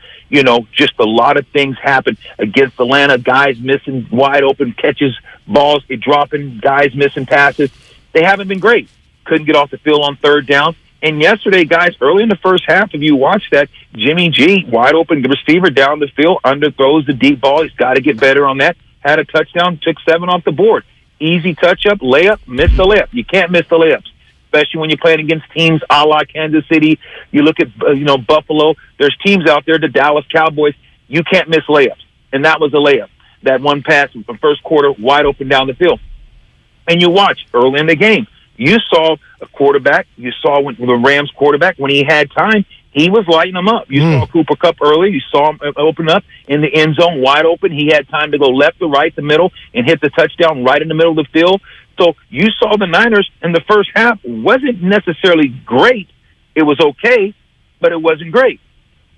Just a lot of things happen against Atlanta. Guys missing wide open catches, balls dropping, guys missing passes. They haven't been great. Couldn't get off the field on third down. And yesterday, guys, early in the first half, if you watch that, Jimmy G, wide open receiver down the field, underthrows the deep ball. He's got to get better on that. Had a touchdown, took 7 off the board. Easy touch-up, layup, miss the layup. You can't miss the layups, especially when you're playing against teams a la Kansas City. You look at, Buffalo. There's teams out there, the Dallas Cowboys. You can't miss layups. And that was a layup. That one pass from first quarter, wide open down the field. And you watch early in the game. You saw a quarterback. You saw when the Rams quarterback, when he had time, he was lighting them up. You saw Cooper Kupp early. You saw him open up in the end zone, wide open. He had time to go left to right, the middle, and hit the touchdown right in the middle of the field. So you saw the Niners in the first half wasn't necessarily great. It was okay, but it wasn't great.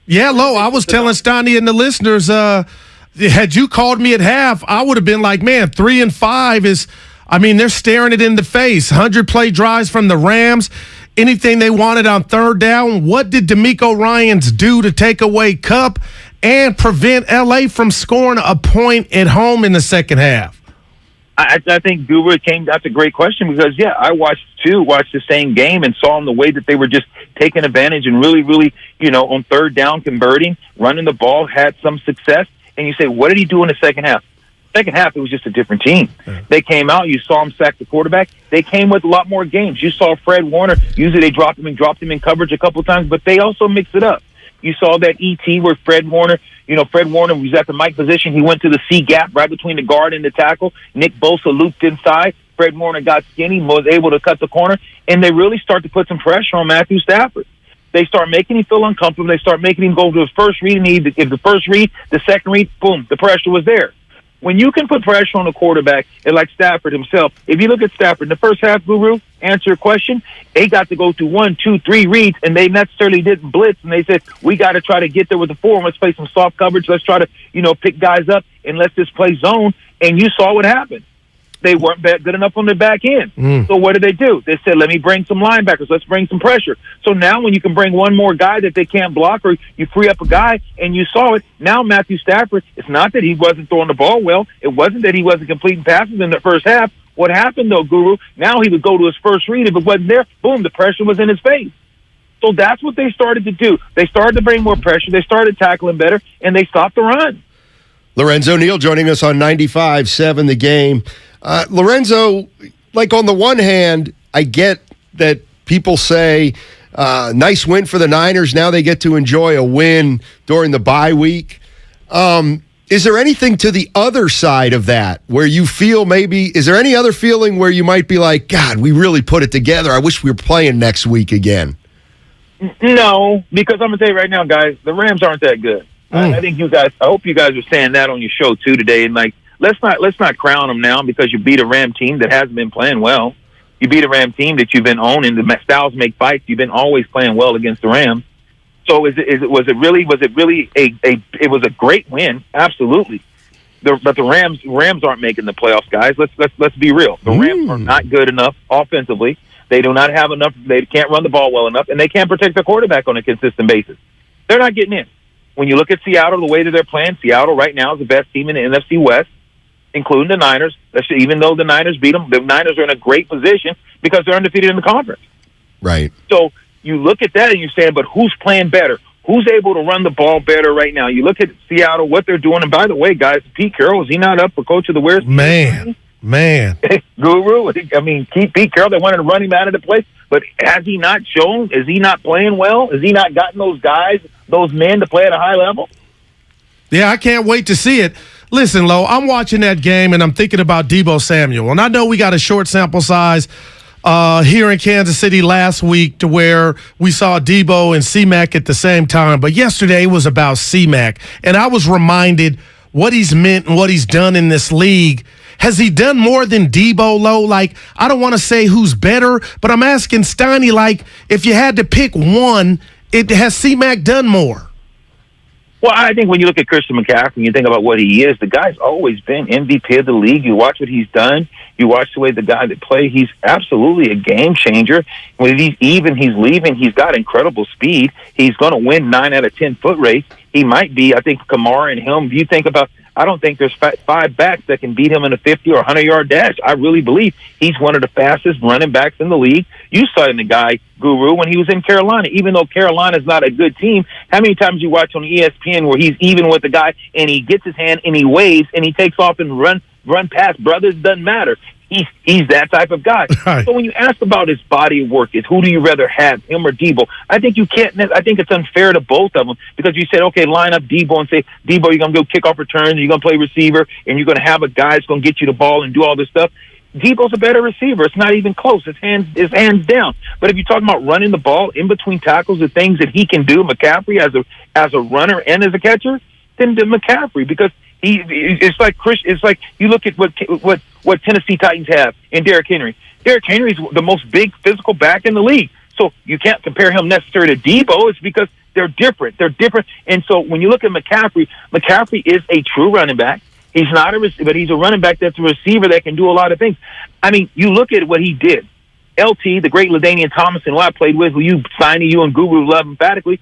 Yeah, Lo, I was telling Steiny and the listeners, had you called me at half, I would have been like, man, 3-5 is, they're staring it in the face. 100-play drives from the Rams. Anything they wanted on third down. What did DeMeco Ryans do to take away Kupp and prevent L.A. from scoring a point at home in the second half? I think, Guru, that's a great question because, I watched the same game and saw them the way that they were just taking advantage and really, really, on third down, converting, running the ball, had some success. And you say, what did he do in the second half? Second half, it was just a different team. They came out. You saw him sack the quarterback. They came with a lot more games. You saw Fred Warner. Usually they dropped him in coverage a couple of times, but they also mixed it up. You saw that ET where Fred Warner was at the Mike position. He went to the C gap right between the guard and the tackle. Nick Bosa looped inside. Fred Warner got skinny, was able to cut the corner, and they really start to put some pressure on Matthew Stafford. They start making him feel uncomfortable. They start making him go to his first read, and if the first read, the second read, boom, the pressure was there. When you can put pressure on a quarterback, and like Stafford himself, if you look at Stafford in the first half, Guru, answer your question, they got to go through 1, 2, 3 reads, and they necessarily didn't blitz, and they said, we got to try to get there with the 4, and let's play some soft coverage, let's try to, pick guys up, and let's just play zone, and you saw what happened. They weren't good enough on the back end. So what did they do? They said, let me bring some linebackers. Let's bring some pressure. So now when you can bring one more guy that they can't block or you free up a guy and you saw it, now Matthew Stafford, it's not that he wasn't throwing the ball well. It wasn't that he wasn't completing passes in the first half. What happened, though, Guru, now he would go to his first read. If it wasn't there, boom, the pressure was in his face. So that's what they started to do. They started to bring more pressure. They started tackling better, and they stopped the run. Lorenzo Neal joining us on 95.7 The Game. Lorenzo, like on the one hand, I get that people say, nice win for the Niners. Now they get to enjoy a win during the bye week. Is there anything to the other side of that where you feel is there any other feeling where you might be like, God, we really put it together. I wish we were playing next week again. No, because I'm going to tell you right now, guys, the Rams aren't that good. I think I hope you guys are saying that on your show too today. And let's not crown them now because you beat a Ram team that hasn't been playing well. You beat a Ram team that you've been owning. The styles make fights. You've been always playing well against the Rams. So was it really a great win? Absolutely. But the Rams aren't making the playoffs, guys. Let's be real. The Rams are not good enough offensively. They do not have enough. They can't run the ball well enough, and they can't protect their quarterback on a consistent basis. They're not getting in. When you look at Seattle, the way that they're playing, Seattle right now is the best team in the NFC West, including the Niners. Even though the Niners beat them, the Niners are in a great position because they're undefeated in the conference. Right. So you look at that and you're saying, but who's playing better? Who's able to run the ball better right now? You look at Seattle, what they're doing. And by the way, guys, Pete Carroll, is he not up for coach of the year? Man. Guru, Pete Carroll, they wanted to run him out of the place. But has he not shown? Is he not playing well? Has he not gotten those guys, those men to play at a high level? Yeah, I can't wait to see it. Listen, Lo, I'm watching that game, and I'm thinking about Deebo Samuel. And I know we got a short sample size here in Kansas City last week to where we saw Debo and C-Mac at the same time. But yesterday was about C-Mac. And I was reminded what he's meant and what he's done in this league. Has he done more than Debo, Low? Like, I don't want to say who's better, but I'm asking Steiny, like, if you had to pick one, has C-Mac done more? Well, I think when you look at Christian McCaffrey and you think about what he is, the guy's always been MVP of the league. You watch what he's done. You watch the way the guy that plays. He's absolutely a game changer. When he's leaving, he's got incredible speed. He's going to win 9 out of 10 foot race. He might be, I think, Kamara and him. If you think about, I don't think there's 5 backs that can beat him in a 50 or 100-yard dash. I really believe he's one of the fastest running backs in the league. You saw it in the guy, Guru, when he was in Carolina. Even though Carolina's not a good team, how many times you watch on ESPN where he's even with the guy and he gets his hand and he waves and he takes off and run past brothers? Doesn't matter. He's that type of guy. Right. So when you ask about his body of work, is who do you rather have, him or Debo? I think you can't. I think it's unfair to both of them because you said, okay, line up Debo and say, Debo, you're going to go kickoff returns, you're going to play receiver, and you're going to have a guy that's going to get you the ball and do all this stuff. Debo's a better receiver. It's not even close. His hands down. But if you're talking about running the ball in between tackles, the things that he can do, McCaffrey as a runner and as a catcher, then to McCaffrey because it's like you look at what Tennessee Titans have in Derrick Henry. Derrick Henry's the most big physical back in the league. So you can't compare him necessarily to Debo. It's because they're different. They're different. And so when you look at McCaffrey is a true running back. He's not a receiver, but he's a running back that's a receiver that can do a lot of things. I mean, you look at what he did. LT, the great LaDainian Tomlinson, who I played with, who you, Steiny, you and Guru love emphatically,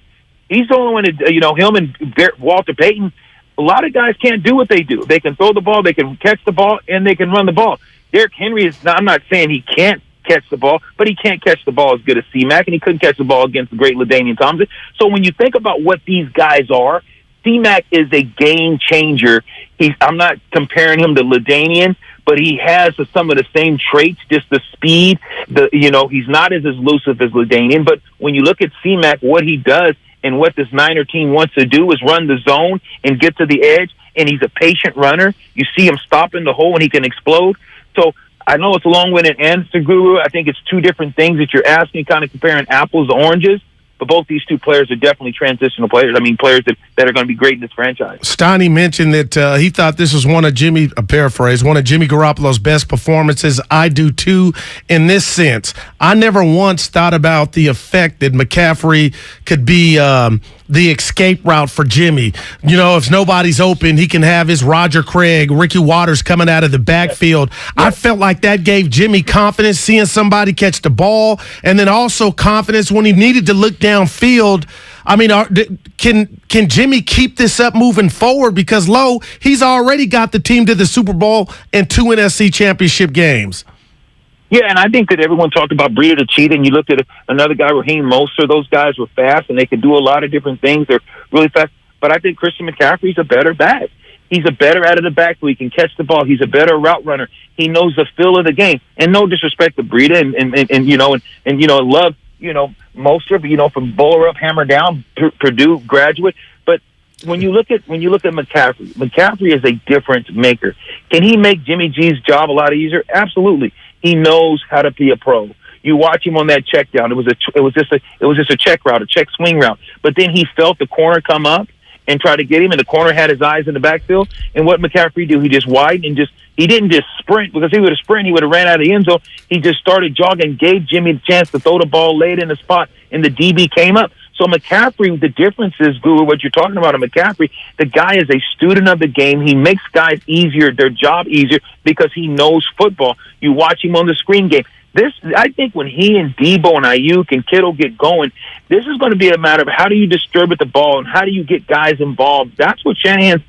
he's the only one that, him and Walter Payton, a lot of guys can't do what they do. They can throw the ball, they can catch the ball, and they can run the ball. Derrick Henry I'm not saying he can't catch the ball, but he can't catch the ball as good as C-Mac, and he couldn't catch the ball against the great LaDainian Tomlinson. So when you think about what these guys are, C-Mac is a game changer. I'm not comparing him to LaDainian, but he has some of the same traits, just the speed. He's not as elusive as LaDainian, but when you look at C-Mac, what he does and what this Niner team wants to do is run the zone and get to the edge, and he's a patient runner. You see him stop in the hole and he can explode. So I know it's a long-winded answer, Guru. I think it's two different things that you're asking, kind of comparing apples to oranges. But both these two players are definitely transitional players. I mean, players that are going to be great in this franchise. Steiny mentioned that he thought this was one of Jimmy Garoppolo's best performances. I do too in this sense. I never once thought about the effect that McCaffrey could be the escape route for Jimmy. If nobody's open, he can have his Roger Craig, Ricky Waters coming out of the backfield. Yes. I felt like that gave Jimmy confidence, seeing somebody catch the ball, and then also confidence when he needed to look downfield. I mean, can Jimmy keep this up moving forward? Because, he's already got the team to the Super Bowl and 2 NFC championship games. Yeah, and I think that everyone talked about Breida the Cheetah, and you looked at another guy, Raheem Mostert. Those guys were fast, and they could do a lot of different things. They're really fast. But I think Christian McCaffrey's a better back. He's a better out of the backfield. He can catch the ball. He's a better route runner. He knows the feel of the game. And no disrespect to Breida and love, Mostert, from bowler up, hammer down, Purdue graduate. But when you look at McCaffrey is a difference maker. Can he make Jimmy G's job a lot easier? Absolutely. He knows how to be a pro. You watch him on that check down. It was just a check route, a check swing route. But then he felt the corner come up and try to get him, and the corner had his eyes in the backfield. And what McCaffrey do? He just widened and he didn't just sprint, because if he would have sprinted, he would have ran out of the end zone. He just started jogging, gave Jimmy the chance to throw the ball, laid in the spot, and the DB came up. So McCaffrey, the difference is, Guru, what you're talking about, McCaffrey, the guy is a student of the game. He makes guys their job easier, because he knows football. You watch him on the screen game. I think when he and Debo and Ayuk and Kittle get going, this is going to be a matter of how do you distribute the ball and how do you get guys involved. That's what Shanahan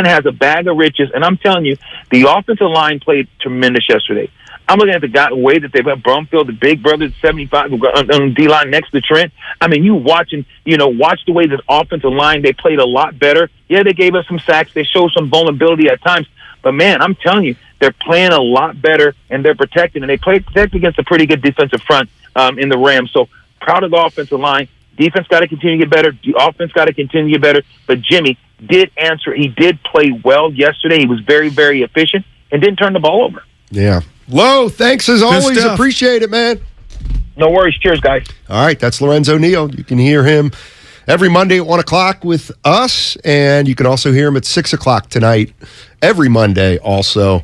has a bag of riches, and I'm telling you, the offensive line played tremendous yesterday. I'm looking at the way that they've got Brumfield, the big brother at 75, on D-line next to Trent. I mean, watch the way this offensive line, they played a lot better. Yeah, they gave us some sacks. They showed some vulnerability at times. But, man, I'm telling you, they're playing a lot better, and they're protecting. And they protect against a pretty good defensive front in the Rams. So, proud of the offensive line. Defense got to continue to get better. The offense got to continue to get better. But Jimmy did answer. He did play well yesterday. He was very, very efficient and didn't turn the ball over. Yeah. Lo, thanks as always. stuff. Appreciate it, man. No worries. Cheers, guys. All right, that's Lorenzo Neal. You can hear him every Monday at 1 o'clock with us, and you can also hear him at 6 o'clock tonight, every Monday also,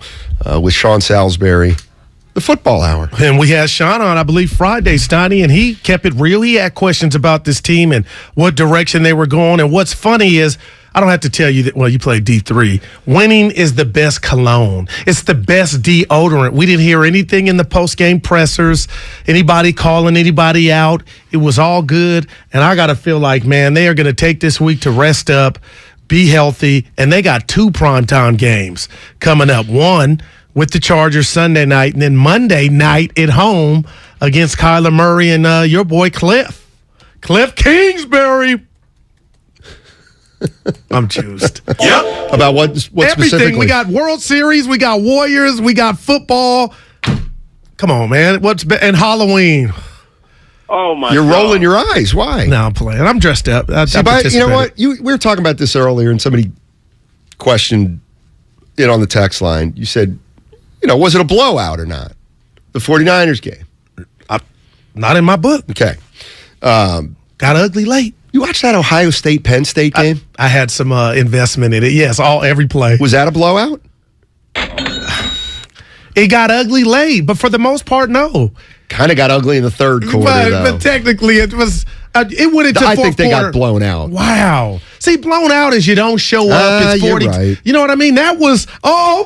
with Sean Salisbury, the Football Hour. And we had Sean on, I believe, Friday, Steiny, and he kept it real. He had questions about this team and what direction they were going. And what's funny is, I don't have to tell you that, well, you play D3. Winning is the best cologne. It's the best deodorant. We didn't hear anything in the post-game pressers, anybody calling anybody out. It was all good. And I got to feel like, man, they are going to take this week to rest up, be healthy, and they got 2 primetime games coming up. One with the Chargers Sunday night, and then Monday night at home against Kyler Murray and your boy Cliff Kingsbury. I'm juiced. Yep. About what Everything. specifically? We got World Series, we got Warriors, we got football. Come on, man. And Halloween. Oh, my You're God. rolling your eyes. Why? No, I'm playing. I'm dressed up. You know what? We were talking about this earlier, and somebody questioned it on the text line. You said, was it a blowout or not? The 49ers game. Not in my book. Okay. Got ugly late. You watched that Ohio State-Penn State game? I had some investment in it. Yes, every play. Was that a blowout? It got ugly late, but for the most part, no. Kind of got ugly in the third quarter, though. But technically, it was. It went into I fourth think they quarter. got blown out. Wow. See, blown out is you don't show up. It's 40. You're right. You know what I mean? That was,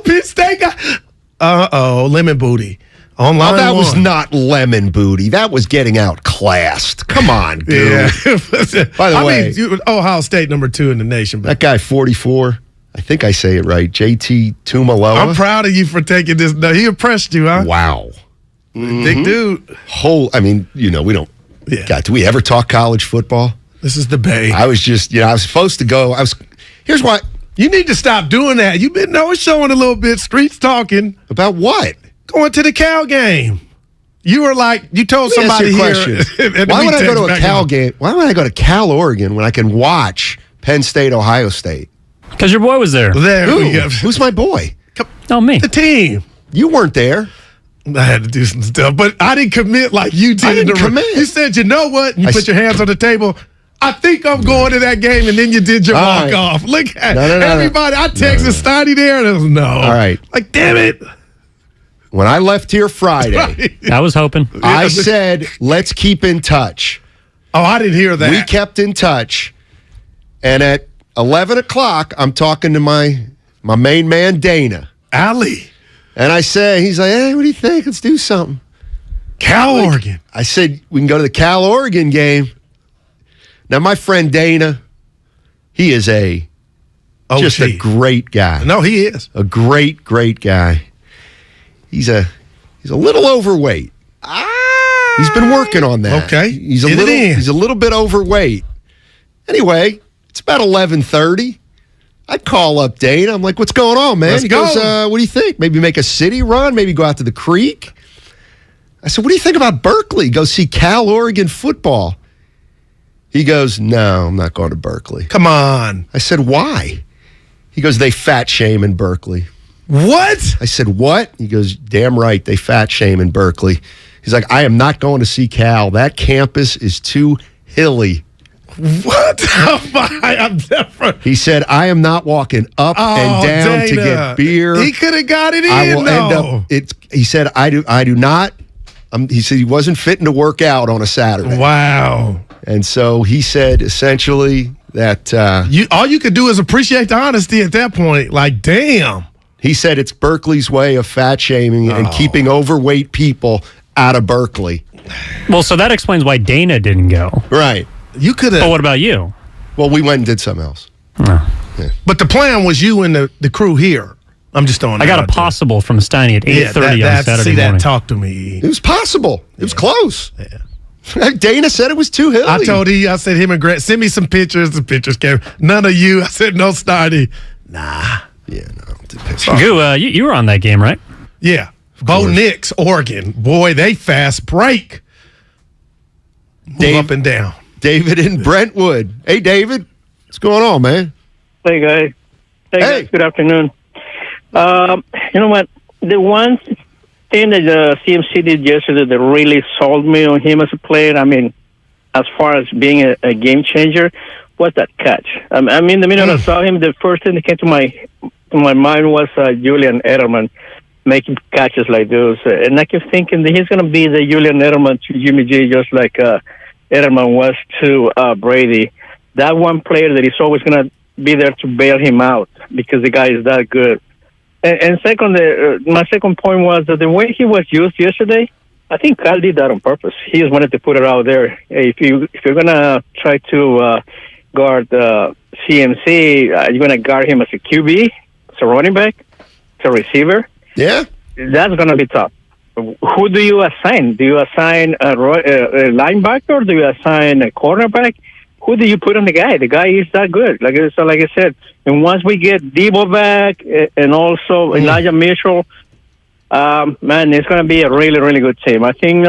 Penn State got. Lemon booty. On line that one. was not lemon booty. That was getting outclassed. Come on, dude. Yeah. By the way, Ohio State number 2 in the nation. But that guy 44, I think I say it right, JT Tumaloa. I'm proud of you for taking this. No, he impressed you, huh? Wow. Big dude. We don't. Yeah. God, do we ever talk college football? This is the Bay. I was just, I was supposed to go. Here's why. You need to stop doing that. You've been showing a little bit. Streets talking. About what? Going to the Cal game. You were like, you told Let me somebody ask you a question. Why would I go to a Cal game? Why would I go to Cal, Oregon when I can watch Penn State, Ohio State? Because your boy was there. Who's my boy? Me. The team. You weren't there. I had to do some stuff, but I didn't commit like you did. I didn't commit. You said, you know what? You put your hands on the table. I think I'm going to that game, and then you did your walk off. Look at everybody. I texted Steiny there, and it was no. All right. Like, damn it. When I left here Friday, I was hoping. I said, let's keep in touch. Oh, I didn't hear that. We kept in touch. And at 11 o'clock, I'm talking to my main man, Dana. Ali. And I say, he's like, hey, what do you think? Let's do something. Cal, Oregon. I said, we can go to the Cal, Oregon game. Now, my friend Dana, he is just a great guy. No, he is. A great, great guy. He's a little overweight. He's been working on that. Okay. He's a little bit overweight. Anyway, it's about 11:30. I call up Dana. I'm like, what's going on, man? Let's He go. goes, what do you think? Maybe make a city run? Maybe go out to the creek? I said, what do you think about Berkeley? Go see Cal, Oregon football. He goes, no, I'm not going to Berkeley. Come on. I said, why? He goes, they fat shame in Berkeley. What? I said, what? He goes, damn right, they fat shame in Berkeley. He's like, I am not going to see Cal. That campus is too hilly. What? I'm never. He said, I am not walking up and down Dana. to get beer. He could have got it in, I will end up. He said, I do not. He said he wasn't fitting to work out on a Saturday. Wow. And so he said essentially that all you could do is appreciate the honesty at that point. Like, damn. He said it's Berkeley's way of fat shaming and keeping overweight people out of Berkeley. Well, so that explains why Dana didn't go. Right. You could have. But what about you? Well, we went and did something else. But the plan was you and the crew here. I'm just throwing. I got a possible from Steiny at 8:30 on Saturday morning. Talk to me. It was possible. It was close. Yeah. Dana said it was too hilly. I told I said him and Grant, send me some pictures. The pictures came. None of you. I said no, Steiny. Nah. Yeah, no, I don't do pictures. Goo, you were on that game, right? Yeah. Bo Nix, Oregon. Boy, they fast break. Move up and down. David in Brentwood. Hey, David. What's going on, man? Hey, guys. Hey, guys. Good afternoon. You know what? The ones thing that CMC did yesterday that really sold me on him as a player, I mean, as far as being a game changer, was that catch. I mean, the minute I saw him, the first thing that came to my mind was Julian Edelman making catches like those. And I kept thinking that he's going to be the Julian Edelman to Jimmy G, just like Edelman was to Brady. That one player that is always going to be there to bail him out because the guy is that good. And second, my second point was that the way he was used yesterday, I think Kyle did that on purpose. He just wanted to put it out there. If you're going to try to guard CMC, you're going to guard him as a QB, as a running back, as a receiver. Yeah. That's going to be tough. Who do you assign? Do you assign a linebacker? Do you assign a cornerback? Who do you put on the guy? The guy is that good. Like I said, and once we get Debo back and also Elijah Mitchell, man, it's going to be a really, really good team. I think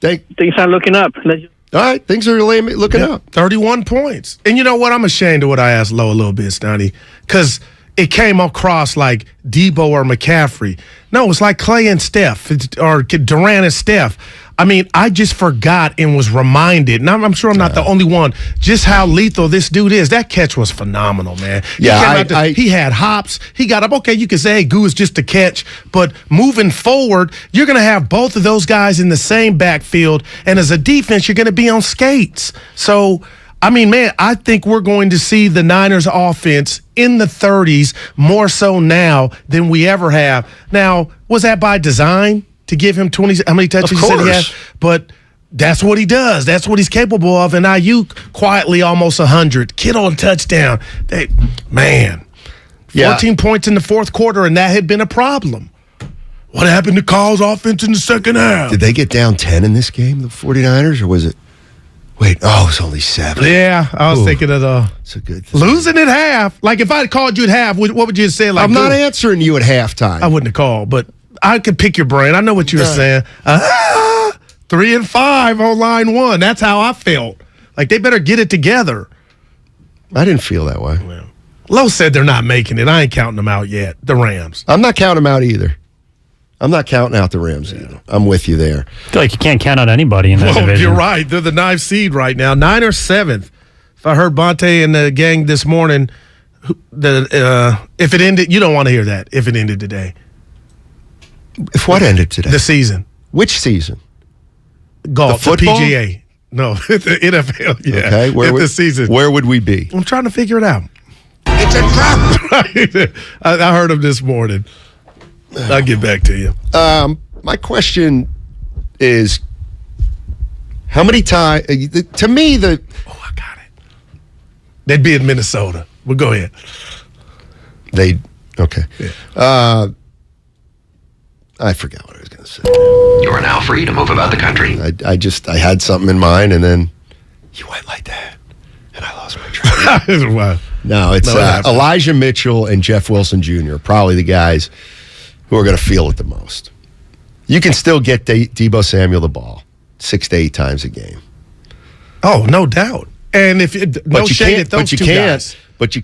things are looking up. All right, things are looking up. 31 points. And you know what? I'm ashamed of what I asked Lo a little bit, Steiny, because it came across like Debo or McCaffrey. No, it's like Clay and Steph or Durant and Steph. I mean, I just forgot and was reminded, and I'm sure I'm not the only one, just how lethal this dude is. That catch was phenomenal, man. Yeah, he had hops. He got up. Okay, you could say, hey, Goo is just a catch, but moving forward, you're going to have both of those guys in the same backfield, and as a defense, you're going to be on skates. So, I mean, man, I think we're going to see the Niners offense in the 30s more so now than we ever have. Now, was that by design? To give him 20, how many touches you said he has? But that's what he does. That's what he's capable of. And Ayuk quietly almost 100. Kittle a touchdown. 14 points in the fourth quarter, and that had been a problem. What happened to Kyle's offense in the second half? Did they get down 10 in this game, the 49ers, or was it? Wait, it was only 7. Yeah, I was thinking of it's a good losing at half. Like, if I had called you at half, what would you say? Like, I'm not answering you at halftime. I wouldn't have called, but I could pick your brain. I know what you were saying. 3 and 5 on line 1. That's how I felt. Like, they better get it together. I didn't feel that way. Well, Lo said they're not making it. I ain't counting them out yet. The Rams. I'm not counting them out either. I'm not counting out the Rams either. I'm with you there. I feel like you can't count out anybody in that division. You're right. They're the 9th seed right now. 9 or 7th. If I heard Bonte and the gang this morning, if it ended, you don't want to hear that. If it ended today. If what ended today? The season. Which season? Golf. The football? The PGA. No, the NFL. Yeah. Okay. The season. Where would we be? I'm trying to figure it out. It's a trap. I heard him this morning. I'll get back to you. My question is, how many times? To me, I got it. They'd be in Minnesota. Well, go ahead. Okay. Yeah. I forgot what I was going to say. You are now free to move about the country. I had something in mind, and then you went like that, and I lost my train. Wow. No, it's Elijah Mitchell and Jeff Wilson Jr. Probably the guys who are going to feel it the most. You can still get Debo Samuel the ball 6 to 8 times a game. Oh, no doubt. And if shade at those two guys. But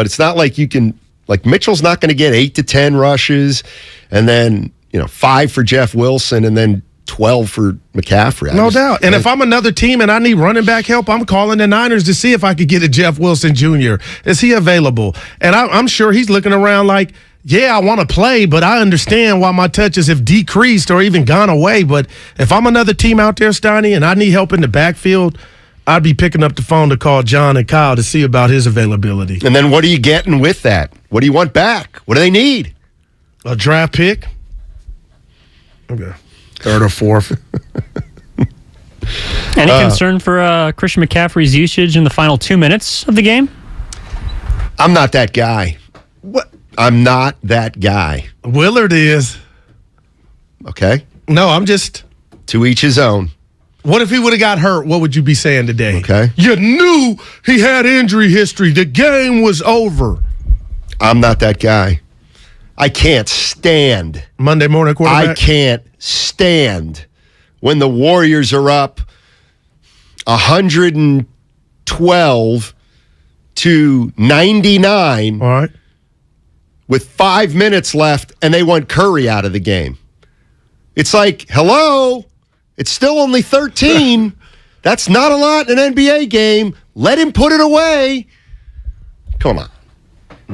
it's not like you can. Like, Mitchell's not going to get 8 to 10 rushes, and then 5 for Jeff Wilson, and then 12 for McCaffrey. No doubt. And if I'm another team and I need running back help, I'm calling the Niners to see if I could get a Jeff Wilson Jr. Is he available? And I'm sure he's looking around like, yeah, I want to play, but I understand why my touches have decreased or even gone away. But if I'm another team out there, Steiny, and I need help in the backfield, I'd be picking up the phone to call John and Kyle to see about his availability. And then what are you getting with that? What do you want back? What do they need? A draft pick. Okay. 3rd or 4th. Any concern for Christian McCaffrey's usage in the final 2 minutes of the game? I'm not that guy. What? I'm not that guy. Willard is. Okay. No, I'm just. To each his own. What if he would have got hurt? What would you be saying today? Okay. You knew he had injury history. The game was over. I'm not that guy. I can't stand. Monday morning quarterback? I can't stand when the Warriors are up 112 to 99. All right. With 5 minutes left, and they want Curry out of the game. It's like, hello, it's still only 13. That's not a lot in an NBA game. Let him put it away. Come on.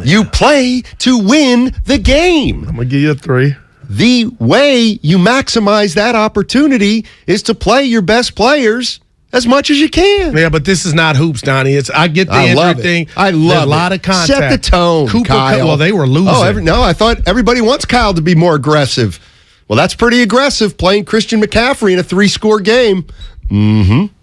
You play to win the game. I'm going to give you a 3. The way you maximize that opportunity is to play your best players as much as you can. Yeah, but this is not hoops, Donnie. I get the injury thing. I love a lot of contact. Set the tone, Kyle. Well, they were losing. No, I thought everybody wants Kyle to be more aggressive. Well, that's pretty aggressive, playing Christian McCaffrey in a 3-score game. Mm-hmm.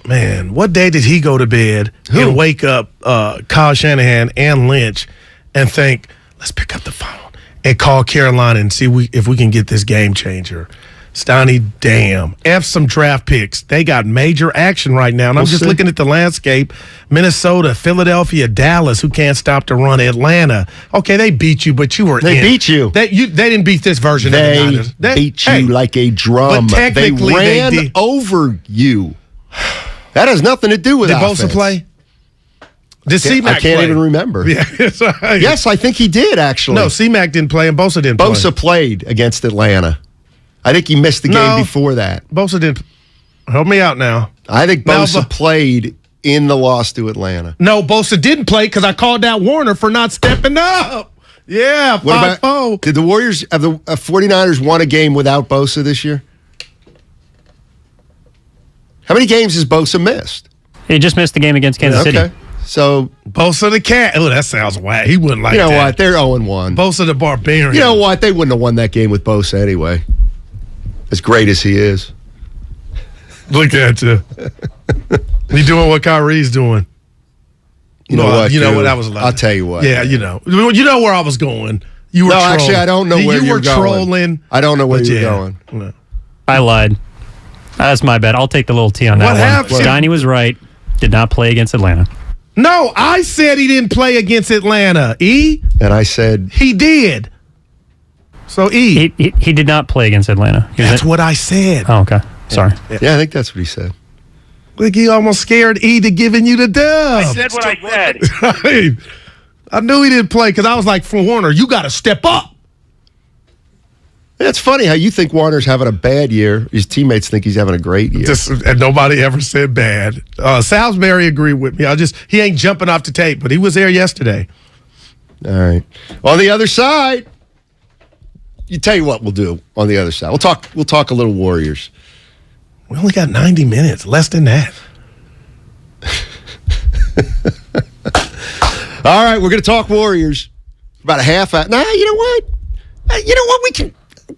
Man, what day did he go to bed and wake up Kyle Shanahan and Lynch and think, let's pick up the phone and call Carolina and see if we can get this game changer? Steiny, damn. F some draft picks. They got major action right now. And I'm just looking at the landscape. Minnesota, Philadelphia, Dallas, who can't stop the run. Atlanta. Okay, they beat you, but you were They beat you. They didn't beat this version of the Niners. They beat you like a drum. But technically they ran over you. That has nothing to do with offense. Did Bosa play? Did C-Mac I can't play? even remember. Yeah, yes, I think he did, actually. No, C-Mac didn't play and Bosa didn't play. Bosa played against Atlanta. I think he missed the game before that. Bosa didn't. Help me out now. I think Bosa played in the loss to Atlanta. No, Bosa didn't play because I called out Warner for not stepping up. Yeah, 5-4. Did the Warriors, have the 49ers won a game without Bosa this year? How many games has Bosa missed? He just missed the game against Kansas City. So Bosa the cat. Oh, that sounds whack. He wouldn't like that. You know what? They're 0-1. Bosa the barbarian. You know what? They wouldn't have won that game with Bosa anyway. As great as he is. Look at you. You doing what Kyrie's doing. You know what? You know what I was allowed. I'll tell you what. Yeah, you know. You know where I was going. You were trolling. Actually, I don't know where you were going. trolling. I don't know where you're going. No. I lied. That's my bad. I'll take the little T on that What one. happened? Steiny was right. Did not play against Atlanta. No, I said he didn't play against Atlanta. E? And I said he did. So E. He did not play against Atlanta. That's what I said. Oh, okay. Sorry. Yeah, I think that's what he said. Look, he almost scared E to giving you the dub. I said what I said. I knew he didn't play because I was like, for Warner, you got to step up. It's funny how you think Warner's having a bad year. His teammates think he's having a great year. And nobody ever said bad. Salisbury agreed with me. He ain't jumping off the tape, but he was there yesterday. All right. On the other side, you tell you what we'll do on the other side. We'll talk a little Warriors. We only got 90 minutes, less than that. All right, we're going to talk Warriors for about a half hour. Nah, you know what?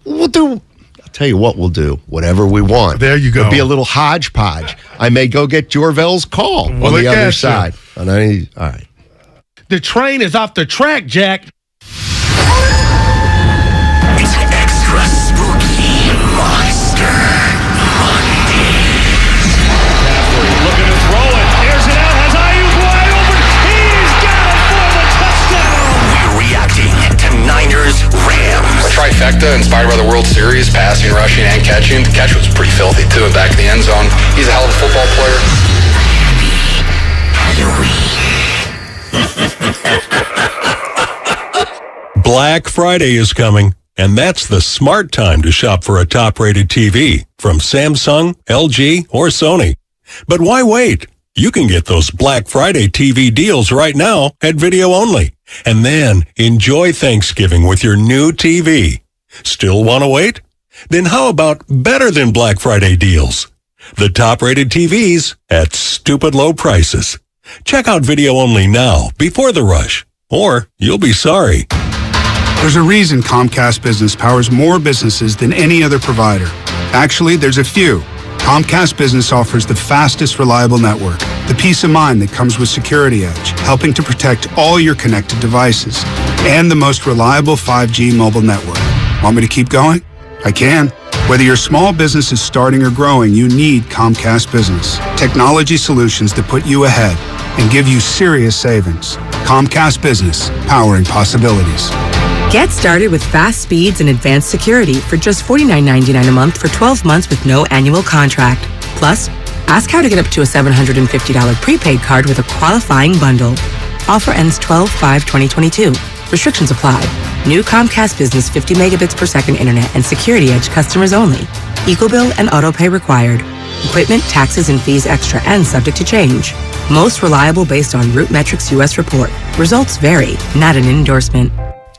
We'll do. I'll tell you what we'll do. Whatever we want. There you go. It'll be a little hodgepodge. I may go get Jorvel's call on the other side. All right. The train is off the track, Jack. It's extra spooky Monster Monday. Looking to throw it. Airs it out. Has Ayuk wide open. He's got it for the touchdown. We're reacting to Niners Rams. A trifecta inspired by the World Series, passing, rushing, and catching. The catch was pretty filthy, too, in back of the end zone. He's a hell of a football player. Black Friday is coming, and that's the smart time to shop for a top-rated TV from Samsung, LG, or Sony. But why wait? You can get those Black Friday TV deals right now at Video Only, and then enjoy Thanksgiving with your new TV. Still want to wait? Then how about better than Black Friday deals? The top-rated TVs at stupid low prices. Check out Video Only now before the rush, or you'll be sorry. There's a reason Comcast Business powers more businesses than any other provider. Actually, there's a few. Comcast Business offers the fastest, reliable network, the peace of mind that comes with Security Edge, helping to protect all your connected devices, and the most reliable 5G mobile network. Want me to keep going? I can. Whether your small business is starting or growing, you need Comcast Business. Technology solutions that put you ahead and give you serious savings. Comcast Business, powering possibilities. Get started with fast speeds and advanced security for just $49.99 a month for 12 months with no annual contract. Plus, ask how to get up to a $750 prepaid card with a qualifying bundle. Offer ends 12/5/2022. Restrictions apply. New Comcast Business 50 megabits per second internet and Security Edge customers only. EcoBill and AutoPay required. Equipment, taxes, and fees extra and subject to change. Most reliable based on Root Metrics US report. Results vary, not an endorsement.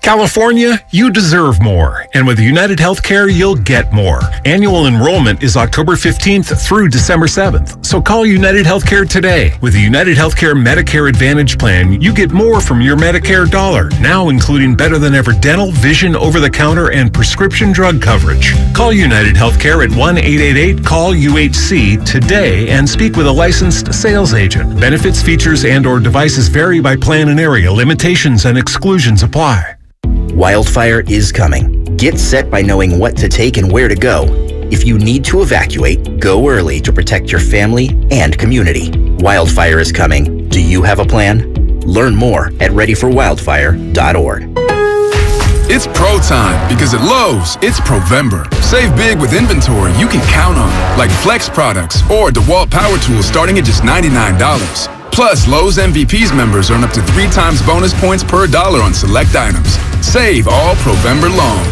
California, you deserve more. And with United Healthcare, you'll get more. Annual enrollment is October 15th through December 7th. So call United Healthcare today. With the United Healthcare Medicare Advantage Plan, you get more from your Medicare dollar, now including better than ever dental, vision, over-the-counter, and prescription drug coverage. Call United Healthcare at 1-888-CALL-UHC today and speak with a licensed sales agent. Benefits, features, and/or devices vary by plan and area. Limitations and exclusions apply. Wildfire is coming. Get set by knowing what to take and where to go. If you need to evacuate, go early to protect your family and community. Wildfire is coming. Do you have a plan? Learn more at readyforwildfire.org. It's pro time because at Lowe's, it's Provember. Save big with inventory you can count on, like Flex products or DeWalt power tools starting at just $99. Plus, Lowe's MVPs members earn up to 3 times bonus points per dollar on select items. Save all Provember long.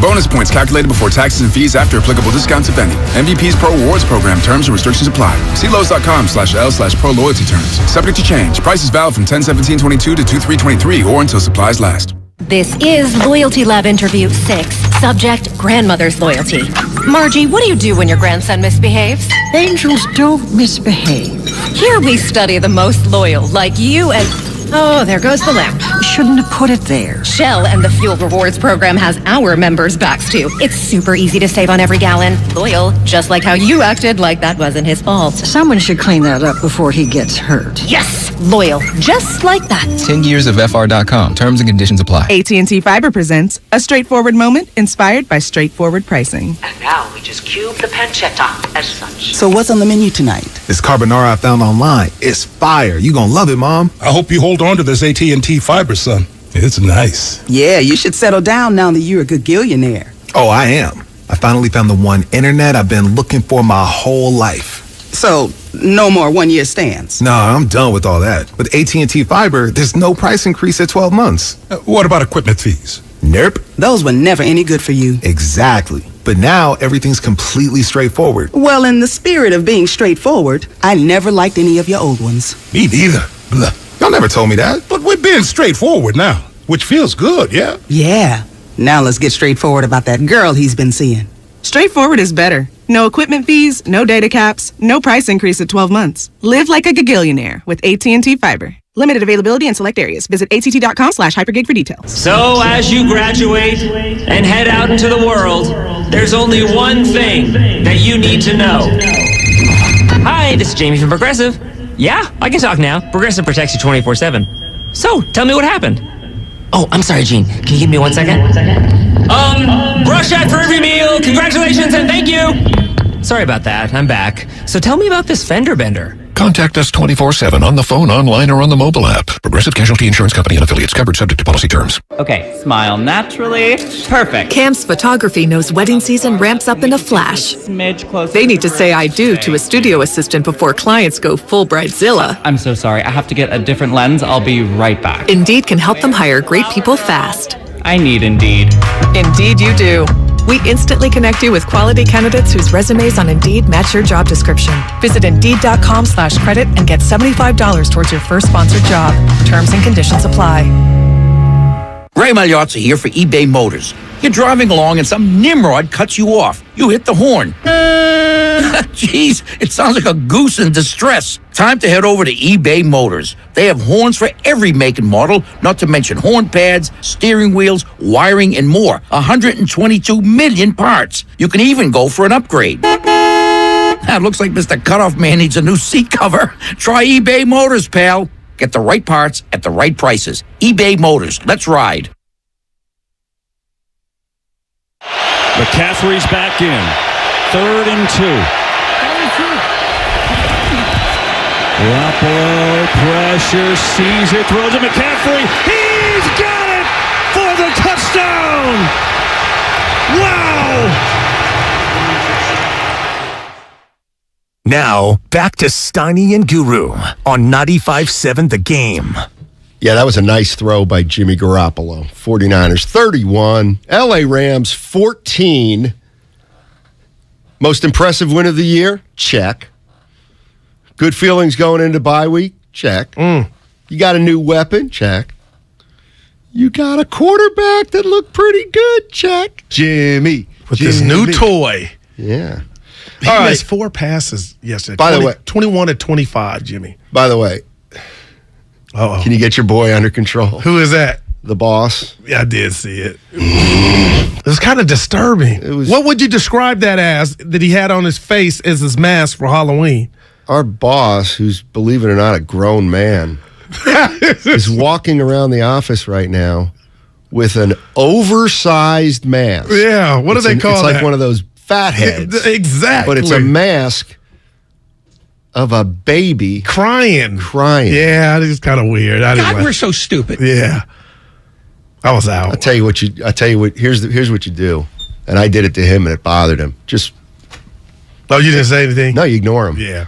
Bonus points calculated before taxes and fees after applicable discounts, if any. MVPs Pro Rewards Program. Terms and restrictions apply. See Lowe's.com/L/Pro Loyalty Terms. Subject to change. Prices valid from 10/17/22 to 2/3/23 or until supplies last. This is Loyalty Lab Interview 6. Subject, grandmother's loyalty. Margie, what do you do when your grandson misbehaves? Angels don't misbehave. Here we study the most loyal, like you and... Oh, there goes the lamp. Shouldn't have put it there. Shell and the Fuel Rewards program has our members' backs too. It's super easy to save on every gallon. Loyal, just like how you acted like that wasn't his fault. Someone should clean that up before he gets hurt. Yes! Loyal, just like that. 10 years of FR.com. Terms and conditions apply. AT&T Fiber presents a straightforward moment inspired by straightforward pricing. And now we just cube the pancetta as such. So what's on the menu tonight? This carbonara I found online. It's fire. You gonna love it, Mom. I hope you hold on to this AT&T Fiber, son. It's nice. Yeah, you should settle down now that you're a gagillionaire. Oh, I am. I finally found the one internet I've been looking for my whole life. So, no more one-year stands? No, I'm done with all that. With AT&T Fiber, there's no price increase at 12 months. What about equipment fees? Nope. Those were never any good for you. Exactly. But now, everything's completely straightforward. Well, in the spirit of being straightforward, I never liked any of your old ones. Me neither. Blah. Y'all never told me that. But we're being straightforward now, which feels good, yeah? Yeah. Now let's get straightforward about that girl he's been seeing. Straightforward is better. No equipment fees, no data caps, no price increase at 12 months. Live like a gagillionaire with AT&T Fiber. Limited availability in select areas. Visit att.com/hypergig for details. So as you graduate and head out into the world, there's only one thing that you need to know. Hi, this is Jamie from Progressive. Yeah, I can talk now. Progressive protects you 24/7. So, tell me what happened. Oh, I'm sorry, Gene. Can you give me 1 second? Brush out for every meal. Congratulations and thank you. Sorry about that. I'm back. So tell me about this fender bender. Contact us 24/7 on the phone, online, or on the mobile app. Progressive Casualty Insurance Company and affiliates covered subject to policy terms. Okay, smile naturally. Perfect. Cam's Photography knows wedding season ramps up in a flash. They need to say I do to a studio assistant before clients go full bridezilla. I'm so sorry. I have to get a different lens. I'll be right back. Indeed can help them hire great people fast. I need Indeed. Indeed you do. We instantly connect you with quality candidates whose resumes on Indeed match your job description. Visit Indeed.com/credit and get $75 towards your first sponsored job. Terms and conditions apply. Ray Magliozzi here for eBay Motors. You're driving along and some nimrod cuts you off. You hit the horn. Jeez, it sounds like a goose in distress. Time to head over to eBay Motors. They have horns for every make and model, not to mention horn pads, steering wheels, wiring, and more. 122 million parts. You can even go for an upgrade. It looks like Mr. Cutoff Man needs a new seat cover. Try eBay Motors, pal. Get the right parts at the right prices. eBay Motors. Let's ride. McCaffrey's back in. 3rd and 2. Garoppolo, pressure, sees it, throws it. McCaffrey, he's got it for the touchdown! Wow! Now, back to Steiny and Guru on 95.7 The Game. Yeah, that was a nice throw by Jimmy Garoppolo. 49ers 31, LA Rams 14. Most impressive win of the year? Check. Good feelings going into bye week? Check. You got a new weapon? Check. You got a quarterback that looked pretty good? Check. Jimmy. With this new toy. Yeah. He missed 4 passes yesterday. By the way, 21-25, Jimmy. By the way, can you get your boy under control? Who is that? The boss. Yeah, I did see it. It was kind of disturbing. What would you describe that as, that he had on his face as his mask for Halloween? Our boss, who's, believe it or not, a grown man, is walking around the office right now with an oversized mask. Yeah, what do they call It's that? like one of those fat heads. Exactly. But it's a mask of a baby crying. Yeah, it was kind of weird. God, we're so stupid. Yeah. I was out. I tell you what. Here's what you do, and I did it to him, and it bothered him. Oh, you didn't say anything? No, you ignore him. Yeah.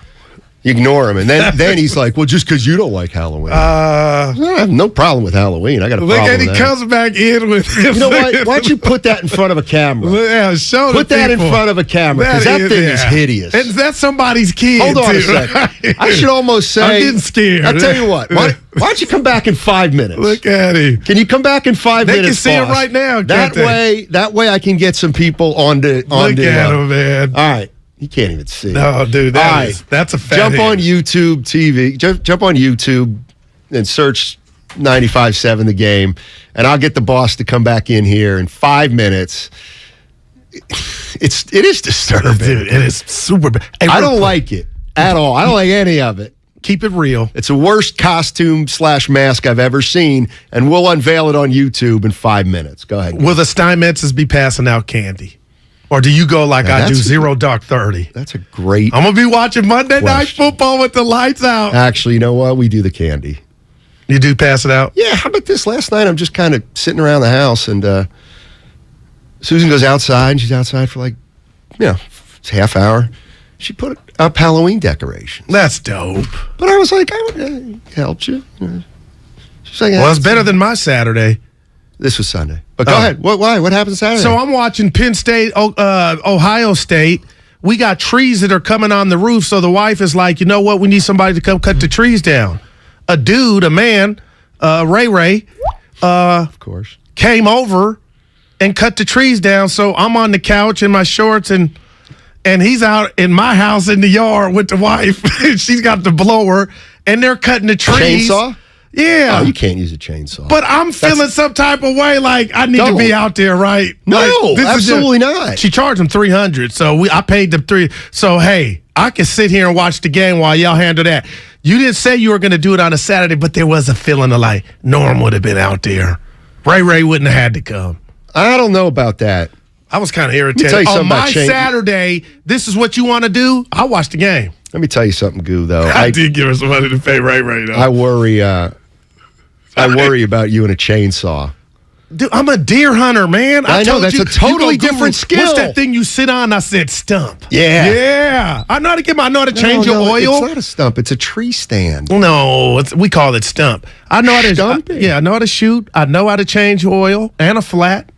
You ignore him, and then he's like, "Well, just because you don't like Halloween." I have no problem with Halloween. I got a problem And with he that. comes back in with him. You know what? Why don't you put that in front of a camera? Yeah, show Put the that in people. front of a camera, because that thing is hideous. And that's somebody's kid. Hold on too, a second. right? I should almost say. I'm getting scared. I'll tell you what. Why don't you come back in 5 minutes? Look at him. Can you come back in 5 They minutes? can see it boss? right now, That can't they? way I can get some people on Look at him, man. All right. You can't even see. No, dude, that's a fat Jump head. on YouTube TV. Jump on YouTube and search 95.7 The Game, and I'll get the boss to come back in here in 5 minutes. It is disturbing. Dude, it is super bad. Hey, I don't like it at all. I don't like any of it. Keep it real. It's the worst costume / mask I've ever seen, and we'll unveil it on YouTube in 5 minutes. Go ahead. Will the Steinmetzes be passing out candy? Or do you go like I do, 0 dark 30? That's a great I'm going to be watching Monday Night Football with the lights out. Actually, you know what? We do the candy. You do pass it out? Yeah, how about this? Last night, I'm just kind of sitting around the house, and Susan goes outside, and she's outside for it's a half hour. She put up Halloween decorations. That's dope. But I was like, I would help you. She's like, Well, it's better than my Saturday. This was Sunday. But go ahead. Why? What happened Saturday? So I'm watching Penn State, Ohio State. We got trees that are coming on the roof. So the wife is like, you know what? We need somebody to come cut the trees down. A man, Ray, of course, came over and cut the trees down. So I'm on the couch in my shorts, and he's out in my house in the yard with the wife. She's got the blower, and they're cutting the trees. Chainsaw? Yeah. Oh, you can't use a chainsaw. But I'm feeling some type of way, like I need to be out there, right? No, like, this absolutely is not. She charged him $300, so I paid them $300. So hey, I can sit here and watch the game while y'all handle that. You didn't say you were going to do it on a Saturday, but there was a feeling of like Norm would have been out there. Ray wouldn't have had to come. I don't know about that. I was kind of irritated. Let me tell you On something my about chain- Saturday, this is what you want to do? I'll watch the game. Let me tell you something, Goo, though. I did give her some money to pay Ray, though. I worry about you and a chainsaw. Dude, I'm a deer hunter, man. I know, that's a totally different skill. What's that thing you sit on? I said stump. Yeah. Yeah. I know how to change your oil. It's not a stump. It's a tree stand. No, we call it stump. I know how to Stumping? I know how to shoot. I know how to change oil and a flat.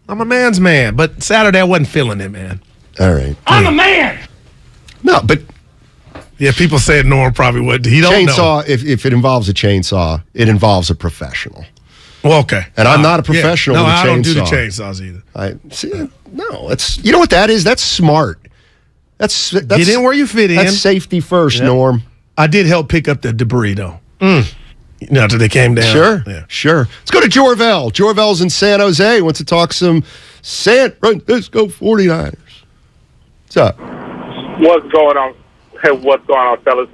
I'm a man's man. But Saturday I wasn't feeling it, man. All right. I'm a man. No, but yeah, people said Norm probably would. He don't chainsaw. know. If it involves a chainsaw, it involves a professional. Well, okay. And I'm not a professional No, with a chainsaw. I don't do the chainsaws either. It's you know what that is? That's smart. That's Get in where you fit in. That's safety first, Norm. I did help pick up the debris though. After they came down. Sure, Yeah. sure. Let's go to Jorvel. Jorvel's in San Jose. Wants to talk some San Francisco 49ers. What's up? What's going on? Hey, what's going on, fellas?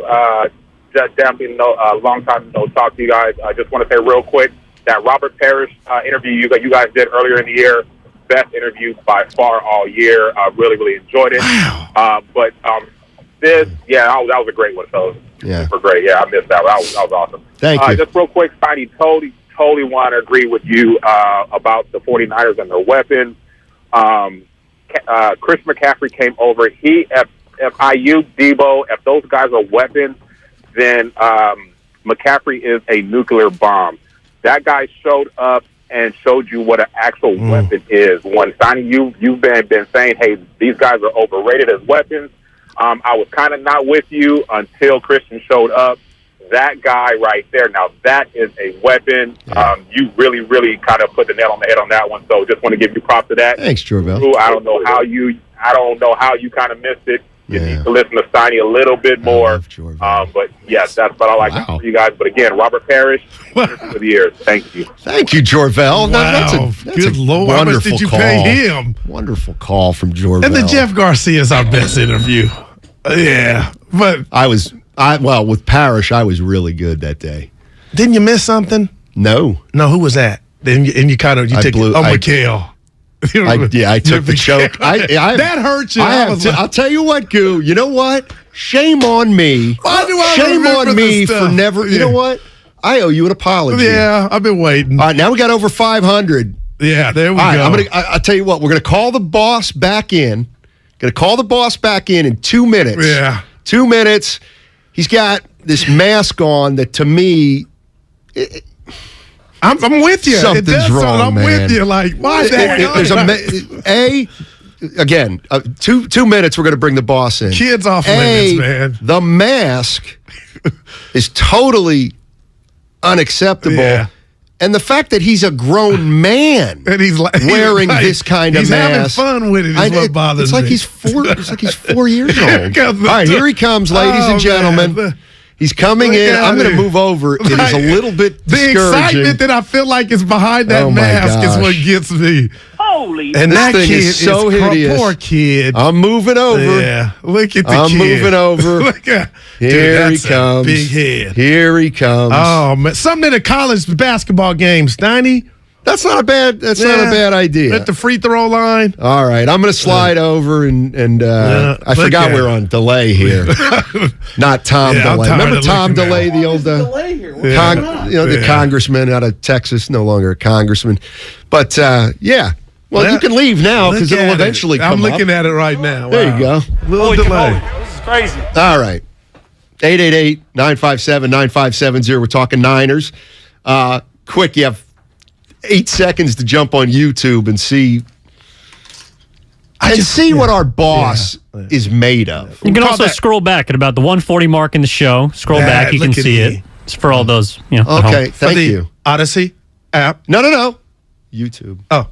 Definitely long time no talk to you guys. I just want to say real quick that Robert Parrish interview you guys did earlier in the year, best interview by far all year. I really enjoyed it. Wow. That was a great one, fellas. Yeah. Super great. Yeah, I missed that. That was awesome. Thank you. Just real quick, Steiny, totally want to agree with you about the 49ers and their weapons. Chris McCaffrey came over. If Ayuk, Debo, if those guys are weapons, then McCaffrey is a nuclear bomb. that guy showed up and showed you what an actual weapon is. When Steiny, you've been saying, hey, these guys are overrated as weapons. I was kind of not with you until Christian showed up. That guy right there, now that is a weapon. You really, really kind of put the nail on the head on that one. So just want to give you props to that. Thanks, Jorvel. I don't know how you kind of missed it. You need to listen to Steiny a little bit more. But yes, that's what I like for you guys. But again, Robert Parrish, for the years. Thank you. Thank you, Jorvel. Wow. That's Good a Lord. How much wonderful did you call. pay him? Wonderful call from Jorvel. And the Jeff Garcia is our best interview. Yeah. But with Parrish, I was really good that day. Didn't you miss something? No. Who was that? Then you took Mikhail. I took the choke. That hurt you. I'll tell you what, Goo. You know what? Shame on me. Why do I Shame remember on me this stuff? for never. You know what? I owe you an apology. Yeah, I've been waiting. All right, now we got over 500. Yeah, there we go. I'll tell you what. We're going to call the boss back in. Going to call the boss back in 2 minutes. Yeah. 2 minutes. He's got this mask on that, to me, I'm with you. Something's wrong, I'm man. with you. Like, why is that? Again, 2 minutes, we're going to bring the boss in. Kids off limits, man. The mask is totally unacceptable. Yeah. And the fact that he's a grown man and he's wearing this kind of mask. He's having fun with it is what bothers me. It's like he's 4 years old. All right, here he comes, ladies and gentlemen. Man. He's coming in. I'm going to move over. It is a little bit discouraging. The excitement that I feel like is behind that mask is what gets me. Holy and that thing kid is so hideous. Poor kid. I'm moving over. Yeah, look at the kid. I'm moving over. Here he comes. Big head. Here he comes. Oh man, something at a college basketball game, Steiny. That's not a bad idea. At the free throw line. All right, I'm going to slide over and I forgot we're on delay here. Not Tom Delay. Remember Tom Delay, the old the congressman out of Texas, no longer a congressman. But well, you can leave now because it'll eventually come I'm looking at it right now. There you go. Little delay. This is crazy. All right. 888-957-9570. We're talking Niners. Quick, you have 8 seconds to jump on YouTube and see what our boss is made of. You can also scroll back at about the 140 mark in the show. Scroll back, you can see it. It's for all those, Okay, thank you. Odyssey app? No. YouTube. Oh.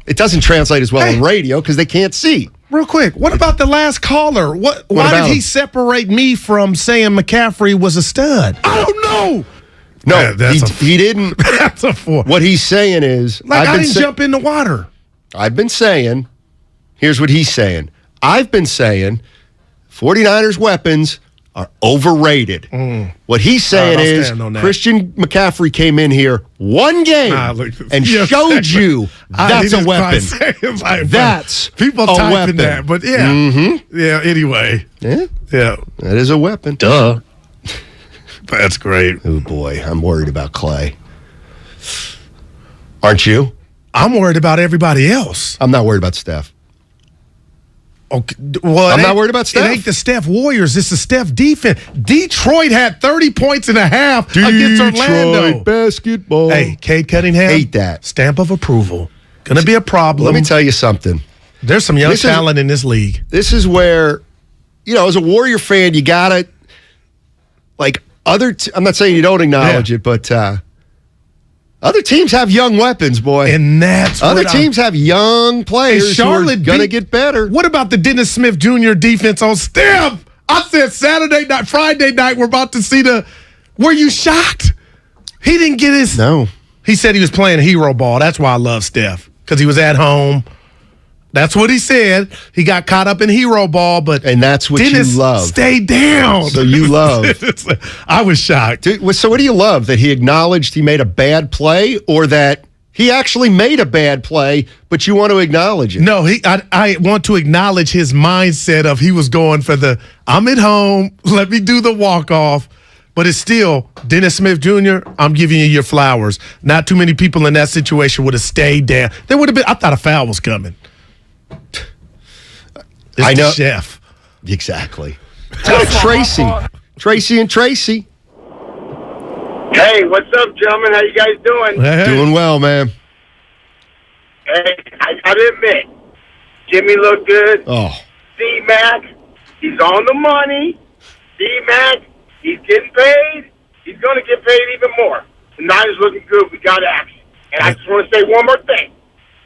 It doesn't translate as well on radio because they can't see. Real quick, what about the last caller? Why did he separate me from saying McCaffrey was a stud? I don't know. No, he didn't. That's a 4. What he's saying is... I didn't jump in the water. I've been saying... Here's what he's saying. I've been saying 49ers weapons are overrated. What he's saying is Christian McCaffrey came in here one game and showed you that's a weapon. That's people a typing weapon. that, but yeah, anyway. Yeah, that is a weapon. Duh. That's great. Oh, boy. I'm worried about Clay. Aren't you? I'm worried about everybody else. I'm not worried about Steph. Okay, well, I'm not worried about Steph. It ain't the Steph Warriors. It's the Steph defense. Detroit had 30 points and a half against Orlando. Basketball. Hey, Cade Cunningham. Hate that. Stamp of approval. Going to be a problem. Let me tell you something. There's some young talent in this league. This is where, as a Warrior fan, you got to, I'm not saying you don't acknowledge it, but other teams have young weapons, boy. And that's other teams have young players who are going to get better. What about the Dennis Smith Jr. defense on Steph? I said Friday night, we're about to see were you shocked? He didn't get his... No. He said he was playing hero ball. That's why I love Steph, because he was at home. That's what he said. He got caught up in hero ball, and that's what Dennis you love. Stay down. So you love. I was shocked. So what do you love? That he acknowledged he made a bad play, or that he actually made a bad play, but you want to acknowledge it? No, I want to acknowledge his mindset of he was going for I'm at home, let me do the walk-off. But it's still, Dennis Smith Jr., I'm giving you your flowers. Not too many people in that situation would have stayed down. There would have been, I thought a foul was coming. I know. The chef. Exactly. Tracy. Tracy and Tracy. Hey, what's up, gentlemen? How you guys doing? Hey. Doing well, man. Hey, I gotta admit, Jimmy looked good. Oh. C-Mac, he's on the money. C-Mac, he's getting paid. He's going to get paid even more. The Niners looking good. We got action. And I just want to say one more thing.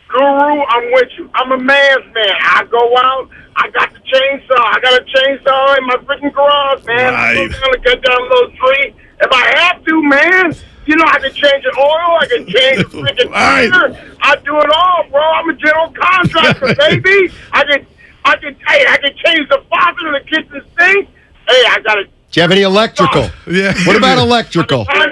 Guru, I'm with you. I'm a man's man. I go out. I got the chainsaw. I got a chainsaw in my freaking garage, man. I'm going to cut down a little tree. If I have to, man. You know, I can change an oil. I can change the freaking tire. I do it all, bro. I'm a general contractor, baby. I can change the faucet in the kitchen sink. Hey, I got to. Do you have any electrical? Yeah. What about electrical? I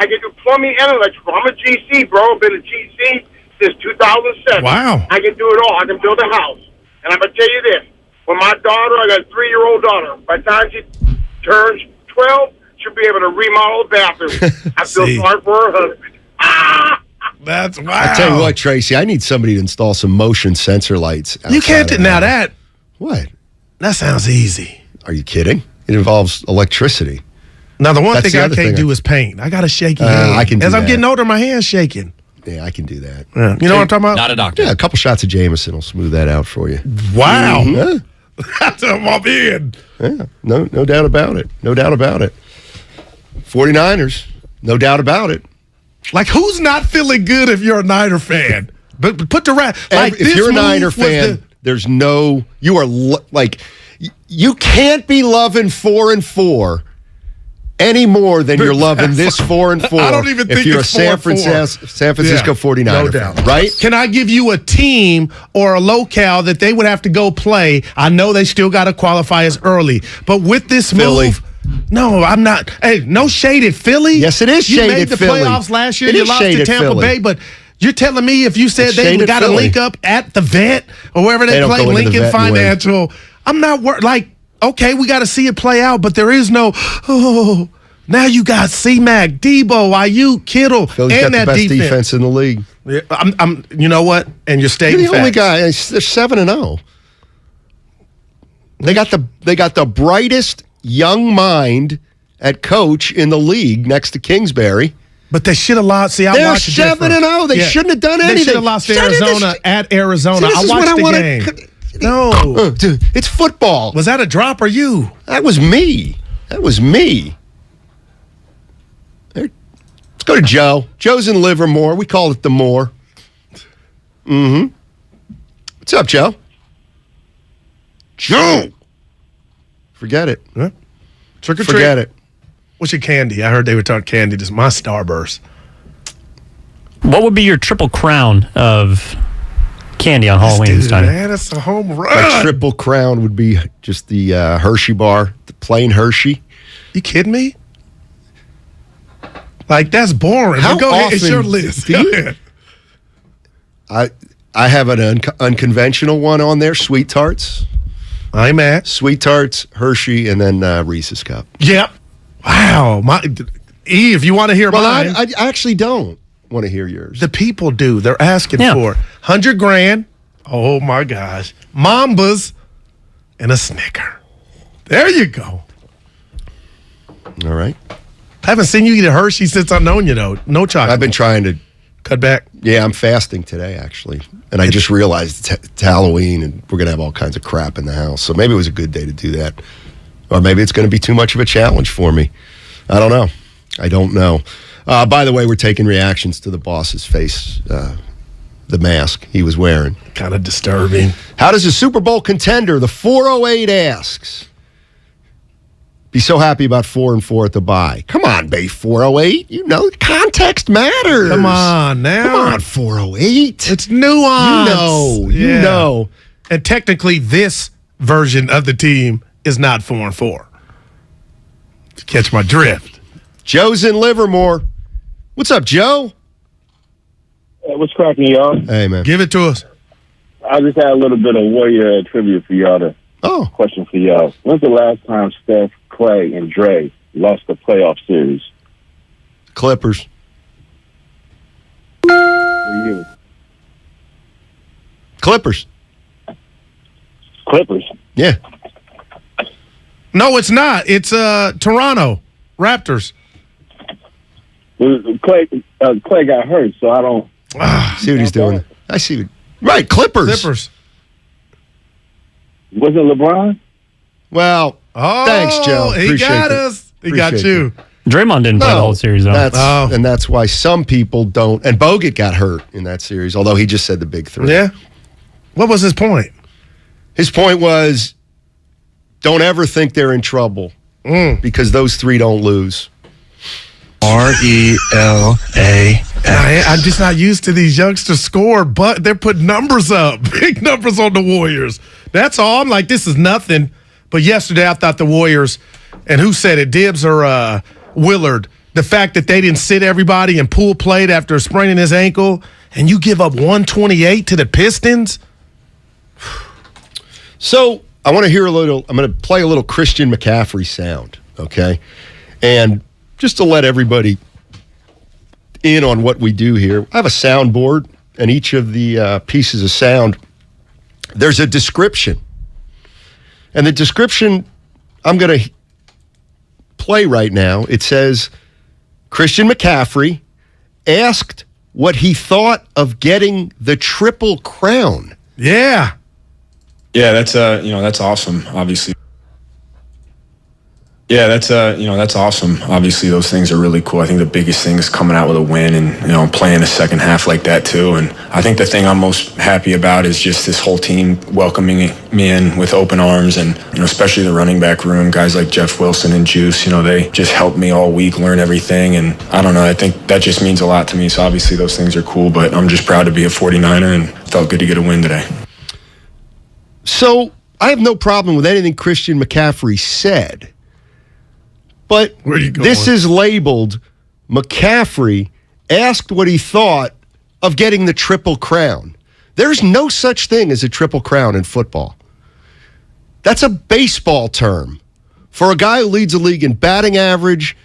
can do plumbing and electrical. I'm a GC, bro. I've been a GC since 2007. Wow. I can do it all. I can build a house. And I'm going to tell you this. When my daughter, I got a 3-year-old daughter, by the time she turns 12, she'll be able to remodel the bathroom. I feel sorry for her husband. That's wow. I tell you what, Tracy, I need somebody to install some motion sensor lights. You can't do now that. What? That sounds easy. Are you kidding? It involves electricity. Now, the one thing I can't do is paint. I got a shaky hand. I can do As I'm that. getting older, my hand's shaking. Yeah, I can do that. Yeah. You know what I'm talking about? Not a doctor. Yeah, a couple shots of Jameson will smooth that out for you. Wow. Mhm. That's a mob in. Yeah, no doubt about it. No doubt about it. 49ers, no doubt about it. Like, who's not feeling good if you're a Niner fan? But put the right. Like, if you're a Niner fan, there's no. You are you can't be loving 4-4 any more than you're loving this 4-4. I don't even think if you're it's a San 4-4. Francisco 49er no doubt. fan, right? Can I give you a team or a locale that they would have to go play? I know they still got to qualify as early, but with this Philly. move. No, I'm not. Hey, no shade at Philly. Yes, it is you shade made at the Philly. playoffs last year. It You is lost shade to at Tampa Philly. Bay, but you're telling me if you said It's they shade at got to Philly. link up at the Vet or wherever they They don't play, go into the Lincoln Vet and win. Financial, I'm not worried. Like, okay, we got to see it play out, but there is no, now you got C-Mac, Debo, Ayuk, Kittle, Philly's and got the that best defense in the league. Yeah, I'm. You know what? And you're stating You're the only facts. guy. They're 7-0. They got the brightest young mind at coach in the league next to Kingsbury. But they should have lost. See, I They're watched it 7-0. They shouldn't have done anything. They should have lost to Arizona at Arizona. See, I watched the game. No, dude, it's football. Was that a drop or you? That was me. Let's go to Joe. Joe's in Livermore. We call it the Moor. Mm-hmm. What's up, Joe? Joe. Forget it. Huh? Trick or treat. Forget it. What's your candy? I heard they were talking candy. This is my Starburst. What would be your triple crown of candy on Halloween, Steiny? Man, it's a home run. My triple crown would be just the Hershey bar, the plain Hershey. You kidding me? Like, that's boring. How But go ahead. It's often your list. do Go you- ahead. I have an unconventional one on there, Sweet Tarts. I'm at Sweet Tarts, Hershey, and then Reese's Cup. Yep. Wow. If you want to hear Well, mine. I actually don't want to hear yours. The people do. They're asking for it. $100,000. Oh, my gosh. Mambas and a Snicker. There you go. All right. I haven't seen you eat a Hershey since I've known you, though. No chocolate. I've been trying to cut back. Yeah, I'm fasting today, actually. And I just realized it's Halloween and we're going to have all kinds of crap in the house. So maybe it was a good day to do that. Or maybe it's going to be too much of a challenge for me. I don't know. By the way, we're taking reactions to the boss's face, the mask he was wearing. Kind of disturbing. How does a Super Bowl contender, the 408 asks, be so happy about 4-4 at the bye? Come on, Bay 408. You know, context matters. Come on now. Come on, 408. It's nuance. You know. And technically, this version of the team is not 4-4. To catch my drift. Joe's in Livermore. What's up, Joe? What's cracking, y'all? Hey, man. Give it to us. I just had a little bit of Warrior trivia for y'all. Question for y'all. When's the last time Steph, Clay, and Dre lost the playoff series? Clippers. For you. Clippers. Clippers? Yeah. No, it's not. It's Toronto Raptors. Clay got hurt, so I don't see what he's doing. I see. Right, Clippers. Was it LeBron? Well, thanks, Joe. He got us. He got you. Draymond didn't play the whole series, though. And that's why some people don't. And Bogut got hurt in that series, although he just said the big three. Yeah. What was his point? His point was, don't ever think they're in trouble because those three don't lose. RELA. I'm just not used to these youngsters score, but they're putting numbers up, big numbers on the Warriors. That's all. I'm like, this is nothing. But yesterday I thought the Warriors, and who said it, Dibs or Willard, the fact that they didn't sit everybody and Poole played after spraining his ankle, and you give up 128 to the Pistons. So I want to hear I'm going to play a little Christian McCaffrey sound, okay? And just to let everybody in on what we do here, I have a soundboard, and each of the pieces of sound, there's a description. And the description I'm going to play right now, it says, Christian McCaffrey asked what he thought of getting the Triple Crown. Yeah. Yeah, that's awesome, obviously. Yeah, that's awesome. Obviously, those things are really cool. I think the biggest thing is coming out with a win and, playing a second half like that too. And I think the thing I'm most happy about is just this whole team welcoming me in with open arms and, especially the running back room, guys like Jeff Wilson and Juice, they just helped me all week learn everything. And I don't know, I think that just means a lot to me. So obviously those things are cool, but I'm just proud to be a 49er and felt good to get a win today. So I have no problem with anything Christian McCaffrey said. But this is labeled McCaffrey asked what he thought of getting the Triple Crown. There's no such thing as a Triple Crown in football. That's a baseball term for a guy who leads the league in batting average,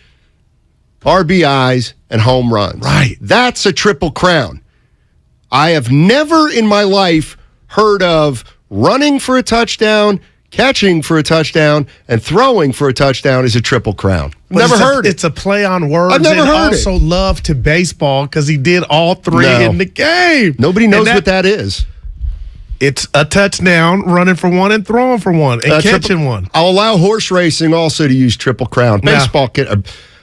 RBIs, and home runs. Right. That's a Triple Crown. I have never in my life heard of running for a touchdown, catching for a touchdown, and throwing for a touchdown is a Triple Crown. Never heard it. It's a play on words. I've never heard it. Also love to baseball because he did all three in the game. Nobody knows what that is. It's a touchdown, running for one and throwing for one and catching one. I'll allow horse racing also to use Triple Crown.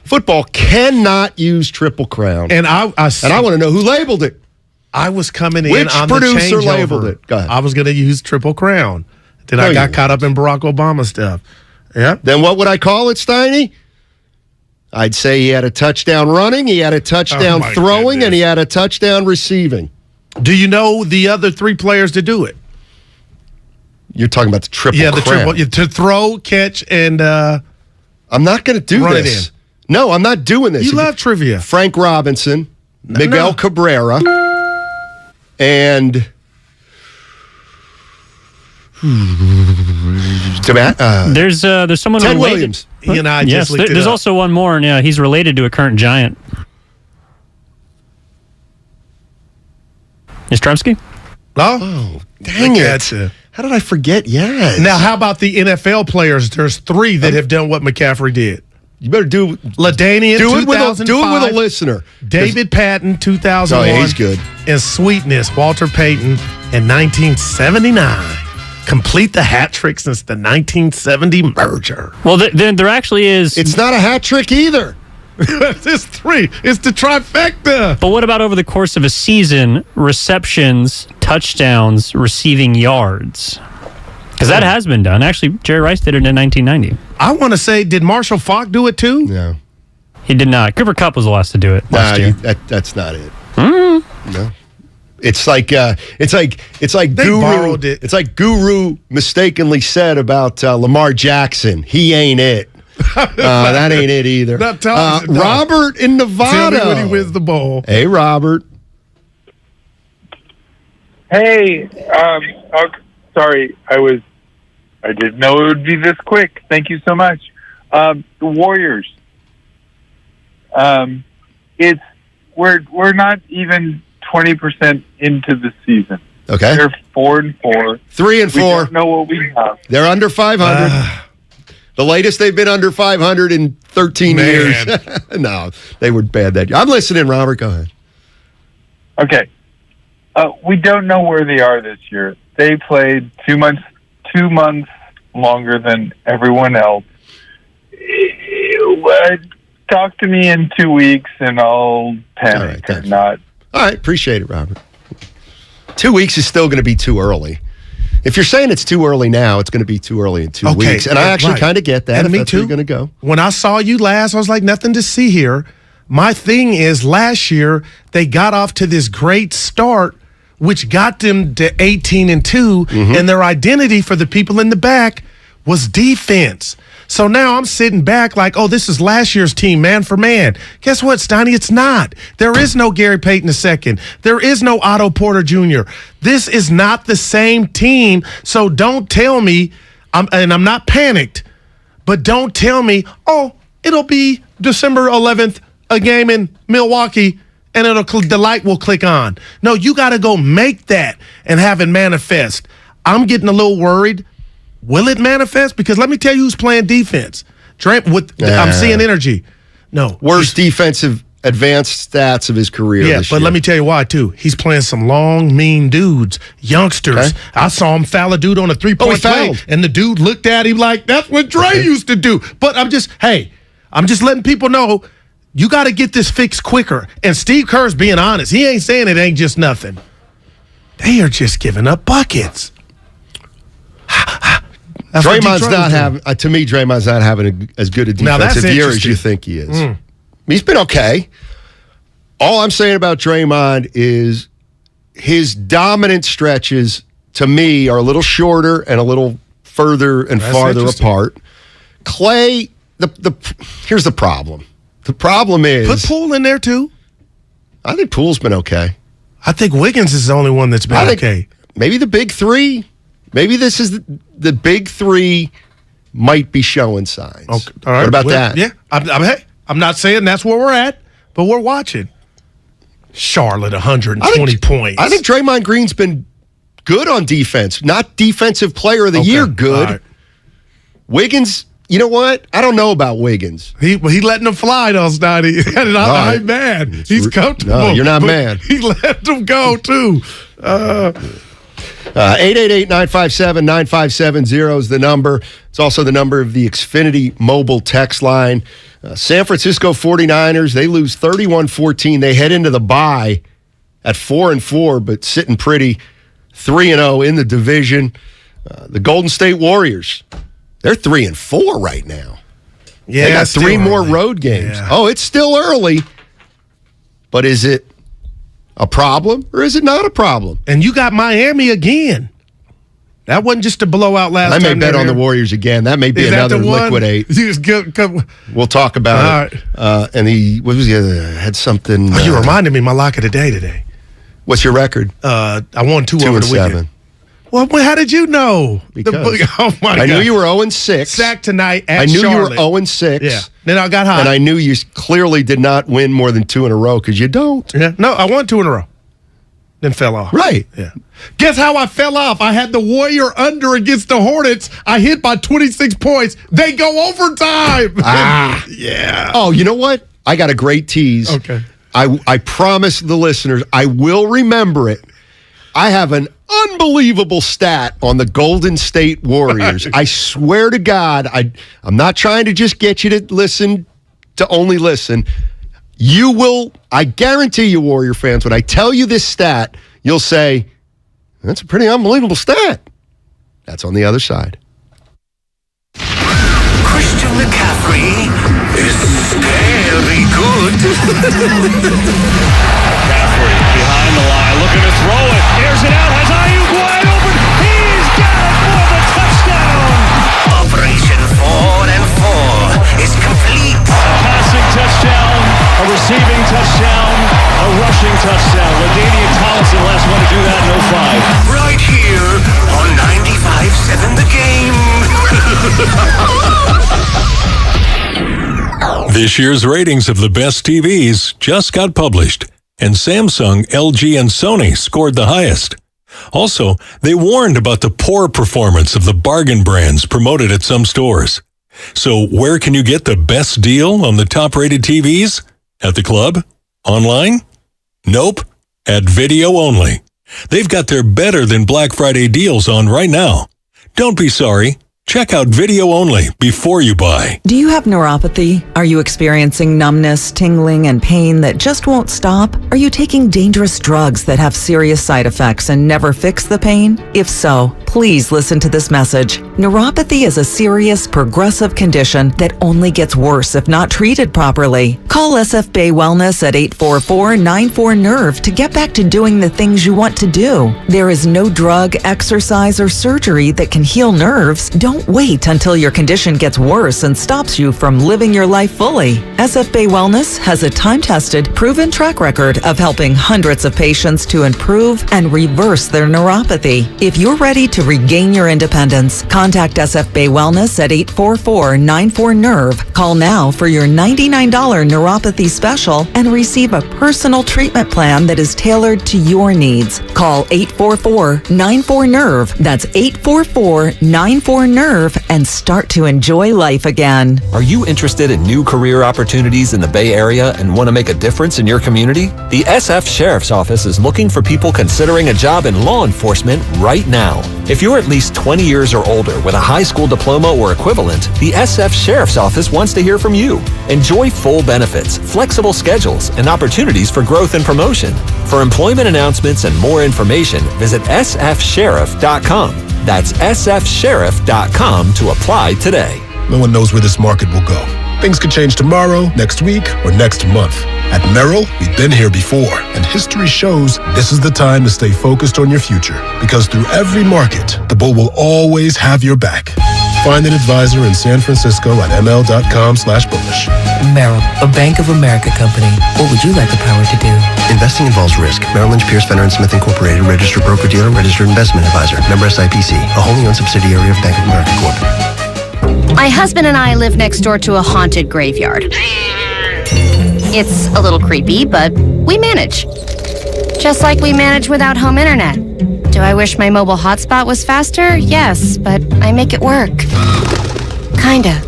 Football cannot use Triple Crown. And I want to know who labeled it. I was coming in Which on the producer changeover. labeled it? Go ahead. I was going to use Triple Crown. Then I got caught up in Barack Obama stuff. Yeah. Then what would I call it, Steiny? I'd say he had a touchdown running, he had a touchdown throwing, and he had a touchdown receiving. Do you know the other three players to do it? You're talking about the Triple Crown. Yeah, the triple. To throw, catch, and I'm not going to do run this. It in. No, I'm not doing this. You love trivia. Frank Robinson, Miguel Cabrera, and there's someone Ted related. Williams. He and I just looked it there's up. also one more. And, he's related to a current Giant. Is Trumsky? Oh, dang it. How did I forget? Yeah. Now, how about the NFL players? There's three that have done what McCaffrey did. You better do LaDainian, do it 2005. with a listener. David Patton, 2001. Oh, he's good. And Sweetness, Walter Payton, in 1979. Complete the hat trick since the 1970 merger. Well, then there actually is. It's not a hat trick either. It's three. It's the trifecta. But what about over the course of a season, receptions, touchdowns, receiving yards? Because that has been done. Actually, Jerry Rice did it in 1990. I want to say, did Marshall Faulk do it too? No. He did not. Cooper Kupp was the last to do it last year. That's not it. Mm-hmm. No. It's like Guru. It's like Guru mistakenly said about Lamar Jackson. He ain't it. That ain't it either. Robert in Nevada. Tell me when he wins the bowl. Hey, Robert. Hey, sorry, I didn't know it would be this quick. Thank you so much. The Warriors. We're not even 20% into the season. Okay. They're 4-4. 3-4. We don't know what we have. They're under 500. The latest they've been under 500 in 13 years. No, they were bad that year. I'm listening, Robert. Go ahead. Okay. We don't know where they are this year. They played 2 months longer than everyone else. Talk to me in 2 weeks, and I'll panic or not. All right, appreciate it, Robert. 2 weeks is still going to be too early. If you're saying it's too early now, it's going to be too early in 2 weeks. And I actually kind of get that. And if me that's too. Where you're going to go. When I saw you last, I was like, nothing to see here. My thing is, last year, they got off to this great start, which got them to 18-2, and their identity for the people in the back was defense. So now I'm sitting back like, oh, this is last year's team, man for man. Guess what, Steiny? It's not. There is no Gary Payton II. There is no Otto Porter Jr. This is not the same team. So don't tell me, I'm not panicked, but don't tell me, oh, it'll be December 11th, a game in Milwaukee, and the light will click on. No, you got to go make that and have it manifest. I'm getting a little worried. Will it manifest? Because let me tell you who's playing defense. I'm seeing energy. No. Worst defensive advanced stats of his career this year. But let me tell you why, too. He's playing some long, mean dudes, youngsters. Okay. I saw him foul a dude on a three-point play, and the dude looked at him like, that's what Dre used to do. But I'm just letting people know, you got to get this fixed quicker. And Steve Kerr's being honest. He ain't saying it ain't just nothing. They are just giving up buckets. Draymond's not having, to me, Draymond's not having as good a defensive year as you think he is. He's been okay. All I'm saying about Draymond is his dominant stretches, to me, are a little shorter and a little further and farther apart. Clay, here's the problem. The problem is... Put Poole in there, too. I think Poole's been okay. I think Wiggins is the only one that's been okay. Maybe the big three... Maybe this is the big three might be showing signs. Okay. All right. What about that? Yeah. I'm not saying that's where we're at, but we're watching. Charlotte, 120 points. I think Draymond Green's been good on defense. Not defensive player of the year good. Right. Wiggins, you know what? I don't know about Wiggins. He letting them fly, though, Steiny. I ain't mad. He's comfortable. No, you're not mad. He let them go, too. 888-957-9570 is the number. It's also the number of the Xfinity mobile text line. San Francisco 49ers, they lose 31-14. They head into the bye at 4-4, but sitting pretty 3-0 in the division. The Golden State Warriors, they're 3-4 right now. Yeah, they got three more road games. Yeah. Oh, it's still early, but is it a problem, or is it not a problem? And you got Miami again. That wasn't just a blowout last time. I may bet on the Warriors again. That may be another liquidate. We'll talk about it. And what was the other? Had something. You reminded me my lock of the day today. What's your record? I won 2 over the weekend. 2-7. Well, how did you know? Because I knew you were 0-6. Sack tonight at Charlotte. I knew you were 0-6. Yeah. Then I got hot. And I knew you clearly did not win more than 2 in a row because you don't. Yeah. No, I won 2 in a row. Then fell off. Right. Yeah. Guess how I fell off? I had the Warrior under against the Hornets. I hit by 26 points. They go overtime. Yeah. Oh, you know what? I got a great tease. Okay. I promise the listeners I will remember it. I have an unbelievable stat on the Golden State Warriors. I swear to God, I'm not trying to just get you to listen, to only listen. You will, I guarantee you, Warrior fans, when I tell you this stat, you'll say, that's a pretty unbelievable stat. That's on the other side. Christian McCaffrey is scary good. McCaffrey behind the line, looking to throw it. Airs it out, has Ayuk wide open. He's got it for the touchdown. Operation 4-4 is complete. A passing touchdown, a receiving touchdown, a rushing touchdown. LaDainian Tomlinson, last one to do that in 05. Right here on 95.7 The Game. This year's ratings of the best TVs just got published, and Samsung, LG, and Sony scored the highest. Also, they warned about the poor performance of the bargain brands promoted at some stores. So where can you get the best deal on the top-rated TVs? At the club? Online? Nope. At Video Only. They've got their better than Black Friday deals on right now. Don't be sorry. Check out Video Only before you buy. Do you have neuropathy? Are you experiencing numbness, tingling, and pain that just won't stop? Are you taking dangerous drugs that have serious side effects and never fix the pain? If so, please listen to this message. Neuropathy is a serious, progressive condition that only gets worse if not treated properly. Call SF Bay Wellness at 844-94-NERVE to get back to doing the things you want to do. There is no drug, exercise, or surgery that can heal nerves. Don't wait until your condition gets worse and stops you from living your life fully. SF Bay Wellness has a time-tested, proven track record of helping hundreds of patients to improve and reverse their neuropathy. If you're ready to regain your independence, contact SF Bay Wellness at 844-94-NERVE. Call now for your $99 neuropathy special and receive a personal treatment plan that is tailored to your needs. Call 844-94-NERVE. That's 844-94-NERVE and start to enjoy life again. Are you interested in new career opportunities in the Bay Area and want to make a difference in your community? The SF Sheriff's Office is looking for people considering a job in law enforcement right now. If you're at least 20 years or older with a high school diploma or equivalent, the SF Sheriff's Office wants to hear from you. Enjoy full benefits, flexible schedules, and opportunities for growth and promotion. For employment announcements and more information, visit sfsheriff.com. That's sfsheriff.com to apply today. No one knows where this market will go. Things could change tomorrow, next week, or next month. At Merrill, we've been here before, and history shows this is the time to stay focused on your future. Because through every market, the bull will always have your back. Find an advisor in San Francisco at ml.com/bullish. Merrill, a Bank of America company. What would you like the power to do? Investing involves risk. Merrill Lynch, Pierce, Fenner & Smith Incorporated, registered broker-dealer, registered investment advisor. Member SIPC, a wholly owned subsidiary of Bank of America Corp. My husband and I live next door to a haunted graveyard. It's a little creepy, but we manage. Just like we manage without home internet. Do I wish my mobile hotspot was faster? Yes, but I make it work. Kinda.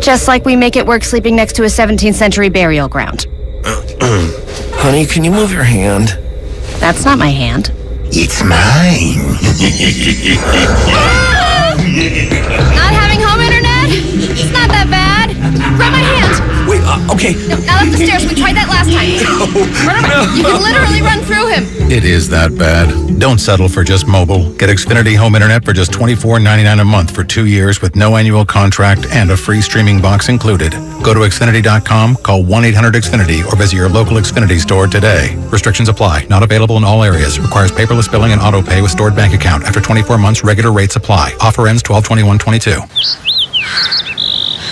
Just like we make it work sleeping next to a 17th century burial ground. Honey, can you move your hand? That's not my hand. It's mine. Not having home internet? It's not that bad. Grab my hand. Wait, okay. No, not up the stairs. We tried that last time. Run away. You can literally run through him. It is that bad. Don't settle for just mobile. Get Xfinity Home Internet for just $24.99 a month for 2 years with no annual contract and a free streaming box included. Go to Xfinity.com, call 1-800-XFINITY, or visit your local Xfinity store today. Restrictions apply. Not available in all areas. Requires paperless billing and auto pay with stored bank account. After 24 months, regular rates apply. Offer ends 12/21/22.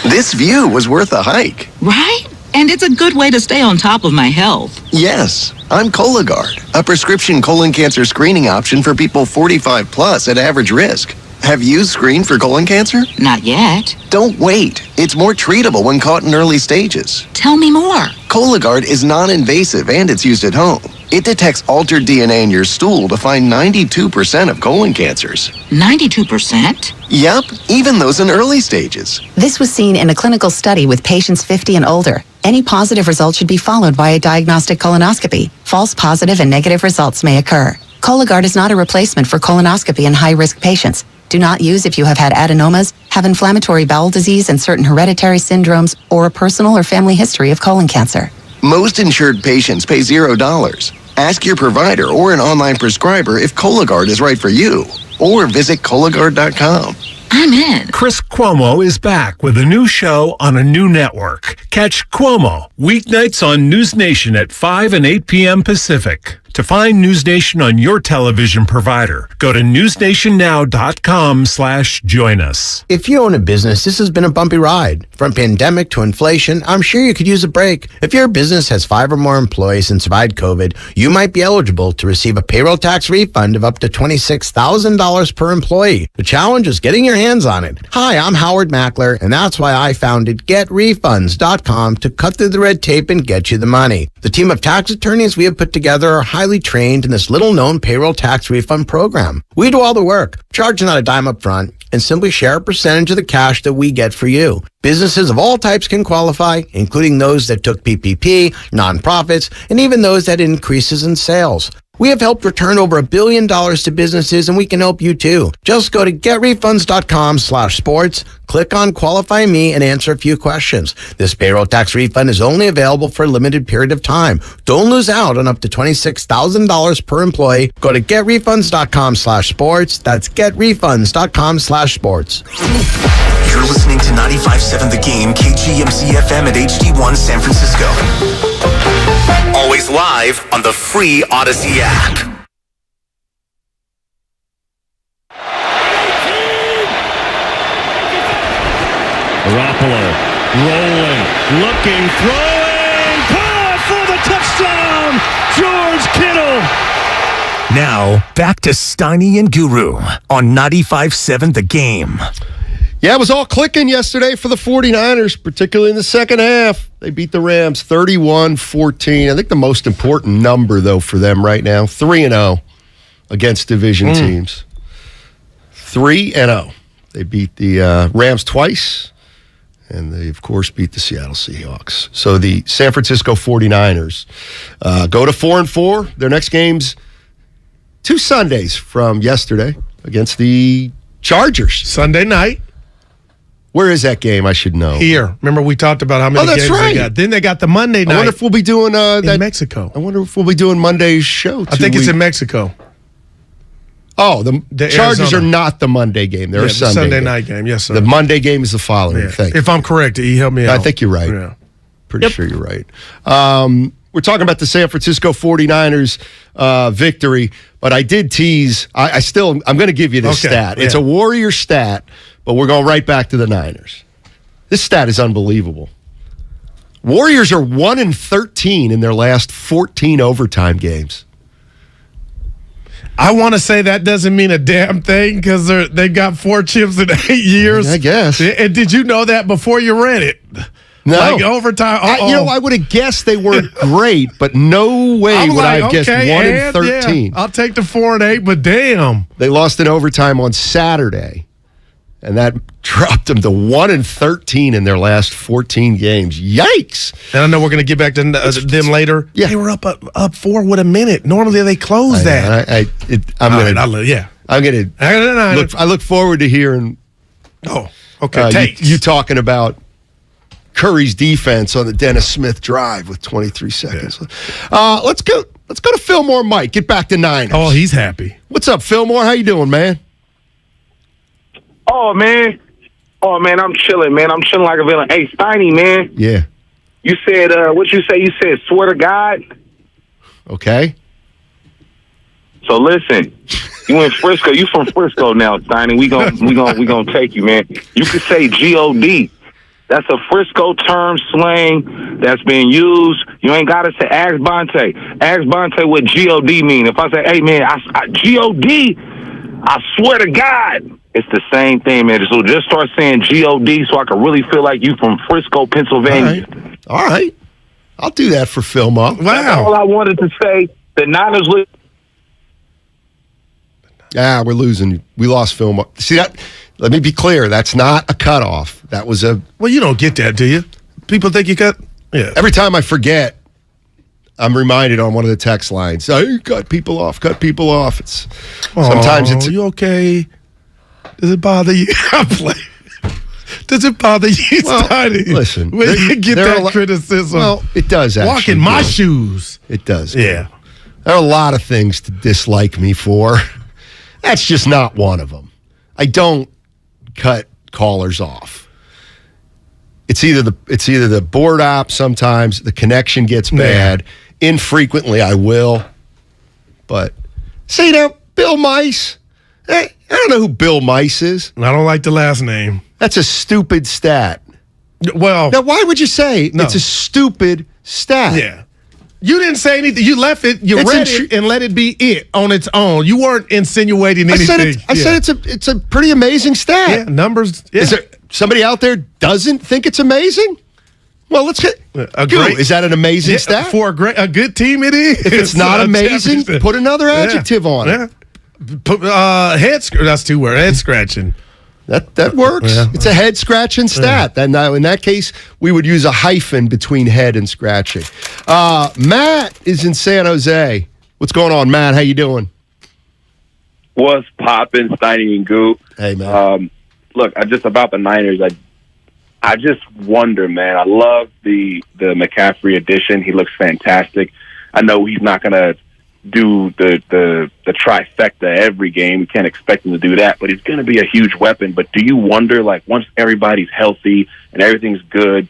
This view was worth a hike. Right? And it's a good way to stay on top of my health. Yes, I'm Cologuard, a prescription colon cancer screening option for people 45 plus at average risk. Have you screened for colon cancer? Not yet. Don't wait. It's more treatable when caught in early stages. Tell me more. Cologuard is non-invasive and it's used at home. It detects altered DNA in your stool to find 92% of colon cancers. 92%? Yep, even those in early stages. This was seen in a clinical study with patients 50 and older. Any positive result should be followed by a diagnostic colonoscopy. False positive and negative results may occur. Cologuard is not a replacement for colonoscopy in high-risk patients. Do not use if you have had adenomas, have inflammatory bowel disease and certain hereditary syndromes, or a personal or family history of colon cancer. Most insured patients pay $0. Ask your provider or an online prescriber if Cologuard is right for you, or visit Cologuard.com. I'm in. Chris Cuomo is back with a new show on a new network. Catch Cuomo weeknights on News Nation at 5 and 8 p.m. Pacific. To find News Nation on your television provider, go to newsnationnow.com/join us. If you own a business, this has been a bumpy ride. From pandemic to inflation, I'm sure you could use a break. If your business has 5 or more employees and survived COVID, you might be eligible to receive a payroll tax refund of up to $26,000 per employee. The challenge is getting your hands on it. Hi, I'm Howard Mackler, and that's why I founded GetRefunds.com to cut through the red tape and get you the money. The team of tax attorneys we have put together are highly trained in this little-known payroll tax refund program. We do all the work, charge not a dime up front, and simply share a percentage of the cash that we get for you. Businesses of all types can qualify, including those that took PPP, nonprofits, and even those that had increases in sales. We have helped return over $1 billion to businesses, and we can help you too. Just go to getrefunds.com/sports, click on Qualify Me, and answer a few questions. This payroll tax refund is only available for a limited period of time. Don't lose out on up to $26,000 per employee. Go to getrefunds.com/sports. That's getrefunds.com/sports. You're listening to 95.7 The Game, KGMC FM at HD1 San Francisco. Always live on the free Odyssey app. Garoppolo rolling, looking, throwing, caught for the touchdown, George Kittle. Now, back to Steiny and Guru on 95.7 The Game. Yeah, it was all clicking yesterday for the 49ers, particularly in the second half. They beat the Rams 31-14. I think the most important number, though, for them right now, 3-0 against division teams. 3-0. They beat the Rams twice, and they, of course, beat the Seattle Seahawks. So the San Francisco 49ers go to 4-4. Their next game's 2 Sundays from yesterday against the Chargers. Sunday night. Where is that game? I should know. Here. Remember we talked about how many games they got. Then they got the Monday night. I wonder if we'll be doing that in Mexico. I wonder if we'll be doing Monday's show. I think it's in Mexico. Oh, the Chargers are not the Monday game. They're a Sunday night game. Yes, sir. The Monday game is the following. Thank you. If I'm correct, you help me out. I think you're right. Yeah. Pretty sure you're right. We're talking about the San Francisco 49ers victory, but I did tease. I'm going to give you this stat. It's a Warrior stat, but we're going right back to the Niners. This stat is unbelievable. Warriors are 1-13 in their last 14 overtime games. I want to say that doesn't mean a damn thing because they got 4 chips in 8 years. I guess. And did you know that before you read it? No. Like overtime. I would have guessed they weren't great, but no way would I have guessed 1-13. Yeah, I'll take the 4-8, but damn. They lost in overtime on Saturday, and that dropped them to 1-13 in their last 14 games. Yikes! And I know we're going to get back to them later. Yeah. They were up 4 with a minute. Normally they close that. I look forward to hearing. Oh, okay. You talking about Curry's defense on the Dennis Smith drive with 23 seconds. Yeah. Let's go to Fillmore Mike. Get back to Niners. Oh, he's happy. What's up, Fillmore? How you doing, man? Oh, man, I'm chilling, man. I'm chilling like a villain. Hey, Steiny, man. Yeah. You said, what you say? You said, swear to God? Okay. So listen, you in Frisco. You from Frisco now, Steiny. We gonna take you, man. You could say G-O-D. That's a Frisco term slang that's being used. You ain't got to say, ask Bonte. Ask Bonte what G-O-D mean. If I say, hey, man, G-O-D, I swear to God, it's the same thing, man. So just start saying G-O-D so I can really feel like you from Frisco, Pennsylvania. All right. I'll do that for Fillmore. Wow. That's all I wanted to say. The Niners look. Yeah, we're losing. We lost Fillmore. See that? Let me be clear. That's not a cutoff. That was a. Well, you don't get that, do you? People think you cut. Yeah. Every time I forget, I'm reminded on one of the text lines. Oh, cut people off. It's sometimes it's. You okay? Does it bother you? I play. Does it bother you, Steiny? Listen, when you get that criticism. Well, it does actually. Walk in my shoes. It does. Yeah. There are a lot of things to dislike me for. That's just not one of them. I don't cut callers off. It's either the board op sometimes, the connection gets bad. Infrequently I will. But see now, Bill Mice. I don't know who Bill Mice is. I don't like the last name. That's a stupid stat. Well, now why would you say it's a stupid stat? Yeah. You didn't say anything. You left it. You read it and let it be it on its own. You weren't insinuating anything. I said it's a pretty amazing stat. Yeah, numbers. Yeah. Is there somebody out there doesn't think it's amazing? Well, let's get. Is that an amazing stat for a good team? It is. If it's not amazing, put another adjective on it. Head. That's 2 words. Head scratching. That works. Yeah. It's a head scratching stat. And now in that case, we would use a hyphen between head and scratching. Matt is in San Jose. What's going on, Matt? How you doing? What's poppin', Steiny Guru? Hey, man. Look, just about the Niners, I just wonder, man. I love the McCaffrey addition. He looks fantastic. I know he's not going to do the trifecta every game. We can't expect him to do that, but he's going to be a huge weapon. But do you wonder, like, once everybody's healthy and everything's good,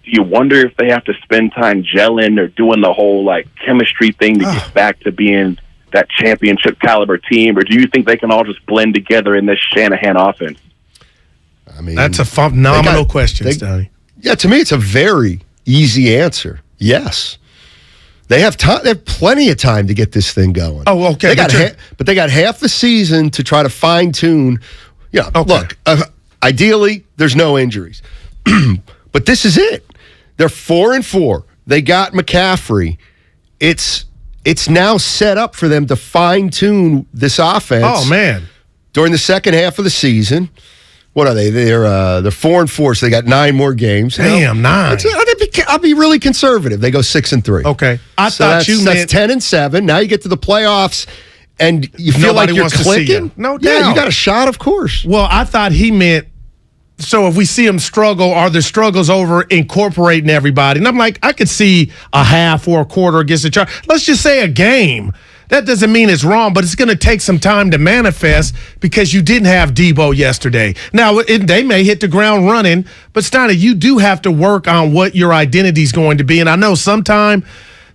do you wonder if they have to spend time gelling or doing the whole, like, chemistry thing to get back to being that championship caliber team? Or do you think they can all just blend together in this Shanahan offense? I mean, that's a phenomenal question, Stoney. Yeah, to me, it's a very easy answer. Yes. They have time. They have plenty of time to get this thing going. Oh, okay. But they got half the season to try to fine tune. Yeah, okay. Look. Ideally, there's no injuries, but this is it. They're 4-4. They got McCaffrey. It's now set up for them to fine tune this offense. Oh man! During the second half of the season. What are they? They're 4-4, so they got 9 more games. Damn, 9. I'll be really conservative. They go 6-3. Okay, I thought you meant that's 10-7. Now you get to the playoffs, and you feel like you're clicking. No doubt. Yeah, you got a shot, of course. Well, I thought he meant. So if we see them struggle, are the struggles over incorporating everybody? And I'm like, I could see a half or a quarter against the Chargers. Let's just say a game. That doesn't mean it's wrong, but it's going to take some time to manifest because you didn't have Debo yesterday. Now, they may hit the ground running, but Steiner, you do have to work on what your identity is going to be. And I know sometimes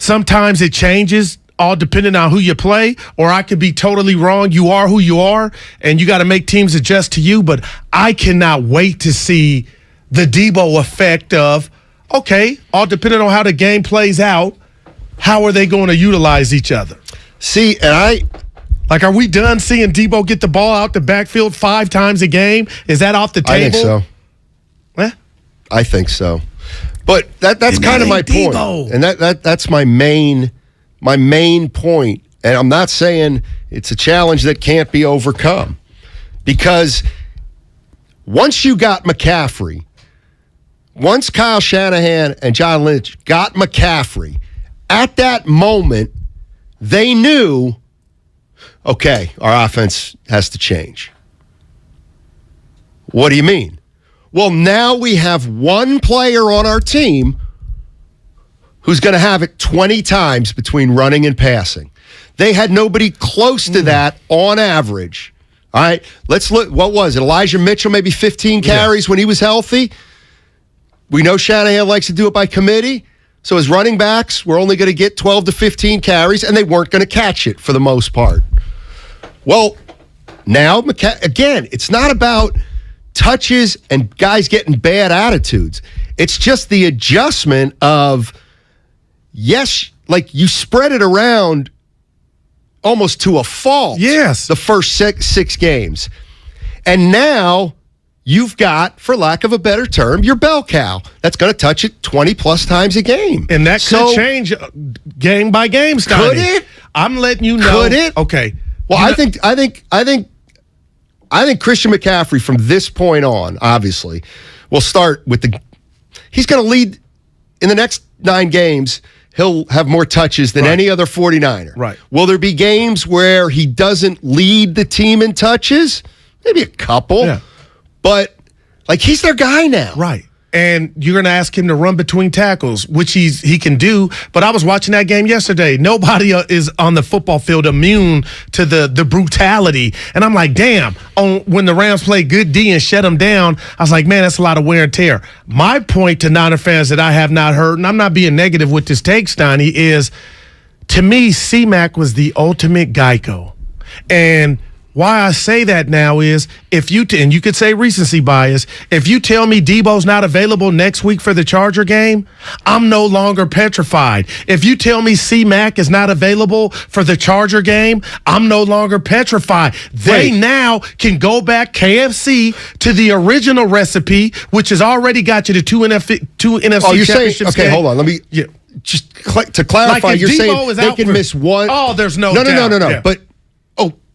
it changes, all depending on who you play, or I could be totally wrong. You are who you are, and you got to make teams adjust to you. But I cannot wait to see the Debo effect of, okay, all depending on how the game plays out, how are they going to utilize each other? See, and are we done seeing Debo get the ball out the backfield 5 times a game? Is that off the table? I think so. Eh? I think so. But that's kind of my point. And that's my main point. And I'm not saying it's a challenge that can't be overcome. Because once you got McCaffrey, once Kyle Shanahan and John Lynch got McCaffrey, at that moment, they knew, okay, our offense has to change. What do you mean? Well, now we have one player on our team who's going to have it 20 times between running and passing. They had nobody close to that on average. All right, let's look. What was it? Elijah Mitchell, maybe 15 carries when he was healthy. We know Shanahan likes to do it by committee. So his running backs were only going to get 12 to 15 carries, and they weren't going to catch it for the most part. Well, now, again, it's not about touches and guys getting bad attitudes. It's just the adjustment of, yes, like you spread it around almost to a fault. Yes. The first six games. And now you've got, for lack of a better term, your bell cow that's going to touch it 20-plus times a game. And that could change game by game, Steiny. Could it? I'm letting you know. Could it? Okay. Well, I think Christian McCaffrey from this point on, obviously, will start with he's going to lead in the next 9 games. He'll have more touches than any other 49er. Right. Will there be games where he doesn't lead the team in touches? Maybe a couple. Yeah. But, he's their guy now. Right. And you're going to ask him to run between tackles, which he can do. But I was watching that game yesterday. Nobody is on the football field immune to the brutality. And I'm like, damn, when the Rams played good D and shut them down, I was like, man, that's a lot of wear and tear. My point to Niner fans that I have not heard, and I'm not being negative with this take, Steiny, is, to me, C-Mac was the ultimate Geico. And why I say that now is, and you could say recency bias, if you tell me Debo's not available next week for the Charger game, I'm no longer petrified. If you tell me C-Mac is not available for the Charger game, I'm no longer petrified. They now can go back KFC to the original recipe, which has already got you to two NFC championships. Saying, okay, hold on. Let me just to clarify. You're saying they can miss one. Oh, there's no No. Yeah. But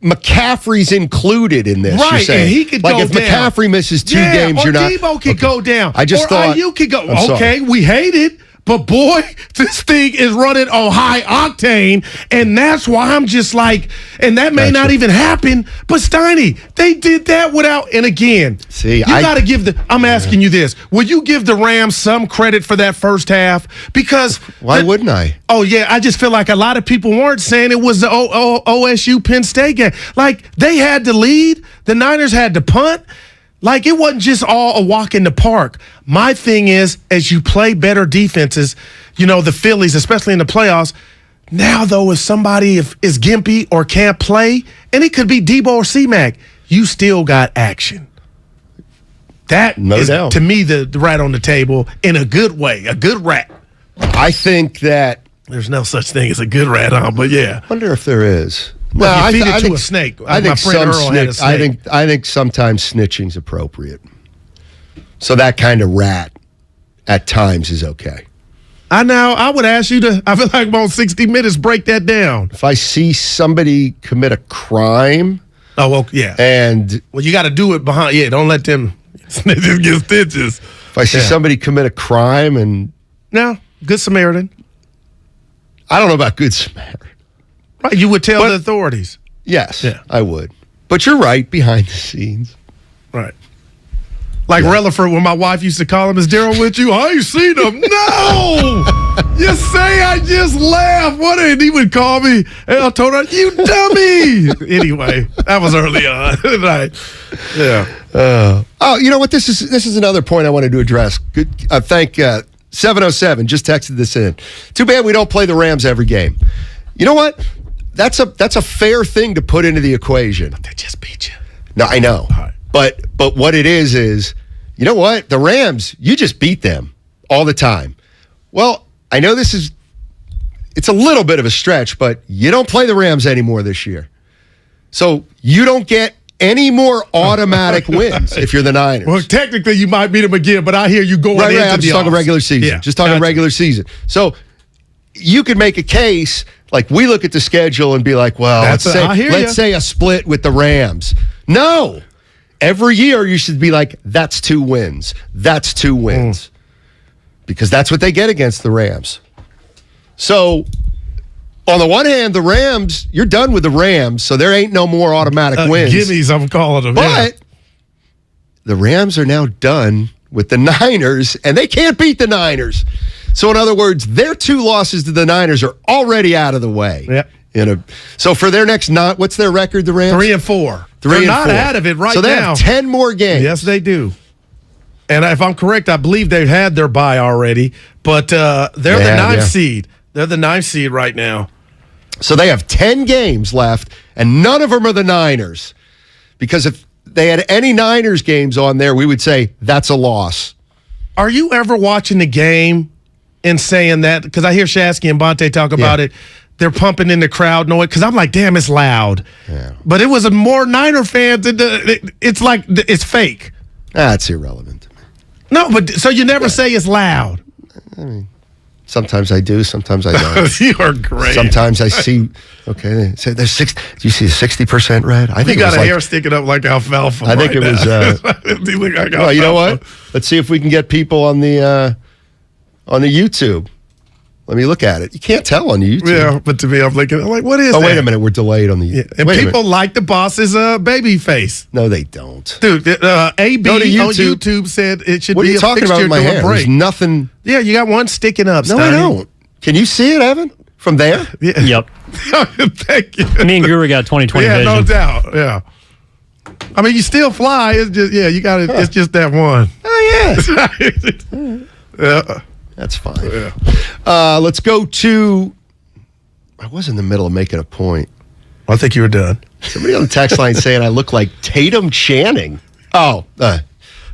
McCaffrey's included in this. Right, you're saying. and he could like go if down. McCaffrey misses 2 games, or you're not. Debo could go down. I just or thought you could go. I'm Okay, sorry. we hate it. But boy, this thing is running on high octane, and that's why I'm just like, and that may not even happen. But Steiny, they did that without. And again, you got to give the. I'm asking you this: will you give the Rams some credit for that first half? Because why wouldn't I? Oh yeah, I just feel like a lot of people weren't saying it was the OSU Penn State game. Like they had the lead, the Niners had to punt. Like, it wasn't just all a walk in the park. My thing is, as you play better defenses, the Phillies, especially in the playoffs, now, though, if somebody is gimpy or can't play, and it could be Debo or C-Mac, you still got action. That is, to me, the rat on the table in a good way, a good rat. I think that there's no such thing as a good rat, but yeah. I wonder if there is. Well, if you feed it to a snake. I think my friend Earl had a snake. I think sometimes snitching's appropriate. So that kind of rat at times is okay. I would ask you to, I feel like about 60 Minutes, break that down. If I see somebody commit a crime. Oh, well, yeah. And. Well, you got to do it behind. Yeah, don't let them snitches get stitches. If I see somebody commit a crime and. No, Good Samaritan. I don't know about Good Samaritan. Right, you would tell the authorities. Yes, I would. But you're right, behind the scenes. Right. Like Relaford, when my wife used to call him, "Is Daryl with you?" "I ain't seen him." No! You say I just laughed. What? And he would call me, and I told her, "You dummy." Anyway, that was early on. Right. Yeah. You know what? This is another point I wanted to address. Good. Thank 707 just texted this in. Too bad we don't play the Rams every game. You know what? That's a fair thing to put into the equation. But they just beat you. No, I know. Right. But what it is, you know what? The Rams, you just beat them all the time. Well, I know it's a little bit of a stretch, but you don't play the Rams anymore this year. So you don't get any more automatic wins if you're the Niners. Well, technically you might beat them again, but I hear you going into I'm just talking regular season. Yeah, just talking regular season. So you could make a case, like we look at the schedule and be like, well, let's say a split with the Rams. No. Every year you should be like, that's 2 wins. That's 2 wins. Because that's what they get against the Rams. So on the one hand, the Rams, you're done with the Rams, so there ain't no more automatic wins. Gimmies, I'm calling them. But the Rams are now done with the Niners, and they can't beat the Niners. So, in other words, their 2 losses to the Niners are already out of the way. Yep. So, for their next what's their record, the Rams? 3-4. They're not out of it right now. So, they have 10 more games. Yes, they do. And if I'm correct, I believe they've had their bye already. But they're the 9th seed. They're the 9th seed right now. So, they have 10 games left, and none of them are the Niners. Because if they had any Niners games on there, we would say that's a loss. Are you ever watching the game and saying that? Because I hear Shasky and Bonte talk about it. They're pumping in the crowd noise. Because I'm like, damn, it's loud. Yeah. But it was a more Niner fans. It's like it's fake. That's irrelevant to me. No, but so you never say it's loud. I mean, sometimes I do, sometimes I don't. You are great. Sometimes I see. Okay, they say there's 60. Do you see a 60% red? I think you got a hair sticking up like alfalfa. I think it was. You look like well, you know what? Let's see if we can get people on the YouTube. Let me look at it. You can't tell on the YouTube. Yeah, but to me, I'm like, what is that? Oh, wait a minute. We're delayed on the YouTube. And people like the boss's baby face. No, they don't. Dude, AB on YouTube said it should be a fixture. What are you talking about with my hair? There's nothing. Yeah, you got one sticking up, No, I don't. Can you see it, Evan? From there? Yeah. Yep. Thank you. Me and Guru got 20/20 vision. Yeah, no doubt. Yeah. I mean, you still fly. It's just, you got it. It's just that one. Oh, yeah. Yeah. That's fine. Yeah. Let's go to. I was in the middle of making a point. I think you were done. Somebody on the text line saying I look like Tatum Channing. Oh, that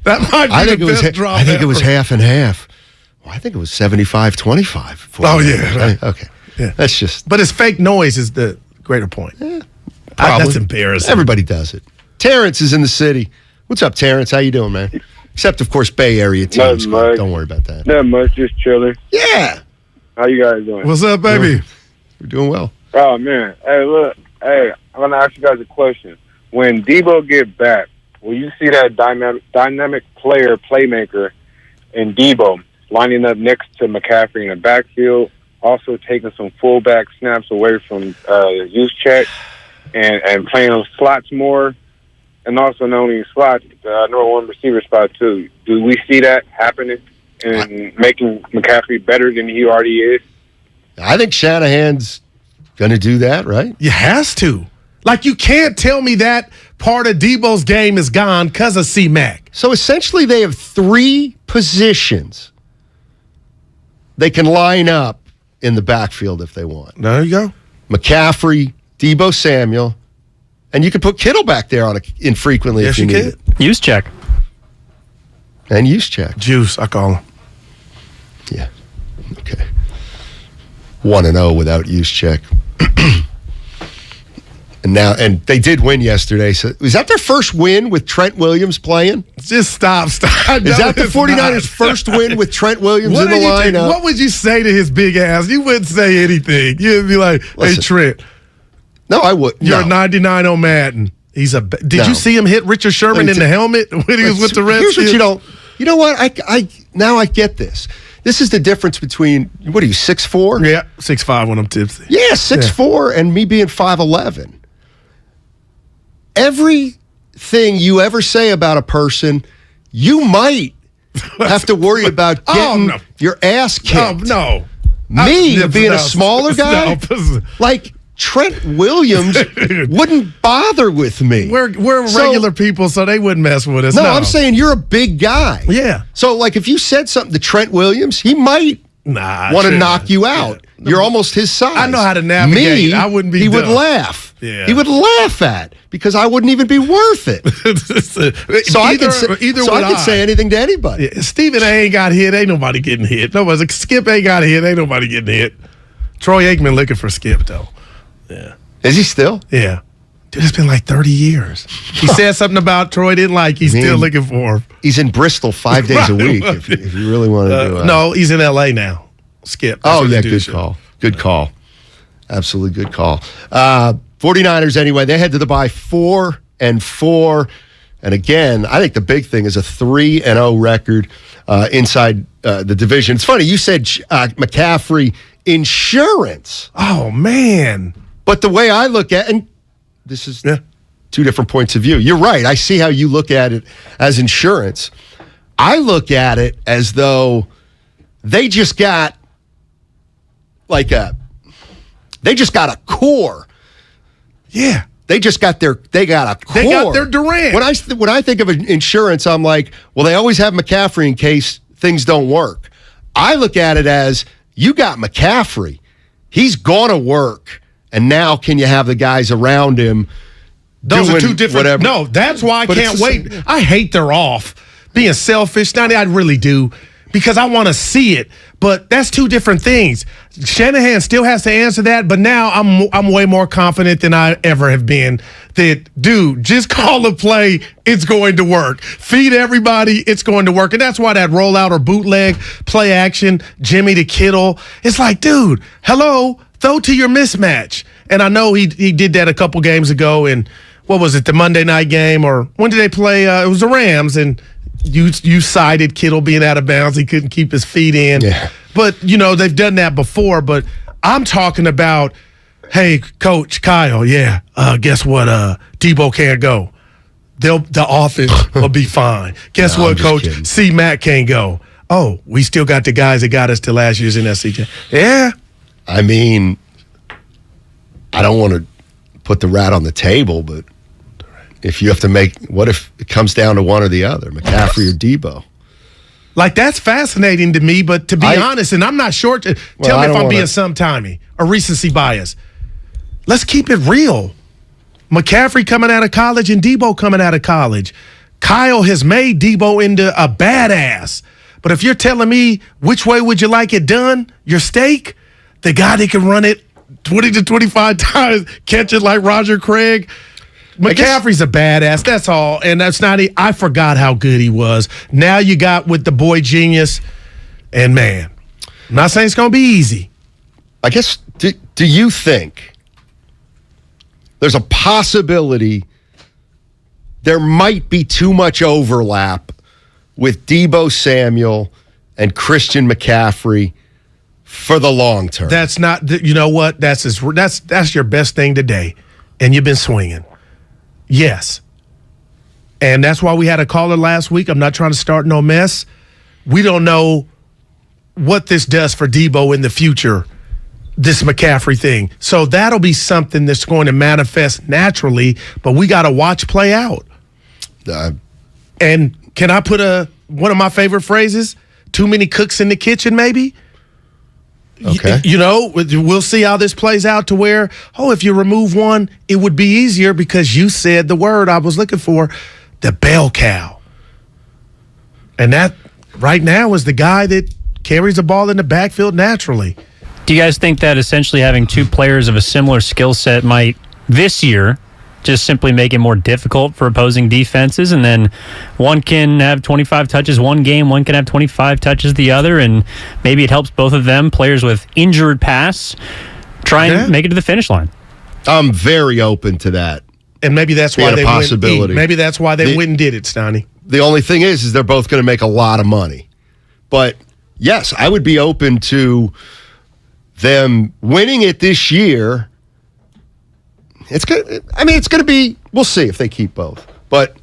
might be the best drop. I think it was half and half. Well, I think it was 75-25. Oh yeah. Right. Okay. Yeah. That's just. But it's fake noise is the greater point. Yeah, that's embarrassing. Everybody does it. Terrence is in the city. What's up, Terrence? How you doing, man? Except, of course, Bay Area teams. Don't worry about that. Not much, just chilling. Yeah. How you guys doing? What's up, baby? We're doing well. Oh, man. Hey, look. Hey, I'm gonna ask you guys a question. When Debo get back, will you see that dynamic playmaker in Debo lining up next to McCaffrey in the backfield, also taking some fullback snaps away from Juszczyk and playing those slots more, and also not only slots, number one receiver spot too. Do we see that happening and making McCaffrey better than he already is? I think Shanahan's going to do that, right? You has to. Like, you can't tell me that part of Debo's game is gone because of C-Mac. So essentially they have 3 positions they can line up in the backfield if they want. There you go. McCaffrey, Debo Samuel, and you can put Kittle back there on infrequently if you need it. Juszczyk. And Juszczyk. Juice, I call him. Yeah. Okay. 1-0 without Juszczyk. And they did win yesterday. So was that their first win with Trent Williams playing? Just stop. Is that the 49ers' first win with Trent Williams in the lineup? What would you say to his big ass? You wouldn't say anything. You'd be like, "Hey, Trent." No, I would. You're a 99 on Madden. Did you see him hit Richard Sherman in the helmet when he was with the Redskins? Here's what you don't. You know what? I now I get this. This is the difference between, what are you, 6'4"? Yeah, 6'5" when I'm tipsy. Yeah, 6'4" and me being 5'11". Everything you ever say about a person, you might have to worry about getting your ass kicked. No. Me, being a smaller guy, like Trent Williams wouldn't bother with me. We're regular people, so they wouldn't mess with us. No, I'm saying you're a big guy. Yeah. So, like, if you said something to Trent Williams, he might want to knock you out. Yeah. You're almost his size. I know how to navigate. Me, I wouldn't be He dumb. would laugh. Yeah. He would laugh at because I wouldn't even be worth it. So I can say anything to anybody. Yeah. Stephen A. ain't got hit. Ain't nobody getting hit. Skip ain't got hit. Ain't nobody getting hit. Troy Aikman looking for Skip, though. Yeah. Is he still? Yeah. Dude, it's been like 30 years. He said something about Troy didn't like. He's still looking for him. He's in Bristol 5 days a week if you really want to do it. No, he's in L.A. now. Skip. That's good call. Good call. Absolutely good call. 49ers, anyway, they head to the bye 4-4. And again, I think the big thing is a 3-0 record inside the division. It's funny, you said McCaffrey insurance. Oh, man. But the way I look at it, and this is 2 different points of view. You're right. I see how you look at it as insurance. I look at it as though they just got a core. Yeah. They got a core. They got their Durant. When I think of insurance, I'm like, well, they always have McCaffrey in case things don't work. I look at it as you got McCaffrey. He's going to work. And now can you have the guys around him Those doing are 2 different. whatever? No, that's why I can't wait. I hate they're off. Being selfish. Now, I really do. Because I want to see it. But that's 2 different things. Shanahan still has to answer that, but now I'm way more confident than I ever have been that, dude, just call the play, it's going to work. Feed everybody, it's going to work. And that's why that rollout or bootleg, play action, Jimmy to Kittle, it's like, dude, hello, throw to your mismatch. And I know he did that a couple games ago in, what was it, the Monday night game, or when did they play? It was the Rams, and you cited Kittle being out of bounds. He couldn't keep his feet in. Yeah. But, they've done that before. But I'm talking about, hey, Coach Kyle, guess what? Debo can't go. The offense will be fine. Guess what, Coach? C-Mac can't go. Oh, we still got the guys that got us to last year's NSCJ. Yeah. I mean, I don't want to put the rat on the table, but if you have to what if it comes down to one or the other, McCaffrey or Debo? Like, that's fascinating to me, but to be honest, and I'm not sure, tell me if I'm being sometimey or recency bias. Let's keep it real. McCaffrey coming out of college and Debo coming out of college. Kyle has made Debo into a badass. But if you're telling me which way would you like it done, your steak, the guy that can run it 20 to 25 times, catch it like Roger Craig, McCaffrey's a badass, that's all. And that's not, I forgot how good he was. Now you got with the boy genius, and man, I'm not saying it's going to be easy. I guess, do you think there's a possibility there might be too much overlap with Deebo Samuel and Christian McCaffrey for the long term. That's not, you know what? That's your best thing today, and you've been swinging. Yes. And that's why we had a caller last week. I'm not trying to start no mess. We don't know what this does for Deebo in the future, this McCaffrey thing. So that'll be something that's going to manifest naturally, but we got to watch play out. And can I put one of my favorite phrases? Too many cooks in the kitchen, maybe? Okay. We'll see how this plays out to where, if you remove one, it would be easier because you said the word I was looking for, the bell cow. And that right now is the guy that carries the ball in the backfield naturally. Do you guys think that essentially having two players of a similar skill set might, this year, just simply make it more difficult for opposing defenses, and then one can have 25 touches one game, one can have 25 touches the other, and maybe it helps both of them, players with injured past, try and make it to the finish line? I'm very open to that. And maybe that's why they went and did. Maybe that's why they went and did it, Steiny. The only thing is they're both going to make a lot of money. But, yes, I would be open to them winning it this year. It's going to be, we'll see if they keep both. But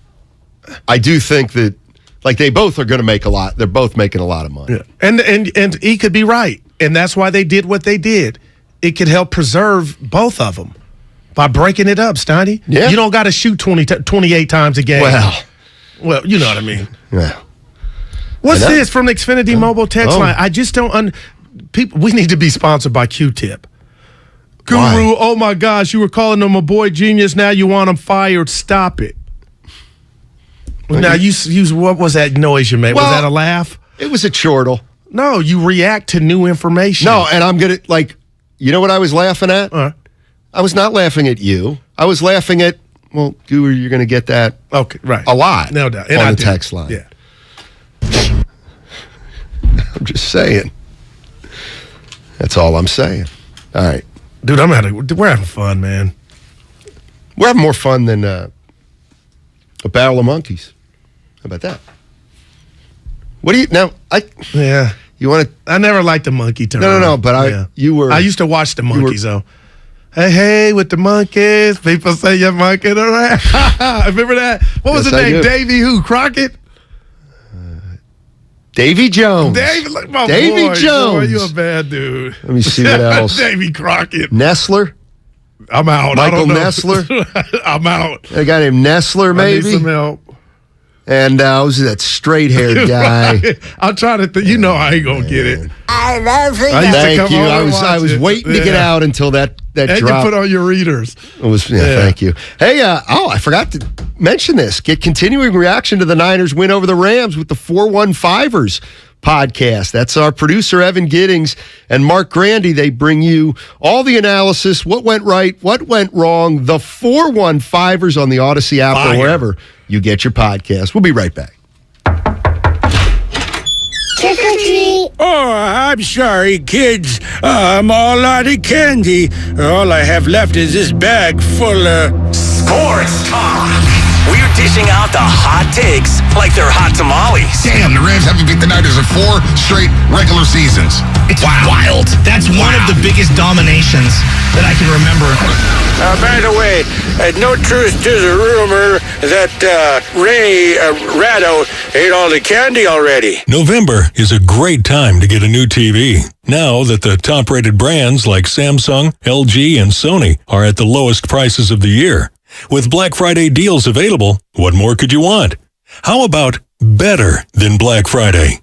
I do think that, they both are going to make a lot. They're both making a lot of money. Yeah. And he could be right. And that's why they did what they did. It could help preserve both of them by breaking it up, Steiny. Yeah. You don't got to shoot 28 times a game. Well, you know what I mean. Yeah. What's this from the Xfinity mobile text line? I just don't people. We need to be sponsored by Q-Tip. Guru, Why? oh my gosh, you were calling him a boy genius. Now you want him fired. Stop it. Now you what was that noise you made? Was that a laugh? It was a chortle. No, you react to new information. No, and I'm going to, you know what I was laughing at? I was not laughing at you. I was laughing at, Guru, you're going to get that a lot. No doubt. On the text line. Yeah. I'm just saying. That's all I'm saying. All right. Dude, we're having fun, man. We're having more fun than a barrel of monkeys. How about that? What do you now? Yeah. You want to? I never liked the monkey term. No. But you were. I used to watch the monkeys though. Hey, with the monkeys, people say you're monkeying around. Remember that? What was his name? Davy who? Crockett? Davy Jones. Davy Jones. Boy, you a bad dude. Let me see what else. Davy Crockett. Nestler. I'm out. Michael Nestler. I'm out. A guy named Nestler, maybe. I need some help. And who's that straight-haired guy? I'm trying to think. You know I ain't gonna get it. I love it. Thank you. I was waiting to get out until that and dropped. You put on your readers. It was. Thank you. Hey, I forgot to mention this. Get continuing reaction to the Niners win over the Rams with the 415ers podcast. That's our producer, Evan Giddings, and Mark Grandy. They bring you all the analysis, what went right, what went wrong, the 415ers on the Odyssey app or wherever you get your podcast. We'll be right back. Trick or treat. Oh, I'm sorry, kids. I'm all out of candy. All I have left is this bag full of Sports Talk. We're dishing out the hot takes like they're hot tamales. Damn, the Rams haven't beat the Niners in 4 straight regular seasons. It's wild. That's one of the biggest dominations that I can remember. By the way, no truth to the rumor that Ratto ate all the candy already. November is a great time to get a new TV. Now that the top-rated brands like Samsung, LG, and Sony are at the lowest prices of the year. With Black Friday deals available, what more could you want? How about better than Black Friday?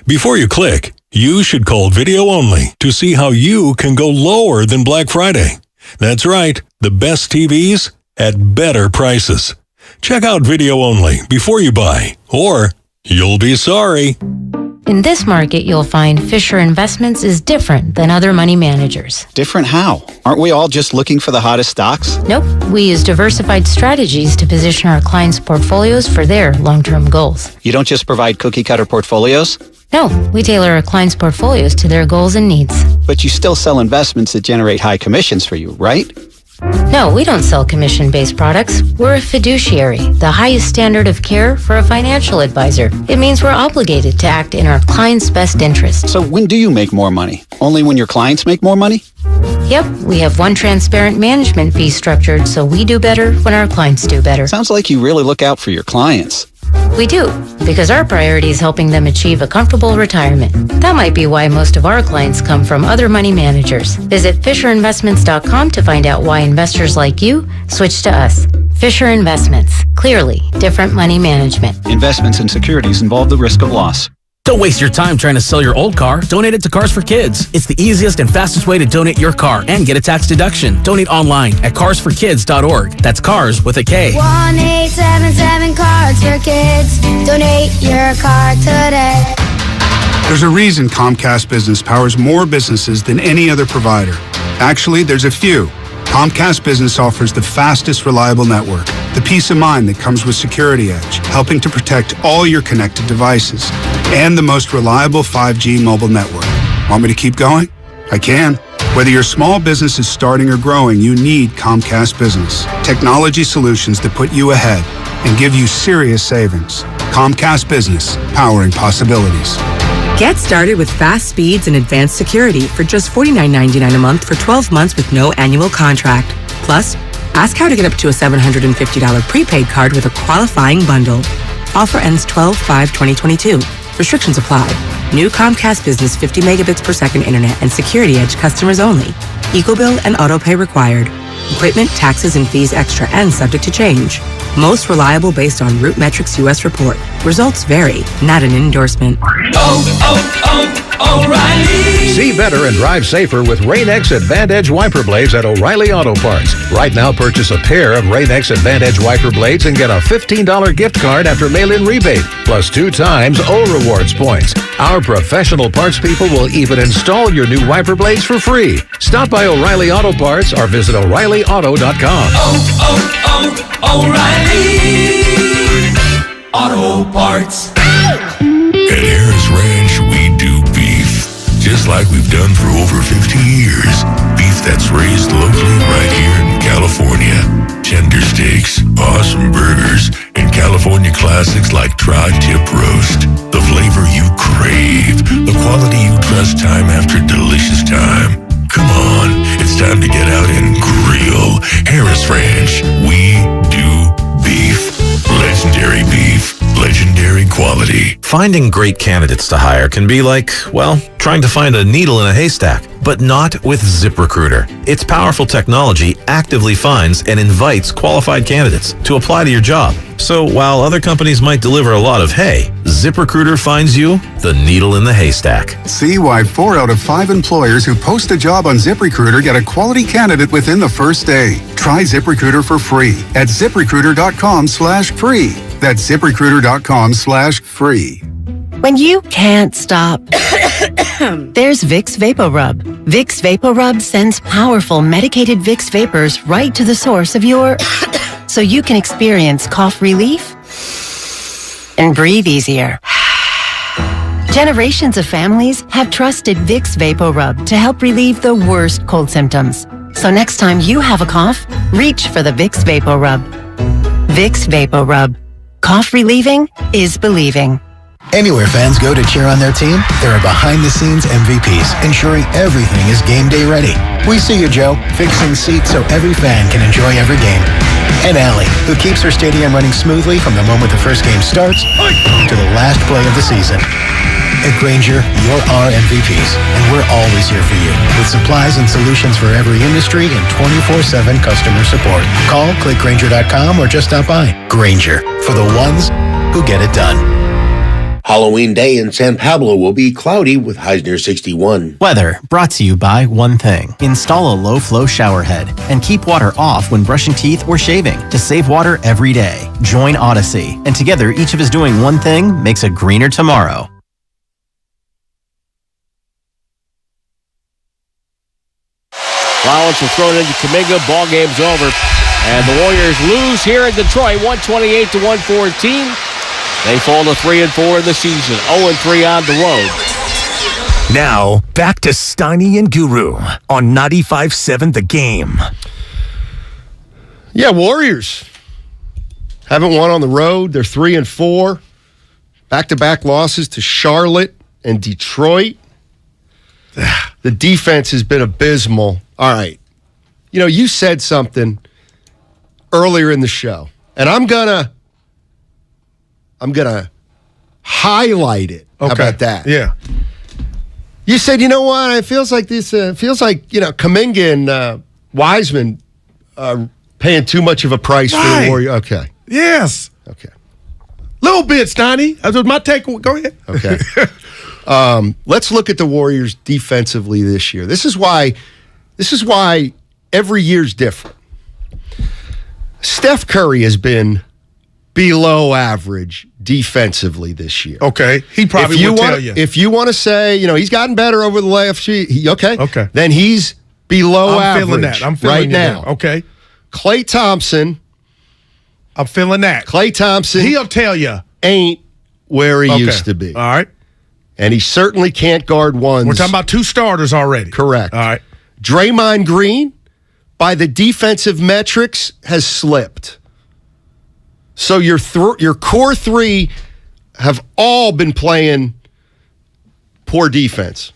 Before you click, you should call Video Only to see how you can go lower than Black Friday. That's right, the best TVs at better prices. Check out Video Only before you buy, or you'll be sorry. In this market, you'll find Fisher Investments is different than other money managers. Different how? Aren't we all just looking for the hottest stocks? Nope. We use diversified strategies to position our clients' portfolios for their long-term goals. You don't just provide cookie-cutter portfolios? No, we tailor our clients' portfolios to their goals and needs. But you still sell investments that generate high commissions for you, right? No, we don't sell commission-based products. We're a fiduciary, the highest standard of care for a financial advisor. It means we're obligated to act in our client's best interest. So when do you make more money? Only when your clients make more money? Yep, we have one transparent management fee structured, so we do better when our clients do better. Sounds like you really look out for your clients. We do, because our priority is helping them achieve a comfortable retirement. That might be why most of our clients come from other money managers. Visit FisherInvestments.com to find out why investors like you switch to us. Fisher Investments. Clearly, different money management. Investments in securities involve the risk of loss. Don't waste your time trying to sell your old car. Donate it to Cars for Kids. It's the easiest and fastest way to donate your car and get a tax deduction. Donate online at carsforkids.org. That's cars with a K. 1-877 Cars for Kids. Donate your car today. There's a reason Comcast Business powers more businesses than any other provider. Actually, there's a few. Comcast Business offers the fastest, reliable network, the peace of mind that comes with Security Edge, helping to protect all your connected devices, and the most reliable 5G mobile network. Want me to keep going? I can. Whether your small business is starting or growing, you need Comcast Business. Technology solutions that put you ahead and give you serious savings. Comcast Business, powering possibilities. Get started with fast speeds and advanced security for just $49.99 a month for 12 months with no annual contract. Plus, ask how to get up to a $750 prepaid card with a qualifying bundle. Offer ends 12/5/2022. Restrictions apply. New Comcast Business 50 megabits per second internet and Security Edge customers only. EcoBill and autopay required. Equipment, taxes, and fees extra and subject to change. Most reliable based on Root Metrics US report. Results vary, not an endorsement. O'Reilly. See better and drive safer with Rain-X Advantage wiper blades at O'Reilly Auto Parts. Right now, purchase a pair of Rain-X Advantage wiper blades and get a $15 gift card after mail-in rebate, plus 2 times O Rewards points. Our professional parts people will even install your new wiper blades for free. Stop by O'Reilly Auto Parts or visit O'ReillyAuto.com. O'Reilly Auto Parts. At Harris Ranch, we do beef, just like we've done for over 50 years. Beef that's raised locally right here in California. Tender steaks, awesome burgers, and California classics like tri-tip roast. The flavor you crave, the quality you trust time after delicious time. Come on, it's time to get out and grill. Harris Ranch, we do beef. Legendary beef. Legendary quality. Finding great candidates to hire can be like, well, trying to find a needle in a haystack, but not with ZipRecruiter. Its powerful technology actively finds and invites qualified candidates to apply to your job. So while other companies might deliver a lot of hay, ZipRecruiter finds you the needle in the haystack. See why 4 out of 5 employers who post a job on ZipRecruiter get a quality candidate within the first day. Try ZipRecruiter for free at ZipRecruiter.com/free. That's ZipRecruiter.com/free. When you can't stop, there's Vicks VapoRub. Vicks VapoRub sends powerful medicated Vicks vapors right to the source of your so you can experience cough relief and breathe easier. Generations of families have trusted Vicks VapoRub to help relieve the worst cold symptoms. So next time you have a cough, reach for the Vicks VapoRub. Vicks VapoRub. Cough relieving is believing. Anywhere fans go to cheer on their team, there are behind-the-scenes MVPs ensuring everything is game day ready. We see you, Joe, fixing seats so every fan can enjoy every game. And Allie, who keeps her stadium running smoothly from the moment the first game starts to the last play of the season. At Grainger, you're our MVPs, and we're always here for you with supplies and solutions for every industry and 24/7 customer support. Call, click Grainger.com, or just stop by. Grainger, for the ones who get it done. Halloween Day in San Pablo will be cloudy with highs near 61. Weather brought to you by one thing. Install a low-flow shower head and keep water off when brushing teeth or shaving to save water every day. Join Odyssey, and together each of us doing one thing makes a greener tomorrow. Rollins will throw it into Kuminga. Ball game's over. And the Warriors lose here in Detroit, 128-114. They fall to 3-4 in the season, 0-3 on the road. Now, back to Steiny and Guru on 95.7 The Game. Yeah, Warriors haven't won on the road. They're 3-4. Back-to-back losses to Charlotte and Detroit. The defense has been abysmal. All right. You know, you said something earlier in the show, and I'm gonna highlight it. Okay. How about that? Yeah. You said, you know what? It feels like this. Kuminga and Wiseman are paying too much of a price for the Warriors. Okay. Yes. Okay. Little bit, Steiny. That was my take. Go ahead. Okay. Let's look at the Warriors defensively this year. This is why every year's different. Steph Curry has been below average defensively this year. Okay. He probably will tell you. If you want to say, he's gotten better over the last year, okay. Then he's below average. I'm feeling right now. There. Okay. Klay Thompson. I'm feeling that. Klay Thompson. He'll tell you. Ain't where he used to be. All right. And he certainly can't guard ones. We're talking about two starters already. Correct. All right. Draymond Green, by the defensive metrics, has slipped. So your core three have all been playing poor defense.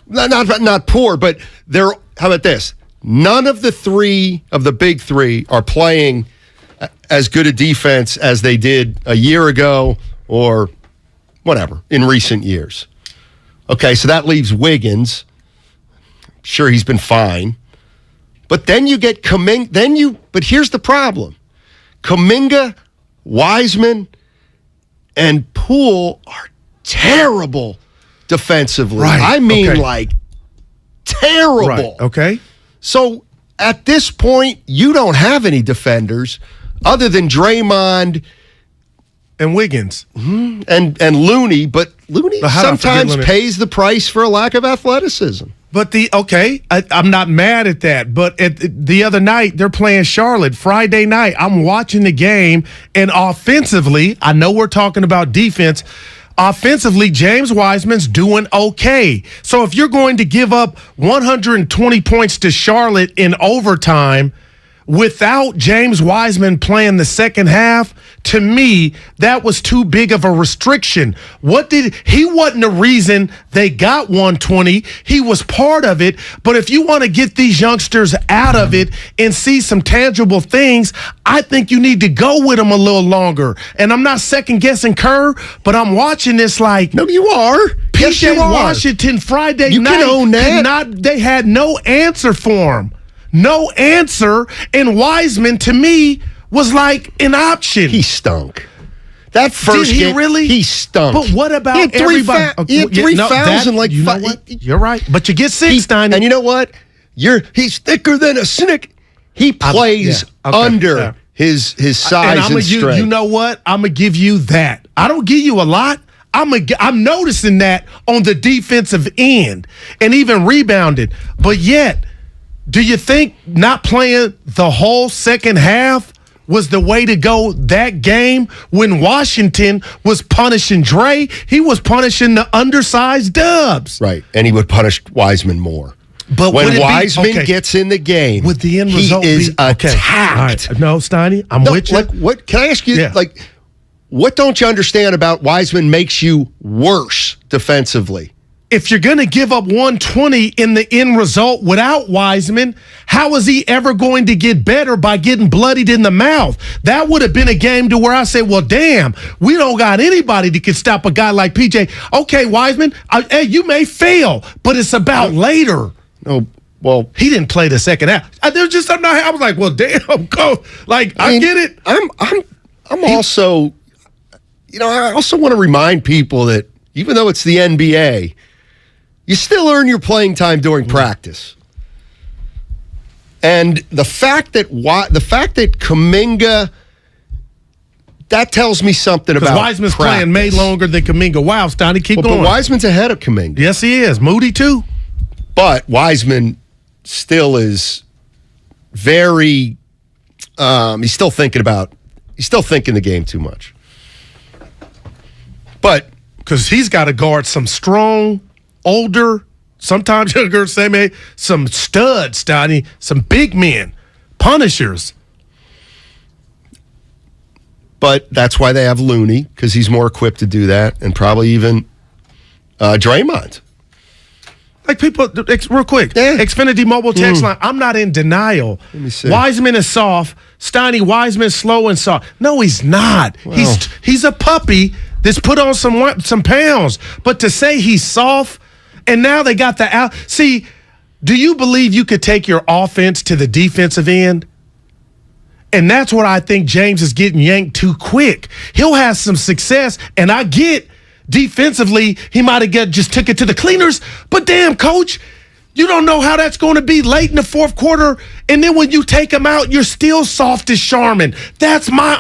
Not poor, but they're. How about this? None of the big three are playing as good a defense as they did a year ago or whatever in recent years. Okay, so that leaves Wiggins. I'm sure he's been fine. But then you get Kuminga. But here's the problem. Kuminga, Wiseman, and Poole are terrible defensively. Right. I mean, terrible. Right. Okay. So at this point, you don't have any defenders other than Draymond and Wiggins and Looney. But Looney sometimes pays the price for a lack of athleticism. But I'm not mad at that. But the other night, they're playing Charlotte, Friday night. I'm watching the game, and offensively, I know we're talking about defense. Offensively, James Wiseman's doing okay. So if you're going to give up 120 points to Charlotte in overtime without James Wiseman playing the second half, to me, that was too big of a restriction. He wasn't the reason they got 120. He was part of it. But if you want to get these youngsters out of it and see some tangible things, I think you need to go with them a little longer. And I'm not second-guessing Kerr, but I'm watching this like... No, you are. PJ Yes, you are. Washington Friday you night. Can own that. They had no answer for him. No answer. And Wiseman, to me, was like an option. He stunk. That first Did he game, really? He stunk. But what about he had everybody? He had 3,000 You're right. But you get 6, Steiny. And you know what? He's thicker than a snick. He plays under his size and strength. You know what? I'm going to give you that. I don't give you a lot. I'm noticing that on the defensive end and even rebounded. But yet, do you think not playing the whole second half was the way to go that game when Washington was punishing Dre? He was punishing the undersized Dubs. Right, and he would punish Wiseman more. But when Wiseman gets in the game, would the end result he is attacked. Right. No, Steiny, I'm with you. What can I ask you? Yeah. What don't you understand about Wiseman makes you worse defensively? If you're going to give up 120 in the end result without Wiseman, how is he ever going to get better by getting bloodied in the mouth? That would have been a game to where I say, well, damn, we don't got anybody that can stop a guy like PJ. Okay, Wiseman, hey, you may fail, but it's about later. No, well, he didn't play the second half. I was like, well, damn, go. I get it. I'm also, I also want to remind people that even though it's the NBA, you still earn your playing time during practice. And the fact that Kuminga, that tells me something about Wiseman's practice. playing May longer than Kuminga. Wow, Steiny, keep going. But Wiseman's ahead of Kuminga. Yes, he is. Moody, too. But Wiseman still is very, he's still thinking the game too much. But because he's got to guard some strong, older, sometimes younger, some studs, Steiny, some big men, punishers. But that's why they have Looney, because he's more equipped to do that, and probably even Draymond. Like people, real quick, Xfinity Mobile text line, I'm not in denial. Let me see. Wiseman is soft. Steiny, Wiseman's slow and soft. No, he's not. Well. He's a puppy that's put on some pounds. But to say he's soft, and now they got the out. See, do you believe you could take your offense to the defensive end? And that's what I think James is getting yanked too quick. He'll have some success, and I get defensively, he might have just took it to the cleaners. But damn, coach, you don't know how that's going to be late in the fourth quarter. And then when you take him out, you're still soft as Charmin. That's my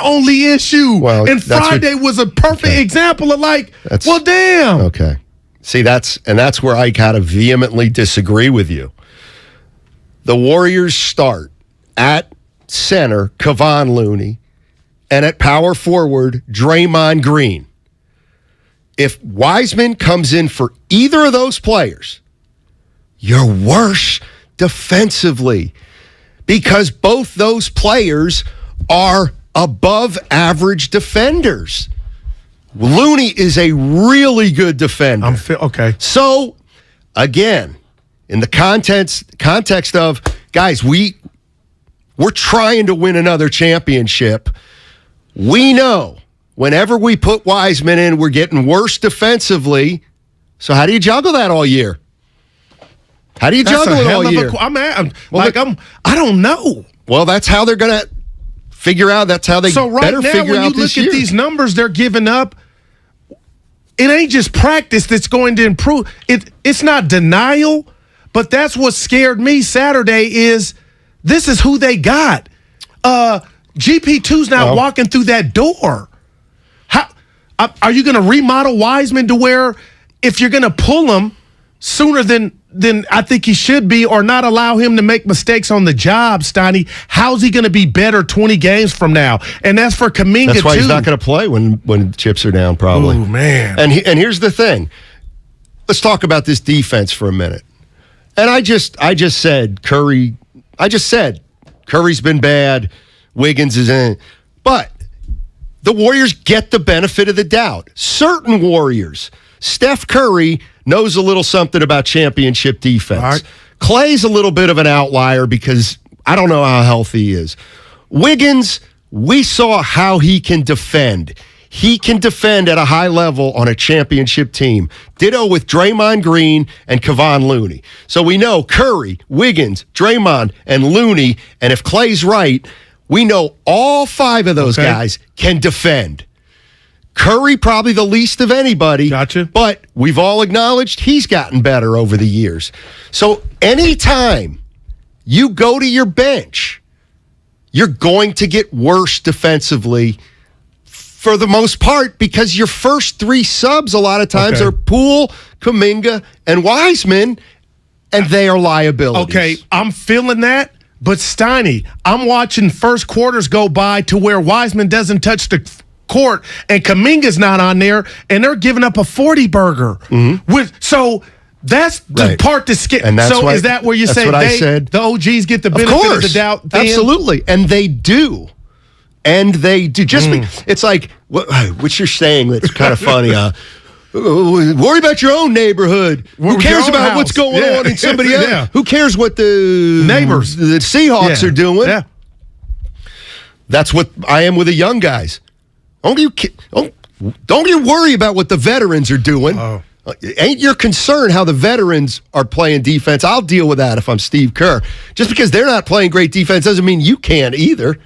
only issue. Well, and Friday was a perfect example of damn. Okay. See, that's where I kind of vehemently disagree with you. The Warriors start at center, Kevon Looney, and at power forward, Draymond Green. If Wiseman comes in for either of those players, you're worse defensively because both those players are above average defenders. Looney is a really good defender. Okay. So, again, in the context of, guys, we're trying to win another championship. We know whenever we put Wiseman in, we're getting worse defensively. So how do you juggle that all year? How do you juggle it all year? I don't know. Well, that's how they're going to figure out. That's how they better figure out this year. So right now, when you look at these numbers they're giving up, it ain't just practice that's going to improve. It's not denial, but that's what scared me Saturday is this is who they got. GP2's not walking through that door. How are you going to remodel Wiseman to where if you're going to pull him sooner than I think he should be or not allow him to make mistakes on the job, Steiny, how's he going to be better 20 games from now? And that's for Kuminga, That's why he's not going to play when chips are down, probably. Oh, man. And here's the thing. Let's talk about this defense for a minute. And I just said Curry's been bad. Wiggins is in. But the Warriors get the benefit of the doubt. Certain Warriors. Steph Curry knows a little something about championship defense. Right. Clay's a little bit of an outlier because I don't know how healthy he is. Wiggins, we saw how he can defend. He can defend at a high level on a championship team. Ditto with Draymond Green and Kevon Looney. So we know Curry, Wiggins, Draymond, and Looney, and if Clay's right, we know all five of those guys can defend. Curry probably the least of anybody. Gotcha. But we've all acknowledged he's gotten better over the years. So anytime you go to your bench, you're going to get worse defensively for the most part because your first three subs a lot of times are Poole, Kuminga, and Wiseman, and they are liabilities. Okay, I'm feeling that. But Steiny, I'm watching first quarters go by to where Wiseman doesn't touch the court and Kuminga's not on there, and they're giving up a 40 burger. So that's the part that's scary. So is that where you say the OGs get the benefit of the doubt? Absolutely, and they do. It's like what you're saying that's kind of funny. Worry about your own neighborhood. Who cares about what's going on in somebody else? Yeah. Who cares what the neighbors, the Seahawks are doing? Yeah. That's what I am with the young guys. Don't you worry about what the veterans are doing. Ain't your concern how the veterans are playing defense. I'll deal with that if I'm Steve Kerr. Just because they're not playing great defense doesn't mean you can't either.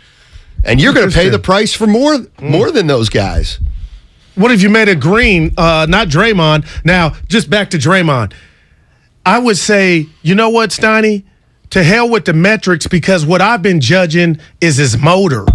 And you're going to pay the price for more than those guys. What if you made a Green, not Draymond? Now, just back to Draymond. I would say, you know what, Steiny? To hell with the metrics because what I've been judging is his motor.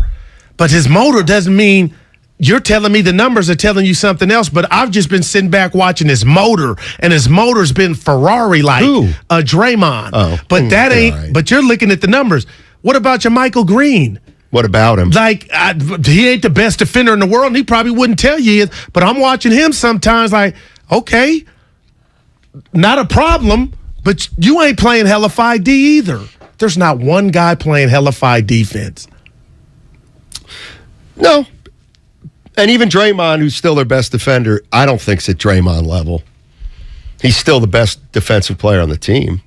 But his motor doesn't mean you're telling me the numbers are telling you something else, but I've just been sitting back watching his motor, and his motor's been Ferrari-like. Draymond. But that ain't, right. But you're looking at the numbers. What about your Michael Green? What about him? He ain't the best defender in the world, and he probably wouldn't tell you. But I'm watching him sometimes like, okay, not a problem, but you ain't playing hellified D either. There's not one guy playing hellified defense. No. And even Draymond, who's still their best defender, I don't think's at Draymond level. He's still the best defensive player on the team,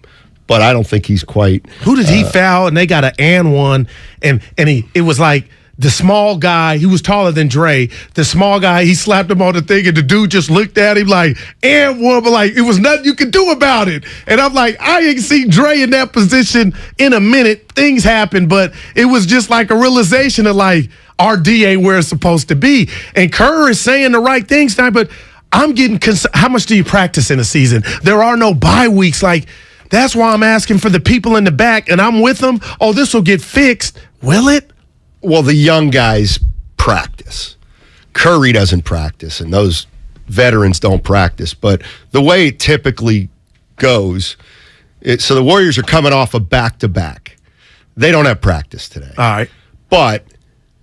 but I don't think he's quite. Who did he foul? And they got an and one, and it was like the small guy. He was taller than Dre. The small guy, he slapped him on the thing, and the dude just looked at him like and one, but like it was nothing you could do about it. And I'm like, I ain't seen Dre in that position in a minute. Things happen, but it was just like a realization of like. RD ain't where it's supposed to be. And Kerr is saying the right things now, but I'm getting how much do you practice in a season? There are no bye weeks. Like, that's why I'm asking for the people in the back, and I'm with them. Oh, this will get fixed. Will it? Well, the young guys practice. Curry doesn't practice, and those veterans don't practice. But the way it typically goes, so the Warriors are coming off a back-to-back. They don't have practice today. All right. But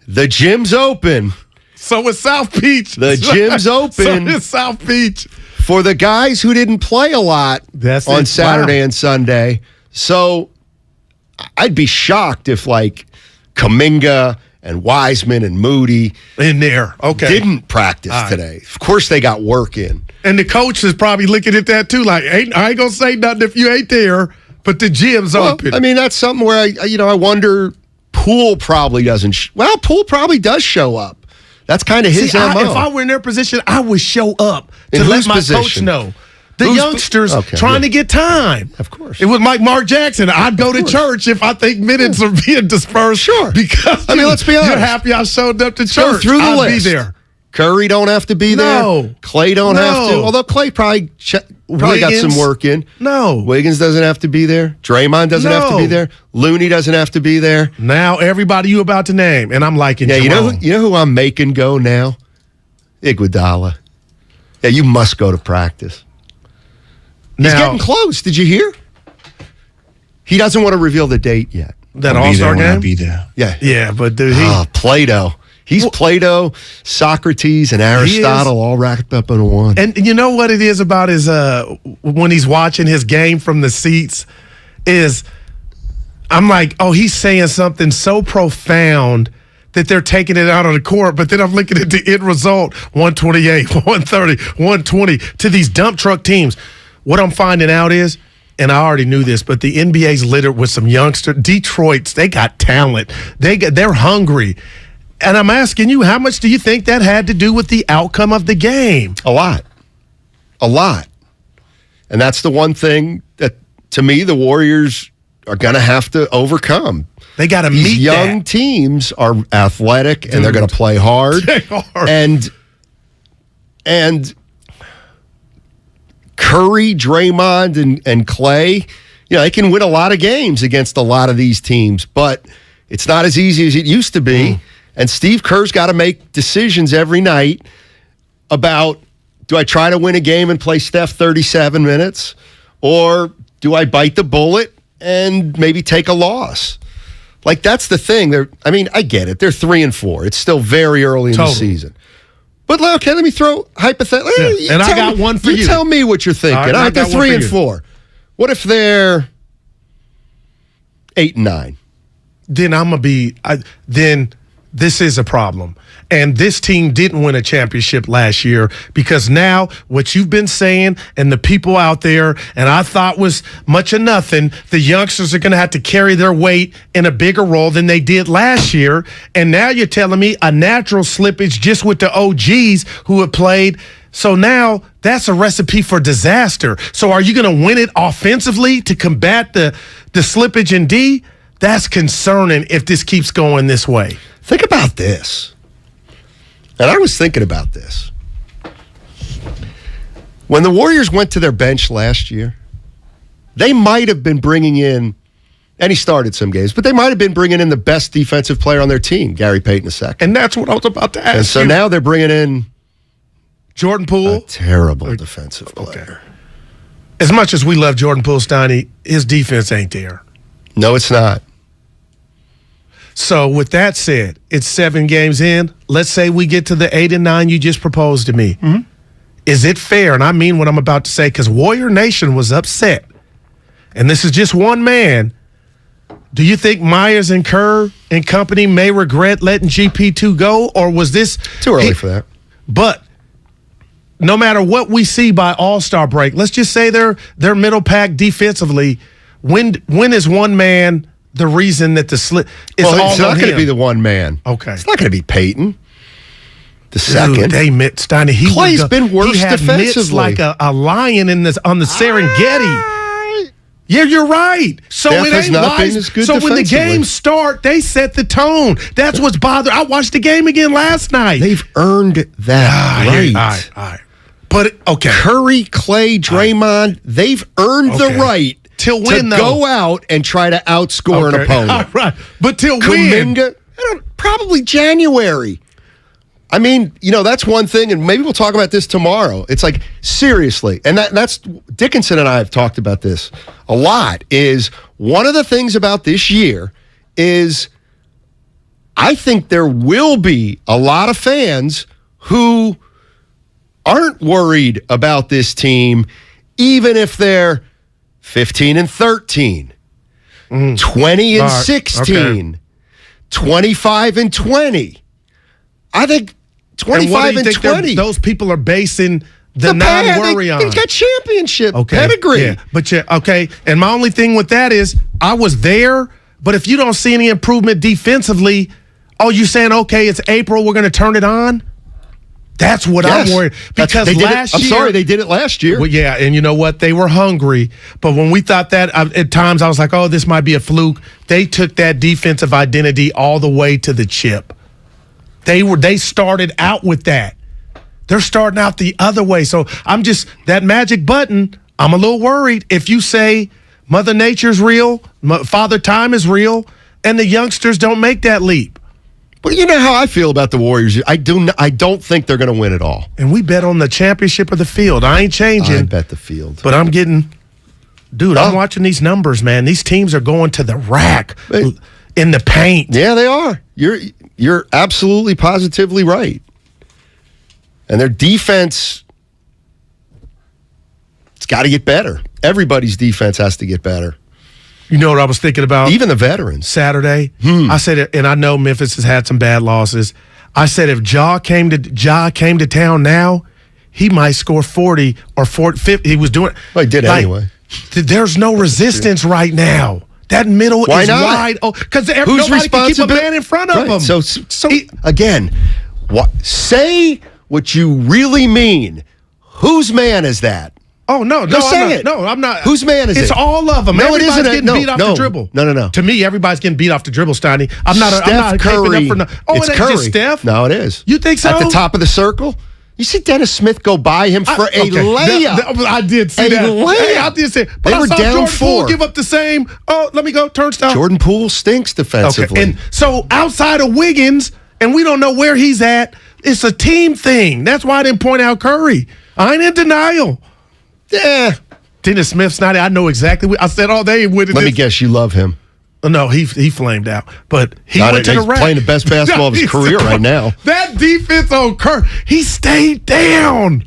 the gym's open. So is South Beach. The gym's open. So is South Beach. For the guys who didn't play a lot on Saturday and Sunday. So I'd be shocked if like Kuminga and Wiseman and Moody in there didn't practice today. Of course they got work in. And the coach is probably looking at that too, like, I ain't going to say nothing if you ain't there, but the gym's open. I mean, that's something where I wonder. Poole probably doesn't. Poole probably does show up. That's kind of his MO. If I were in their position, I would show up to let my coach know. The youngsters trying to get time. Of course. It was like Mark Jackson. I'd go to church if I think minutes are being dispersed. Sure. Because let's be honest. You're happy I showed up to church. Go through the list. Be there. Curry don't have to be there. No. Clay don't have to. Although Clay probably got some work in. No. Wiggins doesn't have to be there. Draymond doesn't have to be there. Looney doesn't have to be there. Now everybody you about to name, and I'm liking. Yeah, you know who I'm making go now? Iguodala. Yeah, you must go to practice. He's getting close. Did you hear? He doesn't want to reveal the date yet. That All-Star game? I'll be there. Yeah. Yeah, but dude, Plato. He's Plato, Socrates, and Aristotle all wrapped up in one. And you know what it is about his when he's watching his game from the seats is I'm like, oh, he's saying something so profound that they're taking it out on the court, but then I'm looking at the end result, 128, 130, 120 to these dump truck teams. What I'm finding out is, and I already knew this, but the NBA's littered with some youngsters. Detroit's, they got talent. They're hungry. And I'm asking you, how much do you think that had to do with the outcome of the game? A lot. And that's the one thing that, to me, the Warriors are going to have to overcome. They got to meet These young teams are athletic, and they're going to play hard. They are. And Curry, Draymond, and Clay, they can win a lot of games against a lot of these teams, but it's not as easy as it used to be. And Steve Kerr's got to make decisions every night about, do I try to win a game and play Steph 37 minutes? Or do I bite the bullet and maybe take a loss? Like, that's the thing. I get it. They're 3-4. It's still very early in the season. But, okay, let me throw hypothetically. Yeah. And I got one for you. You tell me what you're thinking. All right, they're 3-4. What if they're 8-9? Then I'm going to be this is a problem. And this team didn't win a championship last year because now what you've been saying and the people out there, and I thought was much of nothing, the youngsters are going to have to carry their weight in a bigger role than they did last year. And now you're telling me a natural slippage just with the OGs who have played. So now that's a recipe for disaster. So are you going to win it offensively to combat the slippage in D? That's concerning if this keeps going this way. Think about this. And I was thinking about this. When the Warriors went to their bench last year, they might have been bringing in, and he started some games, but they might have been bringing in the best defensive player on their team, Gary Payton II. And that's what I was about to ask you. And so now they're bringing in Jordan Poole. A terrible defensive player. As much as we love Jordan Poole, Steiny, his defense ain't there. No, it's not. So with that said, it's 7 games in. Let's say we get to the 8 and 9 you just proposed to me. Mm-hmm. Is it fair? And I mean what I'm about to say, because Warrior Nation was upset. And this is just one man. Do you think Myers and Kerr and company may regret letting GP2 go, or was this too early for that? But no matter what we see by All-Star break, let's just say they're middle pack defensively. When is one man the reason that the slip is all on him? It's not going to be the one man. Okay. It's not going to be Peyton. The second. Steiny, Clay's been worse he had defensively. mitts like a lion on the Serengeti. Yeah, you're right. So Steph it has ain't not been wise. as good So when the defensively. games start, they set the tone. That's what's bothering. I watched the game again last night. They've earned that right. All right. But okay, Curry, Clay, Draymond, they've earned the right till when to go out and try to outscore an opponent. All right, but till when? Kuminga, probably January. I mean, that's one thing, and maybe we'll talk about this tomorrow. It's like, seriously, and that's Dickinson and I have talked about this a lot, is one of the things about this year is I think there will be a lot of fans who aren't worried about this team, even if they're 15-13, 20-16, 25-20. I think 25-20. Those people are basing the non-worry on. He's got championship pedigree. Yeah, but okay. And my only thing with that is I was there, but if you don't see any improvement defensively, you saying, okay, it's April, we're going to turn it on? That's what I'm worried. Because last year. I'm sorry, they did it last year. Well, yeah, and you know what? They were hungry. But when we thought that, at times I was like, this might be a fluke. They took that defensive identity all the way to the chip. They started out with that. They're starting out the other way. So I'm just, that magic button, I'm a little worried. If you say Mother Nature's real, Father Time is real, and the youngsters don't make that leap. Well, you know how I feel about the Warriors. I don't think they're going to win it all. And we bet on the championship of the field. I ain't changing. I bet the field. But I'm watching these numbers, man. These teams are going to the rack in the paint. Yeah, they are. You're absolutely positively right. And their defense, it's got to get better. Everybody's defense has to get better. You know what I was thinking about? Even the veterans. Saturday. I said, and I know Memphis has had some bad losses. I said if Ja came to town now, he might score 40 or 50. He was doing. Well, he did anyway. There's no resistance right now. That middle Why is not? wide. Because who's nobody can keep a man in front of him. So again, say what you really mean. Whose man is that? Oh, no. Say it. No, I'm not. Whose man is it? It's all of them. No, everybody's it isn't. getting beat off the dribble. No. To me, everybody's getting beat off the dribble, Steiny. I'm not Steph Curry. Up for it's it ain't Curry. just Steph? No, it is. You think so? At the top of the circle? You see Dennis Smith go by him for a layup. I did see that. Layup. Hey, I did see it. But they I were saw down Jordan 4. Poole give up the same. Let me go. Turnstile. Jordan Poole stinks defensively. Okay. And so outside of Wiggins, and we don't know where he's at, it's a team thing. That's why I didn't point out Curry. I ain't in denial. Yeah. Dennis Smith, Snotty, I know exactly what I said all day. Let me guess, you love him. No, he flamed out. But he went to the rack. He's playing the best basketball of his career right now. That defense on Curry, he stayed down.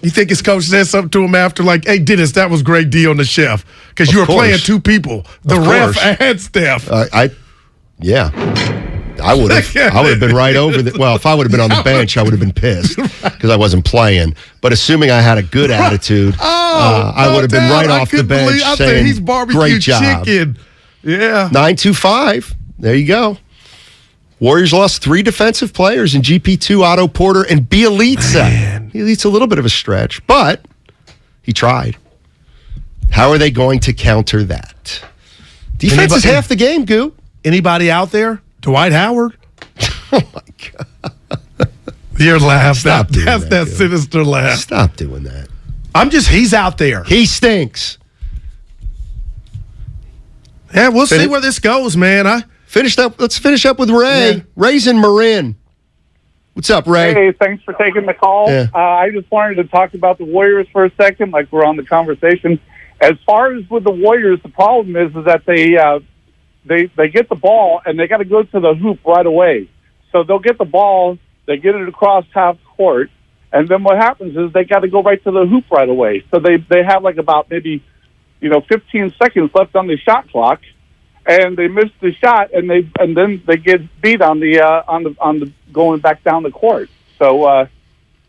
You think his coach said something to him after, like, hey, Dennis, that was a great deal on the chef? Because you were playing two people, the ref and Steph. I would have been right over the. Well, if I would have been on the bench, I would have been pissed because I wasn't playing. But assuming I had a good attitude, I would have been right off the bench saying, he's barbecue great job. Chicken. Yeah. 925. There you go. Warriors lost 3 defensive players in GP2, Otto Porter, and Bielitsa. Bielitsa a little bit of a stretch, but he tried. How are they going to counter that? Defense is half the game, Goo. Anybody out there? Dwight Howard? Oh, my God. Your laugh. Stop doing That's that sinister laugh. Stop doing that. He's out there. He stinks. Yeah, we'll see where this goes, man. Let's finish up with Ray. Yeah. Ray's in Marin. What's up, Ray? Hey, thanks for taking the call. Yeah. I just wanted to talk about the Warriors for a second, like we're on the conversation. As far as with the Warriors, the problem is that they get the ball and they got to go to the hoop right away. So they'll get the ball, they get it across half court, and then what happens is they got to go right to the hoop right away. So they have like about maybe 15 seconds left on the shot clock, and they miss the shot, and then they get beat on the going back down the court. So,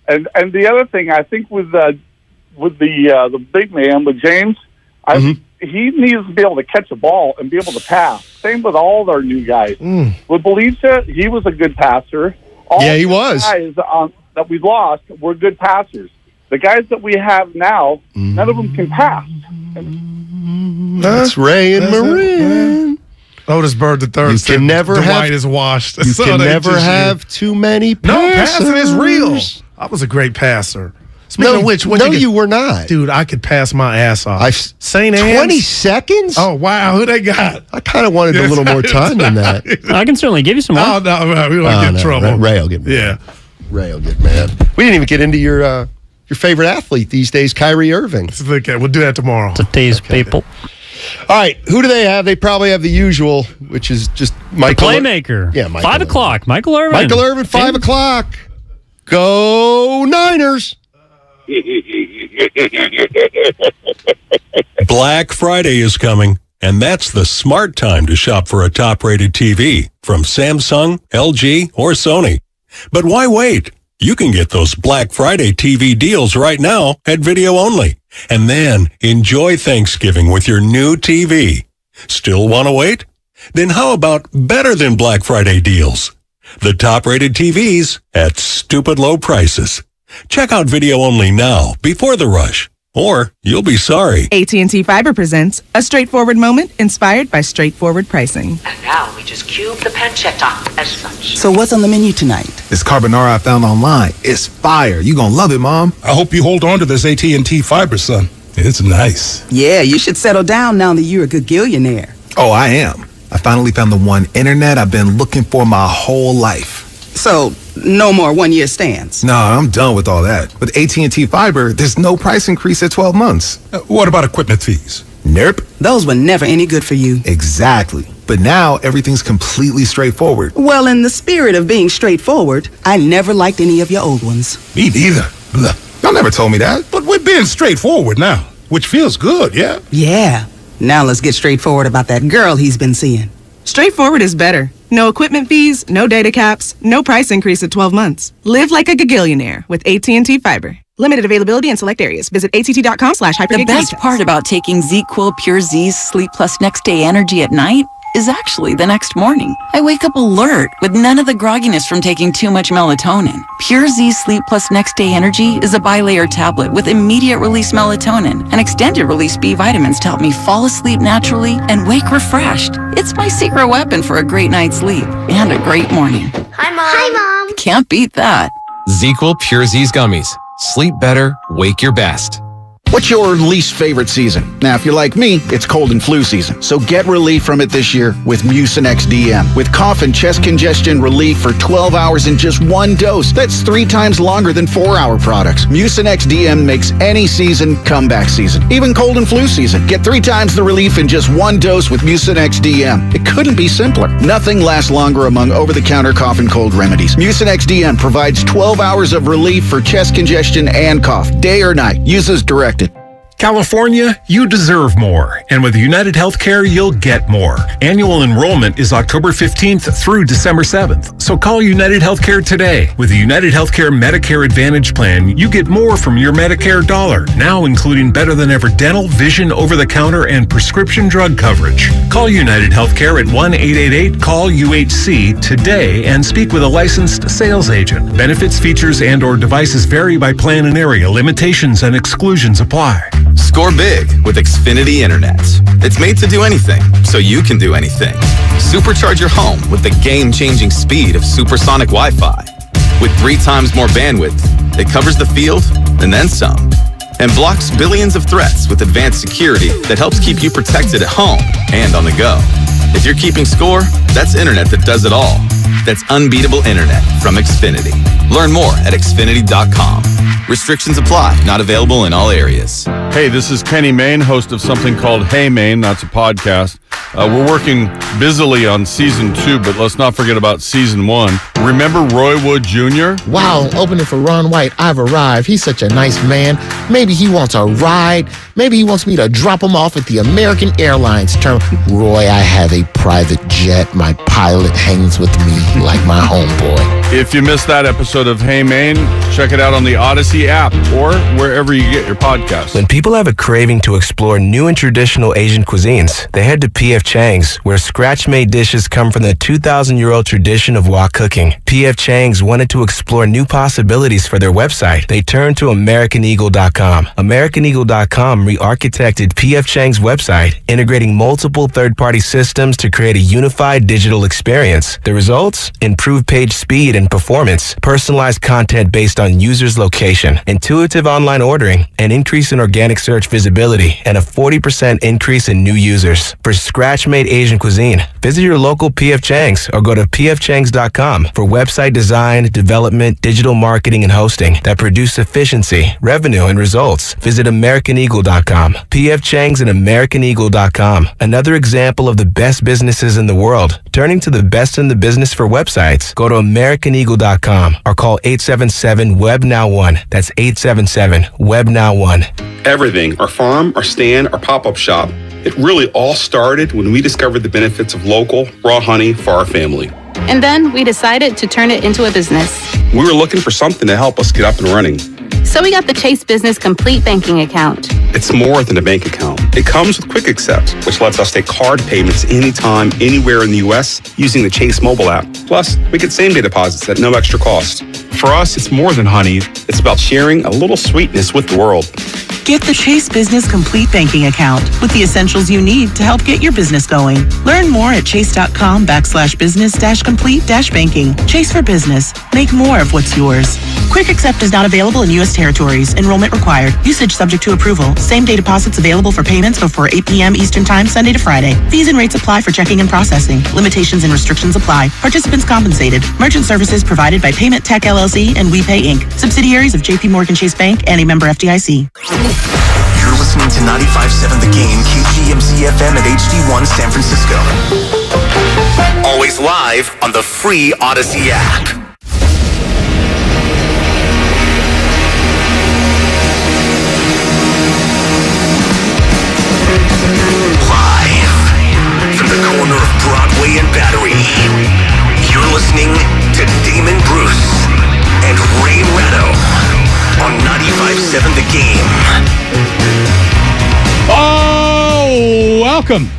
and the other thing I think with the big man with James, he needs to be able to catch a ball and be able to pass. Same with all our new guys. With Belisa, he was a good passer. He was. Guys that we lost were good passers. The guys that we have now, none of them can pass. That's Ray and Marin. Otis Bird III. You can never have. Dwight is washed. You can never have too many passers. No, passing is real. I was a great passer. Speaking of which, you were not. Dude, I could pass my ass off. St. Anne's. 20 seconds? Oh, wow. Who they got? I kind of wanted a little more time than that. I can certainly give you some more. Oh, no, we don't get in trouble. Ray will get mad. Yeah. Ray will get mad. We didn't even get into your favorite athlete these days, Kyrie Irving. Okay, we'll do that tomorrow. To tease people. All right, who do they have? They probably have the usual, which is just Michael. The playmaker. Yeah, Michael. 5 o'clock. Michael Irvin. Michael Irvin, 5 o'clock. Go Niners. Black Friday is coming, and that's the smart time to shop for a top-rated TV from Samsung, LG, or Sony. But why wait? You can get those Black Friday TV deals right now at Video Only, and then enjoy Thanksgiving with your new TV. Still want to wait? Then how about better than Black Friday deals? The top-rated TVs at stupid low prices. Check out Video Only now, before the rush, or you'll be sorry. AT&T Fiber presents a straightforward moment inspired by straightforward pricing. And now we just cube the pancetta as such. So what's on the menu tonight? This carbonara I found online. It's fire. You gonna love it, Mom. I hope you hold on to this AT&T Fiber, son. It's nice. Yeah, you should settle down now that you're a gagillionaire. Oh, I am. I finally found the one internet I've been looking for my whole life. So, no more one-year stands? No, I'm done with all that. With AT&T Fiber, there's no price increase at 12 months. What about equipment fees? Nope. Those were never any good for you. Exactly. But now, everything's completely straightforward. Well, in the spirit of being straightforward, I never liked any of your old ones. Me neither. Blah. Y'all never told me that. But we're being straightforward now, which feels good, yeah? Yeah. Now let's get straightforward about that girl he's been seeing. Straightforward is better. No equipment fees, no data caps, no price increase at 12 months. Live like a gagillionaire with AT&T Fiber. Limited availability in select areas. Visit att.com/hypergig. The best part about taking ZQuil Pure Z's Sleep Plus Next Day Energy at night is actually the next morning. I wake up alert with none of the grogginess from taking too much melatonin. Pure Z Sleep Plus Next Day Energy is a bilayer tablet with immediate release melatonin and extended release B vitamins to help me fall asleep naturally and wake refreshed. It's my secret weapon for a great night's sleep and a great morning. Hi, Mom. Hi, Mom. Can't beat that. ZQuil Pure Z's Gummies. Sleep better, wake your best. What's your least favorite season? Now, if you're like me, it's cold and flu season. So get relief from it this year with Mucinex DM. With cough and chest congestion relief for 12 hours in just one dose. That's 3 times longer than 4-hour products. Mucinex DM makes any season comeback season. Even cold and flu season. Get 3 times the relief in just one dose with Mucinex DM. It couldn't be simpler. Nothing lasts longer among over-the-counter cough and cold remedies. Mucinex DM provides 12 hours of relief for chest congestion and cough, day or night. Use as directed. California, you deserve more. And with United Healthcare, you'll get more. Annual enrollment is October 15th through December 7th. So call United Healthcare today. With the United Healthcare Medicare Advantage Plan, you get more from your Medicare dollar, now including better than ever dental, vision, over-the-counter, and prescription drug coverage. Call United Healthcare at 1-888-CALL-UHC today and speak with a licensed sales agent. Benefits, features, and/or devices vary by plan and area. Limitations and exclusions apply. Score big with Xfinity Internet. It's made to do anything, so you can do anything. Supercharge your home with the game-changing speed of supersonic Wi-Fi. With 3 times more bandwidth, it covers the field and then some. And blocks billions of threats with advanced security that helps keep you protected at home and on the go. If you're keeping score, that's internet that does it all. That's unbeatable internet from Xfinity. Learn more at Xfinity.com. Restrictions apply. Not available in all areas. Hey, this is Kenny Mayne, host of something called Hey Maine. That's a podcast. We're working busily on season 2, but let's not forget about season 1. Remember Roy Wood Jr.? Wow, opening for Ron White. I've arrived. He's such a nice man. Maybe he wants a ride. Maybe he wants me to drop him off at the American Airlines terminal. Roy, I have a private jet. My pilot hangs with me like my homeboy. If you missed that episode of Hey Maine, check it out on the Odyssey app or wherever you get your podcasts. When people have a craving to explore new and traditional Asian cuisines, they head to P.F. Chang's, where scratch-made dishes come from the 2,000-year-old tradition of wok cooking. P.F. Chang's wanted to explore new possibilities for their website. They turned to AmericanEagle.com. AmericanEagle.com re-architected P.F. Chang's website, integrating multiple third-party systems to create a unified digital experience. The results? Improved page speed and performance, personalized content based on users' location, intuitive online ordering, an increase in organic search visibility, and a 40% increase in new users. For scratch-made Asian cuisine, visit your local P.F. Chang's or go to pfchangs.com for website design, development, digital marketing, and hosting that produce efficiency, revenue, and results. Visit AmericanEagle.com. P.F. Chang's and AmericanEagle.com. Another example of the best businesses in the world, turning to the best in the business for websites. Go to AmericanEagle.com or call 877-WEB-NOW1. That's 877-WEB-NOW1. Everything, our farm, our stand, our pop-up shop, it really all started when we discovered the benefits of local, raw honey for our family. And then we decided to turn it into a business. We were looking for something to help us get up and running. So we got the Chase Business Complete Banking Account. It's more than a bank account. It comes with Quick Accept, which lets us take card payments anytime, anywhere in the U.S. using the Chase mobile app. Plus, we get same-day deposits at no extra cost. For us, it's more than honey. It's about sharing a little sweetness with the world. Get the Chase Business Complete Banking Account with the essentials you need to help get your business going. Learn more at chase.com/business-complete-banking. Chase for business. Make more of what's yours. Quick Accept is not available in U.S. territories. Enrollment required. Usage subject to approval. Same-day deposits available for payments before 8 p.m. Eastern Time, Sunday to Friday. Fees and rates apply for checking and processing. Limitations and restrictions apply. Participants compensated. Merchant services provided by Payment Tech LLC and WePay Inc. Subsidiaries of J.P. Morgan Chase Bank and a member FDIC. You're listening to 95.7 The Game, KGMZ FM at HD1 San Francisco. Always live on the free Odyssey app. Live from the corner of Broadway and Battery, you're listening to Damon Bruce and Ray Ratto on 95.7 The Game. Oh, welcome.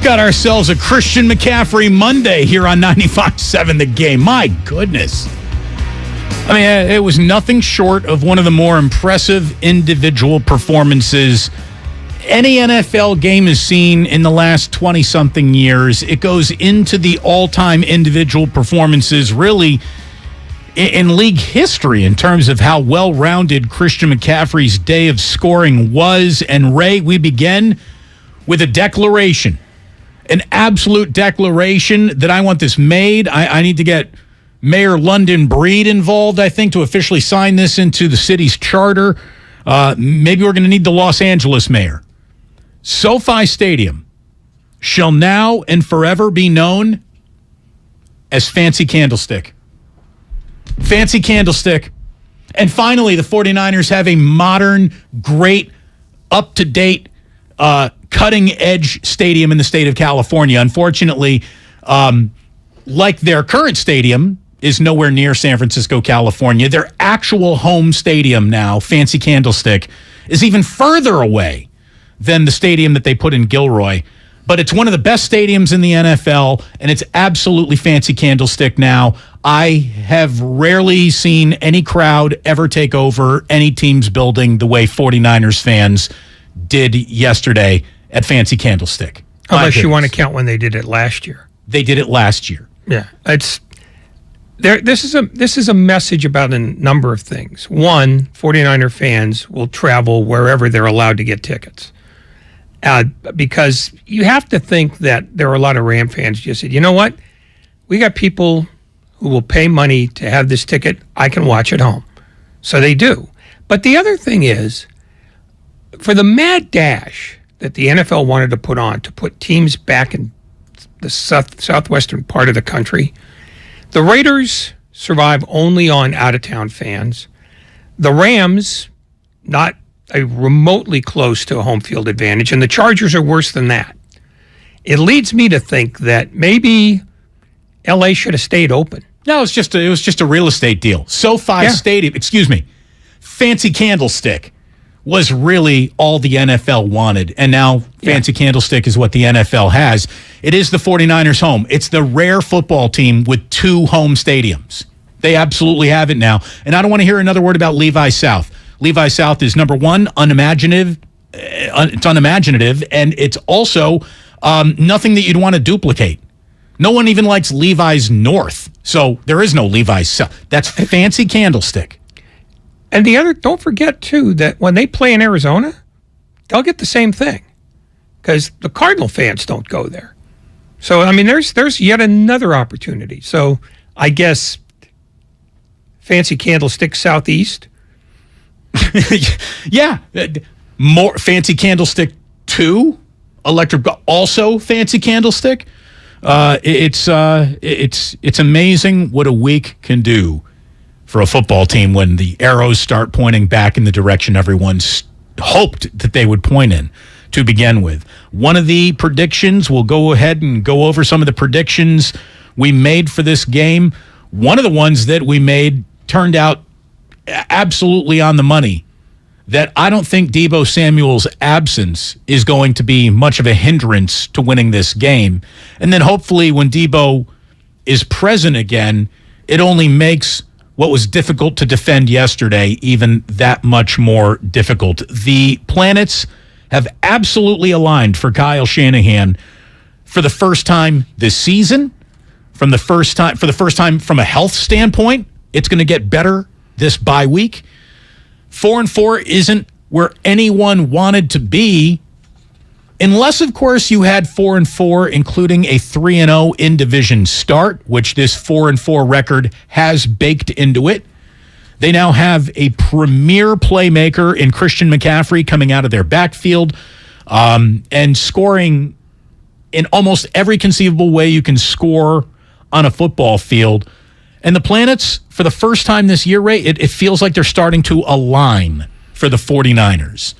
Got ourselves a Christian McCaffrey Monday here on 95.7 The Game. My goodness. I mean, it was nothing short of one of the more impressive individual performances any NFL game has seen in the last 20-something years. It goes into the all-time individual performances, really, in league history in terms of how well-rounded Christian McCaffrey's day of scoring was. And, Ray, we begin with a declaration, an absolute declaration that I want this made. I need to get Mayor London Breed involved, I think, to officially sign this into the city's charter. Maybe we're going to need the Los Angeles mayor. SoFi Stadium shall now and forever be known as Fancy Candlestick. Fancy Candlestick. And finally, the 49ers have a modern, great, up-to-date, cutting-edge stadium in the state of California. Unfortunately, like their current stadium is nowhere near San Francisco, California, their actual home stadium now, Fancy Candlestick, is even further away than the stadium that they put in Gilroy. But it's one of the best stadiums in the NFL, and it's absolutely Fancy Candlestick now. I have rarely seen any crowd ever take over any team's building the way 49ers fans did yesterday at Fancy Candlestick. Unless you want to count when they did it last year. They did it last year. Yeah, it's there. This is a message about a number of things. One, 49er fans will travel wherever they're allowed to get tickets. Because you have to think that there are a lot of Ram fans just said, you know what? We got people who will pay money to have this ticket. I can watch at home. So they do. But the other thing is, for the mad dash that the NFL wanted to put on to put teams back in the southwestern part of the country, The Raiders survive only on out-of-town fans. The Rams, not a remotely close to a home field advantage, and the Chargers are worse than that. It leads me to think that maybe LA should have stayed open. No, it was just a real estate deal. SoFi Stadium, Fancy Candlestick was really all the NFL wanted, and now Fancy Candlestick is what the NFL has. It is the 49ers' home. It's the rare football team with 2 home stadiums. They absolutely have it now, and I don't want to hear another word about Levi South. Levi South is, number one, unimaginative. It's unimaginative, and it's also nothing that you'd want to duplicate. No one even likes Levi's North, so there is no Levi's South. That's Fancy Candlestick. And the other, don't forget, too, that when they play in Arizona, they'll get the same thing because the Cardinal fans don't go there. So, I mean, there's yet another opportunity. So, I guess Fancy Candlestick Southeast. Yeah. More Fancy Candlestick 2, Electric, also Fancy Candlestick. It's amazing what a week can do for a football team when the arrows start pointing back in the direction everyone's hoped that they would point in to begin with. One of the predictions, we'll go ahead and go over some of the predictions we made for this game. One of the ones that we made turned out absolutely on the money, that I don't think Deebo Samuel's absence is going to be much of a hindrance to winning this game. And then hopefully when Deebo is present again, it only makes what was difficult to defend yesterday even that much more difficult. The planets have absolutely aligned for Kyle Shanahan for the first time this season, for the first time from a health standpoint. It's going to get better this bye week. 4-4 isn't where anyone wanted to be, unless, of course, you had 4-4, including a 3-0 in-division start, which this 4-4 record has baked into it. They now have a premier playmaker in Christian McCaffrey coming out of their backfield and scoring in almost every conceivable way you can score on a football field. And the planets, for the first time this year, Ray, it feels like they're starting to align for the 49ers.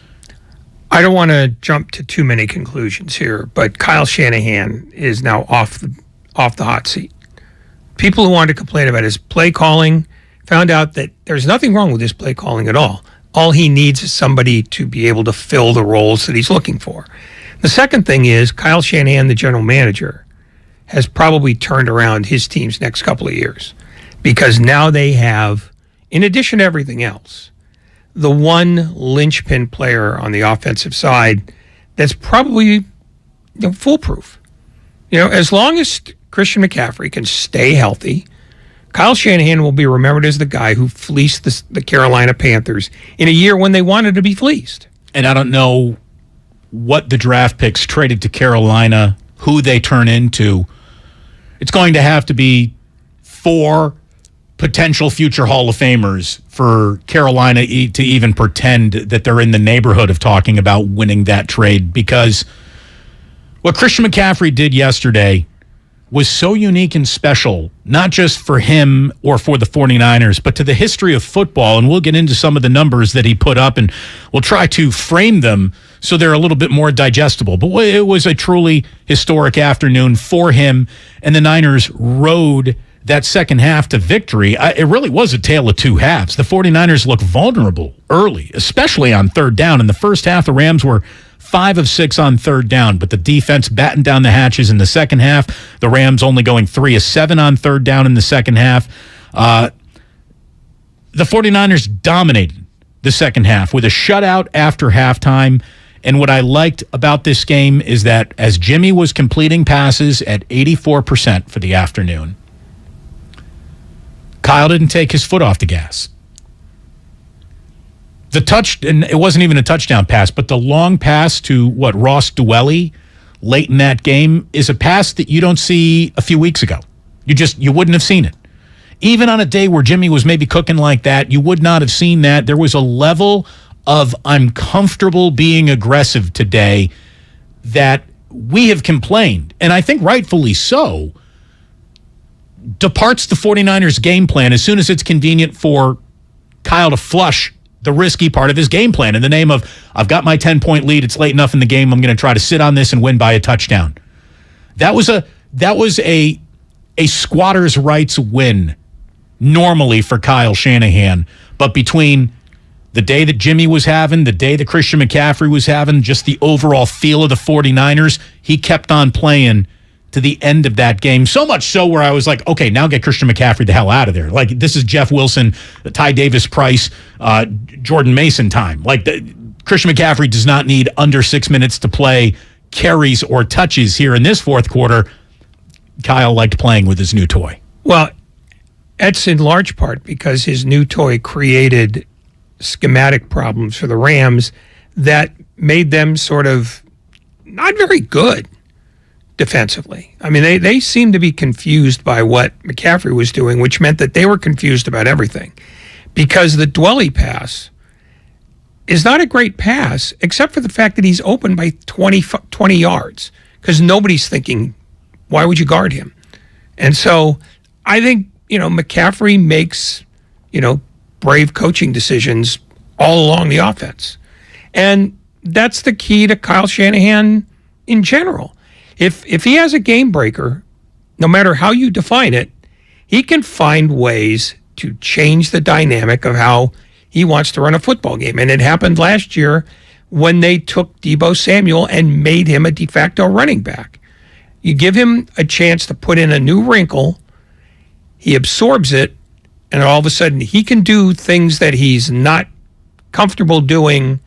I don't want to jump to too many conclusions here, but Kyle Shanahan is now off the hot seat. People who wanted to complain about his play calling found out that there's nothing wrong with his play calling at all. All he needs is somebody to be able to fill the roles that he's looking for. The second thing is Kyle Shanahan, the general manager, has probably turned around his team's next couple of years, because now they have, in addition to everything else, the one linchpin player on the offensive side that's probably foolproof. As long as Christian McCaffrey can stay healthy, Kyle Shanahan will be remembered as the guy who fleeced the Carolina Panthers in a year when they wanted to be fleeced. And I don't know what the draft picks traded to Carolina, who they turn into. It's going to have to be 4 potential future Hall of Famers for Carolina to even pretend that they're in the neighborhood of talking about winning that trade, because what Christian McCaffrey did yesterday was so unique and special, not just for him or for the 49ers, but to the history of football. And we'll get into some of the numbers that he put up, and we'll try to frame them so they're a little bit more digestible. But it was a truly historic afternoon for him, and the Niners rode that second half to victory. It really was a tale of two halves. The 49ers looked vulnerable early, especially on third down. In the first half, the Rams were 5 of 6 on third down, but the defense battened down the hatches in the second half. The Rams only going 3 of 7 on third down in the second half. The 49ers dominated the second half with a shutout after halftime. And what I liked about this game is that as Jimmy was completing passes at 84% for the afternoon, Kyle didn't take his foot off the gas. And it wasn't even a touchdown pass, but the long pass to Ross Dwelly late in that game is a pass that you don't see a few weeks ago. You wouldn't have seen it. Even on a day where Jimmy was maybe cooking like that, you would not have seen that. There was a level of I'm comfortable being aggressive today that we have complained, and I think rightfully so, departs the 49ers game plan as soon as it's convenient for Kyle to flush the risky part of his game plan in the name of, I've got my 10-point lead, it's late enough in the game, I'm going to try to sit on this and win by a touchdown. That was a squatter's rights win normally for Kyle Shanahan, but between the day that Jimmy was having, the day that Christian McCaffrey was having, just the overall feel of the 49ers, he kept on playing to the end of that game. So much so where I was like, okay, now get Christian McCaffrey the hell out of there. Like, this is Jeff Wilson, Ty Davis Price, Jordan Mason time. Like, Christian McCaffrey does not need under 6 minutes to play carries or touches here in this fourth quarter. Kyle liked playing with his new toy. Well, that's in large part because his new toy created schematic problems for the Rams that made them sort of not very good defensively. I mean, they seemed to be confused by what McCaffrey was doing, which meant that they were confused about everything. Because the Dwelly pass is not a great pass, except for the fact that he's open by 20 yards, because nobody's thinking, why would you guard him? And so I think, McCaffrey makes, brave coaching decisions all along the offense. And that's the key to Kyle Shanahan in general. If he has a game breaker, no matter how you define it, he can find ways to change the dynamic of how he wants to run a football game. And it happened last year when they took Deebo Samuel and made him a de facto running back. You give him a chance to put in a new wrinkle, he absorbs it, and all of a sudden he can do things that he's not comfortable doing,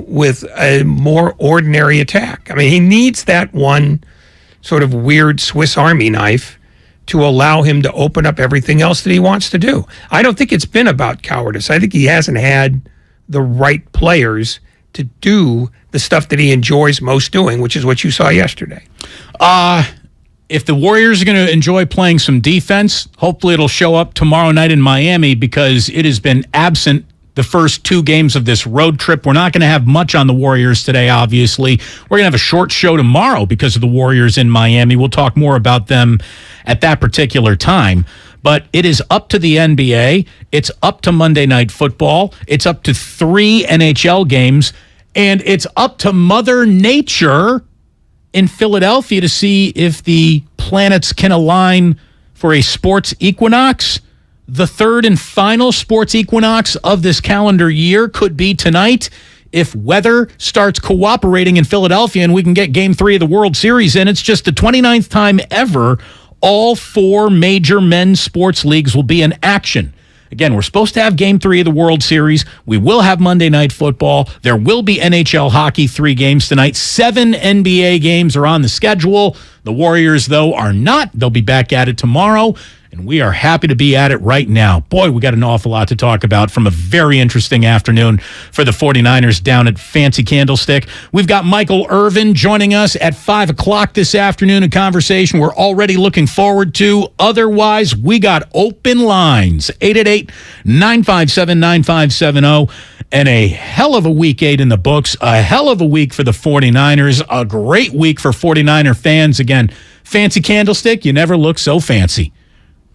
with a more ordinary attack. I mean, he needs that one sort of weird Swiss Army knife to allow him to open up everything else that he wants to do. I don't think it's been about cowardice. I think he hasn't had the right players to do the stuff that he enjoys most doing, which is what you saw yesterday. If the Warriors are going to enjoy playing some defense, hopefully it'll show up tomorrow night in Miami, because it has been absent the first two games of this road trip. We're not going to have much on the Warriors today, obviously. We're going to have a short show tomorrow because of the Warriors in Miami. We'll talk more about them at that particular time. But it is up to the NBA. It's up to Monday Night Football. It's up to 3 NHL games. And it's up to Mother Nature in Philadelphia to see if the planets can align for a sports equinox. The third and final sports equinox of this calendar year could be tonight if weather starts cooperating in Philadelphia and we can get Game 3 of the World Series in. It's just the 29th time ever all 4 major men's sports leagues will be in action. Again, we're supposed to have Game 3 of the World Series. We will have Monday Night Football. There will be NHL hockey, 3 games tonight. 7 NBA games are on the schedule. The Warriors, though, are not. They'll be back at it tomorrow, and we are happy to be at it right now. Boy, we got an awful lot to talk about from a very interesting afternoon for the 49ers down at Fancy Candlestick. We've got Michael Irvin joining us at 5 o'clock this afternoon, a conversation we're already looking forward to. Otherwise, we got open lines, 888-957-9570, and a hell of a week 8 in the books, a hell of a week for the 49ers, a great week for 49er fans. Again, Fancy Candlestick, you never look so fancy.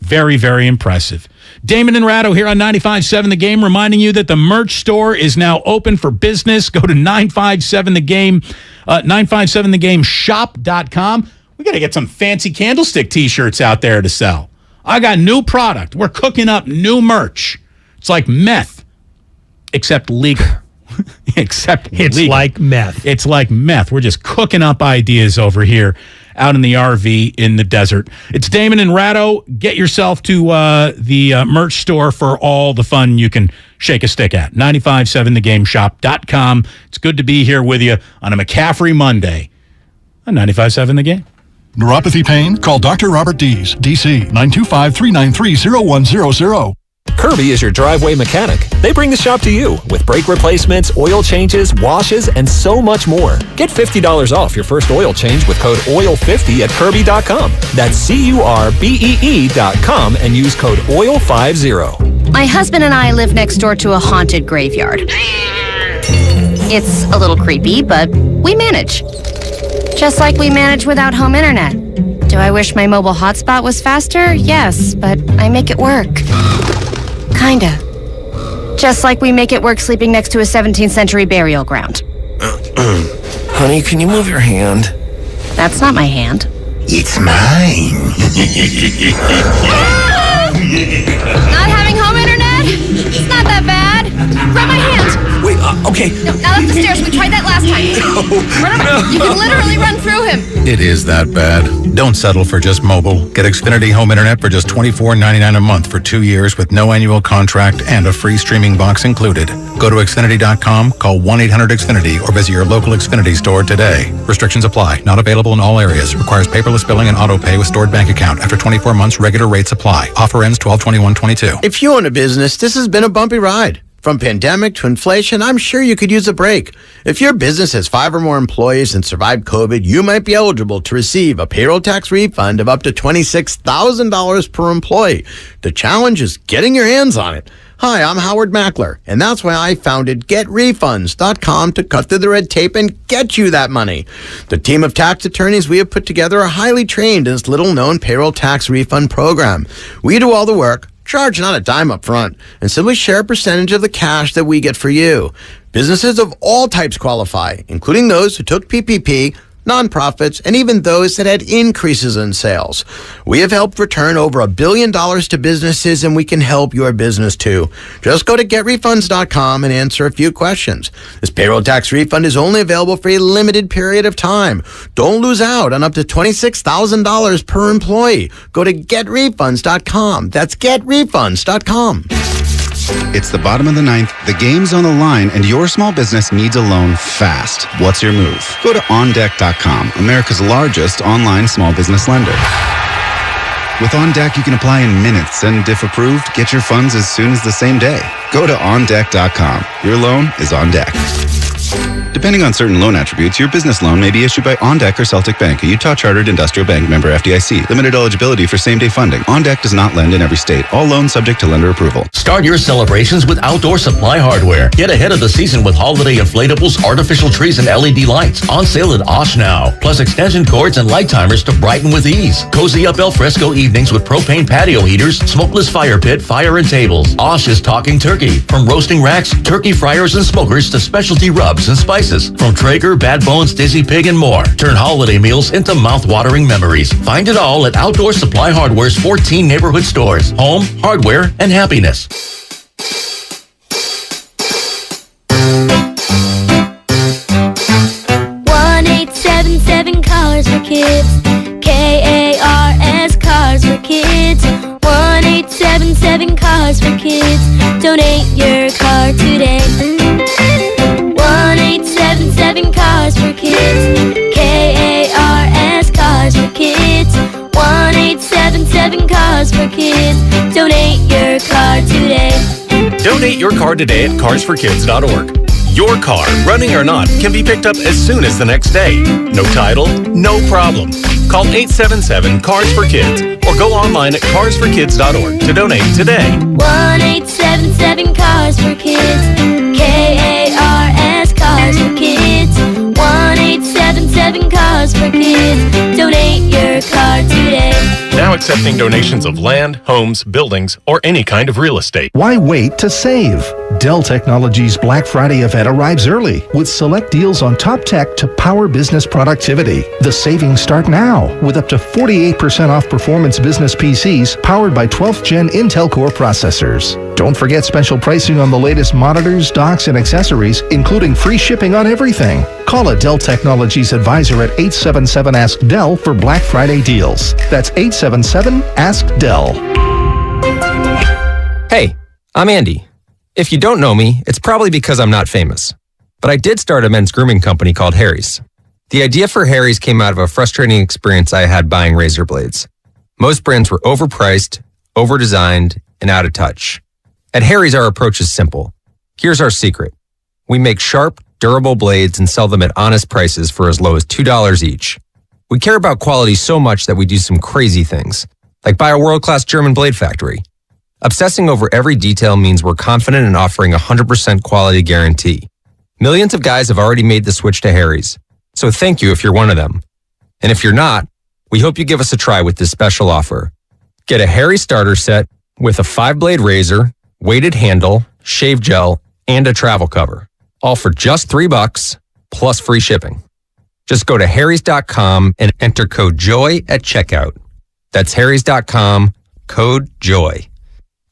Very, very impressive. Damon and Ratto here on 95.7 The Game, reminding you that the merch store is now open for business. Go to 957thegame, 957thegame.shop.com. We got to get some Fancy Candlestick t-shirts out there to sell. I got new product. We're cooking up new merch. It's like meth, except legal. Except it's legal. Like meth. It's like meth. We're just cooking up ideas over here out in the RV in the desert. It's Damon and Ratto. Get yourself to the merch store for all the fun you can shake a stick at. 957thegameshop.com. It's good to be here with you on a McCaffrey Monday on 95.7 The Game. Neuropathy pain? Call Dr. Robert Dees, DC, 925-393-0100. Kirby is your driveway mechanic. They bring the shop to you with brake replacements, oil changes, washes, and so much more. Get $50 off your first oil change with code OIL50 at Kirby.com. That's CURBEE.com and use code OIL50. My husband and I live next door to a haunted graveyard. It's a little creepy, but we manage. Just like we manage without home internet. Do I wish my mobile hotspot was faster? Yes, but I make it work. Kinda. Just like we make it work sleeping next to a 17th century burial ground. Honey, can you move your hand? That's not my hand. It's mine. Not having home internet? It's not that bad. Grab my hand. Wait, okay. No, not up the stairs. We tried that last time. Run over. You can literally run through him. It is that bad. Don't settle for just mobile. Get Xfinity Home Internet for just $24.99 a month for 2 years with no annual contract and a free streaming box included. Go to Xfinity.com, call 1-800-XFINITY, or visit your local Xfinity store today. Restrictions apply. Not available in all areas. Requires paperless billing and auto pay with stored bank account. After 24 months, regular rates apply. Offer ends 12/21/22. If you own a business, this has been a bumpy ride. From pandemic to inflation, I'm sure you could use a break. If your business has 5 or more employees and survived COVID, you might be eligible to receive a payroll tax refund of up to $26,000 per employee. The challenge is getting your hands on it. Hi, I'm Howard Mackler, and that's why I founded GetRefunds.com to cut through the red tape and get you that money. The team of tax attorneys we have put together are highly trained in this little-known payroll tax refund program. We do all the work, charge not a dime up front, and simply share a percentage of the cash that we get for you. Businesses of all types qualify, including those who took PPP, nonprofits, and even those that had increases in sales. We have helped return over $1 billion to businesses, and we can help your business too. Just go to GetRefunds.com and answer a few questions. This payroll tax refund is only available for a limited period of time. Don't lose out on up to $26,000 per employee. Go to GetRefunds.com. That's GetRefunds.com. It's the bottom of the ninth, the game's on the line, and your small business needs a loan fast. What's your move? Go to OnDeck.com, America's largest online small business lender. With OnDeck, you can apply in minutes, and if approved, get your funds as soon as the same day. Go to OnDeck.com. Your loan is on deck. Depending on certain loan attributes, your business loan may be issued by OnDeck or Celtic Bank, a Utah Chartered Industrial Bank member FDIC. Limited eligibility for same-day funding. OnDeck does not lend in every state. All loans subject to lender approval. Start your celebrations with Outdoor Supply Hardware. Get ahead of the season with holiday inflatables, artificial trees, and LED lights. On sale at Osh now. Plus extension cords and light timers to brighten with ease. Cozy up al fresco evenings with propane patio heaters, smokeless fire pit, fire and tables. Osh is talking turkey. From roasting racks, turkey fryers and smokers to specialty rubs and spices. From Traeger, Bad Bones, Dizzy Pig, and more. Turn holiday meals into mouth-watering memories. Find it all at Outdoor Supply Hardware's 14 neighborhood stores. Home, hardware, and happiness. 1-877 Cars for Kids. KARS Cars for Kids. 1-877 Cars for Kids. Donate your car today. 1-877 Cars for Kids. KARS Cars for Kids. 1-877 Cars for Kids. Donate your car today. Donate your car today at carsforkids.org. Your car, running or not, can be picked up as soon as the next day. No title? No problem. Call 877-CARS-FOR-KIDS or go online at carsforkids.org to donate today. 1-877 Cars for Kids. KARS Cars for Kids. 1-877 Cars for Kids. Donate your car today. Now accepting donations of land, homes, buildings, or any kind of real estate. Why wait to save? Dell Technologies Black Friday event arrives early with select deals on top tech to power business productivity. The savings start now with up to 48% off performance business PCs powered by 12th Gen Intel Core processors. Don't forget special pricing on the latest monitors, docks, and accessories, including free shipping on everything. Call a Dell Technologies advisor at 877-ASK-DELL for Black Friday deals. That's 877-ASK-DELL. Hey, I'm Andy. If you don't know me, it's probably because I'm not famous. But I did start a men's grooming company called Harry's. The idea for Harry's came out of a frustrating experience I had buying razor blades. Most brands were overpriced, overdesigned, and out of touch. At Harry's, our approach is simple. Here's our secret. We make sharp, durable blades and sell them at honest prices for as low as $2 each. We care about quality so much that we do some crazy things, like buy a world-class German blade factory. Obsessing over every detail means we're confident in offering a 100% quality guarantee. Millions of guys have already made the switch to Harry's, so thank you if you're one of them. And if you're not, We hope you give us a try with this special offer. Get a Harry's starter set with a 5-blade razor, weighted handle, shave gel, and a travel cover. All for just $3 plus free shipping. Just go to harrys.com and enter code JOY at checkout. That's harrys.com, code JOY.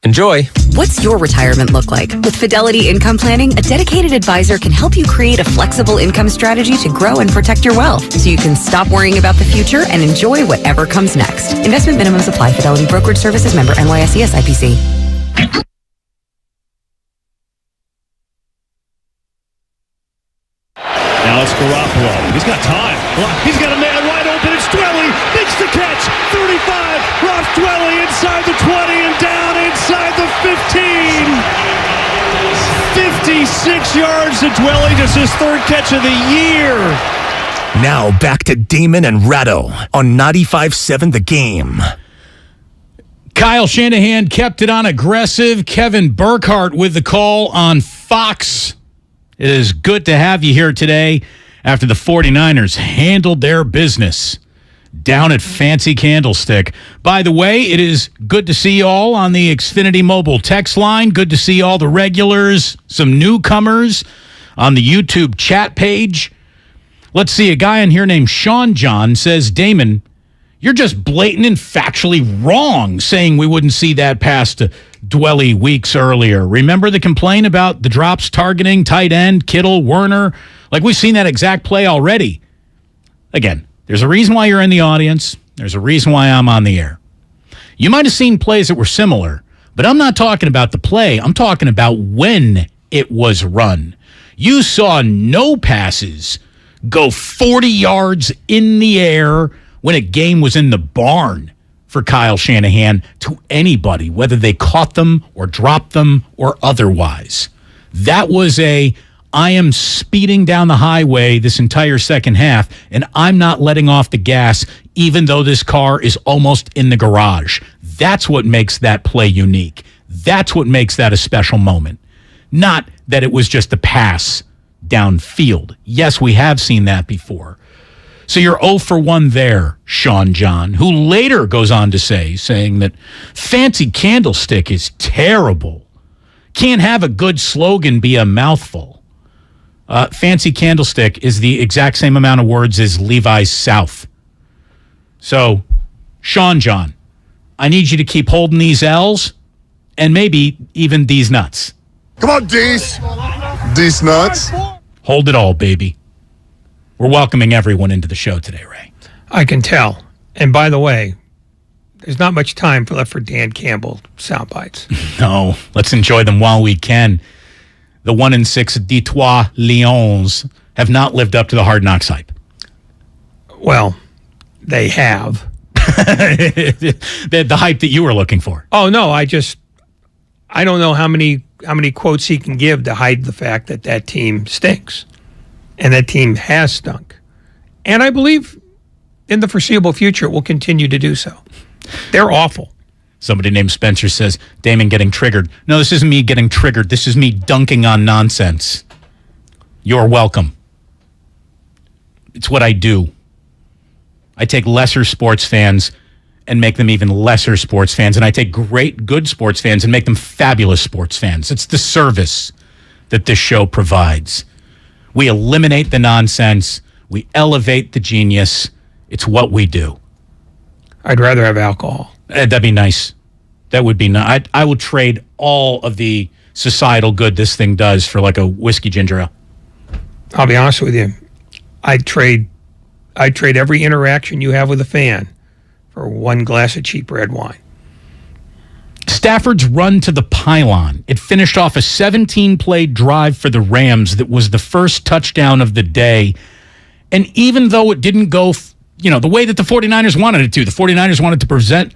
Enjoy. What's your retirement look like? With Fidelity Income Planning, a dedicated advisor can help you create a flexible income strategy to grow and protect your wealth so you can stop worrying about the future and enjoy whatever comes next. Investment minimums apply. Fidelity Brokerage Services member NYSE SIPC. Now it's Garoppolo. He's got time. He's got a man wide open. It's Dwelly. Makes the catch. 35. Ross Dwelly inside the 20 and down inside the 15. 56 yards to Dwelly. Just his third catch of the year. Now back to Damon and Ratto on 95.7 The Game. Kyle Shanahan kept it on aggressive. Kevin Burkhardt with the call on Fox. It is good to have you here today after the 49ers handled their business down at Fancy Candlestick. By the way, it is good to see you all on the Xfinity Mobile text line. Good to see all the regulars, some newcomers on the YouTube chat page. Let's see, a guy in here named Sean John says, Damon, you're just blatant and factually wrong saying we wouldn't see that past Dwelly weeks earlier. Remember the complaint about the drops targeting tight end, Kittle, Werner? Like, we've seen that exact play already. Again, there's a reason why you're in the audience. There's a reason why I'm on the air. You might have seen plays that were similar, but I'm not talking about the play. I'm talking about when it was run. You saw no passes go 40 yards in the air when a game was in the barn for Kyle Shanahan to anybody, whether they caught them or dropped them or otherwise. That was I am speeding down the highway this entire second half, and I'm not letting off the gas even though this car is almost in the garage. That's what makes that play unique. That's what makes that a special moment. Not that it was just a pass downfield. Yes, we have seen that before. So you're 0 for 1 there, Sean John, who later goes on to saying that Fancy Candlestick is terrible. Can't have a good slogan be a mouthful. Fancy Candlestick is the exact same amount of words as Levi's South. So, Sean John, I need you to keep holding these L's and maybe even these nuts. Come on, D's. D's nuts. Hold it all, baby. We're welcoming everyone into the show today, Ray. I can tell. And by the way, there's not much time left for Dan Campbell sound bites. No, let's enjoy them while we can. The 1-6 Detroit Lions have not lived up to the Hard Knocks hype. Well, they have. the hype that you were looking for. Oh, no, I don't know how many quotes he can give to hide the fact that team stinks. And that team has stunk. And I believe in the foreseeable future it will continue to do so. They're awful. Somebody named Spencer says, Damon getting triggered. No, this isn't me getting triggered. This is me dunking on nonsense. You're welcome. It's what I do. I take lesser sports fans and make them even lesser sports fans. And I take good sports fans and make them fabulous sports fans. It's the service that this show provides. We eliminate the nonsense. We elevate the genius. It's what we do. I'd rather have alcohol. That'd be nice. That would be nice. I would trade all of the societal good this thing does for like a whiskey ginger ale. I'll be honest with you. I'd trade every interaction you have with a fan for one glass of cheap red wine. Stafford's run to the pylon. It finished off a 17-play drive for the Rams that was the first touchdown of the day. And even though it didn't go, the way that the 49ers wanted it to, the 49ers wanted to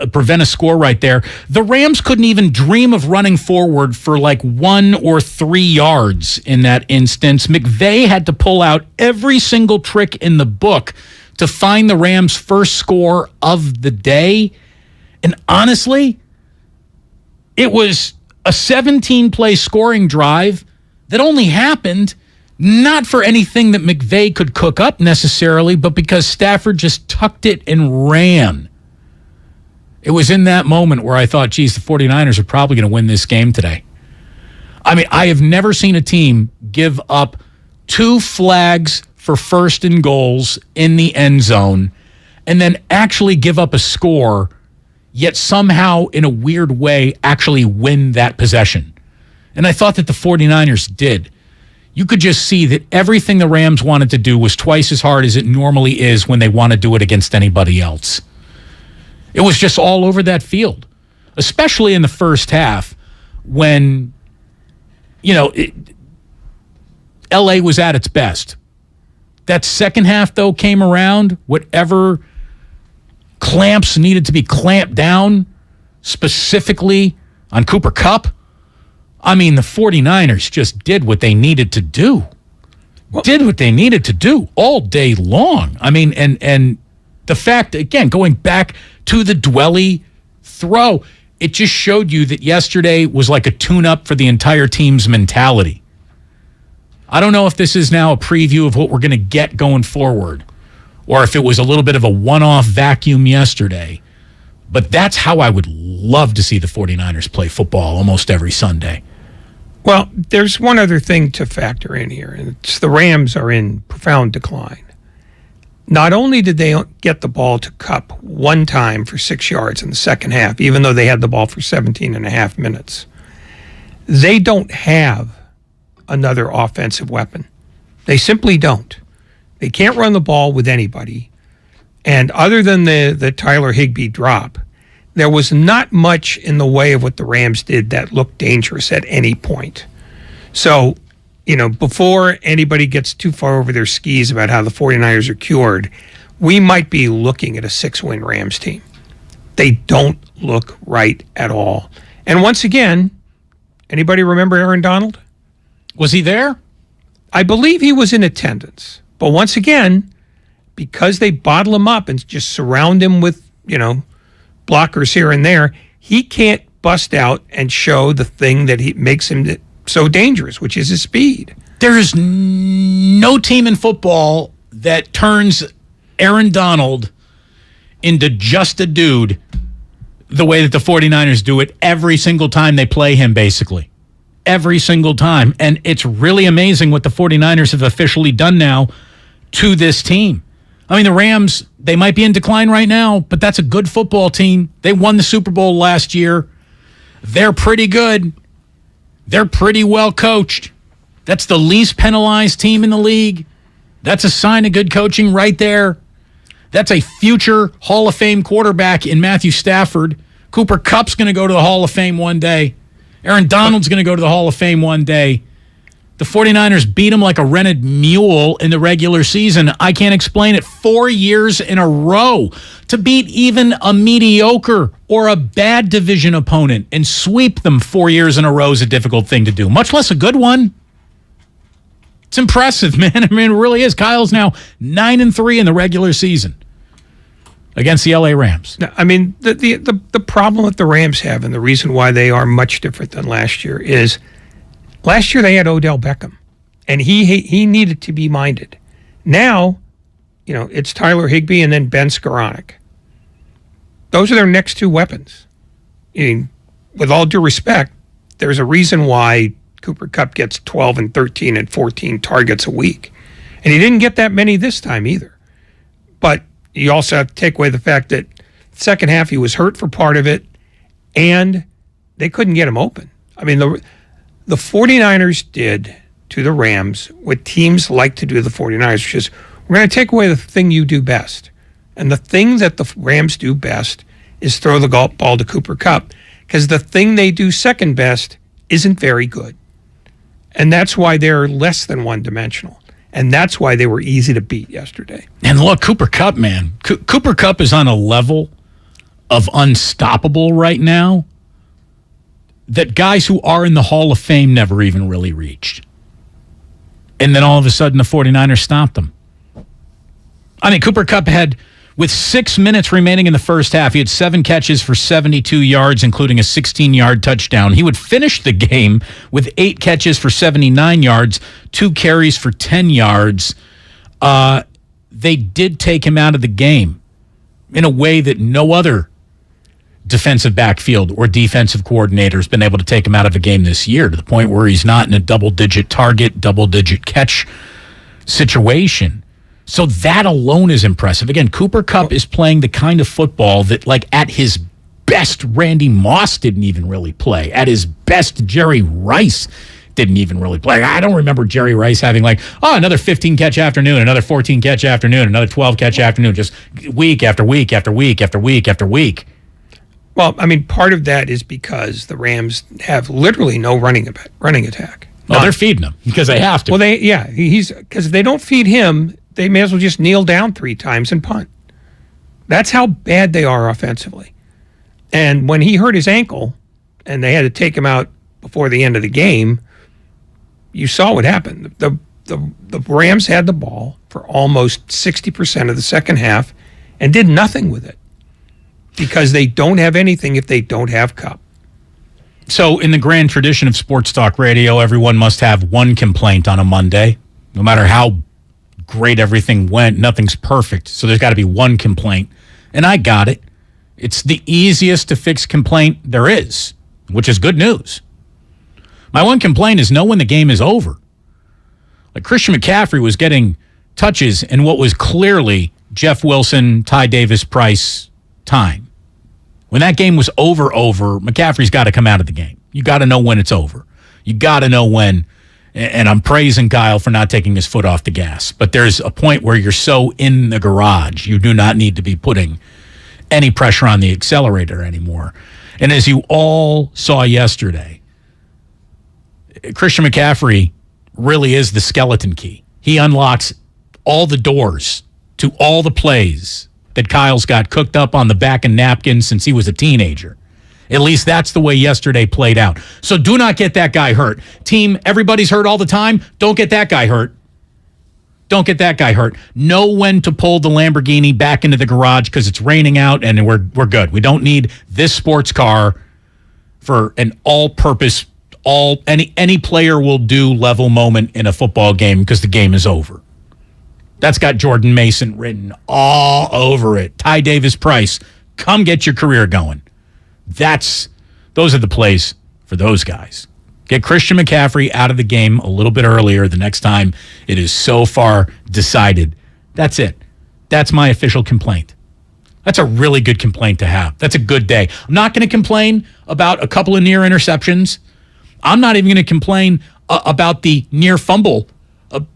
prevent a score right there, the Rams couldn't even dream of running forward for like 1 or 3 yards in that instance. McVay had to pull out every single trick in the book to find the Rams' first score of the day. And honestly, it was a 17-play scoring drive that only happened Not for anything that McVay could cook up necessarily, but because Stafford just tucked it and ran. It was in that moment where I thought, geez, the 49ers are probably going to win this game today. I mean, I have never seen a team give up 2 flags for first and goals in the end zone and then actually give up a score, yet somehow, in a weird way, actually win that possession. And I thought that the 49ers did. You could just see that everything the Rams wanted to do was twice as hard as it normally is when they want to do it against anybody else. It was just all over that field, especially in the first half when, LA was at its best. That second half, though, came around, whatever clamps needed to be clamped down, specifically on Cooper Kupp. I mean, the 49ers just did what they needed to do. Did what they needed to do all day long. I mean, and the fact, again, going back to the Dwelly throw, it just showed you that yesterday was like a tune-up for the entire team's mentality. I don't know if this is now a preview of what we're going to get going forward, or if it was a little bit of a one-off vacuum yesterday. But that's how I would love to see the 49ers play football almost every Sunday. Well, there's one other thing to factor in here, and it's the Rams are in profound decline. Not only did they get the ball to Kupp one time for 6 yards in the second half, even though they had the ball for 17 and a half minutes, they don't have another offensive weapon. They simply don't. They can't run the ball with anybody. And other than the Tyler Higbee drop, there was not much in the way of what the Rams did that looked dangerous at any point. So, before anybody gets too far over their skis about how the 49ers are cured, we might be looking at a 6-win Rams team. They don't look right at all. And once again, anybody remember Aaron Donald? Was he there? I believe he was in attendance. But once again, because they bottle him up and just surround him with, blockers here and there, he can't bust out and show the thing that makes him so dangerous, which is his speed. There's no team in football that turns Aaron Donald into just a dude the way that the 49ers do it every single time they play him, basically. Every single time. And it's really amazing what the 49ers have officially done now to this team. I mean, the Rams, they might be in decline right now, but that's a good football team. They won the Super Bowl last year. They're pretty good. They're pretty well coached. That's the least penalized team in the league. That's a sign of good coaching right there. That's a future Hall of Fame quarterback in Matthew Stafford. Cooper Kupp's going to go to the Hall of Fame one day. Aaron Donald's going to go to the Hall of Fame one day. The 49ers beat him like a rented mule in the regular season. I can't explain it. 4 years in a row. To beat even a mediocre or a bad division opponent and sweep them 4 years in a row is a difficult thing to do, much less a good one. It's impressive, man. I mean, it really is. Kyle's now 9-3 in the regular season against the LA Rams. I mean, the problem that the Rams have, and the reason why they are much different than last year, is last year they had Odell Beckham, and he needed to be minded. Now, it's Tyler Higbee and then Ben Skoranek. Those are their next 2 weapons. I mean, with all due respect, there's a reason why Cooper Kupp gets 12 and 13 and 14 targets a week. And he didn't get that many this time either. But you also have to take away the fact that second half he was hurt for part of it, and they couldn't get him open. I mean, the 49ers did to the Rams what teams like to do to the 49ers, which is we're going to take away the thing you do best. And the thing that the Rams do best is throw the ball to Cooper Kupp, because the thing they do second best isn't very good. And that's why they're less than one-dimensional. And that's why they were easy to beat yesterday. And look, Cooper Kupp, man. Cooper Kupp is on a level of unstoppable right now that guys who are in the Hall of Fame never even really reached. And then all of a sudden the 49ers stopped them. I mean, Cooper Kupp had With 6 minutes remaining in the first half, he had 7 catches for 72 yards, including a 16-yard touchdown. He would finish the game with 8 catches for 79 yards, 2 carries for 10 yards. They did take him out of the game in a way that no other defensive backfield or defensive coordinator has been able to take him out of a game this year, to the point where he's not in a double-digit target, double-digit catch situation. So that alone is impressive. Again, Cooper Kupp is playing the kind of football that, like, at his best, Randy Moss didn't even really play. At his best, Jerry Rice didn't even really play. I don't remember Jerry Rice having, like, another 15-catch afternoon, another 14-catch afternoon, another 12-catch afternoon, just week after week after week after week after week. Well, I mean, part of that is because the Rams have literally no running attack. Well, they're feeding him because they have to. Well, because if they don't feed him, they may as well just kneel down 3 times and punt. That's how bad they are offensively. And when he hurt his ankle and they had to take him out before the end of the game, you saw what happened. The Rams had the ball for almost 60% of the second half and did nothing with it because they don't have anything if they don't have Kupp. So in the grand tradition of sports talk radio, everyone must have one complaint on a Monday, no matter how great everything went. Nothing's perfect, so there's got to be one complaint. And I got it. It's the easiest to fix complaint there is, which is good news. My one complaint is know when the game is over. Like, Christian McCaffrey was getting touches in what was clearly Jeff Wilson, Ty Davis Price time. When that game was over, McCaffrey's got to come out of the game. You got to know when it's over. You got to know when. And I'm praising Kyle for not taking his foot off the gas. But there's a point where you're so in the garage, you do not need to be putting any pressure on the accelerator anymore. And as you all saw yesterday, Christian McCaffrey really is the skeleton key. He unlocks all the doors to all the plays that Kyle's got cooked up on the back of napkins since he was a teenager. At least that's the way yesterday played out. So do not get that guy hurt. Team, everybody's hurt all the time. Don't get that guy hurt. Don't get that guy hurt. Know when to pull the Lamborghini back into the garage because it's raining out and we're good. We don't need this sports car for an all-purpose, any player will do level moment in a football game because the game is over. That's got Jordan Mason written all over it. Ty Davis Price, come get your career going. Those are the plays for those guys. Get Christian McCaffrey out of the game a little bit earlier the next time it is so far decided. That's it. That's my official complaint. That's a really good complaint to have. That's a good day. I'm not going to complain about a couple of near interceptions. I'm not even going to complain about the near fumble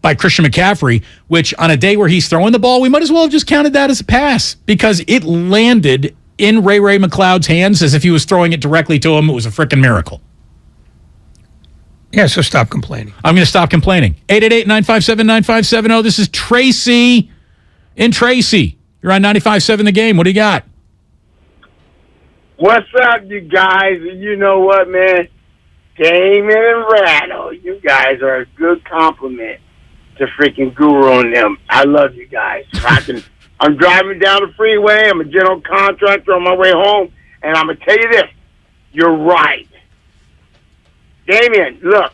by Christian McCaffrey, which on a day where he's throwing the ball, we might as well have just counted that as a pass because it landed in Ray McLeod's hands as if he was throwing it directly to him. It was a freaking miracle. Yeah, so stop complaining. I'm going to stop complaining. 888-957-9570. This is Tracy in Tracy. You're on 95.7 The Game. What do you got? What's up, you guys? You know what, man? Damon and Ratto, you guys are a good compliment to freaking Guru and them. I love you guys. I'm driving down the freeway. I'm a general contractor on my way home. And I'm going to tell you this. You're right. Damien, look.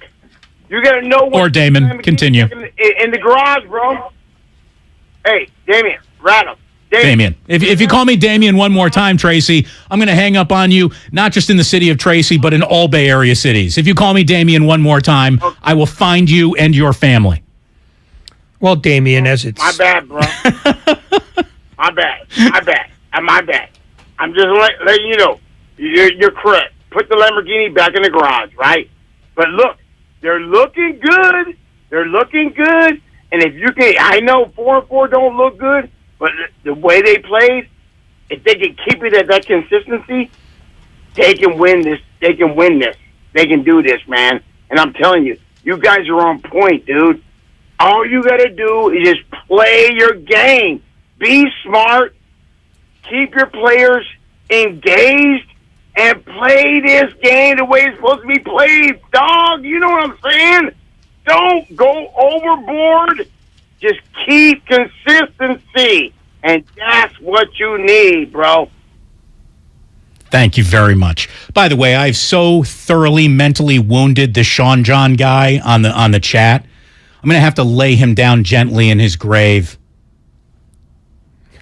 You got to know what... Or Damon, continue. In the garage, bro. Hey, Damien, Ratto. Damien. If you call me Damien one more time, Tracy, I'm going to hang up on you, not just in the city of Tracy, but in all Bay Area cities. If you call me Damien one more time, I will find you and your family. Well, Damien, as it's... My bad, bro. My bad. I'm just letting you know. You're correct. Put the Lamborghini back in the garage, right? But look, they're looking good. And if you can... I know 4-4 don't look good, but the way they played, if they can keep it at that consistency, they can win this. They can do this, man. And I'm telling you, you guys are on point, dude. All you got to do is just play your game. Be smart. Keep your players engaged and play this game the way it's supposed to be played. Dog, you know what I'm saying? Don't go overboard. Just keep consistency. And that's what you need, bro. Thank you very much. By the way, I've so thoroughly mentally wounded the Sean John guy on the chat. I'm going to have to lay him down gently in his grave.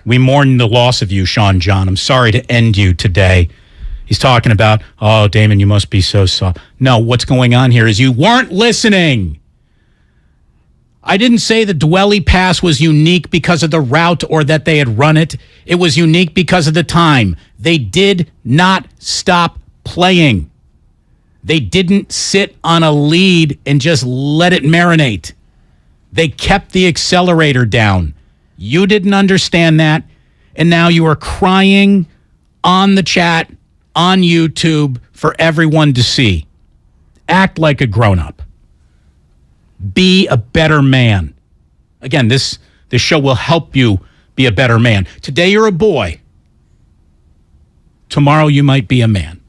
We mourn the loss of you, Sean John. I'm sorry to end you today. He's talking about, oh, Damon, you must be so soft. No, what's going on here is you weren't listening. I didn't say the Dwelly pass was unique because of the route or that they had run it. It was unique because of the time. They did not stop playing. They didn't sit on a lead and just let it marinate. They kept the accelerator down. You didn't understand that, and now you are crying on the chat, on YouTube, for everyone to see. Act like a grown-up. Be a better man. Again, this show will help you be a better man. Today you're a boy. Tomorrow you might be a man.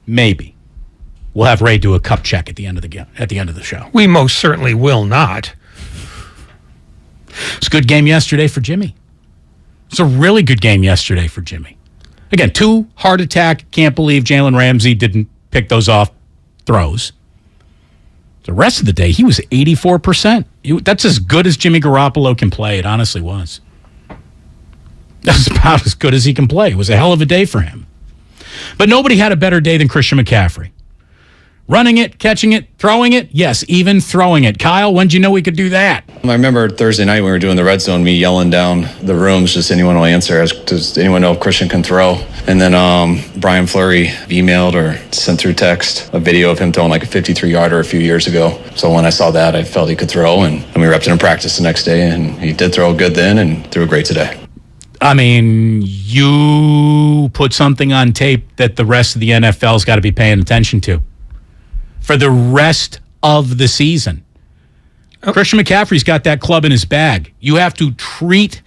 Maybe. We'll have Ray do a cup check at the end of the show. We most certainly will not. It's a good game yesterday for Jimmy. It's a really good game yesterday for Jimmy. Again, 2 heart attack. Can't believe Jalen Ramsey didn't pick those off throws. The rest of the day, he was 84%. That's as good as Jimmy Garoppolo can play. It honestly was. That's about as good as he can play. It was a hell of a day for him. But nobody had a better day than Christian McCaffrey. Running it, catching it, throwing it. Yes, even throwing it. Kyle, when did you know we could do that? I remember Thursday night when we were doing the red zone, me yelling down the rooms, just anyone will answer. Does anyone know if Christian can throw? And then Brian Fleury emailed or sent through text a video of him throwing like a 53-yarder a few years ago. So when I saw that, I felt he could throw, and we repped it in practice the next day, and he did throw good then and threw great today. I mean, you put something on tape that the rest of the NFL's got to be paying attention to for the rest of the season. Christian McCaffrey's got that club in his bag. You have to treat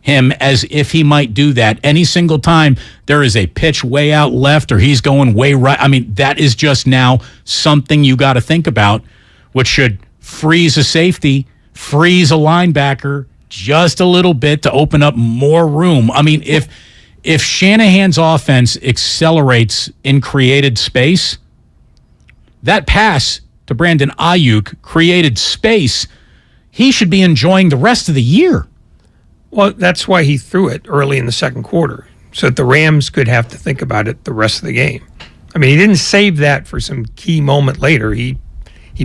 him as if he might do that any single time there is a pitch way out left or he's going way right. I mean, that is just now something you got to think about, which should freeze a safety, freeze a linebacker just a little bit to open up more room. I mean, if Shanahan's offense accelerates in created space, that pass to Brandon Ayuk created space. He should be enjoying the rest of the year. Well, that's why he threw it early in the second quarter, so that the Rams could have to think about it the rest of the game. I mean, he didn't save that for some key moment later. He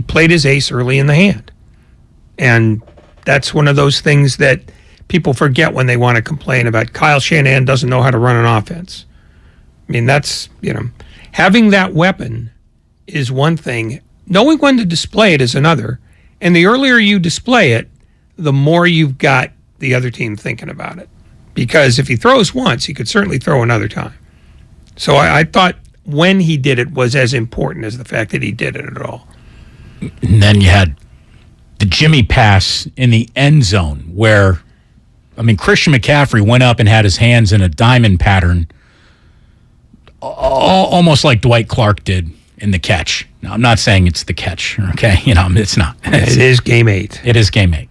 played his ace early in the hand. And that's one of those things that people forget when they want to complain about Kyle Shanahan doesn't know how to run an offense. I mean, that's, having that weapon is one thing. Knowing when to display it is another. And the earlier you display it, the more you've got the other team thinking about it. Because if he throws once, he could certainly throw another time. So I thought when he did it was as important as the fact that he did it at all. And then you had the Jimmy pass in the end zone where, Christian McCaffrey went up and had his hands in a diamond pattern, almost like Dwight Clark did in the catch. Now, I'm not saying it's the catch, okay? It's not. It is game 8. It is game 8.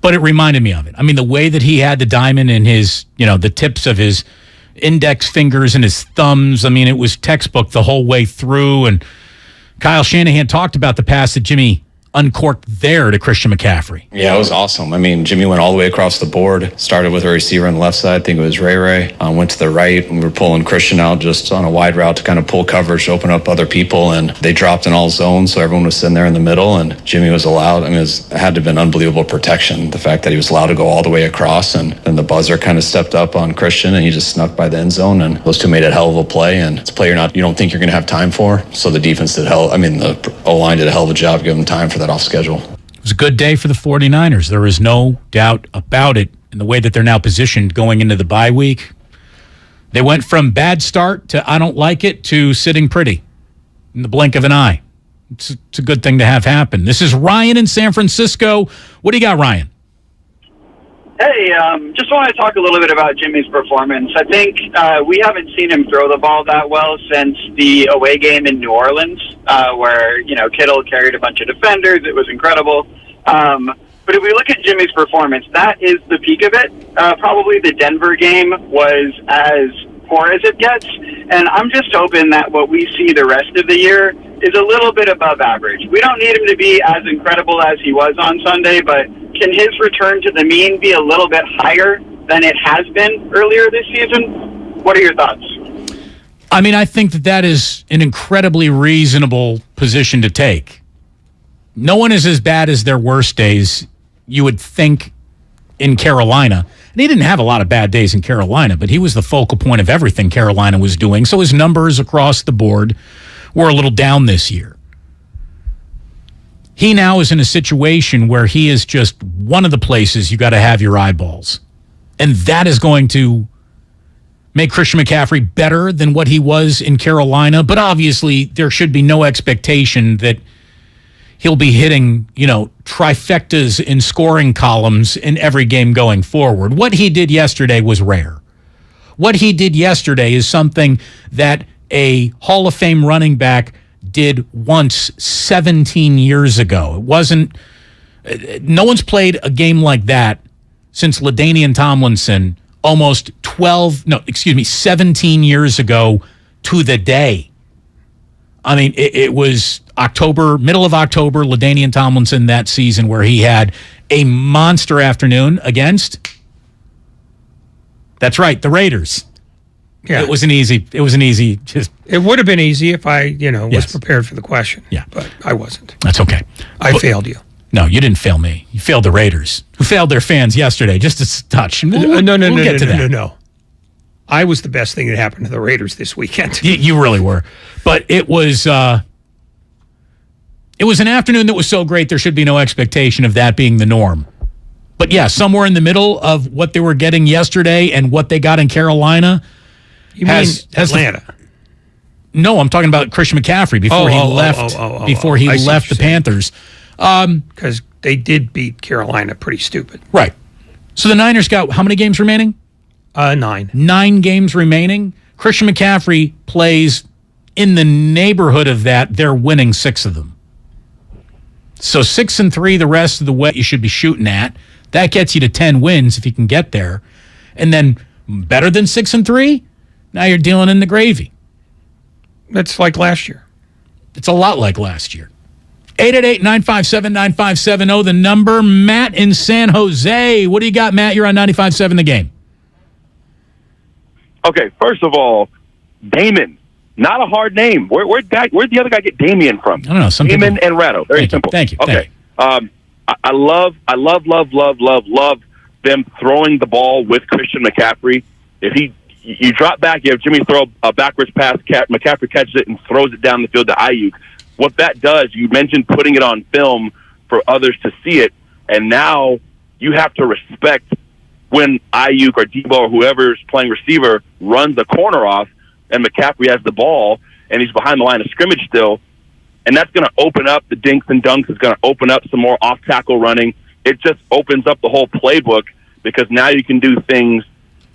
But it reminded me of it. The way that he had the diamond in his, the tips of his index fingers and his thumbs, it was textbook the whole way through. And Kyle Shanahan talked about the pass that Jimmy uncorked there to Christian McCaffrey. Yeah, it was awesome. Jimmy went all the way across the board, started with a receiver on the left side. I think it was Ray. Went to the right, and we were pulling Christian out just on a wide route to kind of pull coverage, to open up other people, and they dropped in all zones, so everyone was sitting there in the middle, and Jimmy was allowed. It had to have been unbelievable protection, the fact that he was allowed to go all the way across, and then the buzzer kind of stepped up on Christian, and he just snuck by the end zone, and those two made a hell of a play, and it's a play you don't think you're going to have time for, so the defense did the O-line did a hell of a job giving time for that off schedule. It was a good day for the 49ers. There is no doubt about it. In the way that they're now positioned going into the bye week, they went from bad start to I don't like it to sitting pretty in the blink of an eye. It's a good thing to have happen. This is Ryan in San Francisco. What do you got, Ryan? Hey, just want to talk a little bit about Jimmy's performance. I think we haven't seen him throw the ball that well since the away game in New Orleans, where, Kittle carried a bunch of defenders. It was incredible. But if we look at Jimmy's performance, that is the peak of it. Probably the Denver game was as poor as it gets. And I'm just hoping that what we see the rest of the year is a little bit above average. We don't need him to be as incredible as he was on Sunday, but can his return to the mean be a little bit higher than it has been earlier this season? What are your thoughts? I mean, I think that is an incredibly reasonable position to take. No one is as bad as their worst days, you would think, in Carolina. And he didn't have a lot of bad days in Carolina, but he was the focal point of everything Carolina was doing. So his numbers across the board were a little down this year. He now is in a situation where he is just one of the places you got to have your eyeballs. And that is going to make Christian McCaffrey better than what he was in Carolina. But obviously, there should be no expectation that he'll be hitting, trifectas in scoring columns in every game going forward. What he did yesterday was rare. What he did yesterday is something that a Hall of Fame running back did once 17 years ago. It wasn't, no one's played a game like that since LaDainian Tomlinson almost 17 years ago to the day. I mean, it was middle of October, LaDainian Tomlinson that season, where he had a monster afternoon against, that's right, the Raiders. Yeah. It was an easy, It would have been easy if I, was prepared for the question. Yeah. But I wasn't. That's okay. I failed you. No, you didn't fail me. You failed the Raiders, who failed their fans yesterday, just a touch. And No. I was the best thing that happened to the Raiders this weekend. You really were. But it was an afternoon that was so great there should be no expectation of that being the norm. But yeah, somewhere in the middle of what they were getting yesterday and what they got in Carolina. You mean Atlanta? No, I'm talking about Christian McCaffrey before he left the Panthers. Because they did beat Carolina pretty stupid. Right. So the Niners got how many games remaining? 9. 9 games remaining. Christian McCaffrey plays in the neighborhood of that. They're winning 6 of them. So 6-3 the rest of the way you should be shooting at. That gets you to 10 wins if you can get there. And then better than 6-3, now you're dealing in the gravy. That's like last year. It's a lot like last year. 888-957-9570, the number. Matt in San Jose. What do you got, Matt? You're on 95.7 The Game. Okay, first of all, Damon. Not a hard name. Where'd the other guy get Damien from? I don't know. Damon and Ratto. Very simple. Thank you. Okay. I love them throwing the ball with Christian McCaffrey. If you drop back, you have Jimmy throw a backwards pass, McCaffrey catches it and throws it down the field to Ayuk. What that does, you mentioned putting it on film for others to see it, and now you have to respect when Ayuk or Debo or whoever's playing receiver runs the corner off and McCaffrey has the ball and he's behind the line of scrimmage still, and that's going to open up the dinks and dunks. It's going to open up some more off-tackle running. It just opens up the whole playbook because now you can do things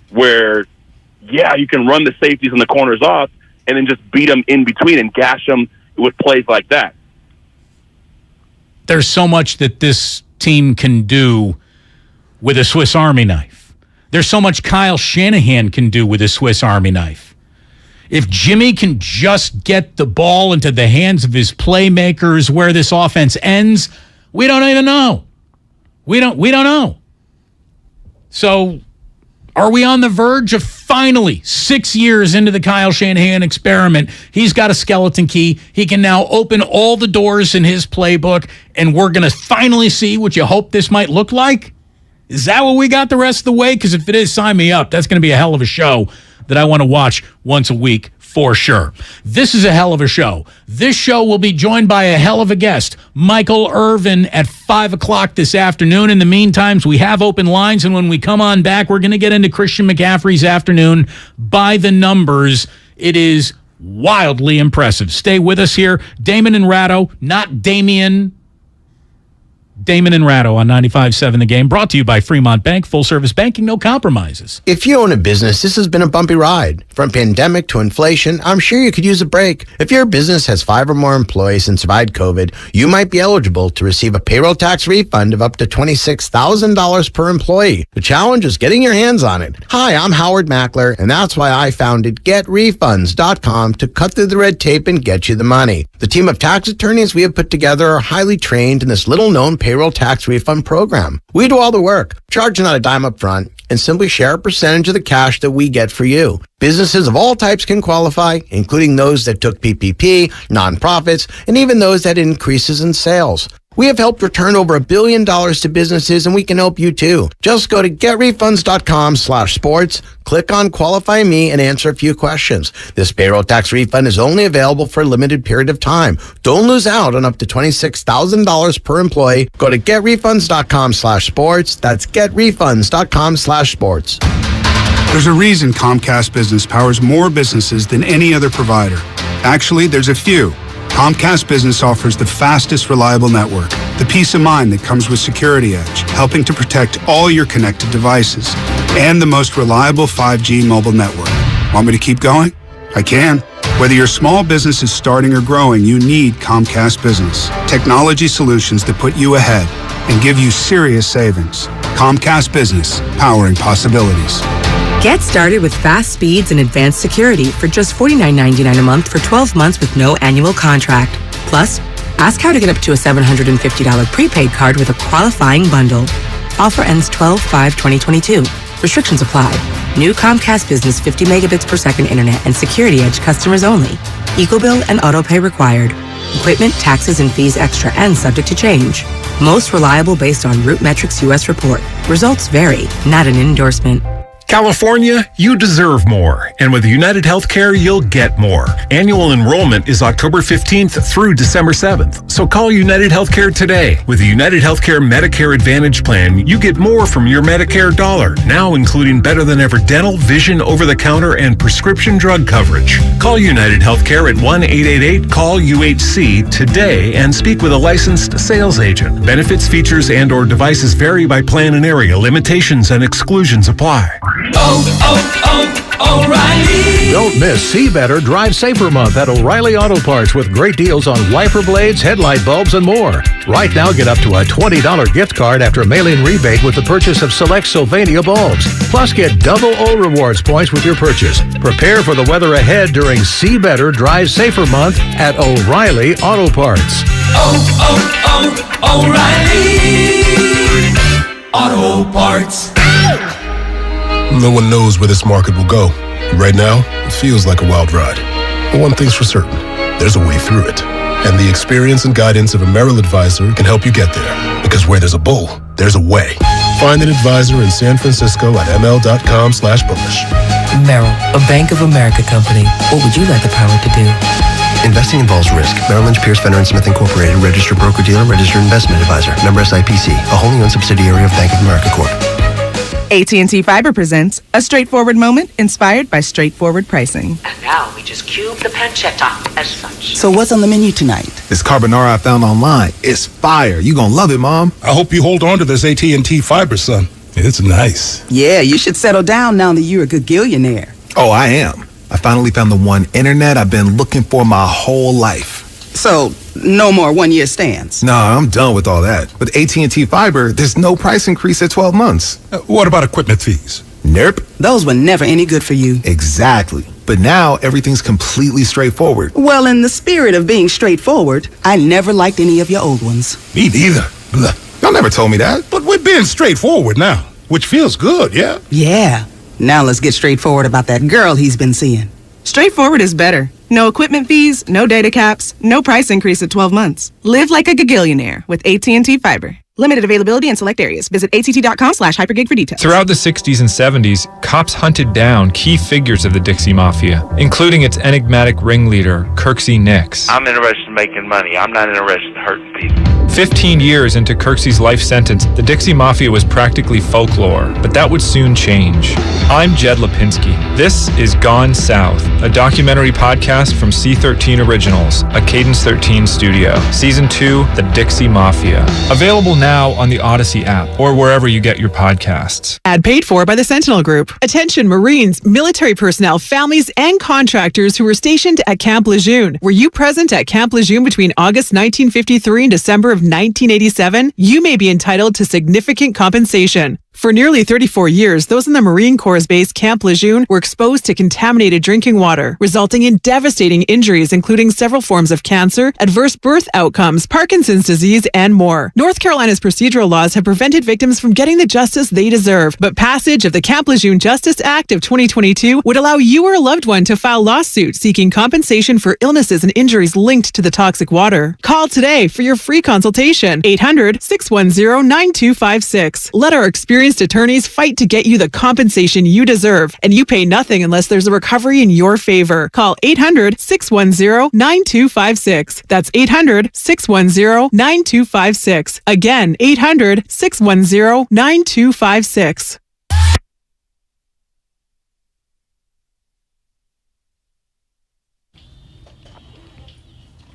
where, you can run the safeties and the corners off and then just beat them in between and gash them with plays like that. There's so much that this team can do with a Swiss Army knife. There's so much Kyle Shanahan can do with a Swiss Army knife. If Jimmy can just get the ball into the hands of his playmakers where this offense ends, we don't even know. We don't know. So are we on the verge of finally 6 years into the Kyle Shanahan experiment? He's got a skeleton key. He can now open all the doors in his playbook, and we're going to finally see what you hope this might look like? Is that what we got the rest of the way? Because if it is, sign me up. That's going to be a hell of a show that I want to watch once a week for sure. This is a hell of a show. This show will be joined by a hell of a guest, Michael Irvin, at 5 o'clock this afternoon. In the meantime, we have open lines, and when we come on back, we're going to get into Christian McCaffrey's afternoon by the numbers. It is wildly impressive. Stay with us here. Damon and Ratto, not Damien. Damon and Ratto on 95.7 The Game, brought to you by Fremont Bank, full-service banking, no compromises. If you own a business, this has been a bumpy ride. From pandemic to inflation, I'm sure you could use a break. If your business has 5 or more employees and survived COVID, you might be eligible to receive a payroll tax refund of up to $26,000 per employee. The challenge is getting your hands on it. Hi, I'm Howard Mackler, and that's why I founded GetRefunds.com to cut through the red tape and get you the money. The team of tax attorneys we have put together are highly trained in this little-known payroll tax refund program. We do all the work, charge not a dime up front, and simply share a percentage of the cash that we get for you. Businesses of all types can qualify, including those that took PPP, nonprofits, and even those that had increases in sales. We have helped return over $1 billion to businesses, and we can help you too. Just go to getrefunds.com/sports, click on Qualify Me, and answer a few questions. This payroll tax refund is only available for a limited period of time. Don't lose out on up to $26,000 per employee. Go to getrefunds.com/sports. That's getrefunds.com/sports. There's a reason Comcast Business powers more businesses than any other provider. Actually, there's a few. Comcast Business offers the fastest, reliable network, the peace of mind that comes with Security Edge, helping to protect all your connected devices, and the most reliable 5G mobile network. Want me to keep going? I can. Whether your small business is starting or growing, you need Comcast Business. Technology solutions that put you ahead and give you serious savings. Comcast Business, powering possibilities. Get started with fast speeds and advanced security for just $49.99 a month for 12 months with no annual contract. Plus, ask how to get up to a $750 prepaid card with a qualifying bundle. Offer ends 12/5/2022. Restrictions apply. New Comcast Business 50 megabits per second internet and Security Edge customers only. EcoBill and autopay required. Equipment, taxes, and fees extra and subject to change. Most reliable based on Root Metrics US report. Results vary, not an endorsement. California, you deserve more. And with United Healthcare, you'll get more. Annual enrollment is October 15th through December 7th. So call United Healthcare today. With the United Healthcare Medicare Advantage Plan, you get more from your Medicare dollar, now including better than ever dental, vision, over-the-counter, and prescription drug coverage. Call United Healthcare at 1-888-CALL-UHC today and speak with a licensed sales agent. Benefits, features, and/or devices vary by plan and area. Limitations and exclusions apply. O'Reilly. Don't miss See Better, Drive Safer Month at O'Reilly Auto Parts with great deals on wiper blades, headlight bulbs, and more. Right now, get up to a $20 gift card after mail-in rebate with the purchase of select Sylvania bulbs. Plus, get double O Rewards points with your purchase. Prepare for the weather ahead during See Better, Drive Safer Month at O'Reilly Auto Parts. O'Reilly Auto Parts. No one knows where this market will go. Right now, it feels like a wild ride. But one thing's for certain, there's a way through it. And the experience and guidance of a Merrill advisor can help you get there. Because where there's a bull, there's a way. Find an advisor in San Francisco at ml.com/bullish. Merrill, a Bank of America company. What would you like the power to do? Investing involves risk. Merrill Lynch, Pierce, Fenner & Smith Incorporated, registered broker-dealer, registered investment advisor. Member SIPC, a wholly owned subsidiary of Bank of America Corp. AT&T Fiber presents a straightforward moment inspired by straightforward pricing. And now we just cube the pancetta as such. So what's on the menu tonight? This carbonara I found online. It's fire. You gonna love it, Mom. I hope you hold on to this AT&T Fiber, son. It's nice. Yeah, you should settle down now that you're a gagillionaire. Oh, I am. I finally found the one internet I've been looking for my whole life. So, no more one-year stands? No, I'm done with all that. With AT&T Fiber, there's no price increase at 12 months. What about equipment fees? Nope. Those were never any good for you. Exactly. But now, everything's completely straightforward. Well, in the spirit of being straightforward, I never liked any of your old ones. Me neither. Blah. Y'all never told me that. But we're being straightforward now, which feels good, yeah? Yeah. Now let's get straightforward about that girl he's been seeing. Straightforward is better. No equipment fees, no data caps, no price increase at 12 months. Live like a gagillionaire with AT&T Fiber. Limited availability in select areas. Visit att.com/hypergig for details. Throughout the 60s and 70s, cops hunted down key figures of the Dixie Mafia, including its enigmatic ringleader, Kirksey Nix. I'm interested in making money. I'm not interested in hurting people. 15 years into Kirksey's life sentence, the Dixie Mafia was practically folklore, but that would soon change. I'm Jed Lipinski. This is Gone South, a documentary podcast from C13 Originals, a Cadence 13 studio. Season 2, The Dixie Mafia. Available now on the Odyssey app or wherever you get your podcasts. Ad paid for by the Sentinel Group. Attention Marines, military personnel, families, and contractors who were stationed at Camp Lejeune. Were you present at Camp Lejeune between August 1953 and December of 1987? You may be entitled to significant compensation. For nearly 34 years, those in the Marine Corps' base Camp Lejeune were exposed to contaminated drinking water, resulting in devastating injuries, including several forms of cancer, adverse birth outcomes, Parkinson's disease, and more. North Carolina's procedural laws have prevented victims from getting the justice they deserve, but passage of the Camp Lejeune Justice Act of 2022 would allow you or a loved one to file lawsuits seeking compensation for illnesses and injuries linked to the toxic water. Call today for your free consultation. 800-610-9256. Let our experienced attorneys fight to get you the compensation you deserve, and you pay nothing unless there's a recovery in your favor. Call 800-610-9256. That's 800-610-9256. Again, 800-610-9256.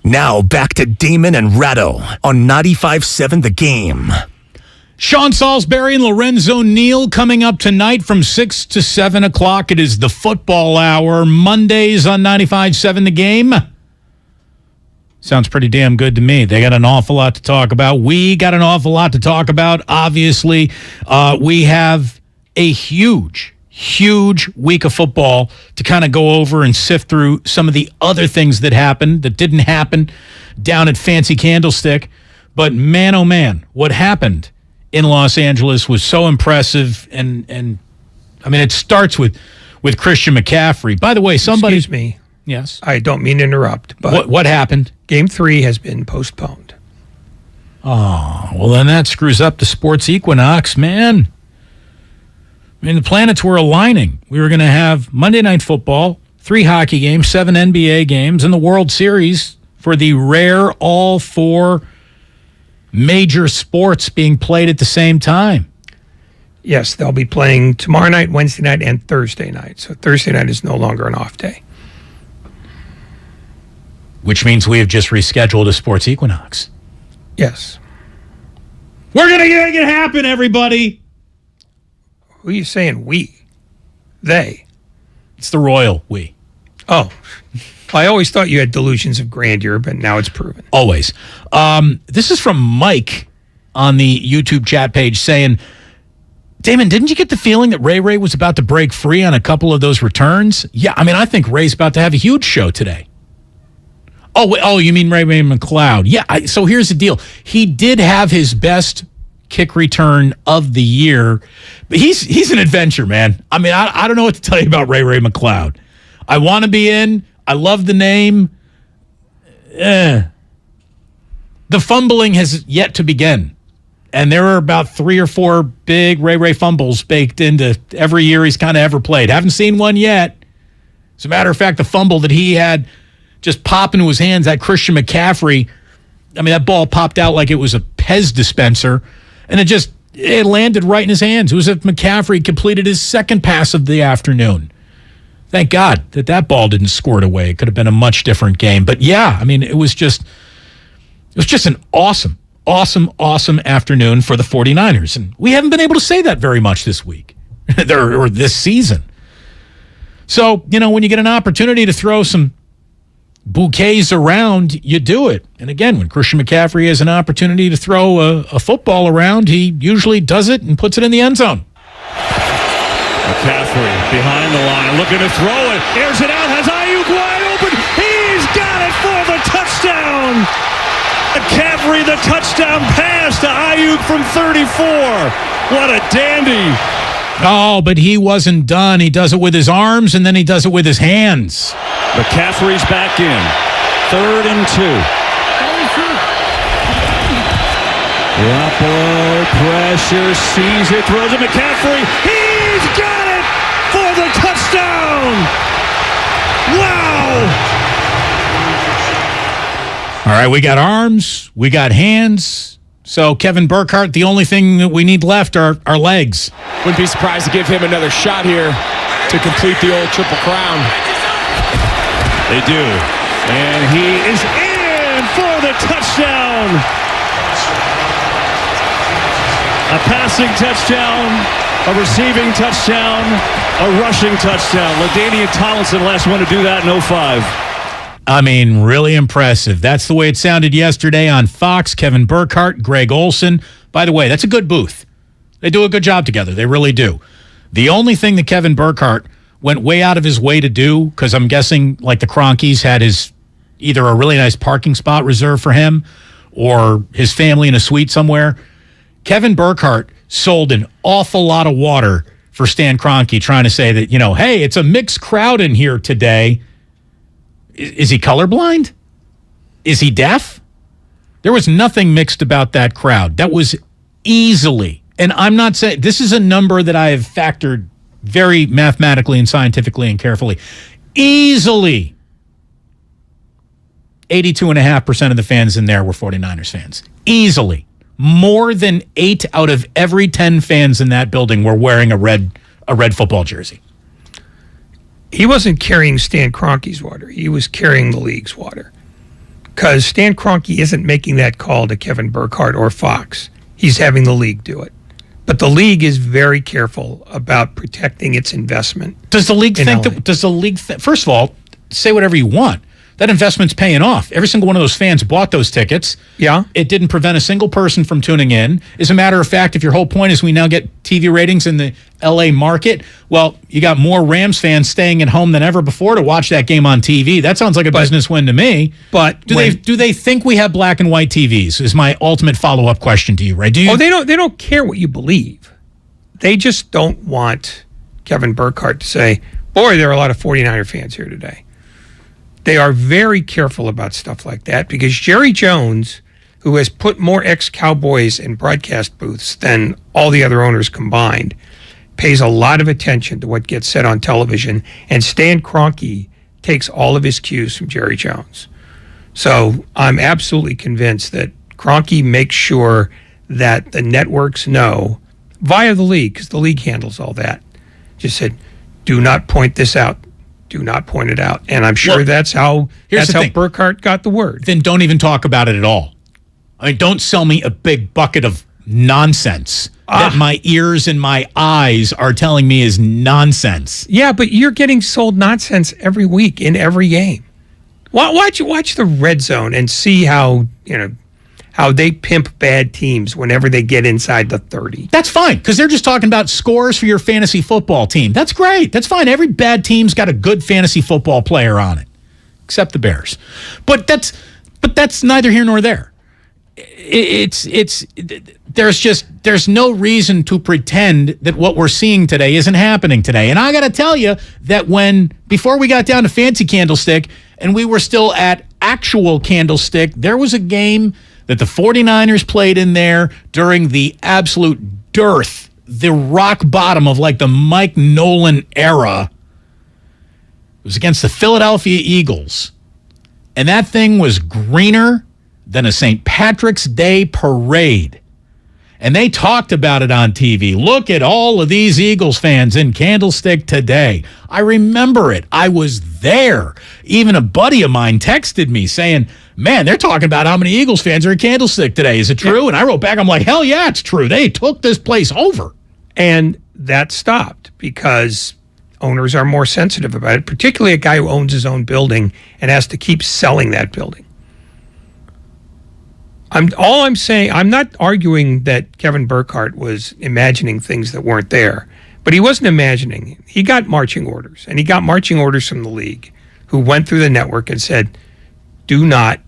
Now back to Damon and Ratto on 95.7 The Game. Sean Salisbury and Lorenzo Neal coming up tonight from 6 to 7 o'clock. It is the football hour, Mondays on 95.7 The Game. Sounds pretty damn good to me. They got an awful lot to talk about. We got an awful lot to talk about. Obviously, we have a huge week of football to kind of go over and sift through some of the other things that happened that didn't happen down at Fancy Candlestick. But man, oh man, what happened in Los Angeles was so impressive, and I mean, it starts with Christian McCaffrey. By the way, somebody... Excuse me. Yes? I don't mean to interrupt, but... What happened? Game 3 has been postponed. Oh, well, then that screws up the sports equinox, man. I mean, the planets were aligning. We were going to have Monday Night Football, 3 hockey games, 7 NBA games, and the World Series for the rare all 4 major sports being played at the same time. Yes, they'll be playing tomorrow night, Wednesday night, and Thursday night. So Thursday night is no longer an off day. Which means we have just rescheduled a sports equinox. Yes. We're going to make it happen, everybody. Who are you saying we? They. It's the royal we. Oh. I always thought you had delusions of grandeur, but now it's proven. Always. This is from Mike on the YouTube chat page saying, Damon, didn't you get the feeling that Ray was about to break free on a couple of those returns? Yeah, I mean, I think Ray's about to have a huge show today. Oh, you mean Ray McLeod? Yeah, so here's the deal. He did have his best kick return of the year, but he's an adventure, man. I mean, I don't know what to tell you about Ray McLeod. I want to be in. I love the name. The fumbling has yet to begin. And there are about 3 or 4 big Ray fumbles baked into every year he's kind of ever played. Haven't seen one yet. As a matter of fact, the fumble that he had just pop into his hands, that Christian McCaffrey, I mean, that ball popped out like it was a Pez dispenser, and it landed right in his hands. It was if McCaffrey completed his second pass of the afternoon. Thank God that ball didn't squirt away. It could have been a much different game. But yeah, I mean, it was just an awesome afternoon for the 49ers. And we haven't been able to say that very much this week or this season. So, when you get an opportunity to throw some bouquets around, you do it. And again, when Christian McCaffrey has an opportunity to throw a football around, he usually does it and puts it in the end zone. McCaffrey behind the line, looking to throw it, airs it out, has Ayuk wide open, he's got it for the touchdown! McCaffrey, the touchdown pass to Ayuk from 34. What a dandy. Oh, but he wasn't done. He does it with his arms, and then he does it with his hands. McCaffrey's back in. 3rd and 2. Garoppolo, pressure, sees it, throws it, McCaffrey, he's got it for the touchdown! Wow! All right, we got arms, we got hands. So Kevin Burkhardt, the only thing that we need left are legs. Wouldn't be surprised to give him another shot here to complete the old Triple Crown. They do. And he is in for the touchdown. A passing touchdown, a receiving touchdown, a rushing touchdown. LaDainian Tomlinson, last one to do that in 05. I mean, really impressive. That's the way it sounded yesterday on Fox. Kevin Burkhardt, Greg Olson. By the way, that's a good booth. They do a good job together. They really do. The only thing that Kevin Burkhardt went way out of his way to do, because I'm guessing like the Cronkies had his either a really nice parking spot reserved for him or his family in a suite somewhere. Kevin Burkhardt sold an awful lot of water for Stan Kroenke, trying to say that, hey, it's a mixed crowd in here today. Is he colorblind? Is he deaf? There was nothing mixed about that crowd. That was easily, and I'm not saying, this is a number that I have factored very mathematically and scientifically and carefully. Easily 82.5% of the fans in there were 49ers fans. Easily. More than 8 out of every 10 fans in that building were wearing a red football jersey. He wasn't carrying Stan Kroenke's water. He was carrying the league's water. Because Stan Kroenke isn't making that call to Kevin Burkhardt or Fox. He's having the league do it. But the league is very careful about protecting its investment. Does the league first of all, say whatever you want. That investment's paying off. Every single one of those fans bought those tickets. Yeah. It didn't prevent a single person from tuning in. As a matter of fact, if your whole point is we now get TV ratings in the LA market, well, you got more Rams fans staying at home than ever before to watch that game on TV. That sounds like a business win to me. But do they think we have black and white TVs? Is my ultimate follow-up question to you, right? They don't care what you believe. They just don't want Kevin Burkhardt to say, boy, there are a lot of 49er fans here today. They are very careful about stuff like that because Jerry Jones, who has put more ex-Cowboys in broadcast booths than all the other owners combined, pays a lot of attention to what gets said on television, and Stan Kroenke takes all of his cues from Jerry Jones. So I'm absolutely convinced that Kroenke makes sure that the networks know via the league, because the league handles all that. Just said, do not point this out. Do not point it out. And I'm sure that's how Burkhardt got the word. Then don't even talk about it at all. I mean, don't sell me a big bucket of nonsense that my ears and my eyes are telling me is nonsense. Yeah, but you're getting sold nonsense every week in every game. Watch the Red Zone and see how they pimp bad teams whenever they get inside the 30. That's fine, because they're just talking about scores for your fantasy football team. That's great. That's fine. Every bad team's got a good fantasy football player on it, except the Bears. But that's neither here nor there. There's no reason to pretend that what we're seeing today isn't happening today. And I got to tell you that before we got down to Fancy Candlestick and we were still at actual Candlestick, there was a game that the 49ers played in there during the absolute dearth, the rock bottom of like the Mike Nolan era. It was against the Philadelphia Eagles. And that thing was greener than a St. Patrick's Day parade. And they talked about it on TV. Look at all of these Eagles fans in Candlestick today. I remember it. I was there. Even a buddy of mine texted me saying, man, they're talking about how many Eagles fans are in Candlestick today. Is it true? And I wrote back, I'm like, hell yeah, it's true. They took this place over. And that stopped because owners are more sensitive about it, particularly a guy who owns his own building and has to keep selling that building. I'm saying, I'm not arguing that Kevin Burkhardt was imagining things that weren't there, but he wasn't imagining. He got marching orders, and he got marching orders from the league, who went through the network and said, do not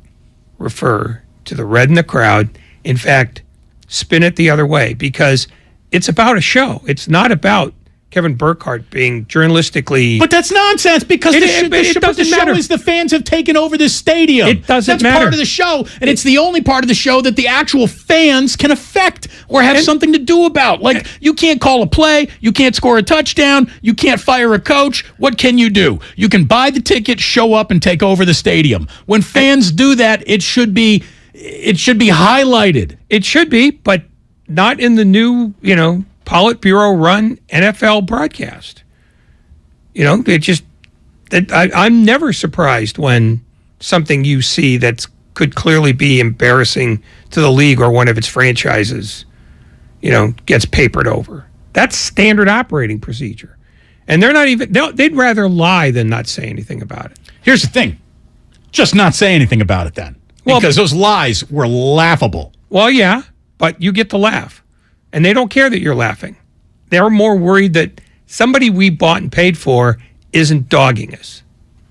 refer to the red in the crowd. In fact, spin it the other way, because it's about a show. It's not about Kevin Burkhardt being journalistically. But that's nonsense because the show is the fans have taken over this stadium. It doesn't matter. That's part of the show, and it's the only part of the show that the actual fans can affect or have something to do about. Like, you can't call a play, you can't score a touchdown, you can't fire a coach. What can you do? You can buy the ticket, show up, and take over the stadium. When fans do that, it should be highlighted. It should be, but not in the new, Politburo run NFL broadcast. I'm never surprised when something you see that could clearly be embarrassing to the league or one of its franchises, gets papered over. That's standard operating procedure. And they'd rather lie than not say anything about it. Here's the thing. Just not say anything about it then. Because those lies were laughable. Well, yeah, but you get to laugh. And they don't care that you're laughing. They're more worried that somebody we bought and paid for isn't dogging us.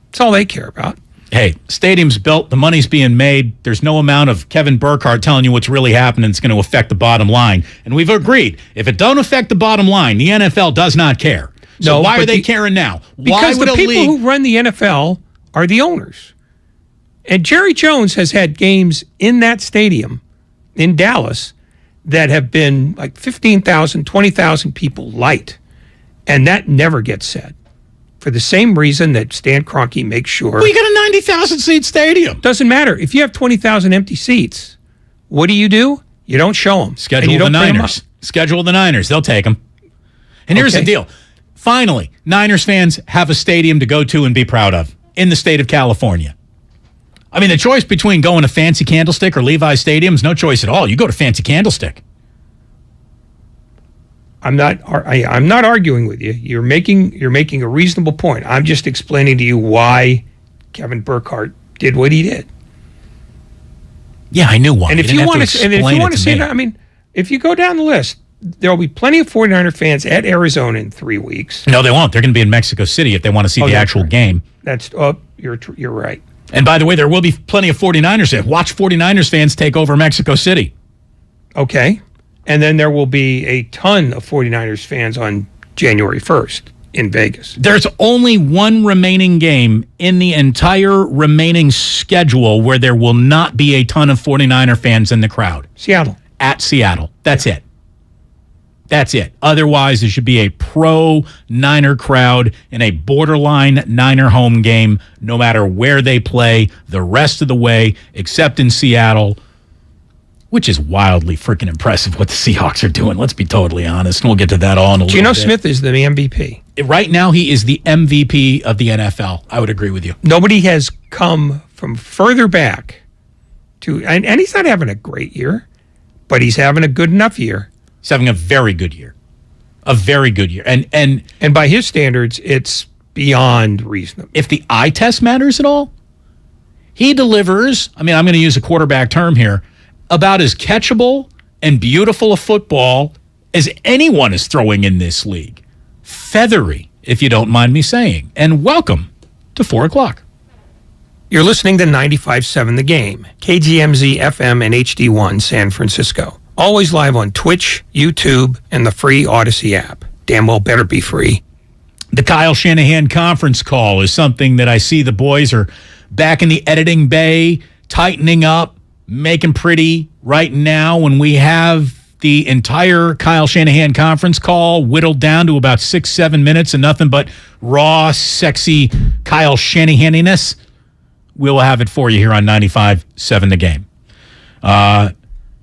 That's all they care about. Hey, stadium's built, the money's being made. There's no amount of Kevin Burkhardt telling you what's really happening that's going to affect the bottom line. And we've agreed, if it don't affect the bottom line, the NFL does not care. So why are they caring now? Because the people who run the NFL are the owners. And Jerry Jones has had games in that stadium in Dallas that have been like 15,000, 20,000 people light. And that never gets said. For the same reason that Stan Kroenke makes sure. Well, you got a 90,000 seat stadium. Doesn't matter. If you have 20,000 empty seats, what do? You don't show them. Schedule the Niners. Schedule the Niners. They'll take them. And here's the deal. Finally, Niners fans have a stadium to go to and be proud of in the state of California. I mean, the choice between going to Fancy Candlestick or Levi's Stadium is no choice at all. You go to Fancy Candlestick. I'm not arguing with you. You're making a reasonable point. I'm just explaining to you why Kevin Burkhardt did what he did. Yeah, I knew why. And if you want to see that, I mean, if you go down the list, there will be plenty of 49er fans at Arizona in 3 weeks. No, they won't. They're going to be in Mexico City if they want to see the actual game. You're right. And by the way, there will be plenty of 49ers fans. Watch 49ers fans take over Mexico City. Okay. And then there will be a ton of 49ers fans on January 1st in Vegas. There's only one remaining game in the entire remaining schedule where there will not be a ton of 49er fans in the crowd. Seattle. At Seattle. That's it. That's it. Otherwise, there should be a pro-Niner crowd in a borderline Niner home game, no matter where they play the rest of the way, except in Seattle, which is wildly freaking impressive what the Seahawks are doing. Let's be totally honest. And we'll get to that all in a little bit. Geno Smith is the MVP. Right now, he is the MVP of the NFL. I would agree with you. Nobody has come from further back to, and he's not having a great year, but he's having a good enough year. He's having a very good year. A very good year. And by his standards, it's beyond reasonable. If the eye test matters at all, he delivers, I mean, I'm going to use a quarterback term here, about as catchable and beautiful a football as anyone is throwing in this league. Feathery, if you don't mind me saying. And welcome to 4 o'clock. You're listening to 95.7 The Game, KGMZ FM and HD1 San Francisco. Always live on Twitch, YouTube, and the free Odyssey app. Damn well better be free. The Kyle Shanahan conference call is something that I see the boys are back in the editing bay, tightening up, making pretty right now when we have the entire Kyle Shanahan conference call whittled down to about 6-7 minutes and nothing but raw, sexy Kyle Shanahan-iness. We'll have it for you here on 95.7 The Game.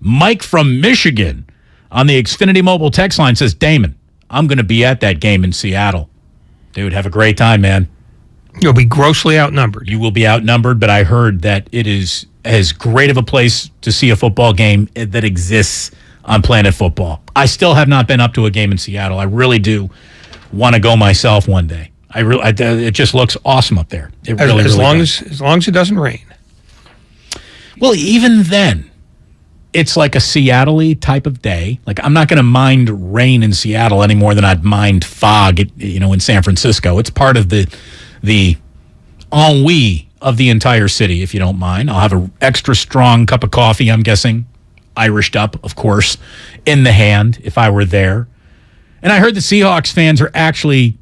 Mike from Michigan on the Xfinity Mobile text line says, Damon, I'm going to be at that game in Seattle. Dude, have a great time, man. You'll be grossly outnumbered. You will be outnumbered, but I heard that it is as great of a place to see a football game that exists on Planet Football. I still have not been up to a game in Seattle. I really do want to go myself one day. It just looks awesome up there. It really, as long as it doesn't rain. Well, even then, it's like a Seattle-y type of day. Like, I'm not going to mind rain in Seattle any more than I'd mind fog, in San Francisco. It's part of the ennui of the entire city, if you don't mind. I'll have an extra strong cup of coffee, I'm guessing, Irished up, of course, in the hand if I were there. And I heard the Seahawks fans are actually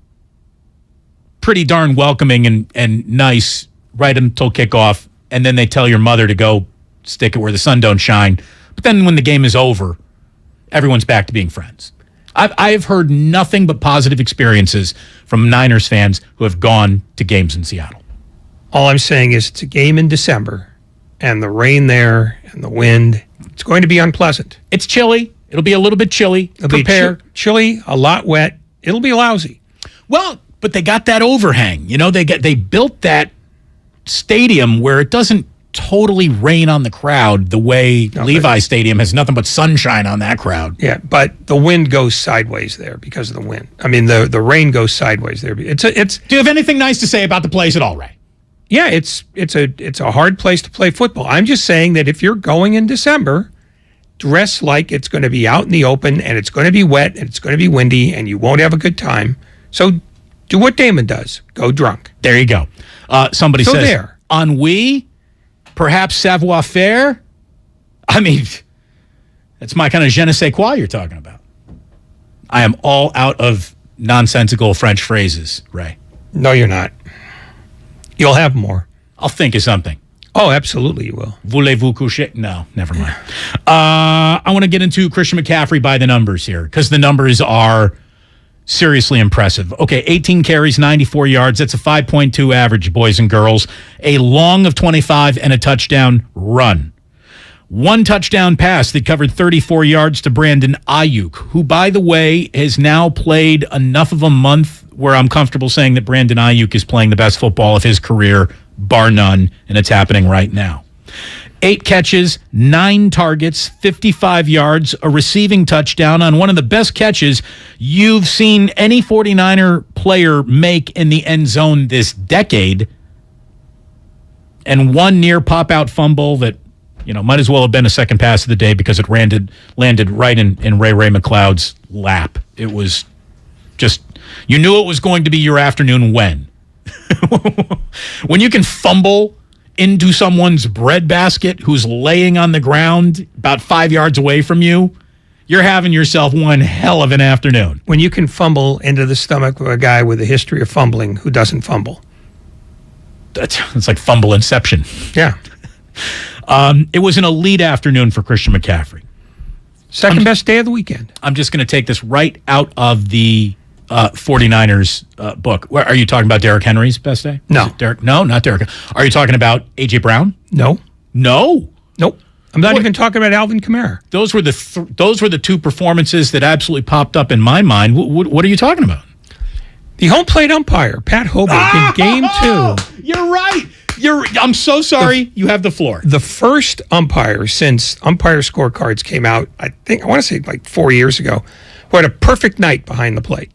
pretty darn welcoming and nice right until kickoff, and then they tell your mother to go stick it where the sun don't shine. But then when the game is over, everyone's back to being friends. I've heard nothing but positive experiences from Niners fans who have gone to games in Seattle. All I'm saying is it's a game in December, and the rain there and the wind, it's going to be unpleasant. It's chilly. It'll be a little bit chilly. Prepare. Chilly, a lot wet. It'll be lousy. Well, but they got that overhang. You know, they built that stadium where it doesn't totally rain on the crowd the way Levi Stadium has nothing but sunshine on that crowd. Yeah, but the wind goes sideways there because of the wind. I mean, the rain goes sideways there. Do you have anything nice to say about the place at all, Ray? Yeah, it's a hard place to play football. I'm just saying that if you're going in December, dress like it's going to be out in the open and it's going to be wet and it's going to be windy and you won't have a good time. So do what Damon does. Go drunk. There you go. Somebody says, ennui, perhaps savoir-faire. I mean, that's my kind of je ne sais quoi you're talking about. I am all out of nonsensical French phrases, Ray. No, you're not. You'll have more. I'll think of something. Oh, absolutely you will. Voulez-vous coucher? No, never mind. I want to get into Christian McCaffrey by the numbers here because the numbers are seriously impressive. Okay, 18 carries, 94 yards. That's a 5.2 average, boys and girls. A long of 25 and a touchdown run. One touchdown pass that covered 34 yards to Brandon Ayuk, who, by the way, has now played enough of a month where I'm comfortable saying that Brandon Ayuk is playing the best football of his career, bar none, and it's happening right now. 8 catches, 9 targets, 55 yards, a receiving touchdown on one of the best catches you've seen any 49er player make in the end zone this decade, and one near pop-out fumble that, you know, might as well have been a second pass of the day because it landed right in Ray McLeod's lap. It was just, you knew it was going to be your afternoon when. When you can fumble into someone's breadbasket who's laying on the ground about 5 yards away from you, you're having yourself one hell of an afternoon. When you can fumble into the stomach of a guy with a history of fumbling who doesn't fumble. It's like fumble inception. Yeah. It was an elite afternoon for Christian McCaffrey. Second best day of the weekend. I'm just going to take this right out of the 49ers book. Where, are you talking about Derrick Henry's best day? No. No, not Derrick. Are you talking about A.J. Brown? No. No? Nope. I'm not even talking about Alvin Kamara. Those were the two performances that absolutely popped up in my mind. What are you talking about? The home plate umpire, Pat Hoberg, in Game 2. You're right. I'm so sorry. You have the floor. The first umpire since umpire scorecards came out, I want to say like 4 years ago, who had a perfect night behind the plate.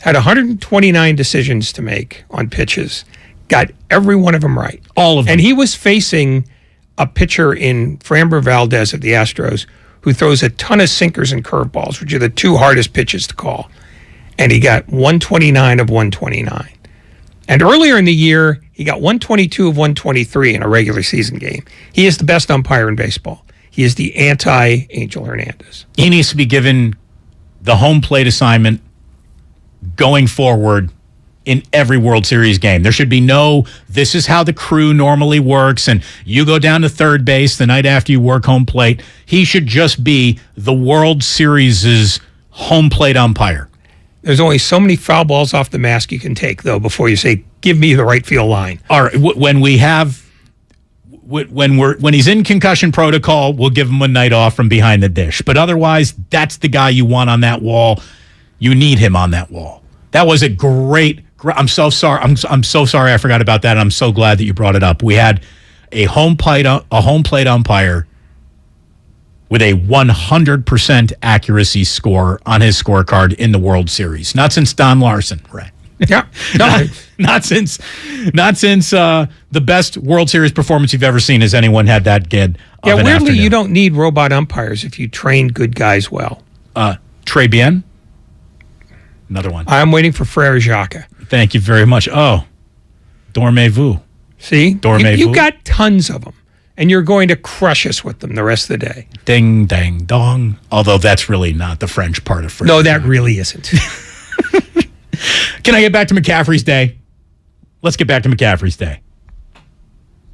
Had 129 decisions to make on pitches. Got every one of them right. All of them. And he was facing a pitcher in Framber Valdez of the Astros who throws a ton of sinkers and curveballs, which are the two hardest pitches to call. And he got 129 of 129. And earlier in the year, he got 122 of 123 in a regular season game. He is the best umpire in baseball. He is the anti-Angel Hernandez. He needs to be given the home plate assignment going forward in every World Series game. There should be no, this is how the crew normally works, and you go down to third base the night after you work home plate. He should just be the World Series' home plate umpire. There's only so many foul balls off the mask you can take, though, before you say, give me the right field line. All right, when he's in concussion protocol, we'll give him a night off from behind the dish. But otherwise, that's the guy you want on that wall. You need him on that wall. That was a great. I'm so sorry. I'm so sorry I forgot about that. And I'm so glad that you brought it up. We had a home plate umpire with a 100% accuracy score on his scorecard in the World Series. Not since Don Larson, right? Yeah, not since the best World Series performance you've ever seen has anyone had that good. Yeah, weirdly, you don't need robot umpires if you train good guys well. Très bien. Another one. I'm waiting for Frere Jacques. Thank you very much. Oh, dormez-vous. See? Dormez-vous. You got tons of them. and you're going to crush us with them the rest of the day. Ding, dang, dong. Although that's really not the French part of French. No, that really isn't. Can I get back to McCaffrey's day? Let's get back to McCaffrey's day.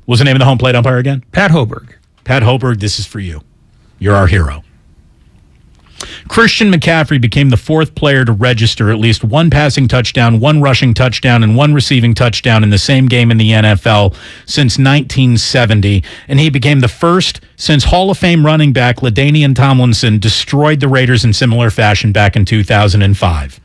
What's the name of the home plate umpire again? Pat Hoberg. Pat Hoberg, this is for you. You're our hero. Christian McCaffrey became the fourth player to register at least one passing touchdown, one rushing touchdown, and one receiving touchdown in the same game in the NFL since 1970, and he became the first since Hall of Fame running back LaDainian Tomlinson destroyed the Raiders in similar fashion back in 2005.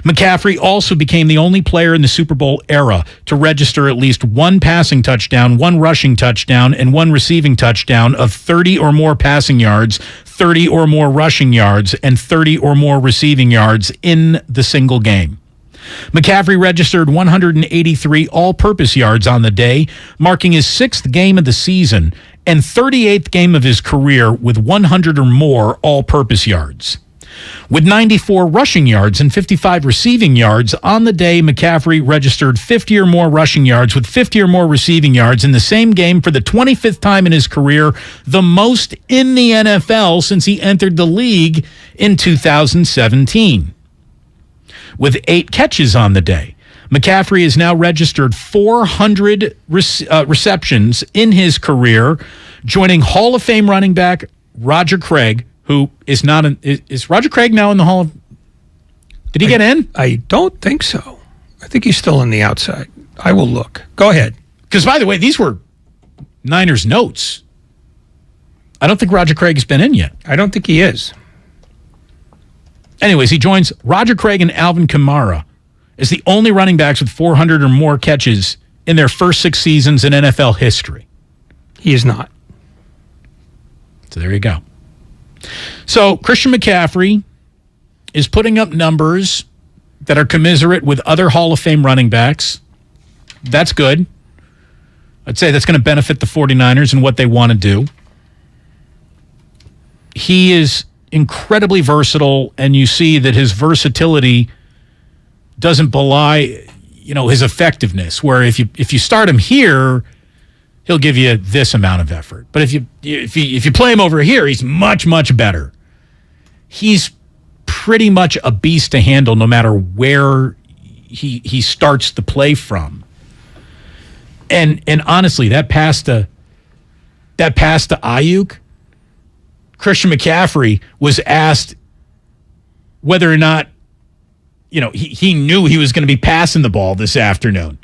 McCaffrey also became the only player in the Super Bowl era to register at least one passing touchdown, one rushing touchdown, and one receiving touchdown of 30 or more passing yards, 30 or more rushing yards, and 30 or more receiving yards in the single game. McCaffrey registered 183 all-purpose yards on the day, marking his sixth game of the season and 38th game of his career with 100 or more all-purpose yards. With 94 rushing yards and 55 receiving yards on the day, McCaffrey registered 50 or more rushing yards with 50 or more receiving yards in the same game for the 25th time in his career, the most in the NFL since he entered the league in 2017. With 8 catches on the day, McCaffrey has now registered 400 receptions in his career, joining Hall of Fame running back Roger Craig, who is not is Roger Craig now in the Hall of... Did he get in? I don't think so. I think he's still on the outside. I will look. Go ahead. Because, by the way, these were Niners notes. I don't think Roger Craig has been in yet. I don't think he is. Anyways, he joins Roger Craig and Alvin Kamara as the only running backs with 400 or more catches in their first 6 seasons in NFL history. He is not. So there you go. So Christian McCaffrey is putting up numbers that are commiserate with other Hall of Fame running backs. That's good. I'd say that's going to benefit the 49ers and what they want to do. He is incredibly versatile, and you see that his versatility doesn't belie, his effectiveness, where if you start him here, he'll give you this amount of effort. But if you play him over here, he's much, much better. He's pretty much a beast to handle no matter where he starts the play from. And honestly, that pass to Ayuk, Christian McCaffrey was asked whether or not he knew he was going to be passing the ball this afternoon.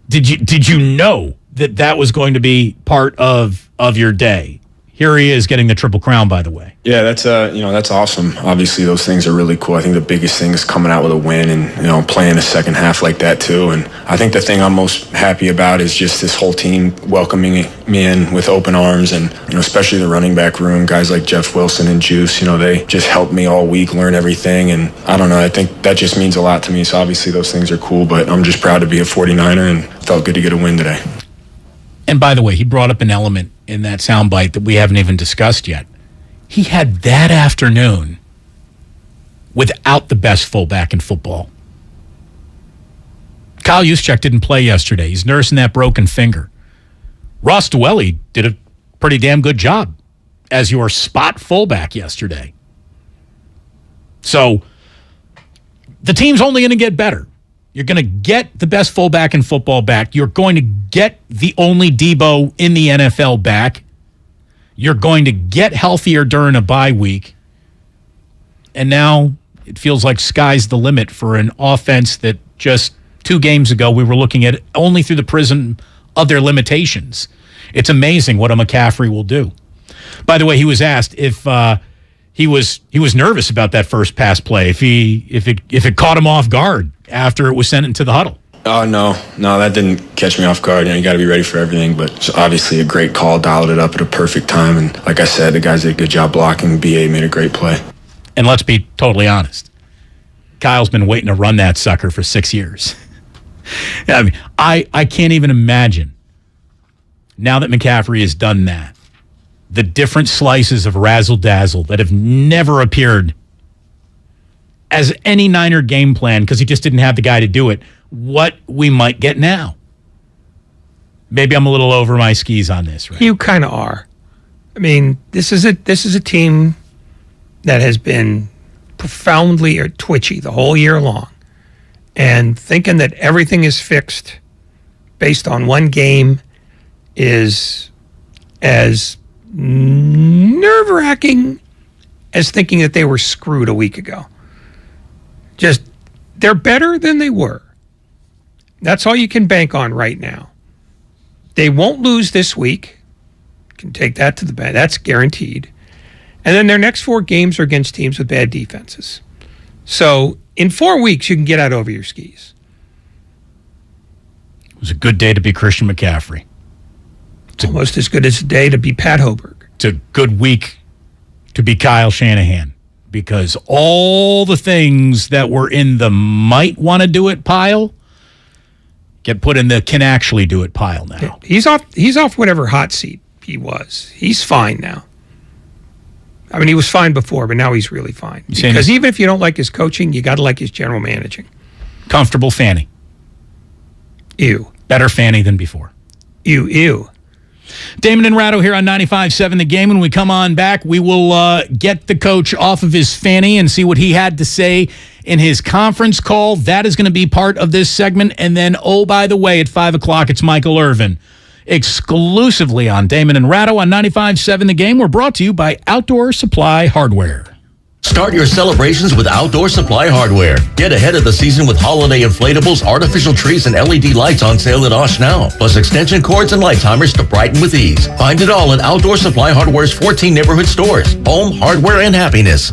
Did you know that was going to be part of your day? Here he is getting the Triple Crown, by the way. Yeah, that's awesome. Obviously, those things are really cool. I think the biggest thing is coming out with a win and, playing a second half like that too. And I think the thing I'm most happy about is just this whole team welcoming me in with open arms, and, especially the running back room, guys like Jeff Wilson and Juice, they just helped me all week learn everything. And I don't know, I think that just means a lot to me. So obviously those things are cool, but I'm just proud to be a 49er and felt good to get a win today. And by the way, he brought up an element in that soundbite that we haven't even discussed yet. He had that afternoon without the best fullback in football. Kyle Juszczyk didn't play yesterday. He's nursing that broken finger. Ross Dwelly did a pretty damn good job as your spot fullback yesterday. So the team's only going to get better. You're going to get the best fullback in football back. You're going to get the only Debo in the NFL back. You're going to get healthier during a bye week. And now it feels like sky's the limit for an offense that just 2 games ago we were looking at only through the prism of their limitations. It's amazing what a McCaffrey will do. By the way, he was asked if he was nervous about that first pass play, if it caught him off guard after it was sent into the huddle. Oh, no, that didn't catch me off guard. You got to be ready for everything, but it's obviously a great call, dialed it up at a perfect time. And like I said, the guys did a good job blocking. BA made a great play. And let's be totally honest. Kyle's been waiting to run that sucker for 6 years. I mean, I can't even imagine, now that McCaffrey has done that, the different slices of razzle-dazzle that have never appeared as any Niner game plan because he just didn't have the guy to do it, what we might get now. maybe I'm a little over my skis on this, right? You kind of are. I mean, this is a team that has been profoundly twitchy the whole year long, and thinking that everything is fixed based on one game is as nerve-wracking as thinking that they were screwed a week ago. Just, they're better than they were. That's all you can bank on right now. They won't lose this week. You can take that to the bank. That's guaranteed. And then their next 4 games are against teams with bad defenses. So in 4 weeks, you can get out over your skis. It was a good day to be Christian McCaffrey. It's almost as good as a day to be Pat Hoberg. It's a good week to be Kyle Shanahan, because all the things that were in the might want to do it pile get put in the can actually do it pile now. He's off whatever hot seat he was. He's fine now. I mean, he was fine before, but now he's really fine. Because even if you don't like his coaching, you got to like his general managing. Comfortable Fanny. Ew. Better Fanny than before. Ew. Damon and Ratto here on 95.7 The Game. When we come on back, we will get the coach off of his fanny and see what he had to say in his conference call. That is going to be part of this segment. And then, oh, by the way, at 5 o'clock, it's Michael Irvin. Exclusively on Damon and Ratto on 95.7 The Game. We're brought to you by Outdoor Supply Hardware. Start your celebrations with Outdoor Supply Hardware. Get ahead of the season with holiday inflatables, artificial trees, and LED lights on sale at Osh now. Plus extension cords and light timers to brighten with ease. Find it all at Outdoor Supply Hardware's 14 neighborhood stores. Home, hardware, and happiness.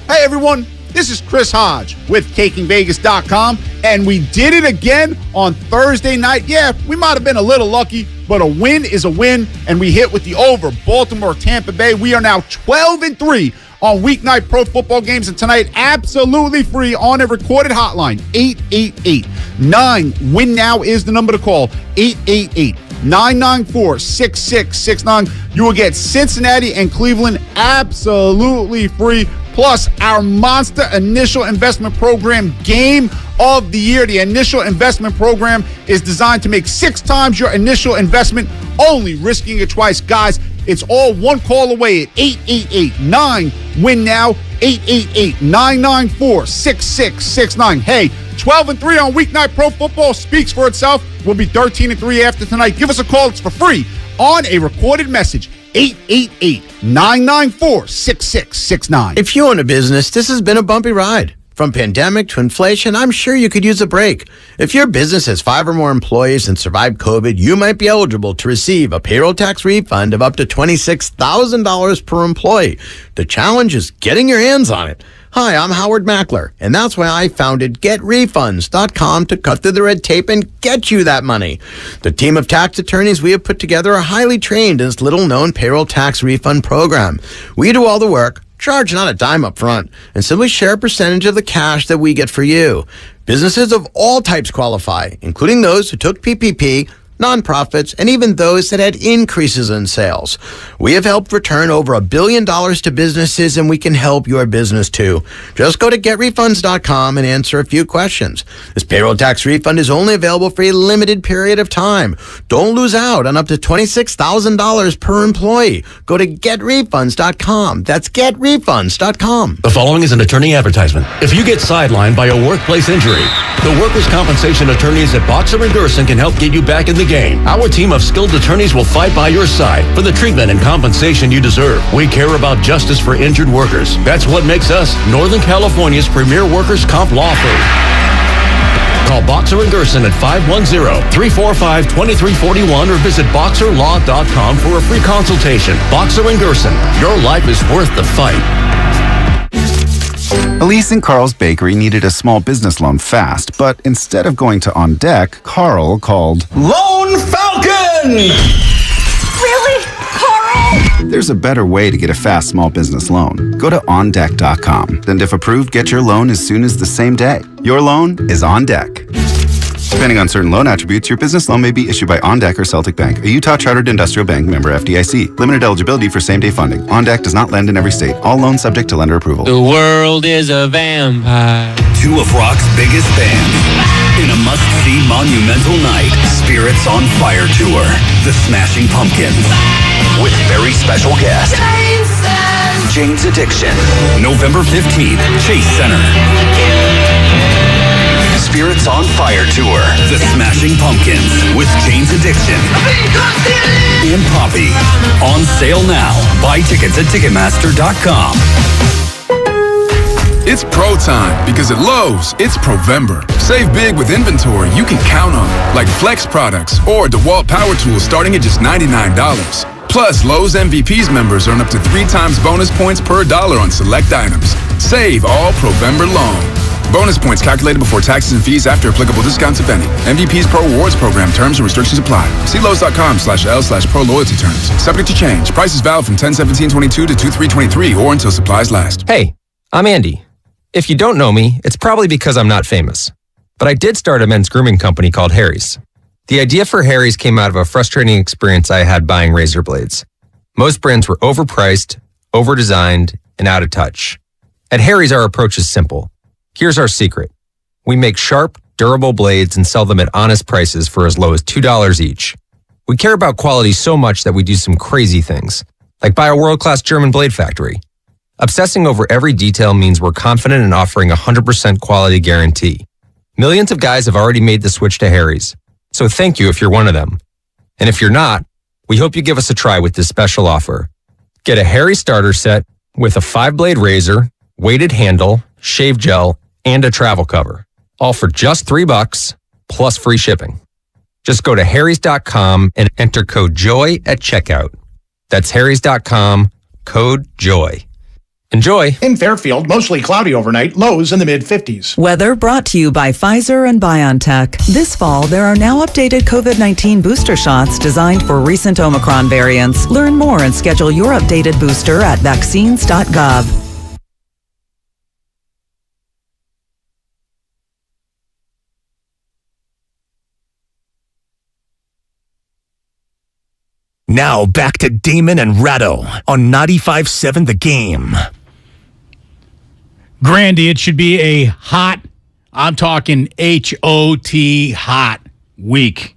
Hey everyone, this is Chris Hodge with TakingVegas.com, and we did it again on Thursday night. Yeah, we might have been a little lucky, but a win is a win, and we hit with the over. Baltimore, Tampa Bay. We are now 12-3 on weeknight pro football games, and tonight absolutely free on a recorded hotline, 888-9. Win now is the number to call, 888-994-6669. You will get Cincinnati and Cleveland absolutely free, plus our monster initial investment program, Game of the Year. The initial investment program is designed to make 6 times your initial investment, only risking it twice. Guys, it's all one call away at 888-9-WIN now, 888-994-6669. Hey, 12-3 on weeknight pro football speaks for itself. We'll be 13-3 after tonight. Give us a call. It's for free on a recorded message. 888-994-6669. If you own a business, this has been a bumpy ride. From pandemic to inflation, I'm sure you could use a break. If your business has 5 or more employees and survived COVID, you might be eligible to receive a payroll tax refund of up to $26,000 per employee. The challenge is getting your hands on it. Hi, I'm Howard Mackler, and that's why I founded GetRefunds.com to cut through the red tape and get you that money. The team of tax attorneys we have put together are highly trained in this little-known payroll tax refund program. We do all the work, charge not a dime up front, and simply share a percentage of the cash that we get for you. Businesses of all types qualify, including those who took PPP, nonprofits, and even those that had increases in sales. We have helped return over $1 billion to businesses, and we can help your business too. Just go to GetRefunds.com and answer a few questions. This payroll tax refund is only available for a limited period of time. Don't lose out on up to $26,000 per employee. Go to GetRefunds.com. That's GetRefunds.com. The following is an attorney advertisement. If you get sidelined by a workplace injury, the workers' compensation attorneys at Boxer & Gerson can help get you back in the game. Our team of skilled attorneys will fight by your side for the treatment and compensation you deserve. We care about justice for injured workers. That's what makes us Northern California's premier workers' comp law firm. Call Boxer & Gerson at 510-345-2341 or visit boxerlaw.com for a free consultation. Boxer & Gerson, your life is worth the fight. Elise and Carl's Bakery needed a small business loan fast, but instead of going to On Deck, Carl called Lone Falcon! Really? Carl? There's a better way to get a fast small business loan. Go to OnDeck.com. And if approved, get your loan as soon as the same day. Your loan is on deck. Depending on certain loan attributes, your business loan may be issued by OnDeck or Celtic Bank, a Utah Chartered Industrial Bank member FDIC. Limited eligibility for same-day funding. OnDeck does not lend in every state. All loans subject to lender approval. The world is a vampire. 2 of rock's biggest bands in a must The monumental night, Spirits on Fire Tour, The Smashing Pumpkins. With very special guest, Jane's Addiction. November 15th, Chase Center. Spirits on Fire Tour, The Smashing Pumpkins with Jane's Addiction and Poppy. On sale now. Buy tickets at Ticketmaster.com. It's pro time because at Lowe's, it's Provember. Save big with inventory you can count on, like Flex products or DeWalt power tools starting at just $99. Plus, Lowe's MVPs members earn up to 3 times bonus points per dollar on select items. Save all Provember long. Bonus points calculated before taxes and fees after applicable discounts, if any. MVP's Pro Rewards Program. Terms and restrictions apply. See Lowe's.com/L/Pro Loyalty Terms. Subject to change. Prices valid from 10/17/22 to 2/3/23 or until supplies last. Hey, I'm Andy. If you don't know me, it's probably because I'm not famous. But I did start a men's grooming company called Harry's. The idea for Harry's came out of a frustrating experience I had buying razor blades. Most brands were overpriced, overdesigned, and out of touch. At Harry's, our approach is simple. Here's our secret. We make sharp, durable blades and sell them at honest prices for as low as $2 each. We care about quality so much that we do some crazy things, like buy a world-class German blade factory. Obsessing over every detail means we're confident in offering a 100% quality guarantee. Millions of guys have already made the switch to Harry's, so thank you if you're one of them. And if you're not, we hope you give us a try with this special offer. Get a Harry starter set with a 5-blade razor, weighted handle, shave gel, and a travel cover, all for just $3 plus free shipping. Just go to harrys.com and enter code JOY at checkout. That's harrys.com, code JOY. Enjoy. In Fairfield, mostly cloudy overnight, lows in the mid-50s. Weather brought to you by Pfizer and BioNTech. This fall, there are now updated COVID-19 booster shots designed for recent Omicron variants. Learn more and schedule your updated booster at vaccines.gov. Now back to Damon and Ratto on 95.7 The Game. Grandy, it should be a hot, I'm talking H-O-T hot week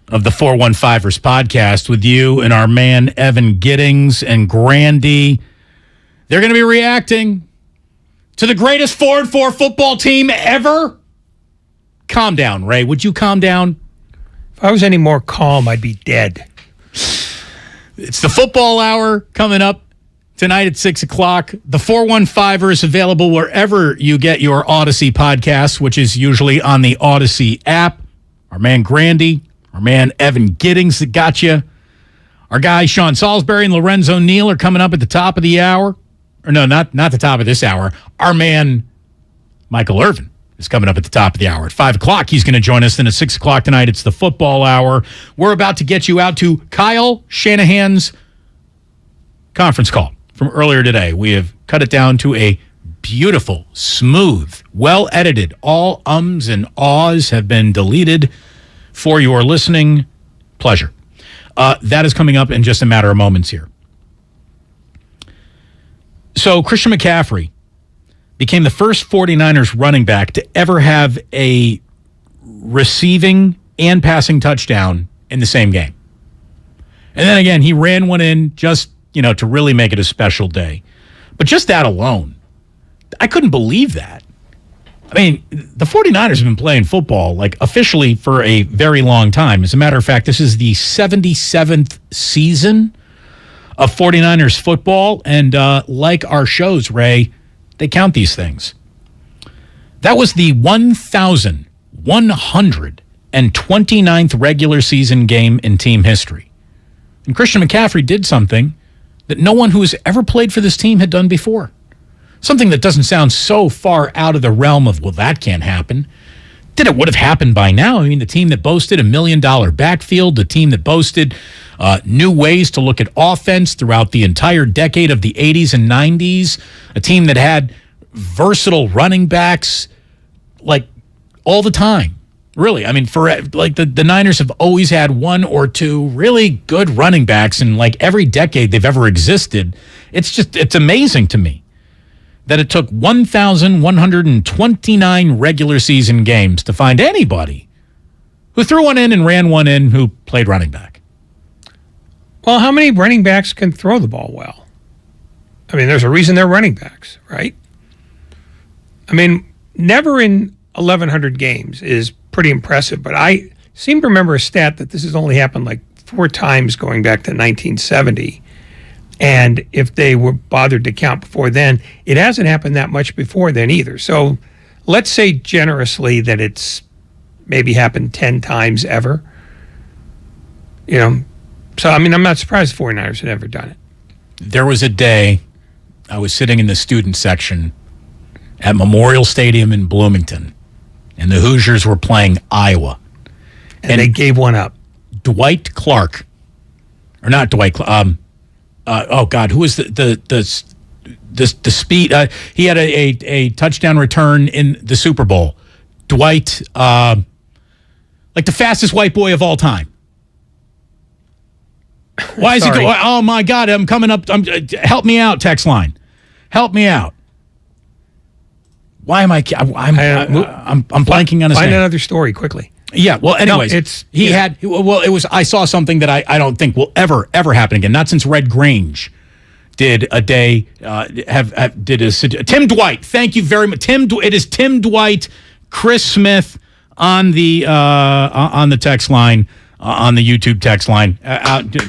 of the 415ers podcast with you and our man Evan Giddings and Grandy. They're going to be reacting to the greatest 4-4 football team ever. Calm down, Ray. Would you calm down? If I was any more calm, I'd be dead. It's the football hour coming up tonight at 6 o'clock. The 415ers available wherever you get your Odyssey podcasts, which is usually on the Odyssey app. Our man Grandy, our man Evan Giddings that got you. Our guy Sean Salisbury and Lorenzo Neal are coming up at the top of the hour. Or no, not the top of this hour. Our man Michael Irvin is coming up at the top of the hour. At 5 o'clock, he's going to join us. Then at 6 o'clock tonight, it's the football hour. We're about to get you out to Kyle Shanahan's conference call from earlier today. We have cut it down to a beautiful, smooth, well-edited. All ums and ahs have been deleted for your listening pleasure. That is coming up in just a matter of moments here. So Christian McCaffrey became the first 49ers running back to ever have a receiving and passing touchdown in the same game. And then again, he ran one in just, to really make it a special day. But just that alone, I couldn't believe that. I mean, the 49ers have been playing football, officially for a very long time. As a matter of fact, this is the 77th season of 49ers football. And like our shows, Ray, they count these things. That was the 1,129th regular season game in team history. And Christian McCaffrey did something that no one who has ever played for this team had done before. Something that doesn't sound so far out of the realm of, well, that can't happen. It would have happened by now. I mean, the team that boasted $1 million backfield, the team that boasted new ways to look at offense throughout the entire decade of the 80s and 90s, a team that had versatile running backs all the time. Really, I mean, the Niners have always had one or two really good running backs in every decade they've ever existed. It's amazing to me that it took 1,129 regular season games to find anybody who threw one in and ran one in who played running back. Well, how many running backs can throw the ball well? I mean, there's a reason they're running backs, right? I mean, never in 1,100 games is pretty impressive, but I seem to remember a stat that this has only happened like 4 times going back to 1970. And if they were bothered to count before then, it hasn't happened that much before then either. So let's say generously that it's maybe happened 10 times ever. You know, so I mean, I'm not surprised the 49ers had ever done it. There was a day I was sitting in the student section at Memorial Stadium in Bloomington, and the Hoosiers were playing Iowa. And they gave one up. Dwight Clark, or not Dwight Clark, oh God, who was the speed? He had a touchdown return in the Super Bowl. Dwight, like the fastest white boy of all time. Why is he going? Oh my God, I'm coming up. Help me out, text line. Help me out. Why am I'm blanking on his name. Find another story quickly. Yeah, well, anyways, I saw something that I don't think will ever happen again. Not since Red Grange did a day, Tim Dwight. Thank you very much. It is Tim Dwight, Chris Smith on the text line, on the YouTube text line.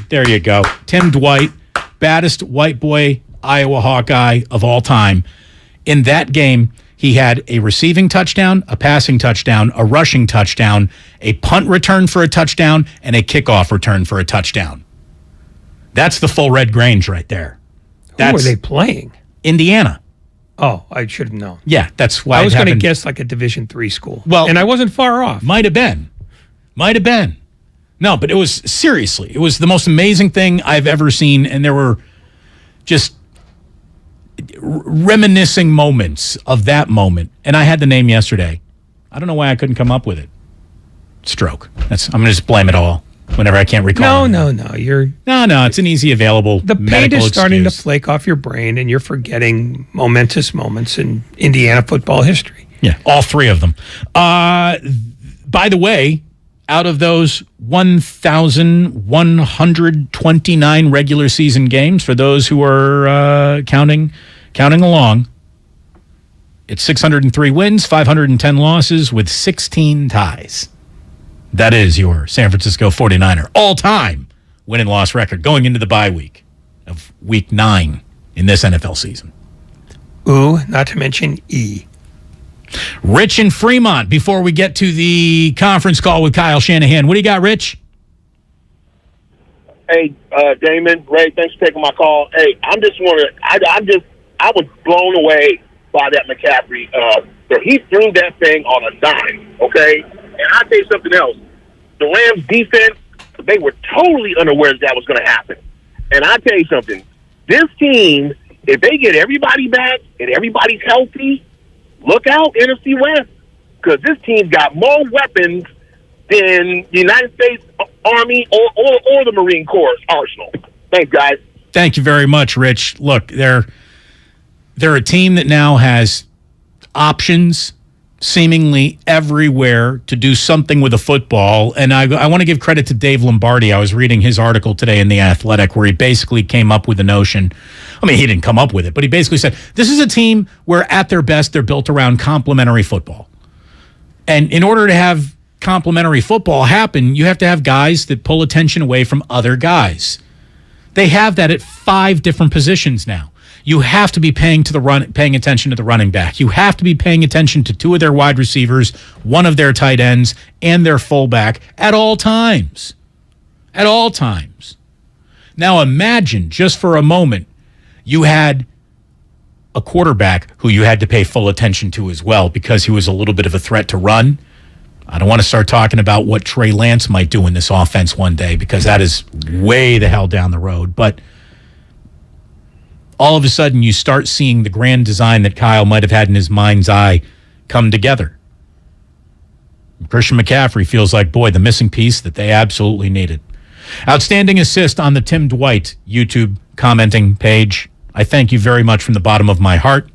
There you go. Tim Dwight, baddest white boy Iowa Hawkeye of all time. In that game, he had a receiving touchdown, a passing touchdown, a rushing touchdown, a punt return for a touchdown, and a kickoff return for a touchdown. That's the full Red Grange right there. Who were they playing? Indiana. Oh, I should have known. Yeah, that's why I was going to guess like a Division III school. Well, and I wasn't far off. Might have been. No, but it was seriously. It was the most amazing thing I've ever seen, and there were just reminiscing moments of that moment. And I had the name yesterday. I don't know why I couldn't come up with it. Stroke. I'm going to just blame it all whenever I can't recall. No. It's an easy available The paint medical is starting excuse. to flake off your brain, and you're forgetting momentous moments in Indiana football history. Yeah, all 3 of them. By the way, out of those 1,129 regular season games, for those who are counting along, it's 603 wins, 510 losses with 16 ties. That is your San Francisco 49er all-time win and loss record going into the bye week of week 9 in this NFL season. Ooh, not to mention E. Rich in Fremont, before we get to the conference call with Kyle Shanahan. What do you got, Rich? Hey, Damon, Ray, thanks for taking my call. Hey, I'm just wondering, I was blown away by that McCaffrey. He threw that thing on a dime, okay? And I'll tell you something else. The Rams defense, they were totally unaware that was going to happen. And I'll tell you something. This team, if they get everybody back and everybody's healthy, look out, NFC West, because this team's got more weapons than the United States Army or the Marine Corps arsenal. Thanks, guys. Thank you very much, Rich. Look, they're a team that now has options seemingly everywhere to do something with a football. And I want to give credit to Dave Lombardi. I was reading his article today in The Athletic where he basically came up with the notion. I mean, he didn't come up with it, but he basically said, this is a team where at their best, they're built around complementary football. And in order to have complementary football happen, you have to have guys that pull attention away from other guys. They have that at 5 different positions now. You have to be paying attention to the running back. You have to be paying attention to 2 of their wide receivers, 1 of their tight ends, and their fullback at all times. At all times. Now imagine, just for a moment, you had a quarterback who you had to pay full attention to as well because he was a little bit of a threat to run. I don't want to start talking about what Trey Lance might do in this offense one day because that is way the hell down the road. But all of a sudden you start seeing the grand design that Kyle might have had in his mind's eye come together. Christian McCaffrey feels like, boy, the missing piece that they absolutely needed. Outstanding assist on the Tim Dwight YouTube commenting page. I thank you very much from the bottom of my heart.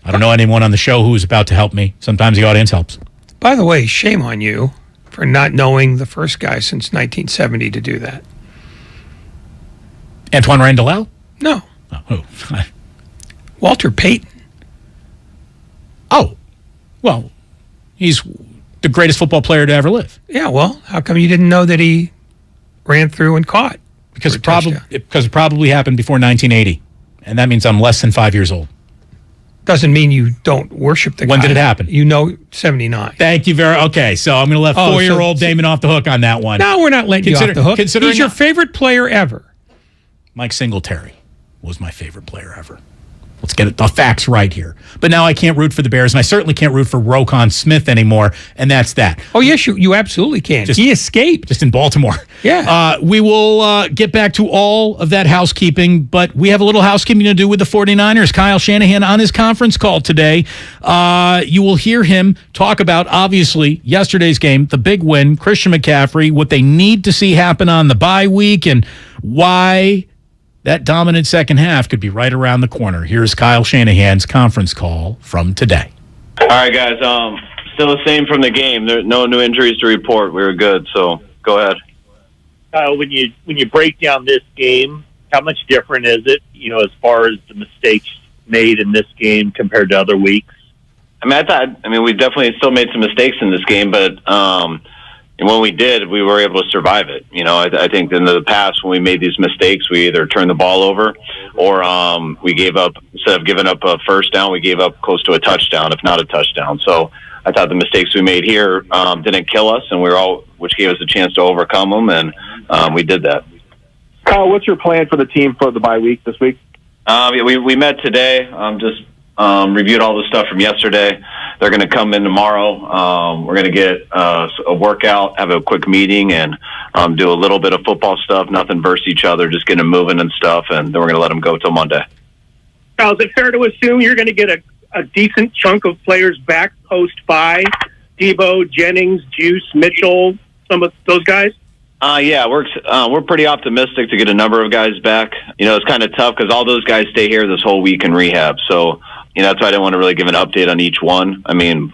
I don't know anyone on the show who's about to help me. Sometimes the audience helps. By the way, shame on you for not knowing the first guy since 1970 to do that. Antoine Randall? No. Oh, who? Walter Payton. Oh, well, he's the greatest football player to ever live. Yeah, well, how come you didn't know that he ran through and caught? Because it probably happened before 1980, and that means I'm less than 5 years old. Doesn't mean you don't worship the guy. When did it happen? 79. Thank you very much. Okay, so I'm going to let 4-year-old Damon off the hook on that one. No, we're not letting you off the hook. He's your favorite player ever. Mike Singletary was my favorite player ever. Let's get the facts right here. But now I can't root for the Bears, and I certainly can't root for Roquan Smith anymore, and that's that. Oh, yes, you absolutely can. He escaped. Just in Baltimore. Yeah. We will get back to all of that housekeeping, but we have a little housekeeping to do with the 49ers. Kyle Shanahan on his conference call today. You will hear him talk about, obviously, yesterday's game, the big win, Christian McCaffrey, what they need to see happen on the bye week, and why that dominant second half could be right around the corner. Here's Kyle Shanahan's conference call from today. All right, guys. Still the same from the game. There no new injuries to report. We were good, so go ahead. Kyle, when you break down this game, how much different is it, as far as the mistakes made in this game compared to other weeks? We definitely still made some mistakes in this game, but and when we did, we were able to survive it. I think in the past when we made these mistakes, we either turned the ball over or we gave up, instead of giving up a first down, we gave up close to a touchdown, if not a touchdown. So I thought the mistakes we made here didn't kill us, and which gave us a chance to overcome them, and we did that. Kyle, what's your plan for the team for the bye week this week? We met today, just reviewed all the stuff from yesterday. They're going to come in tomorrow. We're going to get a workout, have a quick meeting, and do a little bit of football stuff, nothing versus each other, just get them moving and stuff, and then we're going to let them go till Monday. Kyle, is it fair to assume you're going to get a decent chunk of players back post-bye? Debo, Jennings, Juice, Mitchell, some of those guys? Yeah, we're pretty optimistic to get a number of guys back. It's kind of tough because all those guys stay here this whole week in rehab. So, that's why I didn't want to really give an update on each one.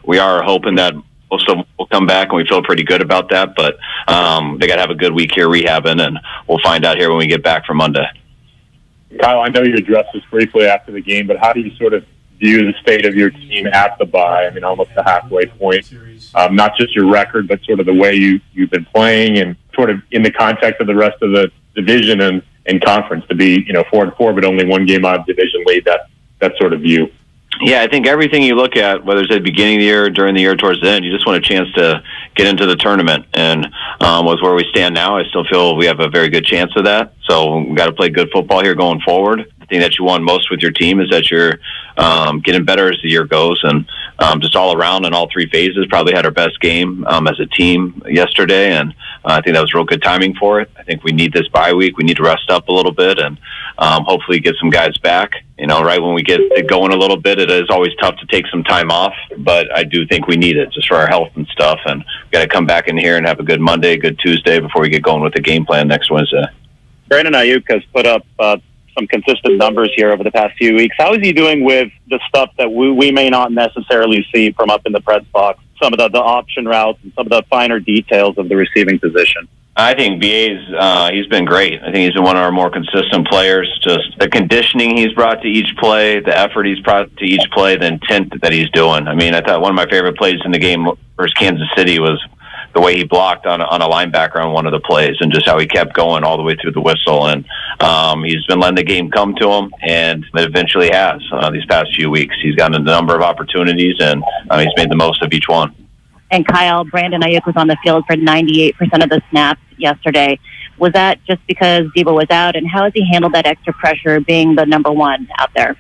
We are hoping that most of them will come back, and we feel pretty good about that. But they got to have a good week here rehabbing, and we'll find out here when we get back for Monday. Kyle, I know you addressed this briefly after the game, but how do you sort of view the state of your team at the bye? Almost the halfway point. Not just your record, but sort of the way you've been playing, and sort of in the context of the rest of the division and conference to be 4-4, but only one game out of division lead. That sort of view. Yeah, I think everything you look at, whether it's at the beginning of the year, during the year, towards the end, you just want a chance to get into the tournament. And with where we stand now, I still feel we have a very good chance of that. So we've got to play good football here going forward. The thing that you want most with your team is that you're getting better as the year goes, and just all around in all three phases. Probably had our best game as a team yesterday, and I think that was real good timing for it. I think we need this bye week. We need to rest up a little bit and hopefully get some guys back. Right when we get it going a little bit, it is always tough to take some time off, but I do think we need it just for our health and stuff, and we got to come back in here and have a good Monday, good Tuesday before we get going with the game plan next Wednesday. Brandon Ayuk has put up some consistent numbers here over the past few weeks. How is he doing with the stuff that we may not necessarily see from up in the press box, some of the option routes and some of the finer details of the receiving position? I think BA's he's been great. I think he's been one of our more consistent players. Just the conditioning he's brought to each play, the effort he's brought to each play, the intent that he's doing. I thought one of my favorite plays in the game versus Kansas City was the way he blocked on a linebacker on one of the plays, and just how he kept going all the way through the whistle. And he's been letting the game come to him, and it eventually has. These past few weeks, he's gotten a number of opportunities, and he's made the most of each one. And Kyle, Brandon Ayuk was on the field for 98% of the snaps yesterday. Was that just because Debo was out, and how has he handled that extra pressure being the number one out there?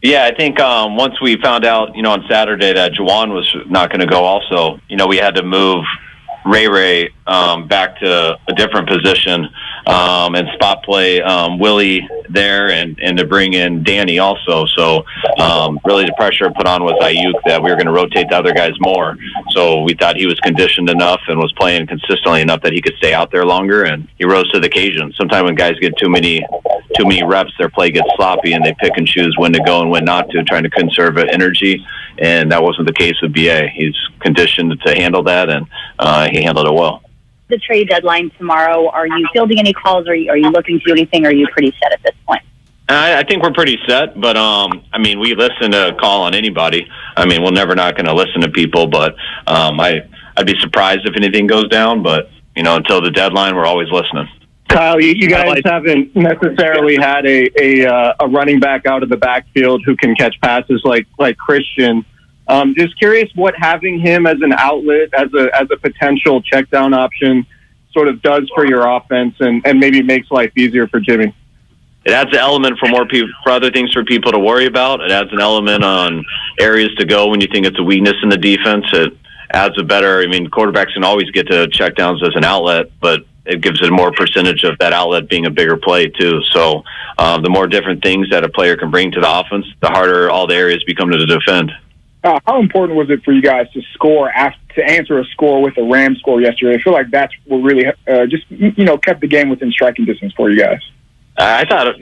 Yeah, I think once we found out, on Saturday that Juwan was not going to go also, we had to move Ray back to a different position and spot play Willie there and to bring in Danny also. So really the pressure put on was Ayuk that we were going to rotate the other guys more. So we thought he was conditioned enough and was playing consistently enough that he could stay out there longer, and he rose to the occasion. Sometimes when guys get too many reps, their play gets sloppy and they pick and choose when to go and when not to, trying to conserve energy. And that wasn't the case with BA. He's conditioned to handle that, and he handled it well. The trade deadline tomorrow, are you fielding any calls? Are you looking to do anything? Or are you pretty set at this point? I think we're pretty set, but we listen to a call on anybody. We're never not going to listen to people, but I'd be surprised if anything goes down. But until the deadline, we're always listening. Kyle, you guys haven't necessarily had a running back out of the backfield who can catch passes like Christian. Just curious what having him as an outlet, as a potential check down option, sort of does for your offense and maybe makes life easier for Jimmy. It adds an element for more people, for other things for people to worry about. It adds an element on areas to go when you think it's a weakness in the defense. It adds a better. Quarterbacks can always get to check downs as an outlet, but it gives it more percentage of that outlet being a bigger play too. So the more different things that a player can bring to the offense, the harder all the areas become to defend. How important was it for you guys to score to answer a score with a Rams score yesterday? I feel like that's what really kept the game within striking distance for you guys. I thought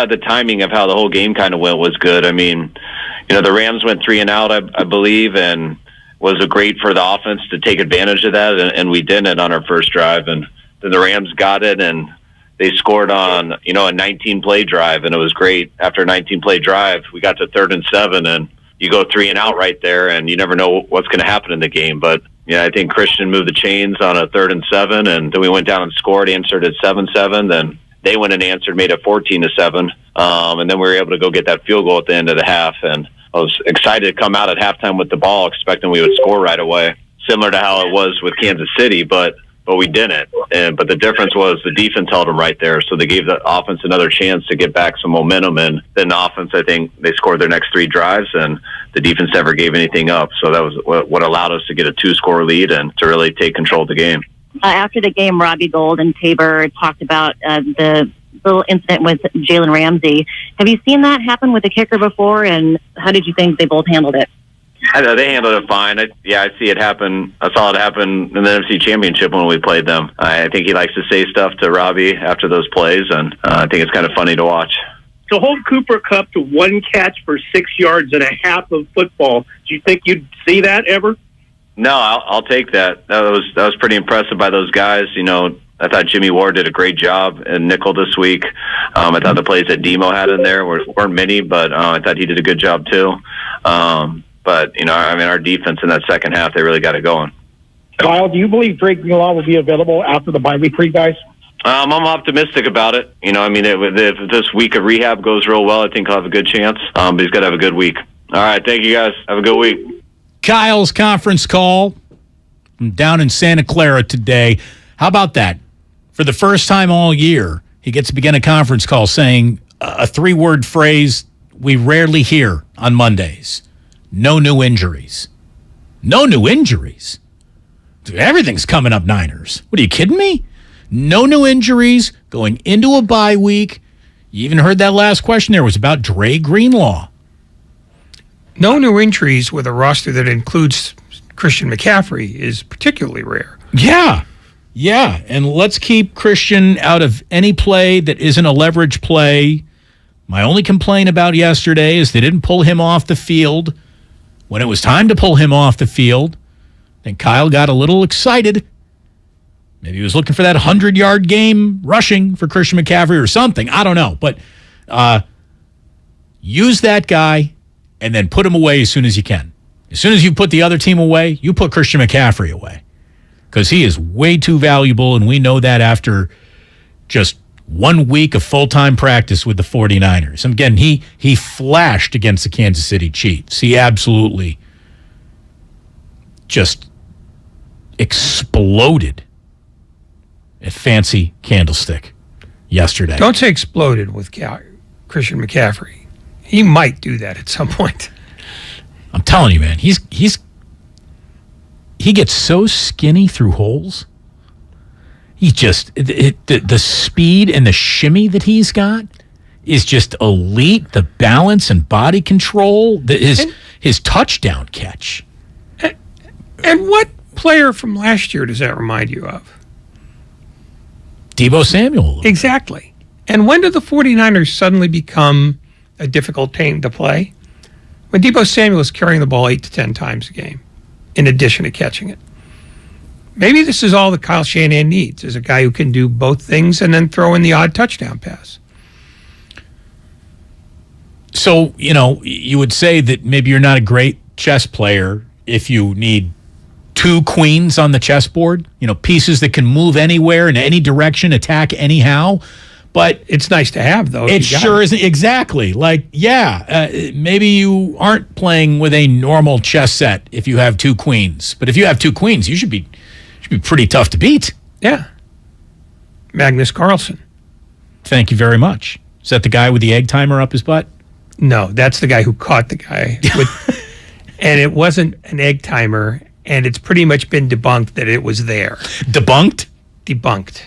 the timing of how the whole game kind of went was good. The Rams went 3 and out, I believe, and was great for the offense to take advantage of that, and we didn't on our first drive. And then the Rams got it, and they scored on a 19-play drive, and it was great. After a 19-play drive, we got to 3rd and 7, and you go 3 and out right there, and you never know what's going to happen in the game. But I think Christian moved the chains on a 3rd and 7, and then we went down and scored, answered at 7-7. Then they went and answered, made it 14-7, and then we were able to go get that field goal at the end of the half. And I was excited to come out at halftime with the ball, expecting we would score right away, similar to how it was with Kansas City, but we didn't. But the difference was the defense held them right there, so they gave the offense another chance to get back some momentum. And then the offense, I think, they scored their next 3 drives, and the defense never gave anything up. So that was what allowed us to get a 2-score lead and to really take control of the game. After the game, Robbie Gould and Tabor talked about the little incident with Jalen Ramsey. Have you seen that happen with the kicker before, and how did you think they both handled it? They handled it fine. I see it happen. I saw it happen in the NFC Championship when we played them. I think he likes to say stuff to Robbie after those plays, and I think it's kind of funny to watch. To hold Cooper Kupp to 1 catch for 6 yards and a half of football, do you think you'd see that ever? No, I'll take that. That was pretty impressive by those guys. I thought Jimmy Ward did a great job in nickel this week. I thought the plays that Demo had in there weren't many, but I thought he did a good job too. But our defense in that second half, they really got it going. Kyle, do you believe Drake Greenlaw will be available after the bye week for you guys? I'm optimistic about it. If this week of rehab goes real well, I think he'll have a good chance. But he's got to have a good week. All right, thank you guys. Have a good week. Kyle's conference call from down in Santa Clara today. How about that? For the first time all year, he gets to begin a conference call saying a 3-word phrase we rarely hear on Mondays. No new injuries. No new injuries? Dude, everything's coming up Niners. What, are you kidding me? No new injuries going into a bye week. You even heard that last question there was about Dre Greenlaw. No new injuries with a roster that includes Christian McCaffrey is particularly rare. Yeah, and let's keep Christian out of any play that isn't a leverage play. My only complaint about yesterday is they didn't pull him off the field when it was time to pull him off the field. I think Kyle got a little excited. Maybe he was looking for that 100-yard game rushing for Christian McCaffrey or something. I don't know. But use that guy and then put him away as soon as you can. As soon as you put the other team away, you put Christian McCaffrey away. Because he is way too valuable, and we know that after just 1 week of full-time practice with the 49ers. And again, he flashed against the Kansas City Chiefs. He absolutely just exploded at Fancy Candlestick yesterday. Don't say exploded with Christian McCaffrey. He might do that at some point. I'm telling you, man, he gets so skinny through holes. He just, the speed and the shimmy that he's got is just elite. The balance and body control, his touchdown catch. And what player from last year does that remind you of? Deebo Samuel. Exactly. And when did the 49ers suddenly become a difficult team to play? When Deebo Samuel is carrying the ball 8 to 10 times a game, in addition to catching it. Maybe this is all that Kyle Shanahan needs, is a guy who can do both things and then throw in the odd touchdown pass. So, you would say that maybe you're not a great chess player if you need 2 queens on the chessboard, pieces that can move anywhere in any direction, attack anyhow. But it's nice to have, though. It sure isn't. Exactly. Maybe you aren't playing with a normal chess set if you have 2 queens. But if you have 2 queens, you should be pretty tough to beat. Yeah. Magnus Carlsen. Thank you very much. Is that the guy with the egg timer up his butt? No, that's the guy who caught the guy. And it wasn't an egg timer, and it's pretty much been debunked that it was there. Debunked? Debunked.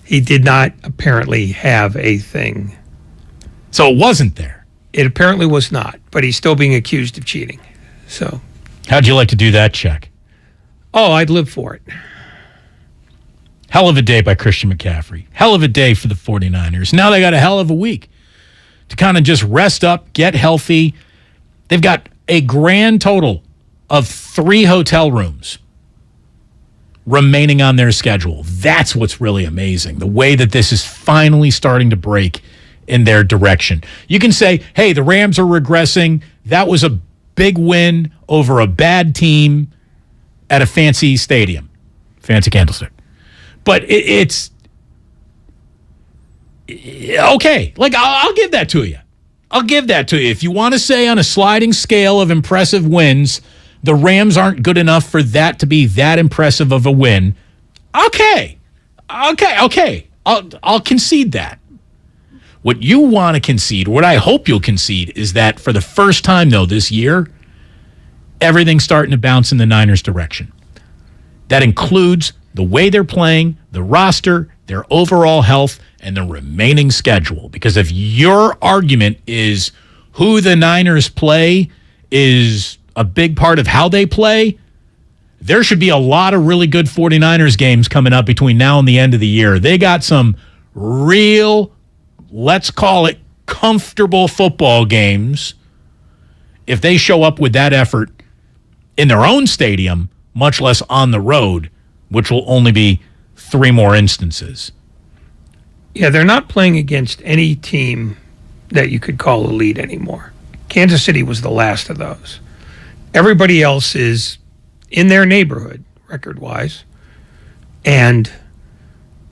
He did not apparently have a thing. So it wasn't there? It apparently was not, but he's still being accused of cheating. So, how'd you like to do that check? Oh, I'd live for it. Hell of a day by Christian McCaffrey. Hell of a day for the 49ers. Now they got a hell of a week to kind of just rest up, get healthy. They've got a grand total of 3 hotel rooms remaining on their schedule. That's what's really amazing. The way that this is finally starting to break in their direction. You can say, hey, the Rams are regressing. That was a big win over a bad team at a fancy stadium. Fancy candlestick. But it's okay. I'll give that to you. I'll give that to you. If you want to say on a sliding scale of impressive wins, the Rams aren't good enough for that to be that impressive of a win. Okay. I'll concede that. What you want to concede, what I hope you'll concede, is that for the first time, though, this year, everything's starting to bounce in the Niners' direction. That includes the way they're playing, the roster, their overall health, and the remaining schedule. Because if your argument is who the Niners play is a big part of how they play, there should be a lot of really good 49ers games coming up between now and the end of the year. They got some real, let's call it, comfortable football games if they show up with that effort in their own stadium, much less on the road, which will only be 3 more instances. Yeah, they're not playing against any team that you could call elite anymore. Kansas City was the last of those. Everybody else is in their neighborhood, record-wise. And,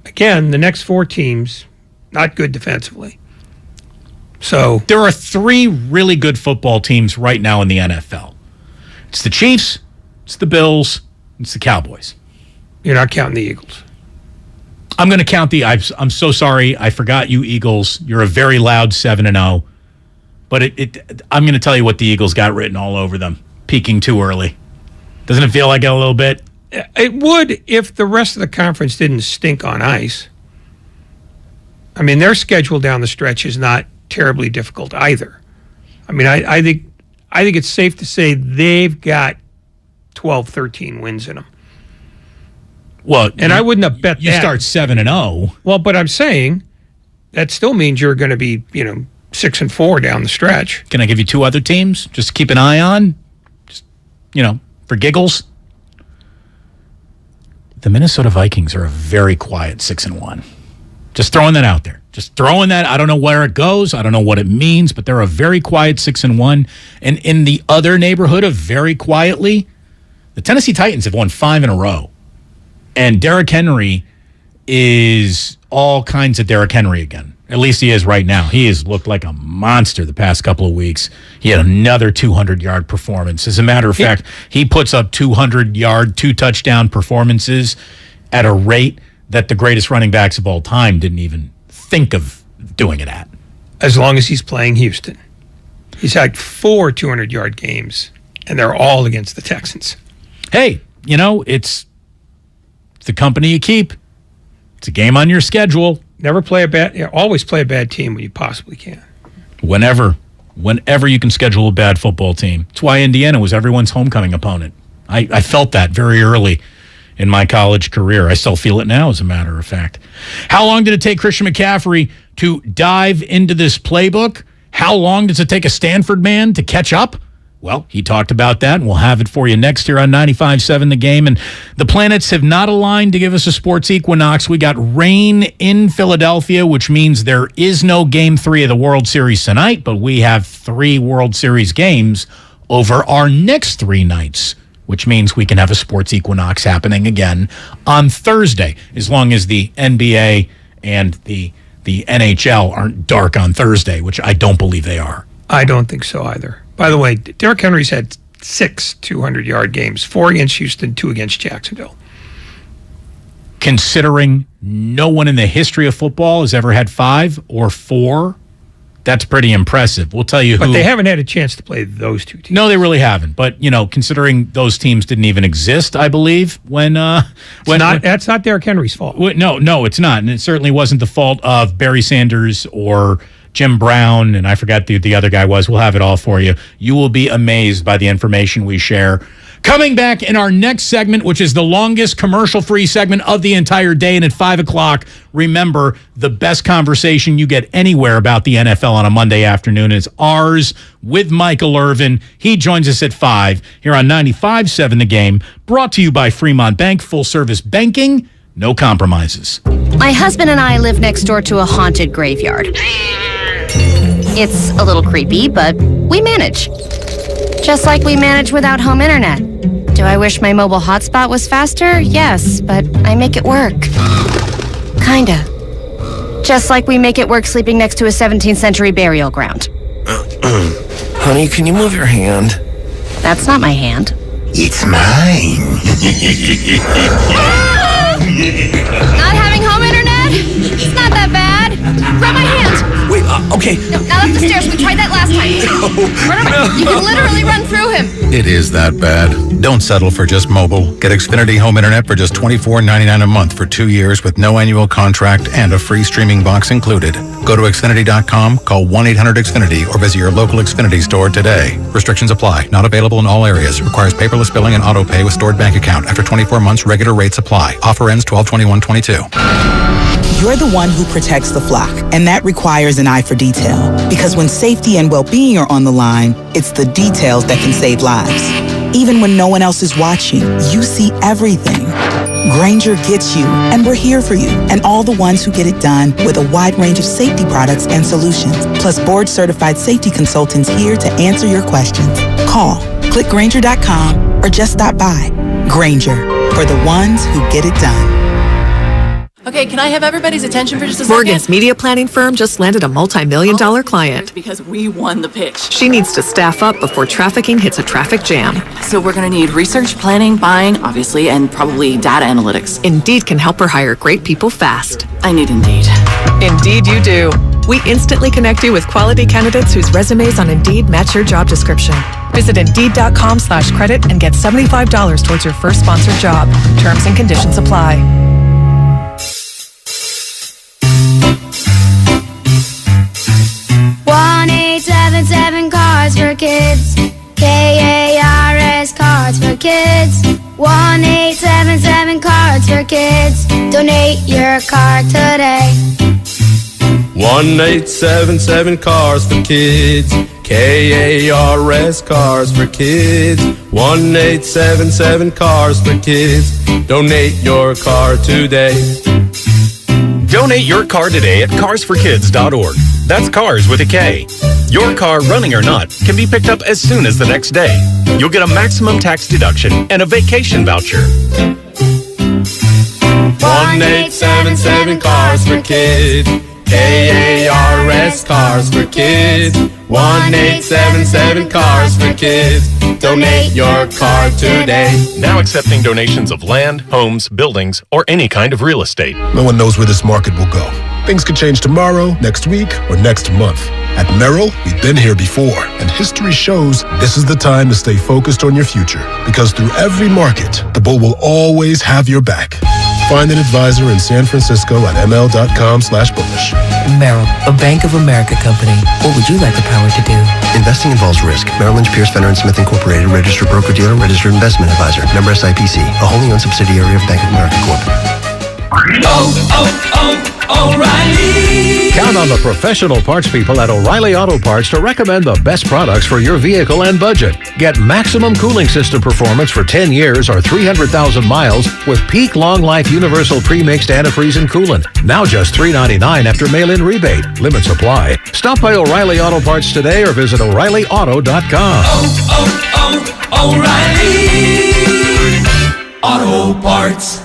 again, the next 4 teams, not good defensively. So there are 3 really good football teams right now in the NFL. It's the Chiefs, it's the Bills, it's the Cowboys. You're not counting the Eagles. I'm going to count the... I'm so sorry. I forgot you, Eagles. You're a very loud 7-0. But I'm going to tell you what the Eagles got written all over them. Peaking too early. Doesn't it feel like it a little bit? It would if the rest of the conference didn't stink on ice. I mean, their schedule down the stretch is not terribly difficult either. I mean, I think it's safe to say they've got 12, 13 wins in them. Well, and I wouldn't have bet you that. Start 7-0. Well, but I'm saying that still means you're going to be, 6-4 down the stretch. Can I give you 2 other teams just to keep an eye on? Just, for giggles. The Minnesota Vikings are a very quiet 6-1. Just throwing that out there. Just throwing that. I don't know where it goes. I don't know what it means, but they're a very quiet 6-1. And in the other neighborhood of very quietly, the Tennessee Titans have won 5 in a row. And Derrick Henry is all kinds of Derrick Henry again. At least he is right now. He has looked like a monster the past couple of weeks. He had another 200-yard performance. As a matter of fact, he puts up 200-yard, 2-touchdown performances at a rate that the greatest running backs of all time didn't even think of doing it at. As long as he's playing Houston. He's had 4 200-yard games, and they're all against the Texans. Hey, it's It's the company you keep. It's a game on your schedule. Always play a bad team when you possibly can. Whenever you can schedule a bad football team. It's why Indiana was everyone's homecoming opponent. I felt that very early in my college career. I still feel it now, as a matter of fact. How long did it take Christian McCaffrey to dive into this playbook? How long does it take a Stanford man to catch up? Well, he talked about that, and we'll have it for you next year on 95.7 The Game. And the planets have not aligned to give us a sports equinox. We got rain in Philadelphia, which means there is no Game 3 of the World Series tonight, but we have 3 World Series games over our next 3 nights, which means we can have a sports equinox happening again on Thursday, as long as the NBA and the NHL aren't dark on Thursday, which I don't believe they are. I don't think so either. By the way, Derrick Henry's had 6 200-yard games, 4 against Houston, 2 against Jacksonville. Considering no one in the history of football has ever had 5 or 4, that's pretty impressive. We'll tell you who. But they haven't had a chance to play those 2 teams. No, they really haven't. But, considering those teams didn't even exist, I believe, that's not Derrick Henry's fault. No, it's not. And it certainly wasn't the fault of Barry Sanders or Jim Brown, and I forgot the other guy was. We'll have it all for you. You will be amazed by the information we share. Coming back in our next segment, which is the longest commercial-free segment of the entire day, and at 5 o'clock, remember, the best conversation you get anywhere about the NFL on a Monday afternoon is ours with Michael Irvin. He joins us at 5 here on 95.7 The Game, brought to you by Fremont Bank, full-service banking, no compromises. My husband and I live next door to a haunted graveyard. It's a little creepy, but we manage. Just like we manage without home internet. Do I wish my mobile hotspot was faster? Yes, but I make it work. Kinda. Just like we make it work sleeping next to a 17th century burial ground. Honey, can you move your hand? That's not my hand. It's mine. Not having home internet? It's not that bad. Grab my hand. Wait, okay. No, not up the stairs. We tried that last time. You can literally run through him. It is that bad. Don't settle for just mobile. Get Xfinity Home Internet for just $24.99 a month for 2 years with no annual contract and a free streaming box included. Go to Xfinity.com, call 1-800-XFINITY, or visit your local Xfinity store today. Restrictions apply. Not available in all areas. Requires paperless billing and auto pay with stored bank account. After 24 months, regular rates apply. Offer ends 12/21/22. You're the one who protects the flock, and that requires an eye for detail. Because when safety and well-being are on the line, it's the details that can save lives. Even when no one else is watching, you see everything. Grainger gets you, and we're here for you, and all the ones who get it done with a wide range of safety products and solutions, plus board-certified safety consultants here to answer your questions. Call, click Grainger.com, or just stop by. Grainger, for the ones who get it done. Okay, can I have everybody's attention for just a second? Morgan's media planning firm just landed a multi-million-dollar client. Because we won the pitch. She needs to staff up before trafficking hits a traffic jam. So we're going to need research, planning, buying, obviously, and probably data analytics. Indeed can help her hire great people fast. I need Indeed. Indeed you do. We instantly connect you with quality candidates whose resumes on Indeed match your job description. Visit Indeed.com/credit and get $75 towards your first sponsored job. Terms and conditions apply. 1-877 Cards for Kids. KARS Cards for Kids. 1-877 Cards for Kids. Donate your card today. 1-877 Cars for Kids. KARS Cars for Kids. 1-877 Cars for Kids. Donate your car today. Donate your car today at carsforkids.org. That's cars with a K. Your car, running or not, can be picked up as soon as the next day. You'll get a maximum tax deduction and a vacation voucher. 1-877 Cars for Kids. KARS Cars for Kids. 1-877 Cars for Kids. Donate your car today. Now accepting donations of land, homes, buildings, or any kind of real estate. No one knows where this market will go. Things could change tomorrow, next week, or next month. At Merrill, we've been here before, and history shows this is the time to stay focused on your future. Because through every market, the bull will always have your back. Find an advisor in San Francisco at ml.com/bullish. Merrill, a Bank of America company. What would you like the power to do? Investing involves risk. Merrill Lynch, Pierce, Fenner & Smith Incorporated, registered broker-dealer, registered investment advisor. Member SIPC, a wholly owned subsidiary of Bank of America Corp. O'Reilly. Count on the professional parts people at O'Reilly Auto Parts to recommend the best products for your vehicle and budget. Get maximum cooling system performance for 10 years or 300,000 miles with peak long life universal pre-mixed antifreeze and coolant. Now just $3.99 after mail-in rebate. Limits apply. Stop by O'Reilly Auto Parts today or visit O'ReillyAuto.com. O'Reilly Auto Parts.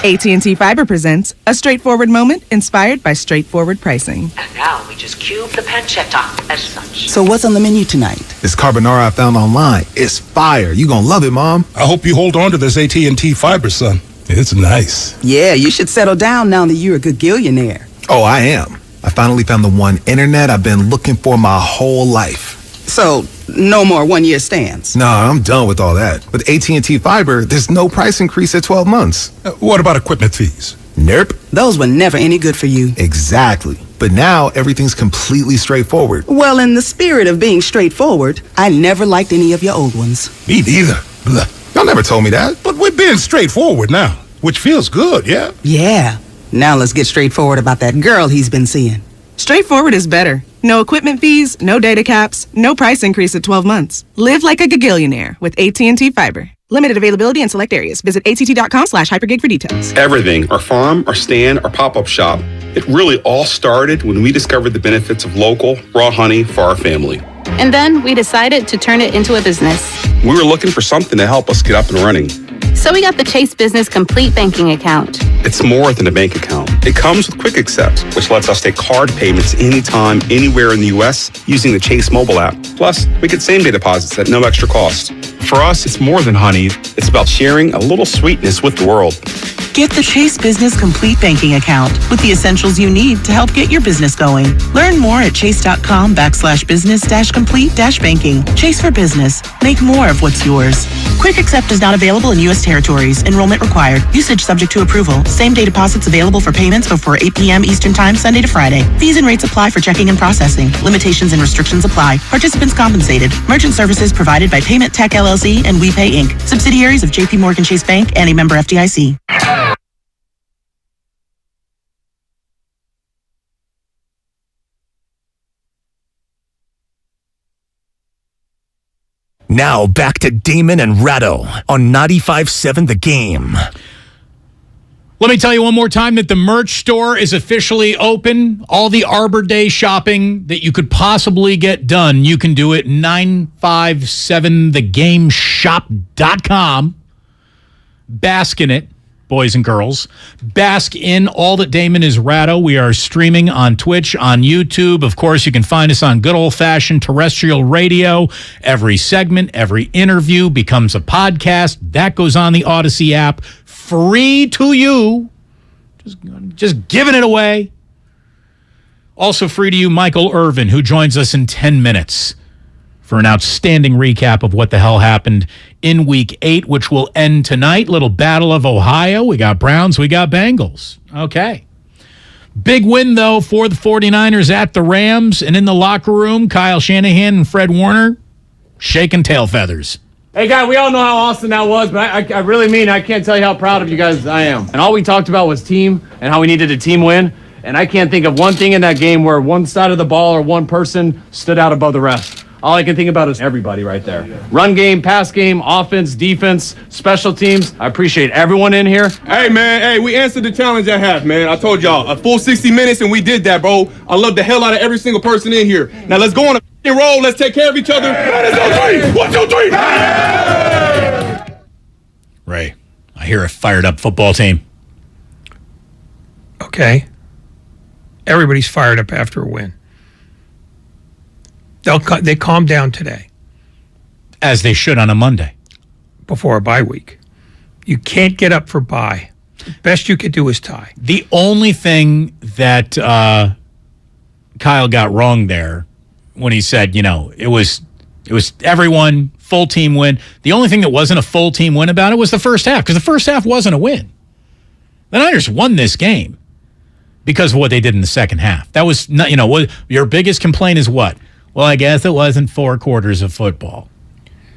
AT&T Fiber presents a straightforward moment inspired by straightforward pricing. And now we just cube the pancetta as such. So what's on the menu tonight? This carbonara I found online. It's fire. You gonna love it, Mom. I hope you hold on to this AT&T Fiber, son. It's nice. Yeah, you should settle down now that you're a gagillionaire. Oh, I am. I finally found the one internet I've been looking for my whole life. So, no more one-year stands? No, I'm done with all that. With AT&T Fiber, there's no price increase at 12 months. What about equipment fees? Nope. Those were never any good for you. Exactly. But now, everything's completely straightforward. Well, in the spirit of being straightforward, I never liked any of your old ones. Me neither. Blah. Y'all never told me that. But we're being straightforward now, which feels good, yeah? Yeah. Now let's get straightforward about that girl he's been seeing. Straightforward is better. No equipment fees, no data caps, no price increase at 12 months. Live like a gagillionaire with AT&T Fiber. Limited availability in select areas. Visit att.com/hypergig for details. Everything, our farm, our stand, our pop-up shop, it really all started when we discovered the benefits of local, raw honey for our family. And then we decided to turn it into a business. We were looking for something to help us get up and running. So we got the Chase Business Complete Banking Account. It's more than a bank account. It comes with Quick Accept, which lets us take card payments anytime, anywhere in the U.S. using the Chase mobile app. Plus, we get same-day deposits at no extra cost. For us, it's more than honey. It's about sharing a little sweetness with the world. Get the Chase Business Complete Banking Account with the essentials you need to help get your business going. Learn more at chase.com/business-complete-banking. Chase for business. Make more of what's yours. Quick Accept is not available in U.S. territories. Enrollment required. Usage subject to approval. Same-day deposits available for payments before 8 p.m. Eastern Time, Sunday to Friday. Fees and rates apply for checking and processing. Limitations and restrictions apply. Participants compensated. Merchant services provided by Payment Tech LLC and WePay Inc. Subsidiaries of J.P. Morgan Chase Bank and a member FDIC. Now back to Damon and Ratto on 95.7 The Game. Let me tell you one more time that the merch store is officially open. All the Arbor Day shopping that you could possibly get done, you can do it 957thegameshop.com. Bask in it, boys and girls. Bask in all that Damon is Ratto. We are streaming on Twitch, on YouTube. Of course, you can find us on good old-fashioned terrestrial radio. Every segment, every interview becomes a podcast. That goes on the Odyssey app. Free to you. Just giving it away. Also free to you, Michael Irvin, who joins us in 10 minutes for an outstanding recap of what the hell happened in Week 8, which will end tonight. Little Battle of Ohio. We got Browns, we got Bengals. Okay. Big win, though, for the 49ers at the Rams. And in the locker room, Kyle Shanahan and Fred Warner shaking tail feathers. Hey, guys, we all know how awesome that was, but I really mean I can't tell you how proud of you guys I am. And all we talked about was team and how we needed a team win. And I can't think of one thing in that game where one side of the ball or one person stood out above the rest. All I can think about is everybody right there. Run game, pass game, offense, defense, special teams. I appreciate everyone in here. Hey, man. Hey, we answered the challenge at half, man. I told y'all, a full 60 minutes, and we did that, bro. I love the hell out of every single person in here. Now, let's go on a roll. Let's take care of each other. 1, 2, 3. Ray, I hear a fired-up football team. Okay. Everybody's fired up after a win. They calm down today. As they should on a Monday. Before a bye week. You can't get up for bye. The best you could do is tie. The only thing that Kyle got wrong there when he said, it was everyone, full team win. The only thing that wasn't a full team win about it was the first half, because the first half wasn't a win. The Niners won this game because of what they did in the second half. That was not, what your biggest complaint is what? Well, I guess it wasn't 4 quarters of football.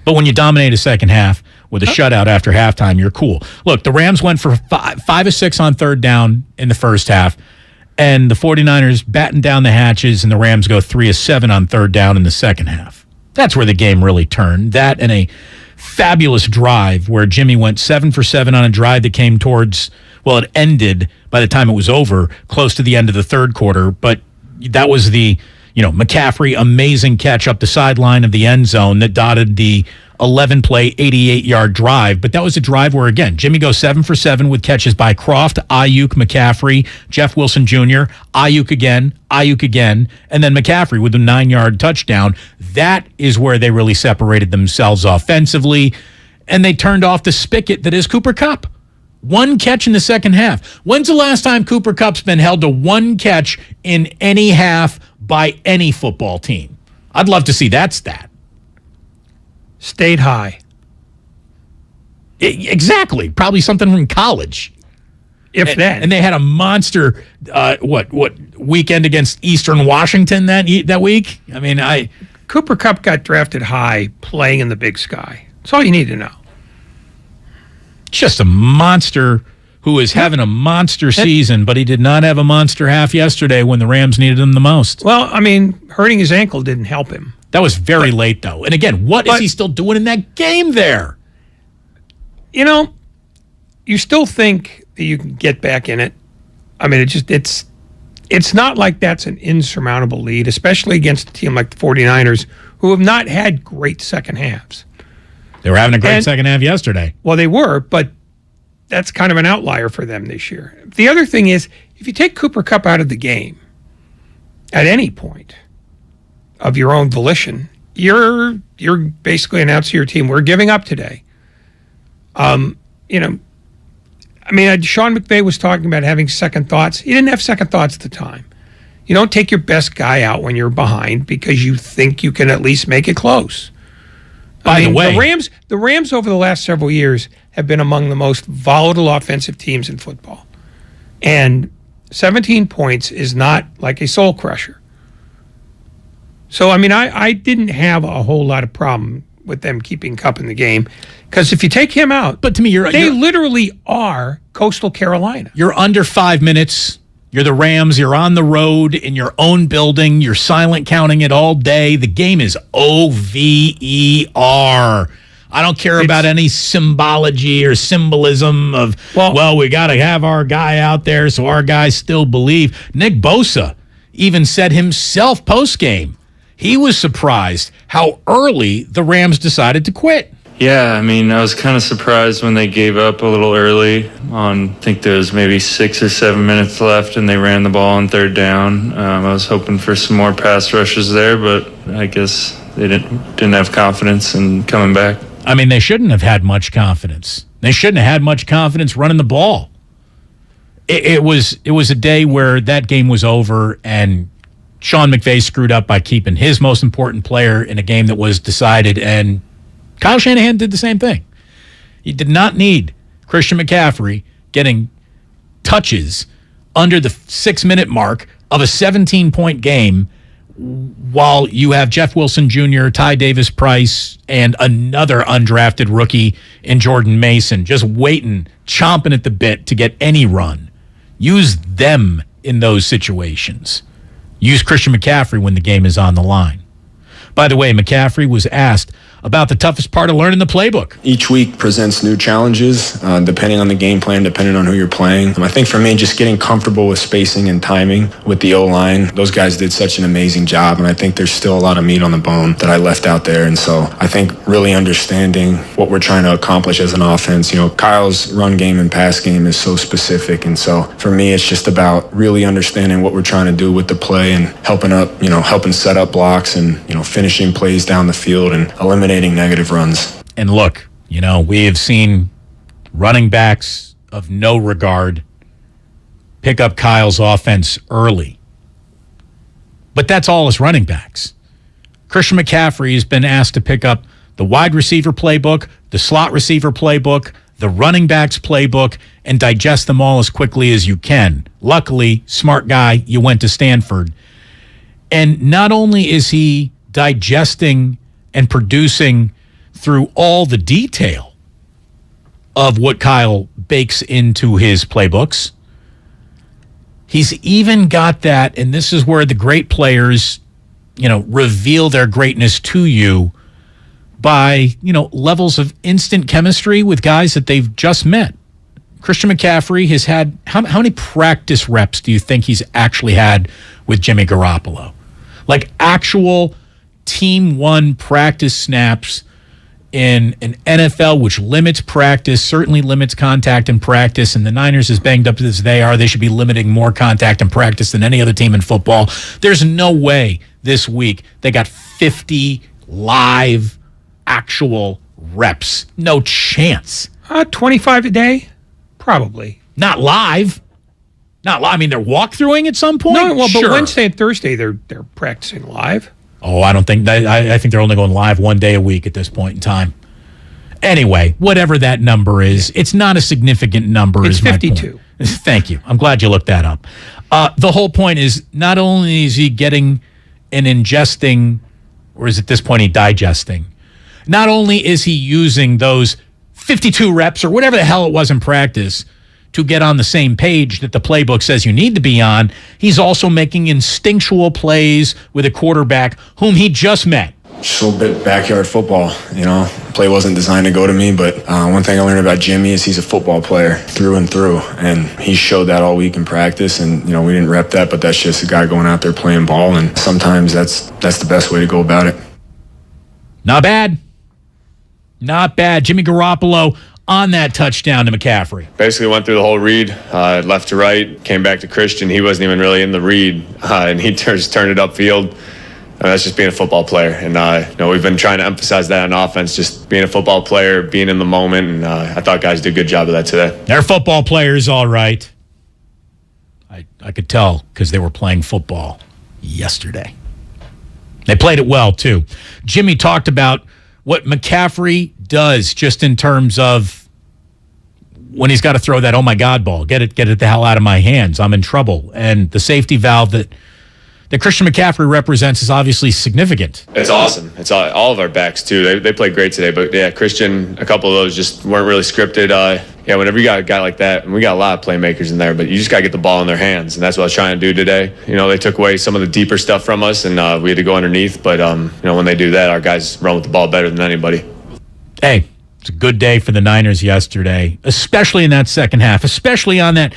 But when you dominate a second half with a shutout after halftime, you're cool. Look, the Rams went for 5 of 6 on third down in the first half, and the 49ers batten down the hatches, and the Rams go 3 of 7 on third down in the second half. That's where the game really turned. That and a fabulous drive where Jimmy went 7 for 7 on a drive that came towards, well, it ended by the time it was over, close to the end of the third quarter. But that was the, McCaffrey amazing catch up the sideline of the end zone that dotted the 11-play, 88-yard drive. But that was a drive where, again, Jimmy goes 7 for 7 with catches by Croft, Ayuk, McCaffrey, Jeff Wilson Jr., Ayuk again, and then McCaffrey with a 9-yard touchdown. That is where they really separated themselves offensively, and they turned off the spigot that is Cooper Kupp. 1 catch in the second half. When's the last time Cooper Kupp's been held to 1 catch in any half by any football team? I'd love to see that stat. Stayed high. Exactly. Probably something from college. If that. And they had a monster, weekend against Eastern Washington that week? Cooper Kupp got drafted high playing in the Big Sky. That's all you need to know. Just a monster who is having a monster season, but he did not have a monster half yesterday when the Rams needed him the most. Well, hurting his ankle didn't help him. That was very late, though. And again, what is he still doing in that game there? You still think that you can get back in it. It's not like that's an insurmountable lead, especially against a team like the 49ers, who have not had great second halves. They were having a great second half yesterday. Well, they were, but that's kind of an outlier for them this year. The other thing is, if you take Cooper Kupp out of the game at any point of your own volition, you're basically announcing to your team, we're giving up today. Sean McVay was talking about having second thoughts. He didn't have second thoughts at the time. You don't take your best guy out when you're behind because you think you can at least make it close. By the way, the Rams over the last several years have been among the most volatile offensive teams in football. And 17 points is not like a soul crusher. So, I didn't have a whole lot of problem with them keeping Kupp in the game because if you take him out, but to me, they literally are Coastal Carolina. You're under 5 minutes. You're the Rams. You're on the road in your own building. You're silent counting it all day. The game is over. I don't care about any symbology or symbolism of, we got to have our guy out there so our guys still believe. Nick Bosa even said himself post-game, he was surprised how early the Rams decided to quit. Yeah, I was kind of surprised when they gave up a little early on, I think there was maybe 6 or 7 minutes left and they ran the ball on third down. I was hoping for some more pass rushes there, but I guess they didn't have confidence in coming back. They shouldn't have had much confidence. They shouldn't have had much confidence running the ball. It was a day where that game was over and Sean McVay screwed up by keeping his most important player in a game that was decided, and Kyle Shanahan did the same thing. He did not need Christian McCaffrey getting touches under the 6-minute mark of a 17-point game while you have Jeff Wilson Jr., Ty Davis-Price, and another undrafted rookie in Jordan Mason just waiting, chomping at the bit to get any run. Use them in those situations. Use Christian McCaffrey when the game is on the line. By the way, McCaffrey was asked about the toughest part of learning the playbook. Each week presents new challenges, depending on the game plan, depending on who you're playing. I think for me, just getting comfortable with spacing and timing with the O-line. Those guys did such an amazing job, and I think there's still a lot of meat on the bone that I left out there. And so I think really understanding what we're trying to accomplish as an offense. Kyle's run game and pass game is so specific, and so for me, it's just about really understanding what we're trying to do with the play and helping set up blocks and, finishing plays down the field and eliminating negative runs. And look, we have seen running backs of no regard pick up Kyle's offense early. But that's all his running backs. Christian McCaffrey has been asked to pick up the wide receiver playbook, the slot receiver playbook, the running backs playbook and digest them all as quickly as you can. Luckily, smart guy, you went to Stanford. And not only is he digesting and producing through all the detail of what Kyle bakes into his playbooks, he's even got that, and this is where the great players, reveal their greatness to you by, levels of instant chemistry with guys that they've just met. Christian McCaffrey has had, how many practice reps do you think he's actually had with Jimmy Garoppolo? Like actual team one practice snaps in an NFL, which limits practice, certainly limits contact in practice, and the Niners, as banged up as they are, they should be limiting more contact in practice than any other team in football. There's no way this week they got 50 live actual reps. No chance. 25 a day? Probably. Not live. Not live. I mean, they're walkthroughing at some point? No, well, sure. But Wednesday and Thursday, they're practicing live. Oh, I don't think I think they're only going live one day a week at this point in time. Anyway, whatever that number is, it's not a significant number. It's 52. Thank you. I'm glad you looked that up. The whole point is not only is he getting and ingesting, or is at this point he digesting, not only is he using those 52 reps or whatever the hell it was in practice to get on the same page that the playbook says you need to be on, he's also making instinctual plays with a quarterback whom he just met. Just a little bit backyard football, Play wasn't designed to go to me, but one thing I learned about Jimmy is he's a football player through and through, and he showed that all week in practice, and, we didn't rep that, but that's just a guy going out there playing ball, and sometimes that's the best way to go about it. Not bad. Not bad. Jimmy Garoppolo on that touchdown to McCaffrey. Basically went through the whole read, left to right, came back to Christian. He wasn't even really in the read, and he just turned it upfield. That's just being a football player. And, we've been trying to emphasize that on offense, just being a football player, being in the moment. And I thought guys did a good job of that today. They're football players, all right. I could tell because they were playing football yesterday. They played it well, too. Jimmy talked about what McCaffrey does just in terms of when he's got to throw that, oh, my God, ball. Get it the hell out of my hands. I'm in trouble. And the safety valve that Christian McCaffrey represents is obviously significant. It's awesome. It's all of our backs, too. They played great today. But, yeah, Christian, a couple of those just weren't really scripted. Whenever you got a guy like that, and we got a lot of playmakers in there, but you just got to get the ball in their hands, and that's what I was trying to do today. They took away some of the deeper stuff from us, and we had to go underneath. But, when they do that, our guys run with the ball better than anybody. Hey, it's a good day for the Niners yesterday, especially in that second half, especially on that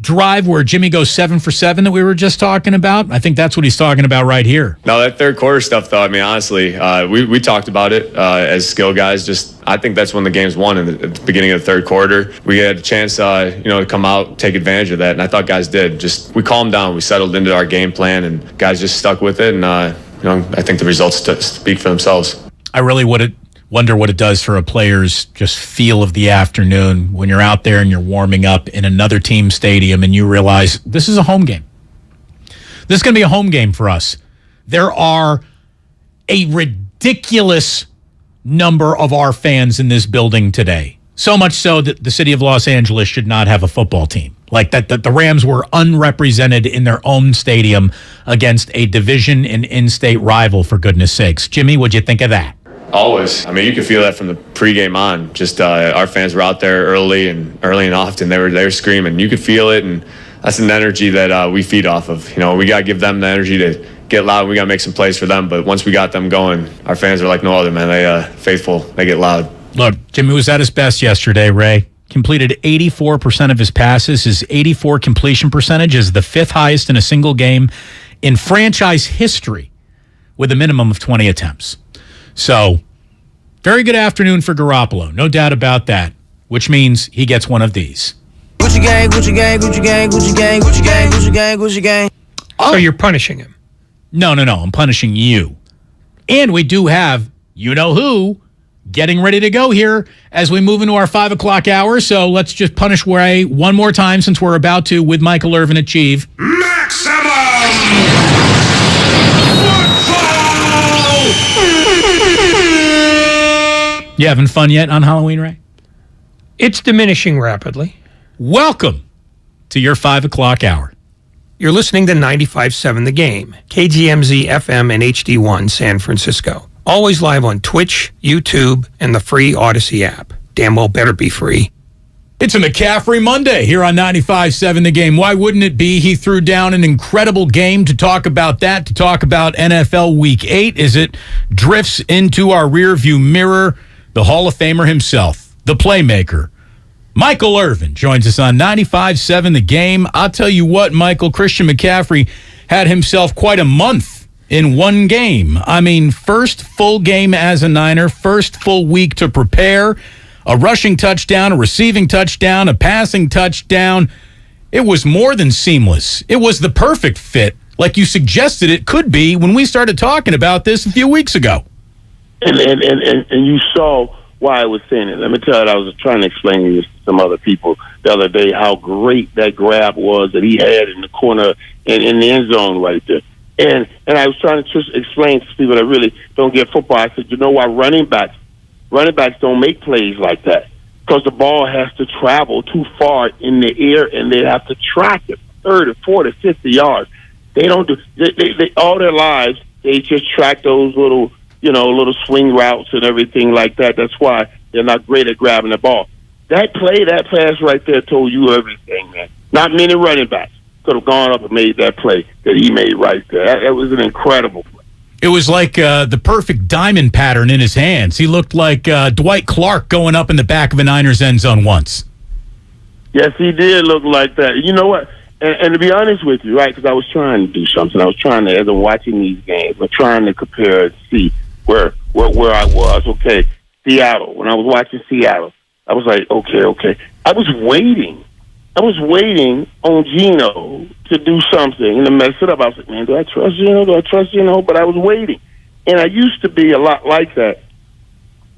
drive where Jimmy goes 7 for 7 that we were just talking about. I think that's what he's talking about right here. No, that third quarter stuff, though, honestly, we talked about it as skill guys. I think that's when the game's won at the beginning of the third quarter. We had a chance, to come out, take advantage of that, and I thought guys did. We calmed down. We settled into our game plan, and guys just stuck with it, and, I think the results speak for themselves. I really wonder what it does for a player's just feel of the afternoon when you're out there and you're warming up in another team stadium and you realize this is a home game. This is going to be a home game for us. There are a ridiculous number of our fans in this building today. So much so that the city of Los Angeles should not have a football team. Like that the Rams were unrepresented in their own stadium against a division and in-state rival, for goodness sakes. Jimmy, what'd you think of that? Always. You could feel that from the pregame on. Just our fans were out there early and often. They were screaming. You could feel it, and that's an energy that we feed off of. We got to give them the energy to get loud. We got to make some plays for them. But once we got them going, our fans are like no other, man. They faithful. They get loud. Look, Jimmy was at his best yesterday, Ray. Completed 84% of his passes. His 84 completion percentage is the 5th highest in a single game in franchise history with a minimum of 20 attempts. So, very good afternoon for Garoppolo. No doubt about that, which means he gets one of these. Gucci gang, Gucci gang, Gucci gang, Gucci gang, Gucci gang, Gucci gang, Gucci gang. So you're punishing him? No. I'm punishing you. And we do have you-know-who getting ready to go here as we move into our 5 o'clock hour. So let's just punish Ray one more time since we're about to with Michael Irvin achieve Maximum You having fun yet on Halloween, Ray? It's diminishing rapidly. Welcome to your 5 o'clock hour. You're listening to 95.7 The Game, KGMZ FM and HD1 San Francisco. Always live on Twitch, YouTube, and the free Odyssey app. Damn well better be free. It's a McCaffrey Monday here on 95.7 The Game. Why wouldn't it be? He threw down an incredible game. To talk about that, to talk about NFL Week 8, as it drifts into our rearview mirror, the Hall of Famer himself, the playmaker, Michael Irvin, joins us on 95.7 The Game. I'll tell you what, Michael, Christian McCaffrey had himself quite a month in one game. I mean, first full game as a Niner, first full week to prepare, a rushing touchdown, a receiving touchdown, a passing touchdown. It was more than seamless. It was the perfect fit, like you suggested it could be when we started talking about this a few weeks ago. And you saw why I was saying it. Let me tell you, I was trying to explain this to some other people the other day, how great that grab was that he had in the corner in the end zone right there. And I was trying to just explain to people that really don't get football. I said, you know why running backs don't make plays like that? Because the ball has to travel too far in the air, and they have to track it 30, 40, 50 yards. They don't do. They all their lives they just track those little swing routes and everything like that. That's why they're not great at grabbing the ball. That pass right there told you everything, man. Not many running backs could have gone up and made that play that he made right there. That was an incredible play. It was like the perfect diamond pattern in his hands. He looked like Dwight Clark going up in the back of a Niners end zone once. Yes, he did look like that. You know what? And to be honest with you, right, because I was trying to do something. I was trying to, as I'm watching these games, I'm trying to compare and see where I was. Okay, Seattle. When I was watching Seattle, I was like, okay. I was waiting on Geno to do something and to mess it up. I was like, man, do I trust Geno? But I was waiting. And I used to be a lot like that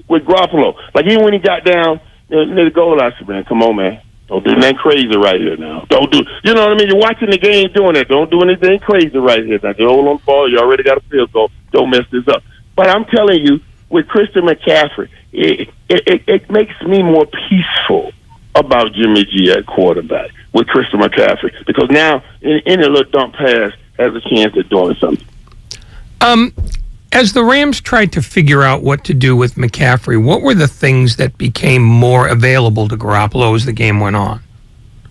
with Garoppolo. Like, even when he got down near the goal, I said, man, come on, man. Don't do nothing crazy right here now. Don't do, you know what I mean? You're watching the game doing that. Don't do anything crazy right here now. Just hold on the ball. You already got a field goal. Don't mess this up. But I'm telling you, with Christian McCaffrey, it makes me more peaceful about Jimmy G at quarterback with Christian McCaffrey, because now any little dump pass has a chance at doing something. As the Rams tried to figure out what to do with McCaffrey, what were the things that became more available to Garoppolo as the game went on?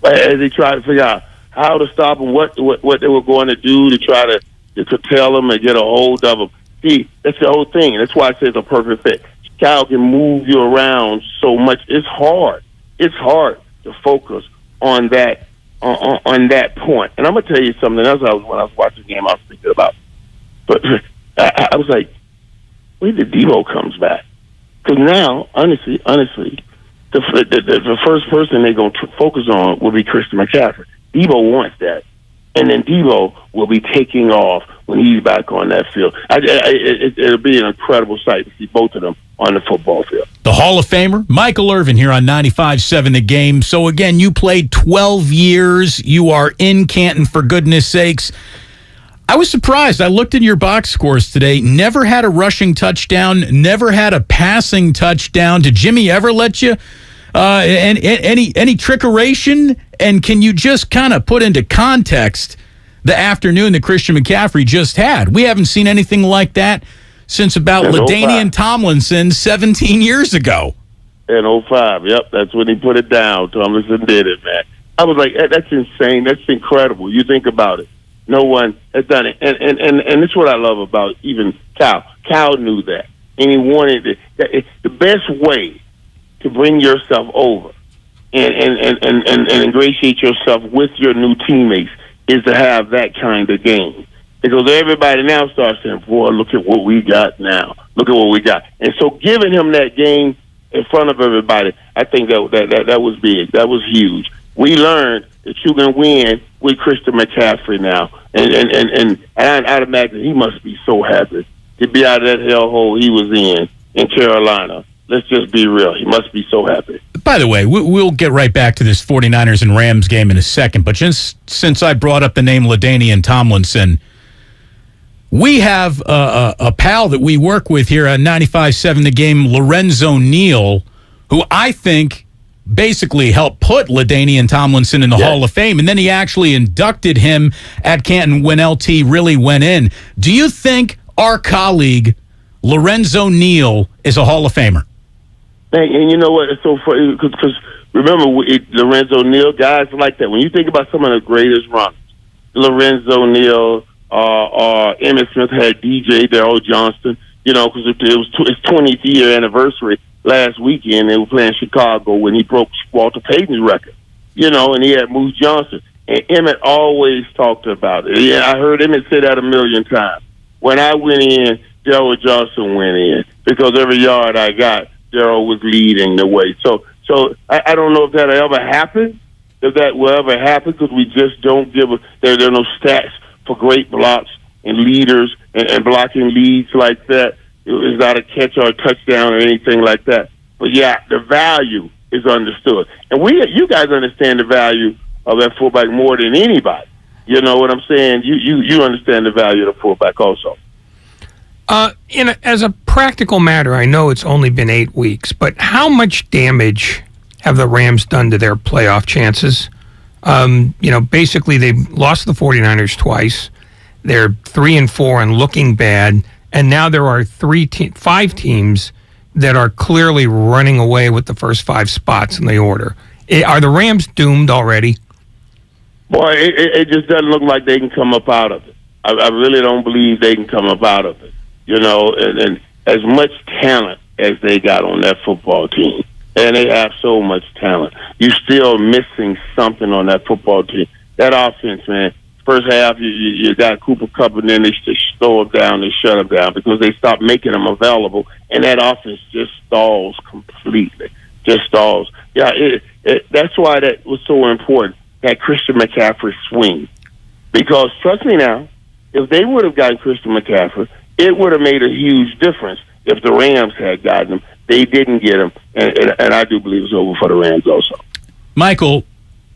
As they tried to figure out how to stop him, what they were going to do to try to curtail him and get a hold of him. See, that's the whole thing. That's why I say it's a perfect fit. Cal can move you around so much. It's hard. It's hard to focus on that point. And I'm gonna tell you something else. When I was watching the game, I was thinking about. But I was like, wait till Debo comes back, because now, honestly, the first person they're gonna focus on will be Christian McCaffrey. Debo wants that, and then Debo will be taking off when he's back on that field. It'll be an incredible sight to see both of them on the football field. The Hall of Famer, Michael Irvin, here on 95.7 The Game. So, again, you played 12 years. You are in Canton, for goodness sakes. I was surprised. I looked at your box scores today. Never had a rushing touchdown. Never had a passing touchdown. Did Jimmy ever let you any trickeration? And can you just kind of put into context the afternoon that Christian McCaffrey just had? We haven't seen anything like that since about LaDainian Tomlinson 17 years ago. In 05, yep, that's when he put it down. Tomlinson did it, man. I was like, that's insane. That's incredible. You think about it. No one has done it. And that's what I love about even Cal. Cal knew that. And he wanted it. It's the best way to bring yourself over and ingratiate yourself with your new teammates is to have that kind of game. Because everybody now starts saying, boy, look at what we got now. Look at what we got. And so giving him that game in front of everybody, I think that was big. That was huge. We learned that you can win with Christian McCaffrey now. And I'd imagine he must be so happy to be out of that hellhole he was in Carolina. Let's just be real. He must be so happy. By the way, we'll get right back to this 49ers and Rams game in a second, but just since I brought up the name LaDainian Tomlinson, we have a pal that we work with here on 95.7 The Game, Lorenzo Neal, who I think basically helped put LaDainian Tomlinson in the Hall of Fame, and then he actually inducted him at Canton when LT really went in. Do you think our colleague Lorenzo Neal is a Hall of Famer? And you know what? It's so funny because remember Lorenzo Neal, guys like that. When you think about some of the greatest runners, Lorenzo Neal, Emmitt Smith had DJ Darrell Johnston. You know, because it was his 20th year anniversary last weekend. They were playing Chicago when he broke Walter Payton's record. You know, and he had Moose Johnson. And Emmitt always talked about it. Yeah, I heard Emmitt say that a million times. When I went in, Darrell Johnson went in because every yard I got, Darrell was leading the way. So I don't know if that'll ever happen, if that will ever happen, because we just don't give there are no stats for great blocks and leaders and blocking leads like that. It's not a catch or a touchdown or anything like that. But yeah, the value is understood. And you guys understand the value of that fullback more than anybody. You know what I'm saying? You understand the value of the fullback also. As a practical matter, I know it's only been 8 weeks, but how much damage have the Rams done to their playoff chances? Basically they lost the 49ers twice. They're 3-4 and looking bad, and now there are 5 teams that are clearly running away with the first 5 spots in the order. Are the Rams doomed already? Boy, it just doesn't look like they can come up out of it. I really don't believe they can come up out of it. You know, and as much talent as they got on that football team, and they have so much talent, you're still missing something on that football team. That offense, man. First half, you got Cooper Kupp, and then they slow him down, they shut him down because they stopped making them available, and that offense just stalls completely. Just stalls. Yeah, that's why that was so important, that Christian McCaffrey swing. Because, trust me now, if they would have gotten Christian McCaffrey, it would have made a huge difference if the Rams had gotten him. They didn't get him, and I do believe it's over for the Rams also. Michael,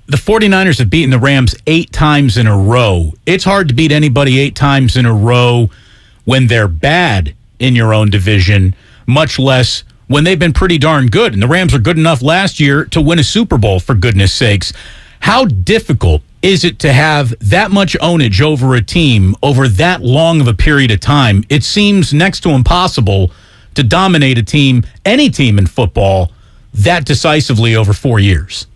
the 49ers have beaten the Rams 8 times in a row. It's hard to beat anybody 8 times in a row when they're bad in your own division, much less when they've been pretty darn good. And the Rams were good enough last year to win a Super Bowl, for goodness sakes. How difficult is it to have that much ownage over a team over that long of a period of time? It seems next to impossible to dominate a team, any team in football, that decisively over 4 years.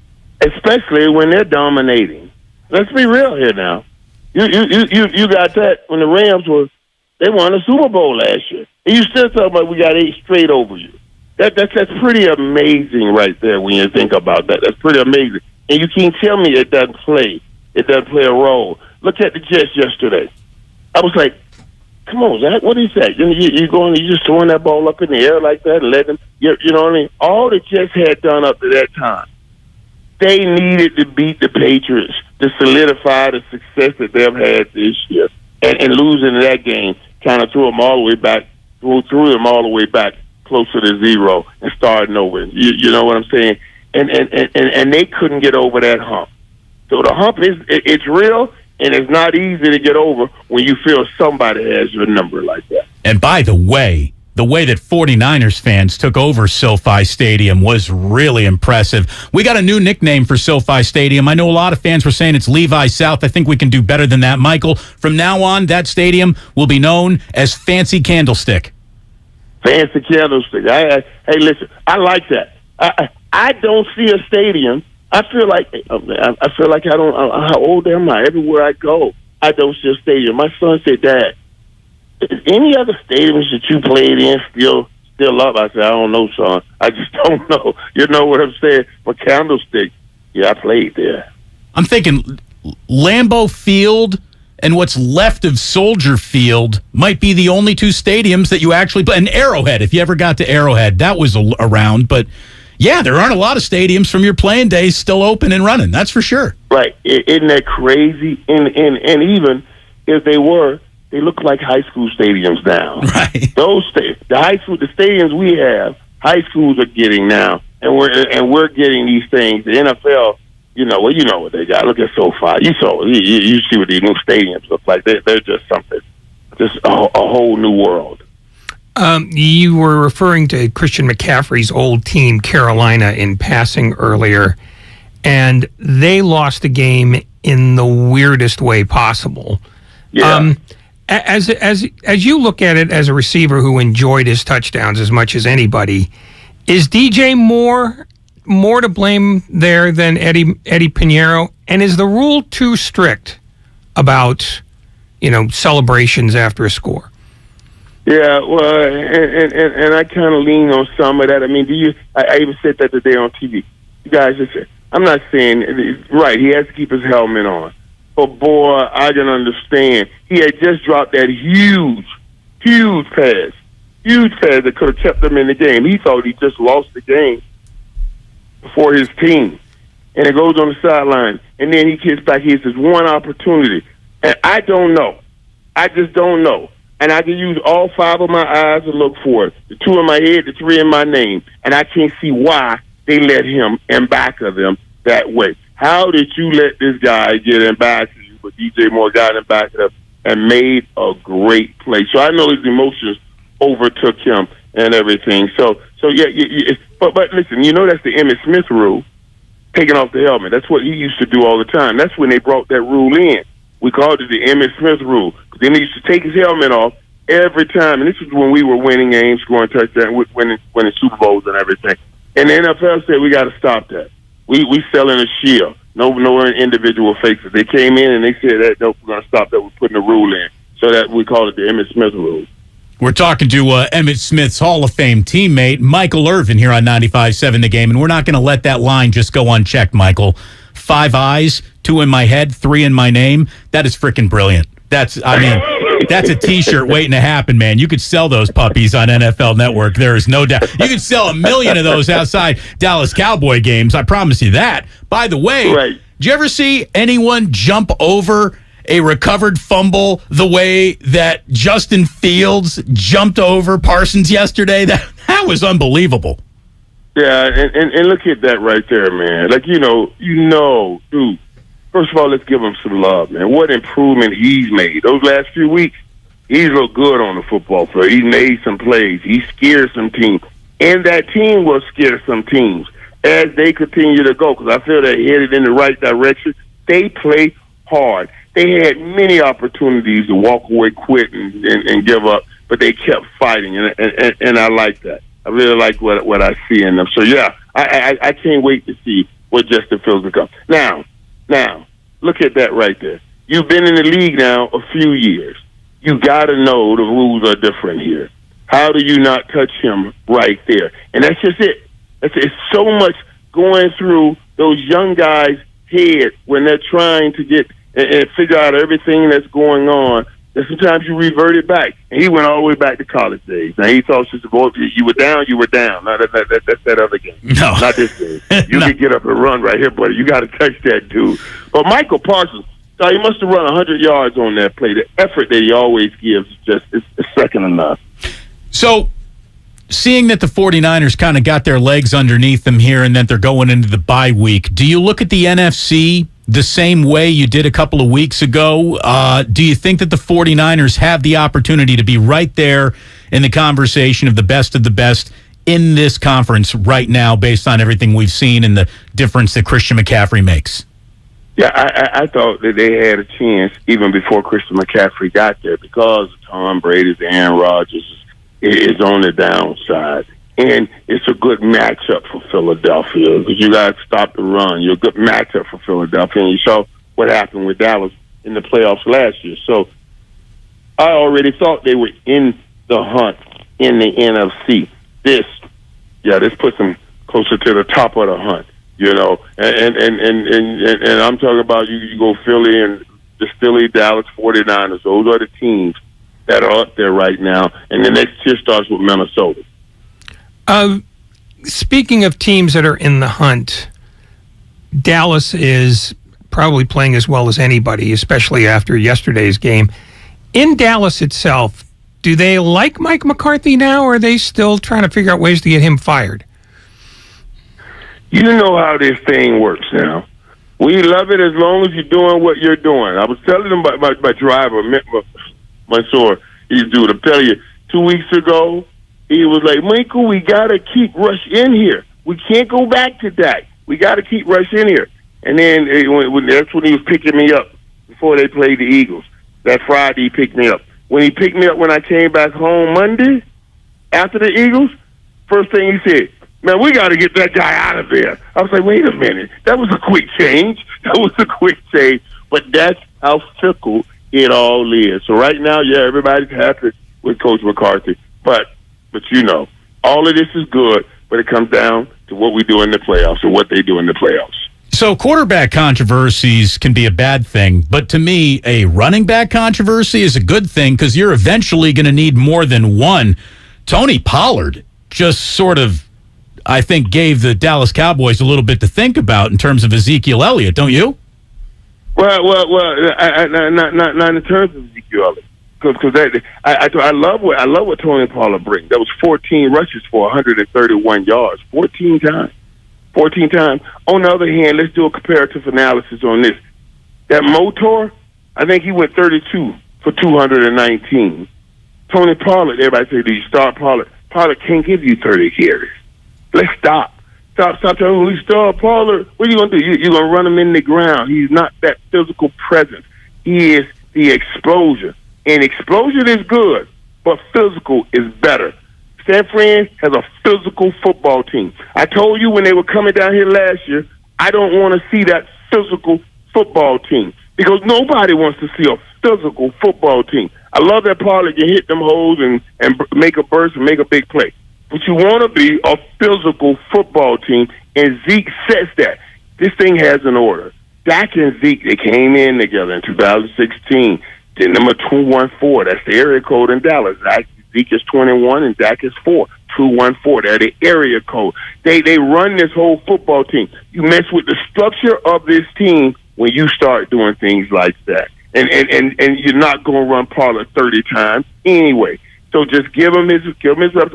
Especially when they're dominating. Let's be real here now. You got that when the Rams they won a Super Bowl last year. And you still talking about we got 8 straight over you. That's pretty amazing right there when you think about that. That's pretty amazing. And you can't tell me it doesn't play. It doesn't play a role. Look at the Jets yesterday. I was like, come on, Zach, what is that? You just throwing that ball up in the air like that and letting them, you know what I mean? All the Jets had done up to that time, they needed to beat the Patriots to solidify the success that they've had this year. And losing that game kind of threw them all the way back, threw them all the way back closer to 0 and starting over. You know what I'm saying? And they couldn't get over that hump. So the hump it's real, and it's not easy to get over when you feel somebody has your number like that. And by the way that 49ers fans took over SoFi Stadium was really impressive. We got a new nickname for SoFi Stadium. I know a lot of fans were saying it's Levi South. I think we can do better than that, Michael. From now on, that stadium will be known as Fancy Candlestick. Fancy Candlestick. Hey, listen, I like that. I don't see a stadium. I feel like I don't. How old am I? Everywhere I go, I don't see a stadium. My son said, "Dad, is any other stadiums that you played in still up?" I said, "I don't know, son. I just don't know." You know what I'm saying? But Candlestick, yeah, I played there. I'm thinking Lambeau Field and what's left of Soldier Field might be the only 2 stadiums that you actually play. And Arrowhead, if you ever got to Arrowhead, that was around, but. Yeah, there aren't a lot of stadiums from your playing days still open and running. That's for sure. Right. Isn't that crazy? And even if they were, they look like high school stadiums now. Right. The stadiums we have, high schools are getting now, and we're getting these things. The NFL, you know what they got. Look at SoFi. You see what these new stadiums look like. They're just something, just a whole new world. You were referring to Christian McCaffrey's old team, Carolina, in passing earlier, and they lost the game in the weirdest way possible. Yeah. As you look at it as a receiver who enjoyed his touchdowns as much as anybody, is DJ more to blame there than Eddie Pinheiro? And is the rule too strict about, celebrations after a score? Yeah, well, and I kind of lean on some of that. I mean, I even said that today on TV. You guys just said, I'm not saying, right, he has to keep his helmet on. But, boy, I can understand. He had just dropped that huge pass that could have kept them in the game. He thought he just lost the game for his team. And it goes on the sideline. And then he gets back. He has this one opportunity. And I don't know. I just don't know. And I can use all 5 of my eyes to look for it. The 2 in my head, the 3 in my name. And I can't see why they let him in back of them that way. How did you let this guy get in back of you, but DJ Moore got in back of him and made a great play? So I know his emotions overtook him and everything. So yeah. But listen, that's the Emmitt Smith rule, taking off the helmet. That's what he used to do all the time. That's when they brought that rule in. We called it the Emmitt Smith rule. Then he used to take his helmet off every time, and this was when we were winning games, scoring touchdowns, winning Super Bowls and everything. And the NFL said we got to stop that. We selling a shield. No individual faces. They came in and they said that nope, we're going to stop that. We're putting a rule in, so that we call it the Emmitt Smith rule. We're talking to Emmitt Smith's Hall of Fame teammate, Michael Irvin, here on 95.7 The Game, and we're not going to let that line just go unchecked, Michael. 5 eyes, 2 in my head, 3 in my name. That is freaking brilliant. That's a T-shirt waiting to happen, man. You could sell those puppies on NFL Network. There is no doubt. You could sell 1 million of those outside Dallas Cowboy games. I promise you that. By the way, Did you ever see anyone jump over a recovered fumble the way that Justin Fields jumped over Parsons yesterday? That was unbelievable. Yeah, and look at that right there, man. Like, dude, first of all, let's give him some love, man. What improvement he's made. Those last few weeks, he's looked good on the football field. He made some plays. He scared some teams. And that team will scare some teams as they continue to go, because I feel they're headed in the right direction. They play hard. They had many opportunities to walk away, quit, and give up, but they kept fighting, and I like that. I really like what I see in them. So, yeah, I can't wait to see what Justin Fields becomes. Now, look at that right there. You've been in the league now a few years. You got to know the rules are different here. How do you not touch him right there? And that's just it. It's so much going through those young guys' head when they're trying to get and figure out everything that's going on. And sometimes you revert it back. And he went all the way back to college days. Now, he thought, boy, you were down, you were down. No, that's that other game. No. Not this game. You can get up and run right here, buddy. You got to touch that dude. But Michael Parsons, he must have run 100 yards on that play. The effort that he always gives is second enough. So, seeing that the 49ers kind of got their legs underneath them here and that they're going into the bye week, do you look at the NFC the same way you did a couple of weeks ago? Do you think that the 49ers have the opportunity to be right there in the conversation of the best in this conference right now based on everything we've seen and the difference that Christian McCaffrey makes? Yeah, I thought that they had a chance even before Christian McCaffrey got there because Tom Brady's Aaron Rodgers is on the downside. And it's a good matchup for Philadelphia because you got to stop the run. You're a good matchup for Philadelphia. And you saw what happened with Dallas in the playoffs last year. So I already thought they were in the hunt in the NFC. This puts them closer to the top of the hunt, And I'm talking about you go Philly and the Philly, Dallas 49ers. Those are the teams that are up there right now. And the next tier starts with Minnesota. Speaking of teams that are in the hunt, Dallas is probably playing as well as anybody, especially after yesterday's game. In Dallas itself, do they like Mike McCarthy now, or are they still trying to figure out ways to get him fired? You know how this thing works now. We love it as long as you're doing what you're doing. I was telling them about my driver, Mansour, he's dude. I'm telling you, 2 weeks ago, he was like, Michael, we got to keep Rush in here. We can't go back to that. We got to keep Rush in here. And then that's when he was picking me up before they played the Eagles. That Friday he picked me up. When he picked me up when I came back home Monday after the Eagles, first thing he said, man, we got to get that guy out of there. I was like, wait a minute. That was a quick change. But that's how fickle it all is. So right now, yeah, everybody's happy with Coach McCarthy. But you know, all of this is good, but it comes down to what we do in the playoffs or what they do in the playoffs. So quarterback controversies can be a bad thing, but to me, a running back controversy is a good thing because you're eventually going to need more than one. Tony Pollard just sort of, I think, gave the Dallas Cowboys a little bit to think about in terms of Ezekiel Elliott, don't you? Well, not in terms of Ezekiel Elliott, because I love what Tony Pollard brings. That was 14 rushes for 131 yards, 14 times. On the other hand, let's do a comparative analysis on this. That Motor, I think he went 32 for 219. Tony Pollard, everybody say, do you start Pollard? Pollard can't give you 30 carries. Let's stop. Stop telling me we start Pollard. What are you going to do? You're going to run him in the ground. He's not that physical presence. He is the explosion. And explosion is good, but physical is better. San Fran has a physical football team. I told you when they were coming down here last year, I don't want to see that physical football team because nobody wants to see a physical football team. I love that Pollard can hit them holes and make a burst and make a big play. But you want to be a physical football team, and Zeke sets that. This thing has an order. Dak and Zeke, they came in together in 2016. The number 214, that's the area code in Dallas. Zeke is 21 and Dak is 4. 214, they're the area code. They run this whole football team. You mess with the structure of this team when you start doing things like that. And you're not going to run Pollard 30 times anyway. So just give him his reps.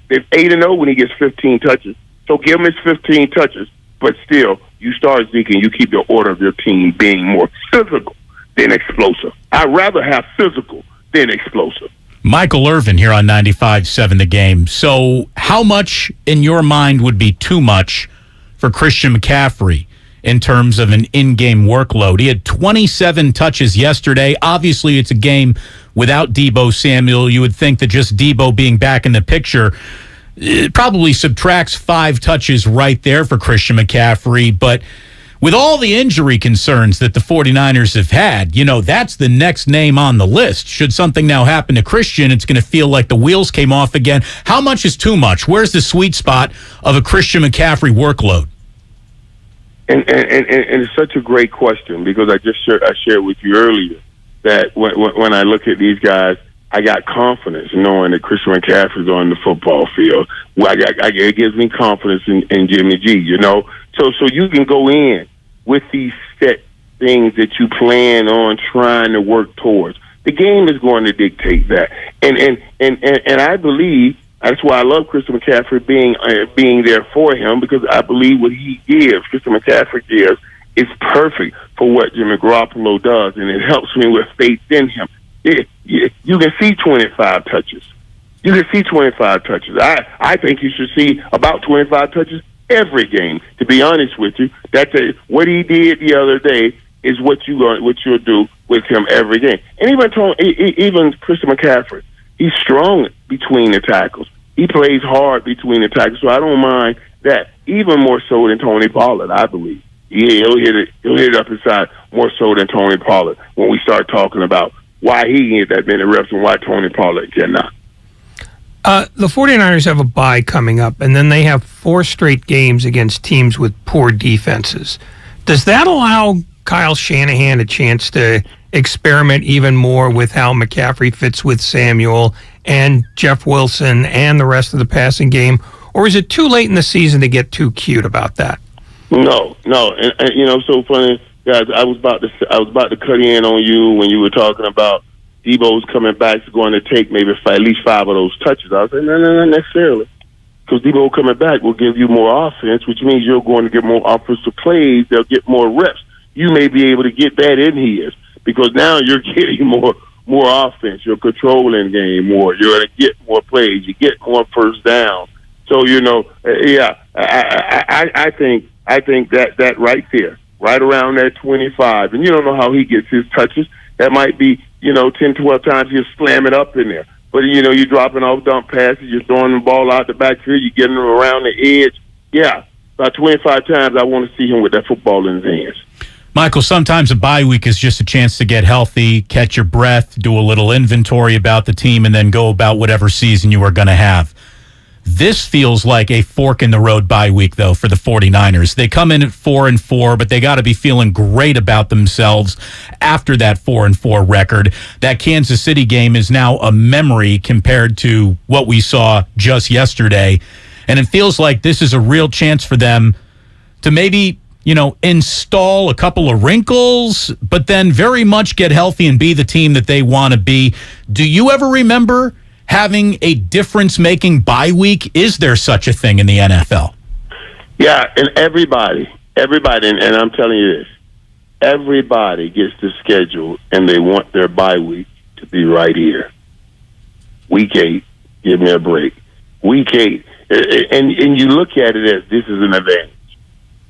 It's 8-0 when he gets 15 touches. So give him his 15 touches. But still, you start Zeke and you keep the order of your team being more physical than explosive. I'd rather have physical than explosive. Michael Irvin here on 95.7 The Game. So how much in your mind would be too much for Christian McCaffrey in terms of an in-game workload? He had 27 touches yesterday. Obviously, it's a game without Deebo Samuel. You would think that just Deebo being back in the picture probably subtracts 5 touches right there for Christian McCaffrey. But with all the injury concerns that the 49ers have had, you know, that's the next name on the list. Should something now happen to Christian, it's going to feel like the wheels came off again. How much is too much? Where's the sweet spot of a Christian McCaffrey workload? And it's such a great question because I shared with you earlier that when I look at these guys, I got confidence knowing that Christian McCaffrey's on the football field. Well, it gives me confidence in Jimmy G, you know. So you can go in with these set things that you plan on trying to work towards. The game is going to dictate that. And I believe that's why I love Christian McCaffrey being there for him because I believe what he gives, Christian McCaffrey gives, is perfect for what Jimmy Garoppolo does, and it helps me with faith in him. You can see 25 touches. You can see 25 touches. I think you should see about 25 touches every game. To be honest with you, what he did the other day is what you'll do with him every game. And even Christian McCaffrey, he's strong between the tackles. He plays hard between the tackles, so I don't mind that. Even more so than Tony Pollard, I believe. He'll hit it up inside more so than Tony Pollard when we start talking about why he can get that many reps and why Tony Pollard cannot. The 49ers have a bye coming up, and then they have 4 straight games against teams with poor defenses. Does that allow Kyle Shanahan a chance to experiment even more with how McCaffrey fits with Samuel and Jeff Wilson and the rest of the passing game? Or is it too late in the season to get too cute about that? No. And you know, so funny, guys, I was about to cut in on you when you were talking about Deebo's coming back is going to take maybe at least 5 of those touches. I was saying, no, not necessarily. Because Deebo coming back will give you more offense, which means you're going to get more offensive plays. They'll get more reps. You may be able to get that in his because now you're getting more more offense. You're controlling the game more. You're going to get more plays. You get more first down. So, I think that right there, right around that 25, and you don't know how he gets his touches. That might be, 10, 12 times he'll slam it up in there. But, you're dropping off dump passes, you're throwing the ball out the backfield, you're getting them around the edge. Yeah, about 25 times I want to see him with that football in his hands. Michael, sometimes a bye week is just a chance to get healthy, catch your breath, do a little inventory about the team, and then go about whatever season you are going to have. This feels like a fork-in-the-road bye week, though, for the 49ers. They come in at 4-4, but they got to be feeling great about themselves after that 4-4 record. That Kansas City game is now a memory compared to what we saw just yesterday. And it feels like this is a real chance for them to maybe, install a couple of wrinkles, but then very much get healthy and be the team that they want to be. Do you ever remember having a difference-making bye week? Is there such a thing in the NFL? Yeah, and everybody, and I'm telling you this, everybody gets the schedule, and they want their bye week to be right here. Week 8, give me a break. Week 8, and you look at it as this is an advantage.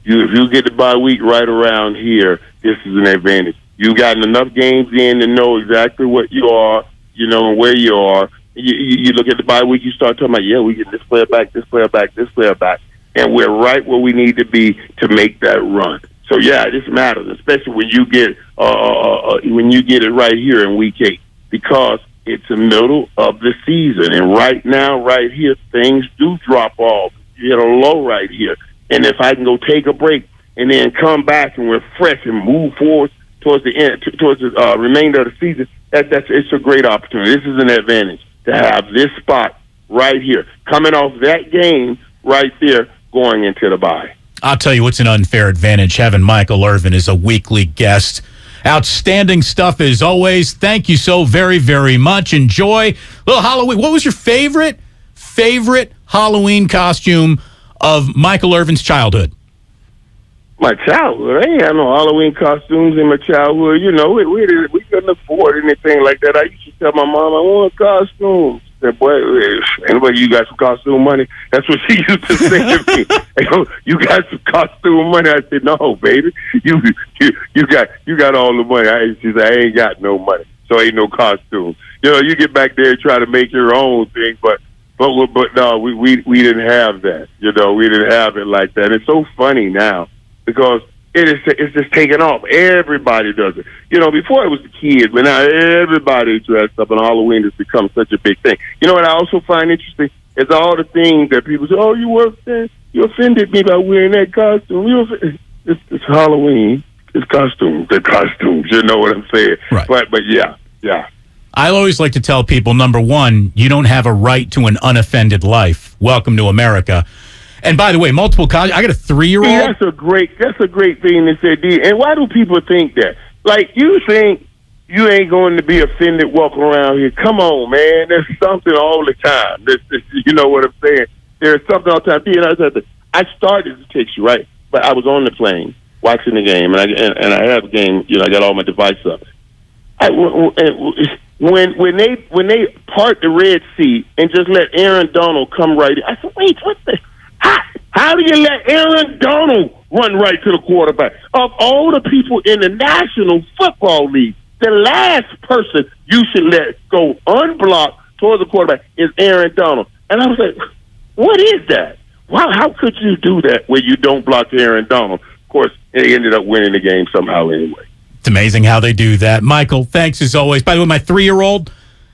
If you get the bye week right around here, this is an advantage. You've gotten enough games in to know exactly what you are, and where you are. You look at the bye week, you start talking about, we get this player back, this player back, this player back, and we're right where we need to be to make that run. So this matters, especially when you get it right here in week 8, because it's the middle of the season, and right now, right here, things do drop off. You hit a low right here, and if I can go take a break and then come back and we're fresh and move forward towards the end, towards the remainder of the season, it's a great opportunity. This is an advantage to have this spot right here, coming off that game right there, going into the bye. I'll tell you what's an unfair advantage, having Michael Irvin as a weekly guest. Outstanding stuff as always. Thank you so very, very much. Enjoy little Halloween. What was your favorite Halloween costume of Michael Irvin's childhood? My childhood? I ain't had no Halloween costumes in my childhood. We couldn't afford anything like that. I used to tell my mom, I want a costume. She said, boy, anybody, you got some costume money? That's what she used to say to me. You got some costume money? I said, no, baby. You got all the money. She said, I ain't got no money, so ain't no costume. You get back there and try to make your own thing, but no, we didn't have that. We didn't have it like that. It's so funny now, because it's just taken off. Everybody does it. Before it was the kids, but now everybody dressed up, and Halloween has become such a big thing. What I also find interesting is all the things that people say, oh, you offended me by wearing that costume. It's Halloween. It's costumes. They're costumes. You know what I'm saying? Right. But yeah. I always like to tell people, number one, you don't have a right to an unoffended life. Welcome to America. And by the way, multiple I got a 3-year-old. See, that's a great thing to say, D. And why do people think that? Like, you think you ain't going to be offended walking around here? Come on, man. There's something all the time. You know what I'm saying? There's something all the time. I started to text you, right? But I was on the plane watching the game, and I have a game. I got all my devices up. When they part the Red Sea and just let Aaron Donald come right in, I said, wait, what the? How do you let Aaron Donald run right to the quarterback? Of all the people in the National Football League, the last person you should let go unblocked towards the quarterback is Aaron Donald. And I was like, what is that? Wow, how could you do that where you don't block Aaron Donald? Of course, they ended up winning the game somehow anyway. It's amazing how they do that. Michael, thanks as always. By the way, my 3-year-old,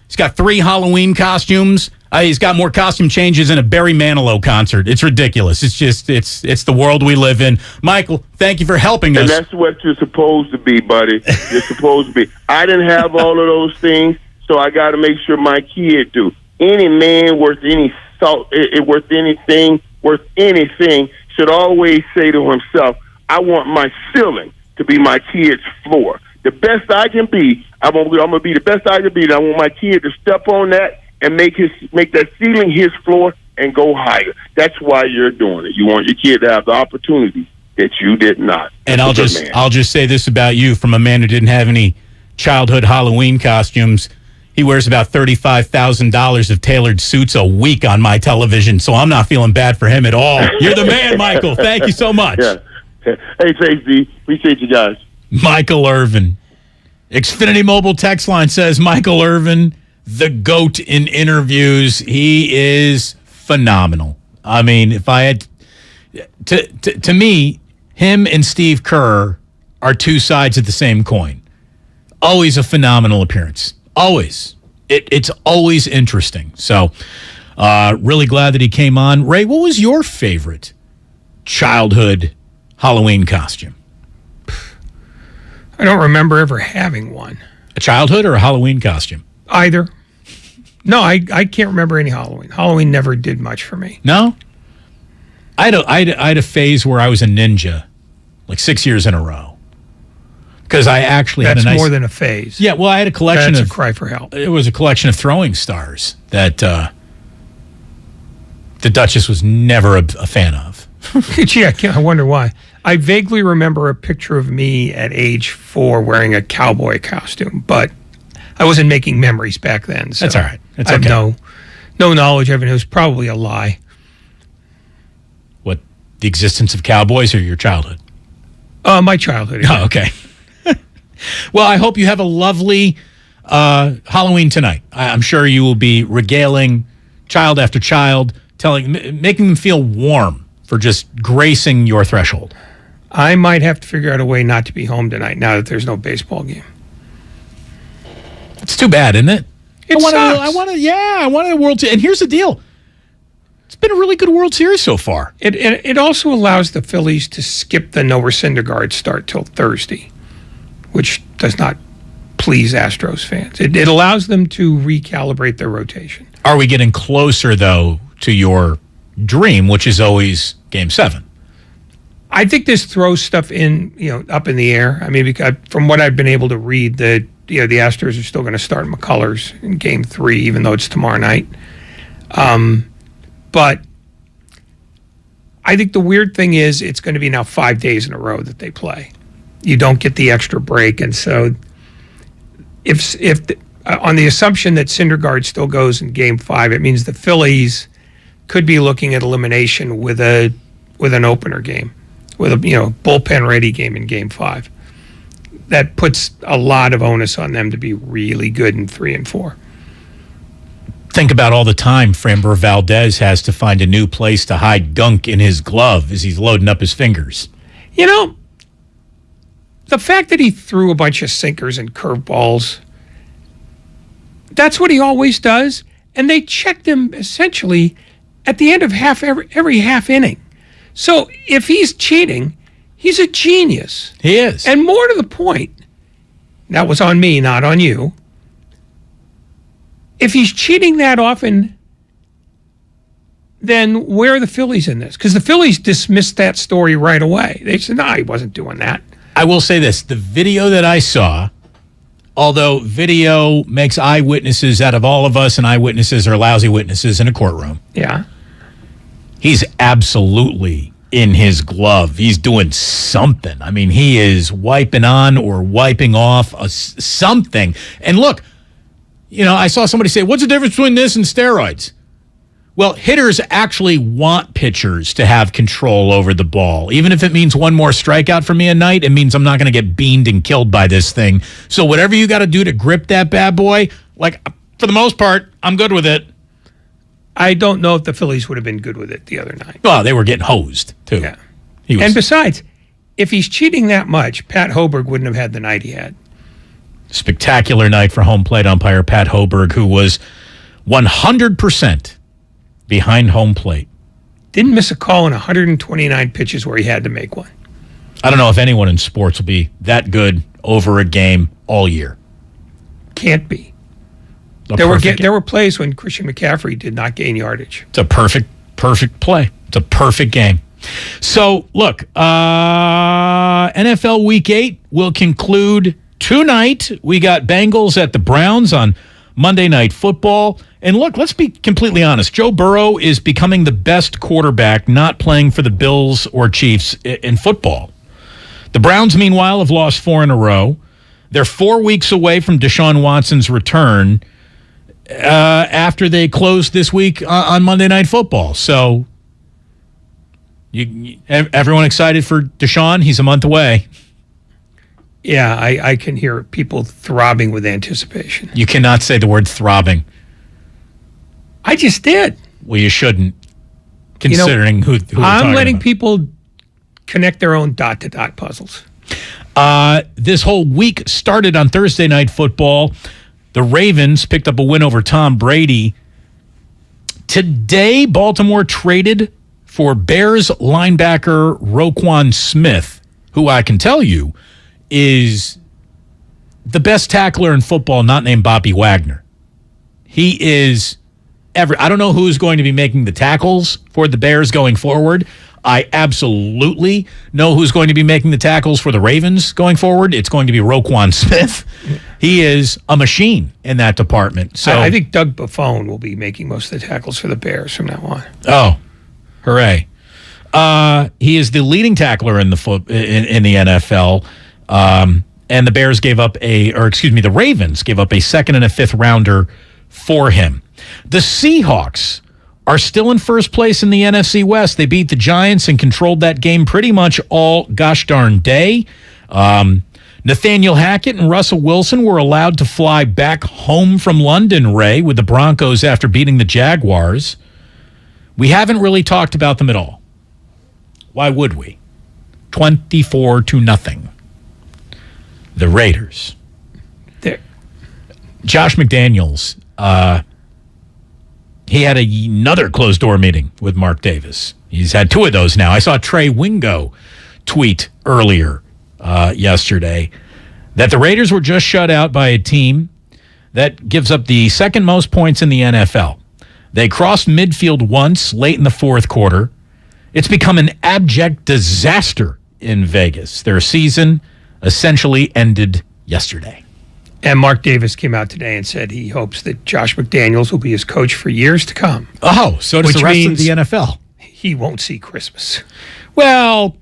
he's got 3 Halloween costumes. He's got more costume changes than a Barry Manilow concert. It's ridiculous. It's just, it's the world we live in. Michael, thank you for helping us. And that's what you're supposed to be, buddy. You're supposed to be. I didn't have all of those things, so I got to make sure my kid do. Any man worth any salt, worth anything, should always say to himself, I want my ceiling to be my kid's floor. The best I can be, I'm gonna be the best I can be. And I want my kid to step on that and make that ceiling his floor and go higher. That's why you're doing it. You want your kid to have the opportunity that you did not. And I'll just say this about you, from a man who didn't have any childhood Halloween costumes. He wears about $35,000 of tailored suits a week on my television, so I'm not feeling bad for him at all. You're the man, Michael. Thank you so much. Yeah. Hey, thanks, D. Appreciate you guys. Michael Irvin. Xfinity Mobile text line says, Michael Irvin, the GOAT in interviews. He is phenomenal. I mean, if I had... To me, him and Steve Kerr are two sides of the same coin. Always a phenomenal appearance. Always. It's always interesting. So, really glad that he came on. Ray, what was your favorite childhood Halloween costume? I don't remember ever having one. A childhood or a Halloween costume? Either. No, I can't remember any Halloween. Halloween never did much for me. No? I had a phase where I was a ninja, like 6 years in a row. Because I actually had a nice... That's more than a phase. Yeah, well, I had a collection That's a cry for help. It was a collection of throwing stars that the Duchess was never a fan of. Gee, I wonder why. I vaguely remember a picture of me at age 4 wearing a cowboy costume, but I wasn't making memories back then. So That's all right. That's I have okay. no knowledge of it. It was probably a lie. What, the existence of cowboys or your childhood? My childhood. Oh, okay. Well, I hope you have a lovely Halloween tonight. I'm sure you will be regaling child after child, making them feel warm for just gracing your threshold. I might have to figure out a way not to be home tonight now that there's no baseball game. It's too bad, isn't it? I wanted a World Series. And here's the deal. It's been a really good World Series so far. It also allows the Phillies to skip the no Syndergaard start till Thursday, which does not please Astros fans. It allows them to recalibrate their rotation. Are we getting closer, though, to your dream, which is always Game 7? I think this throws stuff up in the air. I mean, because from what I've been able to read, the Astros are still going to start McCullers in Game 3, even though it's tomorrow night. But I think the weird thing is it's going to be now 5 days in a row that they play. You don't get the extra break, and so if on the assumption that Syndergaard still goes in Game 5, it means the Phillies could be looking at elimination with an opener game, with a bullpen ready game in Game 5. That puts a lot of onus on them to be really good in 3 and 4. Think about all the time Framber Valdez has to find a new place to hide gunk in his glove as he's loading up his fingers. The fact that he threw a bunch of sinkers and curveballs, that's what he always does. And they checked him essentially at the end of every half inning. So if he's cheating, he's a genius. He is. And more to the point, that was on me, not on you. If he's cheating that often, then where are the Phillies in this? Because the Phillies dismissed that story right away. They said, no, he wasn't doing that. I will say this. The video that I saw, although video makes eyewitnesses out of all of us, and eyewitnesses are lousy witnesses in a courtroom. Yeah. He's absolutely in his glove. He's doing something. I mean, he is wiping on or wiping off something. And look, I saw somebody say, what's the difference between this and steroids? Well, hitters actually want pitchers to have control over the ball. Even if it means one more strikeout for me a night, it means I'm not going to get beamed and killed by this thing. So whatever you got to do to grip that bad boy, for the most part, I'm good with it. I don't know if the Phillies would have been good with it the other night. Well, they were getting hosed, too. Yeah. And besides, if he's cheating that much, Pat Hoberg wouldn't have had the night he had. Spectacular night for home plate umpire Pat Hoberg, who was 100% behind home plate. Didn't miss a call in 129 pitches where he had to make one. I don't know if anyone in sports will be that good over a game all year. Can't be. There were plays when Christian McCaffrey did not gain yardage. It's a perfect play. It's a perfect game. So, look, NFL Week 8 will conclude tonight. We got Bengals at the Browns on Monday Night Football. And look, let's be completely honest. Joe Burrow is becoming the best quarterback not playing for the Bills or Chiefs in football. The Browns, meanwhile, have lost 4 in a row. They're 4 weeks away from Deshaun Watson's return after they closed this week on Monday Night Football. So, everyone excited for Deshaun? He's a month away. Yeah, I can hear people throbbing with anticipation. You cannot say the word throbbing. I just did. Well, you shouldn't, considering who I'm letting people connect their own dot-to-dot puzzles. This whole week started on Thursday Night Football. The Ravens picked up a win over Tom Brady. Today, Baltimore traded for Bears linebacker Roquan Smith, who I can tell you is the best tackler in football, not named Bobby Wagner. He is I don't know who's going to be making the tackles for the Bears going forward. I absolutely know who's going to be making the tackles for the Ravens going forward. It's going to be Roquan Smith. He is a machine in that department. So I think Doug Buffone will be making most of the tackles for the Bears from now on. Oh, hooray. He is the leading tackler in the NFL. And the Bears the Ravens gave up a second and a fifth rounder for him. The Seahawks are still in first place in the NFC West. They beat the Giants and controlled that game pretty much all gosh darn day. Nathaniel Hackett and Russell Wilson were allowed to fly back home from London, Ray, with the Broncos after beating the Jaguars. We haven't really talked about them at all. Why would we? 24-0. The Raiders. Josh McDaniels, he had another closed-door meeting with Mark Davis. He's had two of those now. I saw Trey Wingo tweet earlier yesterday that the Raiders were just shut out by a team that gives up the second most points in the NFL. They crossed midfield once late in the fourth quarter. It's become an abject disaster in Vegas. Their season essentially ended yesterday. And Mark Davis came out today and said he hopes that Josh McDaniels will be his coach for years to come. Oh, so does the rest of the NFL. He won't see Christmas. Well,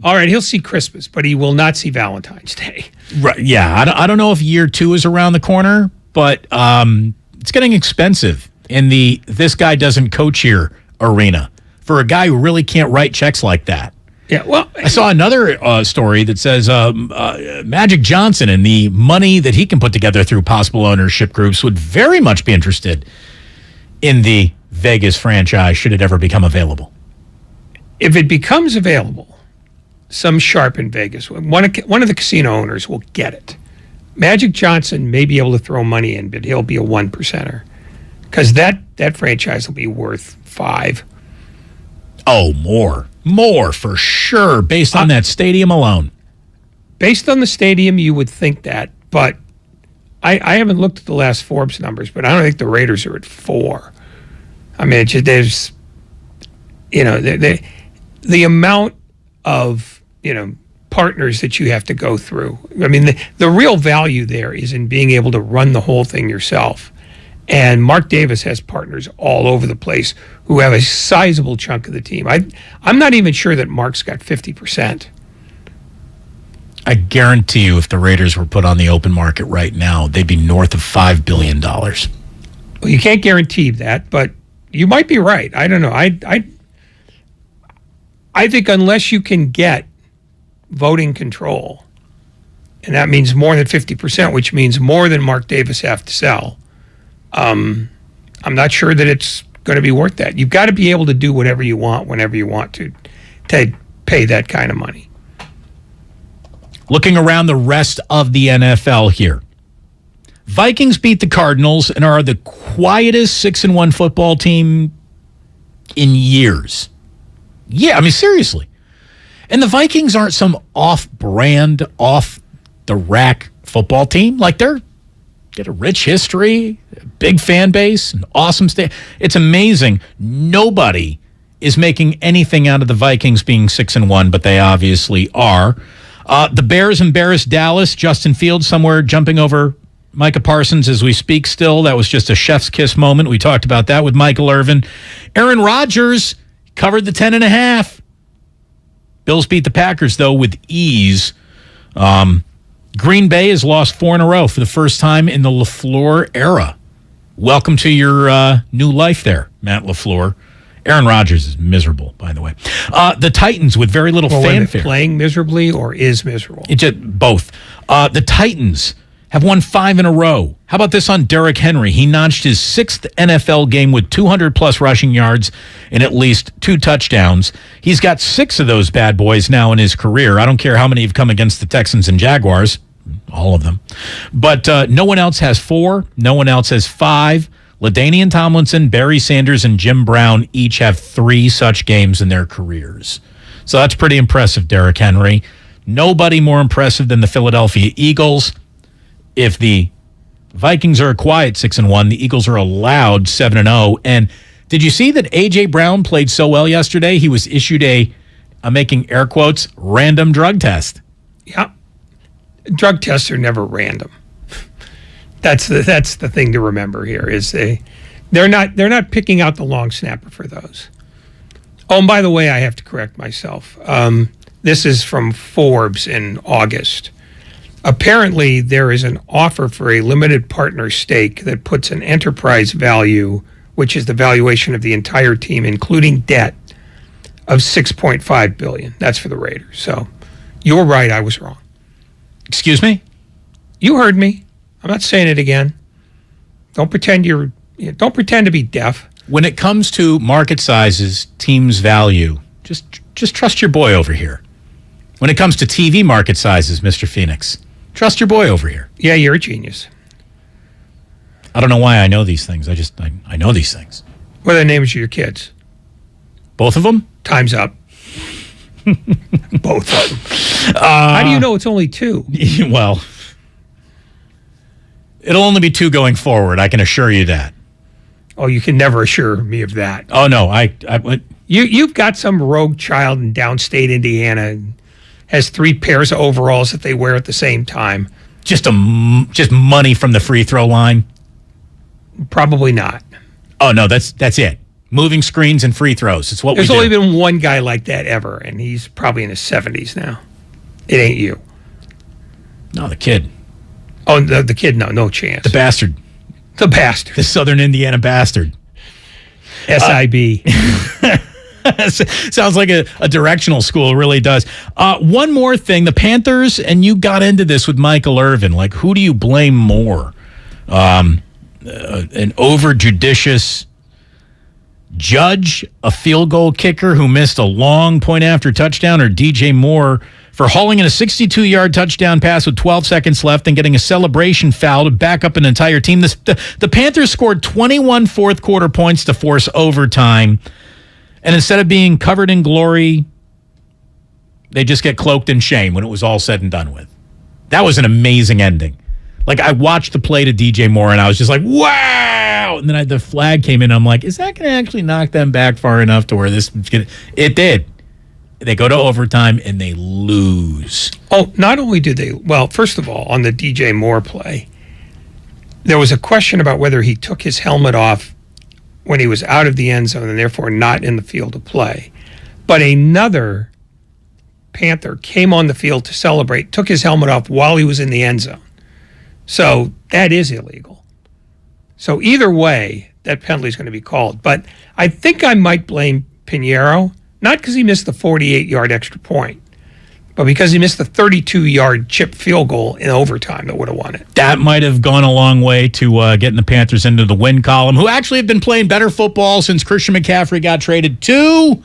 all right, he'll see Christmas, but he will not see Valentine's Day. Right? Yeah, I don't know if year 2 is around the corner, but it's getting expensive in the this guy doesn't coach here arena for a guy who really can't write checks like that. Yeah, well, I saw another story that says Magic Johnson and the money that he can put together through possible ownership groups would very much be interested in the Vegas franchise should it ever become available. If it becomes available, some sharp in Vegas, one of the casino owners will get it. Magic Johnson may be able to throw money in, but he'll be a 1%er because that franchise will be worth $5. Oh, more for sure, based on that stadium alone. Based on the stadium, you would think that, but I haven't looked at the last Forbes numbers, but I don't think the Raiders are at 4. I mean, there's, the amount of, partners that you have to go through. I mean, the real value there is in being able to run the whole thing yourself. And Mark Davis has partners all over the place who have a sizable chunk of the team. I'm not even sure that Mark's got 50%. I guarantee you if the Raiders were put on the open market right now, they'd be north of $5 billion. Well, you can't guarantee that, but you might be right. I don't know. I think unless you can get voting control, and that means more than 50%, which means more than Mark Davis have to sell, I'm not sure that it's going to be worth that. You've got to be able to do whatever you want whenever you want to pay that kind of money. Looking around the rest of the NFL here. Vikings beat the Cardinals and are the quietest 6-1 football team in years. Yeah, I mean, seriously. And the Vikings aren't some off-brand, off-the-rack football team. Like, they're get a rich history, a big fan base, an awesome state. It's amazing. Nobody is making anything out of the Vikings being 6-1, but they obviously are. The Bears embarrassed Dallas. Justin Fields somewhere jumping over Micah Parsons as we speak still. That was just a chef's kiss moment. We talked about that with Michael Irvin. Aaron Rodgers covered the 10.5. Bills beat the Packers, though, with ease. Green Bay has lost 4 in a row for the first time in the LaFleur era. Welcome to your new life there, Matt LaFleur. Aaron Rodgers is miserable, by the way. The Titans with very little fanfare. Playing miserably or is miserable? Both. The Titans have won 5 in a row. How about this on Derrick Henry? He notched his 6th NFL game with 200-plus rushing yards and at least 2 touchdowns. He's got 6 of those bad boys now in his career. I don't care how many have come against the Texans and Jaguars. All of them. But no one else has 4. No one else has 5. LaDainian Tomlinson, Barry Sanders, and Jim Brown each have 3 such games in their careers. So that's pretty impressive, Derrick Henry. Nobody more impressive than the Philadelphia Eagles. If the Vikings are a quiet 6-1, the Eagles are a loud 7-0. And did you see that A.J. Brown played so well yesterday? He was issued I'm making air quotes, random drug test. Yeah. Drug tests are never random. That's the thing to remember here is they're not picking out the long snapper for those. Oh, and by the way, I have to correct myself. This is from Forbes in August. Apparently, there is an offer for a limited partner stake that puts an enterprise value, which is the valuation of the entire team, including debt, of $6.5 billion. That's for the Raiders. So you were right. I was wrong. Excuse me? You heard me. I'm not saying it again. Don't pretend to be deaf. When it comes to market sizes, teams value, just trust your boy over here. When it comes to TV market sizes, Mr. Phoenix, trust your boy over here. Yeah, you're a genius. I don't know why I know these things. I know these things. What are the names of your kids? Both of them? Time's up. Both of them. How do you know it's only 2? Well, it'll only be 2 going forward. I can assure you that. Oh, you can never assure me of that. Oh no, You've got some rogue child in downstate Indiana and has 3 pairs of overalls that they wear at the same time. Just money from the free throw line. Probably not. Oh no, that's it. Moving screens and free throws. It's what There's we do. only been one guy like that ever, and he's probably in his 70s now. It ain't you. No, the kid. Oh, the kid, no chance. The bastard. The bastard. The Southern Indiana bastard. SIB. Sounds like a directional school, really does. One more thing. The Panthers, and you got into this with Michael Irvin. Like, who do you blame more? An over-judicious judge, a field goal kicker who missed a long point-after touchdown, or DJ Moore for hauling in a 62-yard touchdown pass with 12 seconds left and getting a celebration foul to back up an entire team? The Panthers scored 21 fourth-quarter points to force overtime, and instead of being covered in glory, they just get cloaked in shame when it was all said and done with. That was an amazing ending. Like, I watched the play to DJ Moore, and I was just like, wow! And then the flag came in, and I'm like, is that going to actually knock them back far enough to where this is going to... It did. They go to overtime, and they lose. Oh, not only did they... Well, first of all, on the DJ Moore play, there was a question about whether he took his helmet off when he was out of the end zone and therefore not in the field of play. But another Panther came on the field to celebrate, took his helmet off while he was in the end zone. So that is illegal. So either way, that penalty is going to be called. But I think I might blame Pinheiro, not because he missed the 48-yard extra point, but because he missed the 32-yard chip field goal in overtime that would have won it. That might have gone a long way to getting the Panthers into the win column, who actually have been playing better football since Christian McCaffrey got traded to...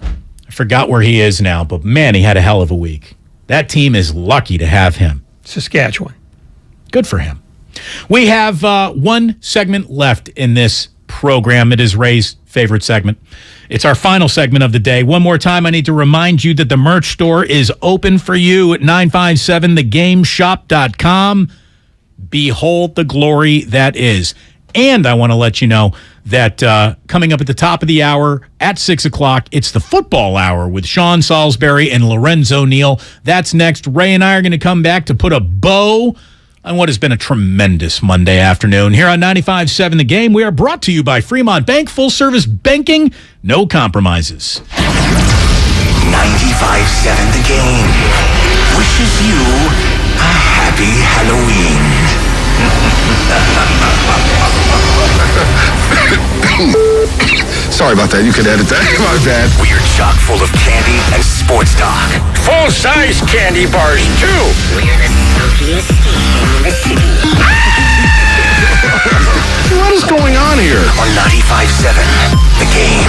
I forgot where he is now, but man, he had a hell of a week. That team is lucky to have him. Saskatchewan. Good for him. We have one segment left in this program. It is Ray's favorite segment. It's our final segment of the day. One more time, I need to remind you that the merch store is open for you at 957thegameshop.com. Behold the glory that is. And I want to let you know that coming up at the top of the hour at 6 o'clock, it's the football hour with Sean Salisbury and Lorenzo Neal. That's next. Ray and I are going to come back to put a bow on what has been a tremendous Monday afternoon. Here on 95.7 The Game, we are brought to you by Fremont Bank. Full service banking, no compromises. 95.7 The Game. wishes you a happy Halloween. Sorry about that. You could edit that. My bad. We're chock full of candy and sports talk. Full-size candy bars, too. We're the silkiest in the city. What is going on here? On 95.7, The Game.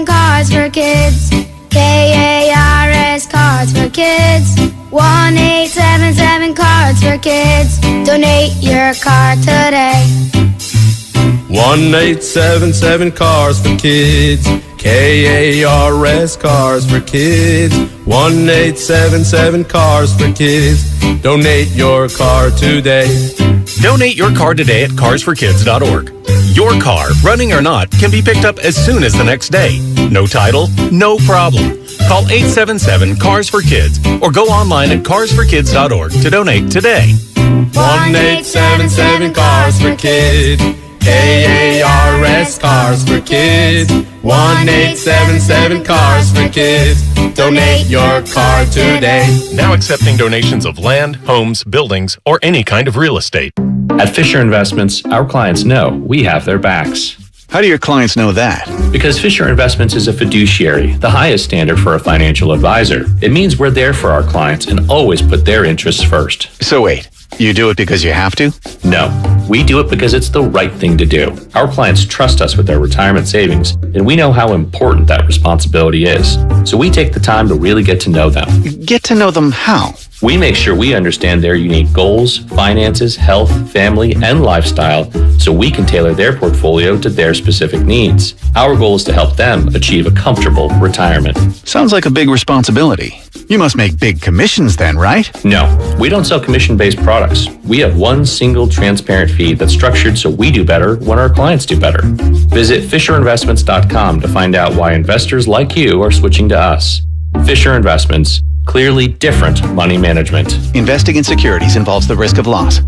Cars for Kids. KARS Cards for Kids. 1-877 Cards for Kids. Donate your card today. 1-877 Cars for Kids. KARS Cars for Kids. 1-877 Cars for Kids. Donate your car today. Donate your car today at carsforkids.org. Your car, running or not, can be picked up as soon as the next day. No title? No problem. Call 877-CARS-FOR-KIDS or go online at carsforkids.org to donate today. 1-877 Cars for Kids. KARS Cars for Kids. 1-877 Cars for Kids. Donate your car today. Now accepting donations of land, homes, buildings, or any kind of real estate. At Fisher Investments, our clients know we have their backs. How do your clients know that? Because Fisher Investments is a fiduciary, the highest standard for a financial advisor. It means we're there for our clients and always put their interests first. So wait, you do it because you have to? No, we do it because it's the right thing to do. Our clients trust us with their retirement savings, and we know how important that responsibility is. So we take the time to really get to know them. Get to know them how? We make sure we understand their unique goals, finances, health, family, and lifestyle so we can tailor their portfolio to their specific needs. Our goal is to help them achieve a comfortable retirement. Sounds like a big responsibility. You must make big commissions then, right? No, we don't sell commission-based products. We have one single transparent fee that's structured so we do better when our clients do better. Visit FisherInvestments.com to find out why investors like you are switching to us. Fisher Investments. Clearly different money management. Investing in securities involves the risk of loss.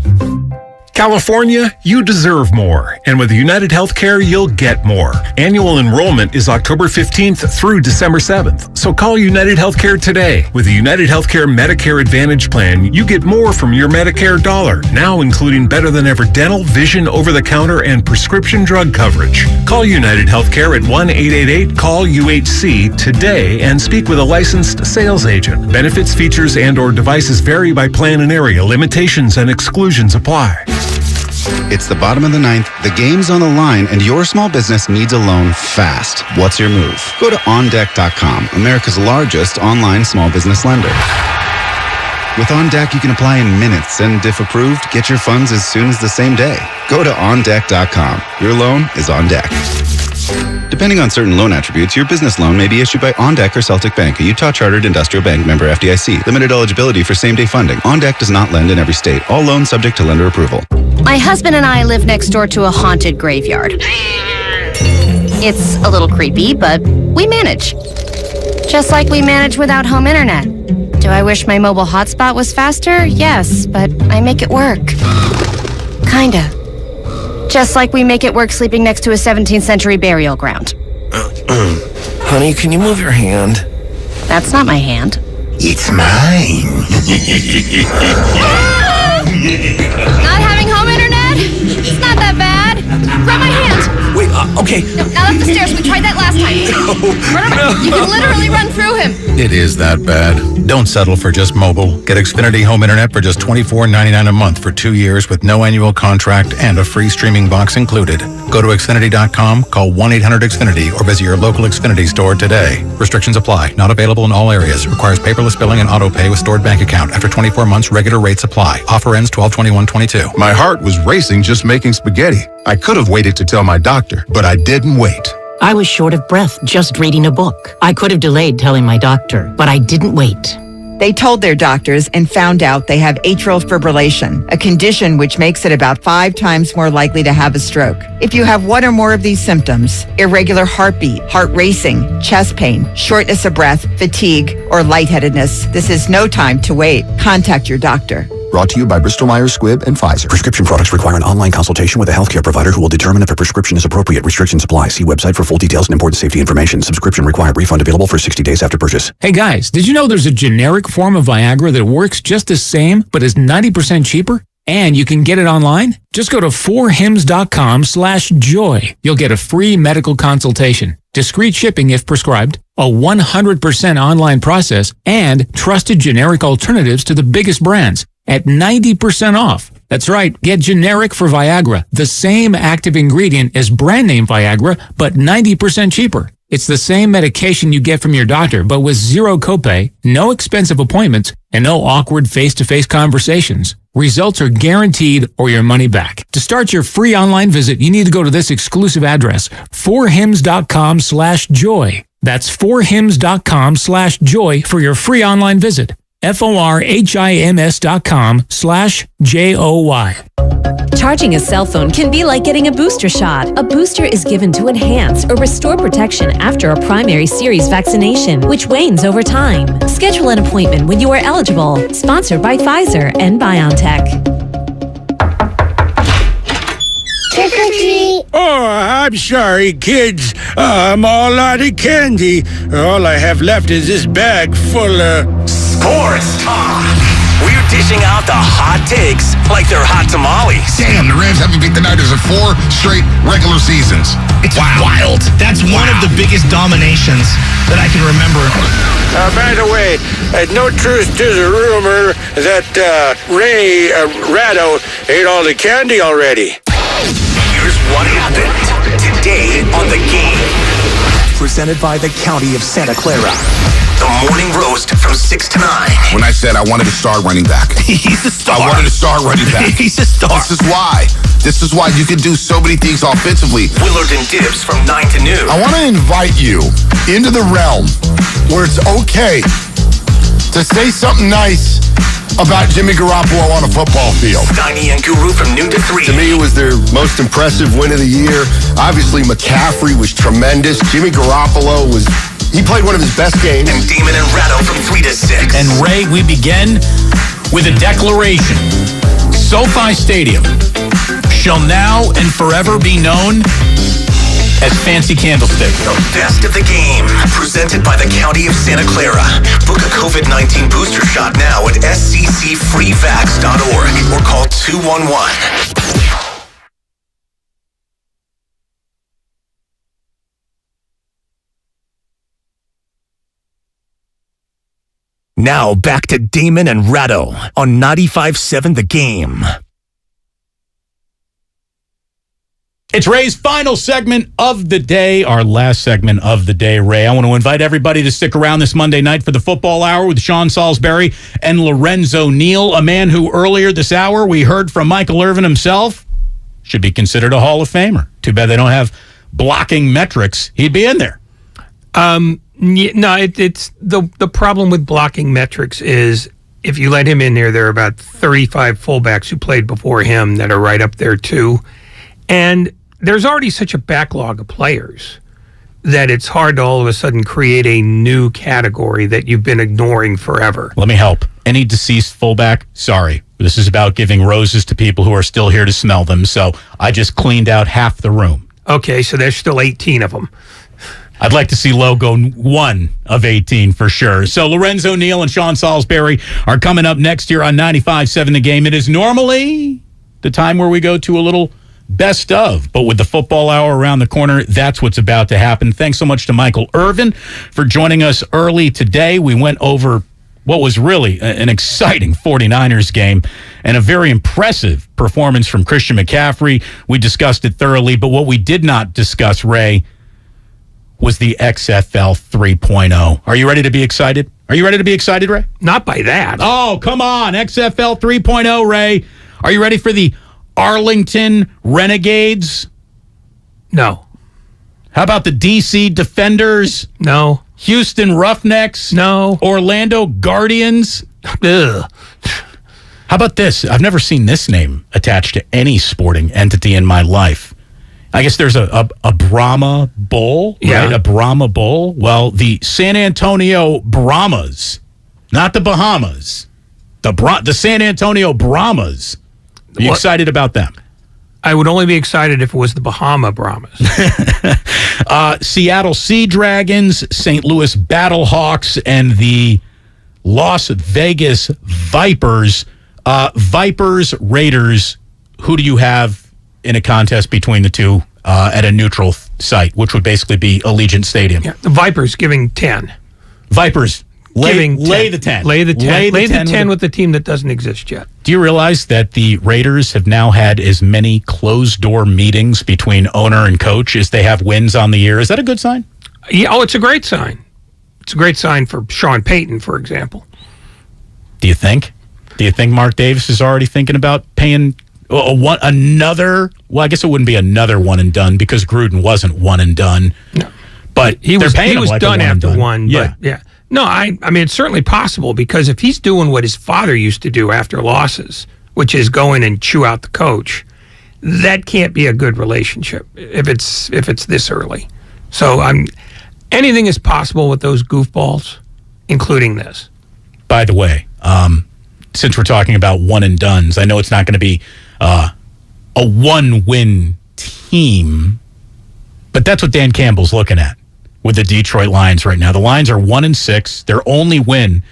California, you deserve more. And with United Healthcare, you'll get more. Annual enrollment is October 15th through December 7th. So call United Healthcare today. With the United Healthcare Medicare Advantage Plan, you get more from your Medicare dollar, now including better than ever dental, vision, over-the-counter, and prescription drug coverage. Call United Healthcare at 1-888-CALL-UHC today and speak with a licensed sales agent. Benefits, features, and/or devices vary by plan and area. Limitations and exclusions apply. It's the bottom of the ninth, the game's on the line, and your small business needs a loan fast. What's your move? Go to OnDeck.com, America's largest online small business lender. With OnDeck, you can apply in minutes, and if approved, get your funds as soon as the same day. Go to OnDeck.com. Your loan is on deck. Depending on certain loan attributes, your business loan may be issued by OnDeck or Celtic Bank, a Utah Chartered Industrial Bank member FDIC. Limited eligibility for same-day funding. OnDeck does not lend in every state. All loans subject to lender approval. My husband and I live next door to a haunted graveyard. It's a little creepy, but we manage. Just like we manage without home internet. Do I wish my mobile hotspot was faster? Yes, but I make it work. Kinda. Just like we make it work sleeping next to a 17th century burial ground. Honey, can you move your hand? That's not my hand. It's mine. Not having home internet? It's not that bad. Grab my hand. Wait, okay. No, not up the stairs. We tried that last time. No. You can literally run through him. It is that bad. Don't settle for just mobile. Get Xfinity Home Internet for just $24.99 a month for 2 years with no annual contract and a free streaming box included. Go to Xfinity.com, call 1-800-XFINITY, or visit your local Xfinity store today. Restrictions apply. Not available in all areas. Requires paperless billing and auto pay with stored bank account. After 24 months, regular rates apply. Offer ends 12/21/22. My heart was racing just making spaghetti. I could have waited to tell my doctor, but I didn't wait. I was short of breath just reading a book. I could have delayed telling my doctor, but I didn't wait. They told their doctors and found out they have atrial fibrillation, a condition which makes it about 5 times more likely to have a stroke. If you have one or more of these symptoms, irregular heartbeat, heart racing, chest pain, shortness of breath, fatigue, or lightheadedness, this is no time to wait. Contact your doctor. Brought to you by Bristol-Myers Squibb and Pfizer. Prescription products require an online consultation with a healthcare provider who will determine if a prescription is appropriate. Restrictions apply. See website for full details and important safety information. Subscription required. Refund available for 60 days after purchase. Hey guys, did you know there's a generic form of Viagra that works just the same but is 90% cheaper? And you can get it online? Just go to 4hims.com/joy. You'll get a free medical consultation, discreet shipping if prescribed, a 100% online process, and trusted generic alternatives to the biggest brands at 90% off. That's right, get generic for Viagra, the same active ingredient as brand name Viagra, but 90% cheaper. It's the same medication you get from your doctor, but with zero copay, no expensive appointments, and no awkward face-to-face conversations. Results are guaranteed or your money back. To start your free online visit, you need to go to this exclusive address, 4hims.com/joy. That's 4hims.com/joy for your free online visit. FORHIMS.com/JOY. Charging a cell phone can be like getting a booster shot. A booster is given to enhance or restore protection after a primary series vaccination, which wanes over time. Schedule an appointment when you are eligible. Sponsored by Pfizer and BioNTech. Trick or treat. Oh, I'm sorry, kids. I'm all out of candy. All I have left is this bag full of... Sports talk. We're dishing out the hot takes like they're hot tamales. Damn, the Rams haven't beat the Niners in 4 straight regular seasons. It's wild. That's one of the biggest dominations that I can remember. By the way, no truth to the rumor that Ray Ratto ate all the candy already. Here's what happened today on The Game. Presented by the County of Santa Clara. The morning roast from 6 to 9. When I said I wanted to start running back. He's a star. I wanted to start running back. He's a star. This is why. This is why you can do so many things offensively. Willard and Dibs from 9 to noon. I want to invite you into the realm where it's okay to say something nice about Jimmy Garoppolo on a football field. Steiny and Guru from noon to 3. To me, it was their most impressive win of the year. Obviously, McCaffrey was tremendous. Jimmy Garoppolo he played one of his best games. And Damon and Ratto from 3 to 6. And Ray, we begin with a declaration. SoFi Stadium shall now and forever be known as Fancy Candlestick. The best of the game, presented by the County of Santa Clara. Book a COVID-19 booster shot now at sccfreevax.org or call 211. Now back to Damon and Ratto on 95.7 The Game. It's Ray's final segment of the day, our last segment of the day, Ray. I want to invite everybody to stick around this Monday night for the football hour with Sean Salisbury and Lorenzo Neal, a man who earlier this hour we heard from Michael Irvin himself should be considered a Hall of Famer. Too bad they don't have blocking metrics. He'd be in there. No, it's the problem with blocking metrics is if you let him in there are about 35 fullbacks who played before him that are right up there too. And there's already such a backlog of players that it's hard to all of a sudden create a new category that you've been ignoring forever. Let me help. Any deceased fullback? Sorry. This is about giving roses to people who are still here to smell them. So I just cleaned out half the room. Okay, so there's still 18 of them. I'd like to see Logo 1 of 18 for sure. So Lorenzo Neal and Sean Salisbury are coming up next year on 95.7 The Game. It is normally the time where we go to a little best of, but with the football hour around the corner, that's what's about to happen. Thanks so much to Michael Irvin for joining us early today. We went over what was really an exciting 49ers game and a very impressive performance from Christian McCaffrey. We discussed it thoroughly, but what we did not discuss, Ray, was the XFL 3.0. Are you ready to be excited? Are you ready to be excited, Ray? Not by that. Oh, come on. XFL 3.0, Ray. Are you ready for the Arlington Renegades? No. How about the DC Defenders? No. Houston Roughnecks? No. Orlando Guardians? Ugh. How about this? I've never seen this name attached to any sporting entity in my life. I guess there's a Brahma Bowl, right? A Brahma Bowl. Well, the San Antonio Brahmas, not the Bahamas, The San Antonio Brahmas. Are you excited about them? I would only be excited if it was the Bahama Brahmas. Seattle Sea Dragons, St. Louis Battlehawks, and the Las Vegas Vipers. Vipers, Raiders, who do you have in a contest between the two at a neutral site, which would basically be Allegiant Stadium? Yeah, the Vipers giving 10. Vipers, lay the 10. Lay the 10 with the team that doesn't exist yet. Do you realize that the Raiders have now had as many closed-door meetings between owner and coach as they have wins on the year? Is that a good sign? Yeah, it's a great sign. It's a great sign for Sean Payton, for example. Do you think? Do you think Mark Davis is already thinking about paying another? Well, I guess it wouldn't be another one and done because Gruden wasn't one and done. No. But he was like done after one. Yeah. But yeah. No, I mean, it's certainly possible because if he's doing what his father used to do after losses, which is go in and chew out the coach, that can't be a good relationship if it's this early. So anything is possible with those goofballs, including this. By the way, since we're talking about one and dones, I know it's not going to be a one-win team, but that's what Dan Campbell's looking at with the Detroit Lions right now. The Lions are 1-6. Their only win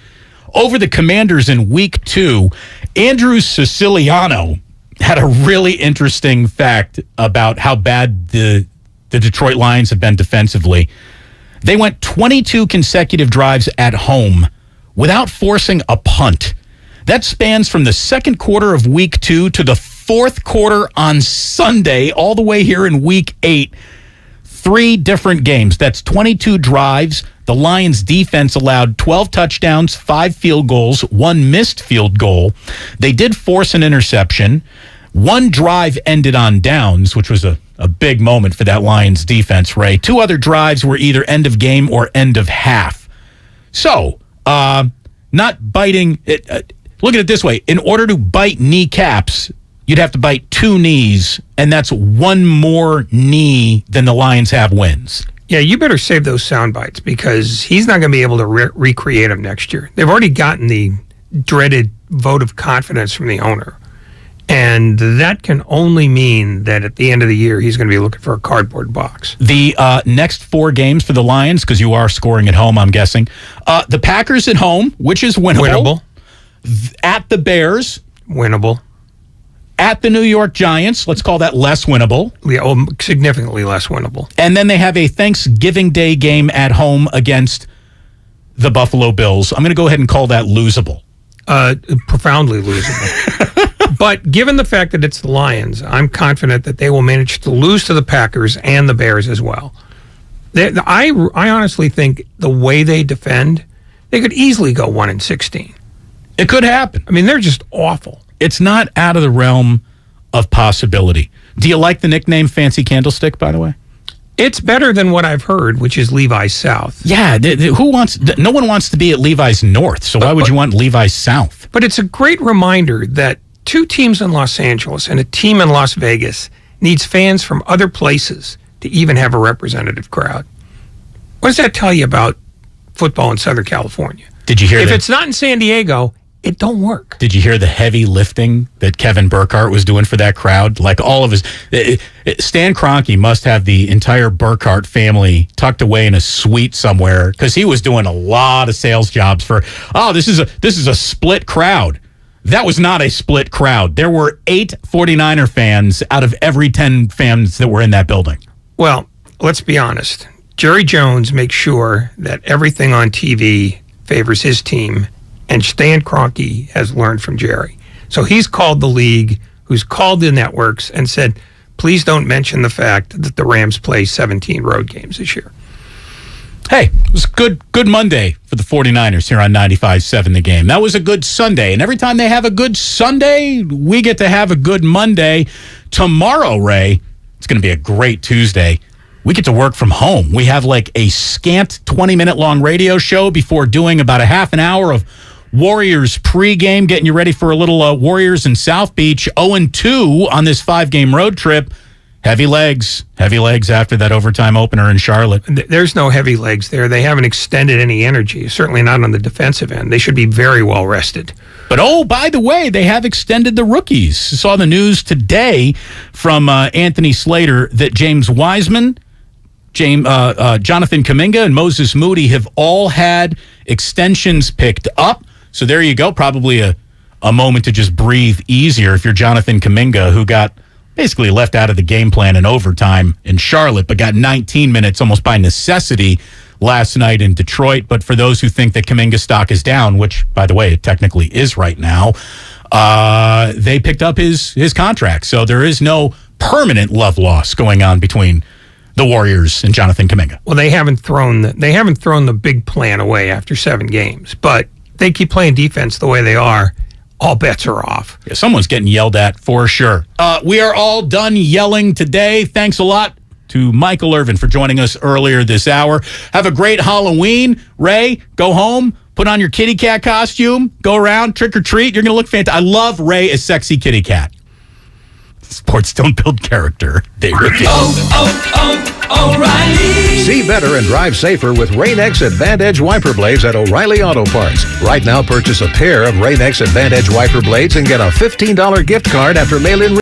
over the Commanders in Week 2. Andrew Siciliano had a really interesting fact about how bad the Detroit Lions have been defensively. They went 22 consecutive drives at home without forcing a punt. That spans from the second quarter of Week 2 to the fourth quarter on Sunday, all the way here in Week 8. 3 different games. That's 22 drives. The Lions defense allowed 12 touchdowns, 5 field goals, 1 missed field goal. They did force an interception. 1 drive ended on downs, which was a big moment for that Lions defense, Ray. 2 other drives were either end of game or end of half. So, not biting... look at it this way. In order to bite kneecaps, you'd have to bite 2 knees, and that's 1 more knee than the Lions have wins. Yeah, you better save those sound bites because he's not going to be able to recreate them next year. They've already gotten the dreaded vote of confidence from the owner. And that can only mean that at the end of the year, he's going to be looking for a cardboard box. The next 4 games for the Lions, because you are scoring at home, I'm guessing. The Packers at home, which is winnable. At the Bears. Winnable. At the New York Giants. Let's call that less winnable. Yeah, significantly less winnable. And then they have a Thanksgiving Day game at home against the Buffalo Bills. I'm going to go ahead and call that losable. Profoundly losable. But given the fact that it's the Lions, I'm confident that they will manage to lose to the Packers and the Bears as well. I honestly think the way they defend, they could easily go 1-16. It could happen. I mean, they're just awful. It's not out of the realm of possibility. Do you like the nickname Fancy Candlestick, by the way? It's better than what I've heard, which is Levi's South. Yeah, no one wants to be at Levi's North, so why would you want Levi's South? But it's a great reminder that 2 teams in Los Angeles and a team in Las Vegas needs fans from other places to even have a representative crowd. What does that tell you about football in Southern California? Did you hear If it's not in San Diego, it don't work. Did you hear the heavy lifting that Kevin Burkhardt was doing for that crowd? Like all of his... Stan Kroenke must have the entire Burkhardt family tucked away in a suite somewhere because he was doing a lot of sales jobs for, this is a split crowd. That was not a split crowd. There were 8 49er fans out of every 10 fans that were in that building. Well, let's be honest. Jerry Jones makes sure that everything on TV favors his team, and Stan Kroenke has learned from Jerry. So he's called the league, who's called the networks, and said, please don't mention the fact that the Rams play 17 road games this year. Hey, it was a good Monday for the 49ers here on 95.7 The Game. That was a good Sunday, and every time they have a good Sunday, we get to have a good Monday. Tomorrow, Ray, it's going to be a great Tuesday. We get to work from home. We have like a scant 20-minute long radio show before doing about a half an hour of Warriors pregame, getting you ready for a little Warriors in South Beach, 0-2 on this 5-game road trip. Heavy legs after that overtime opener in Charlotte. There's no heavy legs there. They haven't extended any energy, certainly not on the defensive end. They should be very well rested. But by the way, they have extended the rookies. Saw the news today from Anthony Slater that James Wiseman, Jonathan Kuminga, and Moses Moody have all had extensions picked up. So there you go. Probably a moment to just breathe easier if you're Jonathan Kuminga, who got basically left out of the game plan in overtime in Charlotte, but got 19 minutes almost by necessity last night in Detroit. But for those who think that Kuminga's stock is down, which, by the way, it technically is right now, they picked up his contract. So there is no permanent love loss going on between the Warriors and Jonathan Kuminga. Well, they haven't thrown the big plan away after 7 games, but they keep playing defense the way they are. All bets are off. Yeah, someone's getting yelled at for sure. We are all done yelling today. Thanks a lot to Michael Irvin for joining us earlier this hour. Have a great Halloween. Ray, go home, put on your kitty cat costume, go around, trick or treat. You're going to look fantastic. I love Ray as sexy kitty cat. Sports don't build character. They really O'Reilly. See better and drive safer with Rain-X Advantage wiper blades at O'Reilly Auto Parts. Right now, purchase a pair of Rain-X Advantage wiper blades and get a $15 gift card after mail-in